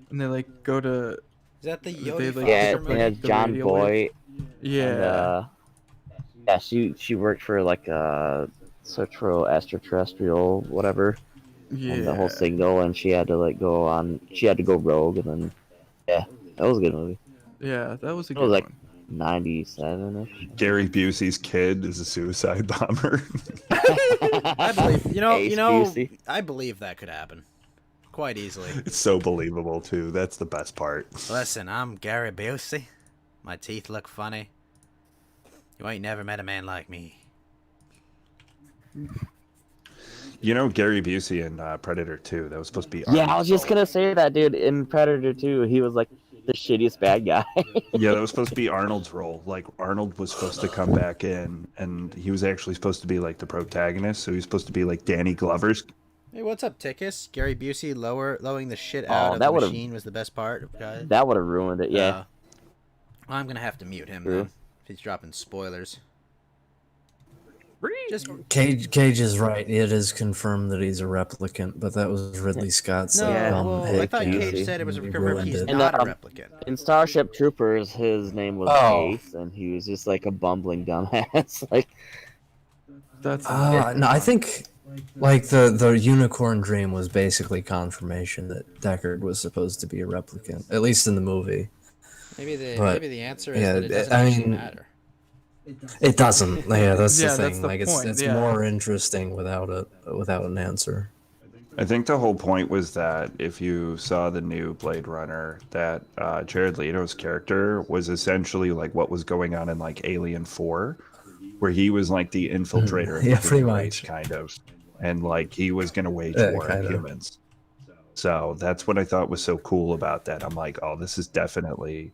and they like go to. Is that the They, Jodie like, Yeah, Foster it movie? has The John radio Boy. Yeah. And, yeah, she worked for like a extraterrestrial whatever. yeah. And the whole signal, and she had to like go on. She had to go rogue, and then yeah, that was a good movie. Yeah, that was a It good was like one. 97ish. Gary Busey's kid is a suicide bomber. I believe. Ace Busey. I believe that could happen, quite easily. It's so believable too. That's the best part. Listen, I'm Gary Busey. My teeth look funny. You ain't never met a man like me. You know Gary Busey in Predator 2. That was supposed to be. Yeah, I Arnold was just Soul. gonna say that, dude. In Predator 2, he was like the shittiest bad guy. Yeah, that was supposed to be Arnold's role. Like Arnold was supposed to come back in, and he was actually supposed to be like the protagonist. So he was supposed to be like Danny Glover's. Hey, what's up, Tickus? Gary Busey lowering the shit out of that the would've- machine was the best part, guys. That would have ruined it. Yeah. I'm gonna have to mute him True. then if he's dropping spoilers. Just Cage is right. It is confirmed that he's a replicant, but that was Ridley Scott's no. like, Yeah. Well, hey, I thought Busey. Cage said it was you confirmed ruined he's it. And, not a um, replicant. In Starship Troopers, his name was Oh. Ace, and he was just like a bumbling dumbass. Like, That's No, I think Like the unicorn dream was basically confirmation that Deckard was supposed to be a replicant, at least in the movie. Maybe But, the answer is yeah, that it doesn't I actually mean, matter. It doesn't. Yeah, that's Yeah, the that's thing. the Like point, it's yeah. more interesting without an answer. I think the whole point was that if you saw the new Blade Runner, that Jared Leto's character was essentially like what was going on in like Alien 4, where he was like the infiltrator of Yeah, the pretty human race, much. kind of, and like he was going to wage Yeah, war on kind of. humans. So that's what I thought was so cool about that. I'm like, oh, this is definitely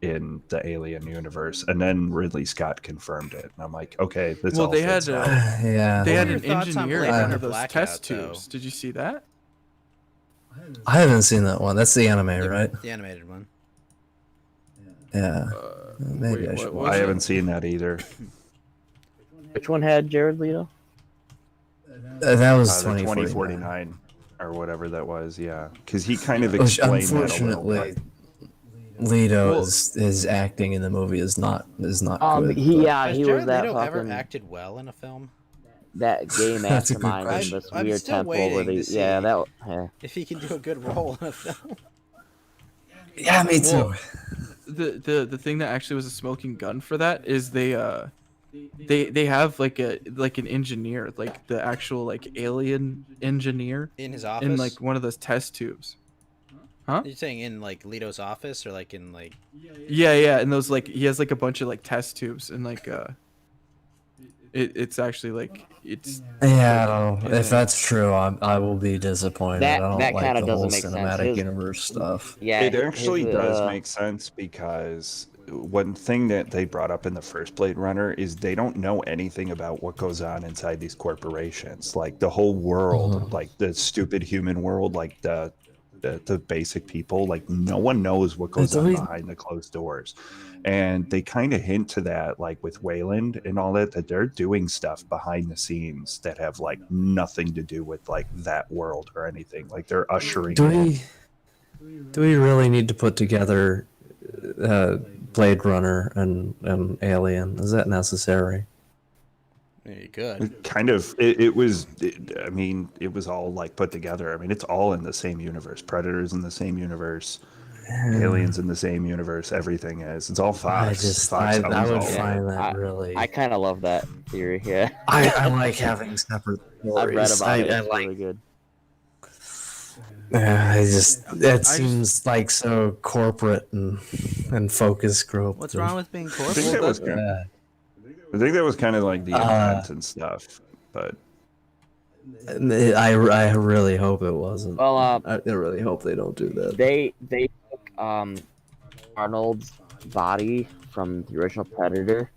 in the Alien universe. And then Ridley Scott confirmed it, and I'm like, okay, this Well, all they fits had now. Yeah, they What had were an your thoughts on engineer Blade in one Runner of those Blackout, test though? tubes. Did you see that? I haven't seen that one. That's the anime, right? The animated one. Yeah, maybe wait, I should what watch was I it? haven't seen that either. Which one had Jared Leto? That was The 2049. 2049 or whatever that was, yeah, because he kind of Which explained that a little unfortunately, bit. Leto Well- his acting in the movie is not good. He but- Has he Jared was that Leto ever fucking acted well in a film? that gay That's a good mastermind in question. this I'm weird still temple where waiting they to yeah see. that yeah. If he can do a good role in a film. Yeah, me too. Well, the thing that actually was a smoking gun for that is they have like an engineer, like the actual like alien engineer In his office? in like one of those test tubes. Are you saying in like Leto's office or like in like Yeah, and those like he has like a bunch of like test tubes and like it's actually like it's Yeah, I don't know. Yeah. If that's true, I will be disappointed. That- I don't that like kinda the whole doesn't make sense. cinematic His- universe stuff. Yeah, It actually his, does make sense because one thing that they brought up in the first Blade Runner is they don't know anything about what goes on inside these corporations. Like the whole world, like the stupid human world, like the basic people, like no one knows what goes on behind the closed doors. And they kind of hint to that, like with Wayland and all that they're doing stuff behind the scenes that have like nothing to do with like that world or anything. Like they're ushering Do in. we really need to put together Blade Runner and Alien? Is that necessary? you could. Kind of. I mean, it was all like put together. I mean, it's all in the same universe. Predators in the same universe. Aliens in the same universe. Everything is. It's all Fox. Fox I owns would all of it. find that really. I kind of love that theory. Yeah, I like having separate stories. I've read about it. I It's like. really good. It seems like so corporate and focus group. What's wrong with being I corporate? think that was kind of, I think that was kind of like the intent and stuff. But I really hope it wasn't. Well, I really hope they don't do that. they took Arnold's body from the original Predator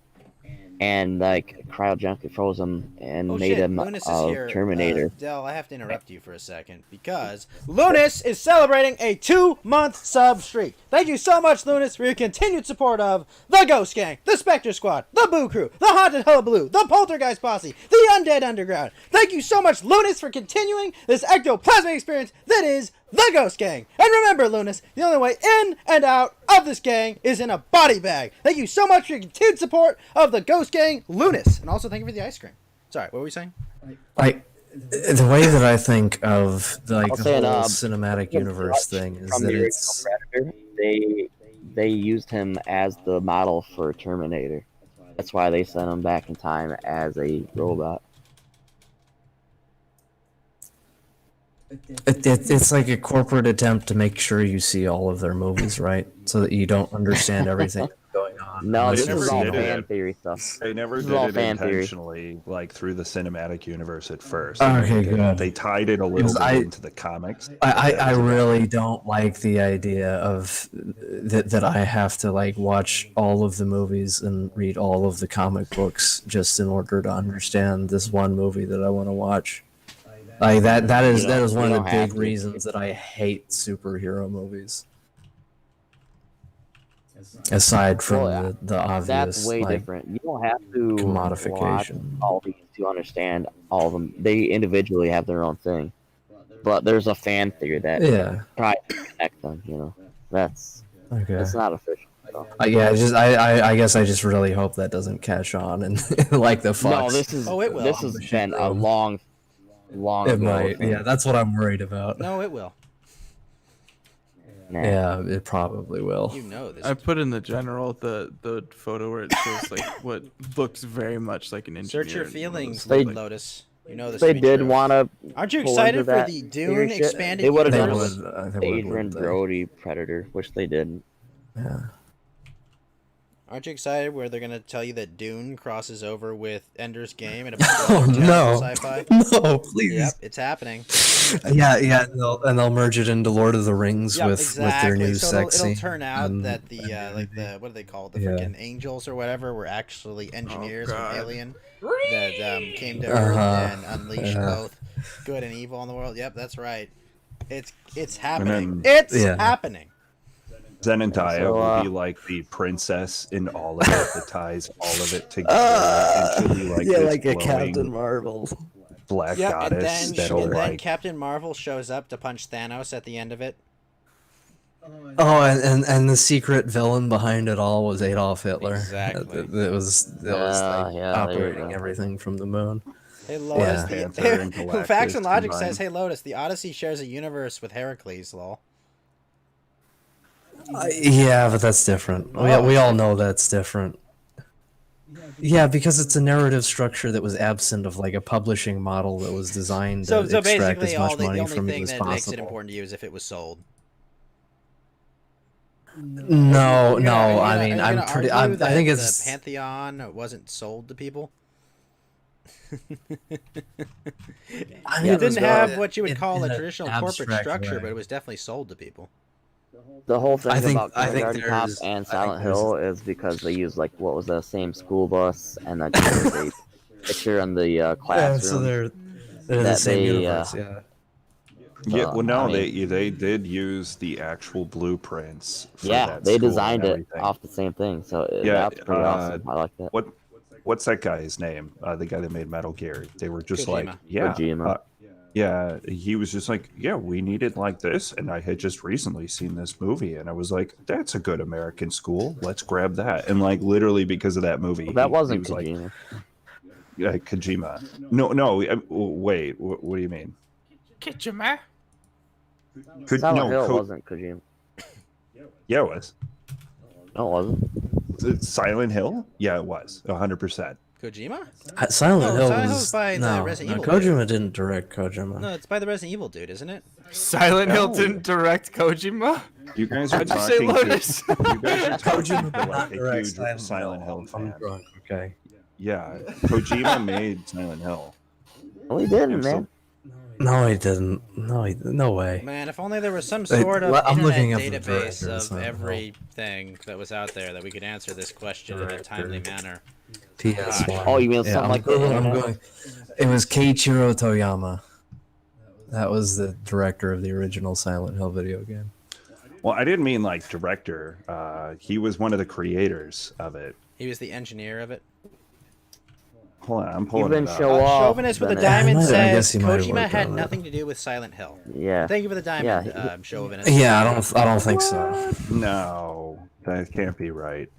and like cryogenically froze him and Oh made shit, him Lunas is a here. Terminator. Del, I have to interrupt you for a second because Lunas is celebrating a 2-month sub streak. Thank you so much, Lunas, for your continued support of the Ghost Gang, the Spectre Squad, the Boo Crew, the Haunted Hullabaloo, the Poltergeist Posse, the Undead Underground. Thank you so much, Lunas, for continuing this ectoplasmic experience that is the Ghost Gang. And remember, Lunas, the only way in and out of this gang is in a body bag. Thank you so much for your continued support of the Ghost Gang, Lunas. And also thank you for the ice cream. Sorry, what were we saying? Like the way that I think of like I'll the say it, whole cinematic universe thing is From that the original it's Predator, they used him as the model for Terminator. That's why they sent him back in time as a robot. it's like a corporate attempt to make sure you see all of their movies, right? So that you don't understand everything that's going on. No, unless this never is you've all seen did it. fan theory stuff. they never This is did all it fan theory. intentionally, like through the cinematic universe at first. Okay, they, good. They tied it a little Because bit I- into the comics. I really don't like the idea of that I have to like watch all of the movies and read all of the comic books just in order to understand this one movie that I want to watch. Like that is You one of don't the have big to. reasons that I hate superhero movies. Aside from Well, the obvious, That's way like, different. You don't have to commodification. watch all these to understand all of them. They individually have their own thing. But there's a fan theory that Yeah. tries to connect them, you know. That's Okay. not official. So. Yeah. I guess I just really hope that doesn't catch on and like the Fox. No, this is Oh, it will. this has been a long long It ago. might. Yeah, that's what I'm worried about. No, it will. Nah. Yeah, it probably will. You know this. I put in the general the photo where it shows like what looks very much like an engineer. Search your and one of those feelings, They- Lord Lotus. You know this. If they to be did true. want to Aren't you pull excited into for that the Dune theory shit, expanded they would've They done universe? would. the They would, Adrian wouldn't they? Brody Predator, which they didn't. Yeah. Aren't you excited where they're gonna tell you that Dune crosses over with Ender's Game and a bunch of Oh other no! sci-fi? No, please. Yep, it's happening. Yeah, and they'll merge it into Lord of the Rings Yeah, with exactly. their new so sex it'll scene. turn out and- that the what do they call it? The Yeah. freaking angels or whatever were actually engineers from God. Alien that came to Uh-huh. Earth and unleashed Yeah. both good and evil in the world. Yep, that's right. It's happening. then- It's Yeah. happening. Zenitaya So, will be like the princess in all of it that ties all of it together. and she'll be like yeah, this like a glowing Captain Marvel. black Yep, and goddess then, that'll and then like Captain Marvel shows up to punch Thanos at the end of it. Oh, and the secret villain behind it all was Adolf Hitler. Exactly. It was like Yeah, there you operating go. everything from the moon. Hey Lotus, Yeah. Panther and the, Galactus Facts and Logic combined. says, "Hey Lotus, the Odyssey shares a universe with Heracles." Lol. Yeah, but that's different. We all know that's different. Yeah, because it's a narrative structure that was absent of like a publishing model that was designed So to extract basically, as much the money only from it thing as that possible. makes it important to you is if it was sold. No, You're gonna- no. are you I gonna- mean, are you I'm gonna pretty. argue I that think the it's. Pantheon wasn't sold to people. I It mean, didn't have what you would in- call in a an traditional corporate abstract structure, way. but it was definitely sold to people. The whole thing I think- about I think Kindergarten Cop there's- and I think Silent there's- Hill is because they use like what was the same school bus and then there was a picture in the Yeah, classroom. so they're the that same they, universe. Yeah. yeah. Well, no, I mean- they did use the actual blueprints. For yeah, that they school and designed it everything. off the same thing, so Yeah, that's pretty awesome. I like that. What's that guy's name? The guy that made Metal Gear. They were just like, Kojima. yeah, Kojima. yeah. He was just like, yeah, we need it like this. And I had just recently seen this movie, and I was like, that's a good American school. Let's grab that. And like literally because of that movie, Well, that he wasn't was like, Kojima. yeah, Kojima. No. Wait. What do you mean? Kitchama. Silent Hill wasn't Kojima. Yeah, it was. No, it wasn't. Silent Hill? Yeah, it was 100%. Kojima? Silent No, Hill Silent was Hill's by the no, Resident no, Evil dude. Kojima didn't direct Kojima. No, it's by the Resident Evil dude, isn't it? Silent Hill No. didn't direct Kojima. You guys are Why'd you say talking to, Lotus? you guys are talking Kojima to did not like a direct huge Silent Hill I'm fan. drunk. Okay. Yeah, Kojima made Silent Hill. No, he didn't, Yeah, so- man. No, he didn't. No way. Man, if only there was some Hey, sort of I'm looking internet up the database director of of Silent Hill. everything that was out there that we could answer this question in a timely manner. PS1. Oh, you mean Yeah, something I'm like going, that? I'm going. It was Keiichiro Toyama. That was the director of the original Silent Hill video game. Well, I didn't mean like director. He was one of the creators of it. He was the engineer of it. Hold on, I'm pulling Even it up. show off. Chauvinist with a then diamond I guess says he might have Kojima worked had on it. nothing to do with Silent Hill. Yeah. Thank you for the diamond, Yeah, Chauvinist. Yeah, I don't think so. No, that can't be right.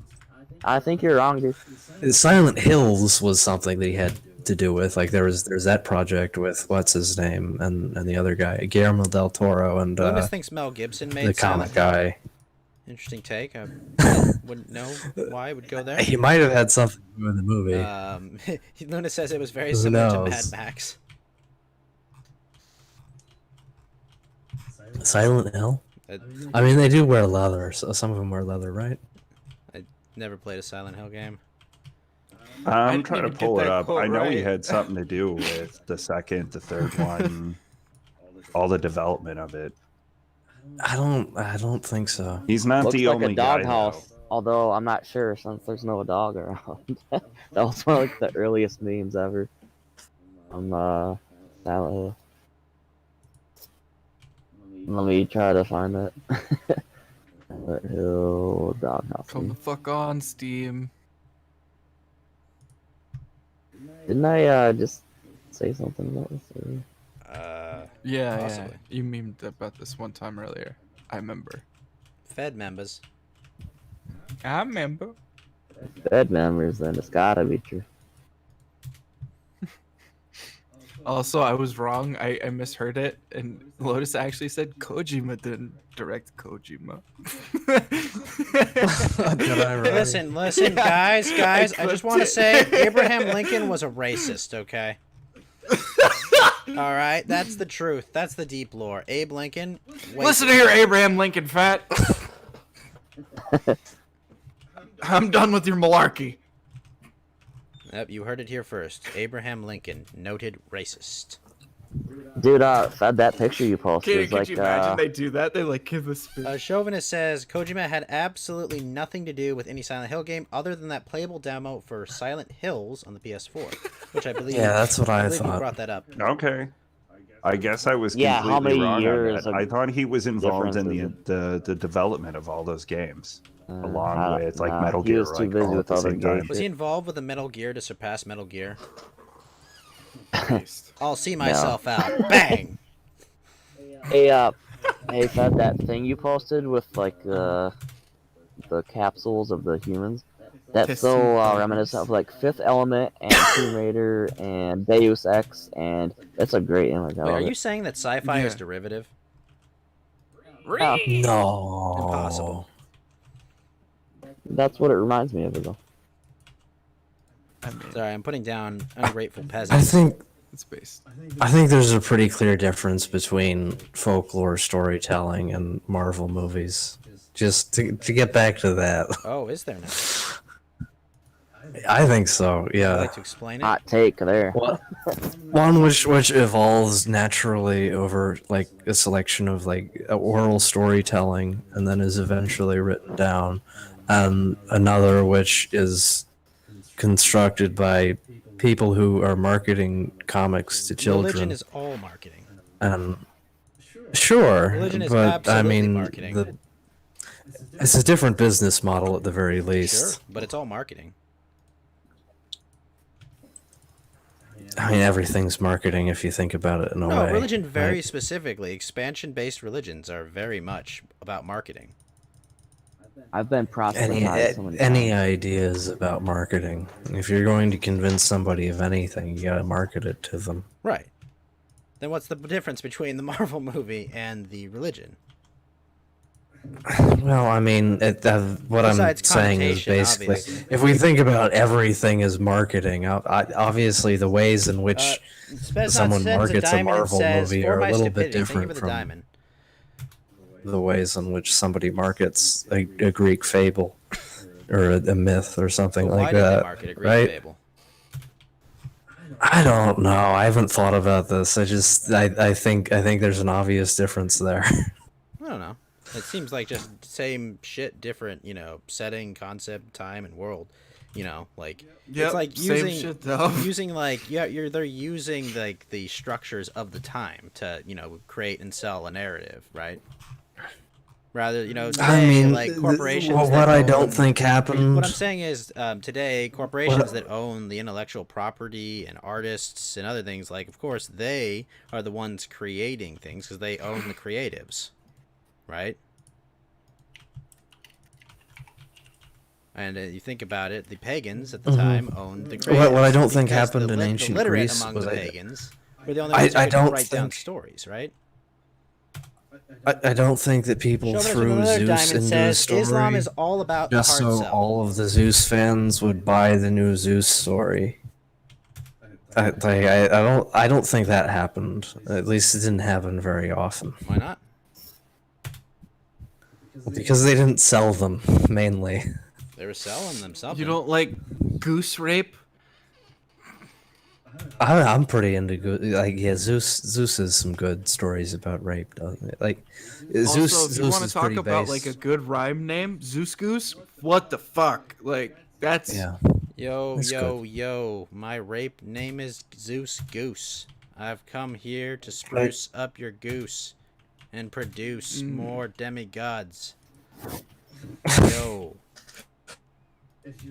I think you're wrong, dude. Silent Hills was something that he had to do with. Like there's that project with what's his name and the other guy, Guillermo del Toro, and Loomis thinks Mel Gibson made the Silent comic Hill. guy. Interesting take. I wouldn't know why it would go there. He might have had something to do in the movie. Luna says it was very Who similar to Mad knows? Max. Silent Hill. I I mean, they do wear leather. So some of them wear leather, right? never played a Silent Hill game. I'm didn't trying to even get pull it that up. quote I know he right. had something to do with the second, the third one, all the development of it. I don't think so. He's not Looks the like only a guy. doghouse. Though. Although I'm not sure since there's no dog around. That was one of like the earliest memes ever. On Silent Hill. Let me try to find that. Silent Hill doghouse. Come the meme. fuck on, Steam. Didn't I just say something about this? Yeah, Possibly. yeah. You memed about this one time earlier. I remember. Fed members. I remember. Bad memories, then it's gotta be true. Also, I was wrong. I misheard it, and Lotus actually said Kojima didn't direct Kojima. Did I really? Listen, guys, I just want to say Abraham Lincoln was a racist, okay? All right, that's the truth. That's the deep lore. Abe Lincoln. Listen here, Abraham Lincoln, fat. I'm done with your malarkey. Yep, you heard it here first. Abraham Lincoln, noted racist. Dude, Fed, that picture you posted is Could like, you imagine they do that? They like give the spin. Chauvinist says Kojima had absolutely nothing to do with any Silent Hill game other than that playable demo for Silent Hills on the PS4, which I believe. Yeah, that's what I believe you thought. brought that up. Okay. I guess I was Yeah, how completely many wrong on years that. of I thought he was involved in difference the development of all those games, along I- with like nah, Metal he Gear, was too like busy all at with the other same time. games. Was he involved with the Metal Gear to surpass Metal Gear? Christ. I'll see myself out. Bang! Hey, hey, Fed, that thing you posted with like the capsules of the humans. That's so Testing reminiscent of like Fifth Element and Tomb Raider and Deus Ex, and it's a great image. I Wait, love are you it. saying that sci-fi is Yeah. derivative? Yeah, No. Impossible. that's what it reminds me of, though. I mean, Sorry, I'm putting down ungrateful I peasants. think it's based. there's a pretty clear difference between folklore storytelling and Marvel movies. Just to get back to that, Oh, is there now? I think so. Would you Yeah. like to explain it? Hot take there. One which evolves naturally over like a selection of like oral storytelling and then is eventually written down, and another which is constructed by people who are marketing comics to children. Religion is all marketing. And sure, Religion is but I absolutely mean, marketing. it's a different business model at the very least. Sure, but it's all marketing. I mean, everything's marketing if you think about it in a No, way. religion very right? specifically. Expansion-based religions are very much about marketing. I've been proselytized so many Any times. ideas about marketing? If you're going to convince somebody of anything, you gotta market it to them. Right. Then what's the difference between the Marvel movie and the religion? Well, I mean, what I'm Besides saying is connotation, basically, obviously. if we think about everything as marketing, obviously the ways in which someone markets a Marvel movie are a little bit different from diamond. the ways in which somebody markets a Greek fable or a myth or something But like why did they that, market a Greek right? fable? I don't know. I haven't thought about this. I think there's an obvious difference there. I don't know. It seems like just same shit, different, setting, concept, time, and world. Like Yep, it's like same using shit though. using like they're using like the structures of the time to create and sell a narrative, right? Rather, today, I mean, like corporations. what that I own- don't think happened. What I'm saying is, today, corporations that own the intellectual property and artists and other things, like, of course, they are the ones creating things because they own the creatives, right? And you think about it, the pagans at the time owned the creatives. What I don't think because happened in the ancient literate Greece among was the I- pagans were the only ones who I could don't write down think- stories, right? I don't think that people Chauvinist with threw another Zeus diamond into a says story Islam is all about the just hard so sell. all of the Zeus fans would buy the new Zeus story. I don't think that happened. At least it didn't happen very often Why not? because they didn't sell them mainly. They were selling them something. You don't like goose rape? I'm pretty into good. Like, yeah, Zeus has some good stories about rape, doesn't it? Like, Also, Zeus. if you want to is talk pretty about based. like a good rhyme name, Zeus Goose. What the fuck? Like that's Yeah. Yo, That's yo, my rape name is Zeus Goose. I've come here to spruce up your goose and produce more demigods. Yo.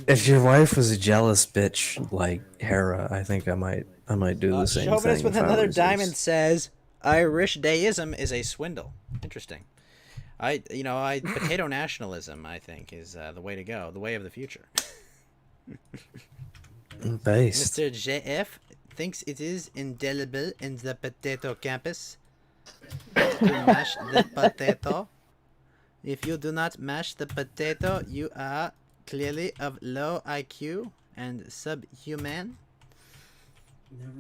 If your wife was a jealous bitch like Hera, I think I might do the same Chauvinist thing. with if I another was diamond Zeus. says Irish deism is a swindle. Interesting. Potato nationalism, I think, is the way to go, the way of the future. Based. Mr. JF, thinks it is indelible in the potato campus to mash the potato. If you do not mash the potato, you are clearly of low IQ and subhuman.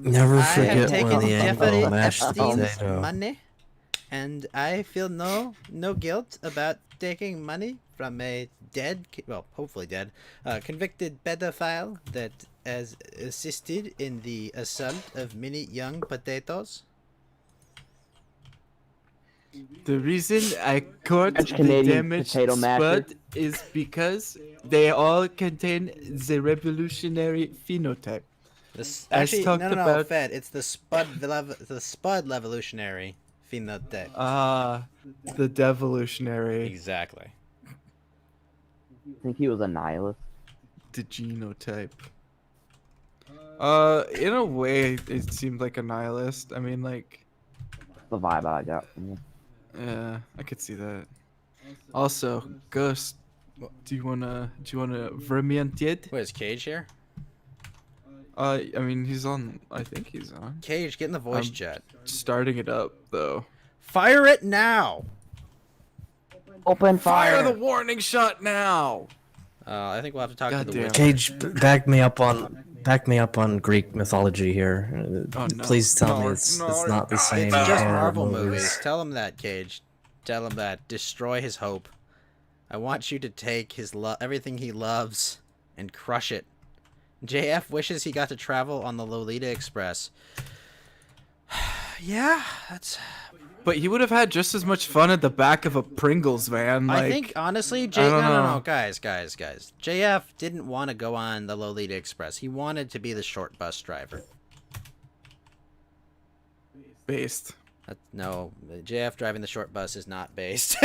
Never I have forget when taken the Jeffrey Anglo mashed the Epstein's potato. money, and I feel no guilt about taking money from a dead, well, hopefully dead, convicted pedophile that has assisted in the assault of many young potatoes. The reason I caught French the Canadian damaged potato masher. spud is because they all contain the revolutionary phenotype. This As actually talked no, about- Fed. It's the spud revolutionary phenotype. The devolutionary, Exactly. I think he was a nihilist. the genotype. In a way, it seemed like a nihilist. I mean, like, The vibe I got from him. yeah, I could see that. Also, Ghost, do you wanna vermientied? Wait, is Cage here? I mean, he's on. I think he's on. Cage, get in the voice Um, chat. Starting it up though. Fire it now! Open Fire fire! the warning shot now! I think we'll have to talk to the Goddamn. witch. Cage, back me up on Greek mythology here. Oh, no. Please tell me No, it's no, not the same. It's just horror Marvel movies. Tell him that, Cage. Tell him that. Destroy his hope. I want you to take his everything he loves and crush it. JF wishes he got to travel on the Lolita Express. Yeah, that's. But he would have had just as much fun at the back of a Pringles van. Like, I think honestly, I don't no, know. guys. JF didn't want to go on the Lolita Express. He wanted to be the short bus driver. based. No, JF driving the short bus is not based.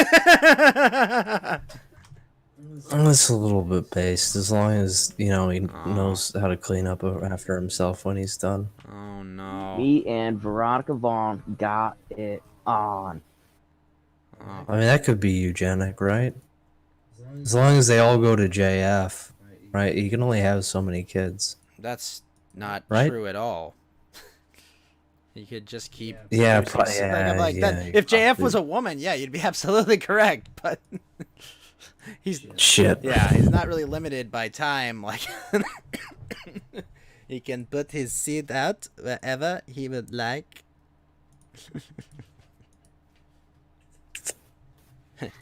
It's a little bit based, as long as he knows how to clean up after himself when he's done. Oh no. Me and Veronica Vaughn got it on. Oh. I mean, that could be eugenic, right? As long as they all go to JF, right? You can only have so many kids. That's not Right? true at all. You could just keep. Yeah, producing pro- something. I'm yeah, like yeah, that. you If JF probably- was a woman, yeah, you'd be absolutely correct. But he's Shit. yeah, he's not really limited by time. Like he can put his seed out wherever he would like.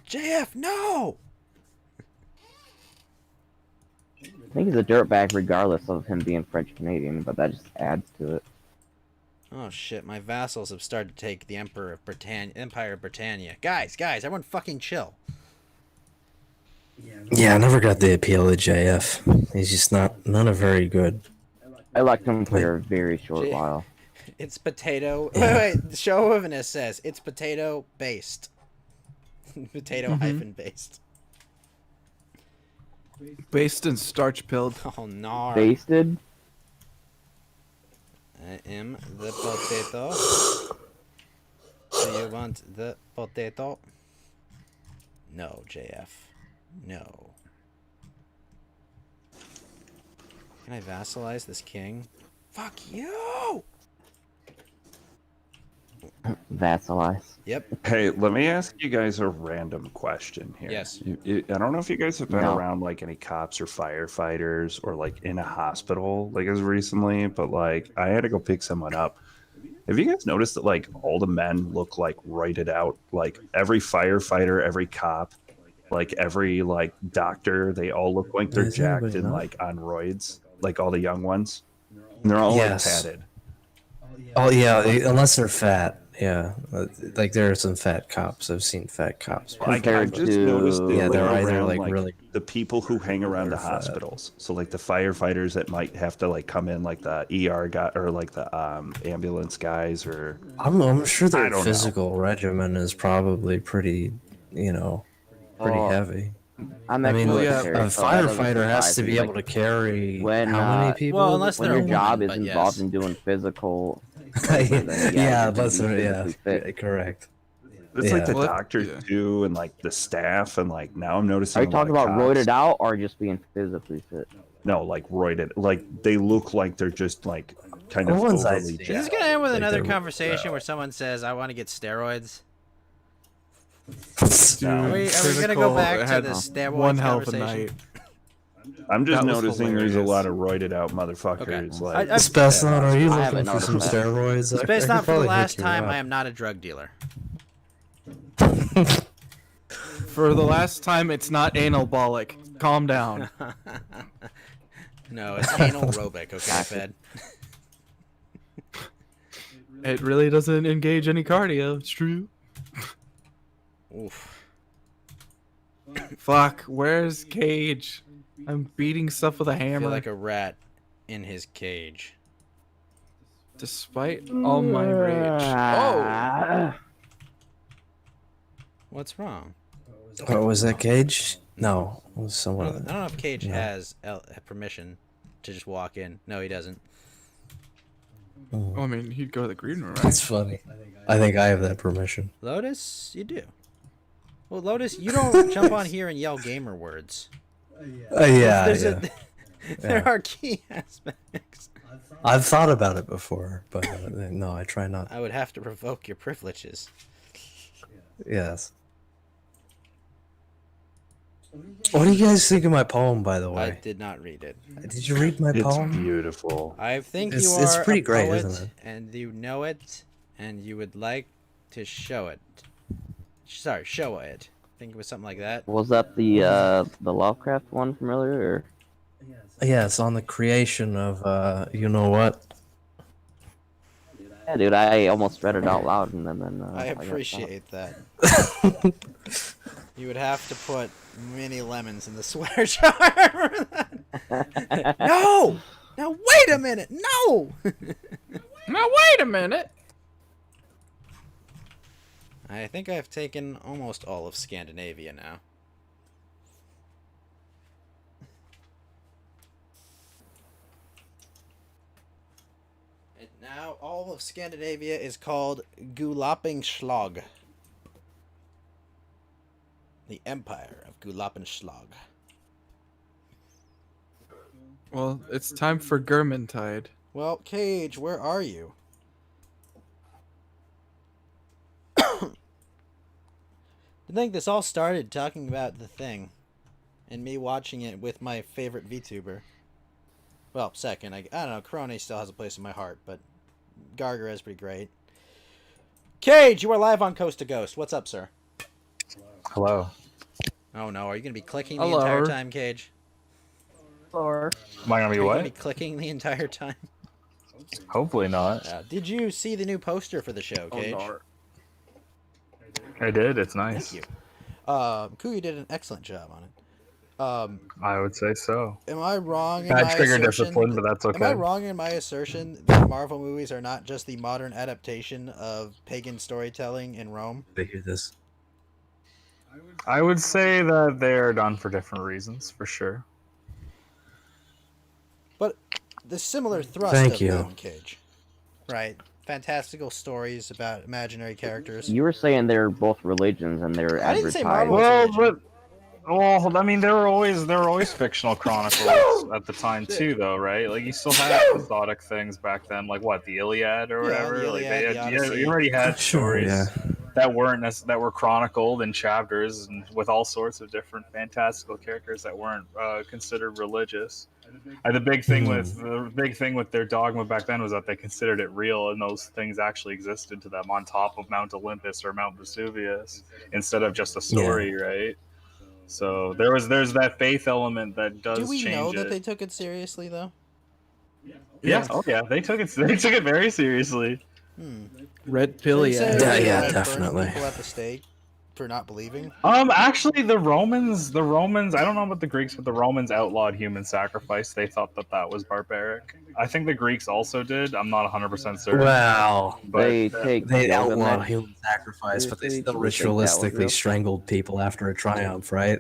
JF, no. I think he's a dirtbag regardless of him being French Canadian, but that just adds to it. Oh shit, my vassals have started to take the Empire of Britannia. Guys, everyone fucking chill. Yeah, I never got the appeal of JF. He's just not very good. I liked him for a very short while. It's potato. Yeah. Wait, the chauvinist says it's potato based. Potato hyphen based. Based and starch pilled. Oh no. Basted? I am the potato. Do you want the potato? No, JF. No. Can I vassalize this king? Fuck you! Vassalize. Yep. Hey, let me ask you guys a random question here. Yes. I don't know if you guys have been No. around like any cops or firefighters or like in a hospital like as recently, but like I had to go pick someone up. Have you guys noticed that like all the men look like roided out? Like every firefighter, every cop, like every like doctor, they all look like they're Is jacked anybody and not? like on roids, like all the young ones. And they're all Yes. like padded. Oh yeah, unless they're fat. Yeah, like there are some fat cops. I've seen fat cops. Like, I've Compared just to- noticed that Yeah, they're like, either around, like really. the people who hang around the They're fat. hospitals. So like the firefighters that might have to like come in, like the ER guy or like the ambulance guys, or I'm sure I their don't know. physical regimen is probably pretty, pretty Oh, heavy. I'm I mean, ex-military, a so that doesn't firefighter has surprise to me. be Like, able to carry when, how many people? well, unless when they're your a job woman, is but involved yes. in doing physical, yeah, you that's need to be yeah, physically fit. correct. it's like Yeah. the Well, doctors yeah. too, and like the staff, and like now I'm noticing. Are you a lot talking of about cops- roided out or just being physically fit? No, like roided. Like they look like they're just like kind The of ones I overly see. Is this jacked. gonna end with Like, another they're- conversation where someone says, "I want to get steroids"? Dude, Are we gonna go Critical back to had the steroids one hell of a conversation? night. I'm just That was noticing there's a hilarious. lot of roided out motherfuckers. Okay. Like, Spetsnot, are you I haven't looking for some noticed that. steroids? I Based could on for the probably hook last you time, up. I am not a drug dealer. For the last time, it's not analbolic. Calm down. No, it's anal aerobic. Okay, Fed. It really doesn't engage any cardio. It's true. Oof. Fuck. Where's Cage? I'm beating stuff with a I feel hammer. like a rat in his cage. Despite all my rage. Oh! What's wrong? What was that, Cage? No, it was I someone. don't know if Cage No. has permission to just walk in. No, he doesn't. Oh, I mean, he'd go to the green room, right? that's funny. I think I have that permission. Lotus, you do. Well, Lotus, you don't jump on here and yell gamer words. Yeah, There's yeah. there are key aspects. I've thought about it before, but no, I try not. I would have to revoke your privileges. Yes. What do you guys think of my poem, by the I way? did not read it. Did you read my it's poem? beautiful. I think It's- you are it's pretty a great, poet, isn't it? and you know it, and you would like to show it. Sorry, show it. I think it was something like that. Was that the Lovecraft one from earlier? Or? Yeah, it's on the creation of you know what? Yeah, dude, I almost read it out loud and then. I got appreciate that. You would have to put mini lemons in the sweater jar. for that. No! Now wait a minute! No! Now wait a minute. I think I've taken almost all of Scandinavia now. And now all of Scandinavia is called Gulappingslag. The Empire of Gulappingslag. Well, it's time for Germantide. Well, Cage, where are you? I think this all started talking about The Thing, and me watching it with my favorite VTuber. Well, second, I don't know, Corone still has a place in my heart, but Gargara is pretty great. Cage, you are live on Coast to Ghost. What's up, sir? Hello. Oh no, are you going to be clicking the Hello. entire time, Cage? Or Am I gonna Are be you going to what? be clicking the entire time? Hopefully not. Did you see the new poster for the show, Oh, Cage? no. I did. It's nice. Thank you. Kuya did an excellent job on it. I would say so. Am I wrong in Bad my trigger assertion? discipline, but that's okay. Am I wrong in my assertion that Marvel movies are not just the modern adaptation of pagan storytelling in Rome? They hear this. I would say that they're done for different reasons, for sure. But the similar thrust Thank of you. them, Cage. Right. Fantastical stories about imaginary characters. you were saying they're both religions and they're I didn't say advertised. Marvel was Well, I mean, there were always fictional chronicles at the time too, though, right? Like you still had episodic things back then, like what, the Iliad or Yeah, whatever. the Like Iliad, the Odyssey. you already had Sure, stories yeah. that that were chronicled in chapters and with all sorts of different fantastical characters that weren't considered religious. And the big thing with their dogma back then was that they considered it real, and those things actually existed to them on top of Mount Olympus or Mount Vesuvius instead of just a story, right? So there's that faith element that does Do we change know it. that they took it seriously, though? Yeah, oh yeah, they took it very seriously. Red They Pill, said Yeah, they yeah, had burned definitely. people at the stake for not believing. Actually, the Romans, I don't know about the Greeks, but the Romans outlawed human sacrifice. They thought that was barbaric. I think the Greeks also did. I'm not 100% certain. Wow. But They more than outlawed that. human sacrifice, but they They still think that was ritualistically real. strangled people after a triumph, right?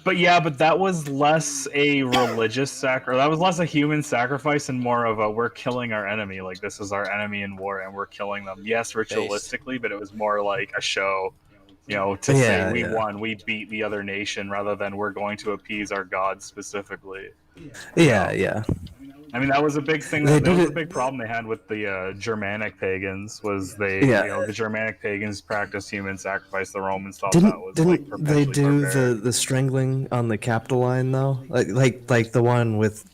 But that was less a religious that was less a human sacrifice and more of a we're killing our enemy. Like this is our enemy in war and we're killing them. Yes, ritualistically, but it was more like a show. To Yeah, say we yeah. won, we beat the other nation, rather than we're going to appease our gods specifically. Yeah, yeah. I mean, that was a big thing. They That was did a it- big problem they had with the Germanic pagans. Was they, Yeah. the Germanic pagans practiced human sacrifice. The Romans thought that was Didn't like they perpetually do barbaric. the strangling on the capital line though? Like the one with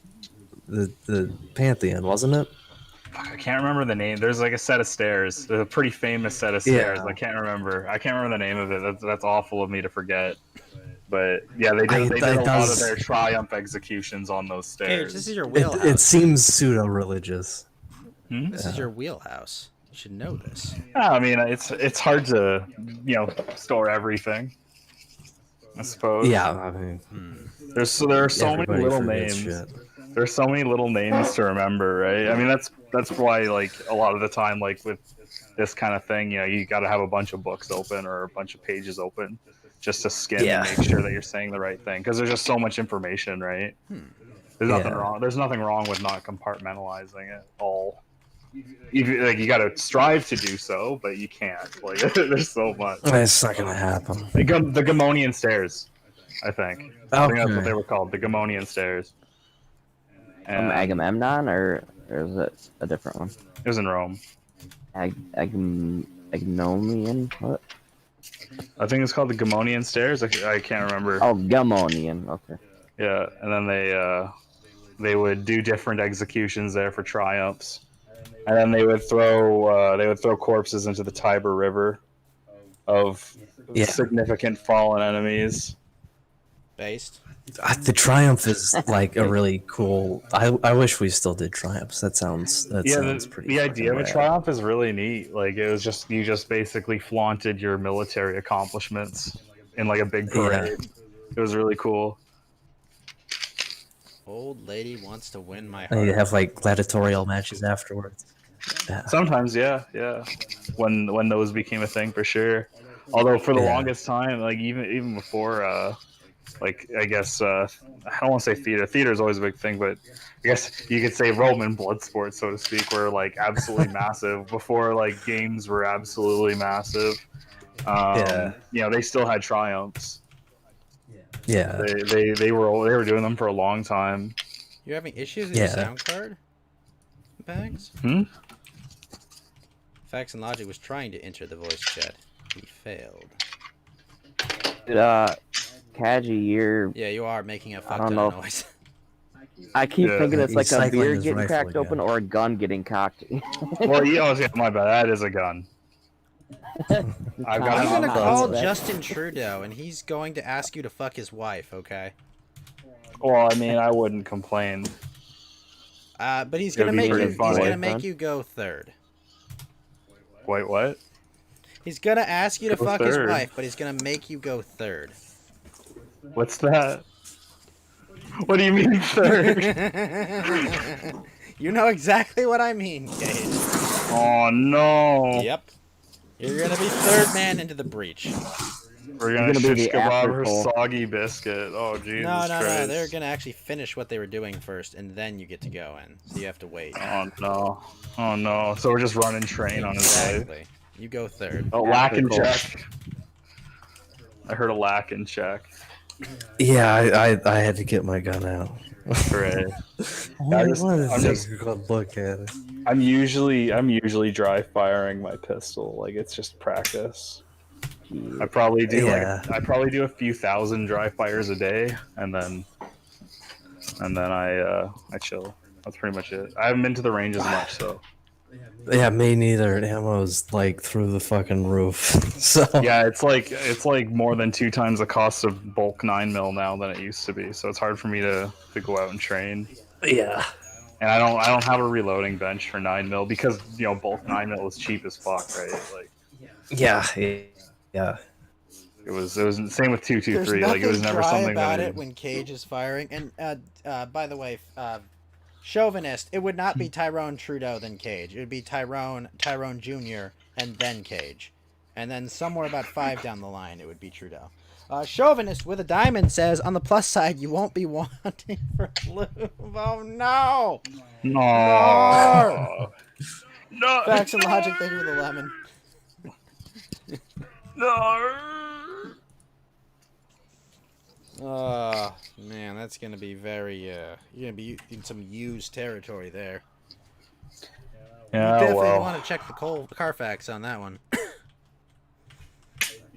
the Pantheon, wasn't it? Fuck, I can't remember the name. There's like a set of stairs. There's a pretty famous set of stairs. Yeah. I can't remember the name of it. That's awful of me to forget. But yeah, they I- did. They did that a lot of does- their triumph executions on those Cage, stairs. this is your It, wheelhouse. it seems pseudo-religious. This is your wheelhouse. You should know this. Yeah, I mean, it's hard to store everything. I suppose. Yeah, I mean, There are so many everybody little forgets names. shit. There's so many little names to remember, right? I mean, that's why, like, a lot of the time, like with this kind of thing, you got to have a bunch of books open or a bunch of pages open just to skim Yeah. and make sure that you're saying the right thing, because there's just so much information, right? There's nothing Yeah. wrong. There's nothing wrong with not compartmentalizing it all. You got to strive to do so, but you can't. Like, there's so much. It's not gonna happen. The Gamonian stairs, I think. I think that's what Okay. they were called, the Gamonian stairs. From And Agamemnon, or is it a different one? it was in Rome. Agnomian? What? I think it's called the Gamonian stairs. I can't remember. Oh, Gamonian. Okay. Yeah, and then they would do different executions there for triumphs, and then they would throw corpses into the Tiber River of Yeah. significant fallen enemies. Based. The Triumph is like a really cool. I wish we still did Triumphs. That sounds pretty. The idea of a fucking rad. triumph is really neat. Like, it was just, you just basically flaunted your military accomplishments in like a big parade. It was really cool. Old lady wants to win my And heart. you have like gladiatorial matches afterwards. Yeah. Sometimes, yeah. When those became a thing, for sure. Although for the Yeah. longest time, like even before, like, I guess I don't want to say theater. Theater is always a big thing, but I guess you could say Roman blood sports, so to speak, were like absolutely massive before like games were absolutely massive. They still had triumphs. Yeah. They were doing them for a long time. You're having issues with your Yeah. sound card? Bags? Hmm? Facts and Logic was trying to enter the voice chat. He failed. Dude, Kaji, you're. Yeah, you are making a fuck don't ton know. of noise. I keep Yeah. thinking it's like He's a cycling beer his getting rifle cracked again. open or a gun getting cocked. Well, yeah, my bad. That is a gun. I've I'm got gonna it on call purpose. Justin Trudeau, and he's going to ask you to fuck his wife, okay? Well, I mean, I wouldn't complain. But he's It'd gonna be make you. pretty He's funny. gonna make you go third. Wait, what? He's gonna ask you to Go fuck his third. wife, but he's gonna make you go third. What's that? What do you mean third? You know exactly what I mean, Cage. Oh no! Yep. You're gonna be third man into the breach. We're You're gonna gonna be shish the kebab her afterthought. soggy biscuit. Oh Jesus No. Christ! They're gonna actually finish what they were doing first, and then you get to go in. So you have to wait. Oh no! Oh no! So we're just running train on his life. Exactly. You go third. Oh, lack and Afterthought. check. I heard a lack and check. Yeah, I had to get my gun out. Hooray. Why just- I'm take just- a good look at it? I'm usually dry firing my pistol. Like, it's just practice. I probably do Yeah. I probably do a few thousand dry fires a day, and then I chill. That's pretty much it. I haven't been to the range as much, so Yeah, me neither. Ammo's like through the fucking roof. So yeah, it's like more than 2 times the cost of bulk 9mm now than it used to be. So it's hard for me to go out and train. yeah. And I don't have a reloading bench for 9mm because bulk 9mm is cheap as fuck, right? Like, Yeah. it was the same with There's 223. nothing Like, it was never dry something about that it when Cage is firing. And by the way, chauvinist, it would not be Tyrone Trudeau then Cage. It would be Tyrone Jr. and then Cage, and then somewhere about 5 down the line, it would be Trudeau. Chauvinist with a diamond says, on the plus side, you won't be wanting for lube. Oh no! No. No. Facts and Logic, thank you for the lemon. No. Oh man, that's gonna be very. You're gonna be in some used territory there. You Yeah, definitely well, want to check the Carfax on that one.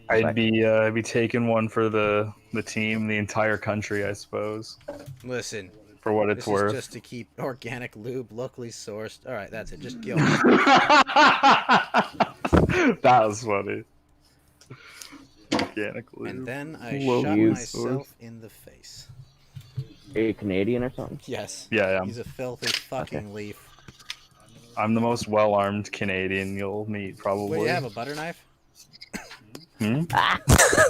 I'd be taking one for the team, the entire country, I suppose, Listen, for what this it's is worth. just to keep organic lube locally sourced. All right, that's it. Just kill. That was funny. Organic lube. And then I Locally shot sourced. myself in the face. Are you Canadian or something? Yes. Yeah, He's a filthy fucking leaf. I'm the most well-armed Canadian you'll meet, probably. Wait, do you have a butter knife?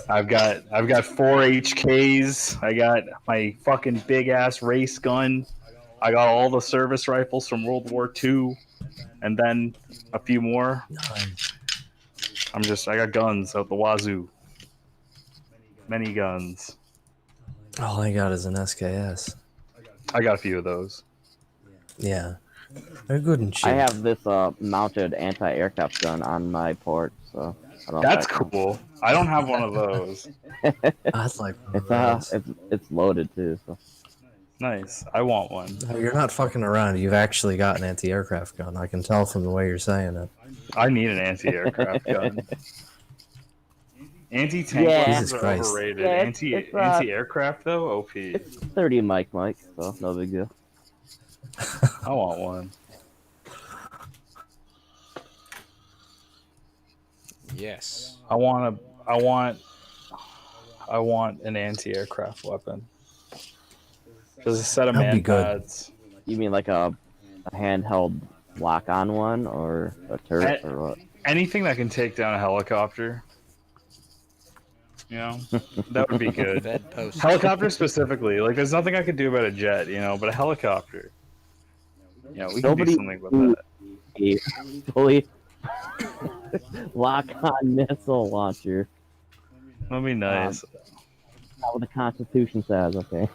I've got 4 HKs. I got my fucking big ass race gun. I got all the service rifles from World War II, and then a few more. I got guns out the wazoo. Many guns. All I got is an SKS. I got a few of those. Yeah. They're good and cheap. I have this mounted anti-aircraft gun on my port, so I don't know. That's cool. I don't have one of those. I'd like one of It's those. it's loaded too. So Nice. I want one. No, you're not fucking around. You've actually got an anti-aircraft gun. I can tell from the way you're saying it. I need an anti-aircraft gun. Anti-tank Yeah. weapons Jesus are Christ. overrated. Yeah, it's, Anti-aircraft though, OP. it's 30 Mike, so no big deal. I want one. Yes. I want an anti-aircraft weapon. There's a set of That'd be man good. pads. You mean like a handheld lock-on one or a turret or what? Anything that can take down a helicopter. You know, that would be good. Fed post. Helicopter specifically, like there's nothing I could do about a jet, you know, but a helicopter. Yeah, we can do Nobody- something with that. A fully lock-on missile launcher. That'd be nice. Not what the Constitution says, okay?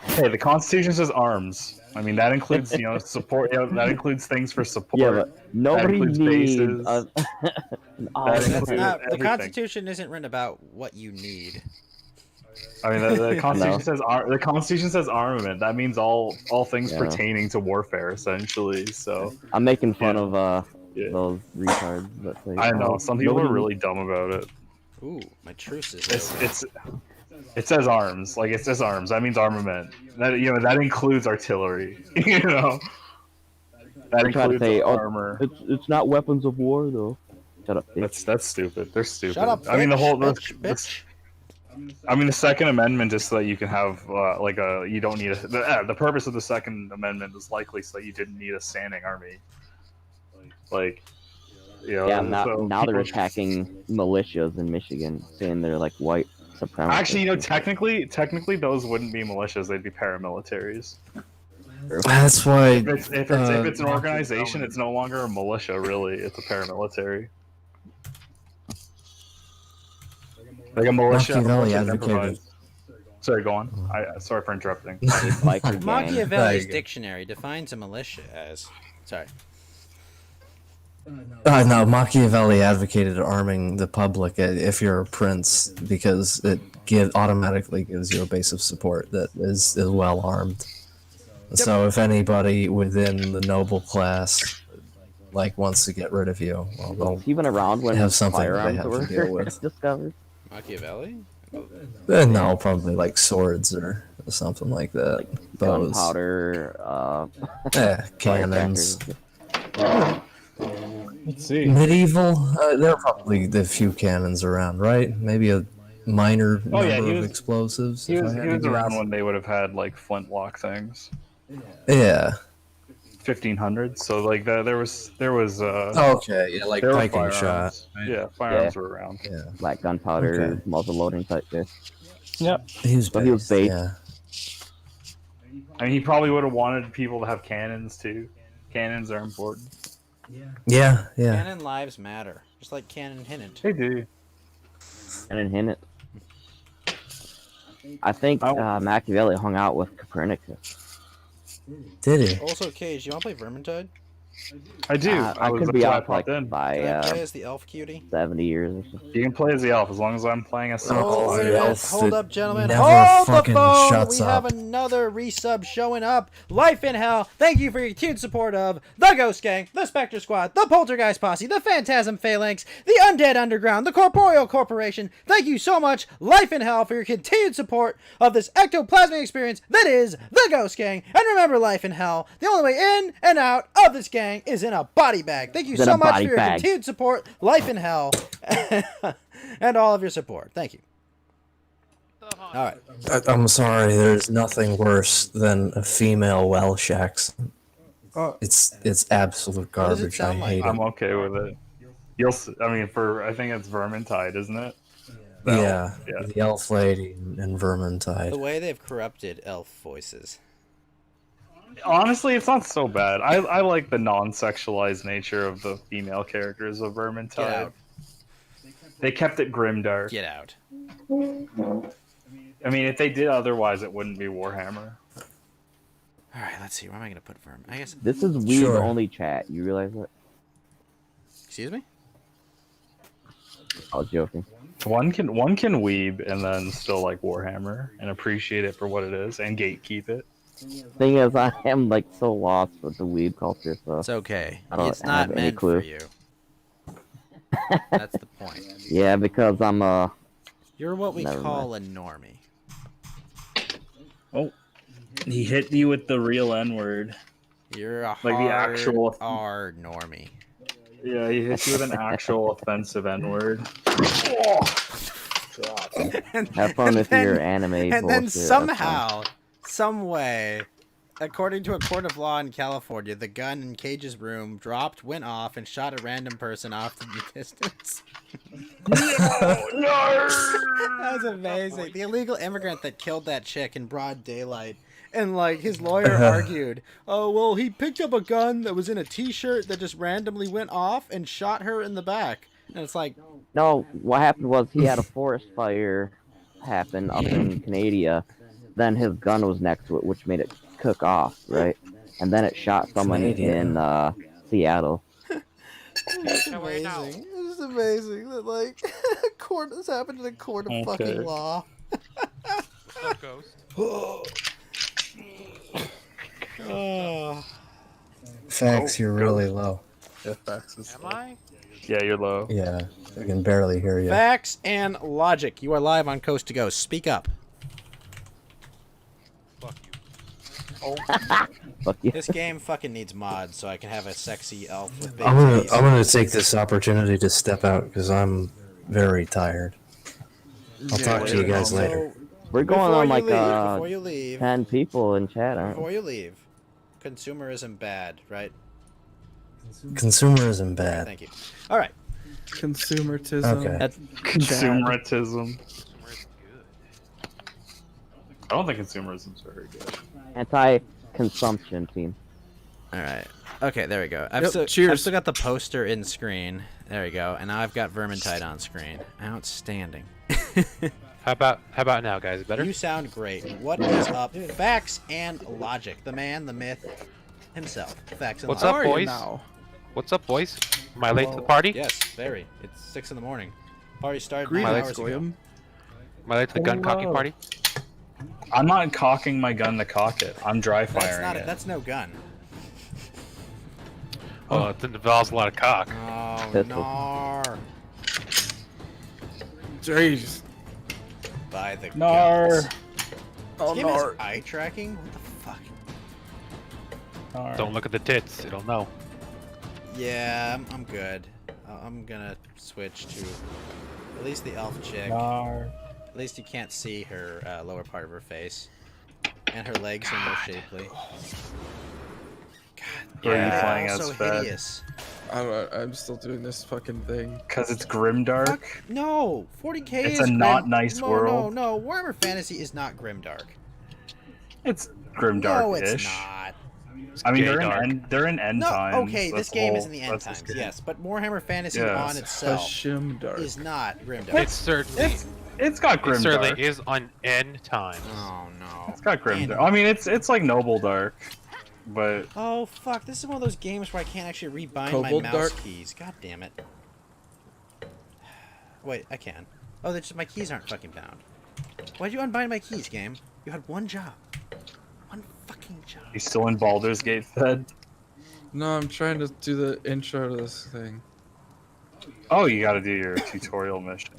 Hey, the Constitution says arms. I mean, that includes, you know, support. You know, that includes things for support. Yeah, but nobody includes needs bases. an That army. includes- The everything. Constitution isn't written about what you need. I mean, the Constitution says the Constitution says armament. That means all things Yeah. pertaining to warfare, essentially. So I'm making fun Yeah. of Yeah. those retards that say. I know "Oh, some people are nobody really dumb about it. Ooh, my truce is over. It says arms, like it says arms. That means armament. That that includes artillery. You know, that They're trying to includes say, "Oh, armor. It's not weapons of war though." Shut up, bitch. That's stupid. They're stupid. Shut up, I mean, the bitch, whole bitch. I mean, the Second Amendment is so that you can have you don't need the purpose of the Second Amendment is likely so that you didn't need a standing army. Like, you know, Yeah, so now they're people- attacking militias in Michigan, saying they're like white supremacists. Actually, you know, technically, those wouldn't be militias; they'd be paramilitaries. That's why. If it's an organization, it's no longer a militia. Really, it's a paramilitary. Like a militia. Machiavelli that advocated- provides- Sorry, go on. Sorry for interrupting. biker gang. Machiavelli's Like- dictionary defines a militia as. Sorry. No, Machiavelli advocated arming the public if you're a prince because it automatically gives you a base of support that is well armed. So if anybody within the noble class wants to get rid of you, well, they'll He went around when have something they firearms have to were deal with. discovered. Machiavelli? No, probably like swords or something like that. Bows. Gunpowder, Cannons. firecrackers. Let's see. Medieval. There are probably the few cannons around, right? Maybe a minor Oh, number yeah, he of was- explosives. He if was I had to around guess. when they would have had like flintlock things. Yeah. 1500s. So like there was Okay. Yeah, like there were pike and firearms. shot. right? Yeah, firearms Yeah. were around. Yeah. Like gunpowder, Okay. muzzle loading type shit. Yep. He was So he was based, based. Yeah. I mean, he probably would have wanted people to have cannons too. Cannons are important. Yeah. Yeah. Canon lives matter. Just like Canon Hinnant. They do. And in Hinnant. I think Machiavelli hung out with Copernicus. Did he? Also, Cage, you want to play Vermintide? I do. I was could be that's why I off like popped in. by Can I play as the elf cutie? 70 years or something. You can play as the elf as long as I'm playing as someone. Oh, wait a the minute. elf Hold that up, gentlemen. never Hold the fucking phone. shuts We have up. another resub showing up. Life in Hell. Thank you for your continued support of the Ghost Gang, the Spectre Squad, the Poltergeist Posse, the Phantasm Phalanx, the Undead Underground, the Corporeal Corporation. Thank you so much, Life in Hell, for your continued support of this ectoplasmic experience that is the Ghost Gang. And remember, Life in Hell, the only way in and out of this gang is in a body bag. Thank you Is in so a much for body your bag. continued support, Life in Hell, and all of your support. Thank you. All right. I'm sorry. There's nothing worse than a female Welsh accent. It's absolute What does it garbage. I sound like? hate I'm it. okay with it. I think it's Vermintide, isn't it? Yeah, Yeah. the elf lady and The Vermintide. way they've corrupted elf voices. Honestly, it's not so bad. I like the non-sexualized nature of the female characters of Get Vermintide. out. They kept it grimdark. Get out. I mean, if they did otherwise, it wouldn't be Warhammer. All right, let's see. Where am I going to put Verm? I guess. This is weeb Sure. only chat. You realize that? Excuse me? I was joking. One can weeb and then still like Warhammer and appreciate it for what it is and gatekeep it. Thing is, I am like so lost with the weeb culture, so It's okay. I don't It's not have any meant clue. for you. That's the point. yeah, because I'm You're what we Never call a normie. Oh, he hit you with the real N word. You're a Like the actual- R normie. Yeah, he hit you with an actual offensive N word. have fun with your anime And bullshit. then that's fine. somehow, some way, according to a court of law in California, the gun in Cage's room dropped, went off, and shot a random person off to the distance. That was amazing. The illegal immigrant that killed that chick in broad daylight. And, like, his lawyer argued, oh, well, he picked up a gun that was in a t-shirt that just randomly went off and shot her in the back. And it's like, No, what happened was he had a forest fire happen up in Canada. Then his gun was next to it, which made it cook off, right? And then it shot someone in Seattle. it's amazing. It's amazing that, like, court has happened in a court of fucking law. Oh. Fax, you're really low. Yeah, facts is Am I? Yeah, you're low. Yeah, I can barely hear you. Facts and logic. You are live on Coast to Coast. Speak up. Fuck you. Fuck you. This game fucking needs mods so I can have a sexy elf with big I'm gonna titties. take this opportunity to step out because I'm very tired. I'll talk to you guys later. We're going Before on you like leave, before you leave, 10 people in chat, aren't we? before you leave, consumerism bad, right? Consumerism bad. Thank you. All right. Consumerism. Okay. That's Consumeritism. Consumer's good. I don't think consumerism's very good. Anti-consumption team. all right. Okay, there we go. I've, Yep, still, cheers. I've still got the poster in screen. There we go. And now I've got Vermintide on screen. Outstanding. How about now, guys? Better? You sound great. What is up? Facts and logic. The man, the myth, himself. Facts and What's logic. up, How are you boys? now? What's up, boys? Am I late to the party? Yes, very. It's 6 in the morning. Party started 9 Greetings, hours ago. Goyam. Am I late to the gun cocking party? I'm not cocking my gun to cock it. I'm dry That's firing not. it. That's no gun. Oh, it involves a lot of cock. Oh Pistol. nar! Jeez. By the Nar. guns. Oh, This game has no. eye tracking. What the fuck? Alright. Don't look at the tits. It'll know. Yeah, I'm good. I'm gonna switch to at least the elf chick. Nar. At least you can't see her lower part of her face, and her legs are more shapely. God, Who are you they're playing all as, so Fed? hideous. I'm still doing this fucking thing. Because it's grimdark. Fuck no, 40k It's is a not grim- nice no, world. No, no, Warhammer Fantasy is not grimdark. It's No, grimdark-ish. it's not. I mean, Gay they're in end No, times. okay, this That's game all- is in the end that's this times, game. yes, but Warhammer Fantasy Yes. on itself Hashim Dark. is not grimdark. It certainly, It's got it certainly grimdark. is on end times. Oh no. It's got And- grimdark. I mean, it's like noble dark. but Oh fuck! This is one of those games where I can't actually rebind my Cobalt mouse Dark? keys. God damn it! Wait, I can. Oh, they're just, my keys aren't fucking bound. Why'd you unbind my keys, game? You had one job. One fucking job. he's still in Baldur's Gate fed. No, I'm trying to do the intro to this thing. Oh, you got to do your tutorial mission.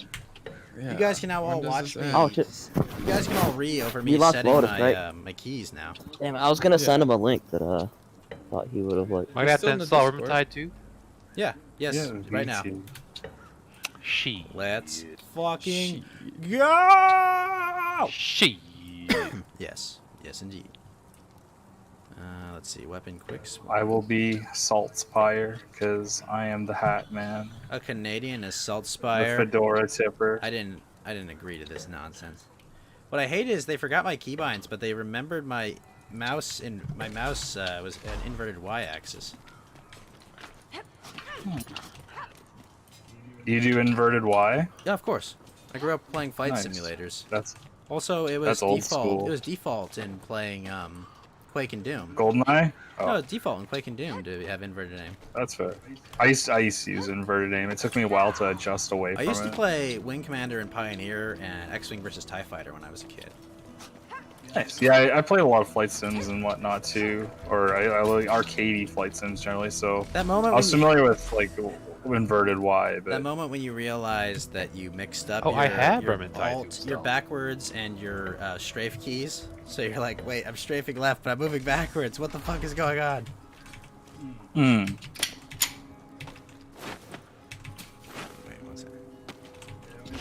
Yeah. You guys can now when all does watch this me. end? Oh shit! You guys can all over me You lost setting Lotus, my right? my keys now. Damn, I was gonna Yeah. send him a link that thought he would have liked. Might have still to in the install Discord. Riptide too. Yeah. Yes. Yeah, right me now. too. She. Let's fucking go. She. Yes. Yes, indeed. Let's see. Weapon quick. I will be Saltspire because I am the Hat Man, A Canadian assault the spire. fedora tipper. I didn't agree to this nonsense. What I hate is they forgot my keybinds, but they remembered my mouse. My mouse was an inverted y-axis. You do inverted Y? Yeah, of course. I grew up playing flight Nice. simulators. That's Also, it was That's old default. school. It was default in playing Quake and Doom. GoldenEye? Oh, No, it's default in Quake and Doom to have inverted aim. that's fair. I used to use inverted aim. It took me a while to adjust away I from used to it. play Wing Commander and Pioneer and X-Wing versus TIE Fighter when I was a kid. Nice. Yeah, I played a lot of flight sims and whatnot too, or I like arcadey flight sims generally. So That moment I was when you, familiar with like inverted Y, that but moment when you realized that you mixed up Oh, your, I have your Vermintide to alt, your install. backwards and your strafe keys. So you're like, wait, I'm strafing left, but I'm moving backwards. What the fuck is going on? hmm. Wait, one second.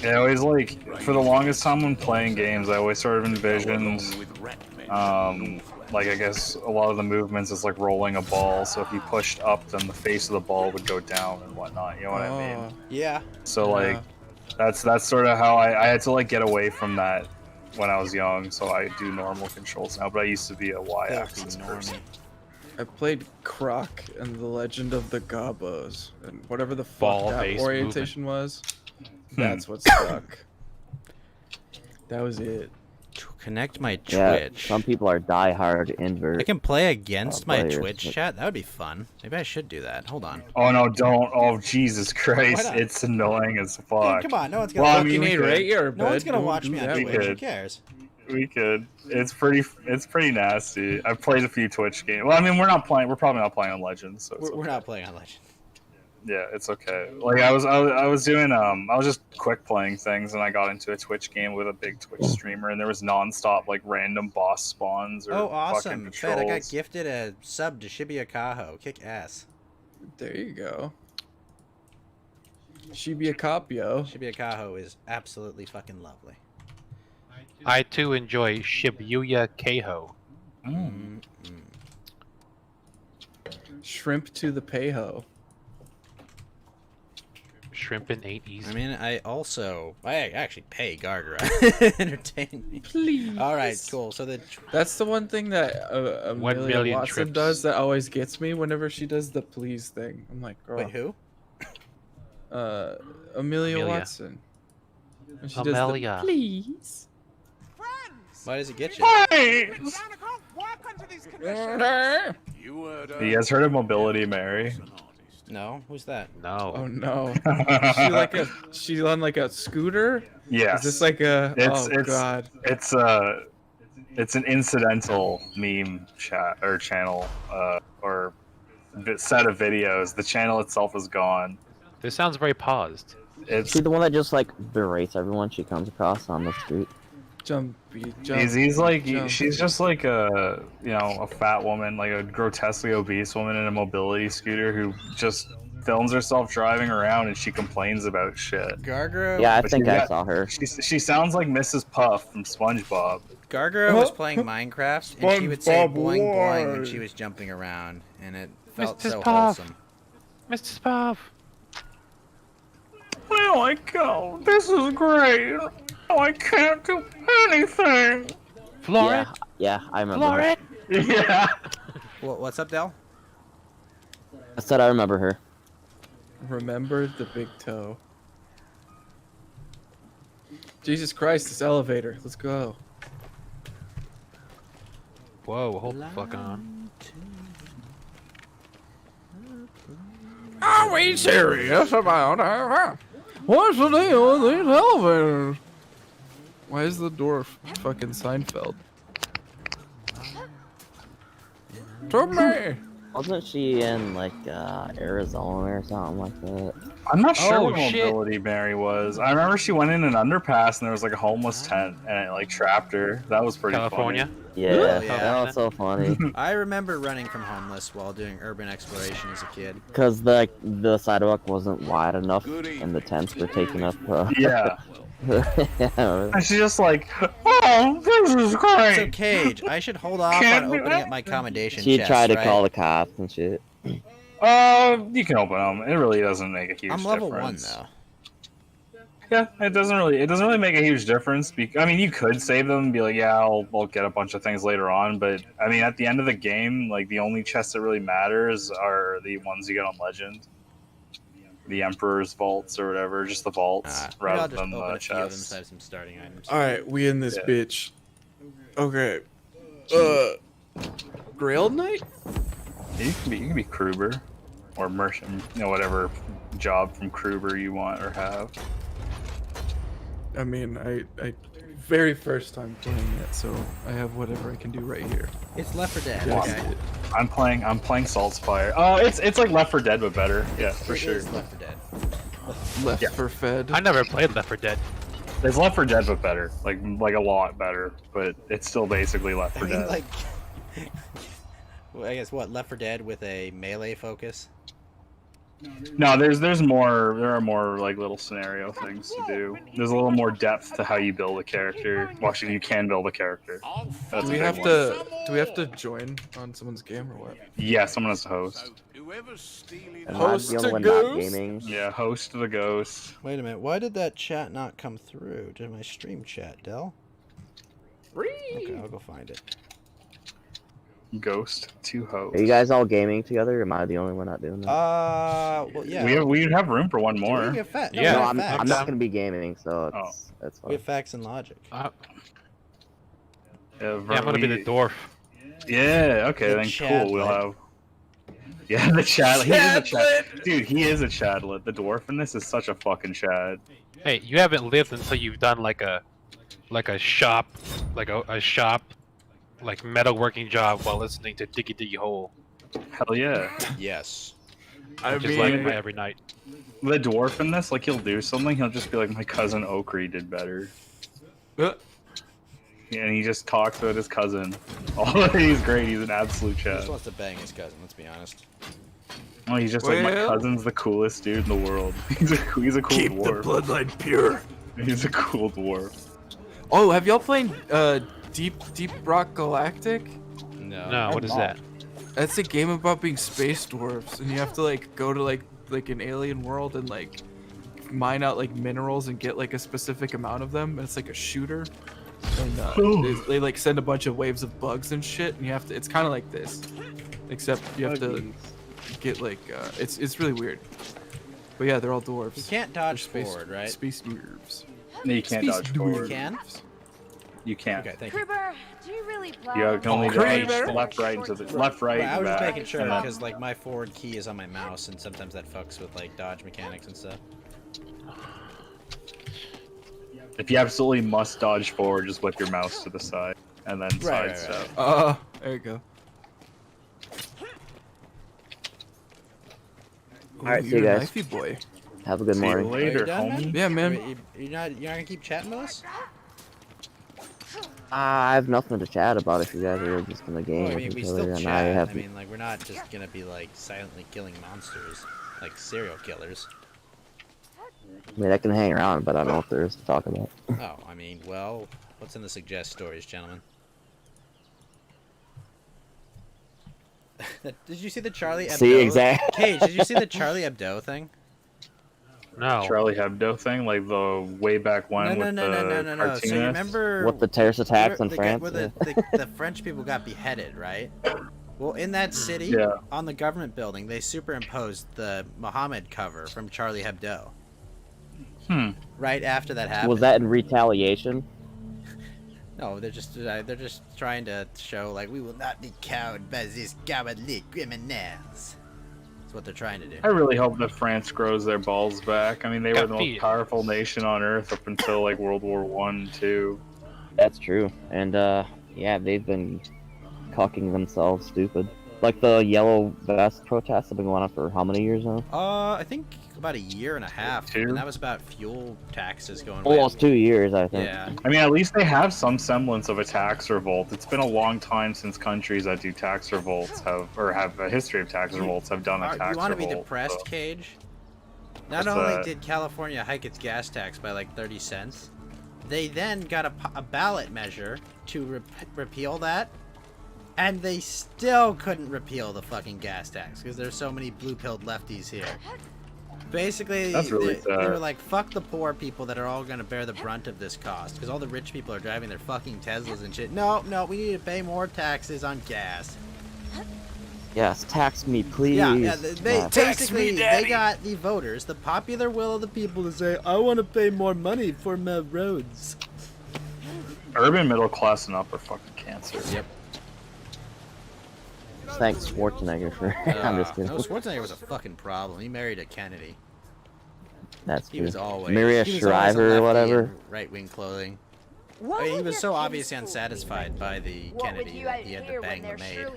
Yeah, I always like for the longest time when playing games, I always sort of envisioned, like I guess a lot of the movements is like rolling a ball. So if you pushed up, then the face of the ball would go down and whatnot. You know what I mean? Yeah. So like Yeah. that's sort of how I had to like get away from that when I was young. So I do normal controls now, but I used to be a Y-axis Filthy person. normie. I played Croc and the Legend of the Gobos, and whatever the fuck that Ball-based orientation was, that's what stuck. That was it. To connect my Yeah, Twitch. some people are diehard I invert. can play against my players, Twitch but- chat. That would be fun. Maybe I should do that. Hold on. Oh no, don't! Oh Jesus Christ, not? it's annoying as Dude, fuck. come on, no one's gonna. Well, I watch mean, me. we Fucking could. rate your No one's bed, gonna don't watch do me on that. We Twitch. Who could. cares? We could. It's pretty nasty. I've played a few Twitch games. Well, I mean, we're probably not playing on Legends, so it's We're okay. not playing on Legend. Yeah, it's okay. Like I was doing I was just quick playing things, and I got into a Twitch game with a big Twitch streamer, and there was nonstop like random boss spawns or Oh, fucking awesome! Fed, I got patrols. gifted a sub to Shibuya Kaho. Kick ass. There you go. Shibuya Capio. Shibuya Kaho is absolutely fucking lovely. I too enjoy Shibuya Keiho. Mm. Shrimp to the Payho. Shrimpin' ain't easy. I mean, I actually pay Gargara entertain me. Please. All right, cool. So the That's the one thing that 1 Amelia million Watson trips. does that always gets me whenever she does the please thing. I'm like, girl. wait, who? Amelia Amelia. Watson. When she Amelia. does the please. Why does it get you? You guys heard of Mobility Mary? No, who's that? No. Oh no. She's on like a scooter? Yes. Is this like a It's god. it's an incidental meme chat or channel or set of videos. The channel itself is gone. This sounds very paused. It's She's the one that just like berates everyone she comes across on the street. Jumpy jump. he's like jump. she's just like a a fat woman, like a grotesquely obese woman in a mobility scooter who just films herself driving around and she complains about shit. Gargara. Yeah, I But think she's I got- saw her. She sounds like Mrs. Puff from SpongeBob. Gargara was playing Minecraft, and she would say SpongeBob boing boing when why? she was jumping around, and it felt Mr. so Puff. wholesome. Mr. Puff. Where do I go? This is great. Oh, I can't do anything. Floret. Yeah, I remember her. Floret. Yeah. What's up, Del? I said I remember her. Remember the big toe. Jesus Christ, this elevator. Let's go. Whoa, hold the fuck on. Are we serious about it? What's the deal with these elevators? Why is the dwarf fucking Seinfeld? To me. Wasn't she in like Arizona or something like that? I'm not sure Oh, what shit. Mobility Mary was. I remember she went in an underpass and there was like a homeless tent and it like trapped her. That was pretty California. funny. Yeah, Yeah. that was so funny. I remember running from homeless while doing urban exploration as a kid. Because the sidewalk wasn't wide enough and the tents were taking up. Yeah. Yeah. And she's just like, oh, this is So great. Cage, I should hold off on Can't do opening it. up my accommodation She chest, tried to right? call the cops and shit. You can open them. It really doesn't make a huge I'm level difference. 1 though. Yeah, it doesn't really make a huge difference. I mean, you could save them and be like, yeah, I'll get a bunch of things later on. But I mean, at the end of the game, like the only chests that really matters are the ones you get on Legend, the Emperor's vaults or whatever, just the vaults Maybe I'll rather just than open the a few of them chests. so I have some starting items. Alright, we in this Yeah. bitch. Okay. Grail Knight? You can be Kruber, or merchant, whatever job from Kruber you want or have. I mean, I very first time playing it, so I have whatever I can do right here. It's Left 4 Dead, Yes. okay? I'm playing Saltspire. It's like Left 4 Dead but better. Yeah, for It sure. is Left 4 Dead. Left Yeah. for Fed. I never played Left 4 Dead. It's Left 4 Dead but better, like a lot better. But it's still basically Left I 4 mean, Dead. like, well, I guess what, Left 4 Dead with a melee focus? No, there are more like little scenario things to do. There's a little more depth to how you build a character. Well, actually, you can build a character. That's Do we a have big one. do we have to join on someone's game or what? Yeah, someone has to host. Am I Host the only to one ghost? not gaming? Yeah, host the ghost. Wait a minute, why did that chat not come through to my stream chat, Dell? Okay, I'll go find it. Ghost to host. Are you guys all gaming together? Or am I the only one not doing that? Well, yeah. We have room for one more. We have fa- no, Yeah, we no, have I'm facts. not gonna be gaming, so Oh. that's We fine. have facts and logic. Yeah, Yeah, I'm gonna be the dwarf. Yeah, okay, The then cool. We'll Chadlet. have. Yeah, the Chad. He is a Chad. Dude, he is a Chadlet. The dwarf in this is such a fucking Chad. Hey, you haven't lived until you've done like a shop, like a shop, like metalworking job while listening to Diggy Diggy Hole, Hell yeah. Yes. which is like my every night. The dwarf in this, like, he'll do something, he'll just be like, my cousin Okri did better. Uh, Yeah, and he just talks about his cousin. Oh, he's great. He's an absolute He Chad. just wants to bang his cousin, let's be honest. Oh, he's just like, my Well- cousin's the coolest dude in the world. He's a cool dwarf. bloodline pure. He's a cool dwarf. Oh, have y'all played Deep Rock Galactic? No, what is that? That's a game about being space dwarfs, and you have to like go to like an alien world and like mine out like minerals and get like a specific amount of them. And it's like a shooter, and they like send a bunch of waves of bugs and shit, and you have to. It's kind of like this, except you have to get like it's really weird. But yeah, they're all dwarves. You can't They're dodge forward, right? Space dwarves. No, you can't Space dodge dwarves. forward. You can? You can't. Okay, thank you. Kruber, do you really plan You can only on dodge Kraber? left, right, to the left, right, Right, I was just back. making sure and then- because like my forward key is on my mouse and sometimes that fucks with like dodge mechanics and stuff. If you absolutely must dodge forward, just whip your mouse to the side and then Right, sidestep. There you go. Alright, see you're you a guys. knifey boy. Have a good See you morning. Are you later, done, homie. Yeah, man. You're not gonna keep chatting with us? I have nothing to chat about if you guys are just gonna game. Well, I with mean, we each still other, and chat. I have I mean, like we're not just gonna be like silently killing monsters like serial killers. I can hang around, but I don't know if there is to talk about. Oh, I mean, well, what's in the suggest stories, gentlemen? Did you see the Charlie Hebdo? See, exact- Cage, did you see the Charlie Hebdo thing? No. Charlie Hebdo thing, like the way back when with the No. So you cartoonist. remember What the terrorist attacks in the, France? where the French people got beheaded, right? Well, in that city, Yeah. on the government building, they superimposed the Muhammad cover from Charlie Hebdo. Right after that happened. Was that in retaliation? No, they're just trying to show like we will not be cowed by these cowardly criminals. That's what they're trying to do. I really hope that France grows their balls back. I mean, they were the most Got powerful nation on Earth up until like World War One, II. That's true. And yeah, they've been cocking themselves stupid. Like the yellow vest protests have been going on for how many years now? I think about a year and a half, 2? and that was about fuel taxes going way Almost up. 2 years, I think. Yeah. I mean, at least they have some semblance of a tax revolt. It's been a long time since countries that do tax revolts have a history of tax revolts have done a tax revolt. You want to be so- depressed, Cage? Not What's only that? did California hike its gas tax by like 30 cents, they then got a ballot measure to repeal that, and they still couldn't repeal the fucking gas tax because there's so many blue-pilled lefties here. Basically, That's really they sad. were like, fuck the poor people that are all going to bear the brunt of this cost because all the rich people are driving their fucking Teslas and shit. No, we need to pay more taxes on gas. Yes, tax me, please. Yeah, they Yeah. basically they got the voters, the popular will of the people to say, I want to pay more money for my roads. Urban middle class and up are fucking cancer. Yep. Thanks Schwarzenegger for. I'm just kidding. No, Schwarzenegger was a fucking problem. He married a Kennedy. That's He true. was always Maria he was always a Shriver or lefty whatever. in right-wing clothing. I mean, he was so obviously unsatisfied by the Kennedy that he had to bang the maid.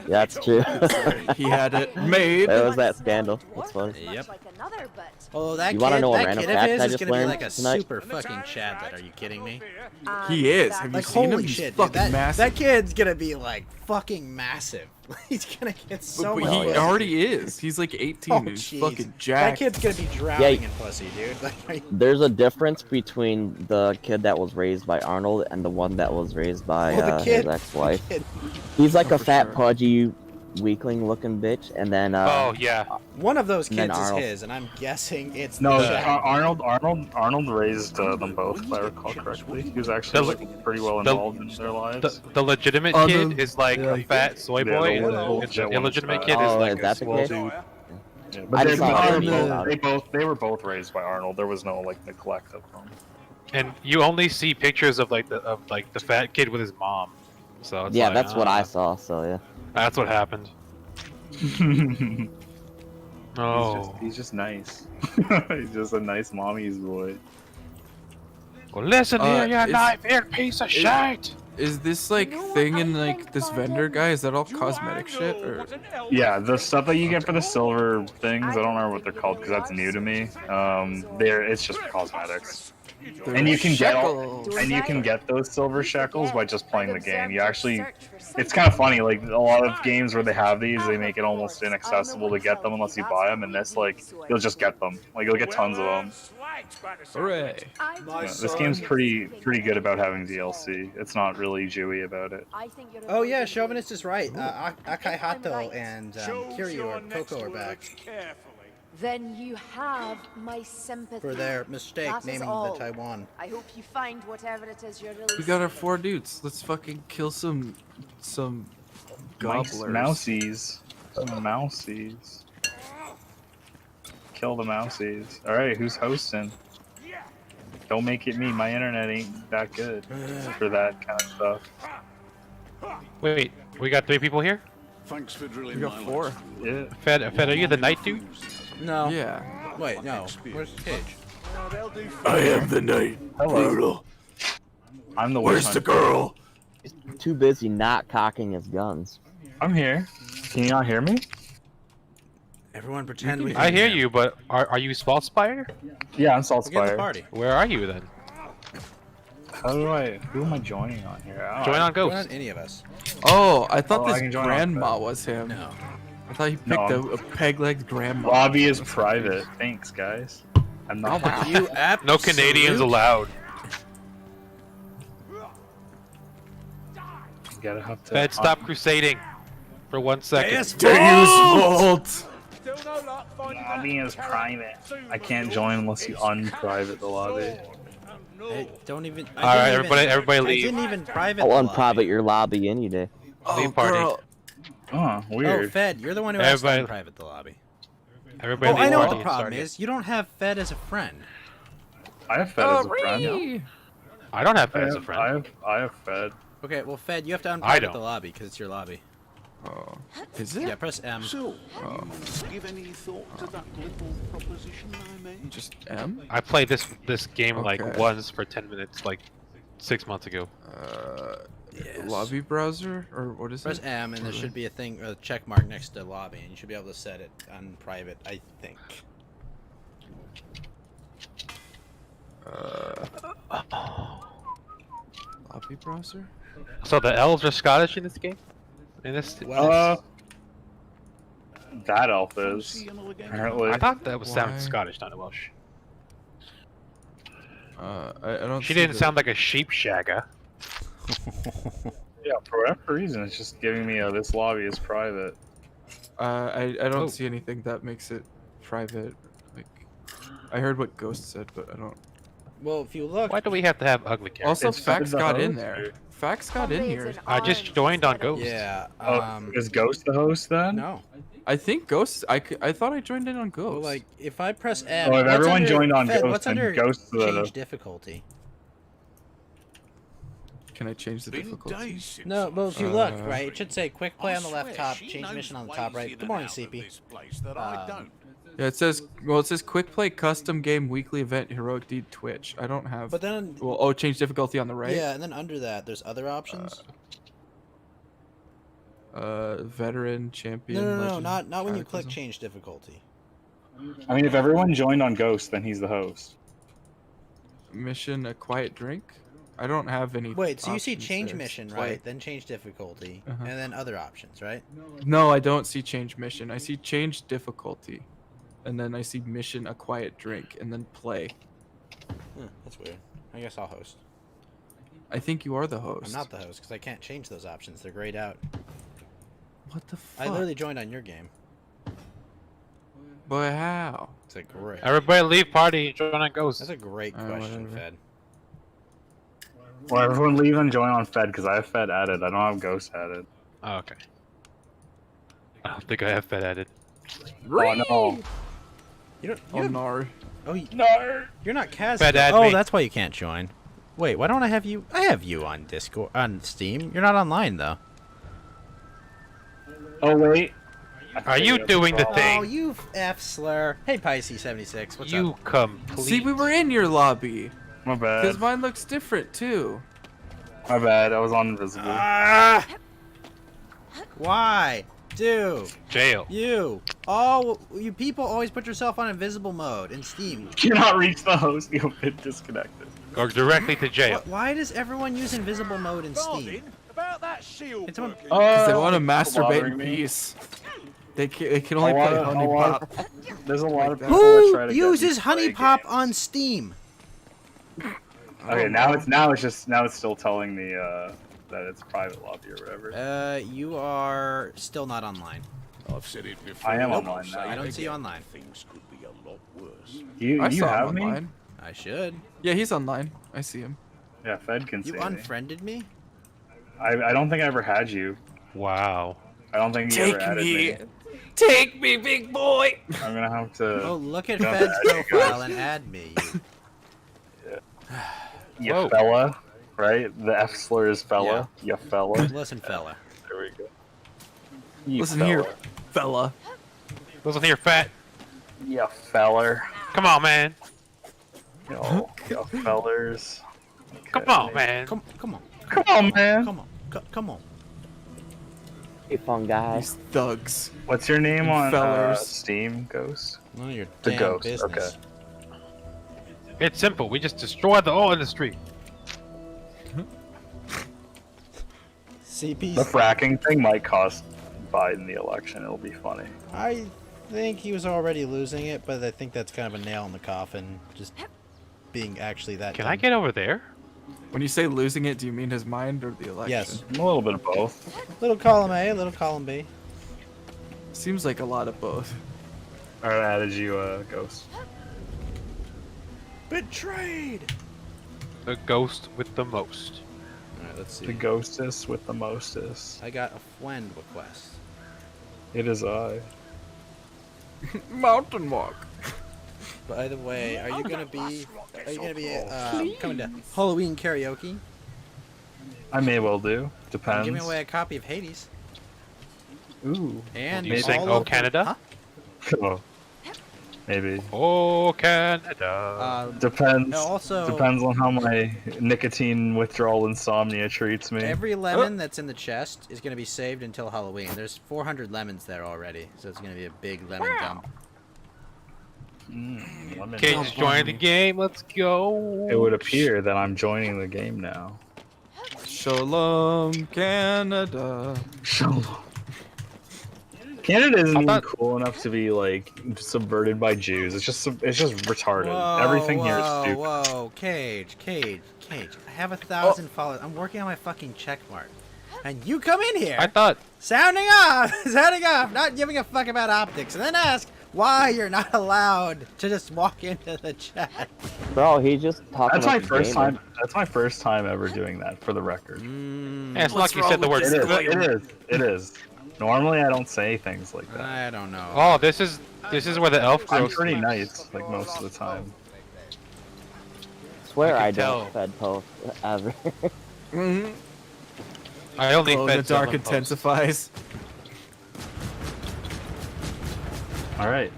That's true. He had it made. That was that scandal. That's funny. Yep. Oh, that You kid, wanna know a that random kid of fact his I is just gonna be learned like a tonight? super fucking Chad. Are you kidding me? He is. Have you Like seen him? holy He's shit, dude, fucking that massive. kid's gonna be like fucking massive. He's gonna get so But much. he pussy. already is. He's like 18. Oh, He's jeez. fucking That jacked. kid's gonna be drowning in pussy, dude. Like, are you- There's a difference between the kid that was raised by Arnold and the one that was raised by Oh, the kid. his ex-wife. kid. He's like a for fat, sure. pudgy, weakling-looking bitch, and then Oh yeah. One of those And then kids is Arnold. his, and I'm guessing it's No, the Chad. Arnold raised them both, if I recall correctly. He was actually like, pretty well involved in their lives. The legitimate Oh, kid no. is like Yeah. a fat soy Yeah, boy, the and one- the that one is illegitimate fat. kid is Oh, like is a that the swole case? dude. Yeah, I but just saw a video about it. they were both raised by Arnold. There was no like neglect of them. And you only see pictures of like the fat kid with his mom. So it's Yeah, like, that's what I saw. So yeah. That's what happened. Oh. He's just nice. He's just a nice mommy's boy. Well, listen here, you is- knife ear piece of shit. Is this like thing in like this vendor guy? Is that all cosmetic shit or? Yeah, the stuff that you get for the silver things, I don't remember what they're called because that's new to me. It's just cosmetics. And you can get those silver shekels by just playing the game. You actually, it's kind of funny. Like a lot of games where they have these, they make it almost inaccessible to get them unless you buy them. And this, like, you'll just get them. Like you'll get tons of them. Hooray! Yeah, this game's pretty good about having DLC. It's not really Jewy about it. Oh yeah, Chauvinist is right. Akai Hato and Kiryu or Coco are back Then you have my sympathy. for their mistake That is naming all. the Taiwan. I hope you find whatever it is you're really We got our seeking. 4 dudes. Let's fucking kill some gobblers. Mousies. Some mousies. Kill the mousies. Alright, who's hosting? Don't make it me. My internet ain't that good for that kind of stuff. Wait, we got 3 people here. Thanks for drilling We got 4. Yeah. Fed, are you the night dude? No. Yeah. Wait, no. Where's Cage? I am the knight. Hello. I'm the Where's witch the hunter. girl? He's too busy not cocking his guns. I'm here. Can you not hear me? Everyone pretend we. I hear you, but are you Saltspire? Yeah, I'm We'll get in the Saltspire. party. Where are you then? Who am I joining on here? I don't Join know. on We're Ghost. not any of us. Oh, I thought Oh, I this can join on grandma that. was him. No. I thought he picked No. a peg-legged grandma. Lobby is private. Thanks, guys. I'm not. You absolute. No Canadians allowed. You gotta have to. Fed, stop crusading for 1 second. Deus Vult! Lobby is private. I can't join unless you unprivate the lobby. Hey, don't even. All right, everybody I leave. didn't even private. I'll the lobby. unprivate your lobby any day. Oh, Leave party. girl. Oh, Oh, weird. Fed, you're the one who asked to Everybody- unprivate the lobby. Everybody Oh, leave I know what party the and problem start again. is. You don't have Fed as a friend. I have Fed as a friend. Hooray! I don't have Fed I as a have, friend. I have Fed. Okay, well, Fed, you have to I unprivate don't. the lobby because it's your lobby. Oh, is it? Yeah, press M. So, Oh. give any thought to that little proposition I made? Just M? I played this game like Okay. once for 10 minutes, like 6 months ago. Lobby browser? Or what is Press it? M, and there should be a thing, a check mark next to lobby, and you should be able to set it on private, I think. Lobby browser? So the elves are Scottish in this game? In this? Well, That elf is apparently. I thought that was sound Why? Scottish, not Welsh. I don't. She see didn't the- sound like a sheep shagger. Yeah, for whatever reason, it's just giving me this lobby is private. I don't Oh. see anything that makes it private. Like, I heard what Ghost said, but I don't. well, if you look, Why do we have to have ugly characters? Also, It's fed Fax the got in host, there. or- Fax got in here. I just joined on Ghost. yeah, Is Ghost the host then? no. I think Ghost. I thought I joined in on Ghost. Well, like, if I press M, Oh, if what's everyone under, joined on Fed, Ghost, what's then under Ghost the- change difficulty? Can I change the Been difficulty? days since No, well, if you look, Uh, right, it should say quick play I on the left swear top, she change knows mission on the ways top right. in Good and morning, out of CP. this place that I don't. Yeah, it says. Well, it says quick play custom game weekly event heroic deed Twitch. I don't have. But then, Well, oh, change difficulty on the right. yeah, and then under that, there's other options. Veteran, champion. No, legend, not when you click cataclysm. change difficulty. I mean, if everyone joined on Ghost, then he's the host. Mission, a quiet drink. I don't have any. Wait, so you see options change there. mission, Play. right? Then change difficulty, Uh-huh. and then other options, right? No, I don't see change mission. I see change difficulty, and then I see mission, a quiet drink, and then play. That's weird. I guess I'll host. I think you are the host. I'm not the host because I can't change those options. They're grayed out. What the fuck? I literally joined on your game. But how? It's a great. Everybody leave party, join on Ghost. That's a great question, whatever. Fed. Well, everyone leave and join on Fed because I have Fed added. I don't have Ghost added. Oh, okay. I don't think I have Fed added. Oh no! You don't. Oh no. Oh, No! you're not Kaz. Fed add Oh, me. that's why you can't join. Wait, why don't I have you? I have you on Discord, on Steam. You're not online though. Oh wait. Are you doing the thing? Oh, you F slur. Hey, Pisces76. What's You up? complete. See, we were in your lobby. My Because bad. mine looks different too. My bad. I was on invisible. Ah! Why? Dude, Jail. you. Oh, you people always put yourself on invisible mode in Steam. You cannot reach the host. You've been disconnected. Go directly to jail. Why does everyone use invisible mode in Steam? Darling, about that shield It's on- working. Because they want to that's masturbate bothering in me. peace. They can only play Honey Pop. There's a lot of people that try Who to uses get me to play Honey Pop games. on Steam? Okay, now it's still telling me that it's private lobby or whatever. You are still not online. I've said it before. I am I'll online say now. it I don't see you again. online. Things could be a lot worse. You I you saw have him me? online. I should. Yeah, he's online. I see him. Yeah, Fed can see You me. unfriended me? I don't think I ever had you. Wow. I don't think you ever added me. Take me, big boy. I'm gonna have to. Oh, look at Yeah, Fed's there you go. profile and add me. You Whoa. fella, right? The F slur is fella. You fella. Listen, fella. There we go. You Listen fella. here, fella. Listen here, fat. You feller. Come on, man. Yo, you fellers. Come on, man. Come on. Come on, man. Come on. Come on. Hey, fun guy. These thugs. What's your name on Fellers. Steam, Ghost? None of your The damn ghost, business. okay. It's simple. We just destroy the whole industry. CP. The fracking thing might cost Biden the election. It'll be funny. I think he was already losing it, but I think that's kind of a nail in the coffin. Just being actually that. Can I dumb. get over there? When you say losing it, do you mean his mind or the election? Yes. A little bit of both. Little column A, little column B. Seems like a lot of both. Alright, I added you, Ghost. Betrayed. The ghost with the most. All right, let's The see. ghostess with the mostest. I got a friend request. It is I. Mountain walk. By the way, are you gonna be coming to Halloween karaoke? I may well do. I'm Depends. giving away a copy of Hades. Ooh. And You saying all "Oh of the- Canada"? Huh? Oh, maybe. Oh Canada. Depends. Also, Depends on how my nicotine withdrawal insomnia treats me. every lemon that's in the chest is going to be saved until Halloween. There's 400 lemons there already, so it's going to be a big lemon dump. Lemon Cage dump. is joining the game. Let's go. It would appear that I'm joining the game now. Shalom, Canada. Shalom. Canada isn't even thought- cool enough to be like subverted by Jews. It's just retarded. Whoa, Everything here is whoa, stupid. Whoa, Cage. I have 1,000 followers. I'm working on my fucking check mark. And you come in here I thought sounding off, not giving a fuck about optics, and then ask why you're not allowed to just walk into the chat. Bro, he's just talking That's my about the first gamer. time. That's my first time ever doing that. For the record, yeah, it's not like you said the word. it is. Normally, I don't say things like that. I don't know. Oh, this is where the elf I'm grows. pretty nice, like most of the time. Swear I I can don't tell. fed post ever. Mm-hmm. I only Glow in the fed dark Sylvan posts. intensifies. All right,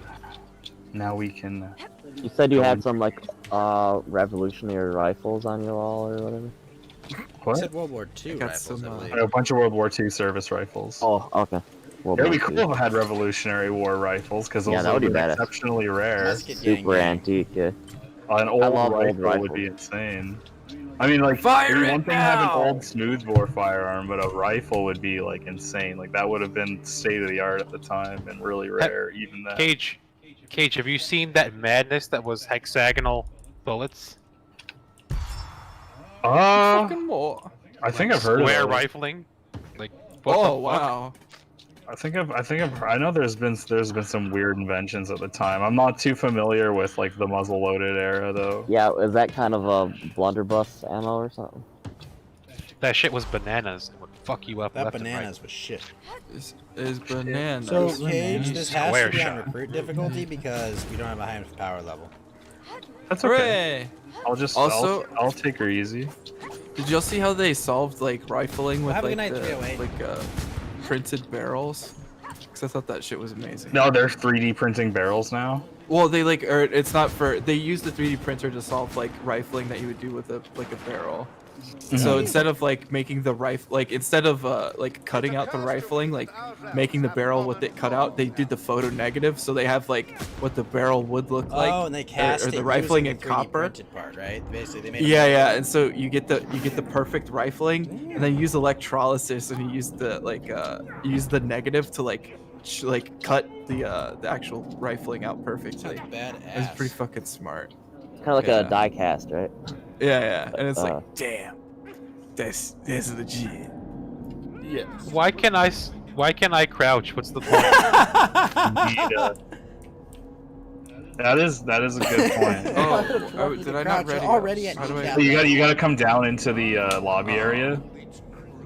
now we can. You said you had some like revolutionary rifles on your wall or whatever. I What? said World War II Got rifles, some, I believe. I have a bunch of World War II service rifles. Oh, okay. Well, It would be cool if I had Revolutionary War rifles because those Yeah, that would would be be badass. exceptionally rare. Musket gang Super gang. antique. Yeah. An old love old rifle would be insane. I mean, like, Fire it'd be it one thing to have an now! old smoothbore firearm, but a rifle would be like insane. Like that would have been state of the art at the time and really rare, even then. Cage, have you seen that madness that was hexagonal bullets? Fucking more. I think I've heard of Square those. rifling. Like, what Oh the fuck? wow. I know there's been some weird inventions at the time. I'm not too familiar with like the muzzle loaded era though. Yeah, is that kind of a blunderbuss ammo or something? That shit was bananas. It would fuck you up That left bananas was shit. Is bananas. So, Cage, this has to Square be on shot. recruit difficulty because we don't have a high power level. That's okay. Hooray! I'll take her easy. Did y'all see how they solved like rifling with Have a like good night, 308. printed barrels? Because I thought that shit was amazing. No, they're 3D printing barrels now. Well, they like, or it's not for. They use the 3D printer to solve like rifling that you would do with a barrel. So instead of like making the rifle, like instead of like cutting out the rifling, like making the barrel with it cut out, they did the photo negative. So they have like what the barrel would look like. Oh, and they cast or it the rifling in using the 3D copper. printed part, right? Basically, they made Yeah, and so you get the perfect rifling, and then you use electrolysis, and you use the use the negative to like cut the actual rifling out perfectly. Badass. It's pretty fucking smart. Kind of like Yeah. a die cast, right? Yeah, and it's Uh, like, damn, that's legit. Yes. Why can't I crouch? What's the point? That is a good point. Oh, did I not ready? Already at How do I- kneecap. You gotta come down into the lobby area,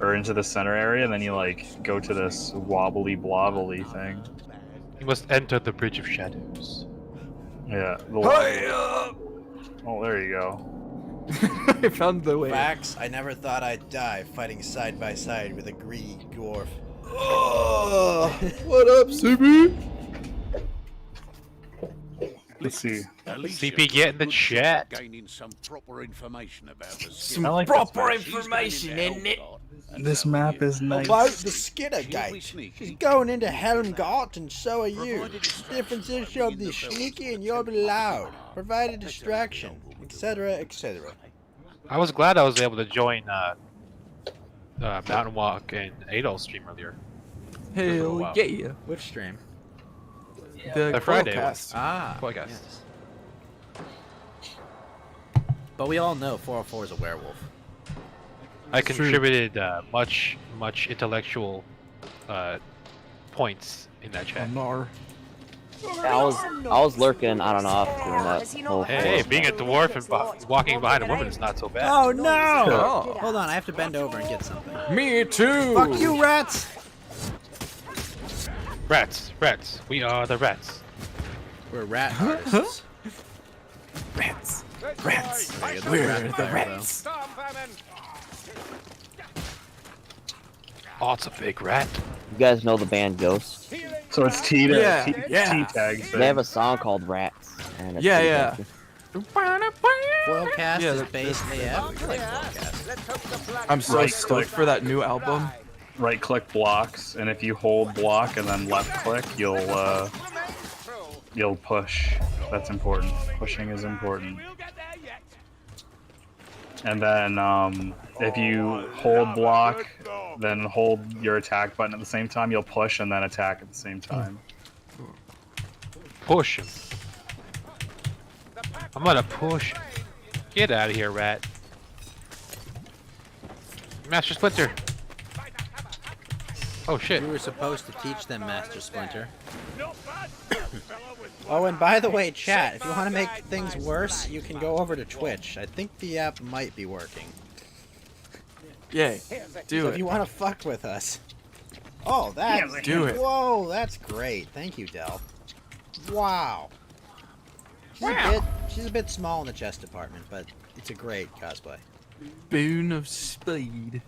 or into the center area, and then you like go to this wobbly blobbly thing. You must enter the Bridge of Shadows. Yeah. Oh, there you go. I found the way. Facts, I never thought I'd die fighting side by side with a greedy dwarf. Oh, what up, CB? Let's see. CP, get in the chat. Gaining some proper information about the Some I like proper She's going information, into isn't it? Helmgard, This map is nice. About the Skinner She'll be Gate. sneaky. She's going into Helmgart, and so are you. The difference is she'll be sneaky and you'll be loud. Provide a distraction, etc., etc. I was glad I was able to join Mountain Walk and Adol's stream earlier. Hell Wow. yeah. Which stream? The Friday podcast. Ah, Podcast. yes. But we all know 404 is a werewolf. I It's true. contributed much intellectual points in that chat. Nar. I was lurking on and off during that whole Hey, being a dwarf and walking behind a woman is not so bad. Oh no! Oh. Hold on, I have to bend over and get something. Me too. Fuck you, rats! Rats, we are the rats. We're rat artists. Rats. There you go, We're rapid the fire, rats. Oh, it's a big rat. You guys know the band Ghost? So it's T to Yeah, T, yeah. tags. They have a song called Rats. And it's Yeah, pretty yeah. catchy. Foilcast Yeah, is that- based AF. I like Foilcast. I'm so Right stoked click. for that new album. Right click blocks, and if you hold block and then left click, you'll push. That's important. Pushing is important. And then if you hold block, then hold your attack button at the same time, you'll push and then attack at the same time. Push him. I'm gonna push. Get out of here, rat. Master Splinter. Oh shit. We were supposed to teach them Master Splinter. Oh, and by the way, chat, if you want to make things worse, you can go over to Twitch. I think the app might be working. Yay. Do So if it. you want to fuck with us. Oh, that's... Do it. Whoa, that's great. Thank you, Del. Wow. She's a bit small in the chest department, but it's a great cosplay. Boon of speed.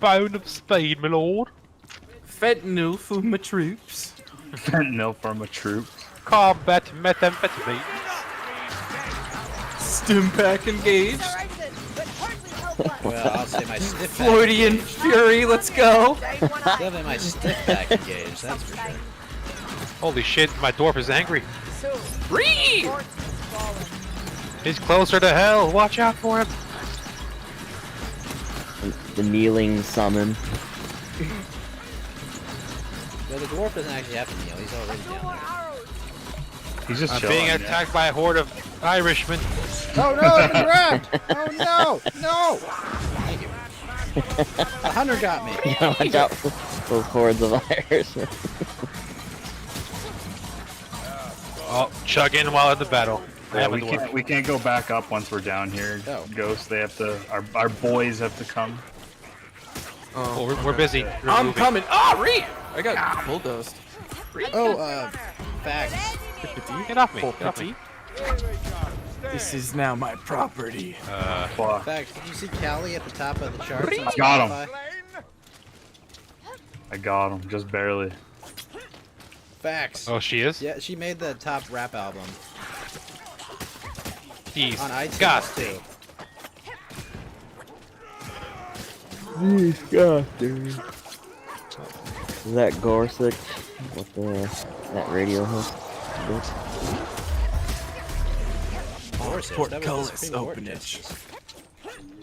Bone of speed, my lord. Fentanyl for my troops. Fentanyl from a troop. Combat methamphetamine. Stimpack engaged. Well, I'll say my stiff back Floridian engaged. Fury, let's go. Definitely my stiff back engaged, that's for sure. Holy shit, my dwarf is angry. Reed! He's closer to hell. Watch out for him. The kneeling summon. Well, the dwarf doesn't actually have to kneel, he's already down there. He's just I'm chilling. being attacked by a horde of Irishmen. Oh no, I've been grabbed! Oh no! No! Thank you. The hunter got me. Watch out for those hordes of Irishmen. Oh, chug in while in the battle. I Yeah, have a we dwarf. can't go back up once we're down here. Oh. Ghost, they have to. Our boys have to come. Oh, we're busy. I'm removing. coming. Ah, Reed! I got bulldozed. Oh, facts. Get off me. Get off me. This is now my property. Fuck. Facts. Did you see Callie at the top of the charts on I got him. Spotify? I got him, just barely. Facts. Oh, she is? Yeah, she made the top rap album He's on iTunes disgusting. too. Is that Gorsuch? What that radio host? Gorsuch, that was the Portcullis Supreme Court openage. justice.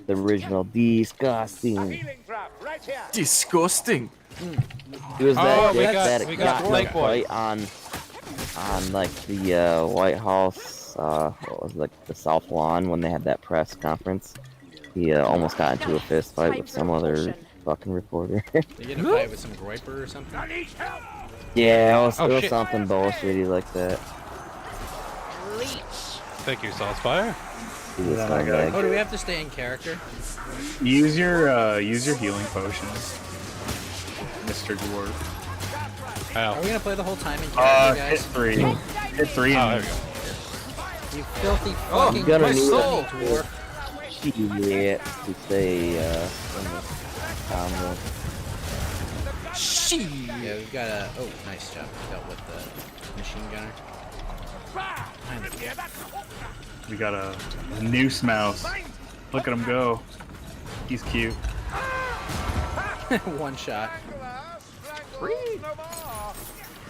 The original disgusting. Disgusting. It was Oh, that we dick got- that we got got in a Blake Boy. fight on like the White House, what was it, like the South Lawn when they had that press conference. He almost got into a fist fight with some other fucking reporter. They get in a fight with some groiper or something. Yeah, it was, Oh, it was shit. something bullshitty like that. Thank you, Saltspire. He was I got like, Oh, do we have to stay in character? Use your healing potions, Mr. Dwarf. Are Oh, we gonna play the whole time in character, Hit guys? 3. Hit 3 there and we go. You filthy Oh, fucking gotta pussy need soul. dwarf. shit to say, in the combo. Yeah, we've got a. Oh, nice job. Dealt with the machine gunner. Behind the- we got a noose mouse. Look at him go. He's cute. One shot.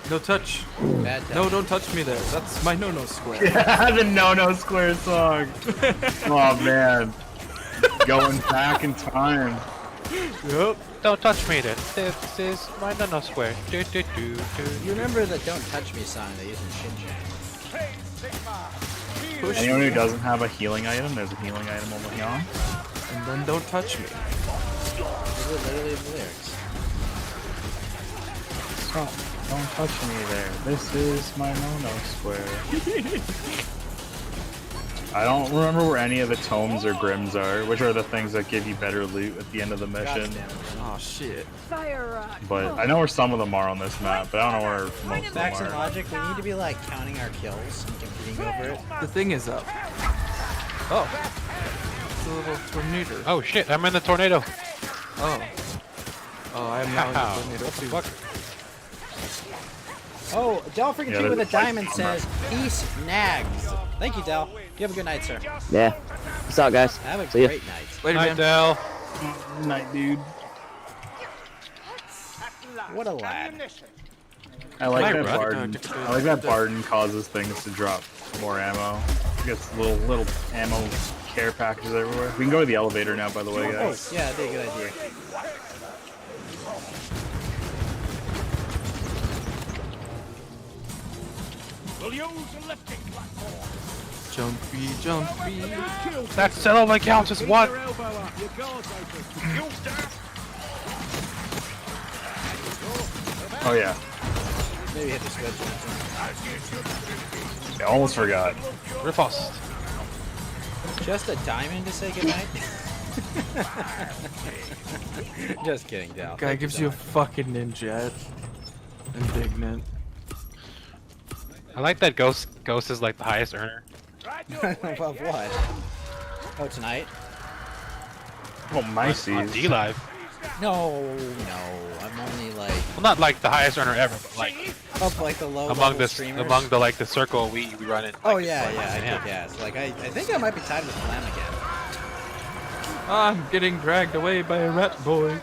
No touch. Bad touch. No, don't touch me there. That's my no-no square. The No Square song. Oh man. Going back in time. Yep. Don't touch me then. This is my nano square. Do, do, do, do. You remember the "Don't Touch Me" song they used in Shin Chan? Push Anyone who me. doesn't have a healing item, there's a healing item over here. And then don't touch me. Those were literally the lyrics. Don't touch me there. This is my No Square. I don't remember where any of the tomes or grims are, which are the things that give you better loot at the end of the mission. Oh shit. But I know where some of them are on this map, but I don't know where most of them Facts and are. logic. We need to be like counting our kills and competing over it. The thing is up. Oh. It's a little tornado. Oh shit, I'm in the tornado. Oh. Oh, I am now in Ow. the tornado What the too. fuck? Oh, Del freaking Yeah, G with a there's a fight diamond on says, "Peace, nags." Thank you, Del. You have a good night, sir. Yeah. What's up, guys? Have a See ya. great night. Later, Night, man. Del. Night, dude. What a lad. I like Hi, that bro. Barden. I like that Barden causes things to drop more ammo. Gets little ammo care packages everywhere. We can go to the elevator now, by the way, Oh, guys. yeah, that'd be a good idea. Jumpy, jumpy. That still only counts as one. Oh yeah. Maybe hit the switch. I almost forgot. Riposte. Just a diamond to say goodnight? Just kidding, Del. Guy gives you a fucking ninja. Indignant. I like that Ghost is like the highest earner. Of what? Oh, tonight? Oh, my On seas. D-Live. No, I'm only like Well, not like the highest earner ever, but like up like the low among level the streamers. among the like the circle we run in. Oh like, yeah, like, yeah, I yeah. think yes. Like I think I might be tied with Lamb again. I'm getting dragged away by a rat boy.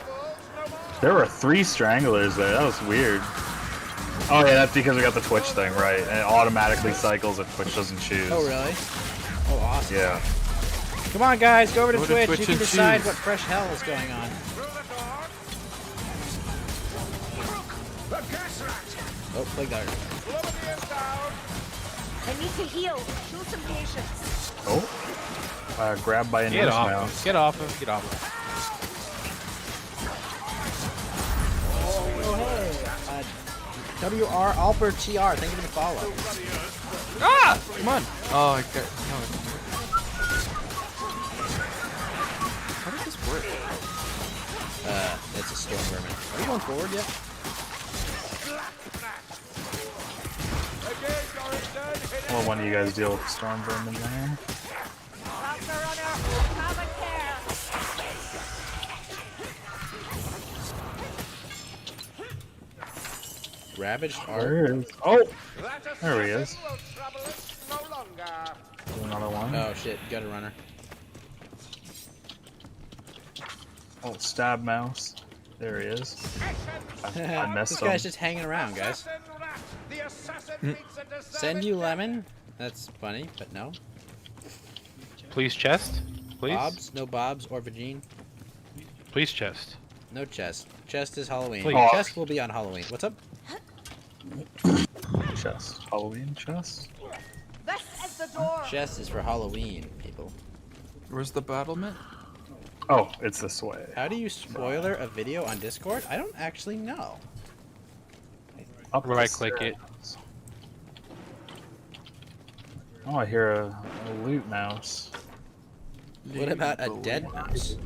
There were 3 stranglers there. That was weird. Oh yeah, that's because we got the Twitch thing, right? And it automatically cycles if Twitch doesn't choose. Oh really? Oh awesome. Yeah. Come on guys, go over to Go to Twitch. Twitch You can and decide choose. what fresh hell is going on. Oh, plague dart. I need to heal. Show some patience. Oh. Grabbed by a Get nurse off now. him. Get off him. Get off him. WR Alper TR, thank you for the follow. Ah! Come on. Oh, I got. No. How does this work? It's a storm vermin. Are you going forward yet? Well, one of you guys deal with the storm vermin there. Ravaged art. Where is? Oh, there he is. Do another one. Oh shit, gutter runner. Oh, stab mouse. There he is. I missed This him. guy's just hanging around, guys. Send you lemon? That's funny, but no. Please chest. Please. Bobs? No Bobs or Vagine? Please chest. No chest. Chest is Halloween. Please. Chest will be on Halloween. What's up? Chest. Halloween chest. This is the door. Chest is for Halloween, people. Where's the battlement? Oh, it's this way. How do you spoiler a video on Discord? I don't actually know. Up the Right click it. stairs. Oh, I hear a loot mouse. What about a dead mouse?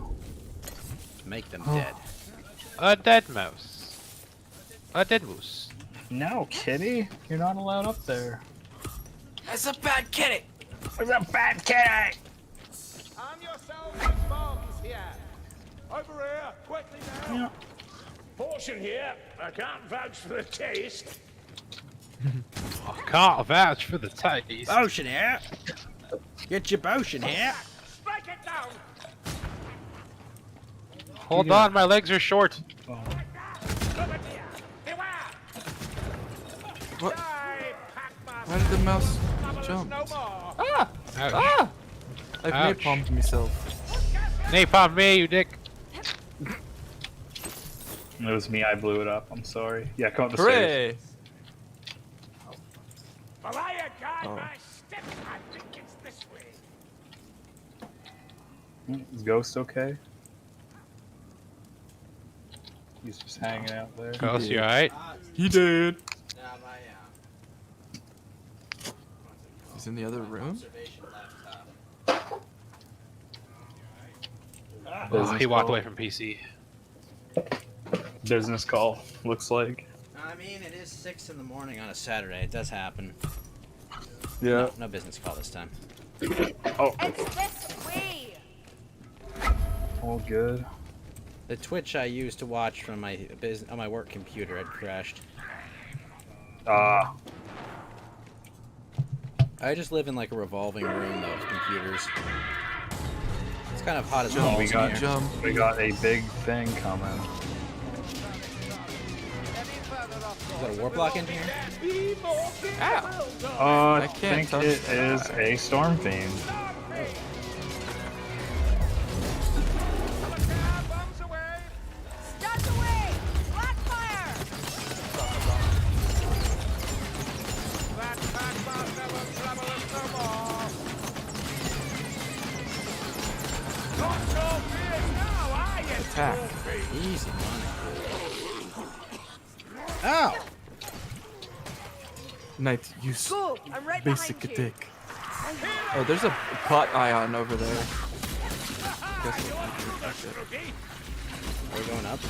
Make them dead. A dead mouse. A dead moose. No, kitty. You're not allowed up there. That's a bad kitty. There's a bad kitty! Arm yourselves with bombs here. Over here, quickly now. Yeah. Portion here. I can't vouch for the taste. I can't vouch for the taste. Potion here! Get your potion here! Strike it down. Hold on, my legs are short. Over here. Beware. What? Die, Pac-Man. Why did the mouse Trouble is jump? no more. Ah! Ouch. Ah! I've Ouch. napalmed myself. Napalm me, you dick. It was me, I blew it up. I'm sorry. Yeah, come up the stairs. Hooray! Well, I guide Oh. my steps. I think it's this way. Is Ghost okay? He's just hanging out there. Ghost, you alright? He did. He's in the other room? Oh, he walked away from PC. Business call, looks like. I mean, it is 6 in the morning on a Saturday. It does happen. Yeah. No business call this time. Oh, It's this way. all good. The Twitch I used to watch from my on my work computer had crashed. Ah. I just live in like a revolving room though of computers. It's kind of hot as balls we in got here. we got a big thing coming. Is that a warp block in here? I can't think touch it that. is a storm fiend. Studs away! Black fire! That packmaster will trouble us no more. Not so fierce now, are you? Attack. Easy money. Ow! Knight, use Go! I'm right basic behind you. attack. Oh, there's a pot ion over there. Guess what? Are we going up?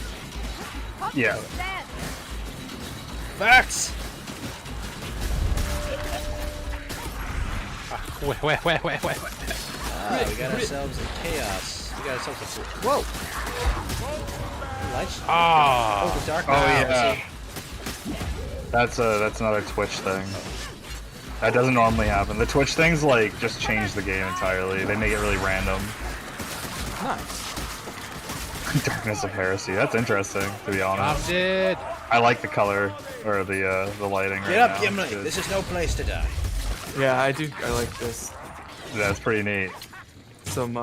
Yeah. Dead. Facts! Wait. Ah, we got ourselves a chaos. We got ourselves a... Whoa! Lights? Oh, Oh, the dark Oh power, yeah. see? That's another Twitch thing. That doesn't normally happen. The Twitch things like just change the game entirely. They make it really random. Nice. Darkness of Heresy. That's interesting, to be I'm honest. dead. I like the color or the lighting. Get right up, now. Gimli! It's good. This is no place to die. Yeah, I do. I like this. That's pretty neat. Some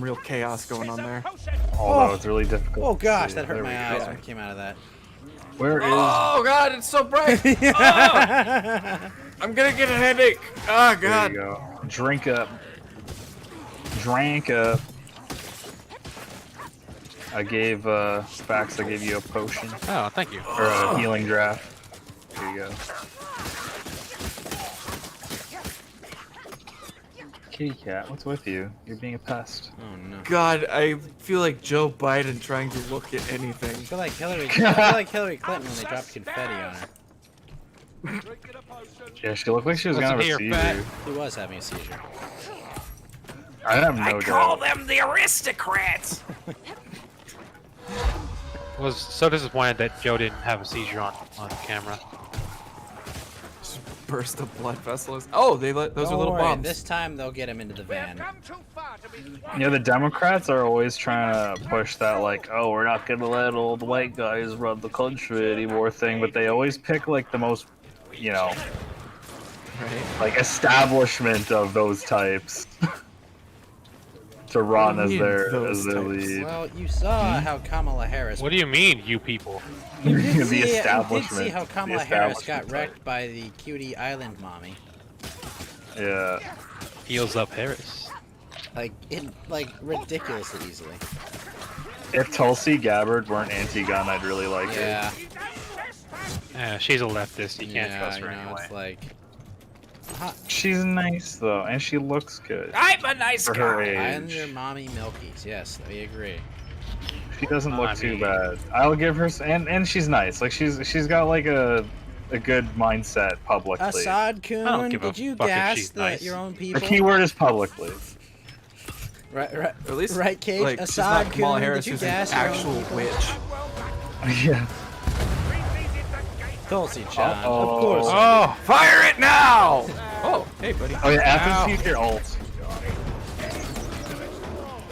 real chaos going on there. Although Oh. it's really difficult. Oh to gosh, see. that hurt There my we eyes go. when it came out of that. Where is? Oh god, it's so bright. Oh, I'm gonna get a headache. Oh There god. you go. Drink up. Drank up. I gave Fax. I gave you a potion Oh, thank you. or a healing draft. There you go. Kitty cat, what's with you? You're being a pest. Oh no. God, I feel like Joe Biden trying to look at I anything. feel like Hillary Clinton when they dropped confetti on her. Yeah, she looked like she was Listen gonna have a here, fat. seizure. He was having a seizure. I have no doubt. them the aristocrats. Was so disappointed that Joe didn't have a seizure on camera. Burst of blood vessels. Oh, those are Don't little worry, bombs. This time they'll get him into the van. Come too far to be Yeah, the Democrats are always trying to push that, like, oh, we're not gonna let old white guys run the country anymore thing, but they always pick, like, the most, you know, Right. like, establishment of those types to run What as do you mean, their those types? lead. Well, you saw how Kamala Harris. What do you mean, you people? You did The see, you did establishment. see how The Kamala Harris got establishment wrecked by the cutie island mommy. Yeah. Heals up Harris. Like ridiculously easily. If Tulsi Gabbard weren't anti-gun, I'd really like it. Yeah. Yeah, she's a leftist. You can't Yeah, trust her you know, anyway. it's like. She's nice, though, and she looks good. I'm a nice For her guy. I'm age. your mommy Milkies. Yes, we agree. She doesn't look I too mean- bad. I'll give her, and she's nice. Like she's got like a good mindset publicly. Assad I Kun, don't give a did you fuck if gas she's the, nice. your own The people? keyword is publicly. Right, At least, right, Cage. like, she's Assad not Kamala Kun, Harris, did you who's an gas your own actual people? witch. Yeah. Tulsi Chan, Uh-oh. of course. Oh, Fire it now! Oh, hey, buddy. Oh yeah, Ow. F is your ult.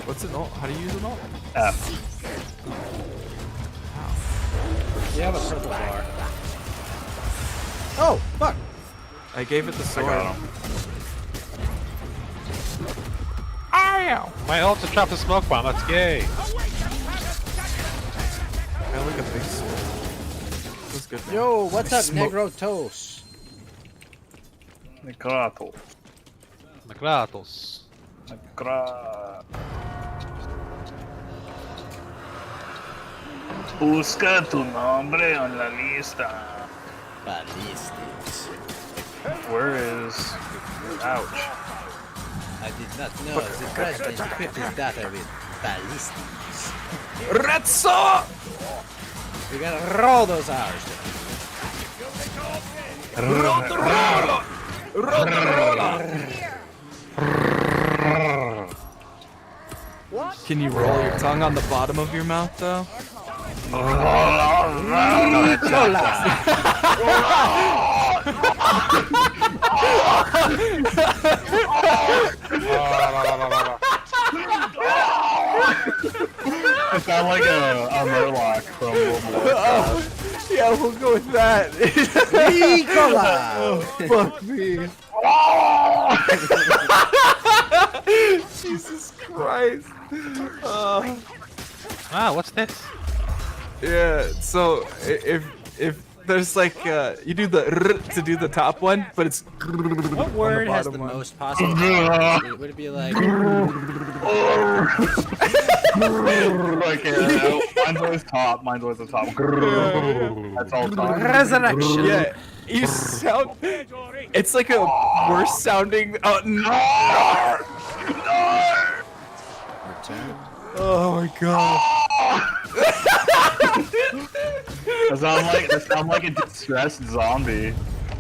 What's an ult? How do you use an ult? F. You have a purple bar. Oh, fuck! I gave it the I sword. got him. ow! My ult's to drop the smoke bomb. That's gay. I like a big sword. That's good. man. Yo, what's I up, smoke- Negro Toast? Necrato. McGratos. Busca tu nombre en la lista. Ballistics. Where is? Ouch. I did not know the president equipped his data with ballistics. Retso! We gotta roll those hours. Can you roll your tongue on the bottom of your mouth though? I sound like a Murloc from World War II. Yeah, we'll go with that. Nicola! Fuck me. Jesus Christ. Wow, what's this? Yeah, so if there's like you do the to do the top one, but it's What word has the one. most possible tones? Would it be like... Like, mine's always top. Mine's always the top. That's all top. Resurrection? Yeah, you sound. It's like a worse sounding. Oh no! Oh my god! That sound like a distressed zombie.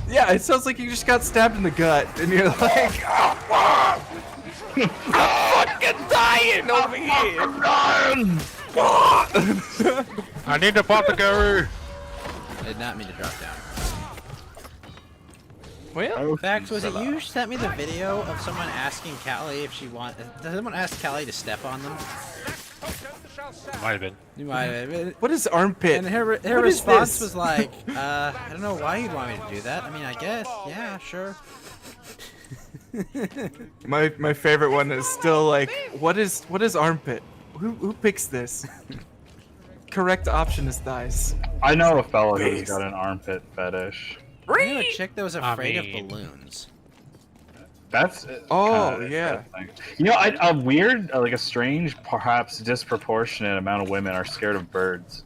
Yeah, it sounds like you just got stabbed in the gut, and you're like, I'm fucking dying over here. I need a apothecary. I did not mean to drop down. Well, Fax, was it you who sent me the video of someone asking Callie if she want? Does someone ask Callie to step on them? Might have been. You might have. what is armpit? And her What is response this? was like, I don't know why you'd want me to do that. I mean, I guess, yeah, sure. My favorite one is still like, what is armpit? Who picks this? Correct option is thighs. I know a fellow who's got an armpit fetish. I knew a chick that was afraid mean- of balloons. That's Oh, kinda yeah. interesting. You know, a weird, like a strange, perhaps disproportionate amount of women are scared of birds.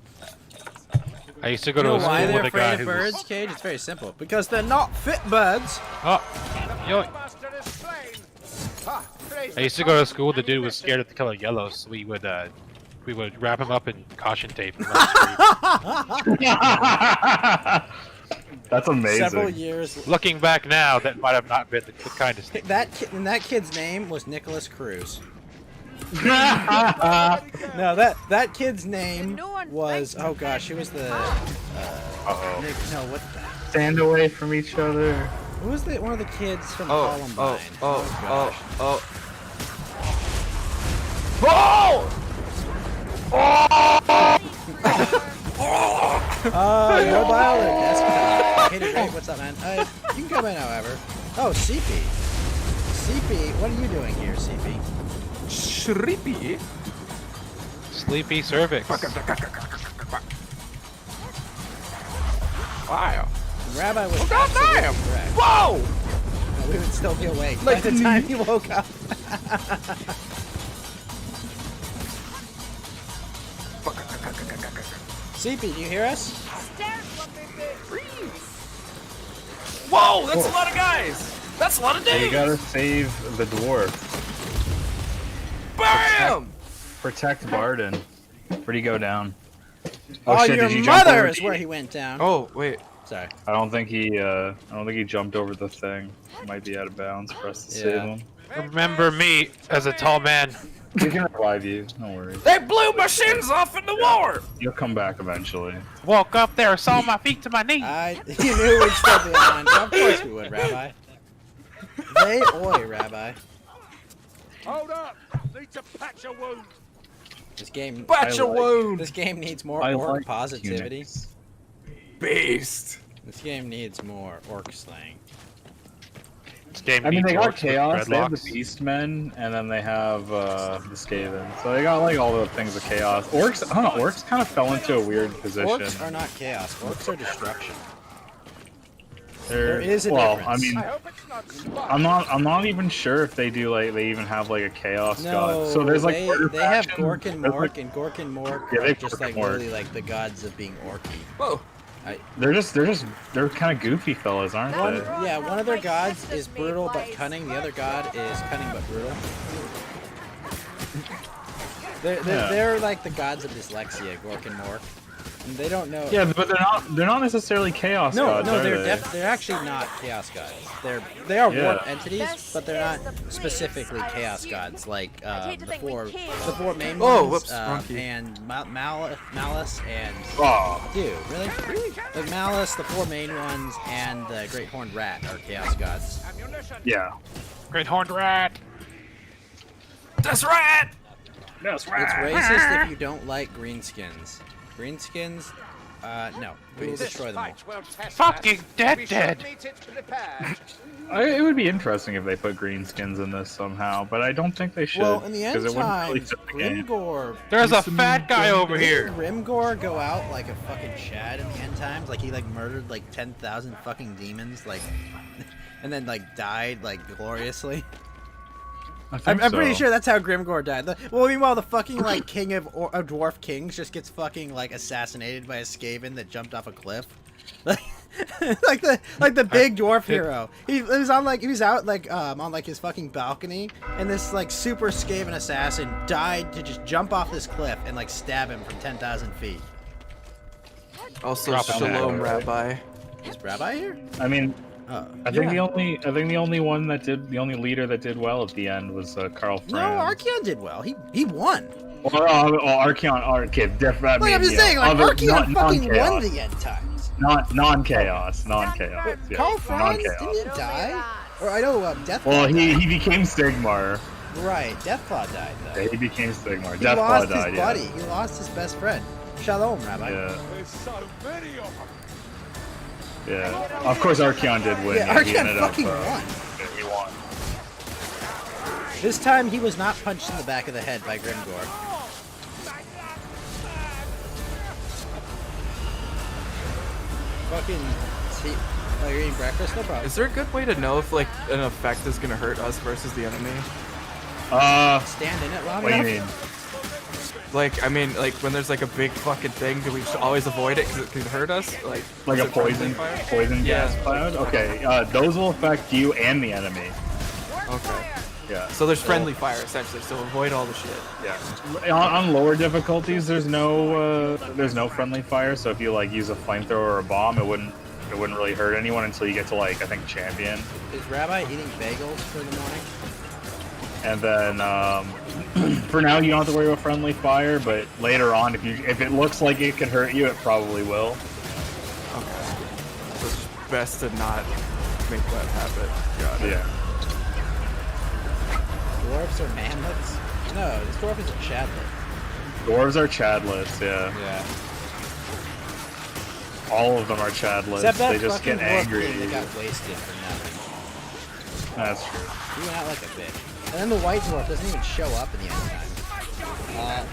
I used to go You to know a school why they're with a guy afraid of who was. birds, Cage? It's very simple. Because they're not fit birds. Oh, yo! Master is slain. Ah, please, I used to go to school with a dude who was scared of the color yellow, so we would wrap him up in caution tape. And run the street. That's amazing. Several years. Looking back now, that might have not been the kindest thing. That kid's name was Nicholas Cruz. No, that kid's name was, oh gosh, who was the Uh-oh. Nick, no, what the, Stand away from each other. who was the one of the kids from Oh, Columbine? oh, gosh. oh. Your Bioler desktop. Hey, great, what's up, man? You can come in, however. Oh, CP. CP, what are you doing here, CP? Shrippy. Sleepy cervix. Wow. Rabbi was God absolutely damn! correct. Whoa! No, we would still be awake Like by the time he woke up. CP, do you hear us? Whoa! That's a lot of guys. That's a lot of You dudes. gotta save the dwarf. Bam! Protect Barden. Where'd he go down? Oh, shit, your did you jump mother over is the- where he went down. Oh wait. Sorry. I don't think he jumped over the thing. Might be out of bounds for us to save Yeah. him. Remember me as a tall man. We can revive you. No worries. They blew my shins off in the war. You'll come back eventually. Woke up there, saw my feet to my knees. You knew we'd still be on. Of course we would, Rabbi. They oi, Rabbi. hold up. Need to patch a wound. This game. Patch a wound. This game needs more I orc like positivity. Unix. Beast. This game needs more orc slang. This game I mean, needs they got orcs with Chaos, they have the dreadlocks. Beastmen, and then they have the Skaven. So they got like all the things of Chaos. Orcs, I don't know, Orcs kind of fell into a weird position. Orcs are not chaos. Orcs are destruction. They're- there is a well, difference. I mean, I hope it's not spot. I'm not even sure if they do like they even have like a Chaos No, god. So there's like they have faction, Gork and there's, Mork, like- and Gork and Mork Yeah, they are have just Gork like and Mork. literally like the gods of being orky. Whoa. they're kind of goofy fellas, aren't One, they? yeah, one of their gods is brutal but cunning. The other god is cunning but brutal. They're Yeah. they're like the gods of dyslexia, Gork and Mork. They don't know. Yeah, but they're not necessarily chaos No, gods. no, are they're they? they're actually not chaos gods. They are Yeah. warp entities, but they're not specifically chaos gods like the four main Oh, ones, whoops, wrong key. and Malice and Oh, dude, really? Like Malice, the four main ones, and the Great Horned Rat are chaos gods. yeah. Great horned rat. That's right. That's It's racist if you don't like greenskins. Greenskins, no, we will destroy them all. Fucking dead. It would be interesting if they put greenskins in this somehow, but I don't think they should. Well, in the end 'cause it wouldn't really times, fit the game. Grimgor. There's a fat guy over here. Grimgor go out like a fucking Chad in the end times, like he like murdered like 10,000 fucking demons, like, and then like died like gloriously. I'm pretty sure that's how Grimgor died. Well, meanwhile, the fucking like king of dwarf kings just gets fucking like assassinated by a Skaven that jumped off a cliff. like the big dwarf hero. He was on like he was out like on like his fucking balcony, and this like super Skaven assassin died to just jump off this cliff and like stab him from 10,000 feet. Also, Drop it down. Shalom, Rabbi. Is Rabbi here? I mean, Oh. I think Yeah. the only leader that did well at the end was Carl Franz. No, Archeon did well. He won. Well, Archeon, different. Like I'm just saying, like Archeon fucking won the end times. Non-chaos. Yeah, Carl Franz non-chaos. didn't he die? Or I know Deathclaw. Well, died. he became Sigmar. Right, Deathclaw died though. Yeah, he became Sigmar. He Deathclaw lost died. his Yeah. buddy. He lost his best friend. Shalom, Rabbi. Yeah. There's so many of them. Yeah. Of course, Archeon did win. Yeah, he Archeon ended up, fucking won. yeah, he won. This time he was not punched in the back of the head by Grimgor. Fucking see, oh, you're eating breakfast? No problem. Is there a good way to know if like an effect is gonna hurt us versus the enemy? Stand in it long What do you enough? mean? Like, I mean, like when there's like a big fucking thing, do we just always avoid it because it could hurt us? Like Like is a it friendly poison fire? gas Yeah. cloud? Okay, those will affect you and the enemy. Okay. Yeah. So there's friendly fire essentially. So avoid all the shit. Yeah. On lower difficulties, there's no friendly fire. So if you like use a flamethrower or a bomb, it wouldn't really hurt anyone until you get to like I think champion. Is Rabbi eating bagels for the morning? And then for now you don't have to worry about friendly fire, but later on if it looks like it can hurt you, it probably will. Okay. So it's just best to not make that happen. Got it. Yeah. Dwarves are mammoths? No, this dwarf is a chadlet. Dwarves are chadlets, yeah. Yeah. All of them are chadlets. Except that They just fucking get dwarf angry. king that got wasted for nothing. That's true. He went out like a bitch. And then the white dwarf doesn't even show up in the end time.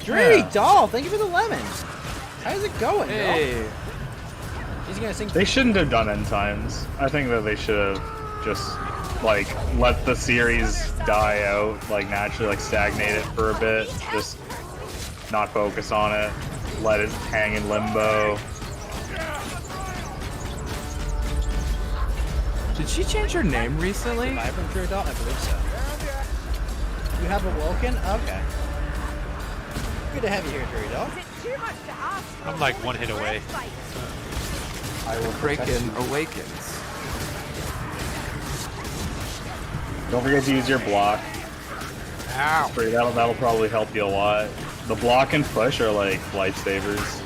Dreary Yeah. Doll, thank you for the lemons. How's it going, Hey. Doll? He's gonna sing. They shouldn't have done end times. I think that they should have just like let the series die out, like naturally, like stagnate it for a bit. Just not focus on it. Let it hang in limbo. Did she change her name recently? Vibrant Dreary Doll? I believe so. You have awoken? Okay. Good to have you here, Dreary Doll. Is it too much to ask? I'm like one hit away. I will Kraken awakens. Don't forget to use your block. Ow. That'll probably help you a lot. The block and push are like lifesavers.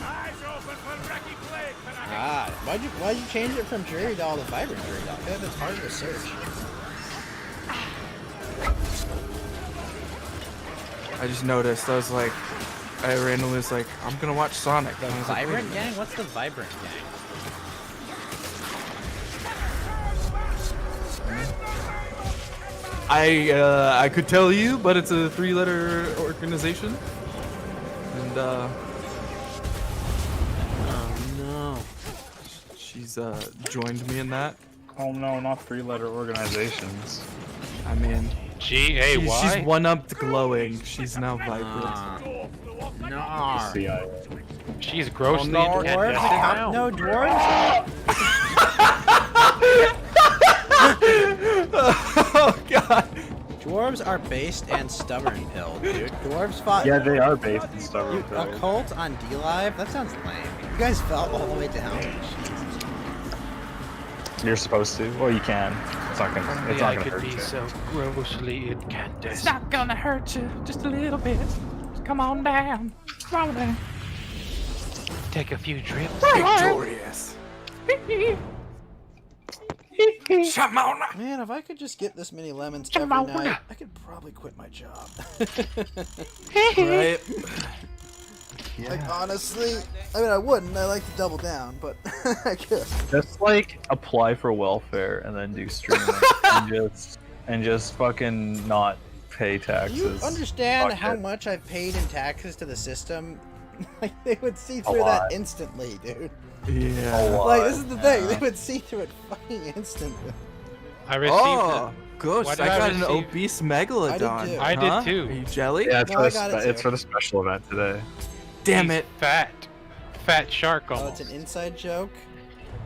Eyes open for Wrecky Blade tonight. Ah, why'd you change it from Dreary Doll to Vibrant Dreary Doll? I feel like that's harder to search. I just noticed. I was like, I randomly was like, I'm gonna watch Sonic. The And I was like, wait a Vibrant minute. Gang? What's the Vibrant Gang? I could tell you, but it's a 3-letter organization. And Oh no. she's joined me in that. Oh no, not 3-letter organizations. I mean, G-A-Y? she's one-upped glowing. She's now vibrant. No. CIA. She's grossly No dwarves? incandescent now. No dwarves? Oh god. Dwarves are based and stubborn pilled, dude. Dwarves fought. Yeah, they are based in stubborn. You, a cult on D-Live? That sounds lame. You guys fell all the way down. You're supposed to. Well, you can. It's not gonna. It's not gonna hurt you. so grossly incandescent. It's not gonna hurt you, just a little bit. Come on down. Come on down. Take a few drips. Victorious. Shamona. Man, if I could just get this many lemons every night, I could probably quit my job. Right. Like, honestly, I mean, I wouldn't. I like to double down, but I could. Just like apply for welfare and then do streaming and just fucking not pay Do taxes. you understand Fuck how it. much I've paid in taxes to the system? Like, they would see through lot. that instantly, dude. Yeah. Like, this is the thing. They would see through it fucking instantly. I received Oh, Why Ghost, did I I got an receive- obese megalodon. too. I huh? did too. Are you jelly? Yeah, it's, No, for I the got it it's too. for the special event today. Damn He's it. Fat shark Oh, almost. it's an inside joke?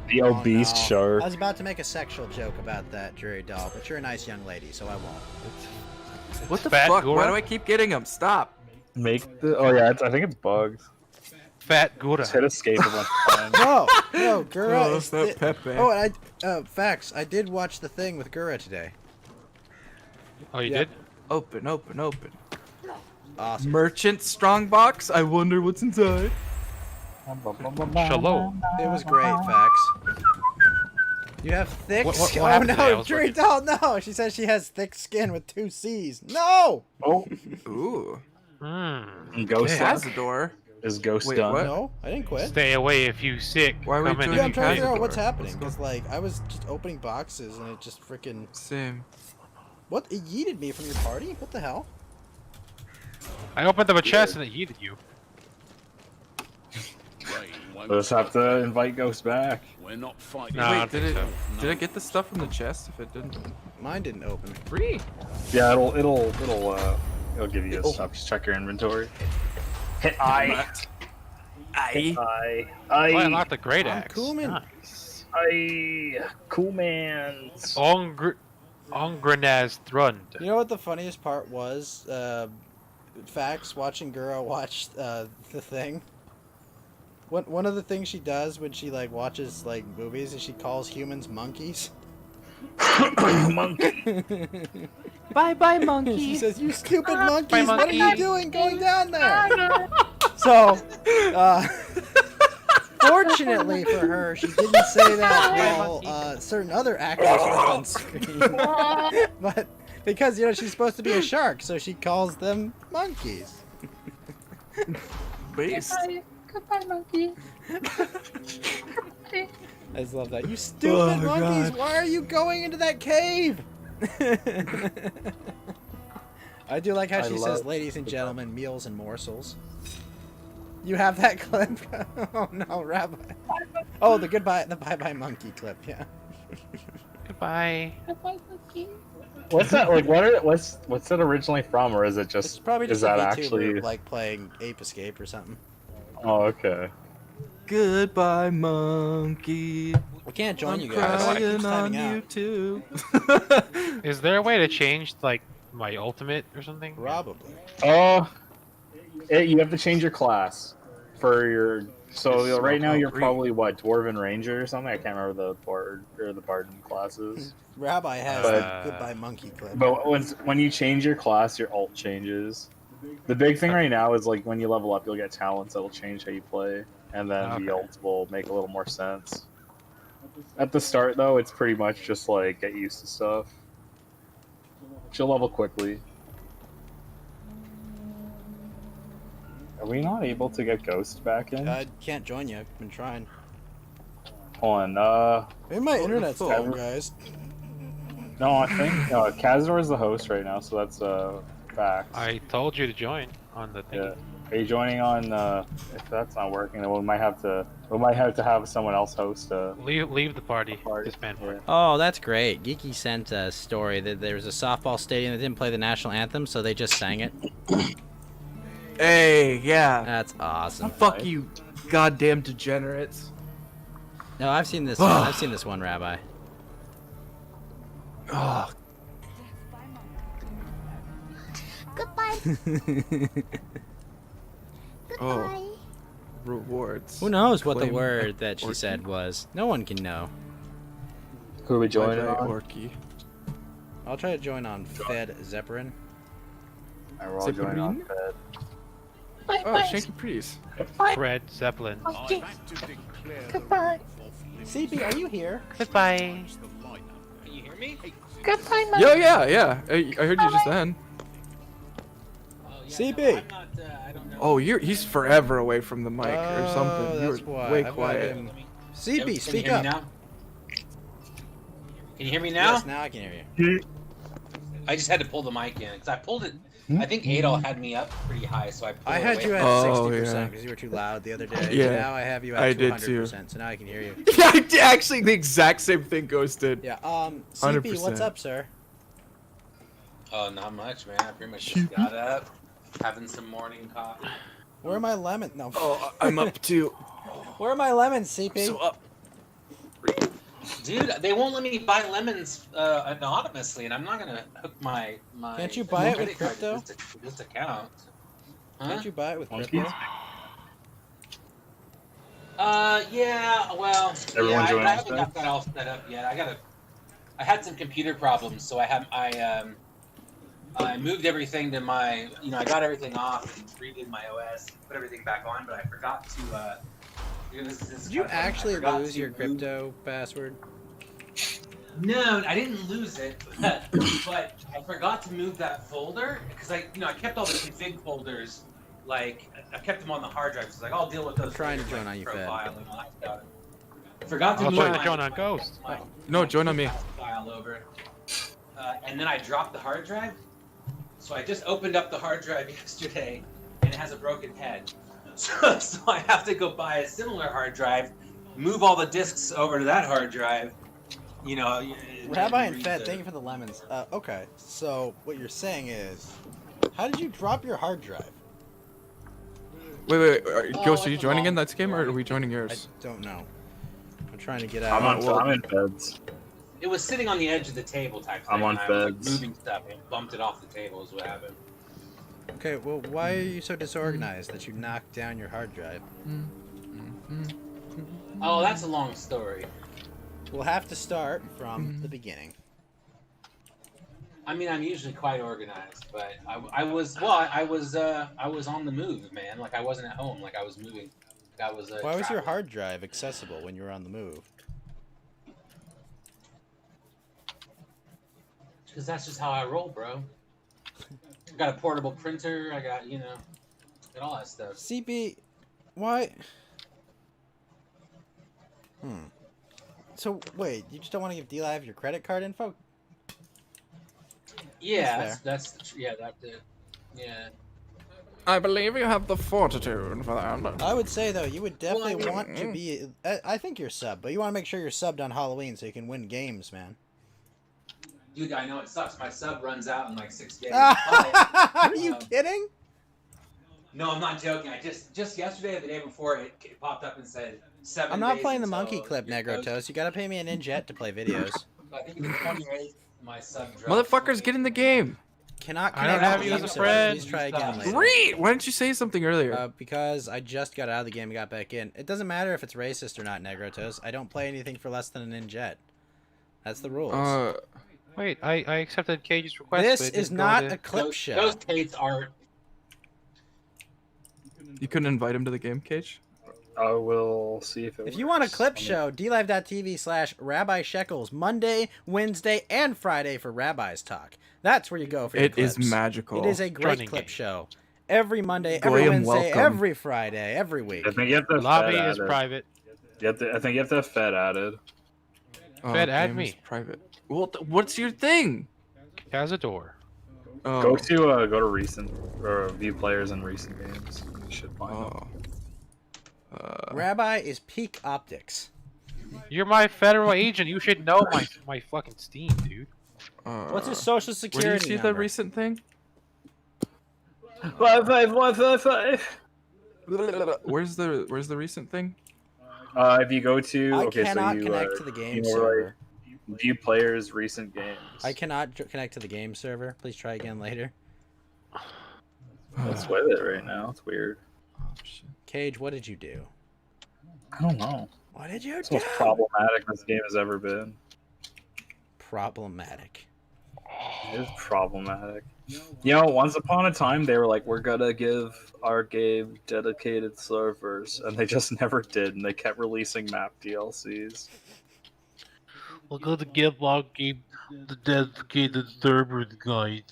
The Oh, obese no. shark. I was about to make a sexual joke about that, Drury Doll, but you're a nice young lady, so I won't. What the Fat fuck? Gora? Why do I keep getting them? Stop. Make the. Oh yeah, I think it's bugged. Fat Gouda. Just hit escape a bunch of times. No, Gura Oh, is that Pepe. Oh, and facts. I did watch the thing with Gura today. Oh, you Yep. did? Open, open, open. Awesome. Merchant strongbox. I wonder what's inside. Shalom. It was great, facts. You have thick What skin. Oh happened today? I no, was Drury Doll, no! She says she has thick skin with 2 C's. No! Oh, Ooh. ghost Hey, luck? Azador. Is ghost Wait, done? what? No, I didn't quit. Stay away if you sick. Why are we Come in doing Yeah, I'm and trying to get figure out Cazador? what's happening, Let's go. because, like, I was just opening boxes and it just freaking... Same. What? It yeeted me from your party? What the hell? I opened up a chest and it yeeted you. We'll just have to invite ghost back. We're not fighting. No, I Wait, don't did think it? so. Did I get the stuff from the chest? If it didn't, Mine didn't open. free. Yeah, it'll give you stuff. Just check your inventory. Hit I. Hit I. Oh, I unlocked a great I'm axe. cool, man. Nice. Cool man's. Ongrenaz Thrund. You know what the funniest part was? Facts, watching Gura watch the thing. One of the things she does when she like watches like movies is she calls humans monkeys. Monkey. Bye bye, She monkey. says, "You stupid monkeys! What are you monkey." doing going down there?" So, fortunately for her, she didn't say that while certain other actors were on screen. But because she's supposed to be a shark, so she calls them monkeys. Beast. Goodbye, monkey. I just love that. You stupid monkeys! God. Why are you going into that cave? I do like how she says, "Ladies and gentlemen, meals and morsels." You have that clip? Oh no, Rabbi. Oh, the bye-bye monkey clip. Yeah. Goodbye. Goodbye, monkey. What's that like? What's that originally from, or is it just? It's probably just is a that VTuber, actually? like playing Ape Escape or something. Oh, okay. Goodbye, monkey. We can't join I'm you guys. It crying keeps on timing out. YouTube. Is there a way to change like my ultimate or something? Probably. You have to change your class for your. So right now you're Green. probably what, Dwarven Ranger or something. I can't remember the bard or the Barden classes. Rabbi has But- the goodbye monkey clip. But when you change your class, your alt changes. The big thing right now is like when you level up, you'll get talents that'll change how you play, and then Okay. the alts will make a little more sense. At the start, though, it's pretty much just like get used to stuff. You'll level quickly. Are we not able to get Ghost back in? I can't join you. I've been trying. Hold on. Maybe my internet's fuck? down, guys. No, I think Kazador is the host right now, so that's facts. I told you to join on the thing. Yeah. Are you joining on? If that's not working, then we might have to have someone else host. Leave the party. This man. Yeah. Oh, that's great. Geeky sent a story that there was a softball stadium that didn't play the national anthem, so they just sang it. Hey, yeah. That's awesome. Fuck you, goddamn degenerates. No, I've seen this one. I've seen this one, Rabbi. Oh, Oh, rewards. Who knows what the Claim word that she Orky. said was? No one can know. Who are we joining Bye-bye, on? Orky. I'll try to join on Fed Zepperin. We're all joining on Zipperine? Fed. Bye Oh, bye. Shanky Priest. Fred Zeppelin. Okay. To declare Goodbye. CP, are you here? Goodbye. Can you hear me? Goodbye, monkey. Yo, yeah. I heard you just then. CP. Oh, he's forever away from the mic or Oh, something. You that's were why. way I've got quiet. him- CP, Can you speak hear up. me now? Can you hear me now? Yes, now I can hear you. I just had to pull the mic in because I pulled it. I think Adol had me up pretty high, so I pulled I it had away. you at Oh, 60% yeah. because you were too loud the other day. Yeah, Now I have you at I 200%, did too. so now I can hear you. Yeah, actually, the exact same thing Ghosted. Yeah, CP, what's 100%. up, sir? Oh, not much, man. I pretty much just got up, having some morning coffee. Where are my lemons? No. Oh, I'm up too. Where are my lemons, CP? So up. Dude, they won't let me buy lemons anonymously, and I'm not gonna hook my. Can't you buy it with credit card crypto? to this account. Huh? Can't you buy it with Monkeys? crypto? Yeah. Well, Everyone yeah, join I on haven't got Skype? that all set up yet. I had some computer problems, so I moved everything to my. I got everything off and redid my OS, put everything back on, but I forgot to. Did you actually lose your crypto password? No, I didn't lose it, but I forgot to move that folder because I kept all the config folders, like I kept them on the hard drive. So like I'll deal with those. Trying to later, join like, on you, Fed. profile and all that stuff. I forgot to I'll move try to my- join on Ghost. my- No, join on me. File over, and then I dropped the hard drive. So I just opened up the hard drive yesterday, and it has a broken head. So I have to go buy a similar hard drive, move all the disks over to that hard drive. Rabbi and Fed, thank you for the lemons. Okay, so what you're saying is, how did you drop your hard drive? Wait. Ghost, are you it's a joining long in that game or are we joining I yours? don't know. I'm trying to get out. I'm in Feds. It was sitting on the edge of the table type thing. I'm on and I was, like, Feds. moving stuff and bumped it off the table is what happened. Okay, well, why are you so disorganized that you knocked down your hard drive? Oh, that's a long story. We'll have to start from the beginning. I mean, I'm usually quite organized, but I was on the move, man. Like I wasn't at home. Like I was moving. Like I was. Why was your traveling. hard drive accessible when you were on the move? Because that's just how I roll, bro. I got a portable printer. I got got all that stuff. CP, why? So wait, you just don't want to give D-Live your credit card info? Yeah, That's that's it. Yeah. I believe you have the fortitude for that. I would say though, you would definitely Well, I want to be. I think you're sub, but you want to make sure you're subbed on Halloween so you can win games, man. Dude, I know it sucks. My sub runs out in like 6 days. Are you kidding? No, I'm not joking. I just yesterday or the day before it popped up and said 7 I'm not days playing the until monkey clip, your Negro post- Toast. You gotta pay me an in-jet to play videos. I think the 28th my sub dropped. Motherfuckers, get in the game. Cannot I don't connect have to you the as a game server. friend. Please try again later. Great! Why didn't you say something earlier? Because I just got out of the game and got back in. It doesn't matter if it's racist or not, Negro Toast. I don't play anything for less than an in-jet. That's the rules. Wait, I accepted Cage's request. This but it is didn't go not to- a clip Those, show. those tapes are. You couldn't invite him to the game, Cage? I will see if it If you want a works. clip I mean, show, dlive.tv/Rabbi Shekels, Monday, Wednesday, and Friday for Rabbi's Talk. That's where you go for your It is clips. magical. It is a great Joining clip game. show. Every Monday, every Goyim, Wednesday, welcome. every Friday, every week. I think you have to Lobby Fed is added. private. I think you have to have Fed added. Fed, add game me. is Private. Well, what's your thing? Has a door. Oh. Go to recent or view players in recent games. You should find them. Rabbi is peak optics. You're my federal agent. You should know my fucking Steam, dude. What's his social Where security do you see number? the recent thing? 55155. Where's the recent thing? If you go to I okay, cannot so you connect to the game you know, server. like, view players recent games. I cannot connect to the game server. Please try again later. It's with it right now. It's weird. Oh, shit. Cage, what did you do? I don't know. What did you It's do? the most problematic this game has ever been. Problematic. It is problematic. You know, once upon a time they were like, we're gonna give our game dedicated servers, and they just never did, and they kept releasing map DLCs. We're gonna give our game the dedicated servers, guys.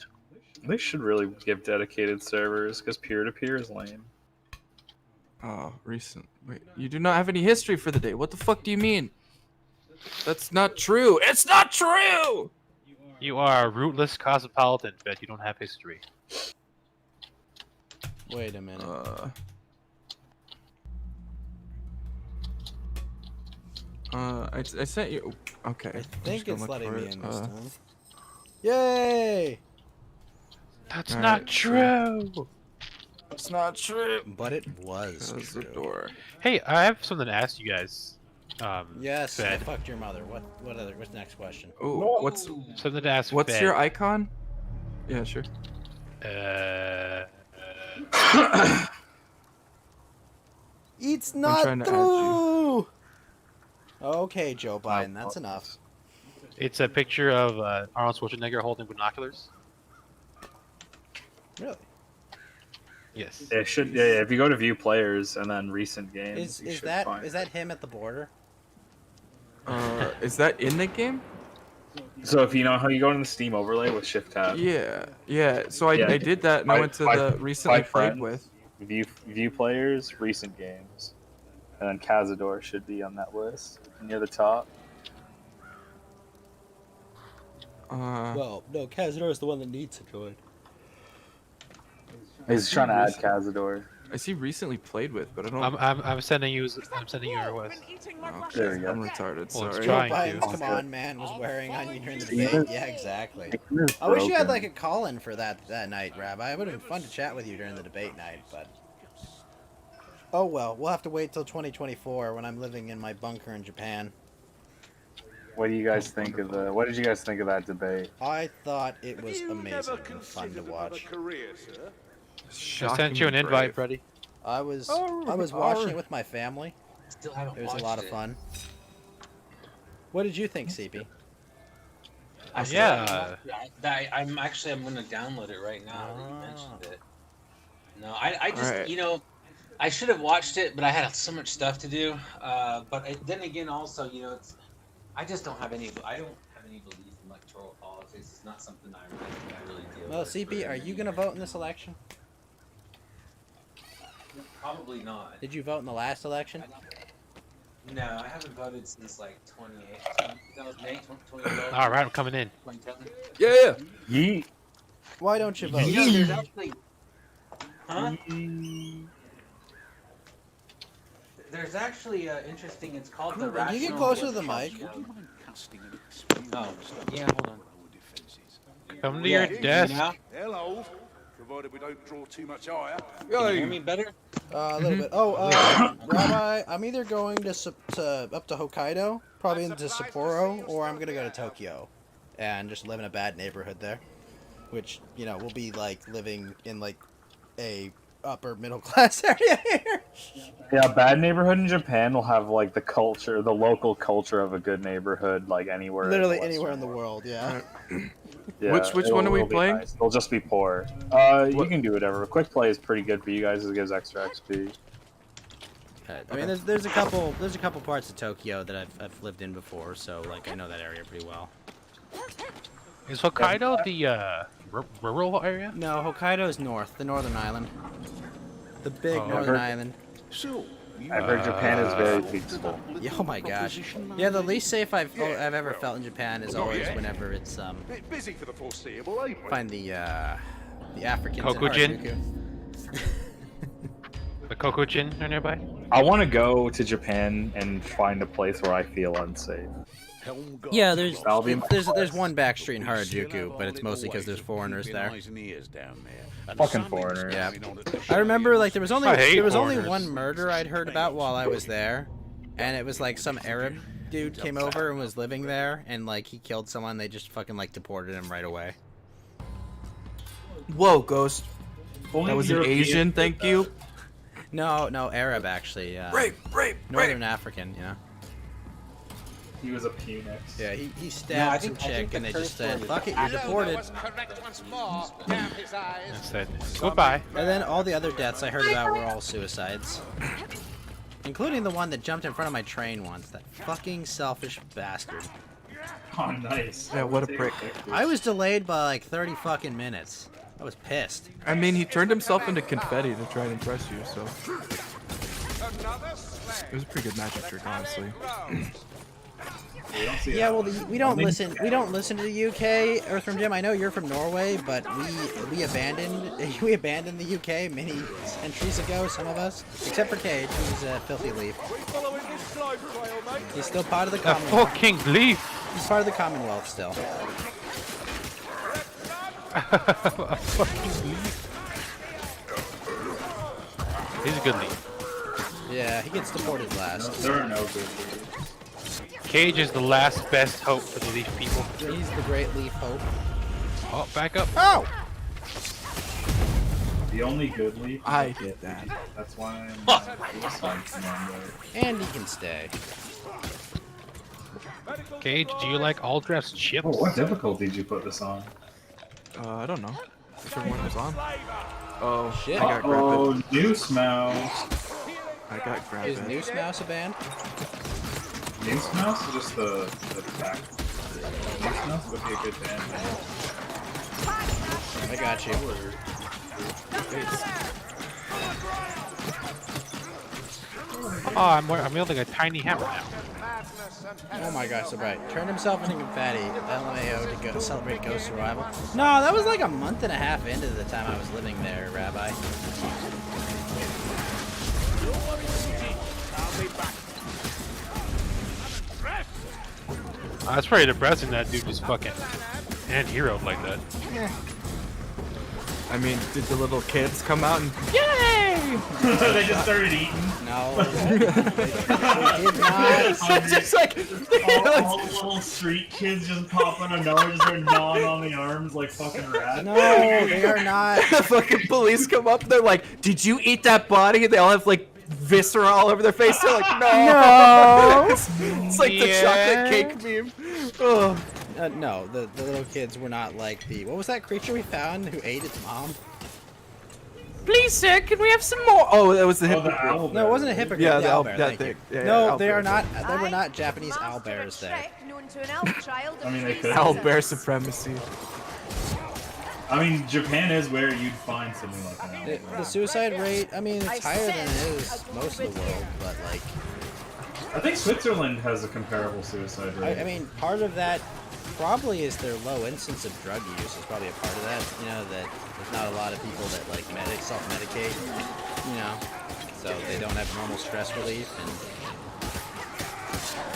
They should really give dedicated servers, because peer-to-peer is lame. Oh, recent. Wait, you do not have any history for the day. What the fuck do you mean? That's not true. It's not true! You are a rootless cosmopolitan, but you don't have history. Wait a minute. I sent you. Okay. I I'm think just gonna it's look letting for me it. in this time. Yay! That's Alright, not true. It's not true. But it was Close the true. door. Hey, I have something to ask you guys. Yes, I Fed. fucked your mother. What's the next question? Oh, what's Something to ask. what's Fed. your icon? Yeah, sure. It's trying not to add you. true! Okay, Joe Biden, that's enough. It's a picture of Arnold Schwarzenegger holding binoculars. Really? Yes. It should. Yeah, if you go to view players and then recent games, you Is should that find him at the border? Is that in the game? So if you know how you go into the Steam overlay with Shift Tab, Yeah, yeah. So I Yeah. did that, and I went to the recently played with. view players, recent games, and then Cazador should be on that list near the top. Well, no, Cazador is the one that needs to join. He's trying to add Cazador. I see recently played with, but I don't. I'm sending you. I'm sending you a request. Oh, There shit, we go. I'm retarded. Well, it's Sorry. Joe trying Biden, to. come on, man, was wearing on you during the Steven? debate. Yeah, exactly. I wish you had like a call-in for that night, Rabbi. It would have been fun to chat with you during the debate night, but oh well. We'll have to wait till 2024 when I'm living in my bunker in Japan. What do you guys think of the? What did you guys think of that debate? I thought it was amazing and fun to watch. I sent you an invite, buddy. I was watching it with my family. Still haven't It was a watched lot of it. fun. What did you think, CP? Yeah. I'm gonna download it right now that you mentioned it. No, I just Alright. I should have watched it, but I had so much stuff to do. Then again, also, I just don't have any. I don't have any belief in electoral politics. It's not something I really deal Well, with. CP, are you gonna vote in this election? Probably not. Did you vote in the last election? No, I haven't voted since like 2008. All right, I'm coming in. 2010. Yeah. Yeet. Why don't you vote? There's actually. Huh? There's actually interesting. It's called the Can you get Rational closer to the Workshop. mic? Oh, yeah. Hold on. Come to your desk. Now? Hello. Provided we don't draw too much ire. Can you hear me better? A little bit. Oh, Rabbi, I'm either going to up to Hokkaido, probably into Sapporo, or I'm gonna go to Tokyo, and just live in a bad neighborhood there, which will be like living in like a upper middle class area here. Yeah, a bad neighborhood in Japan will have like the local culture of a good neighborhood, like anywhere. Literally in the anywhere in Western the world. Yeah. Yeah, Which one are we it'll be playing? nice. They'll just be poor. You can do whatever. Quick play is pretty good for you guys. It gives extra XP. I mean, there's a couple parts of Tokyo that I've lived in before, so like I know that area pretty well. Is Hokkaido the rural area? No, Hokkaido is north, the northern island, the big Oh. northern island. So, I've heard Japan is very peaceful. Yeah, oh my gosh. Yeah, the least safe I've ever felt in Japan is always whenever it's bit busy for the foreseeable, ain't we? find the Africans in Kokujin? Harajuku. The Kokujin are nearby? I want to go to Japan and find a place where I feel unsafe. Yeah, there's That'll be my there's one back street in Harajuku, but it's mostly because there's foreigners there. Fucking foreigners. Yeah, I remember like there was only I hate only foreigners. one murder I'd heard about while I was there, and it was like some Arab dude came over and was living there, and like he killed someone. They just fucking like deported him right away. Whoa, Ghost. That was an Asian, thank you. No, Arab actually. Rape. Northern African, you know. He was a Phoenix. Yeah, he No, I stabbed some think chick and they the just curse said, word "Fuck it, is- you're Hello, deported." was correct once more. Damn his eyes. I said goodbye. And then all the other deaths I heard about were all suicides. Including the one that jumped in front of my train once. That fucking selfish bastard. Oh, nice. Yeah, what a prick. I was delayed by like 30 fucking minutes. I was pissed. I mean, he turned himself into confetti to try and impress you, so Another slag. it was a pretty good magic trick, honestly. Yeah, well, we don't listen. We don't listen to the UK. Earthworm Jim, I know you're from Norway, but we abandoned the UK many centuries ago. Some of us, except for Cage, who's a filthy leaf. Following this slide trail, mate. He's still part of the A Commonwealth. fucking leaf. He's part of the Commonwealth still. A fucking leaf. He's a good leaf. Yeah, he gets deported last. There are no good leads. Cage is the last best hope for the leaf people. He's the great leaf hope. Oh, back up. Oh! The only good leaf. is I a did that. leaf. That's why I'm suicide commando. And he can stay. Cage, do you like all dressed chips? Oh, what difficulty did you put this on? I don't know. Whichever one was on. Oh, Shit. I got grabbed. Oh, Noose Mouse. I got Is grabbed. Noose Mouse a band? Noose Mouse or just the back? Noose Mouse would be a good band. I got you. Oh, I'm wielding a tiny hammer now. Oh my gosh, so bright. Turned himself into confetti. LMAO to go celebrate Ghost Survival. No, that was like a month and a half into the time I was living there, Rabbi. That's pretty depressing that dude just fucking and-heroed like that. I mean, did the little kids come out and They just started eating. No. They did not. just like All the little street kids just pop out of nowhere, just start gnawing on the arms like fucking rats. No, they are not. the fucking police come up, they're like, "Did you eat that body?" And they all have like viscera all over their face. They're like, "No." it's like the chocolate cake meme. Oh. No, the little kids were not like the... What was that creature we found who ate its mom? Please, sir, can we have some more? Oh, that was the Oh, the hippogriff. owl No, it wasn't a hippogriff. Yeah, the the owlbear, that thank you. thing. Yeah, no, yeah, they are owlbear. not. They were not Japanese owlbears there. I mean, they could. Owlbear supremacy. I mean, Japan is where you'd find something like that. The suicide rate, I mean, it's higher than it is most of the world, but like, I think Switzerland has a comparable suicide rate. I mean, part of that probably is their low instance of drug use is probably a part of that. You know, that there's not a lot of people that like self-medicate, you know, so they don't have normal stress relief and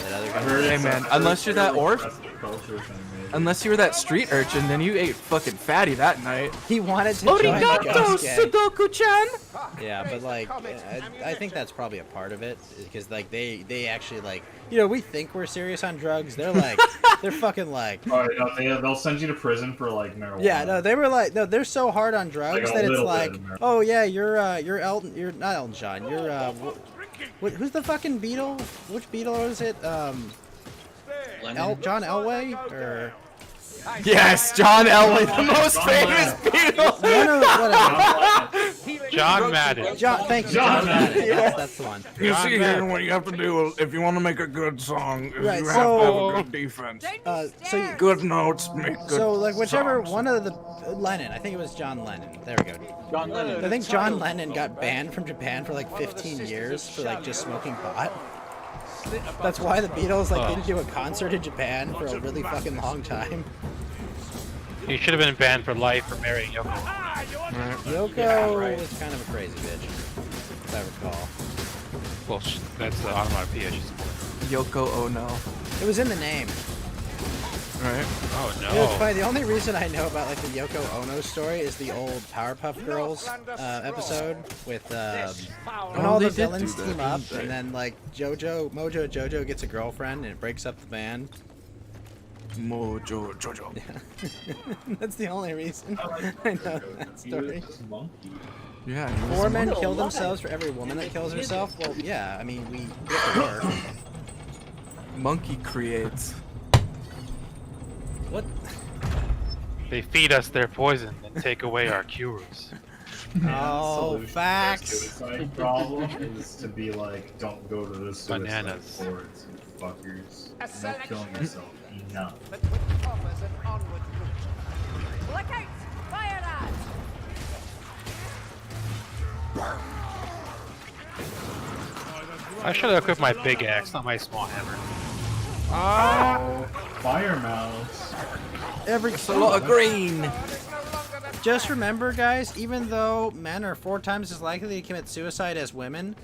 that other I heard Hey, it's man, a unless you're that fairly orc- progressive culture thing, maybe. Unless you were that street urchin, then you ate fucking fatty that night. He wanted to join the Arigato, Ghost Gang. Sudoku-chan! Yeah, but like, I think that's probably a part of it because like they actually like, you know, we think we're serious on drugs. They're like, they're fucking like. Oh, yeah, they'll send you to prison for like marijuana. Yeah, no, they were like, no, they're so hard on drugs Like a that it's little like, bit of marijuana. oh yeah, you're Elton, you're not Elton John, you're who's the fucking Beatle? Which Beatle is it? John Elway or Yes, John Elway, the most famous Beatle. whatever. John Madden. John, thank you, John John Madden. Madden. That's the one. You John see Madden. here what you have to do if you want to make a good song. Is Right, you have so- to have a good defense. So you, Good notes make good. so like whichever songs. one of the Lennon, I think it was John Lennon. There we go. John Lennon. I think John Lennon got banned from Japan for like 15 years for like just smoking pot. That's why the Beatles like didn't do a concert in Japan for a really fucking long time. He should have been banned for life for marrying Yoko. Yoko was kind of a crazy bitch, if I recall. Well, that's the onomatopoeia. Yoko Ono, It was in the name. right? Oh You know, it's no. funny, the only reason I know about like the Yoko Ono story is the old Powerpuff Girls episode with when all they the did villains do that, team up didn't they? and then like Mojo Jojo gets a girlfriend and it breaks up the band. Mojo Jojo. That's the only reason I know that story. Yeah. 4 men kill themselves for every woman that kills herself? Well, yeah, I mean, we have to work. Monkey creates. What? They feed us their poison and take away our cures. Oh, facts. Suicide problem is to be like, don't go to the suicide Bananas. boards, you fuckers. No killing yourself. Enough. But which offers an onward route. Look out! Fire lads! I should have equipped my big axe, not my small hammer. Fire mouths. It's a lot of green. Just remember, guys, even though men are 4 times as likely to commit suicide as women,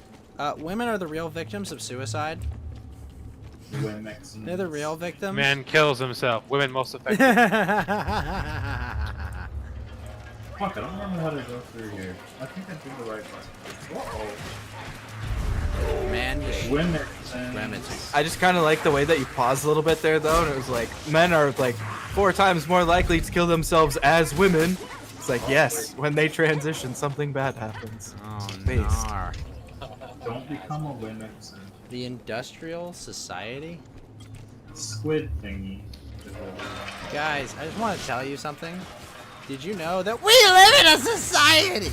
women are the real victims of suicide. They're the real victims. Man kills himself. Women most effective. Fuck, I don't remember how to go through here. I think I did the right one. Man, Women. I just kind of like the way that you paused a little bit there, though, and it was like, men are like 4 times more likely to kill themselves as women. It's like, yes, when they transition, something bad happens. Oh, Based. no. Don't become a women. The Industrial Society? Squid thingy. Guys, I just want to tell you something. Did you know that we live in a society?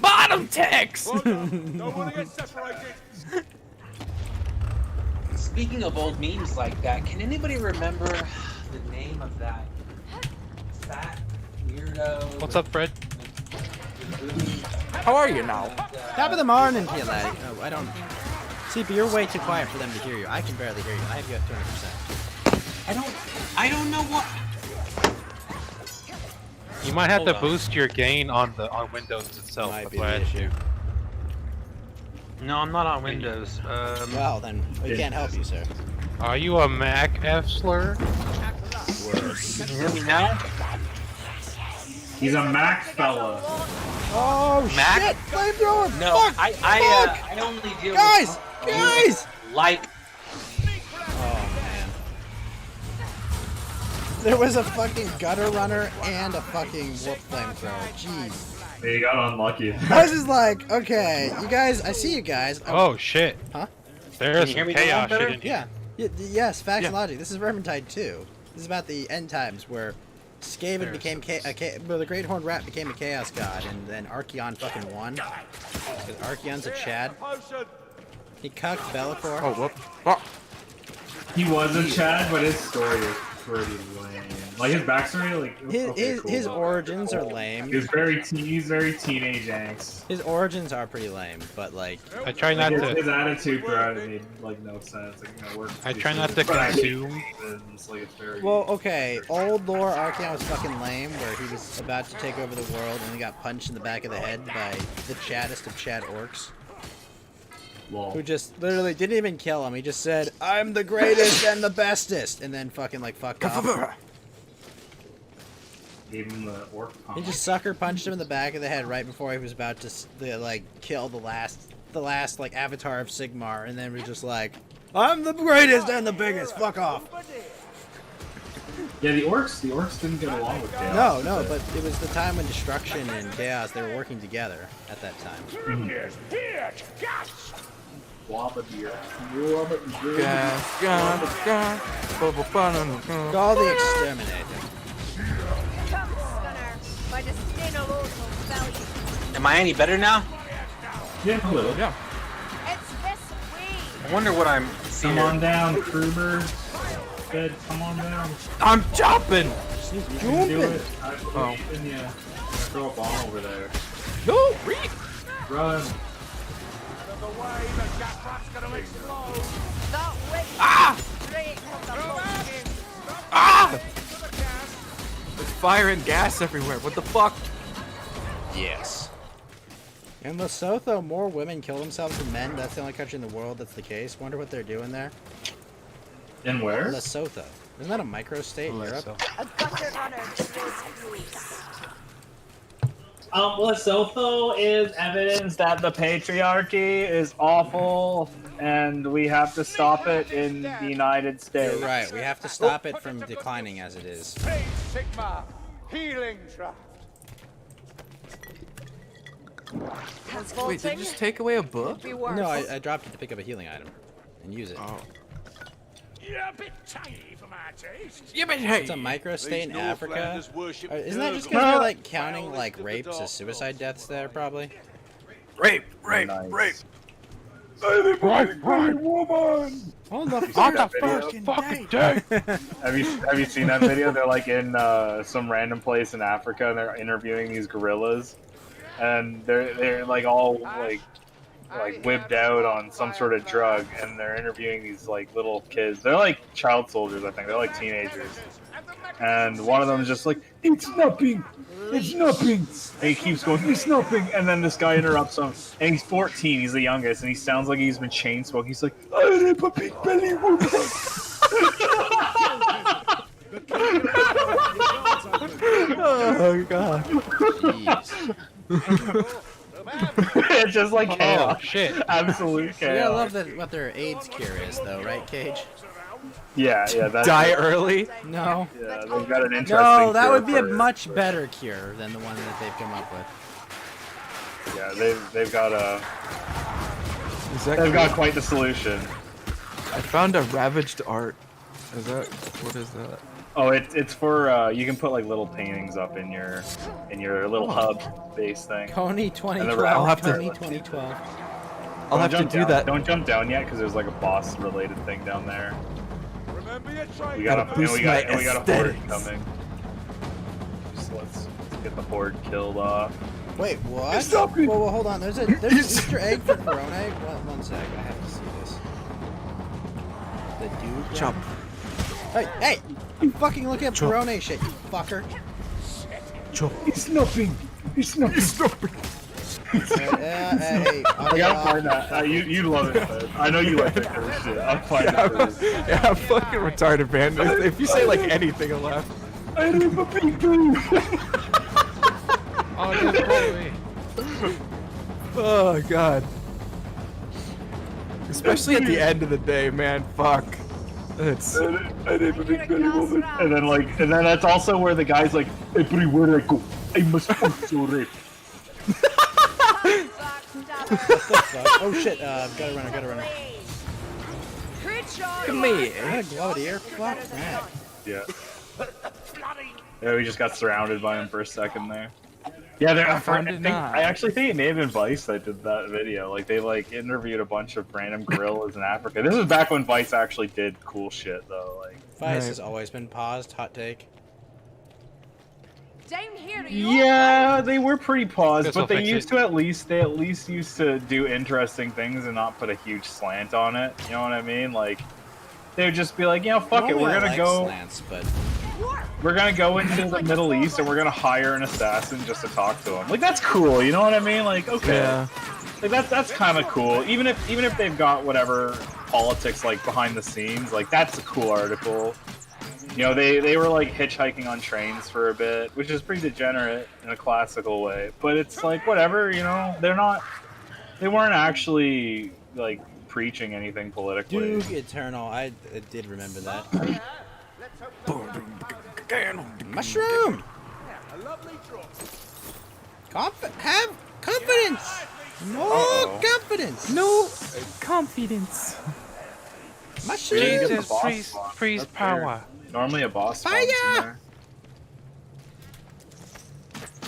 Bottom text! Don't want to get separated. Speaking of old memes like that, can anybody remember the name of that fat weirdo? What's up, Fred? How are you now? Top of the morning to you, laddie. Oh, I don't... See, but you're way too quiet for them to hear you. I can barely hear you. I have you at 200%. I don't know what. You might have Hold to on. boost your gain on Windows itself. Might That's be why I the issue. No, I'm not on Windows. Well, then, we can't help you, sir. Are you a Mac F-slur? Can you hear me now? He's a Mac fella. Oh, Mac? shit! Flamethrower! No, Fuck! I only deal Guys! with Guys! like. Oh, man. There was a fucking gutter runner and a fucking whoop flamethrower. Jeez. He got unlucky. I was just like, okay, you guys, I see you guys. Oh shit! Huh? There's Can you hear some me now chaos better? shit in here. Yeah. Yes, facts and logic. This is Vermintide 2. This is about the end times where Skaven became well, the Great Horned Rat became a Chaos God, and then Archeon fucking won. Because Archeon's a Chad. Potion. He cucked Be'lakor. Oh, whoop. Oh. He was a Chad, but his story is pretty lame. Like his backstory, like His origins are lame. He's very teenage angst. His origins are pretty lame, but like I try not Like, to. his attitude throughout it made like no sense. Like, we're I try not to consume. It's like it's very. well, okay, old lore Archeon was fucking lame, where he was about to take over the world and he got punched in the back of the head by the chaddest of Chad orcs, who just literally didn't even kill him. He just said, "I'm the greatest and the bestest," and then fucking like fucked off. Gave him the orc He just sucker punched him in the back of the head right before he was about to like kill the last like avatar of Sigmar, and then was just like, "I'm the greatest and the biggest. Fuck off." Yeah, the orcs didn't get along with Chaos. No, but it was the time when Destruction and Chaos, they were working together at that time. Call the Exterminator. Come, Stunner. By the skin of oath will fell you. Am I any better now? Yeah, a little. Yeah. It's this way. I wonder what I'm. Come on down, Kruber. Good, come on down. I'm jumping! You can do it. I Oh. believe in you. Throw a bomb over there. No! Reed! Run. The way the Jackrat's gonna explode. That way. Ah! Straight from the mountain. Ah! There's fire and gas everywhere. What the fuck? Yes. In Lesotho, more women kill themselves than men. That's the only country in the world that's the case. Wonder what they're doing there. In where? Lesotho. Isn't that a microstate in Europe? A gutter runner. Lesotho is evidence that the patriarchy is awful, and we have to stop it in the United States. You're right. We have to stop it from declining as it is. Phase Sigma, healing draft. Wait, did you just take away a book? No, I dropped it to pick up a healing item and use it. Oh. You're a bit tiny for my taste. It's a microstate in Africa. Isn't that just because they're like counting like rapes as suicide deaths there, probably? Rape. Nice. Right, woman. Hold the fucking day. Have you seen that video? They're like in some random place in Africa, and they're interviewing these gorillas, and they're like all like whipped out on some sort of drug, and they're interviewing these like little kids. They're like child soldiers, I think. They're like teenagers, and one of them is just like, "It's nothing. It's nothing." And he keeps going, "It's nothing." And then this guy interrupts him, and he's 14. He's the youngest, and he sounds like he's been chain smoking. He's like, "I rip a big belly woman." Oh god. Jeez. It's just like chaos. Oh shit! Absolute chaos. Yeah, I love that what their AIDS cure is, though, right, Cage? Yeah, that's Die early? No. Yeah, they've got an interesting. No, that cure would be a for- much better cure than the one that they've come up with. Yeah, they've got a. Is that They've got cool? quite the solution. I found a ravaged art. Is that what is that? Oh, it's for you can put like little paintings up in your little hub base thing. Coney And the 2012. I'll have to- Coney 2012. I'll have to do down. that. Don't jump down yet, because there's like a boss related thing down there. Remember your trade. We got Gotta boost we got my a horde aesthetics. coming. Just let's get the horde killed off. Wait, what? Whoa, hold on. There's an Easter egg for Corona. One sec. I have to see this. The dude. Jump. Hey! You fucking look at Perone shit, you fucker. It's nothing. It's nothing. Hey, I gotta find that. You love it, man. I know you like that kind of shit. I'll find it for you. Yeah, I'm fucking retarded, man. If you say like anything, I'll laugh. I rip a big boo. Oh, this boy. Oh god. Especially at the end of the day, man. Fuck. It's. I rip a big belly woman. And then that's also where the guy's like, everywhere I go, I must also rape. Oh shit, gotta run. Come here. I had a Gladiator? Fuck that. Yeah. Yeah, we just got surrounded by him for a second there. Yeah, I actually think it may have been Vice that did that video. Like they like interviewed a bunch of random gorillas in Africa. This is back when Vice actually did cool shit though. Like Vice has always been paused. Hot take. yeah, they were pretty paused, Guess but I'll they fix used to at least used to do interesting things and not put a huge slant on it. You know what I mean? Like they would just be like, you know, fuck it, Normally we're I gonna like go. slants, but We're gonna go into the Middle East and we're gonna hire an assassin just to talk to him. Like that's cool, you know what I mean? Like okay, Yeah. like that's kind of cool. Even if they've got whatever politics like behind the scenes, like that's a cool article. You know, they were like hitchhiking on trains for a bit, which is pretty degenerate in a classical way. But it's like whatever, you know, they weren't actually like preaching anything politically. Duke Eternal. I did remember that. Mushroom. Have confidence. No confidence. No confidence. Mushroom. Jesus, boss freeze That's power. Normally a boss Fire! spawns in there.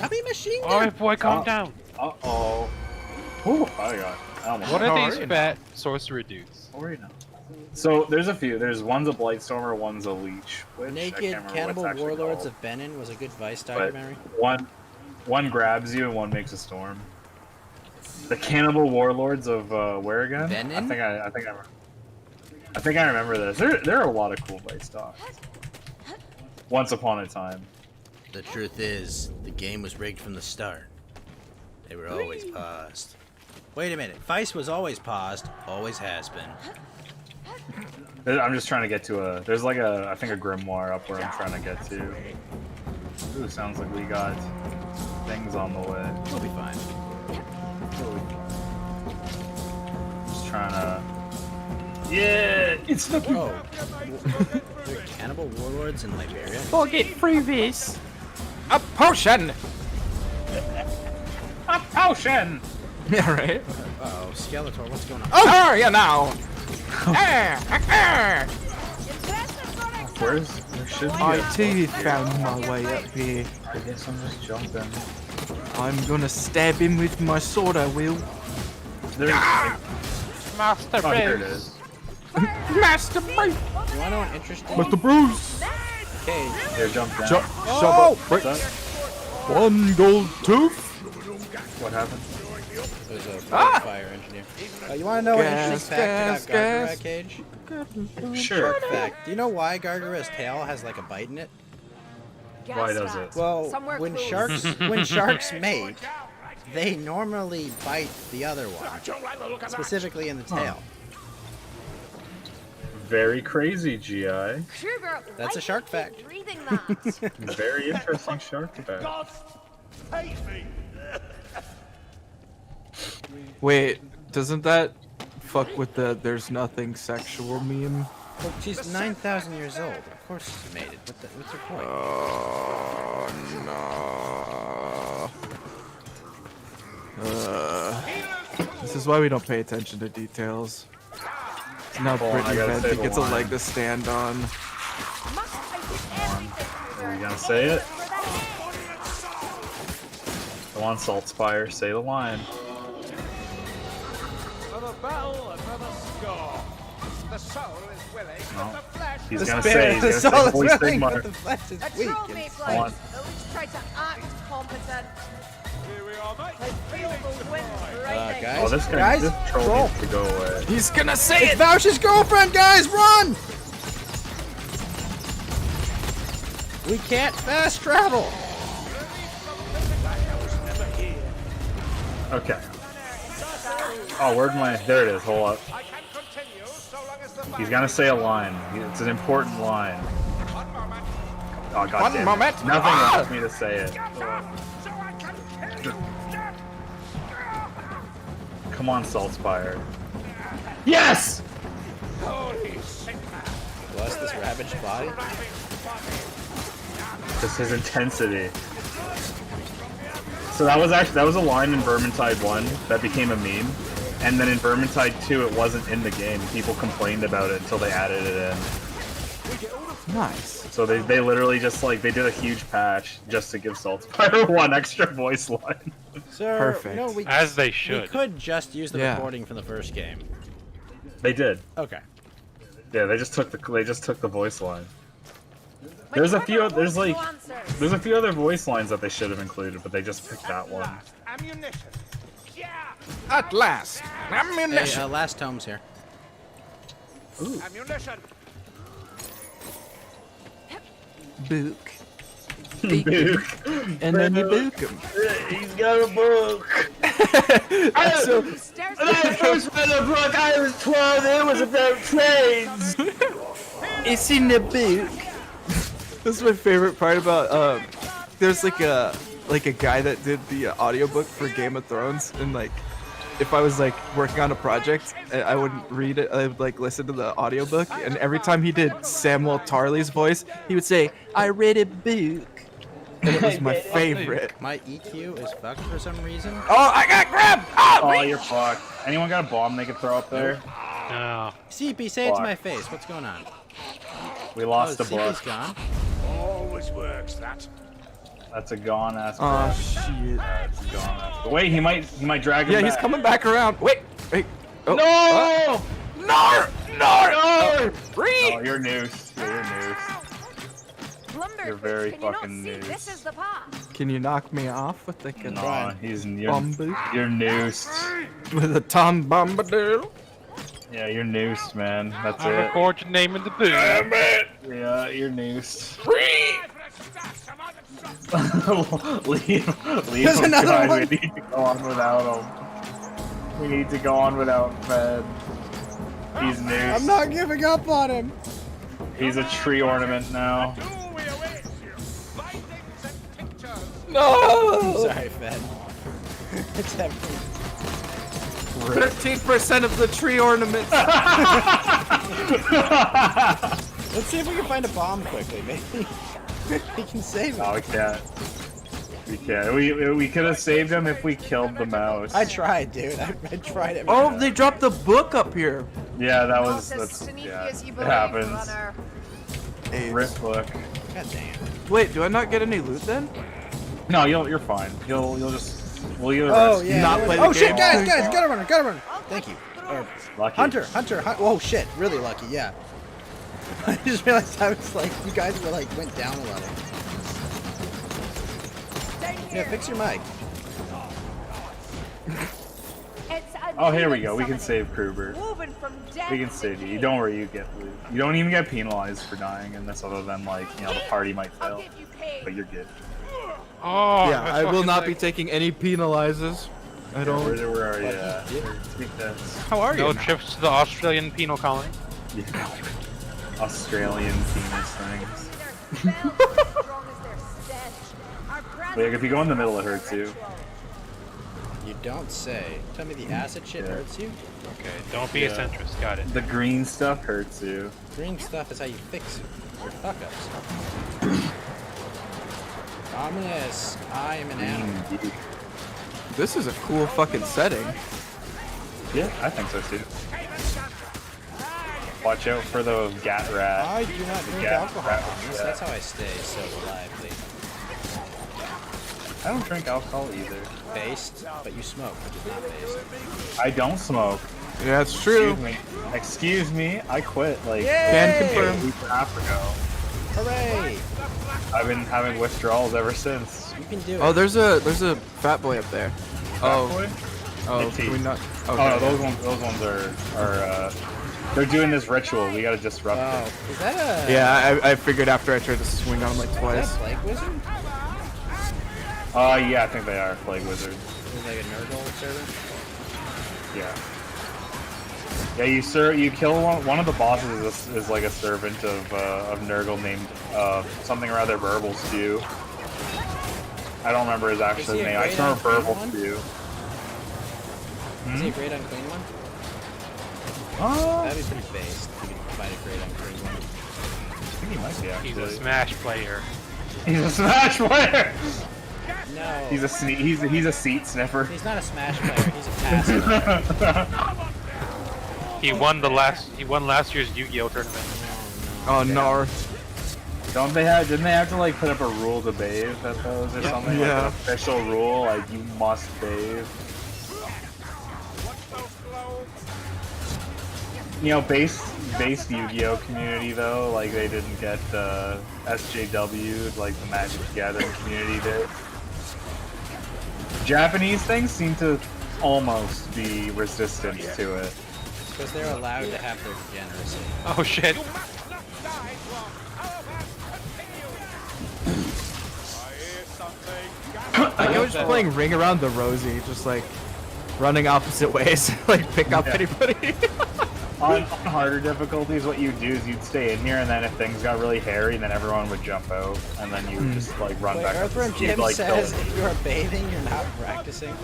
Heavy machine gun. Alright, boy, calm down. Uh-oh. Ooh, I almost What are got these it. fat sorcerer dudes? So there's a few. There's one's a Blightstormer, one's a Leech. Which I Naked can't remember Cannibal what's actually Warlords called. of Benin was a good Vice But documentary. one grabs you and one makes a storm. The Cannibal Warlords of where again? Benin? I think I remember this. There are a lot of cool Vice docs. Once upon a time. The truth is, the game was rigged from the start. They were always paused. Wait a minute. Vice was always paused. Always has been. I'm just trying to get to a. There's like I think a grimoire up where I'm trying to get to. Ooh, sounds like we got things on the way. We'll be fine. Just trying to. Yeah, it's the. Oh, there are cannibal warlords in Liberia. We'll get through this. A potion. A potion. Yeah, right. Uh-oh, Skeletor, what's going on? Oh, how are you now? Where should we? I too found my way up here. I guess I'm just jumping. I'm gonna stab him with my sword. I will. There's. Master Oh, here it Bruce. is. Master Bruce. You want to know an interesting? Master Bruce. Okay. Here, jump down. Oh! What's that? One gold tooth. What happened? There's a fire engineer. You want to know an interesting fact about Gargara, Cage? Sure. Shark fact. Do you know why Gargara's tail has like a bite in it? Why does it? Well, when sharks mate, they normally bite the other one, specifically in the tail. Very crazy, GI. That's a shark fact. Very interesting shark fact. Wait, doesn't that fuck with the "there's nothing sexual" meme? Well, she's 9,000 years old. Of course she's mated. What's her point? Oh no. This is why we don't pay attention to details. Now Hold on, I Brittany gotta say Fenty the gets a line. leg to stand on. Are you gonna say it? Go on, Saltspire, say the line. Another battle, another score. The soul is willing, No. but the flesh He's The gonna spirit- say, the he's soul gonna is say voice willing, Sigmar. but the flesh is A weak. trophy Come flight. on. At least try to act competent. Here we are, mate. I feel the wind raining. Guys, Oh, this guy, guys, this troll roll. needs to go away. He's gonna say It's it. Vouch's girlfriend, guys, run! We can't fast travel. Okay. Oh, where'd my? There it is. Hold up. I can continue so long as the He's gonna say a line. It's an important line. One moment. Oh, God One damn it. moment. Nothing Ah! allows me to say it. So I can kill you. Come on, Saltspire. Yes! Holy sick man. Bless this ravaged body. Just his intensity. So that was a line in Vermintide 1 that became a meme, and then in Vermintide 2 it wasn't in the game. People complained about it until they added it in. Nice. So they literally just like they did a huge patch just to give Saltspire one extra voice line. Sir, Perfect. You know, we, As they we should. could just use the Yeah. recording from the first game. They did. Okay. Yeah, they just took the voice line. There's a few there's a few other voice lines that they should have included, but they just picked that one. Ammunition. Yeah. At last, Hey, ammunition. last tome's here. Ammunition. Book. Book. And then you book him. He's got a book. So, When I first read a book, I was 12. It was about trains. it's in the book. This is my favorite part about there's like a guy that did the audiobook for Game of Thrones, and like if I was like working on a project, I wouldn't read it, I would like listen to the audiobook, and every time he did Samuel Tarley's voice, he would say, "I read a book." And it was my favorite. My EQ is fucked for some reason. Oh, I got grabbed! Ah, Oh, you're fucked. Anyone got a bomb they could throw up there? No. CP, say it to Fuck. my face. What's going on? We lost oh, the book. CP's gone. Always works that. That's a gone ass book. Oh shit. That's a gone ass book. Wait, he might drag him Yeah, back. he's coming back around. Wait. Oh, No! No! No! Oh, you're noosed. You're noosed. You're very Can you not fucking see noosed. this is the path? Can you knock me off with like a No, you're Bumble? you're noosed. with a Tom Bombadil? Yeah, you're noosed, man. That's I'll it. record your name in the book. Yeah, you're noosed. leave There's him, another guys. one. We need to go on without him. We need to go on without Fed. He's noosed. I'm not giving up on him. He's a tree ornament now. Do we await? Bindings and pictures. No! Sorry, Fed. It's everything. 13% of the tree ornaments. Let's see if we can find a bomb quickly. Maybe we can save him. No, we can't. We can't. We could have saved him if we killed the mouse. I tried, dude. I tried it. Oh, they dropped the book up here. Yeah, that Not was. as That's. sneaky Yeah, as you it believe, happens. runner. Rip book. God damn. Wait, do I not get any loot then? No, you're fine. You'll just. Well, you'll Oh rest. yeah. Not no, play the oh shit, game. guys, gotta run. Thank you. Or, Lucky. Hunter. Oh shit, really lucky. Yeah. I just realized I was like, you guys were like went down a level. Yeah, fix your mic. Oh, here we go. We can save Kruber. Moving from death We can to save you. king. Don't worry, you get loot. You don't even get penalized for dying in this, other than like the party might I'll fail, give you pain. but you're good. Oh, Yeah, I will not be taking any penalizers. I don't. Where are you at? Take this. How are No you? trips to the Australian penal colony. Yeah. Australian penis things. Their smell is as strong as their stench. Our Like if you go in the middle, it hurts you. You don't say. Tell me the acid shit Yeah. hurts you? Okay, don't be Yeah. a centrist. Got it. The green stuff hurts you. Green stuff is how you fix your fuck ups. Ominous. I am an animal. Green. This is a cool fucking setting. Yeah, I think so too. Watch out for the gat rat. I do not drink Yeah, alcohol. crap, yeah. That's how I stay so lively. I don't drink alcohol either. Based, but you smoke, which is not based. I don't smoke. Yeah, it's true. Excuse me. I quit like Can a confirm. week and a half ago. Hooray! I've been having withdrawals ever since. You can do it. Oh, there's a fat boy up there. Oh, Boy? oh, Hey, can we not? Oh no, those ones are they're doing this ritual. We gotta disrupt Oh, it. is that a... Yeah, I figured after I tried to swing on him like Is that twice. a plague wizard? Yeah, I think they are plague wizards. Is it like a Nurgle servant? Yeah. Yeah, you kill one of the bosses is like a servant of Nurgle named something or other Burble Stew. I don't remember his actual Is he a name. I great just remember unclean Burble one? Stew. Is he a great unclean one? That'd be pretty based. You could find a great unclean one. I think he might be He's a actually. Smash player. He's a Smash player. No. He's a seat sniffer. He's not a Smash player. He's a passer. He won last year's Yu-Gi-Oh tournament. Oh no. Didn't they have to like put up a rule to bathe at those or something? Like Yeah. an official rule, like you must bathe. You know, base Yu-Gi-Oh community though, like they didn't get SJW like the Magic the Gathering community did. Japanese things seem to almost be resistant to it. Because they're allowed to have their degeneracy. Oh shit. Like I was just playing Ring Around the Rosie, just like running opposite ways, like pick up Yeah. anybody. On harder difficulties, what you'd do is you'd stay in here, and then if things got really hairy, then everyone would jump out, and then you would just like run Wait, back. Earthworm You'd, Jim like, says go- if you are bathing, you're not practicing.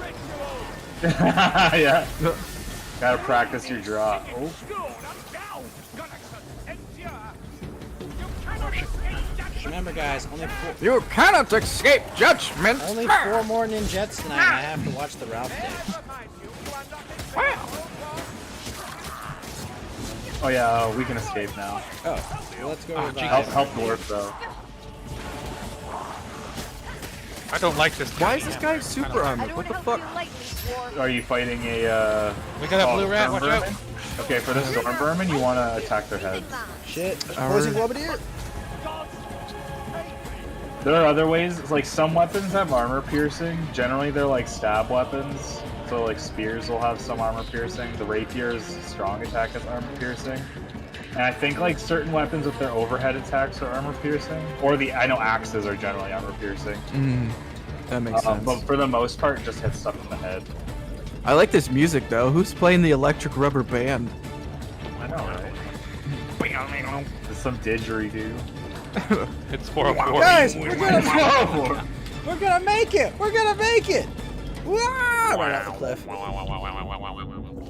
Yeah. Gotta practice your draw. Oh. Remember, guys, only You cannot escape judgment. only 4 more ninjets tonight, and I have to watch the Ralph tape. Oh yeah, we can escape now. Oh, well, let's go revive. Help dwarf though. I don't like this. Why is this guy super I armored? don't What the help fuck? you lightly, dwarf. Are you fighting a We got a blue rat, storm watch out. vermin? Okay, for the storm vermin, you want to attack their heads. Shit. Alright. Opposing Globadier? There are other ways. Like some weapons have armor piercing. Generally, they're like stab weapons. So like spears will have some armor piercing. The rapier's strong attack has armor piercing. And I think like certain weapons with their overhead attacks are armor piercing. Or I know axes are generally armor piercing. That makes sense. But for the most part, it just hits stuff in the head. I like this music though. Who's playing the electric rubber band? I know, right? It's some didgeridoo. It's 404. Guys, we're gonna We're gonna make it! We're gonna make it! Wah! Right off the cliff.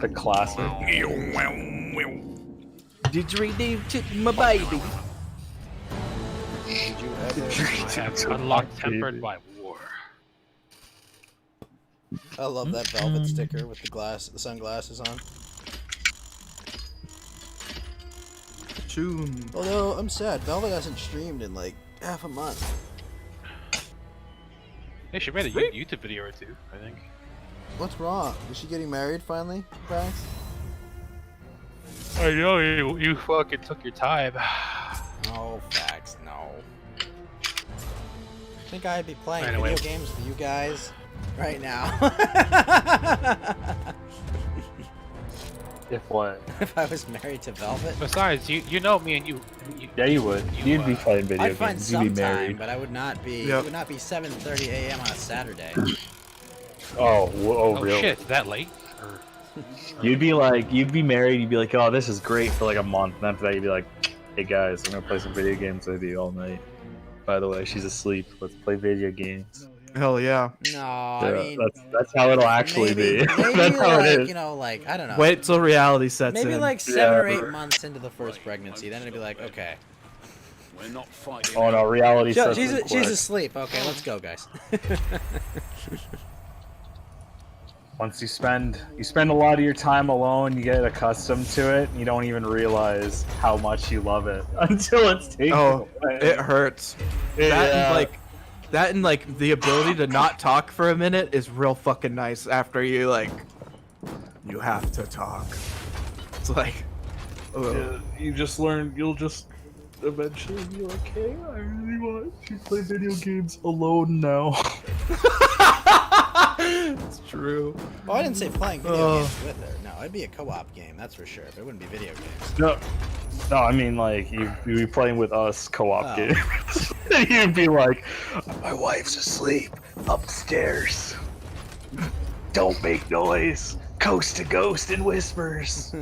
The classic. Didgeridoo took my baby. Did you I ever... have unlocked tempered by war. I love that Velvet sticker with the sunglasses on. Choom. Although, I'm sad, Velvet hasn't streamed in like half a month. Hey, she made a YouTube video or two, I think. What's wrong? Is she getting married finally, Brax? I know you fucking took your time. No, facts, no. I think I'd be playing Anyway. video games with you guys right now. If what? If I was married to Velvet. Besides, you know me and you. Yeah, you would. You'd be playing video I'd find games. You'd some be time, married. but I would not be. Yep. It would not be 7:30 a.m. on a Saturday. Oh, Oh really? shit, that late? Or... You'd be married. You'd be like, oh, this is great for like a month. And after that, you'd be like, hey guys, I'm gonna play some video games with you all night. By the way, she's asleep. Let's play video games. Hell yeah. No, Yeah, I mean, that's how it'll actually maybe, be. maybe That's how like, it is. you know, like I don't know. Wait till reality sets Maybe in. like 7 or Yeah. 8 months into the first pregnancy, then it'd be like, okay. We're not fighting. Oh no, reality sets in She's quick. asleep. Okay, let's go, guys. Once you spend a lot of your time alone, you get accustomed to it, and you don't even realize how much you love it until it's taken Oh, away. it hurts. That and like the ability to not talk for a minute is real fucking nice after you you have to talk. It's like Yeah, you just learn. You'll just eventually be like, "Hey, I really want to play video games alone now." it's true. Oh, I didn't say playing video games with her. No, it'd be a co-op game, that's for sure. But it wouldn't be video games. No, I mean like you'd be playing with us co-op Oh. games. And you'd be like, "My wife's asleep upstairs. Don't make noise. Coast to ghost and whispers."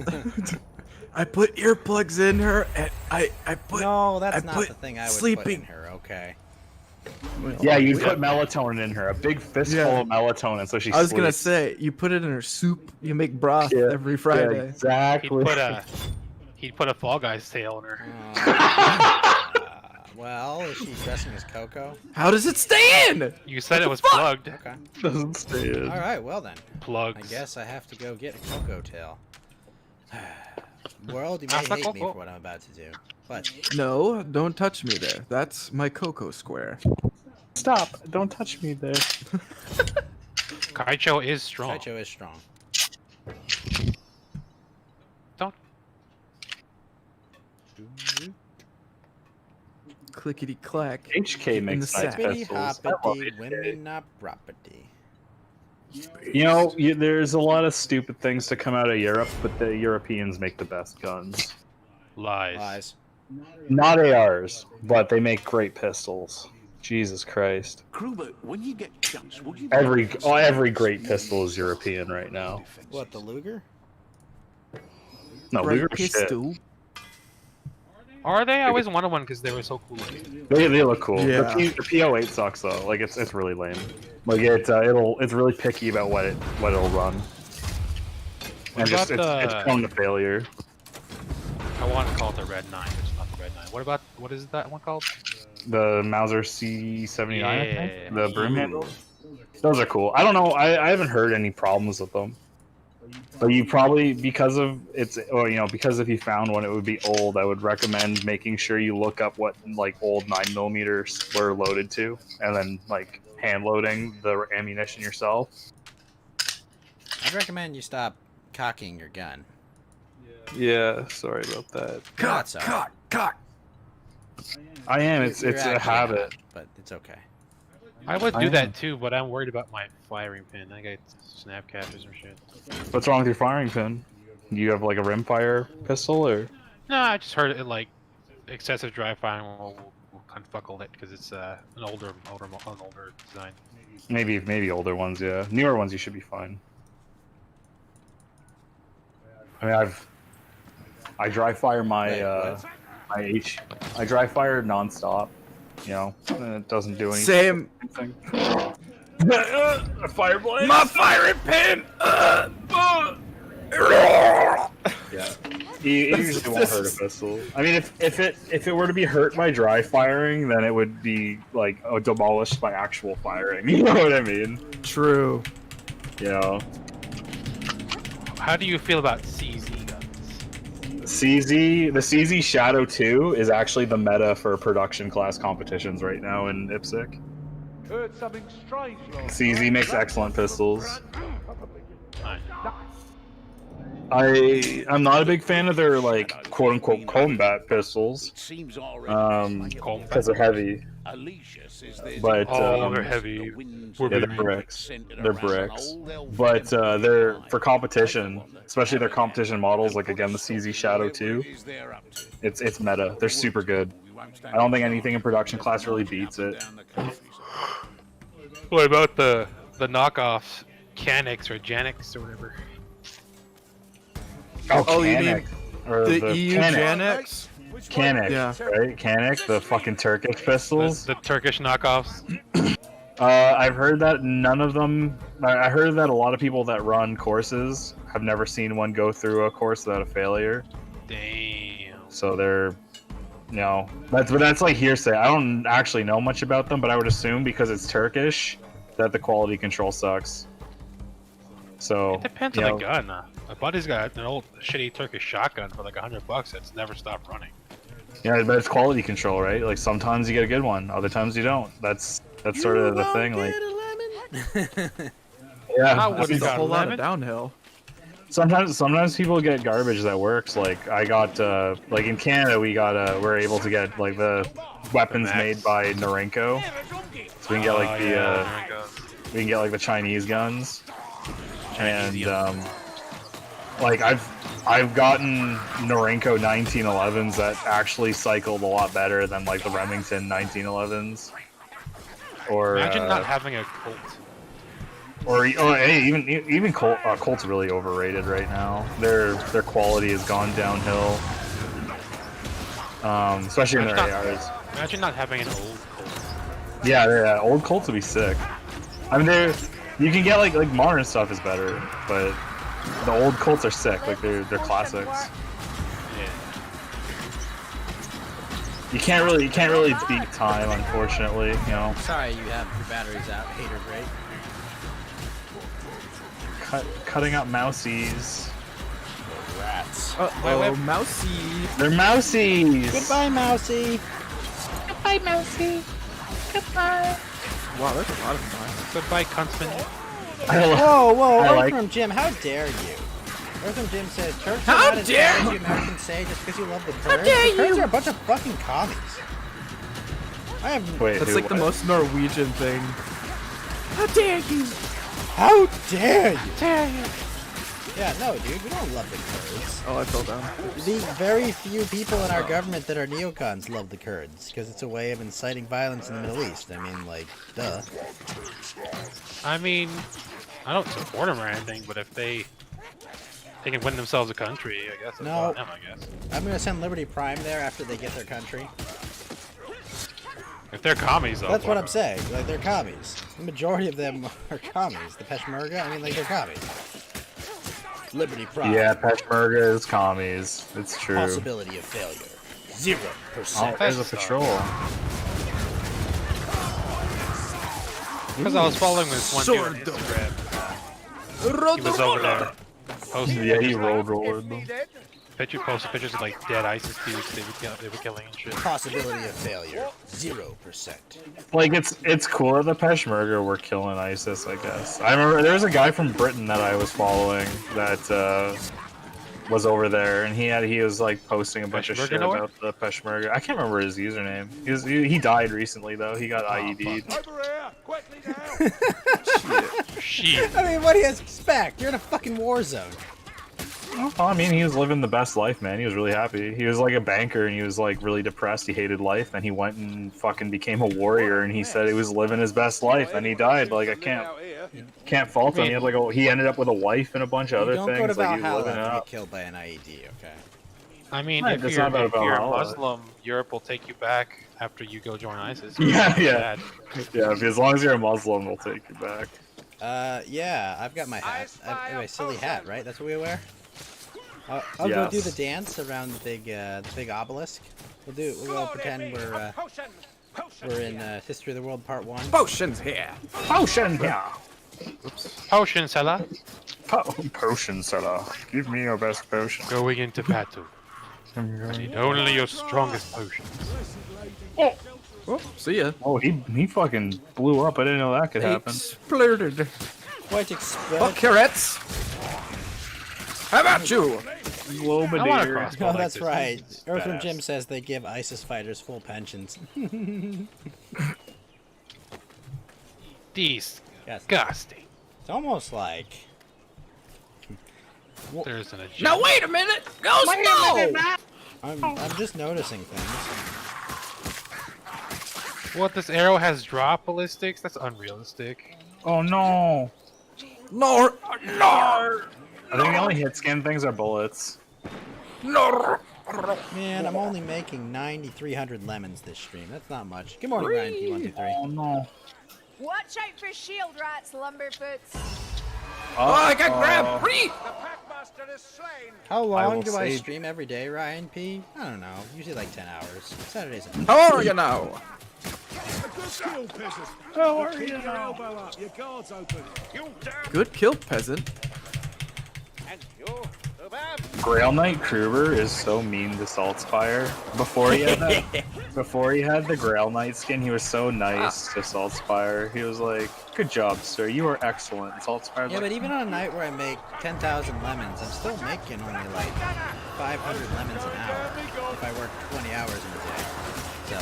I put earplugs in her and I put No, that's I not put the thing I would put in sleeping. her. Okay. Yeah, you put melatonin in her, a big fistful Yeah. of melatonin, so she. I was gonna sleeps. say you put it in her soup. You make broth Yeah, every Friday. Yeah, exactly. He'd put a Fall Guys tail in her. Well, is she dressing as Coco? How does it stay in? You said it was plugged. Okay. Doesn't stay in. All right. Well then. Plugs. I guess I have to go get a Coco tail. World, you may Hasta hate me Coco. for what I'm about to do, but No, don't touch me there. That's my Coco Square. Stop! Don't touch me there. Kaicho is strong. Kaicho is strong. Don't. Clickety clack. HK in the makes nice sack. Bippity pistols. I love hoppity, HK. women not property. You know, there's a lot of stupid things to come out of Europe, but the Europeans make the best guns. Lies. Lies. Not ARs, but they make great pistols. Jesus Christ. Kruber, when you get chance, would you Every great pistol is European right now. What, the Luger? No, Bright Luger shit. pistol. Are they? I always wanted one because they were so cool looking. They look cool. Yeah. The PO8 sucks though. Like it's really lame. Like it's really picky about what it'll run. And What just about it's prone to failure. I want to call it the Red 9, but it's not the Red 9. What is that one called? The Mauser C79, I Yeah. think. The broom handles. Those are cool. I don't know. I haven't heard any problems with them. But you probably because if you found one, it would be old. I would recommend making sure you look up what like old 9mm were loaded to, and then like hand loading the ammunition yourself. I'd recommend you stop cocking your gun. Yeah, sorry about that. Not sorry. Cock. I am. It's You're a actually habit. not, but it's okay. I would I do am. that too, but I'm worried about my firing pin. I got snap catchers or shit. What's wrong with your firing pin? You have like a rimfire pistol, or No, I just heard it like excessive dry firing will confuckle it because it's an older design. maybe older ones. Yeah, newer ones you should be fine. I mean, I dry fire my Wait, what? I dry fire nonstop, it doesn't do anything. Same. A fire blade. My firing pin. Yeah, it usually won't hurt a pistol. I mean, if it were to be hurt by dry firing, then it would be like demolished by actual firing. You know what I mean? True. Yeah. How do you feel about CZ guns? The CZ Shadow 2 is actually the meta for production class competitions right now in IPSC. Heard something strange, Lord. CZ makes excellent pistols. Fine. I'm not a big fan of their like quote unquote combat pistols. Because they're heavy. But they're heavy. Yeah, they're bricks. They're bricks. But they're for competition, especially their competition models, like again the CZ Shadow 2. It's meta. They're super good. I don't think anything in production class really beats it. What about the knockoffs, Canix or Janix or whatever? Oh, you mean or the EU Canex. Janix? Yeah. Right? Canex, the fucking Turkish pistols. The Turkish knockoffs. I've heard that none of them. I heard that a lot of people that run courses have never seen one go through a course without a failure. Damn. So they're, that's like hearsay. I don't actually know much about them, but I would assume because it's Turkish that the quality control sucks. So It depends on the gun. My buddy's got an old shitty Turkish shotgun for like $100 that's never stopped running. Yeah, but it's quality control, right? Like sometimes you get a good one, other times you don't. That's sort of the thing. Like, yeah, I wouldn't a whole lot of downhill. Sometimes people get garbage that works. Like I got, like in Canada, we're able to get like the weapons made by Norinco, so we can get like we can get like the Chinese guns, and like I've gotten Norinco 1911s that actually cycled a lot better than like the Remington 1911s. Or imagine not having a Colt. Or hey, even Colt's really overrated right now. Their quality has gone downhill, especially in their ARs. Imagine not having an old Colt. Yeah, old Colts would be sick. I mean, you can get like modern stuff is better, but the old Colts are sick. Like they're classics. Yeah. You can't really beat time, unfortunately. Sorry, you have your batteries out. Hater break. Cutting up mousies. Rats. Mousy. They're mousies. Goodbye, Mousy. Goodbye, Mousy. Goodbye. Wow, that's a lot of fun. Goodbye, Kunstman. Whoa, like- Earthworm Jim, how dare you? Earthworm Jim says, Turks How are not as dare bad as you Americans say just because you love the Kurds. dare The Kurds you? are a bunch of fucking commies. I have... Wait, That's who, like the what? most Norwegian thing. How dare you? How dare you? Yeah, no, dude, we don't love the Kurds. Oh, I fell down. The very few people in our government that are neocons love the Kurds because it's a way of inciting violence in the Middle East. I mean, like, duh. I mean, I don't support them or anything, but if they can win themselves a country, I guess. That's No. on them, I guess. I'm gonna send Liberty Prime there after they get their country. If they're commies, though. That's what I'm saying. Like, they're commies. The majority of them are commies. The Peshmerga, I mean, like, they're commies. Liberty Prime. Yeah, Peshmerga is commies. It's true. Possibility of failure. 0%. Oh, there's a patrol. Because I was following this one dude on Instagram. He was over there posting Yeah, he pictures, like, rolled. posted pictures of like dead ISIS dudes they were killing and shit. Possibility of failure. 0%. Like it's cool that the Peshmerga were killing ISIS, I guess. I remember there was a guy from Britain that I was following that was over there, and he was like posting a bunch of Peshmerga shit nowhere? about the Peshmerga. I can't remember his username. He died recently though. He got IED'd. Over here, quickly now. Shit. I mean, what do you expect? You're in a fucking war zone. Well, I mean, he was living the best life, man. He was really happy. He was like a banker, and he was like really depressed. He hated life, and he went and fucking became a warrior. And he said he was living his best life, and he died. Like I can't fault him. He had he ended up with a wife and a bunch of other Don't things. go to Like he was Valhalla living it to up. get killed by an IED, okay? I mean, Right, if that's you're, not about if you're a Valhalla. Muslim, Europe will take you back after you go join ISIS. Yeah, yeah. Bad. Yeah, as long as you're a Muslim, we'll take you back. Yeah, I've got my hat. Anyway, silly hat, right? That's what we wear. I'll go do Yes. the dance around the big obelisk. We'll go pretend we're in History of the World Part 1. Potions here. Potion! Yeah. Potion seller, Potion seller. Give me your best potion. going into battle. I need only your strongest potions. Oh, see ya. Oh, he fucking blew up. I didn't know that could happen. Exploded. Quite explode. Fuck carrots. How about you? I want a Globadier. crossbow Oh, like that's this. right. This is Earthworm badass. Jim says they give ISIS fighters full pensions. Yes. Disgusting. It's almost like. There isn't a Now gem. wait a minute. Go slow. I'm just noticing things. What, this arrow has drop ballistics? That's unrealistic. Oh no. No. No. I think the only hit scan things are bullets. No. Man, I'm only making 9,300 lemons this stream. That's not much. Good morning, Ryan P123. Oh no. Watch out for shield rats, Lumberfoots. Oh, I got grabbed. Free. The Packmaster is slain. How I long will do I save- stream every day, Ryan P? I don't know. Usually like 10 hours. Saturdays. How are you now? A good skill, peasant. How are Keep you your now? elbow up. Your guard's open. You damn. Good kill, peasant. And you, Ubab. Grail Knight Kruber is so mean to Saltspire. Before he had the Grail Knight skin, he was so nice to Saltspire. He was like, "Good job, sir. You are excellent." Saltspire's Yeah, like, but even on a night where I make 10,000 lemons, I'm still making only like 500 lemons an hour if I work 20 hours in a day. So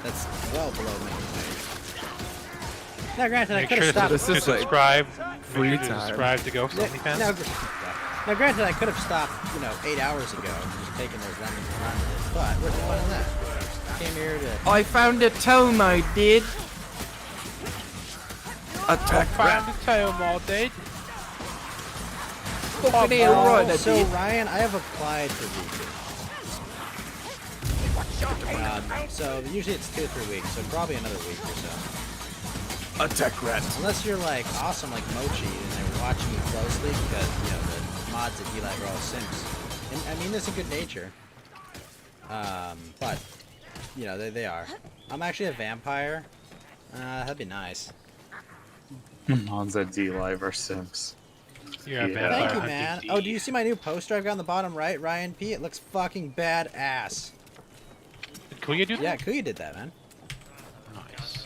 that's well below minimum wage. Now, granted, I Make could sure have stopped. This to is like subscribe. free Make sure to time. subscribe to Ghost Now, OnlyFans. now, granted, I could have stopped, 8 hours ago, and just taken those lemons and run with it. But what's the fun in that? Came here to. I found a tome, I did. Attack rat. Found the tail all day. Fucking hell, right, I So did. Ryan, I have applied for VP. So usually it's 2 or 3 weeks, so probably another week or so. Attack rat. Unless you're like awesome like Mochi and they're watching you closely because the mods at D-Live are all simps. And I mean this in good nature. But they are. I'm actually a vampire. That'd be nice. Mods at D-Live are simps. You're a Yeah. vampire Thank you, hunting man. D. Oh, do you see my new poster I've got on the bottom right, Ryan P? It looks fucking badass. Did Kuya do that? Yeah, Kuya did that, man. Nice.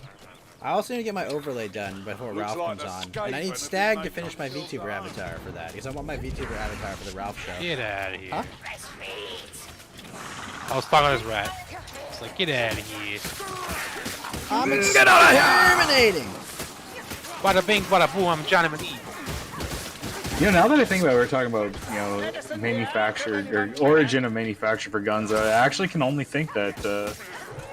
I also need to get my overlay done before Ralph comes on. And I need Stag to finish my VTuber avatar for that, because I want my VTuber avatar for the Ralph show. Get out of here. Huh? I was talking to this rat. It's like, get out of here. I'm Get out of here! exterminating! Bada bing, bada boom, I'm Johnny McGee. Now that I think about it, we're talking about, manufactured or origin of manufacture for guns. I actually can only think that,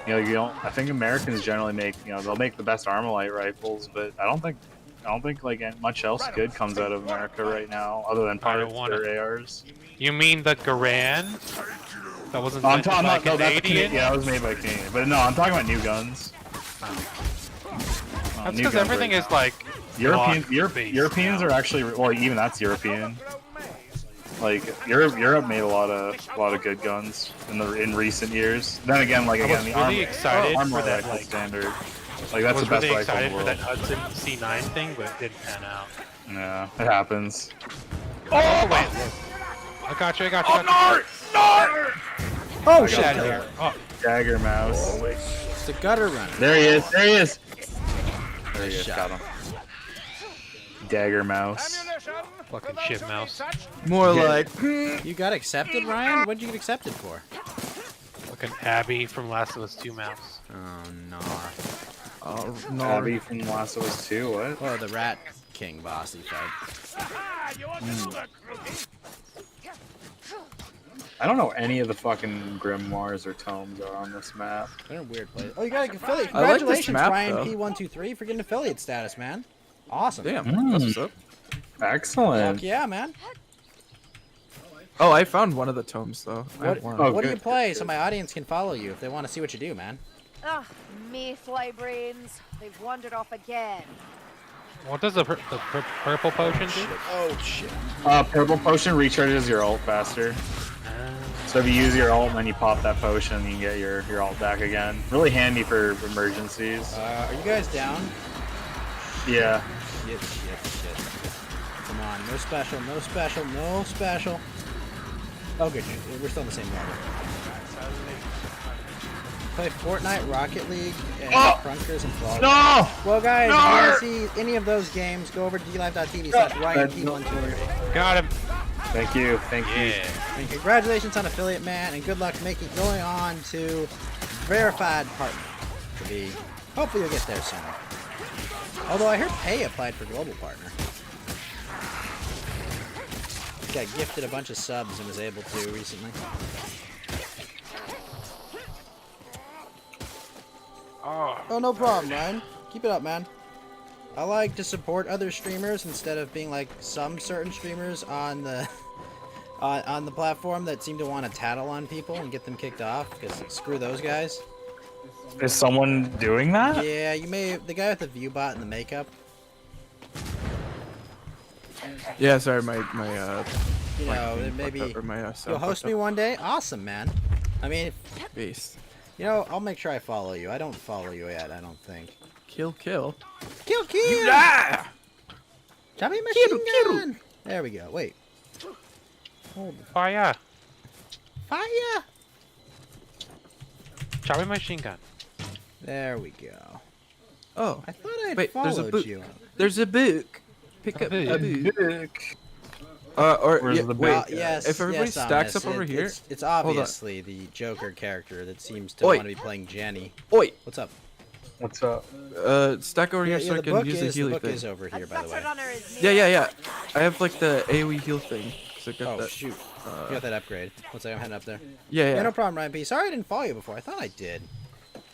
I think Americans generally make, they'll make the best Armalite rifles, but I don't think like much else good comes out of America right now, other than parts wanna- or ARs. You mean the Garand? That wasn't I'm invented talking by about no, that's Canadian? yeah, that was made by Canadian. But no, I'm talking about new guns. That's New because guns everything right is now. like Europeans based are now. actually even that's European. Like Europe made a lot of good guns in recent years. Then again, I was the really excited armor for that, rifle like- standard. Like I that's was the best really rifle in excited the for world. that Hudson C9 thing, but it didn't pan out. Yeah, it happens. Oh, wait, look. I got you. Oh, Get out of here. Oh, Dagger mouse. It's a gutter runner. There he is. There he is. There he Nice is. shot. Got him. Dagger mouse. Ammunition. fucking For shit those who mouse. need such. More Yeah. like. You got accepted, Ryan? What'd you get accepted for? Fucking Abby from Last of Us 2 mouse. Oh, no. Oh, no. Abby from Last of Us 2. What? Oh, the Rat King bossy fight. Ah, you want to do that, Crookie? I don't know any of the fucking grimoires or tomes are on this map. They're in weird places. Oh, you got an affiliate. I like this Congratulations, map, Ryan though. P123, for getting affiliate status, man. Awesome. Damn. That's what's up. Excellent. Fuck yeah, man. Oh, I found one of the tomes though. I have one. Oh, What do you good. play so my audience can follow you if they want to see what you do, man? Ah, mayfly brains. They've wandered off again. What does the purple potion do? Oh shit. Purple potion recharges your ult faster. So if you use your ult and then you pop that potion, you can get your ult back again. Really handy for emergencies. Are you guys down? Yeah. Shit. Come on, no special, no special, no special. Oh, good. We're still in the same level. Play Fortnite, Rocket League, and Crunkers and Fall Guys. No! Well, guys, if you want to see any of those games, go over to dlive.tv/RyanT123. Got him. Thank you. Thank you. Yeah. And congratulations on affiliate, man, and good luck going on to verified partner to be. Hopefully, you'll get there soon. Although I heard Pay applied for global partner. Got gifted a bunch of subs and was able to recently. Oh, no problem, Ryan. Keep it up, man. I like to support other streamers instead of being like some certain streamers on the on the platform that seem to want to tattle on people and get them kicked off. Because screw those guys. Is someone doing that? Yeah, you may. The guy with the view bot and the makeup. Yeah, sorry, my You know, maybe you'll host me one day. Awesome, man. I mean, Beast. you know, I'll make sure I follow you. I don't follow you yet. I don't think. Kill. Kill. You die! Chubby machine gun. There we go. Wait. Hold the Fire. fire. Chubby machine gun. There we go. Oh, I thought I'd wait, there's a followed book. you. There's a book. Pick up a book. Or Where's yeah, the wait, book? Yes. if everybody yes, stacks Thomas, up over here. it's Hold on. obviously the Joker character that seems to Oi. want to be playing Jenny. Oi, What's up? What's up? stack over here so I the can book use the is healing book thing. is over here, A by the way. better runner is Yeah, near. yeah, yeah. I have like the AoE heal thing. So I got Oh that. shoot! You got that upgrade. One second, I'm heading up there. Yeah, Yeah, yeah. no problem, Ryan P. Sorry I didn't follow you before. I thought I did.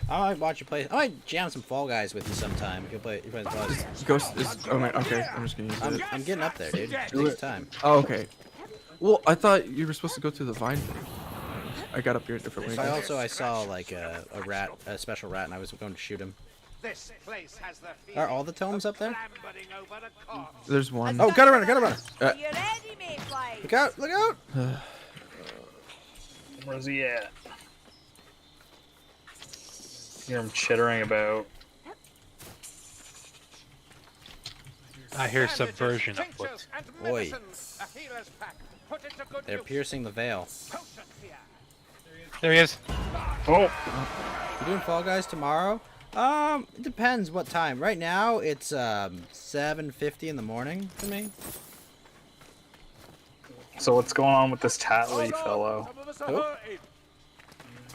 I might watch you play. I might jam some Fall Guys with you sometime. You play Buzz. Ghost is. Oh my. Okay, I'm just gonna use it. I'm getting up there, dude. It takes time. Oh, okay. Well, I thought you were supposed to go to the vine thing. I got up here a different way. I saw like a rat, a special rat, and I was going to shoot him. This place has the Are all the tomes up there? clambering over the corpse. There's one. Oh, got a runner! Are you ready, mayfly? Look out! Look out! Where's he at? Hear him chittering about. I hear subversion Tinctures afoot. and Oi. medicines. A healer's pack. Put it to good They're use. piercing the veil. Potions here. There he is. Oh! You doing Fall Guys tomorrow? It depends what time. Right now it's 7:50 in the morning for me. So what's going on with this Tatley fellow? Some of us are Who? hurting.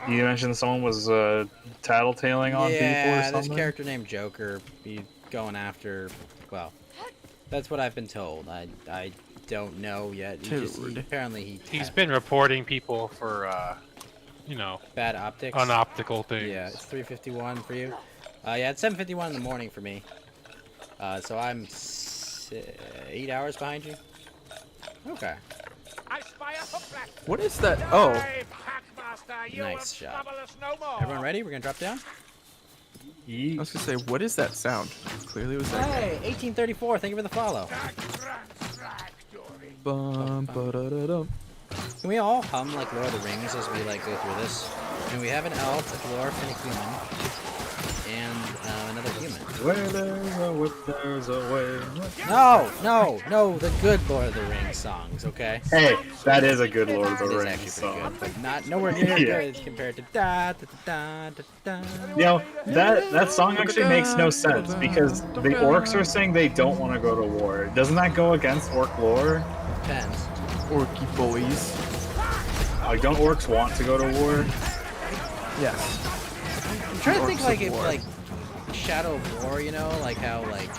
You mentioned someone was tattletaling on people or Yeah, this something? character named Joker. Be going after. Well, that's what I've been told. I don't know yet. Apparently He's been reporting people for, you know, bad optics. unoptical things. Yeah, it's 3:51 for you. Yeah, it's 7:51 in the morning for me. So I'm 8 hours behind you. Okay. I spy a hook rat. What is that? Oh, Dive, Packmaster, you Nice will shot. trouble us no more. Everyone ready? We're gonna drop down. I was gonna say, what is that sound? Clearly, it was that. Hey, 1834. Thank you for the follow. Bum, ba-da-da-dum. Can we all hum like Lord of the Rings as we like go through this? And we have an elf, a dwarf, and a human, and another human. Where there's a whip, there's a way. No, the good Lord of the Rings songs, okay? Hey, that is a good Lord of the It is Rings actually pretty song. good, but not nowhere near Yeah. good compared to da da da da da. You know, that song actually makes no sense because the orcs are saying they don't want to go to war. Doesn't that go against orc lore? Depends. Orky boys. Like, don't orcs want to go to war? Yes. I'm trying to think Orcs like of if War. like Shadow of War, you know, like how like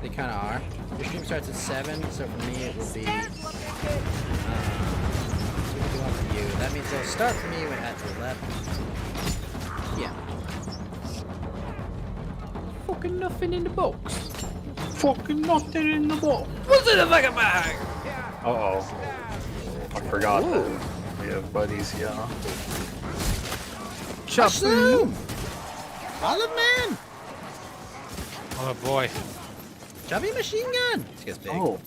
they kind of are. Your stream starts at 7, so for me it will be 2:51 for you. That means it'll start for me at 11. Yeah. Fucking nothing in the box. Fucking nothing in the box. What's in the fucking bag? Uh-oh. I forgot that we have buddies, yeah. Mushroom! Olive Man! Oh boy. Chubby machine gun! This gets big. Oh.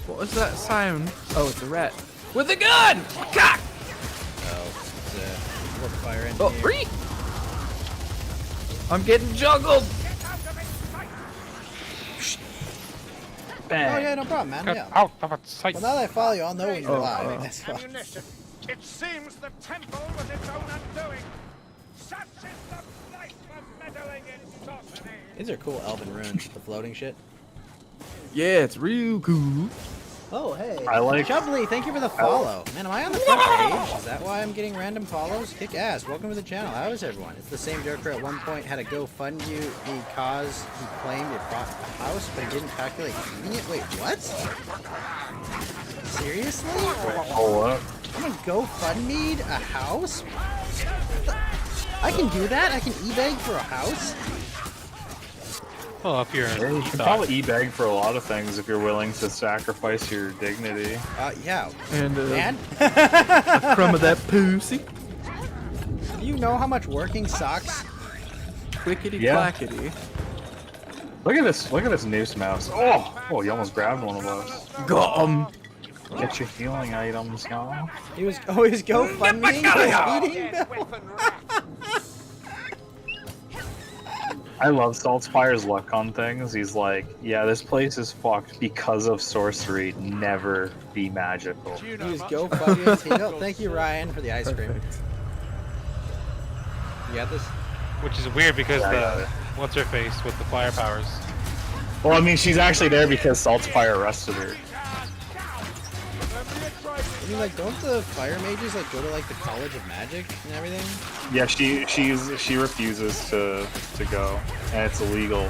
What was that sound? Oh, it's a rat. With a gun! Cock! Oh, it's a warp fire Oh, engineer. free! I'm getting juggled! Bang. Oh yeah, no problem, man. Get Yeah. out of its sight. Well, now that I follow you, I'll know when you're lying. That's fine. Ammunition. It seems the temple was its own undoing. Such is the price for meddling in sorcery. These are cool elven runes, the floating shit. Yeah, it's real cool. Oh, hey. I like- Chubbly, thank you for the follow. Man, am I on the front page? Is that why I'm getting random follows? Kick ass. Welcome to the channel. How is everyone? It's the same Joker at one point had a GoFund you because he claimed it bought a house, but he didn't calculate heating it. Wait, what? Seriously? Hold up. I'm gonna GoFundMe a house? I can do that? I can eBay for a house? Well, if you're Yeah, you can probably e-bag for a lot of things if you're willing to sacrifice your dignity. Yeah. And Man? a crumb of that pussy. Do you know how much working sucks? Clickety Yeah. clackety. Look at this noose mouse. Oh, you almost grabbed one of us. Got 'em. Get your healing items, y'all. He was always GoFundMe his eating bill. I love Saltspire's luck on things. He's like, yeah, this place is fucked because of sorcery. Never be magical. He was GoFundMe his eating bill. Thank you, Ryan, for the ice cream. You got this? Which is weird because Yeah, I got the it. what's her face with the fire powers. Well, I mean, she's actually there because Saltspire arrested her. I mean, like, don't the fire mages like go to like the College of Magic and everything? Yeah, she refuses to go, and it's illegal.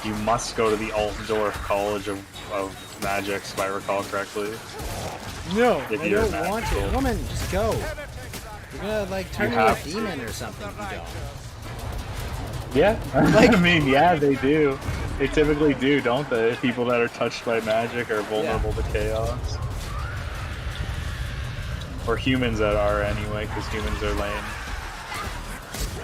You must go to the Altdorf College of Magics, if I recall correctly. No, If I you're don't want to. magical. Woman, just go. You're gonna like turn You into a have to. demon or something. If you don't. Yeah, Like- I mean, yeah, they do. They typically do, don't they? People that are touched by magic are vulnerable to chaos. Or humans that are anyway, because humans are lame.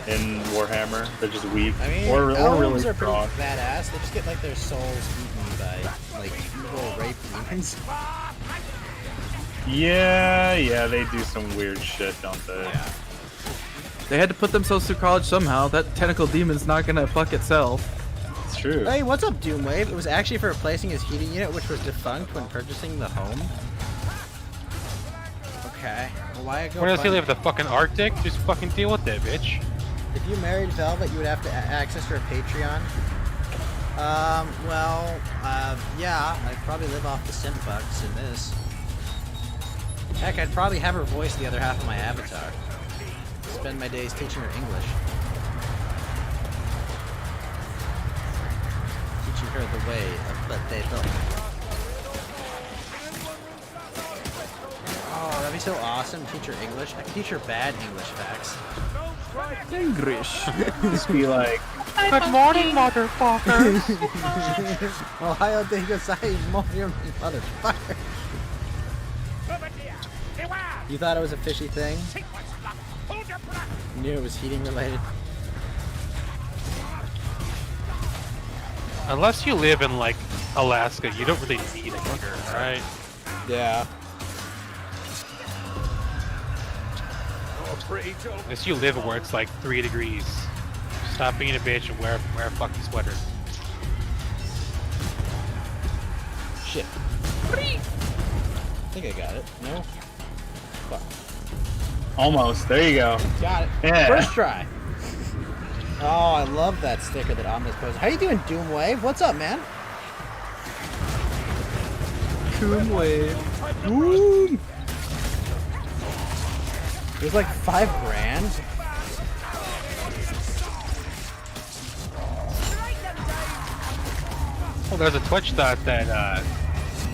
In Warhammer, they're just weak. I mean, or elves really are pretty strong. badass. They just get like their souls eaten by like evil rape demons. Yeah, they do some weird shit, don't they? Yeah. They had to put themselves through college somehow. That tentacle demon's not gonna fuck itself. It's true. Hey, what's up, Doomwave? It was actually for replacing his heating unit, which was defunct when purchasing the home. Okay. Well, why go? Where does he fund- live? The fucking Arctic? Just fucking deal with it, bitch. If you married Velvet, you would have to access her Patreon. Yeah, I'd probably live off the simp bucks in this. Heck, I'd probably have her voice the other half of my avatar. Spend my days teaching her English. Teaching her the way of potato. Oh, that'd be so awesome. Teach her English. I can teach her bad English facts. English. Just be like, Good morning, motherfuckers. Ohio de Gosai, motherfucker. You thought it was a fishy thing? Knew it was heating related. Unless you live in like Alaska, you don't really need a heater, right? Yeah. Unless you live where it's like 3 degrees. Stop being a bitch and wear a fucking sweater. Shit. I think I got it. No? Fuck. almost. There you go. Got it. Yeah. First try. Oh, I love that sticker that Omnis posted. How you doing, Doomwave? What's up, man? Doomwave. Doom. It was like $5,000. Well, there's a Twitch thought that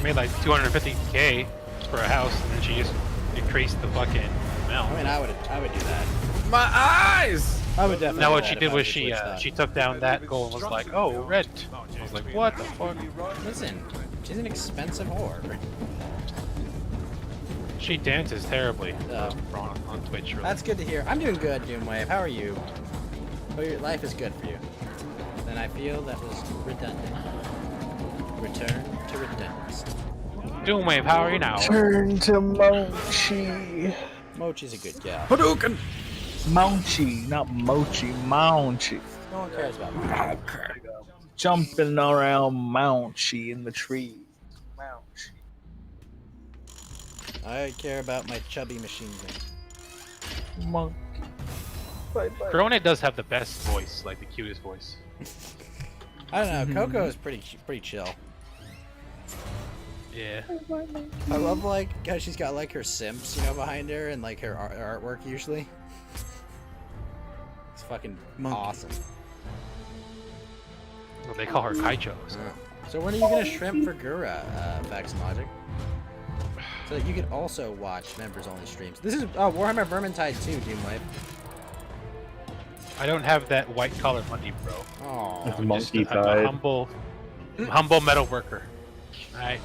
made like 250K for a house, and then she just increased the fucking amount. I mean, I would do that. My eyes! I would definitely. Now do what that she if did I was Twitch thought. she took down that goal and was like, oh, rent. I was like, what the fuck? Listen, She's an expensive whore. She dances terribly Oh. on Twitch. Really. That's good to hear. I'm doing good, Doomwave. How are you? Oh, your life is good for you. Then I feel that was redundant. Return to redundancy. Doomwave, how are you now? Turn to Mochi. Mochi's a good gal. Hadouken! Mochi, not Mochi, Mochi. No one cares about Mochi. Jumping around Mochi in the trees. Mochi. I care about my chubby machine gun. Monkey. Bye bye. Corona does have the best voice, like the cutest voice. I don't know. Coco is pretty chill. Yeah. I love like how she's got like her simps, you know, behind her and like her artwork usually. It's fucking awesome. Well, they call her Kaicho. So. So when are you gonna shrimp for Gura, Facts and Logic? So that you could also watch members-only streams. This is Warhammer Vermintide 2, Doomwave. I don't have that white-collar money, bro. Oh, I'm a humble metal worker. Alright.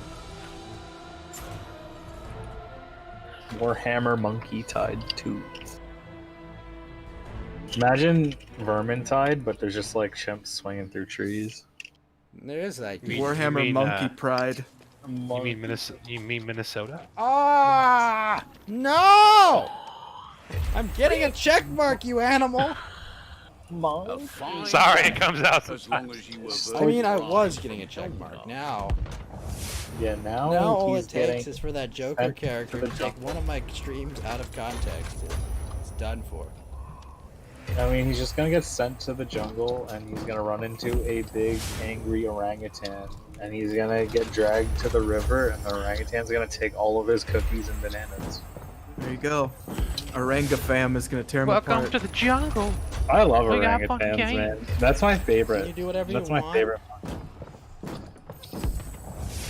Warhammer Monkey Tide 2. Imagine Vermintide, but there's just like chimps swinging through trees. there is like Warhammer Monkey Pride. You mean Minnesota? Ah! No! I'm getting a check mark, you animal. Sorry, it comes out sometimes. I mean, I was getting a check mark. Now now all he's it takes getting is for that Joker sent character to to the take one of my streams out of context. It's done for. I mean, he's just gonna get sent to the jungle, and he's gonna run into a big, angry orangutan, and he's gonna get dragged to the river, and the orangutan's gonna take all of his cookies and bananas. There you go. Oranga fam is gonna tear him Welcome apart. to the jungle. I love We got orangutans, fun games. man. That's my favorite. You do whatever That's you my want. favorite.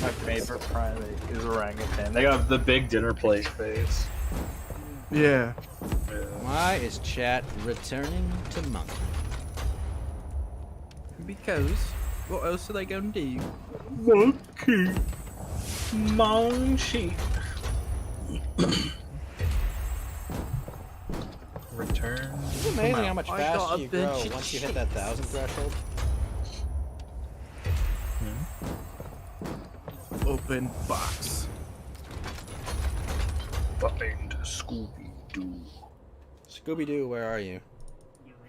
My favorite primate is orangutan. They got the big dinner plate face. Yeah. Why is chat returning to monkey? Because what else are they gonna do? Monkey. Monkey. Return. It's amazing how much I faster got a you grow bitch. once you hit that 1,000 threshold. Open box. Find Scooby-Doo. Scooby-Doo, where are you?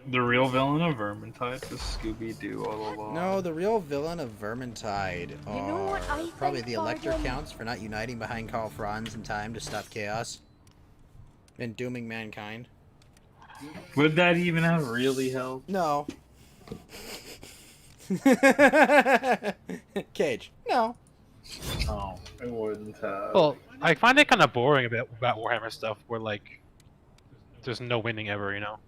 The real villain of Vermintide is Scooby-Doo all along. No, the real villain of Vermintide know what I are probably think, the Elector Bargain? Counts for not uniting behind Karl Franz in time to stop chaos and dooming mankind. Would that even have really helped? No. Cage. No. Oh, it wouldn't have. Well, I find it kind of boring about Warhammer stuff where, like, there's no winning ever, you know?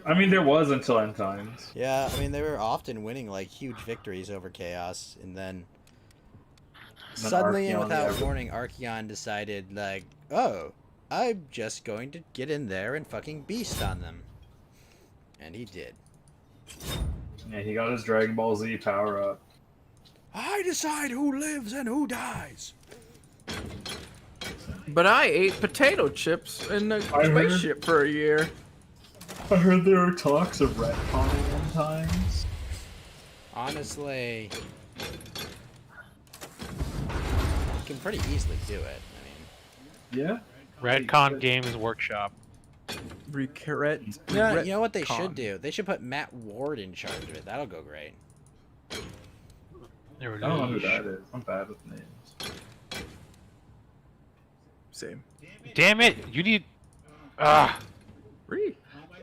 I mean, there was until End Times. Yeah, I mean, they were often winning, like, huge victories over chaos, and then suddenly and Archeon without never- warning, Archeon decided, like, oh, I'm just going to get in there and fucking beast on them. And he did. Yeah, he got his Dragon Ball Z power up. I decide who lives and who dies. But I ate potato chips in the I heard- spaceship for a year. I heard there were talks of retconning End Times. Honestly, you can pretty easily do it. I mean, Yeah. Redcon Games Workshop. Regret. you know what they should do? They should put Matt Ward in charge of it. That'll go great. There we I don't know go. who that is. I'm bad with names. Same. Damn it! You need.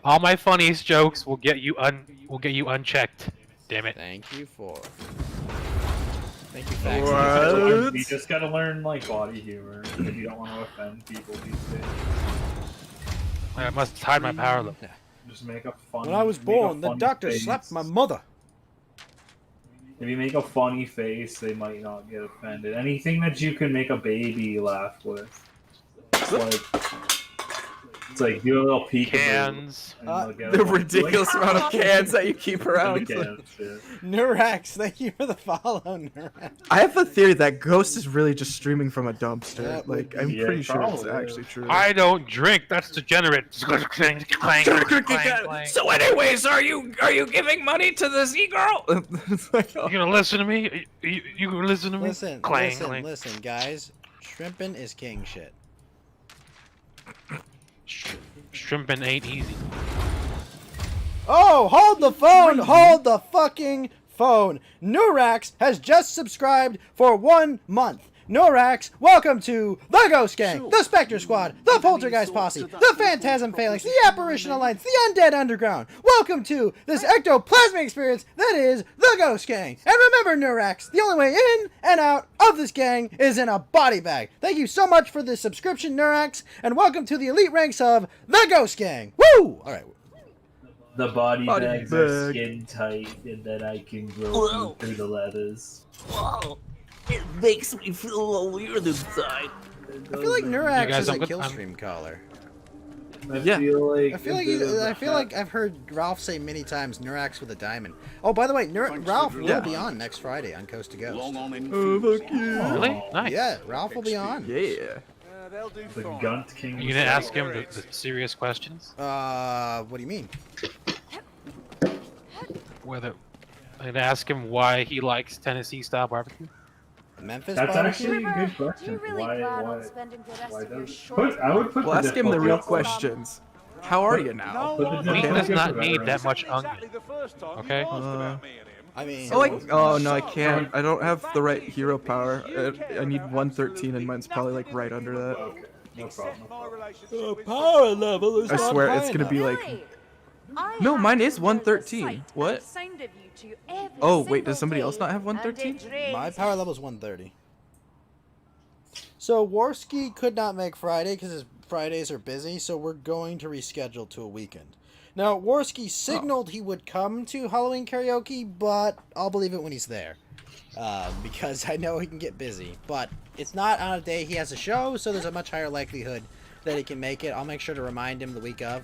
All my funniest jokes will get you unchecked. Damn it! Thank you, Facts. You just gotta learn like body humor if you don't want to offend people these days. I must hide my power level. Just make a funny. When I was make a born, the funny doctor face. slapped my mother. If you make a funny face, they might not get offended. Anything that you can make a baby laugh with. Like, It's like do a little peek. Cans. The ridiculous amount of cans that you keep around. Nurax, thank you for the follow, Nurax. I have a theory that Ghost is really just streaming from a dumpster. That Like, would I'm be- pretty sure it's probably. actually true. I don't drink. That's degenerate. Clang, clang, clang, clang. So, anyways, are you giving money to the Z girl? You gonna listen to me? You gonna listen to me? Listen, Clang, listen, clang. listen, guys. Shrimpin' is king shit. Shrimping ain't easy. Oh, hold the phone! Hold the fucking phone! Nurax has just subscribed for 1 month. Nurax, welcome to the Ghost Gang, the Spectre Squad, the Poltergeist Posse, the Phantasm Phalanx, the Apparition Alliance, the Undead Underground. Welcome to this ectoplasmic experience that is the Ghost Gang. And remember, Nurax, the only way in and out of this gang is in a body bag. Thank you so much for this subscription, Nurax, and welcome to the elite ranks of the Ghost Gang. Woo! All right. The body bags bag. are skin tight, and then I can grow through the leathers. Whoa. It makes me feel a little weird inside. I feel like Nurax guys is a don't get- Killstream caller. I feel like I feel like I've heard Ralph say many times Nurax with a diamond. Oh, by the way, Ralph will be on next Friday on Coast to Ghost. Oh, fuck yeah. Really? Nice. Yeah, Ralph will be on. Yeah. the Gunt King. You gonna ask him the serious questions? What do you mean? Whether I'm gonna ask him why he likes Tennessee style barbecue. Memphis That's barbecue? actually a good question. I would put Well, ask him the real questions. How are you now? Meat does not need that much onion. Okay? I mean, Oh no, I can't. I don't have the right hero power. I need 113, and mine's probably like right under that. Okay, no problem. the power level is I swear it's gonna be like. No, mine is 113. What? Oh wait, does somebody else not have 113? My power level is 130. So Warski could not make Friday because his Fridays are busy, so we're going to reschedule to a weekend. Now, Warski signaled he would come to Halloween karaoke, but I'll believe it when he's there. Because I know he can get busy. But it's not on a day he has a show, so there's a much higher likelihood that he can make it. I'll make sure to remind him the week of.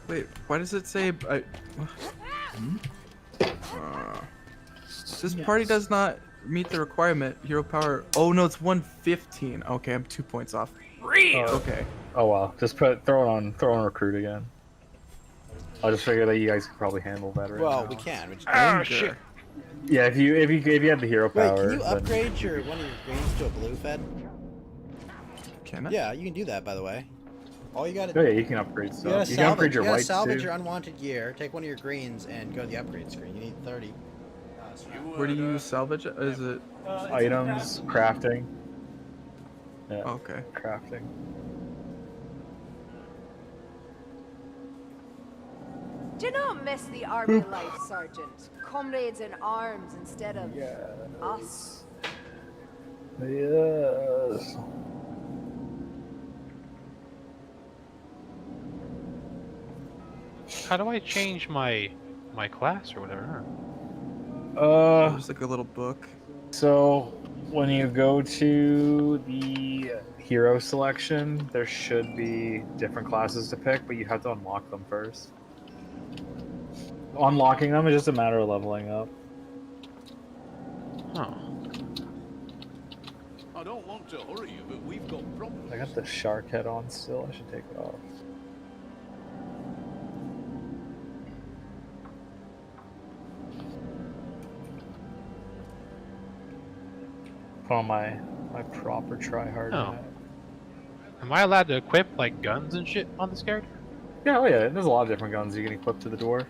Wait, why does it say? This party does not meet the requirement. Hero power. Oh no, it's 115. Okay, I'm 2 points off. Okay. Oh well, just throw on recruit again. I just figured that you guys could probably handle that right Well, now. we can. We just Sure. Yeah, if you had the hero Wait, power. can you then- upgrade one of your greens to a blue fed? Can I? Yeah, you can do that, by the way. All you gotta Oh do. yeah, you can upgrade You stuff. gotta You can upgrade salvage, your you gotta whites salvage too. your unwanted gear, take one of your greens, and go to the upgrade screen. You need 30. Where do you salvage it? Is it? Items, crafting. Yeah, Okay. crafting. Do not miss the army life, Sergeant. Comrades in arms instead of us. Yes. How do I change my class or whatever? There's like a little book. So when you go to the hero selection, there should be different classes to pick, but you have to unlock them first. Unlocking them is just a matter of leveling up. Oh. I don't want to hurry you, but we've got problems. I got the shark head on still. I should take it off. Put on my proper tryhard. Oh. hat. Am I allowed to equip like guns and shit on this character? Yeah, oh yeah. There's a lot of different guns you can equip to the dwarf.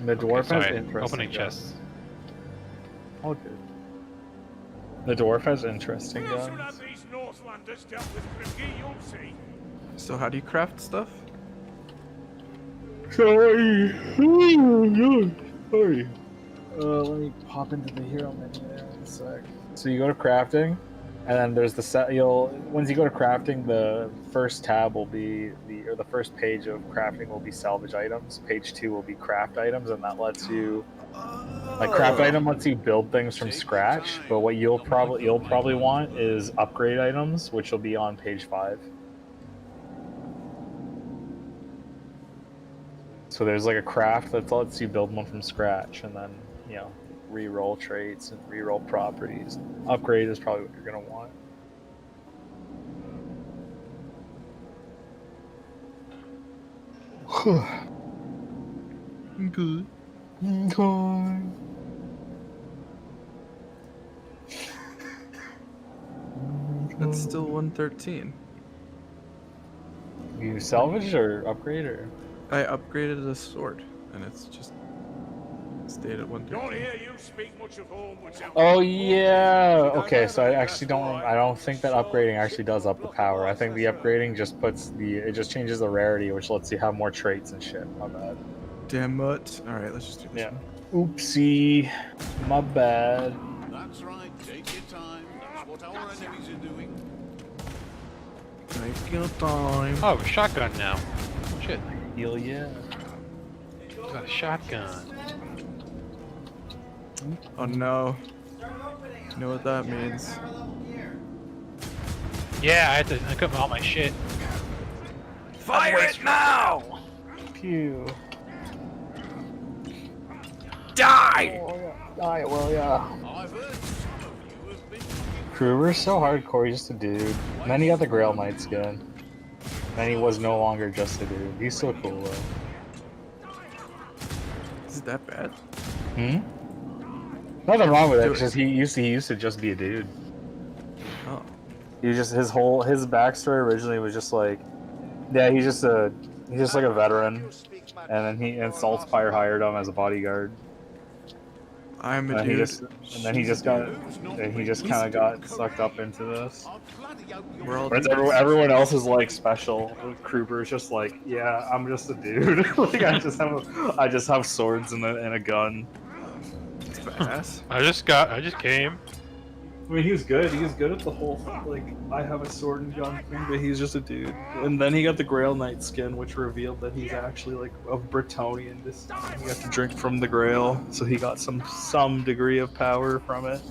The dwarf sorry, has interesting opening guns. chests. All good. The dwarf has interesting We'll soon guns. have these Northlanders dealt with Grimgir, you'll see. So how do you craft stuff? Sorry. Sorry. Let me pop into the hero menu there in a sec. So you go to crafting, And then there's the set. Once you go to crafting, the first tab will be the first page of crafting will be salvage items. Page 2 will be craft items, and that lets you craft item lets you build things from scratch. But what you'll probably want is upgrade items, which will be on page 5. So there's like a craft that lets you build one from scratch, and then re-roll traits and re-roll properties. Upgrade is probably what you're gonna want. Good. That's still 113. You salvage or upgrade or? I upgraded a sword, and it's just stayed at 113. Don't hear you speak much of home without. Oh yeah. Okay, so I actually don't. I don't think that upgrading actually does up the power. I think the upgrading just it just changes the rarity, which lets you have more traits and shit. My bad. Damn mutt. All right, let's just do this. Yeah. Oopsie. My bad. That's right. Take your time. That's what our enemies are doing. Take your time. Oh, a shotgun now. Shit. Hell yeah. Got a shotgun. Oh no. You know what that means? Yeah, I had to equip all my shit. Fire it now! Pew. Die! Oh, yeah. Die, well, yeah. I've heard some of you have been. Kruber's so hardcore, he's just a dude. And then he got the Grail Knight skin. Then he was no longer just a dude. He's so cool though. Is it that bad? Nothing wrong with it. It's just he used to just be a dude. Oh. He just his backstory originally was just like, yeah, he's just like a veteran, and then Saltzpyre hired him as a bodyguard. I'm a dude. And then he just kind of got sucked up into this. Whereas everyone else is like special. Kruber is just like, yeah, I'm just a dude. Like I just have swords and a gun. It's badass. I just came. I mean, he was good. He was good at the whole like I have a sword and gun thing, but he's just a dude. And then he got the Grail Knight skin, which revealed that he's actually like of Bretonnian descent. He got to drink from the Grail, so he got some degree of power from it.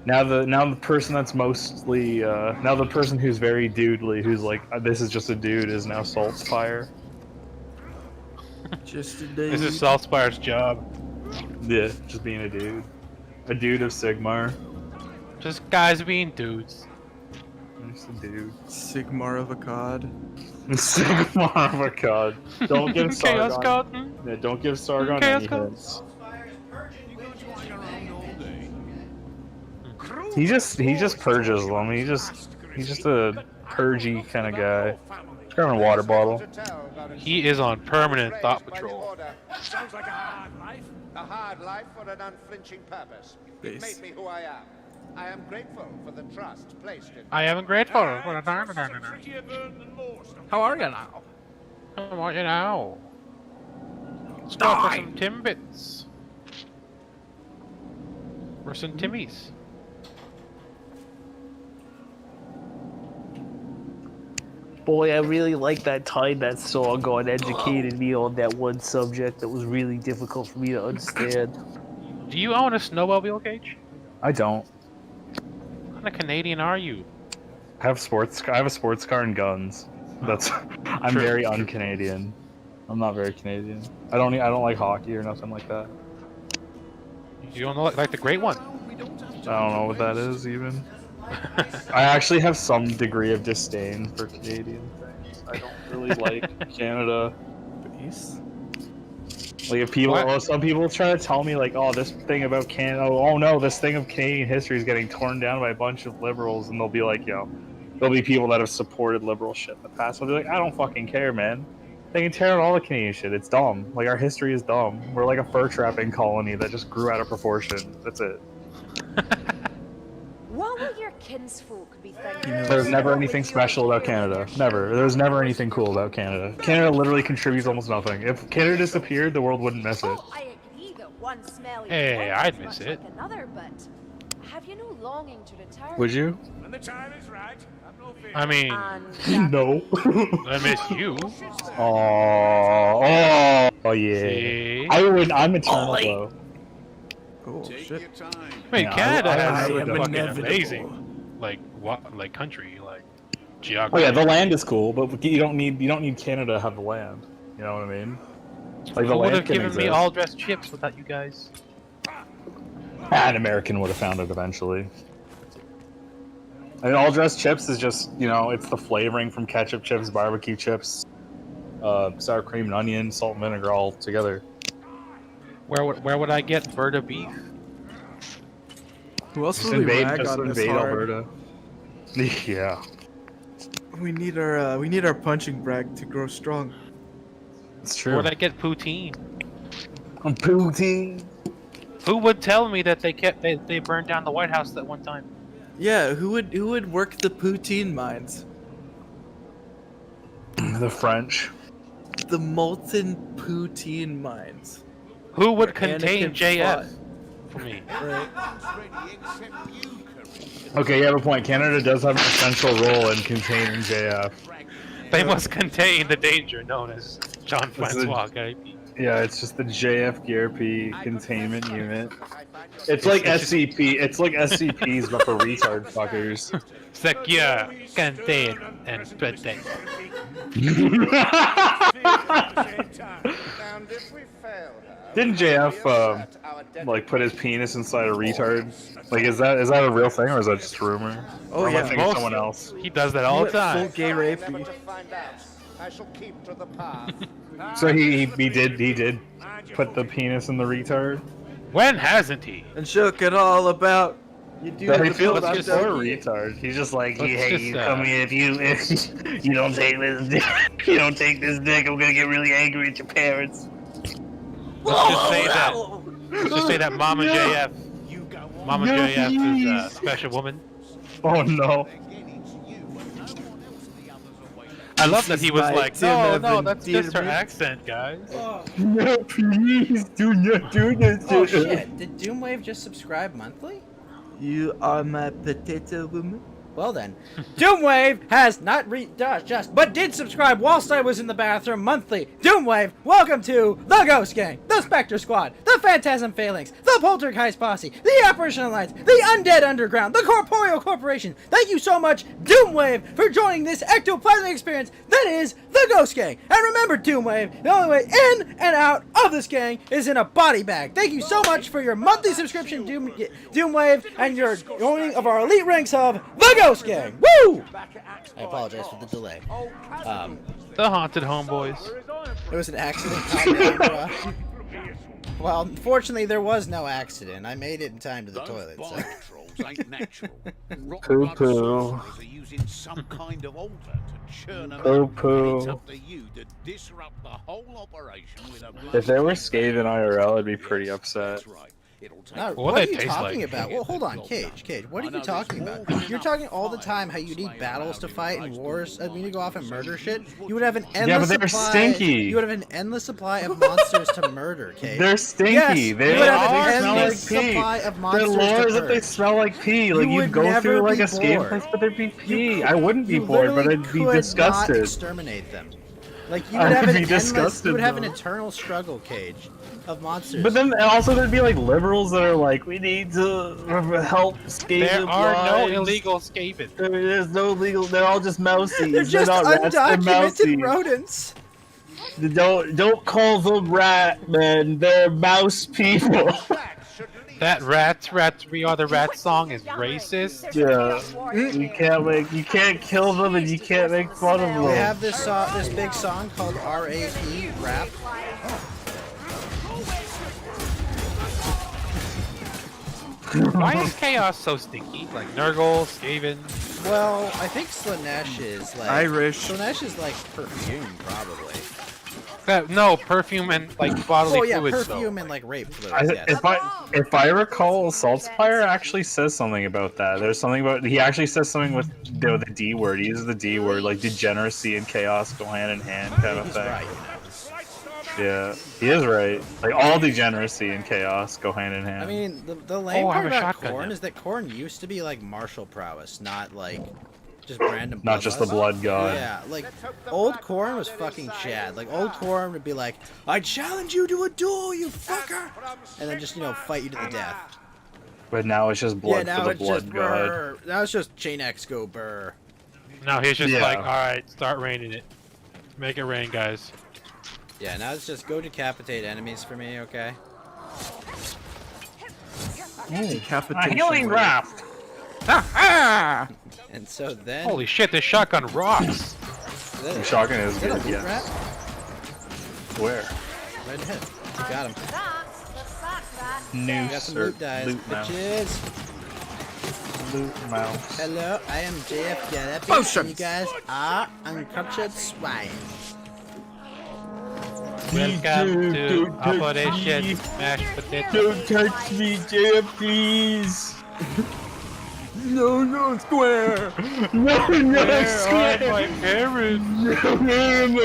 Now the person that's mostly now the person who's very dudely, who's like this is just a dude, is now Saltzpyre. Just a dude. This is Saltzpyre's job. Yeah, just being a dude. A dude of Sigmar. Just guys being dudes. Just a dude. Sigmar of a cod. Sigmar of a cod. Don't give Sargon. Chaos God. Yeah, don't give Sargon Chaos any God. hints. He just purges them. He's just a purgy kind of guy. Grabbing a water bottle. He is on permanent thought patrol. Sounds like a hard life. A hard life for an unflinching purpose. It made me who I am. I am grateful for the trust placed in me. I am grateful. How are you now? How are you now? Let's go for some Timbits. Or some Timmies. Boy, I really like that time that Sargon educated me on that one subject that was really difficult for me to understand. Do you own a snowmobile, Gage? I don't. What kind of Canadian are you? I have a sports car and guns. That's I'm True. very un-Canadian. I'm not very Canadian. I don't like hockey or nothing like that. You don't know, like the great one? I don't know what that is even. I actually have some degree of disdain for Canadian things. I don't really like Canada. Base? Like if some people try to tell me like, oh, this thing about Canada, oh no, this thing of Canadian history is getting torn down by a bunch of liberals, and they'll be like, there'll be people that have supported liberal shit in the past. I'll be like, I don't fucking care, man. They can tear out all the Canadian shit. It's dumb. Like our history is dumb. We're like a fur trapping colony that just grew out of proportion. That's it. What will your kinsfolk be thinking? There's never anything special about Canada. Never. There's never anything cool about Canada. Canada literally contributes almost nothing. If Canada disappeared, the world wouldn't miss it. I agree that one smelly Hey, one I'd is miss much it. like another, but Have you no longing to return? Would you? When the time is right, have no fear. I mean, No. I miss you. Oh yeah. See? I would. I'm eternal though. Oh shit! I mean, Yeah, Canada I has am fucking inevitable. amazing, like what, country, like Oh geography. yeah, the land is cool, but you don't need Canada to have the land. You know what I mean? Like the Who would land have can given me exist. all dressed chips without you guys? An American would have found it eventually. I mean, all dressed chips is just, it's the flavoring from ketchup chips, barbecue chips, sour cream and onion, salt and vinegar all together. Where would I get Berta beef? Who else Just will we invade, rag just on this invade hard? Alberta. Yeah. We need our punching bag to grow strong. It's Where true. would I get poutine? Poutine. Who would tell me that they burned down the White House that one time? Yeah, who would work the poutine mines? The French. The molten poutine mines. Who would Where contain Anakin JF fought. for me? Right. Okay, you have a point. Canada does have an essential role in containing JF. They must contain the danger known as John It's a- Francois Guy. Yeah, it's just the JFGRP containment unit. It's like SCP. It's like SCPs, but for retard fuckers. Secure, contain, and protect. Didn't JF like put his penis inside a retard? Like, is that a real thing or is that just rumor? Oh, or am I yeah. thinking Most- someone else? He does that all the time. Full gay rape. Never to find out. I shall keep to the path. So he did put the penis in the retard. When hasn't he? And shook it all about. You do So he the feels build-up like just- a to- retard. He's just like, Let's hey, just, you come here if you don't take this dick, you don't take this dick, I'm gonna get really angry at your parents. Let's just say that. Let's just say that Mama JF. Mama JF is a special woman. Oh no. I love that he was my like, Tim no, Evan that's just her Dieterman." accent, guys. No, please do not do this. Oh shit! Did Doomwave just subscribe monthly? You are my potato woman. Well then, Doomwave has not but did subscribe whilst I was in the bathroom monthly. Doomwave, welcome to the Ghost Gang, the Spectre Squad, the Phantasm Phalanx, the Poltergeist Posse, the Apparition Alliance, the Undead Underground, the Corporeal Corporation. Thank you so much, Doomwave, for joining this ectoplasmic experience that is the Ghost Gang. And remember, Doomwave, the only way in and out of this gang is in a body bag. Thank you so much for your monthly subscription, Doomwave, and your joining of our elite ranks of the Ghost Gang. Woo! I apologize for the delay. The Haunted Homeboys. It was an accident. Calm down, bro. Well, unfortunately, there was no accident. I made it in time to the toilet. So. ain't natural. Poo poo. Are using some kind of alter to churn them Poo out. poo. It's up to you to disrupt the whole operation with a If there were Skaven IRL, I'd be pretty upset. No, What what they are you taste talking like? about? Well, hold on, Cage. What are you talking about? You're talking all the time how you need battles to fight and wars. I mean, you go off and murder shit. You would have an endless but they're supply. stinky. You would have an endless supply of monsters to murder, Cage. They're stinky. Yes, They you would have are an smell like endless pee. supply of The monsters lore to is that they purge. smell like pee. Like You you'd would go never through like be a skate bored. place, but there'd be pee. I wouldn't be You bored, but literally I'd be could disgusted. Not exterminate them. Like you I would have would an be endless. You disgusted, would have an though. eternal struggle, Cage, of monsters. But then also there'd be like liberals that are like, we need to help Skaven There are no lives. illegal Skaven. There's no legal. They're all just mousies. they're just not rats, they're undocumented mousies. rodents. Don't call them rat men. They're mouse people. That rats, we are the rat song is racist. Yeah, you can't kill them and you can't make fun of them. We have this this big song called R.A.P. Rap. Why is Chaos so stinky? Like Nurgle, Skaven. Well, I think Slanesh is like Irish. Slanesh is like perfume, probably. No, perfume and like bodily Oh yeah, fluids. perfume and like rape fluids. Yes. If I recall, Saltspire actually says something about that. There's something about he actually says something with the D word. He uses the D word, like degeneracy and chaos go hand in hand, kind of He's thing. right. Yeah, he is right. Like all degeneracy and chaos go hand in hand. I mean, the lame Oh, I part have a about shotgun Korn now. is that Korn used to be like martial prowess, not like just random. Not just the bloodlust. blood god. Yeah, like old Korn was fucking Chad. Like old Korn would be like, "I challenge you to a duel, you fucker," and then just fight you to the death. But now it's just blood now for the it's blood just god. brr. Now it's just Chain X go burr. No, he's just Yeah. like, all right, start raining it. Make it rain, guys. Yeah, now it's just go decapitate enemies for me, okay? Decapitation. healing wave. raft. And so then. Holy shit, this shotgun rocks. Then, Shotgun is is that a good, loot yes. rat? Where? Right ahead. Got him. Noose Got some or loot dice, loot mouse. bitches. Loot mouse. Hello, I am JF Gillespie, and you guys are uncultured swine. Welcome to Operation Mashed Potato. touch me, JF, please. No, square. No, Where are my parents? Where am I?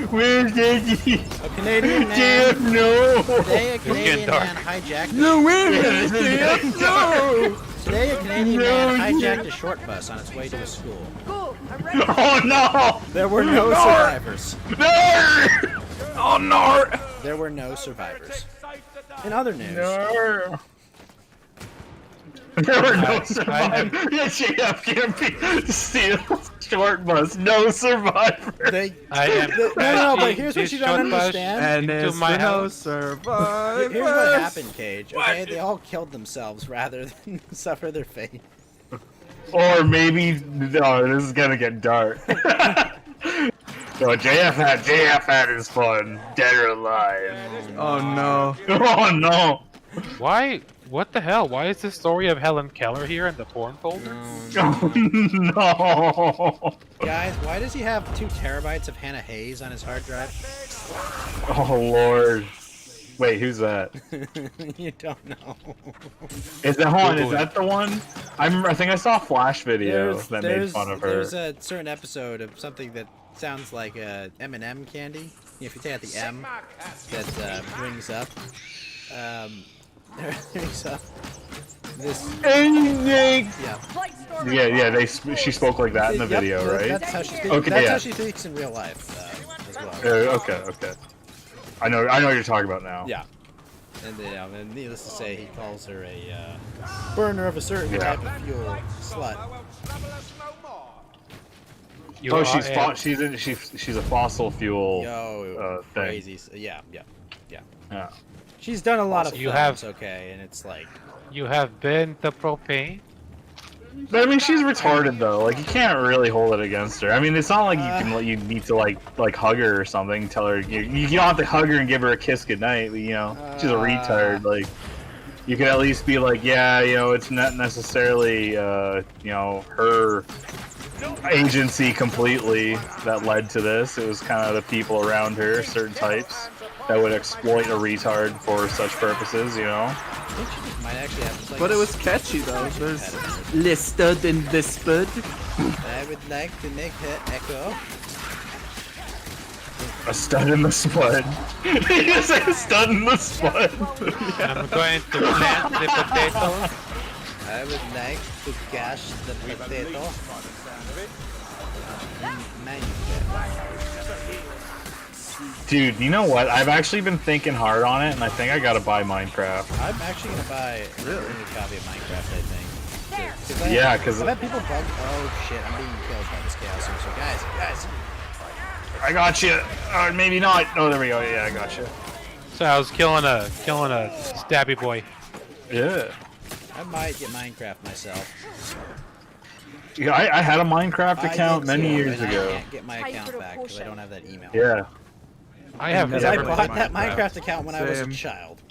Where's Daddy? A Canadian man. JF, no. Today, a Canadian dark. man hijacked. No, wait a minute, JF, no. Today, a Canadian man hijacked a short bus on its way to a school. Go, I'm ready. Oh no! There were no survivors. No! Oh no. There were no survivors. In other news, No! There were no I survivors. Yeah, JF can't be steal short bus. No survivor. they. I am No, but crashing here's what this you don't short bus understand. And into it's my the no house. survivors. Here's what happened, Cage. Okay, they all killed themselves rather than suffer their fate. Or maybe no, this is gonna get dark. So JF had his fun, dead or alive. Oh no. Oh no! Why? What the hell? Why is this story of Helen Keller here in the porn folder? Oh no! Guys, why does he have 2 terabytes of Hannah Hayes on his hard drive? Oh lord! Wait, who's that? You don't know. Is that hold on? Is that the one? I remember. I think I saw a Flash video that made fun of her. There's a certain episode of something that sounds like a M&M candy. If you take out the M, that brings up, brings up this. Yeah. Yeah. She spoke like that in the Yep, video, right? That's how she speaks. Okay, That's yeah. how she speaks in real life as well. Okay. I know what you're talking about now. Yeah. And needless to say, he calls her a burner of a certain Yeah. type of fuel slut. She's a fossil fuel Yo, thing. crazy. Yeah. Yeah. She's done a lot of You films, have- okay, and it's like, You have been the propane? But I mean, she's retarded though. Like you can't really hold it against her. I mean, it's not like you need to like hug her or something. Tell her you don't have to hug her and give her a kiss goodnight. But, she's a retard. Like you could at least be like, yeah, it's not necessarily her agency completely that led to this. It was kind of the people around her, certain types that would exploit a retard for such purposes. I think she just might actually have like, But it was catchy though. There's listed and listed. I would like to make her echo. A stud in the spud. You say a stud in the spud. I'm going to plant the potato. I would like to gash the potato. Dude, you know what? I've actually been thinking hard on it, and I think I gotta buy Minecraft. I'm actually gonna buy a copy of Minecraft, I think. Yeah, 'cause- I've had people bug. Oh shit, I'm being killed by this chaos here. So guys. I got you. Or maybe not. Oh, there we go. Yeah, I got you. So I was killing a stabby boy. Yeah. I might get Minecraft myself. Yeah, I had a Minecraft account I did many too, years and ago. I can't get my account back because I don't have that email. Yeah. I have Because I never bought played that Minecraft account when I was a Same. child.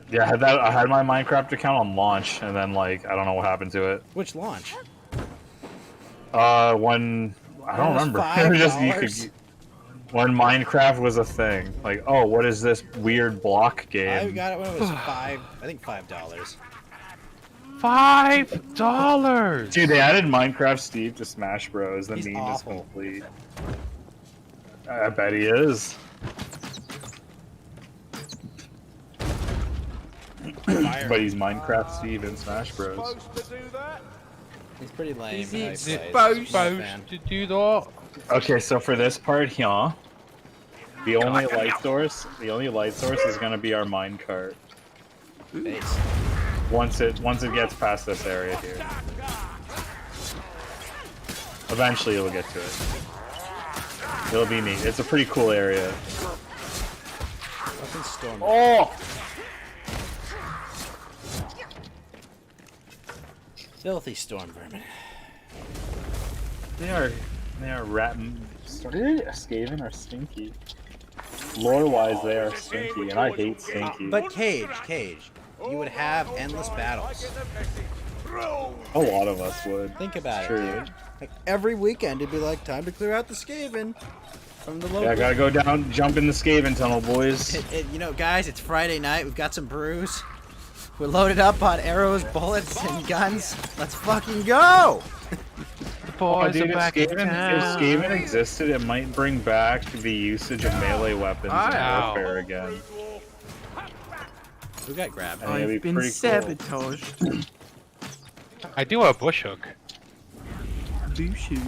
Yeah, I had my Minecraft account on launch, and then I don't know what happened to it. Which launch? When I don't remember. $5? When Minecraft was a thing. Like, oh, what is this weird block game? I got it when it was $5. $5. Dude, they added Minecraft Steve to Smash Bros. The He's meme awful. is complete. I bet he is. but he's Minecraft Steve in Smash Bros. He's pretty lame. Is in he how he supposed plays. Not a fan. to do that? Okay, so for this part here, the only light source is gonna be our minecart. Base. Once it gets past this area here. Eventually it'll get to it. It'll be neat. It's a pretty cool area. Fucking storm. Oh! Filthy storm vermin. They are rat. Skaven are stinky. Lore-wise, they are stinky, and I hate stinky. But Cage, you would have endless battles. A lot of us would. Think about True. it, dude. Like every weekend, it'd be like time to clear out the Skaven from the local. Yeah, I gotta go down, jump in the Skaven tunnel, boys. You know, guys, it's Friday night. We've got some brews. We're loaded up on arrows, bullets, and guns. Let's fucking go! The boys dude, are back in if town. Skaven existed, it might bring back the usage of melee weapons in warfare again. Who got grabbed? I think it'd be pretty sabotaged. I do a bush hook. Bush hook.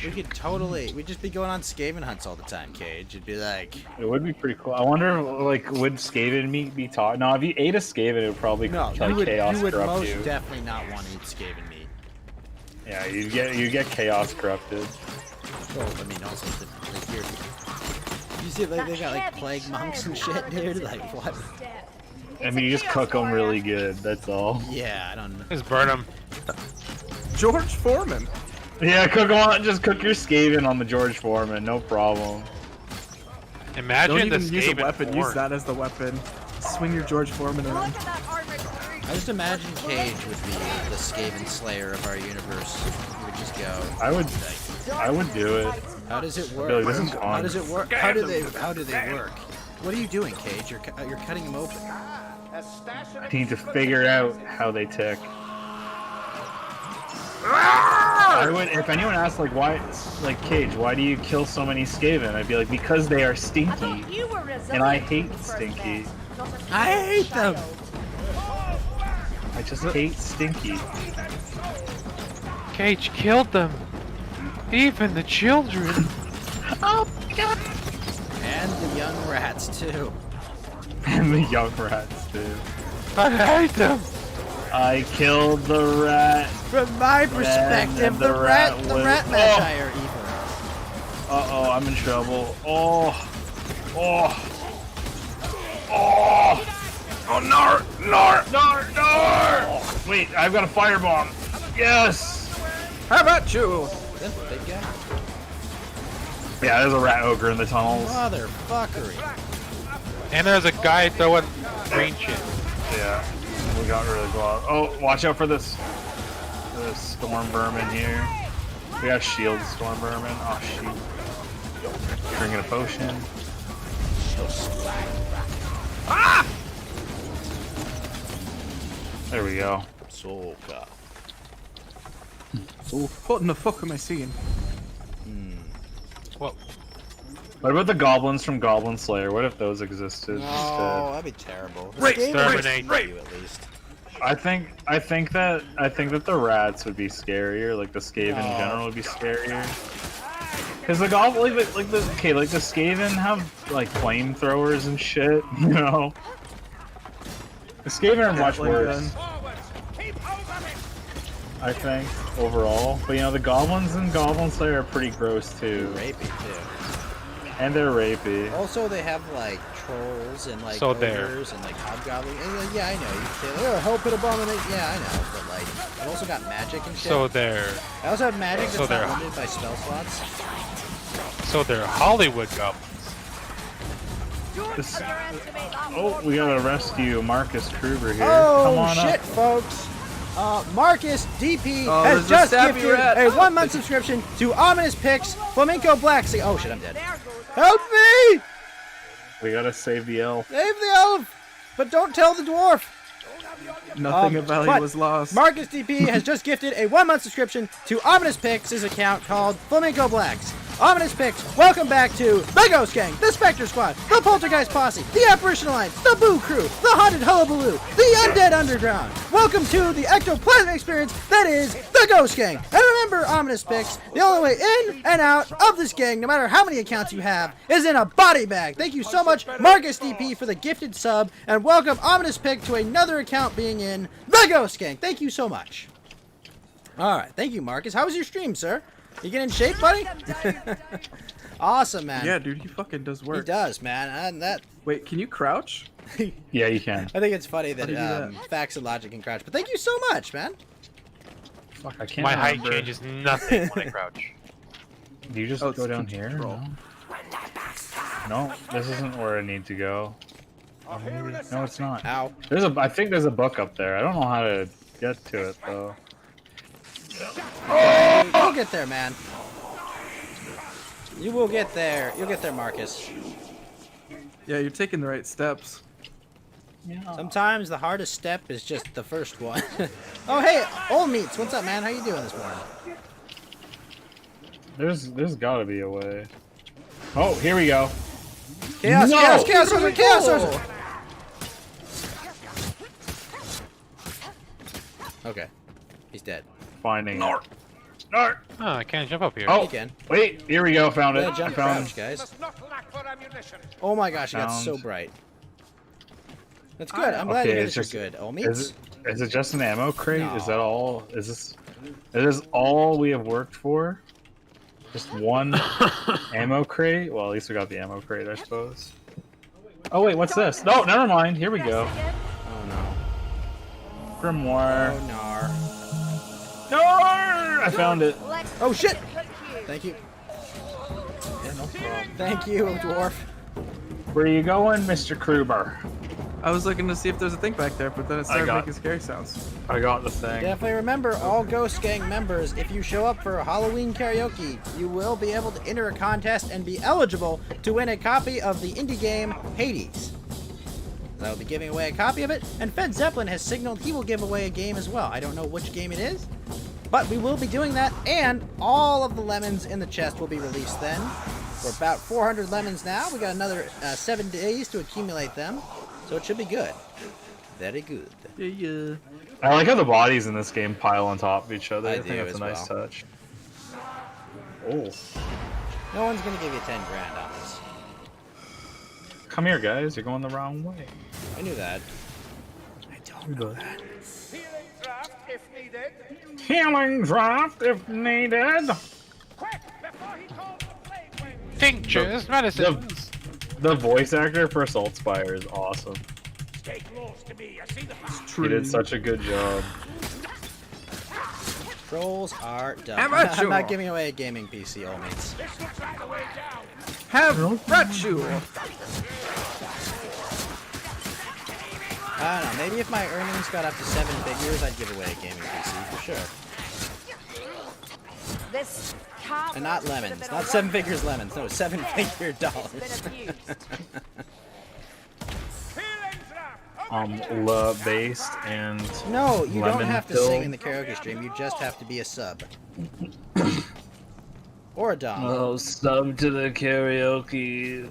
We could totally. We'd just be going on Skaven hunts all the time, Cage. It'd be like. It would be pretty cool. I wonder, like, would Skaven meat be taught? No, if you ate a Skaven, it would probably No, like, chaos you would corrupt most you. definitely not want to eat Skaven meat. Yeah, you get chaos corrupted. Well, I mean, also, like, you see, like, they got like plague monks and shit, dude. Like, what? I mean, you just cook them really good. That's all. Yeah, I don't know. Just burn them. George Foreman. Yeah, cook them on. Just cook your Skaven on the George Foreman. No problem. Imagine Don't the even use a Skaven weapon. horn. Use that as the weapon. Swing your George Foreman around. I just imagine Cage would be the Skaven Slayer of our universe. He would just go. I would do it. How does it work? I'd be like, this is How fun. does it work? How do they work? What are you doing, Cage? You're cutting them open. I need to figure out how they tick. I would, if anyone asked like why, like Cage, why do you kill so many Skaven? I'd be like, because they are stinky, and I hate stinky. I hate them. I just hate stinky. Cage killed them. Even the children. Oh my god. And the young rats too. And the young rats too. I hate them. I killed the rat. From my perspective, the rat magi are evil. Uh-oh, I'm in trouble. Oh, no! Wait, I've got a firebomb. Yes. How about you? Is that the big guy? Yeah, there's a rat ogre in the tunnels. Motherfuckery. And there's a guy throwing green shit. Yeah, we got really close. Oh, watch out for this storm vermin here. We got shield storm vermin. Oh shoot. Drinking a potion. Ah! There we go. Soka. What in the fuck am I seeing? What? What about the goblins from Goblin Slayer? What if those existed No, instead? that'd be terrible. Exterminate. You at least. I think that the rats would be scarier. Like the Skaven in general would be scarier. Cause the goblin, like the Skaven have like flamethrowers and shit. You know, the Skaven are much worse. I think overall, but you know the goblins in Goblin Slayer are pretty gross too. Rapey too. And they're rapey. Also, they have like trolls and like So there. ogres and like hobgoblins. And, like, yeah, I know. You can say, like, oh, hell pit abominate. Yeah, I know. But like, I've also got magic and shit. So they're I also have magic that's So they're- not limited by spell slots. Hollywood goblins. Oh, we gotta rescue Marcus Kruger here. Oh Come on shit, up. folks! Marcus DP Oh, has there's just a stabby gifted rat. a 1-month subscription to Ominous Picks Flamenco Black Sea. Oh shit, I'm dead. Help me! We gotta save the elf. Save the elf! But don't tell the dwarf! Nothing of value but was lost. Marcus DP has just gifted a 1-month subscription to Ominous Picks' account called Flamenco Blacks. Ominous Picks, welcome back to the Ghost Gang, the Spectre Squad, the Poltergeist Posse, the Apparition Alliance, the Boo Crew, the Haunted Hullabaloo, the Undead Underground. Welcome to the ectoplasmic experience that is the Ghost Gang. And remember, Ominous Picks, the only way in and out of this gang, no matter how many accounts you have, is in a body bag. Thank you so much, Marcus DP, for the gifted sub, and welcome Ominous Pick to another account being in the Ghost Gang. Thank you so much. All right, thank you, Marcus. How was your stream, sir? You getting in shape, buddy? Awesome, man. Yeah, dude, he fucking does work. He does, man. And that. Wait, can you crouch? Yeah, you can. I think it's funny that, How do you do that? Facts and Logic can crouch. But thank you so much, man. Fuck, I can't My remember. height changes nothing when I crouch. Do you just go down here? No, this isn't where I need to go. Oh, maybe. No, it's not. Ow. I think there's a book up there. I don't know how to get to it though. You'll get there, man. You will get there. You'll get there, Marcus. Yeah, you're taking the right steps. Yeah. Sometimes the hardest step is just the first one. Oh, hey, Old Meats. What's up, man? How you doing this morning? There's gotta be a way. Oh, here we go. Chaos, No! chaos, chaos, sorcerer, chaos, sorcerer. Okay. He's dead. Finding it. Oh, I can't jump up here. Oh, You can. wait, here we go. Found it. Yeah, I jump found. crouch, guys. Oh my gosh, it got so Found. bright. That's good. I'm glad Okay, you it's guys are just- good. Old Meats? Is it just an ammo crate? Is that No. all? Is this all we have worked for? Just one ammo crate? Well, at least we got the ammo crate, I suppose. Oh wait, what's this? No, never mind. Here we go. Oh no. Grimoire. Oh nar. No! I found it. Oh shit! Thank you. Thank you, dwarf. Where are you going, Mr. Kruber? I was looking to see if there's a thing back there, but then it started got- making scary sounds. I got the thing. Definitely remember, all Ghost Gang members, if you show up for Halloween karaoke, you will be able to enter a contest and be eligible to win a copy of the indie game Hades. I will be giving away a copy of it, and Fed Zeppelin has signaled he will give away a game as well. I don't know which game it is, but we will be doing that, and all of the lemons in the chest will be released then. We're about 400 lemons now. We got another 7 days to accumulate them, so it should be good. Very good. Yeah. I like how the bodies in this game pile on top of each other. I I think do that's as a nice well. touch. Oh, No one's gonna give you 10 grand on this. come here, guys. You're going the wrong way. I knew that. I don't know that. Healing draft if needed. Tinctures, medicine. The voice actor for Salt Spire is awesome. He did such a good job. Trolls are dumb. Amateur. I'm not giving away a gaming PC, Old Mates. Have virtue. I don't know. Maybe if my earnings got up to 7 figures, I'd give away a gaming PC for sure. This And not lemons. Not 7 figures lemons. No, 7-figure dollars. La based and No, you don't lemon have to pill. sing in the karaoke stream. You just have to be a sub. Or a dom. Oh, sub to the karaoke.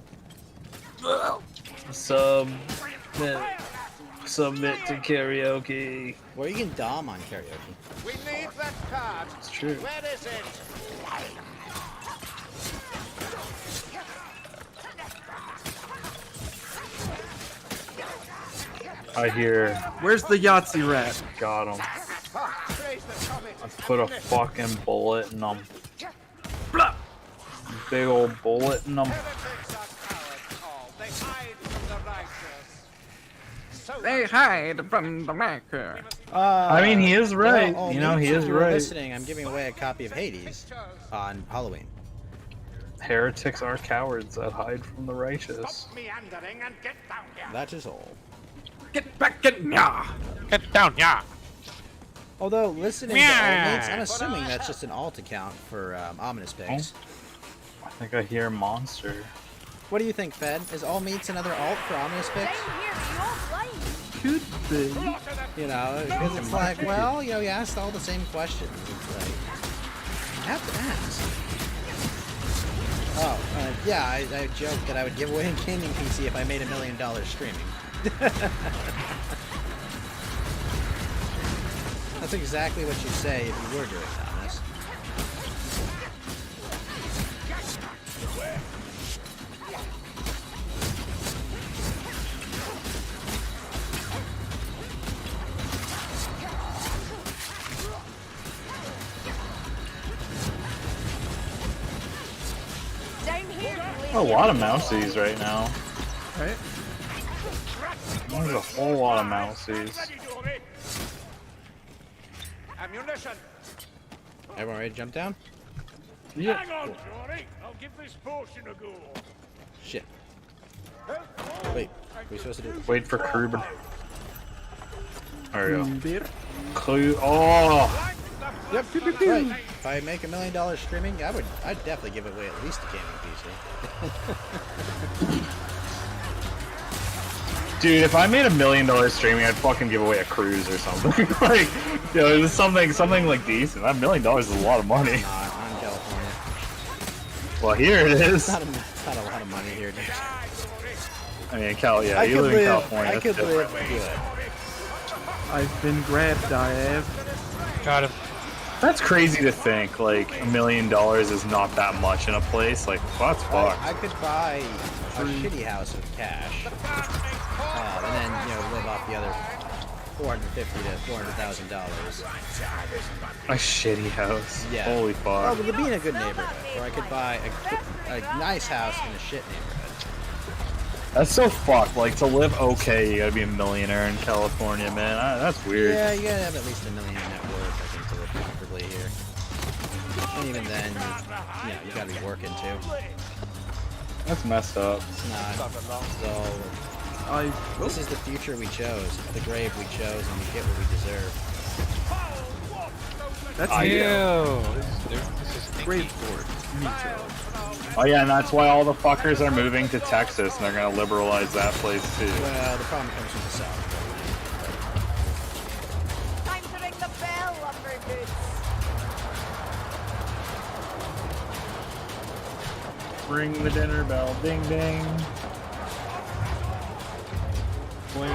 Submit to karaoke. Or you can dom on karaoke. We need that card. It's true. Where is it? I hear. Where's the Yahtzee rat? Got him. Ah, praise the comet. I put a fucking bullet in him. Big old bullet in him. Heretics are cowards all. They hide from the righteous. So They hide from the maker. I mean, he is right. Well, You know, he if is you were right. listening, I'm giving away a copy of Hades on Halloween. Heretics are cowards that hide from the righteous. meandering and get down here. That is all. Get back in ya! Get down, yeah. Although, listening to Yeah. Old Mates, I'm assuming that's just an alt account for Ominous Pigs. I think I hear monster. What do you think, Fed? Is All Meats another alt for Ominous Pigs? Could be. You know, because it's like, well, you know, you asked all the same questions. It's like, you have to ask. Oh, yeah, I joked that I would give away a gaming PC if I made $1 million streaming. That's exactly what you'd say if you were doing it, Thomas. A lot of mousies right now. Right? There's a whole lot of mousies. Ammunition. Everyone ready to jump down? Yeah. Hang on, Johnny. I'll give this potion a go. Shit. Wait, what are we supposed to do? Wait for Kruber. There we Beer. go. Oh! Yep, right. If I make $1 million streaming, I'd definitely give away at least a gaming PC. Dude, if I made $1 million streaming, I'd fucking give away a cruise or something. Like, you know, something like decent. That $1 million is a lot of money. I'm in California. Well, here it is. It's not a lot of money here, dude. I mean, yeah, you live in California. I that's could different. live good. I've been grabbed, I have. Got him. That's crazy to think, like, $1 million is not that much in a place. Like, that's fucked. I could buy a shitty house with cash, and then, you know, live off the other $450,000 to $400,000. A shitty house. Yeah. Holy Well, fuck. but be in a good neighborhood, or I could buy a nice house in a shit neighborhood. That's so fucked. Like, to live okay, you gotta be a millionaire in California, man. That's weird. Yeah, you gotta have at least $1 million in net worth, I think, to live comfortably here. And even then, you gotta be working too. That's messed up. It's not. So, this is the future we chose, the grave we chose, and we get what we deserve. That's This is great for Oh yeah, and that's why all the fuckers are moving to Texas, and they're gonna liberalize that place too. Well, the problem comes from the south. Time to ring the bell, lumber boots. Ring the dinner bell, ding ding. Bling.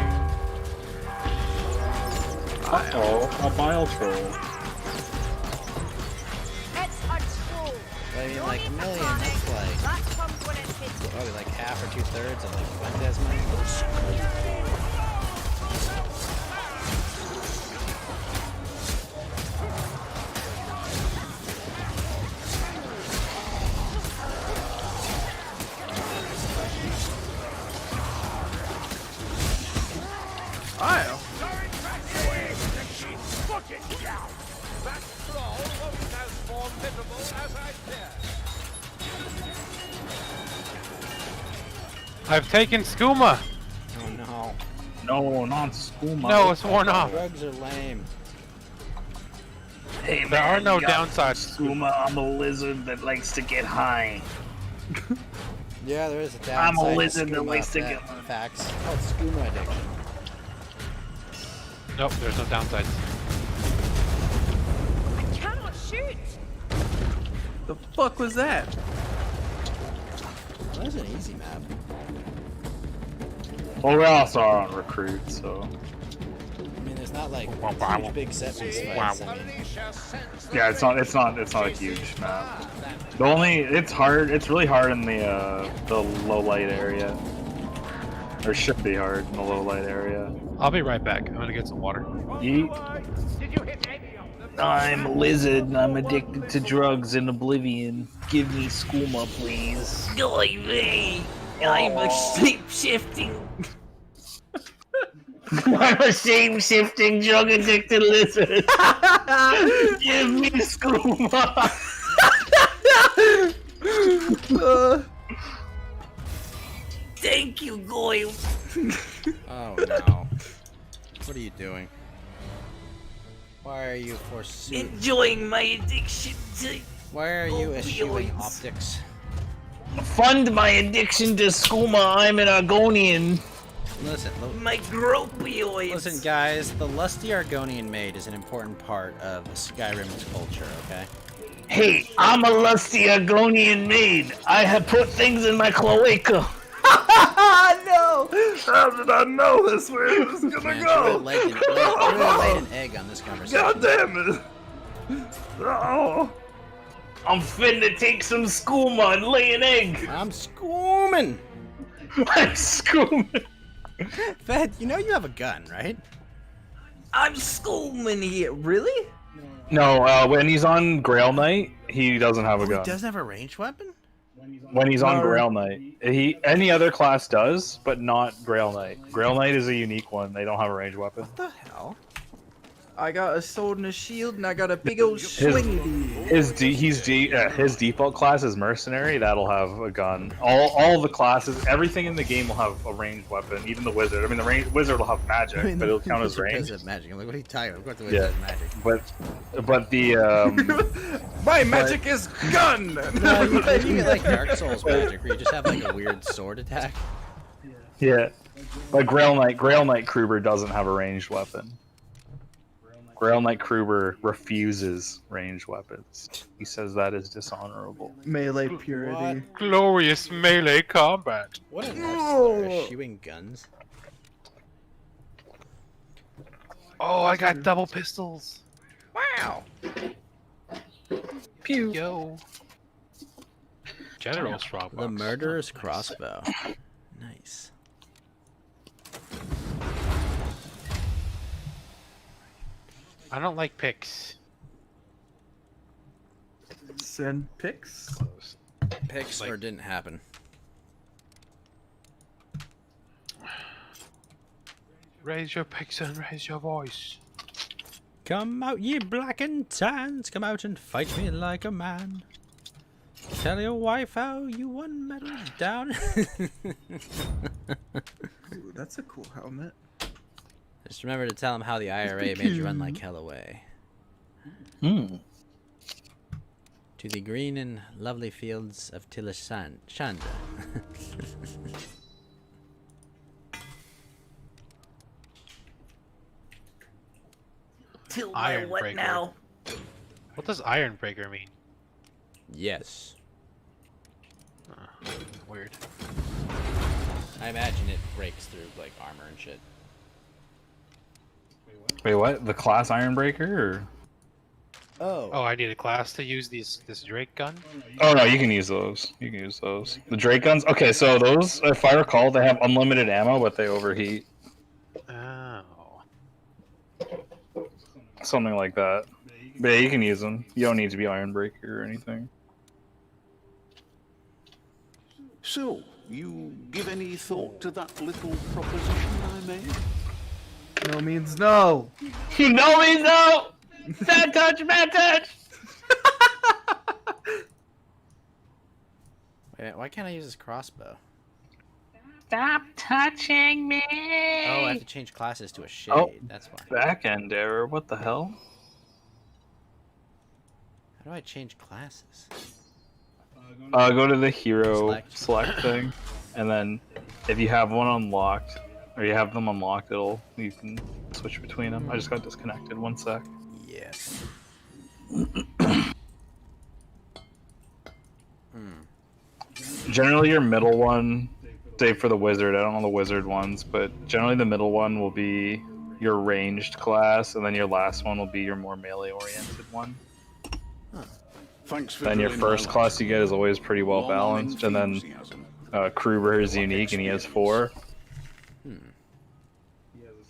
Uh-oh, a bile troll. It's a troll. I mean, like, $1 million, that's like, That comes when it hits you. probably like half or 2/3 of like Fuentes money. I'll. That troll wasn't as formidable as I feared. I've taken skooma. Oh no. No, not skooma. No, it's worn off. Drugs are lame. Hey, There are no you got downsides. Skooma, I'm a lizard that likes to get high. Yeah, there is a downside. I'm a to lizard that skooma likes to get- facts. It's called skooma addiction. Nope, there's no downsides. I cannot shoot. The fuck was that? Well, that's an easy map. Well, we also are on recruit, so. I mean, there's not like huge big set piece fights. I mean, Yeah, it's not a huge map. It's really hard in the low light area. Or should be hard in the low light area. I'll be right back. I'm gonna get some water. Yeet. I'm a lizard and I'm addicted to drugs in Oblivion. Give me skooma, please. I'm a shape-shifting. I'm a shape-shifting, drug-addicted lizard. Give me skooma. Thank you, Goyle. oh no. What are you doing? Why are you forsaking? Enjoying my addiction to Why are you eschewing opioids. optics? Fund my addiction to skooma. I'm an Argonian. Listen, My gropioids. listen, guys. The lusty Argonian maid is an important part of Skyrim's culture. Okay. Hey, I'm a lusty Argonian maid. I have put things in my cloaca. No! How did I know this way it was gonna Man, go? laid an egg on this conversation. God damn it! Oh. I'm finna take some skooma and lay an egg. I'm scooming. I'm skooming. Fed, you know you have a gun, right? I'm schoolman here. Really? No, when he's on Grail Knight, he doesn't have a He gun. doesn't have a ranged weapon? When he's on Grail Knight, any other class does, but not Grail Knight. Grail Knight is a unique one. They don't have a ranged weapon. What the hell? I got a sword and a shield, and I got a big old swing. His default class is mercenary. That'll have a gun. All the classes, everything in the game will have a ranged weapon. Even the wizard. I mean, the wizard will have magic, but it'll count as range. Magic. I'm like, what are you talking about? Of course the Yeah, wizard has magic. but the My magic is gun. No, you get like Dark Souls magic, where you just have like a weird sword attack. yeah, but Grail Knight Kruber doesn't have a ranged weapon. Grail Knight Kruber refuses ranged weapons. He says that is dishonorable. Melee purity. Glorious melee combat. What an they're shooting guns. Oh, I got double pistols. Wow. Pew. Yo. General Strongbox. The murderer's crossbow. Nice. I don't like picks. Send pics. Picks or didn't happen. Raise your picks and raise your voice. Come out, ye black and tans, come out and fight me like a man. Tell your wife how you won medals down. Ooh, that's a cool helmet. Just remember to tell him how the IRA made you run like hell away. Hmm. To the green and lovely fields of Shanda. Ironbreaker. What does Ironbreaker mean? Yes. Weird. I imagine it breaks through like armor and shit. Wait, what? The class Ironbreaker? Or? Oh, I need a class to use this Drake gun? Oh no, you can use those. You can use those. The Drake guns? Okay, so those, if I recall, they have unlimited ammo, but they overheat. Oh. Something like that. But yeah, you can use them. You don't need to be Ironbreaker or anything. So, you give any thought to that little proposition I made? No means no. No means no. Bad touch, bad touch. Wait, why can't I use this crossbow? Stop touching me. Oh, I have to change classes to a shade. Oh, That's why. Back end error. What the hell? How do I change classes? Go to the hero select thing, and then if you have one unlocked, or you have them unlocked, you can switch between them. I just got disconnected. 1 sec. Yes. Generally, your middle one, save for the wizard. I don't know the wizard ones, but generally the middle one will be your ranged class, and then your last one will be your more melee-oriented one. Thanks for Then your drilling first down. class you get is always pretty well Long balanced, and then Kruber is unique, and he has 4.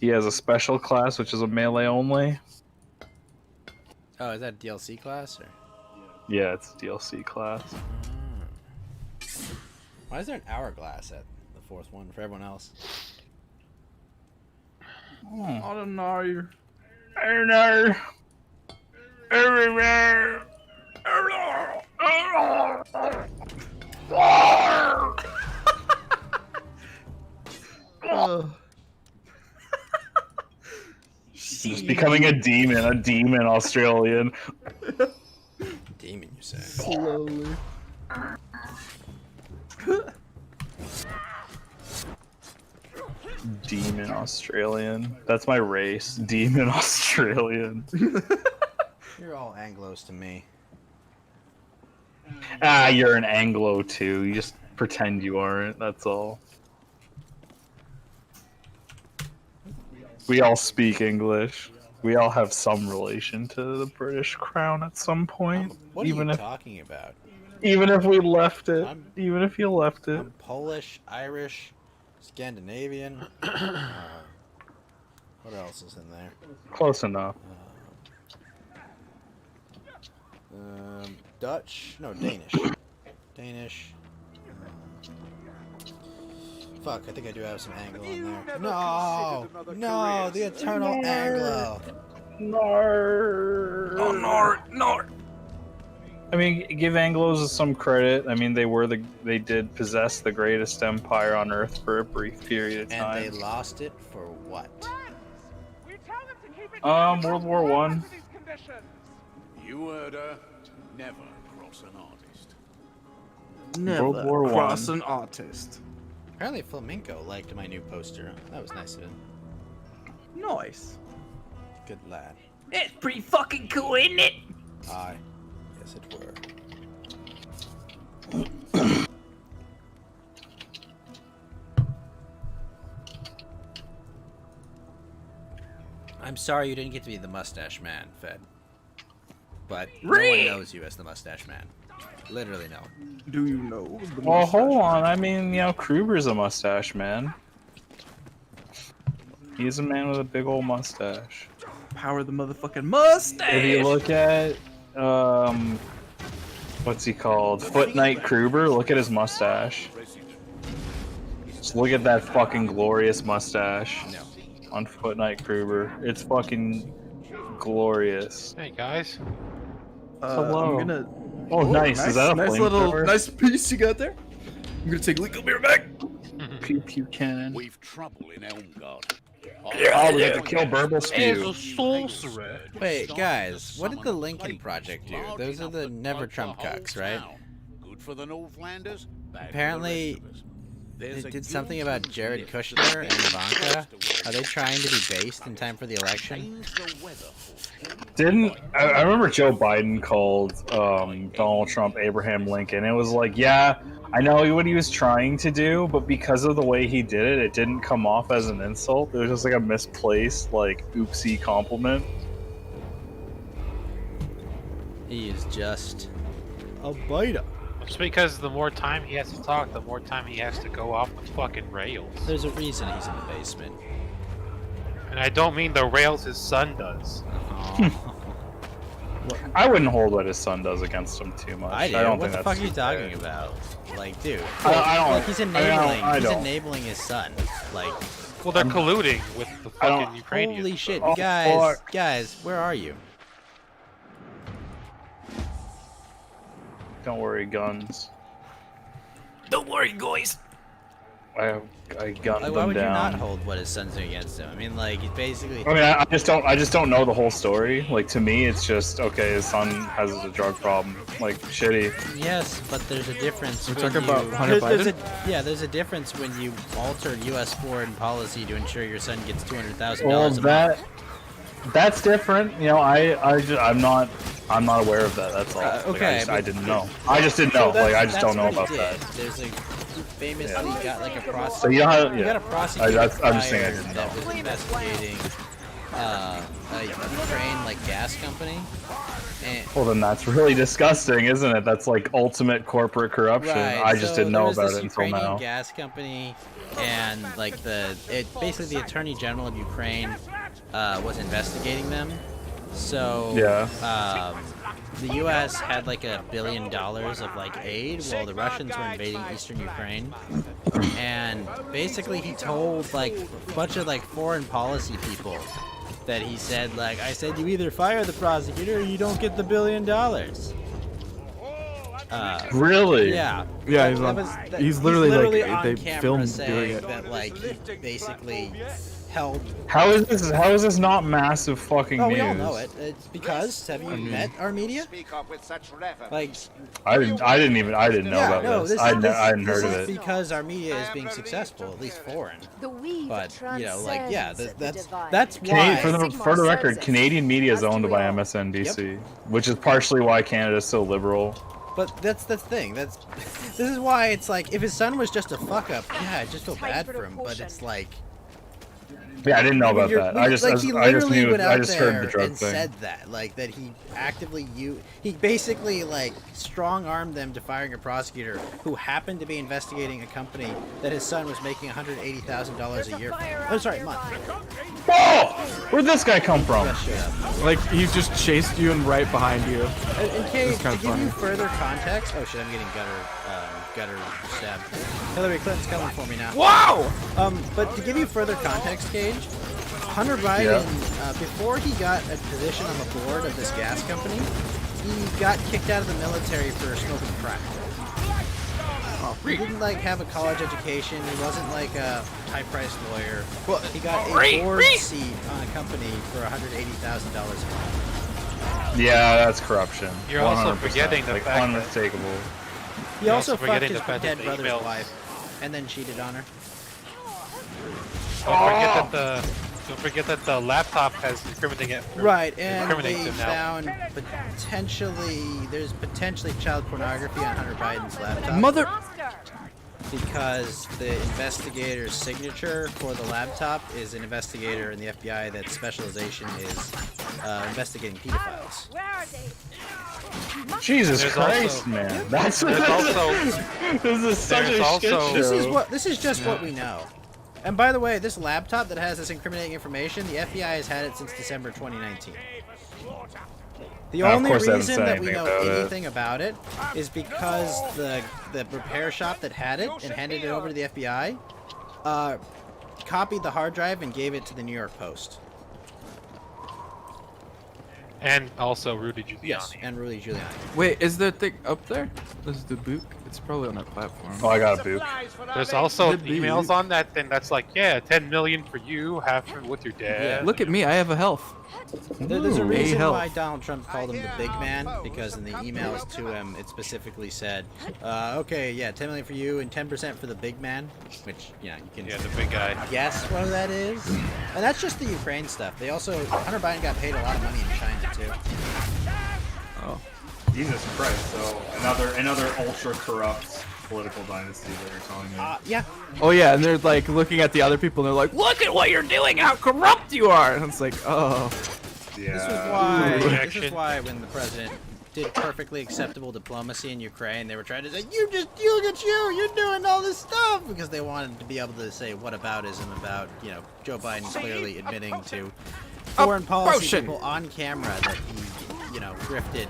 He has a special class, which is a melee only. Oh, is that a DLC class or? Yeah, it's a DLC class. Why is there an hourglass at the 4th one for everyone else? I don't know. I don't know. Everywhere. He's becoming a demon Australian. Demon, you say? Slowly. Demon Australian. That's my race. Demon Australian. You're all Anglos to me. You're an Anglo too. You just pretend you aren't. That's all. We all speak English. We all have some relation to the British Crown at some point. What are you talking about? Even if we left it. Even if you left it. I'm Polish, Irish, Scandinavian. What else is in there? Close enough. Dutch? No, Danish. Danish. Fuck, I think I do have some Anglo in there. No! No, the eternal Anglo! Oh, no. I mean, give Anglos some credit. I mean, they did possess the greatest empire on Earth for a brief period of time. And they lost it for what? World War One. You heard her. Never cross an artist. Never War cross I. an artist. Apparently Flamenco liked my new poster. That was nice of him. Nice. Good lad. It's pretty fucking cool, isn't it? Aye. Yes, it were. I'm sorry you didn't get to be the mustache man, Fed. But no one knows you as the mustache man. Literally no one. Do you know? Well, hold on. I mean, Kruger's a mustache man. He's a man with a big old mustache. Power the motherfucking mustache. If you look at, what's he called? Foot Knight Kruger. Look at his mustache. Just look at that fucking glorious mustache on Foot Knight Kruger. It's fucking glorious. Hey guys. Hello. I'm gonna. Oh, nice. Is that a nice little flamethrower? nice piece you got there? I'm gonna take a leak. I'll be right back. Pew pew cannon. We've trouble in Elmgard. Oh, we have to kill Burble As Spew. a sorcerer. Wait, guys, what did the Lincoln Project do? Those are the Never Trump cucks, right? Good for the Northlanders. bad for the Apparently, rest of us. they There's a did something about guilty Jared condition Kushner and that Ivanka. changes the Are they weather. trying to be based in time for the election? Change the weather. Didn't I remember Joe Biden called Donald Trump Abraham Lincoln? It was like, yeah, I know what he was trying to do, but because of the way he did it, it didn't come off as an insult. It was just like a misplaced, like, oopsie compliment. He is just a biter. It's because the more time he has to talk, the more time he has to go off the fucking rails. There's a reason he's in the basement. And I don't mean the rails his son does. I wouldn't hold what his son does against him too much. I do. don't What think the fuck that's are you too talking fair. about? Like, dude. I don't- Like, he's I enabling. don't- He's enabling his son. Like, Well, they're colluding with the I don't- fucking Ukrainians. holy shit, Oh, guys, fuck. guys, where are you? Don't worry, guns. Don't worry, guys. I gunned Like, why them would you not down. hold what his son's doing against him? I mean, like, he's basically. I mean, I just don't know the whole story. Like, to me, it's just okay. His son has a drug problem. Like, shitty. Yes, but there's a difference. We're when talking you- about Hunter there's Biden? there's a difference when you alter U.S. foreign policy to ensure your son gets $200,000 Well, a month. that's different. You know, I'm not aware of that. That's all. Like, okay, I but- didn't know. I just didn't know. So Like, I that's just don't know what he about did. that. There's a famously got like a prosecutor. So you know how? You got Yeah. a prosecutor I'm just saying I didn't that know. was investigating a Ukraine like gas company. And Well, then that's really disgusting, isn't it? That's like ultimate corporate corruption. right, I just so didn't there know was about this it until Ukrainian now. gas company, and like basically the Attorney General of Ukraine was investigating them. So Yeah. The U.S. had like $1 billion of like aid while the Russians were invading eastern Ukraine, and basically he told like a bunch of like foreign policy people that he said like, I said you either fire the prosecutor or you don't get the $1 billion. Really? Yeah. Yeah, That he's literally, like, on they camera filmed doing saying it. that like he basically held. How is this not massive fucking Oh, news? we all know it. It's because have you met our media? Speak up with such reverence. Like, I didn't know yeah, about no, this. I hadn't this heard of is it. because our media is being successful, at least foreign. The weave But you know, like, yeah, that's why. For the record, Canadian media is owned by MSNBC, which is partially why Canada is so liberal. But that's the thing. This is why it's like if his son was just a fuck up, yeah, I just feel bad for him. But it's like. Yeah, I didn't know about that. I just he literally knew. went out I just there heard the drug and thing. said that, like that he actively he basically like strong-armed them to firing a prosecutor who happened to be investigating a company that his son was making $180,000 a year from. Oh, sorry, month. Whoa! Where'd this guy come from? Like he just chased you and right behind you. In case It's to kinda give funny. you further context. Oh shit! I'm getting gutter stabbed. Hillary Clinton's coming for me now. Wow! But to give you further context, Cage, Hunter Biden, before he got a position on the board of this gas company, he got kicked out of the military for smoking crack. He didn't like have a college education. He wasn't like a high-priced lawyer. Well, he got a board seat on a company for $180,000 a month. Yeah, that's corruption. You're also 100%, forgetting the like, fact that- unmistakable. He also fucked forgetting his the fact dead that the brother's emails- wife, and then cheated on her. Don't forget that the laptop has incriminating. Right, and incriminates they him now. found there's potentially child pornography on Hunter Biden's laptop. Mother. Because the investigator's signature for the laptop is an investigator in the FBI that specialization is investigating pedophiles. Jesus There's Christ, also- man. That's There's also this is such there's a also- shit show. This is just what we know. And by the way, this laptop that has this incriminating information, the FBI has had it since December 2019. The Of only course they haven't reason said that we anything know about it. anything about it is because the repair shop that had it and handed it over to the FBI copied the hard drive and gave it to the New York Post. And also Rudy Giuliani. Yes, and Rudy Giuliani. Wait, is the thing up there? This is the book. It's probably on that platform. Oh, I got a book. There's also The emails book. on that thing that's like, yeah, 10 million for you, half with your dad. Look at me. I have a health. There's a Ooh. reason A-health. why Donald Trump called him the big man, because in the emails to him, it specifically said, okay, yeah, 10 million for you and 10% for the big man, which, you know, you can Yeah, the big guy. guess what that is. And that's just the Ukraine stuff. They also, Hunter Biden got paid a lot of money in China, too. Oh. Jesus Christ! So another ultra corrupt political dynasty that you're telling me. Yeah. Oh yeah, and they're like looking at the other people and they're like, "Look at what you're doing! How corrupt you are!" And it's like, oh. Yeah. This is why when the president did perfectly acceptable diplomacy in Ukraine, they were trying to say, look at you, you're doing all this stuff, because they wanted to be able to say whataboutism about, you know, Joe Biden clearly admitting to foreign policy people on camera that he, you know, grifted.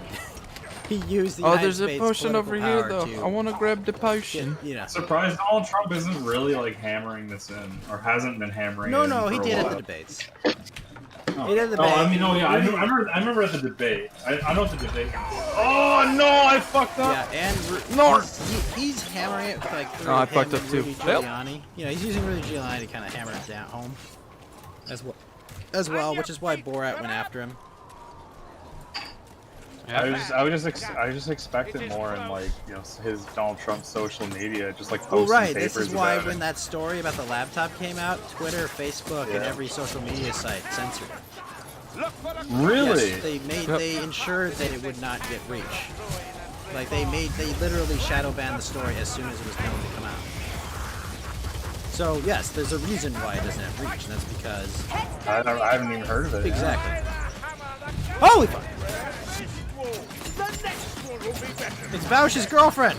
He used the Oh, United there's a States potion over political here power though. to I want to grab the potion. you know. Surprised Donald Trump isn't really like hammering this in, or hasn't been hammering. it in No, for he a did at while. the debates. Oh. He did at the Oh, debate. I mean, oh yeah, I remember at the debate. I know what the debate was. Oh no, I fucked up. Yeah, and he's hammering it like through Oh, I him fucked and up too. Rudy Yep. Giuliani. You know, he's using Rudy Giuliani to kind of hammer it down home as well, which is why Borat went after him. I just expected more in like, you know, his Donald Trump social media, just like Oh posting right, papers this is why about when it. that story about the laptop came out, Twitter, Facebook, and Yeah. every social media site censored it. Really? Yes, they ensured that it would not get reach. Like they literally shadow banned the story as soon as it was known to come out. So yes, there's a reason why it doesn't have reach, and that's because I haven't even heard of it. exactly. Holy fuck! It's Bausch's girlfriend.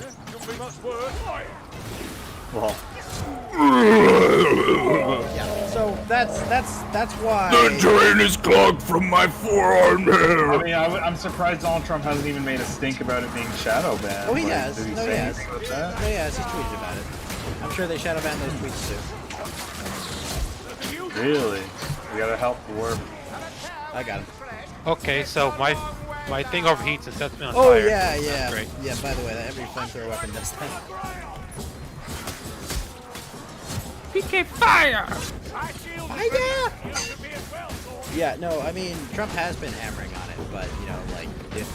Well. Yeah. So that's why. The drain is clogged from my forearm hair. I mean, I'm surprised Donald Trump hasn't even made a stink about it being shadow banned. Oh, he Like, has. did he No, he say has. anything about that? No, he has. He's tweeted about it. I'm sure they shadow banned those tweets too. Really? We gotta help the war. I got him. Okay, so my thing overheats and sets me on Oh fire. yeah, yeah, Great. yeah. By the way, every flamethrower weapon does that. PK fire! Yeah, no, I mean Trump has been hammering on it, but you know, like if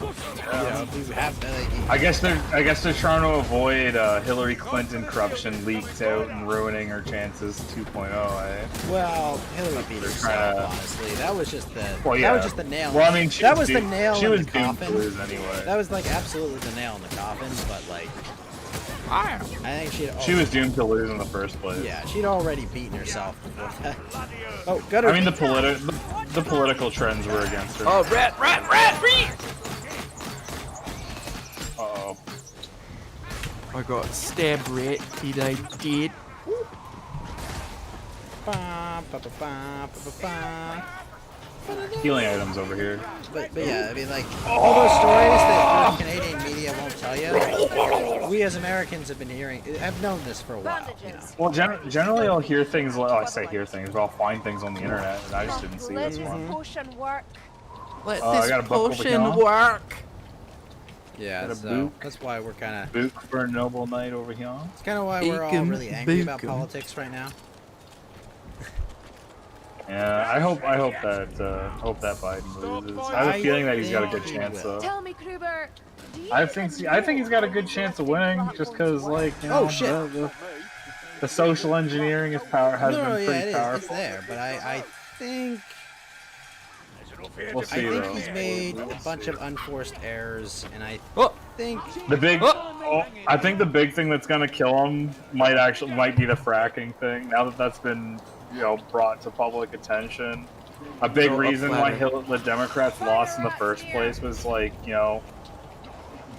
we have I guess they're trying to avoid Hillary Clinton corruption leaked out and ruining her chances 2.0. Well, Hillary beat herself. Honestly, that was just the that was just the nail. Well, I mean, that was the nail she in was the doomed to coffin. lose anyway. That was like absolutely the nail in the coffin, but like, I think she was doomed to lose in the first place. Yeah, she'd already beaten herself before that. Oh, got her. I mean, the political trends were against her. Oh, rat! Uh-oh. I got stabbed, rat. Did I did? Healing items over here. But yeah, I mean, like, all those stories that Canadian media won't tell you, we as Americans have known this for a while. You know? Well, generally I'll hear things, I say hear things, but I'll find things on the internet, and I just didn't see this one. Potion work. Let I got a this buck over potion here. work. Yeah, Got a so book. that's why we're kind of... Book for a noble knight over here. It's kind of why we're all really angry about politics right now. Yeah, I hope that Biden loses. I have a feeling that he's got a good chance though. Tell me, Kruber. I think he's got a good chance of winning, just because like you know, the social engineering has been pretty powerful. It's there, but I think We'll see, I think though. he's made a bunch of unforced errors, and I think I think the big thing that's gonna kill him might be the fracking thing. Now that that's been brought to public attention, a big reason why the Democrats lost in the first place was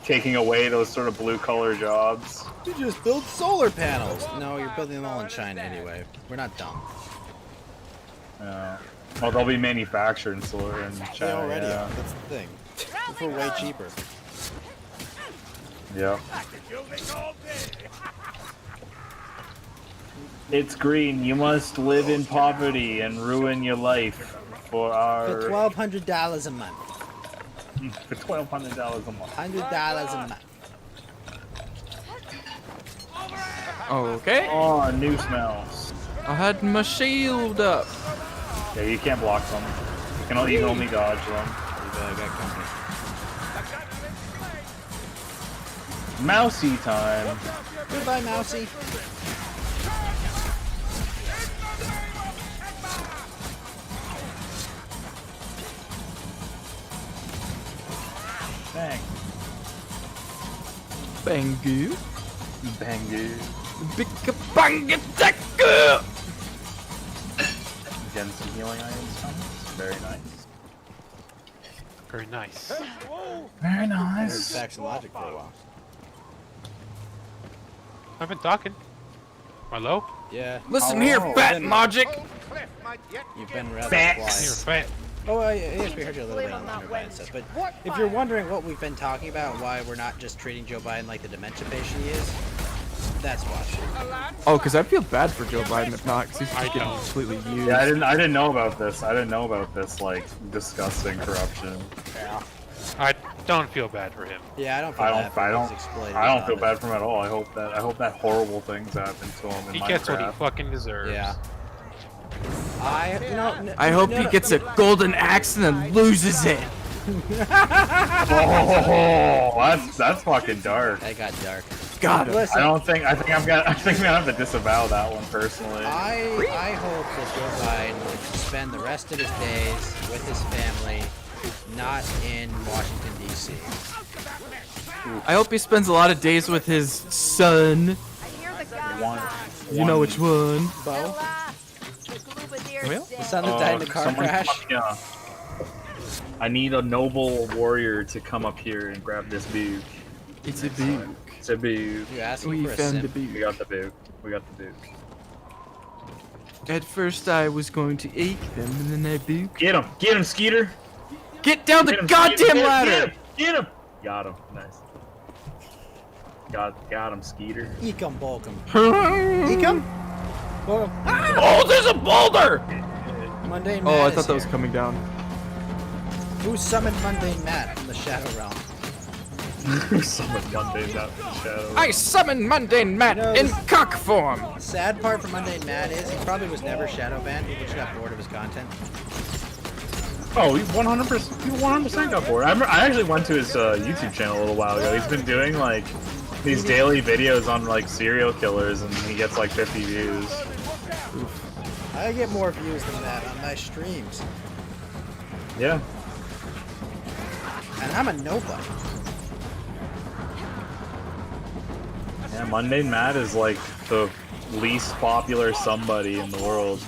taking away those sort of blue collar jobs. you just build solar panels. No, you're building them all in China anyway. We're not dumb. Yeah. Well, they'll be manufactured in solar in China. They already yeah. are. That's the thing. For way cheaper. Yeah. It's green. You must live in poverty and ruin your life for our. For $1,200 a month. For $1,200 a month. $100 a month. Okay. Oh, new smells. I had my shield up. Yeah, you can't block them. You can only dodge them. Mousy time. Goodbye, Mousy. Bang. Bangu. Bangu. Bicka banga taka. Again, some healing items. Very nice. Very nice. Very nice. Facts and logic for a while. I've been talking. Hello? Yeah. Listen here, fat logic. You've been rather Facts. quiet. You're fat. Oh, yes, we heard you a little bit on the Joe Biden stuff, but if you're wondering what we've been talking about, why we're not just treating Joe Biden like the dementia patient he is, that's why. Oh, because I feel bad for Joe Biden if not, because he's just getting completely used. Yeah, I didn't know about this. I didn't know about this disgusting corruption. Yeah. I don't feel bad for him. Yeah, I don't feel bad for him. He's exploited I don't on feel it. bad for him at all. I hope that horrible things happen to him in He Minecraft. gets what he fucking deserves. Yeah. I hope he gets a golden axe and then loses it. Oh, that's fucking dark. That got dark. Got him. Listen, I think I'm gonna have to disavow that one personally. I hope that Joe Biden will spend the rest of his days with his family, not in Washington, D.C. I hope he spends a lot of days with his son. You know which one. Bo? Well, The son that died in the car someone crash? come here. I need a noble warrior to come up here and grab this book. It's a book. It's a book. You asking We for a found simp? the We book. got the book. We got the book. At first I was going to ache them, and then I book. Get him, Skeeter. Get down the Get him, goddamn Skeeter. ladder! Get him. Got him. Nice. Got him, Skeeter. Ekum Bolkum. Ekum? Bolkum. Oh, there's a boulder! Mundane Oh, I Matt thought is that was here. coming down. Who summoned Mundane Matt from the Shadow Realm? Someone mundane out in the shadow. I summon Mundane Matt in cock form! The sad part for Mundane Matt is he probably was never shadow banned. People just got bored of his content. Oh, he's 100%. He 100% got bored. I actually went to his YouTube channel a little while ago. He's been doing like these daily videos on like serial killers, and he gets like 50 views. I get more views than that on my streams. Yeah. And I'm a nobody. Yeah, Mundane Matt is like the least popular somebody in the world.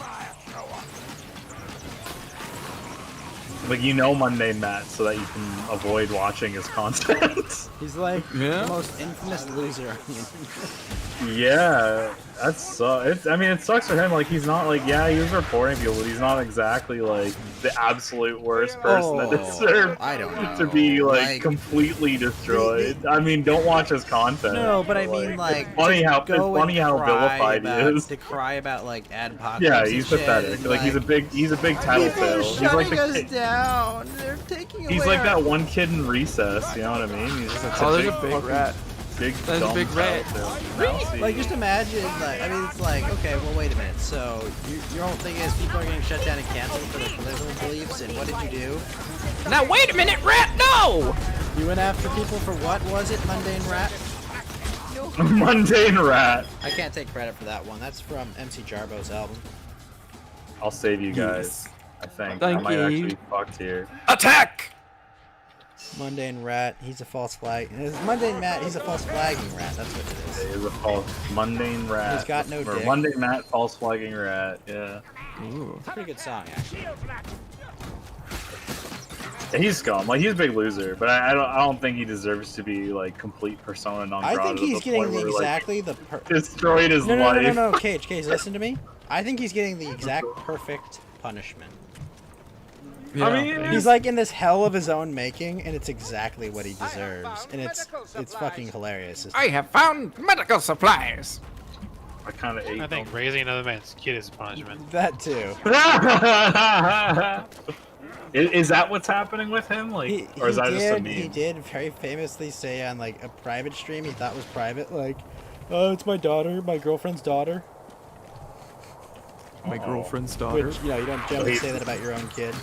Like, you know Mundane Matt so that you can avoid watching his content. He's like the most infamous loser. Yeah, that's I mean, it sucks for him. Like, he's not like, yeah, he was reporting people, but he's not exactly like the absolute worst person that deserves to be like completely destroyed. I mean, don't watch his content. No, but I mean, like, it's funny how vilified he is. To cry about like apocalypse. Yeah, he's pathetic. Like, he's a big tattletale. He's like us down. They're taking away. He's like that one kid in Recess. You know what I mean? He's just a big rat. That's a big rat. Like, just imagine, like, I mean, it's like, okay, well, wait a minute. So, your whole thing is people are getting shut down and canceled for their political beliefs, and what did you do? Now, wait a minute, rat, no! You went after people for what was it, Mundane Rat? Mundane Rat. I can't take credit for that one. That's from MC Jarbo's album. I'll save you guys. I think. I might actually be fucked here. Attack! Mundane Rat, he's a false flag. Mundane Matt, he's a false flagging rat. That's what it is. He's a false Mundane Rat. He's got no dick. Mundane Matt, false flagging rat. Yeah. Ooh. It's a pretty good song, actually. Yeah, he's scum. Like, he's a big loser, but I don't think he deserves to be like complete persona non grata. I think he's getting exactly the destroyed his life. No, Cage, listen to me. I think he's getting the exact perfect punishment. Yeah. I mean, he's like in this hell of his own making, and it's exactly what he deserves, and it's fucking hilarious. I have found medical supplies. I kind of ate. I think raising another man's kid is punishment. That too. Is that what's happening with him? Like, or is that just a meme? He did very famously say on like a private stream he thought was private, like, "Oh, it's my daughter, my girlfriend's daughter." My girlfriend's daughter. Which, you know, you don't generally say that about your own kid.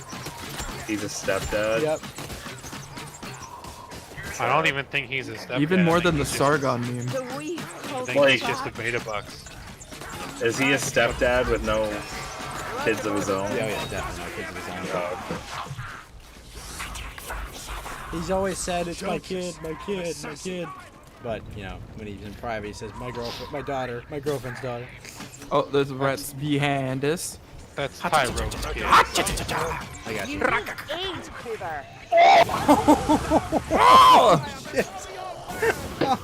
He's a stepdad. Yep. I don't even think he's a stepdad. Even more than the Sargon meme. I think he's just a beta bucks. Is he a stepdad with no kids of his own? Yeah, definitely no kids of his own. He's always said, "It's my kid, my kid, my kid." But, you know, when he's in private, he says, "My girlfriend, my daughter, my girlfriend's daughter." Oh, there's rats behind us. That's Tyrone's kid. I got you. AIDS quiver. Oh! Shit. Oh,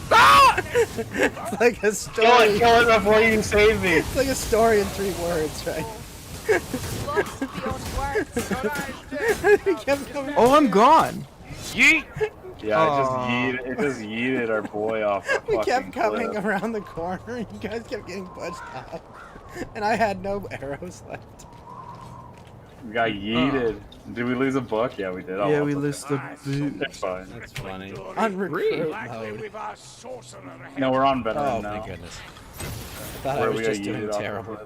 man. It's like a story. Kill it before you save me. It's like a story in 3 words, right? He kept coming. Oh, I'm gone. Yeet. Yeah, it just yeeted our boy off. We kept coming around the corner, and you guys kept getting punched out, and I had no arrows left. We got yeeted. Did we lose a book? Yeah, we did. Yeah, we lost the boot. It's fine. That's funny. On recruit mode. No, we're on veteran Oh, now. thank goodness. I thought I was just doing terrible.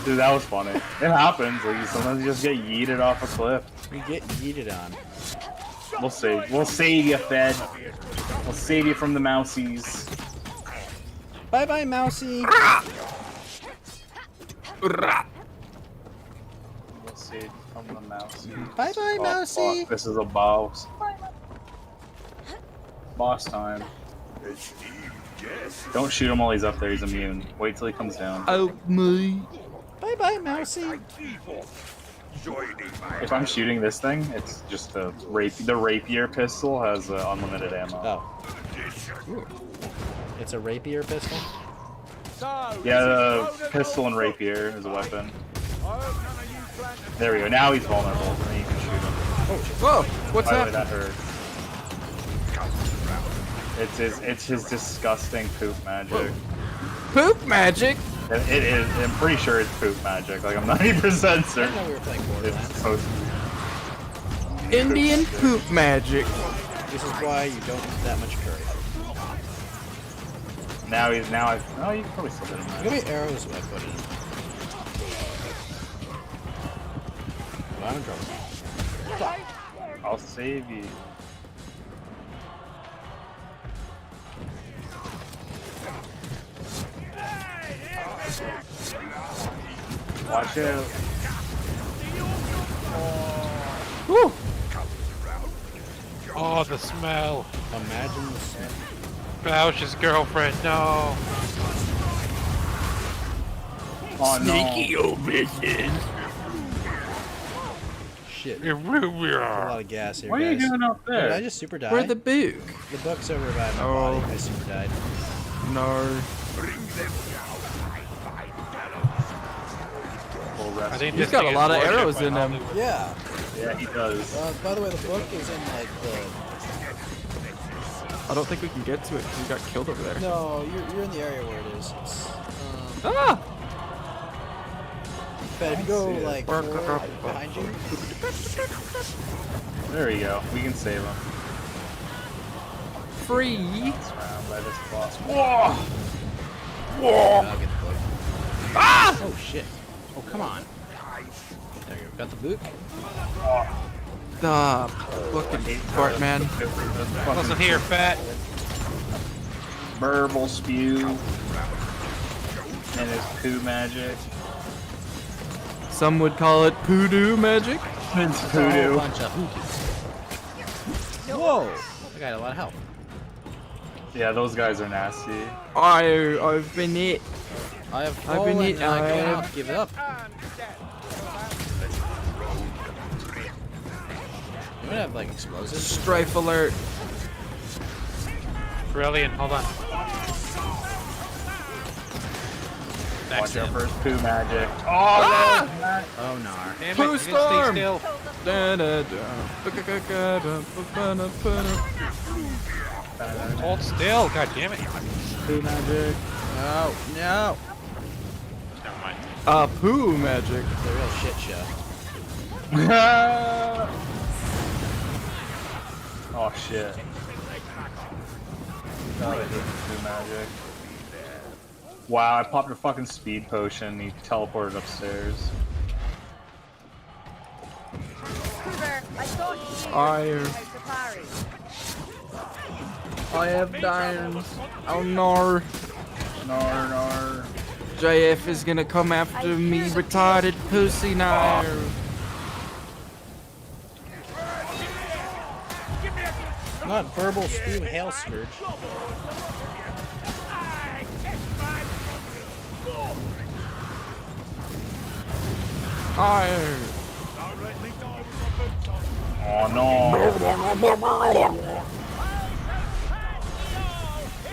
Dude, that was funny. It happens. Like, sometimes you just get yeeted off a cliff. We get yeeted on. We'll save you, Fed. We'll save you from the mousies. Bye bye, Mousy. We'll save you from the mousies. Bye bye, Oh, Mousy. fuck. This is a boss. Boss time. Don't shoot him while he's up there. He's immune. Wait till he comes down. Oh, me. Bye bye, Mousy. If I'm shooting this thing, it's just the rapier pistol has unlimited ammo. Oh. It's a rapier pistol? Yeah, the pistol and rapier is a weapon. There we go. Now he's vulnerable, and then you can shoot him. Oh, whoa! What's By the way, happening? that hurt. It's his disgusting poop magic. Poop magic? It is. I'm pretty sure it's poop magic. Like, I'm 90% certain. I know we were playing It's Borderlands. supposed to Indian poop magic. This is why you don't eat that much curry. Now you can probably still hit him. Look how many arrows I put in. I'm in trouble. I'll save you. Watch out. Woo! Oh, the smell. Imagine the smell. Bausch's girlfriend, no. Oh, Sneaky no. old bitches. Shit. You're A lot of gas here, What are you guys. doing up there? Did I just super die? Where'd the book? The book's over by my Oh. body. I super died. No. I think He's this got thing a is lot of worshipped arrows by in him. Hollywood. Yeah. Yeah, he does. By the way, the book is in like the. I don't think we can get to it because he got killed over there. No, you're in the area where it is. It's, Ah! but if you go like Work, forward, work, behind you. There we go. We can save him. Free. Surrounded by this boss. Whoa! I'll get the book. Ah! Oh shit. Oh come on. There you go. Got the book. Stop. Fucking fart man. Listen here, fat. Burble spew. And his poo magic. Some would call it poodoo magic. It's It's a whole voodoo. bunch of hookies. Whoa! I got a lot of health. Yeah, those guys are nasty. I've been it. I have I've fallen been and I eaten. cannot give it up. You might have like explosives. Strife alert. Brilliant, hold on. Watch out for his poo magic. Ah! Oh nar. Damn it, Poo you can storm! stay still. Hold still, god damn it. Poo magic. No, no. Never mind. Poo magic. It's a real shit show. Oh shit. God, I hate poo magic. Wow, I popped a fucking speed potion. He teleported upstairs. I have diamonds. Oh no. Nar. JF is gonna come after me, retarded pussy now. Not verbal spew hail scourge. Oh no.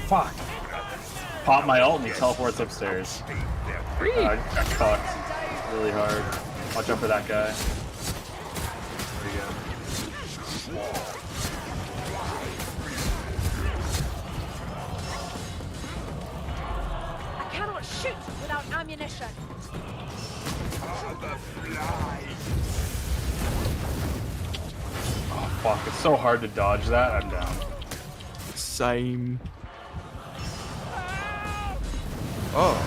Fuck. Pop my ult and he teleports upstairs. I got fucked really hard. Watch out for that guy. There you go. I cannot shoot without ammunition. Oh fuck, it's so hard to dodge that. I'm down. Same. Oh.